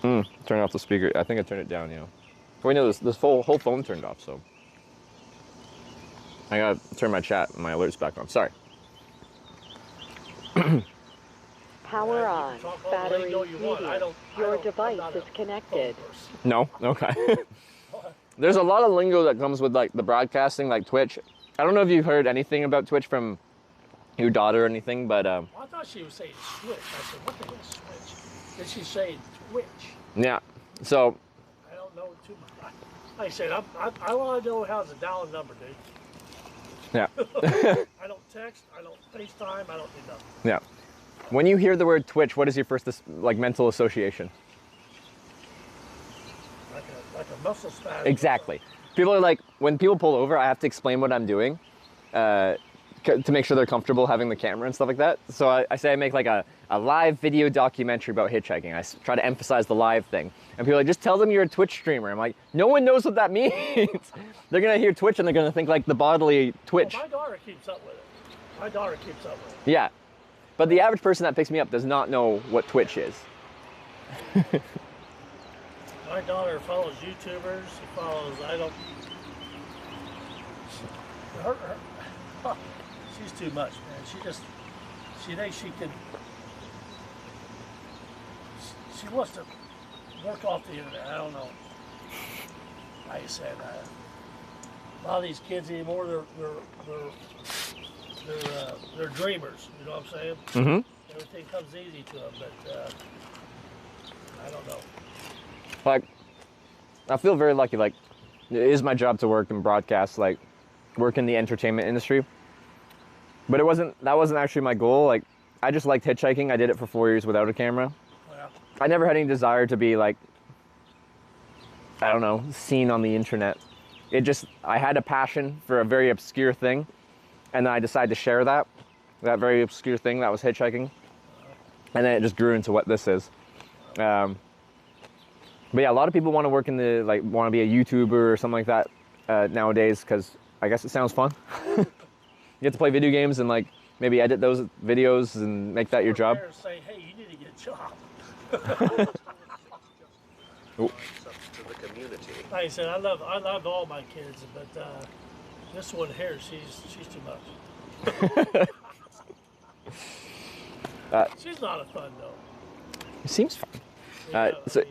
man. Turn off the speaker. I think I turned it down, Wait, no, this whole phone turned off, so. I gotta turn my chat and my alerts back on. Sorry. Power on. Battery medium. Your device is connected. No? Okay. There's a lot of lingo that comes with like the broadcasting, like Twitch. I don't know if you've heard anything about Twitch from your daughter or anything, but I thought she was saying Switch. I said, what the hell is Switch? Then she's saying Twitch. Yeah. So I don't know too much. Like I said, I want to know how's the dial number, dude. Yeah. I don't text, I don't FaceTime, I don't do nothing. Yeah. When you hear the word Twitch, what is your first like mental association? like a muscle spasm. Exactly. People are like, when people pull over, I have to explain what I'm doing to make sure they're comfortable having the camera and stuff like that. So I say I make like a live video documentary about hitchhiking. I try to emphasize the live thing. And people are like, just tell them you're a Twitch streamer. I'm like, no one knows what that means. They're going to hear Twitch and they're going to think like the bodily Twitch. Well, my daughter keeps up with it. My daughter keeps up with it. Yeah. But the average person that picks me up does not know what Twitch is. My daughter follows YouTubers. She follows, she's too much, man. She thinks she can, she wants to work off the internet. I don't know. Like I said, a lot of these kids anymore, they're dreamers. You know what I'm saying? Mm-hmm. Everything comes easy to them, but I don't know. Like, I feel very lucky. Like, it is my job to work in broadcast, like, work in the entertainment industry. But that wasn't actually my goal. Like, I just liked hitchhiking. I did it for 4 years without a camera. Yeah. I never had any desire to be like, I don't know, seen on the internet. I had a passion for a very obscure thing. And then I decided to share that very obscure thing that was hitchhiking. And then it just grew into what this is. But yeah, a lot of people want to work in want to be a YouTuber or something like that nowadays, because I guess it sounds fun. You get to play video games and like maybe edit those videos and make that your job. Say, hey, you need to get a job. Oh. Like I said, I love all my kids, but this one here, she's too much. She's not a fun though. It seems fun. So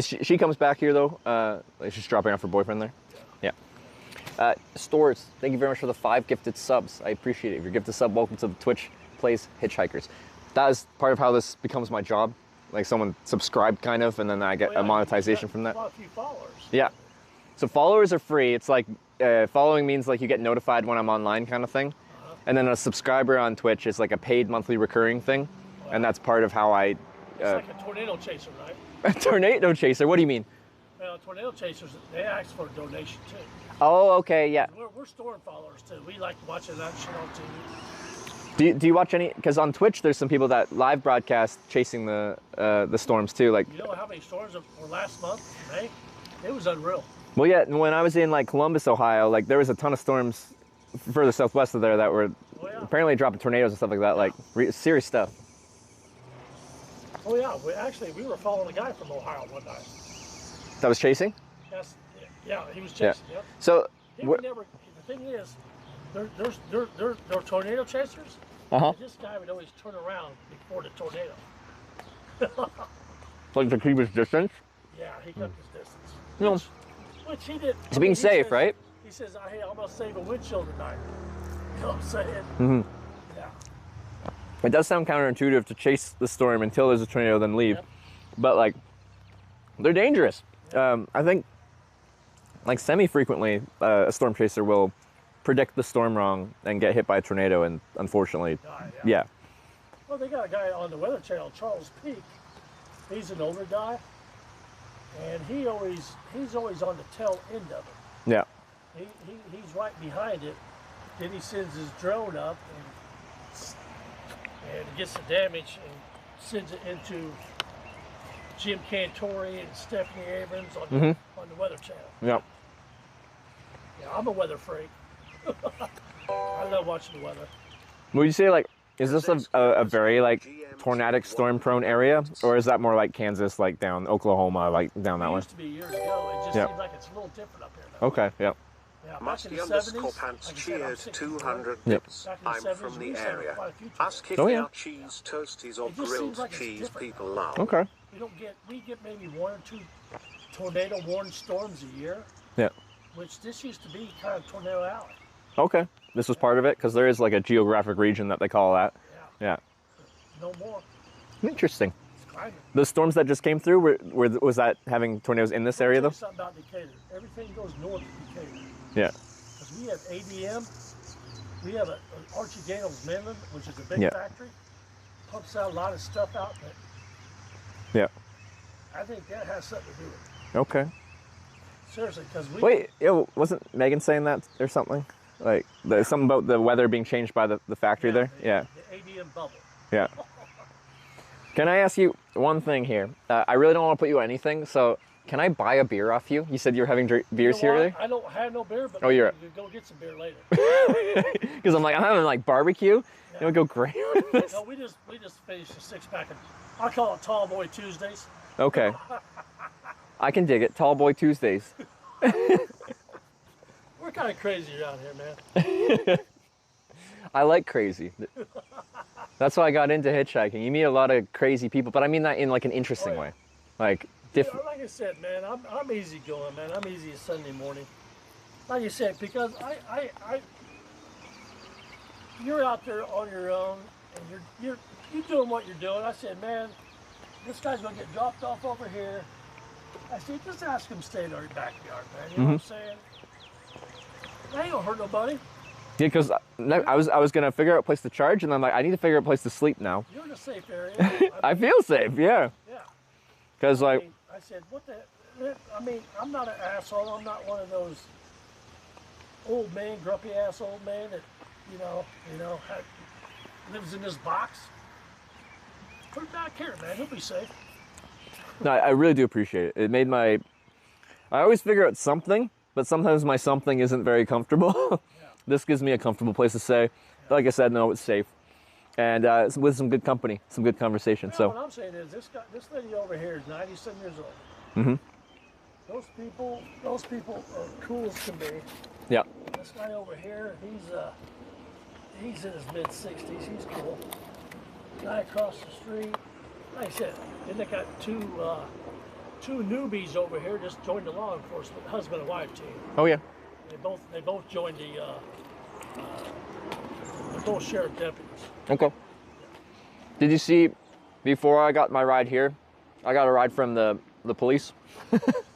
she comes back here though. She's dropping off her boyfriend there. Yeah. Stores, thank you very much for the 5 gifted subs. I appreciate it. If you're gifted sub, welcome to the Twitch Plays Hitchhikers. That is part of how this becomes my job. Like someone subscribed kind of, and then I get a monetization from that. A few followers. Yeah. So followers are free. It's like following means like you get notified when I'm online kind of thing. And then a subscriber on Twitch is like a paid monthly recurring thing. And that's part of how I... it's like a tornado chaser, right? A tornado chaser? What do you mean? Well, tornado chasers, they ask for a donation too. Oh, okay, yeah. We're storm followers too. We like watching that shit on TV. Do you watch any? Because on Twitch, there's some people that live broadcast chasing the storms too. Like, you know how many storms were last month, May? It was unreal. Well, yeah. When I was in like Columbus, Ohio, like there was a ton of storms further southwest of there that were apparently dropping tornadoes and stuff like that. Like serious stuff. Oh yeah, we were following a guy from Ohio one night. That was chasing? Yes. Yeah, he was chasing. Yeah. Yep. So the thing is, they're tornado chasers. Uh-huh. This guy would always turn around before the tornado. Like to keep his distance? Yeah, he kept his distance. No. Which he did. He's being safe, right? He says, hey, I'm going to save a windshield tonight. You know what I'm saying? Mm-hmm. Yeah. It does sound counterintuitive to chase the storm until there's a tornado, then leave. Yep. But like, they're dangerous. I think like semi-frequently a storm chaser will predict the storm wrong and get hit by a tornado, and unfortunately, yeah. Well, they got a guy on the Weather Channel, Charles Peak. He's an older guy, and he's always on the tail end of it. Yeah. He's right behind it. Then he sends his drone up and gets the damage and sends it into Jim Cantori and Stephanie Abrams on the Weather Channel. Yeah. Yeah, I'm a weather freak. I love watching the weather. Would you say like, is this a very like tornadic storm prone area, or is that more like Kansas, like down Oklahoma, like down that way? It used to be years ago. It just seems like it's a little different up here now. Okay, yeah. Yeah, Musty underscore pants cheered 200 bits. I'm from the area. Ask if they are cheese toasties or grilled cheese people love. Okay. We get maybe 1 or 2 tornado warned storms a year. Yeah. Which this used to be kind of Tornado Alley. Okay. This was part of it, because there is like a geographic region that they call that. Yeah. No more. Interesting. It's climate. The storms that just came through, was that having tornadoes in this area though? Something about Decatur. Everything goes north of Decatur. Yeah. Because we have ADM, we have an Archie Daniels Midland, which is a big factory, pumps out a lot of stuff out there. Yeah. I think that has something to do with it. Okay. Seriously, because we... Wait, wasn't Megan saying that or something? Like, something about the weather being changed by the factory there? Yeah. The ADM bubble. Yeah. Can I ask you one thing here? I really don't want to put you on anything, so can I buy a beer off you? You said you were having beers here earlier? I don't have no beer, but oh, you're you go get some beer later. Because I'm having like barbecue. Yeah. It would go great with this. No, we just finished a 6-pack of, I call it Tall Boy Tuesdays. Okay. I can dig it. Tall Boy Tuesdays. We're kind of crazy around here, man. I like crazy. That's why I got into hitchhiking. You meet a lot of crazy people, but I mean that in like an interesting way. Like different. Like I said, man, I'm easy going, man. I'm easy Sunday morning. Like you said, because you're out there on your own and you're doing what you're doing. I said, man, this guy's gonna get dropped off over here. I said, just ask him to stay in our backyard, man. You know what I'm saying? That ain't gonna hurt nobody. Yeah, because I was gonna figure out a place to charge, and I'm like, I need to figure out a place to sleep now. You're in a safe area. I feel safe, yeah. Yeah. Because like, I said, what the? I mean, I'm not an asshole. I'm not one of those old man, grumpy ass old man that, lives in this box. Put him back here, man. He'll be safe. No, I really do appreciate it. It made my. I always figure out something, but sometimes my something isn't very comfortable. This gives me a comfortable place to stay. Like I said, no, it's safe, and it's with some good company, some good conversation. Yeah, so what I'm saying is, this lady over here is 97 years old. Mm-hmm. Those people are cool as can be. Yeah. This guy over here, he's in his mid 60s. He's cool. Guy across the street, like I said, then they got two newbies over here just joined the law enforcement, husband and wife team. Oh yeah. They both joined the. They're both sheriff deputies. Okay. Did you see, before I got my ride here, I got a ride from the police.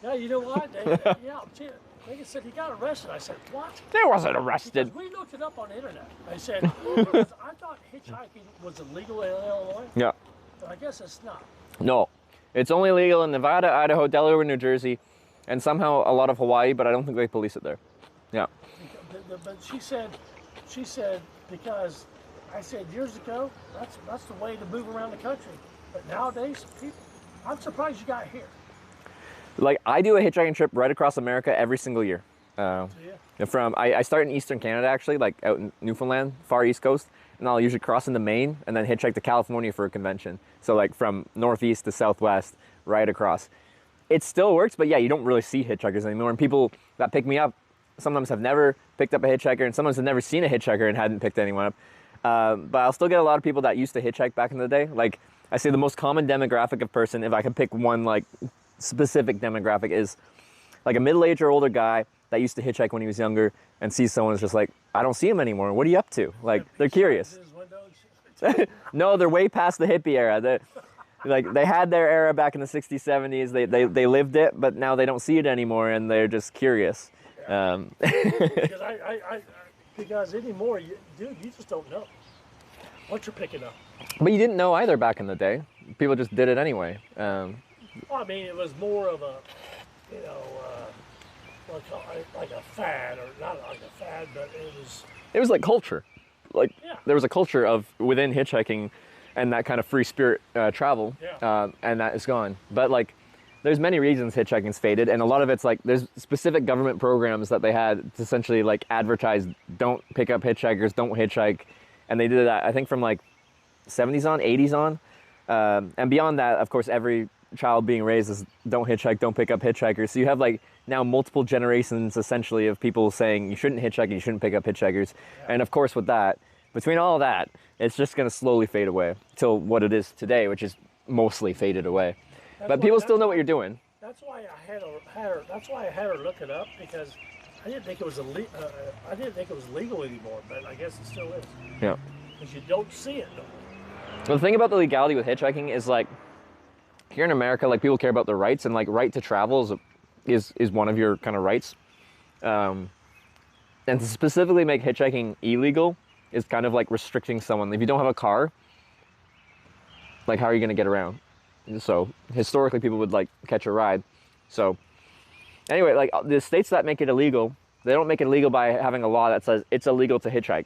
Yeah, you know what? They said he got arrested. I said, what? He wasn't arrested. Because we looked it up on the internet. I said, I thought hitchhiking was illegal in Illinois. Yeah. But I guess it's not. No, it's only legal in Nevada, Idaho, Delaware, New Jersey, and somehow a lot of Hawaii, but I don't think they police it there. Yeah. But she said because I said years ago that's the way to move around the country. But nowadays, people, I'm surprised you got here. Like I do a hitchhiking trip right across America every single year. I start in Eastern Canada actually, like out in Newfoundland, far East Coast, and I'll usually cross into Maine and then hitchhike to California for a convention. So like from Northeast to Southwest, right across. It still works, but yeah, you don't really see hitchhikers anymore. And people that pick me up sometimes have never picked up a hitchhiker, and sometimes have never seen a hitchhiker and hadn't picked anyone up. But I'll still get a lot of people that used to hitchhike back in the day. Like I say, the most common demographic of person, if I could pick one like specific demographic, is like a middle-aged or older guy that used to hitchhike when he was younger and sees someone who's just like, I don't see him anymore. What are you up to? Like they're curious. No, they're way past the hippie era. They had their era back in the 60s, 70s. They lived it, but now they don't see it anymore, and they're just curious. Because anymore, you just don't know what you're picking up. But you didn't know either back in the day. People just did it anyway. Well, I mean, it was more of a, like a fad, or not like a fad, but it was. It was like culture. Like yeah. There was a culture of within hitchhiking, and that kind of free spirit travel, and that is gone. But like, there's many reasons hitchhiking's faded, and a lot of it's like there's specific government programs that they had to essentially like advertise, don't pick up hitchhikers, don't hitchhike, and they did that I think from like 70s on, 80s on, and beyond that, of course, every child being raised is don't hitchhike, don't pick up hitchhikers. So you have like now multiple generations essentially of people saying you shouldn't hitchhike, you shouldn't pick up hitchhikers, and of course with that, between all of that, it's just going to slowly fade away till what it is today, which is mostly faded away. But people still know what you're doing. That's why I had her. That's why I had her look it up, because I didn't think it was I didn't think it was legal anymore, but I guess it still is. Yeah. Because you don't see it. Well, the thing about the legality with hitchhiking is like here in America, like people care about their rights, and like right to travel is one of your kind of rights. And to specifically make hitchhiking illegal is kind of like restricting someone. If you don't have a car, like how are you going to get around? So historically people would like catch a ride. So Anyway, like the states that make it illegal, they don't make it illegal by having a law that says it's illegal to hitchhike.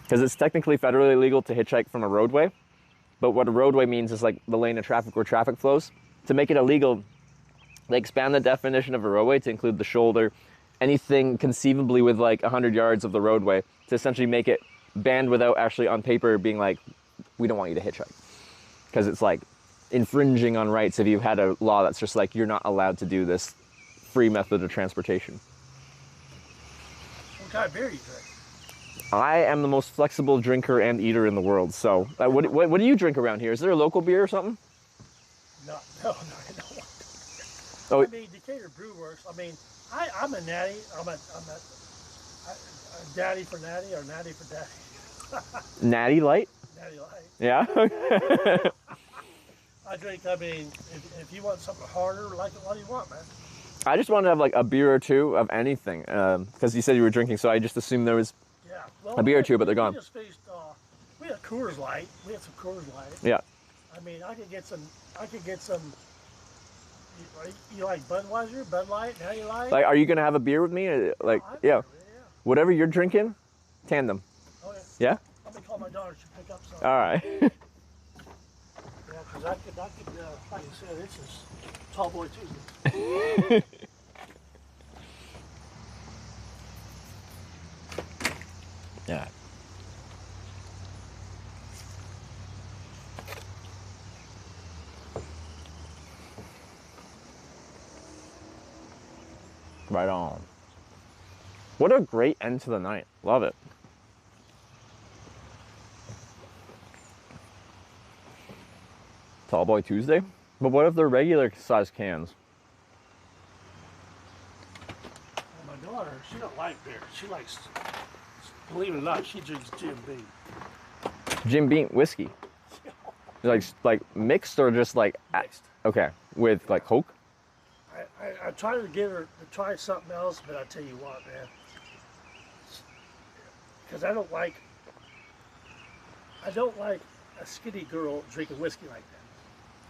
Because it's technically federally illegal to hitchhike from a roadway. But what a roadway means is like the lane of traffic where traffic flows. To make it illegal, they expand the definition of a roadway to include the shoulder, anything conceivably with like 100 yards of the roadway, to essentially make it banned without actually on paper being like, we don't want you to hitchhike. Because it's like infringing on rights if you had a law that's just like, you're not allowed to do this free method of transportation. What kind of beer you drink? I am the most flexible drinker and eater in the world. So what do you drink around here? Is there a local beer or something? No, I don't. Oh. I mean, Decatur Brew Works. I mean, I'm a natty. I'm a daddy for natty or natty for daddy. Natty Light? Natty Light. Yeah? I drink, I mean, if you want something harder, like what do you want, man? I just wanted to have like a beer or two of anything. Because you said you were drinking, so I just assumed there was a beer or two, but they're gone. We just finished, we had Coors Light. We had some Coors Light. Yeah. I mean, I could get some, you like Budweiser, Bud Light, Natty Light? Like, are you going to have a beer with me? Like, yeah. Whatever you're drinking, tandem. Okay. Yeah? Let me call my daughter. She'll pick up some. All right. Yeah, because I could, like you said, this is Tall Boy Tuesday. Yeah. Right on. What a great end to the night. Love it. Tall Boy Tuesday? But what if they're regular size cans? My daughter, she don't like beer. She likes, believe it or not, she drinks Jim Beam. Jim Beam whiskey? Like mixed or just like mixed? Okay, with like Coke? I tried to get her to try something else, but I tell you what, man, because I don't like a skinny girl drinking whiskey like that.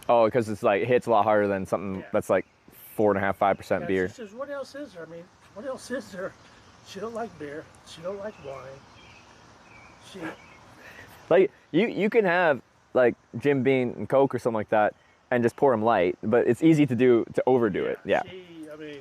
Oh, because it's like, it hits a lot harder than something that's like 4.5%, 5% beer. She says, what else is there? I mean, what else is there? She don't like beer. She don't like wine. She... Like, you can have like Jim Beam and Coke or something like that and just pour them light, but it's easy to overdo it. Yeah. I mean,